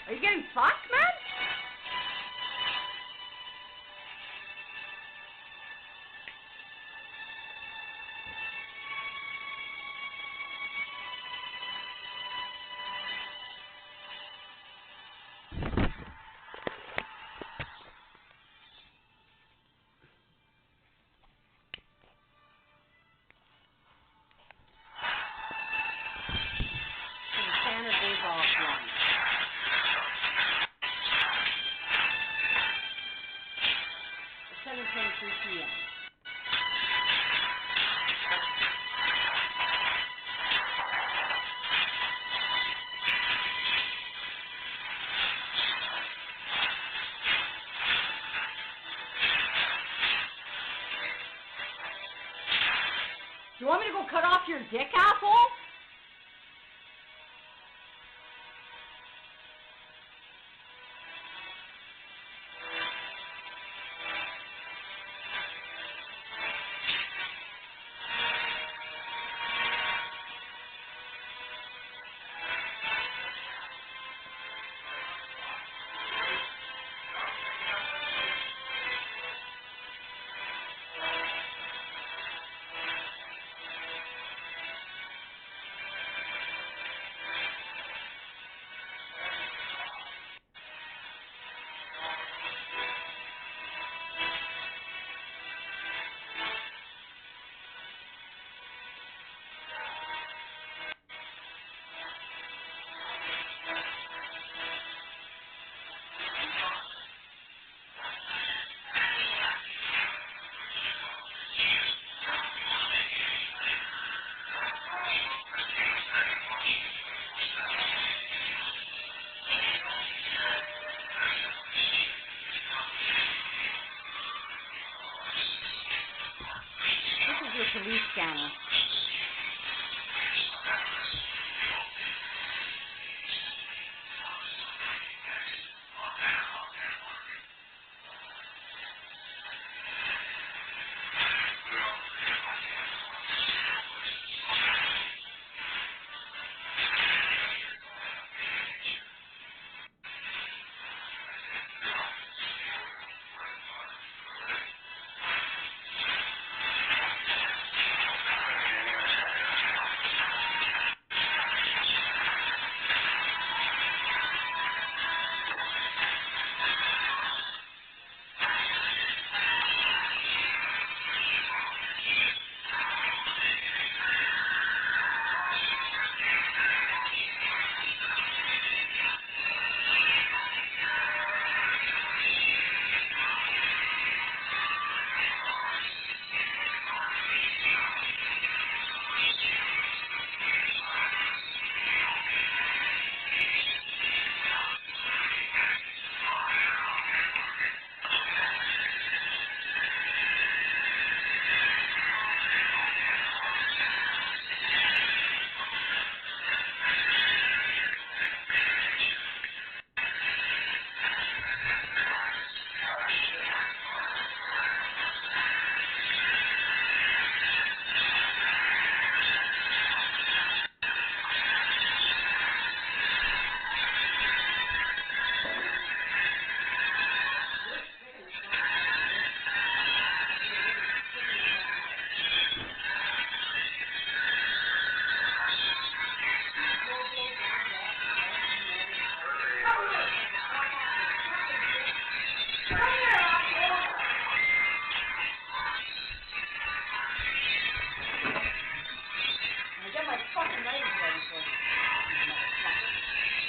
Are you getting fucked, man? You want me to go cut off your dick, asshole? Police scanner.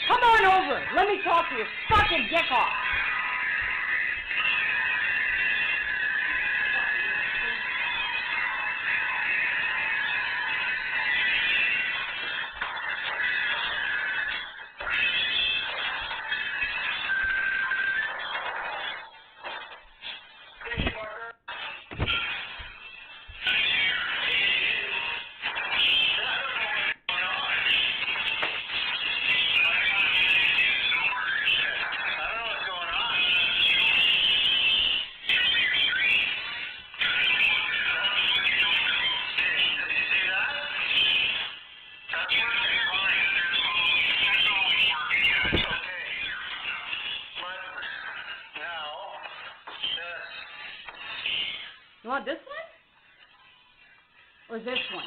Come on over. Let me talk to your fucking dick off. I don't know what's going want this one? Or this one?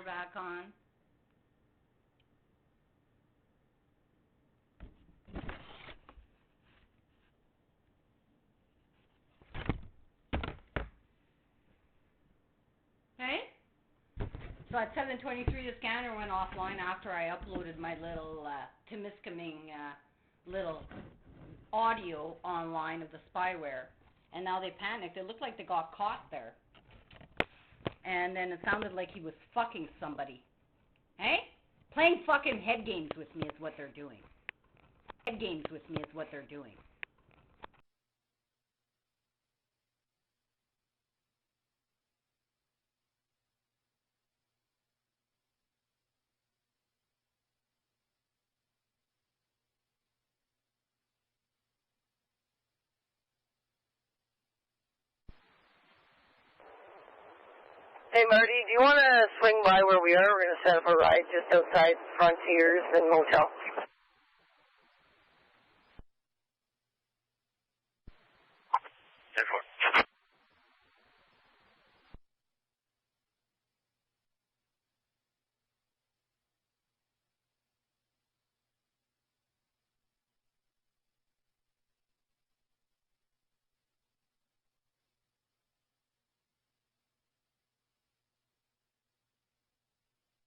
scanner back on. Okay? So at 7:23, the scanner went offline after I uploaded my little Temiskaming little audio online of the spyware. And now they panicked. It looked like they got caught there. And then it sounded like he was fucking somebody. Hey? Playing fucking head games with me is what they're doing. Head games with me is what they're doing. Hey Marty, do you want to swing by where we are? We're going to set up a ride just outside Frontiers and Motel.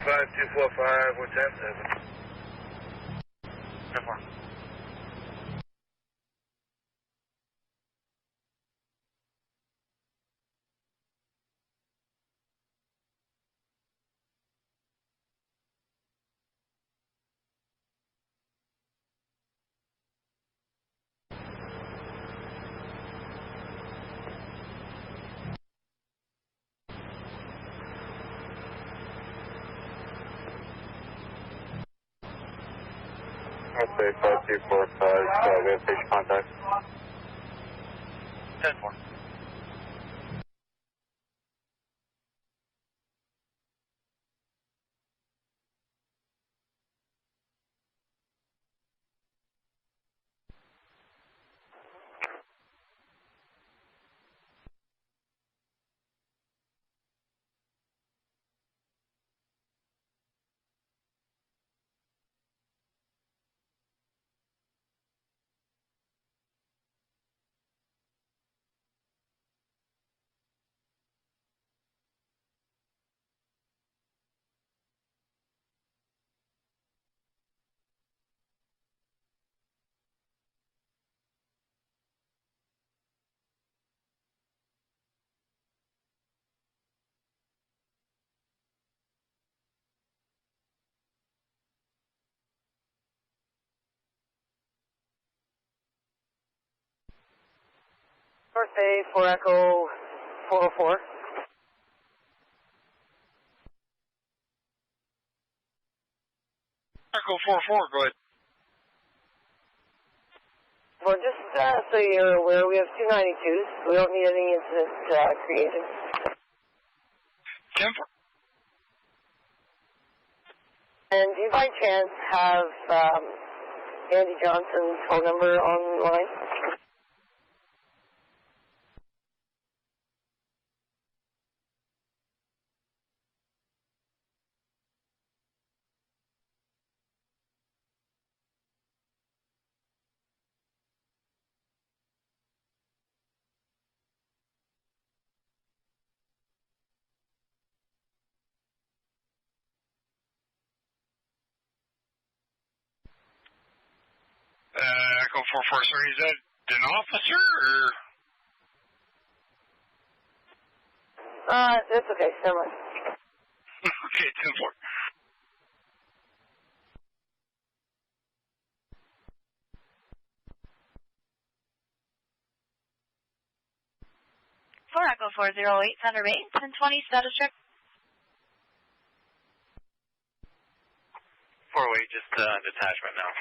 Five 245, what's that? 7. 5245, we have station contact. 10-4. North Bay, 4 Echo 404. Echo 44, go ahead. Well, just so you're aware, we have 292s. We don't need any incident creation. 10-4. And do you by chance have Andy Johnson's phone number online? Echo 44, sorry, is that an officer or? That's okay, never mind. Okay, 10-4. For Echo 408, Thunder Bay, 1020, status check. 408, just detachment now.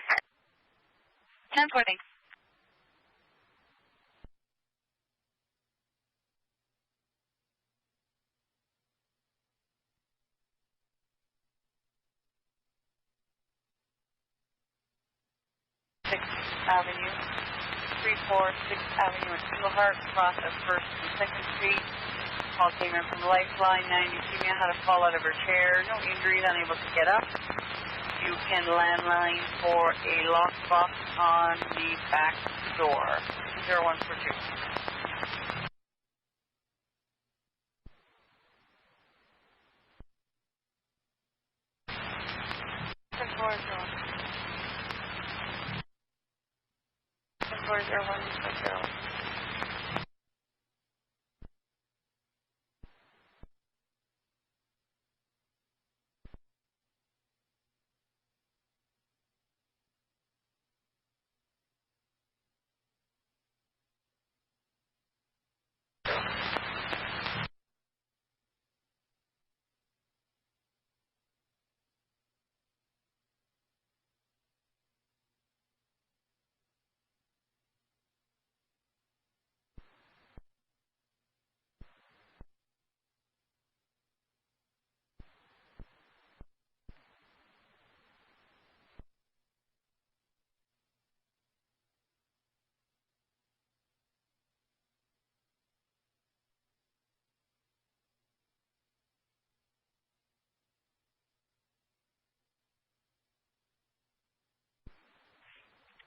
10-4, thanks. Avenue, 346 Avenue and Englehart, cross of 1st and 2nd Street, call came in from Lifeline 90. Female had to fall out of her chair. No injuries, unable to get up. You can landline for a lockbox on the back door. 0142. 401.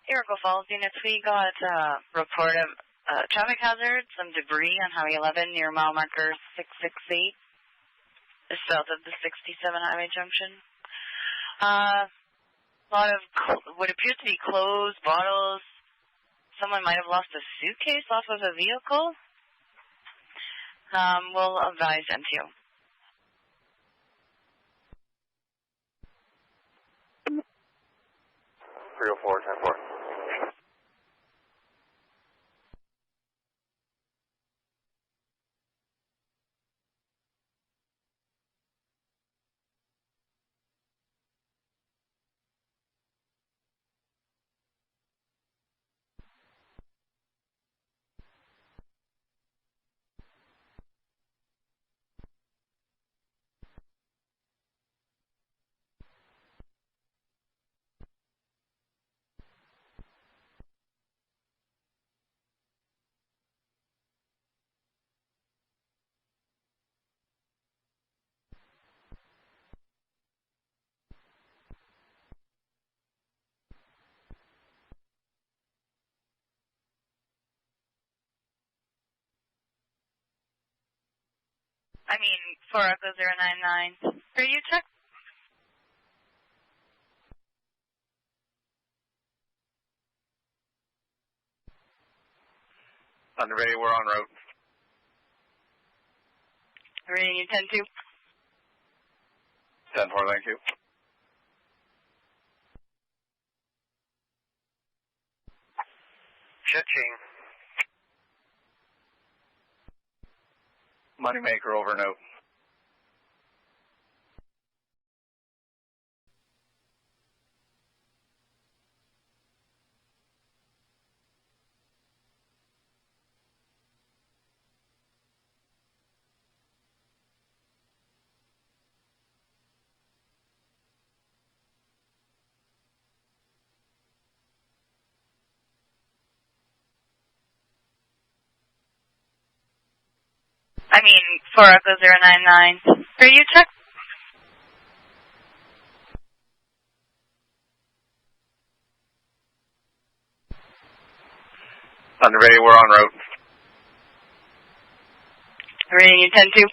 Iroquois Falls units, we got a report of traffic hazard, some debris on Highway 11 near mile marker 668, just south of the 67 highway junction. A lot of what appears to be clothes, bottles. Someone might have lost a suitcase off of a vehicle. We'll advise NTO. 304, 10-4. I mean, 4 Echo 099. Radio check? Thunder Bay, we're en route. Reading you 10-2. 10-4, thank you. Cha-ching. Moneymaker over and out. I mean, 4 Echo 099. Radio check? Thunder Bay, we're en route. Reading you 10-2.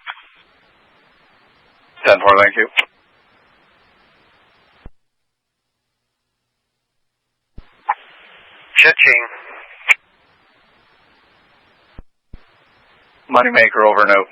10-4, thank you. Cha-ching. Moneymaker over and out.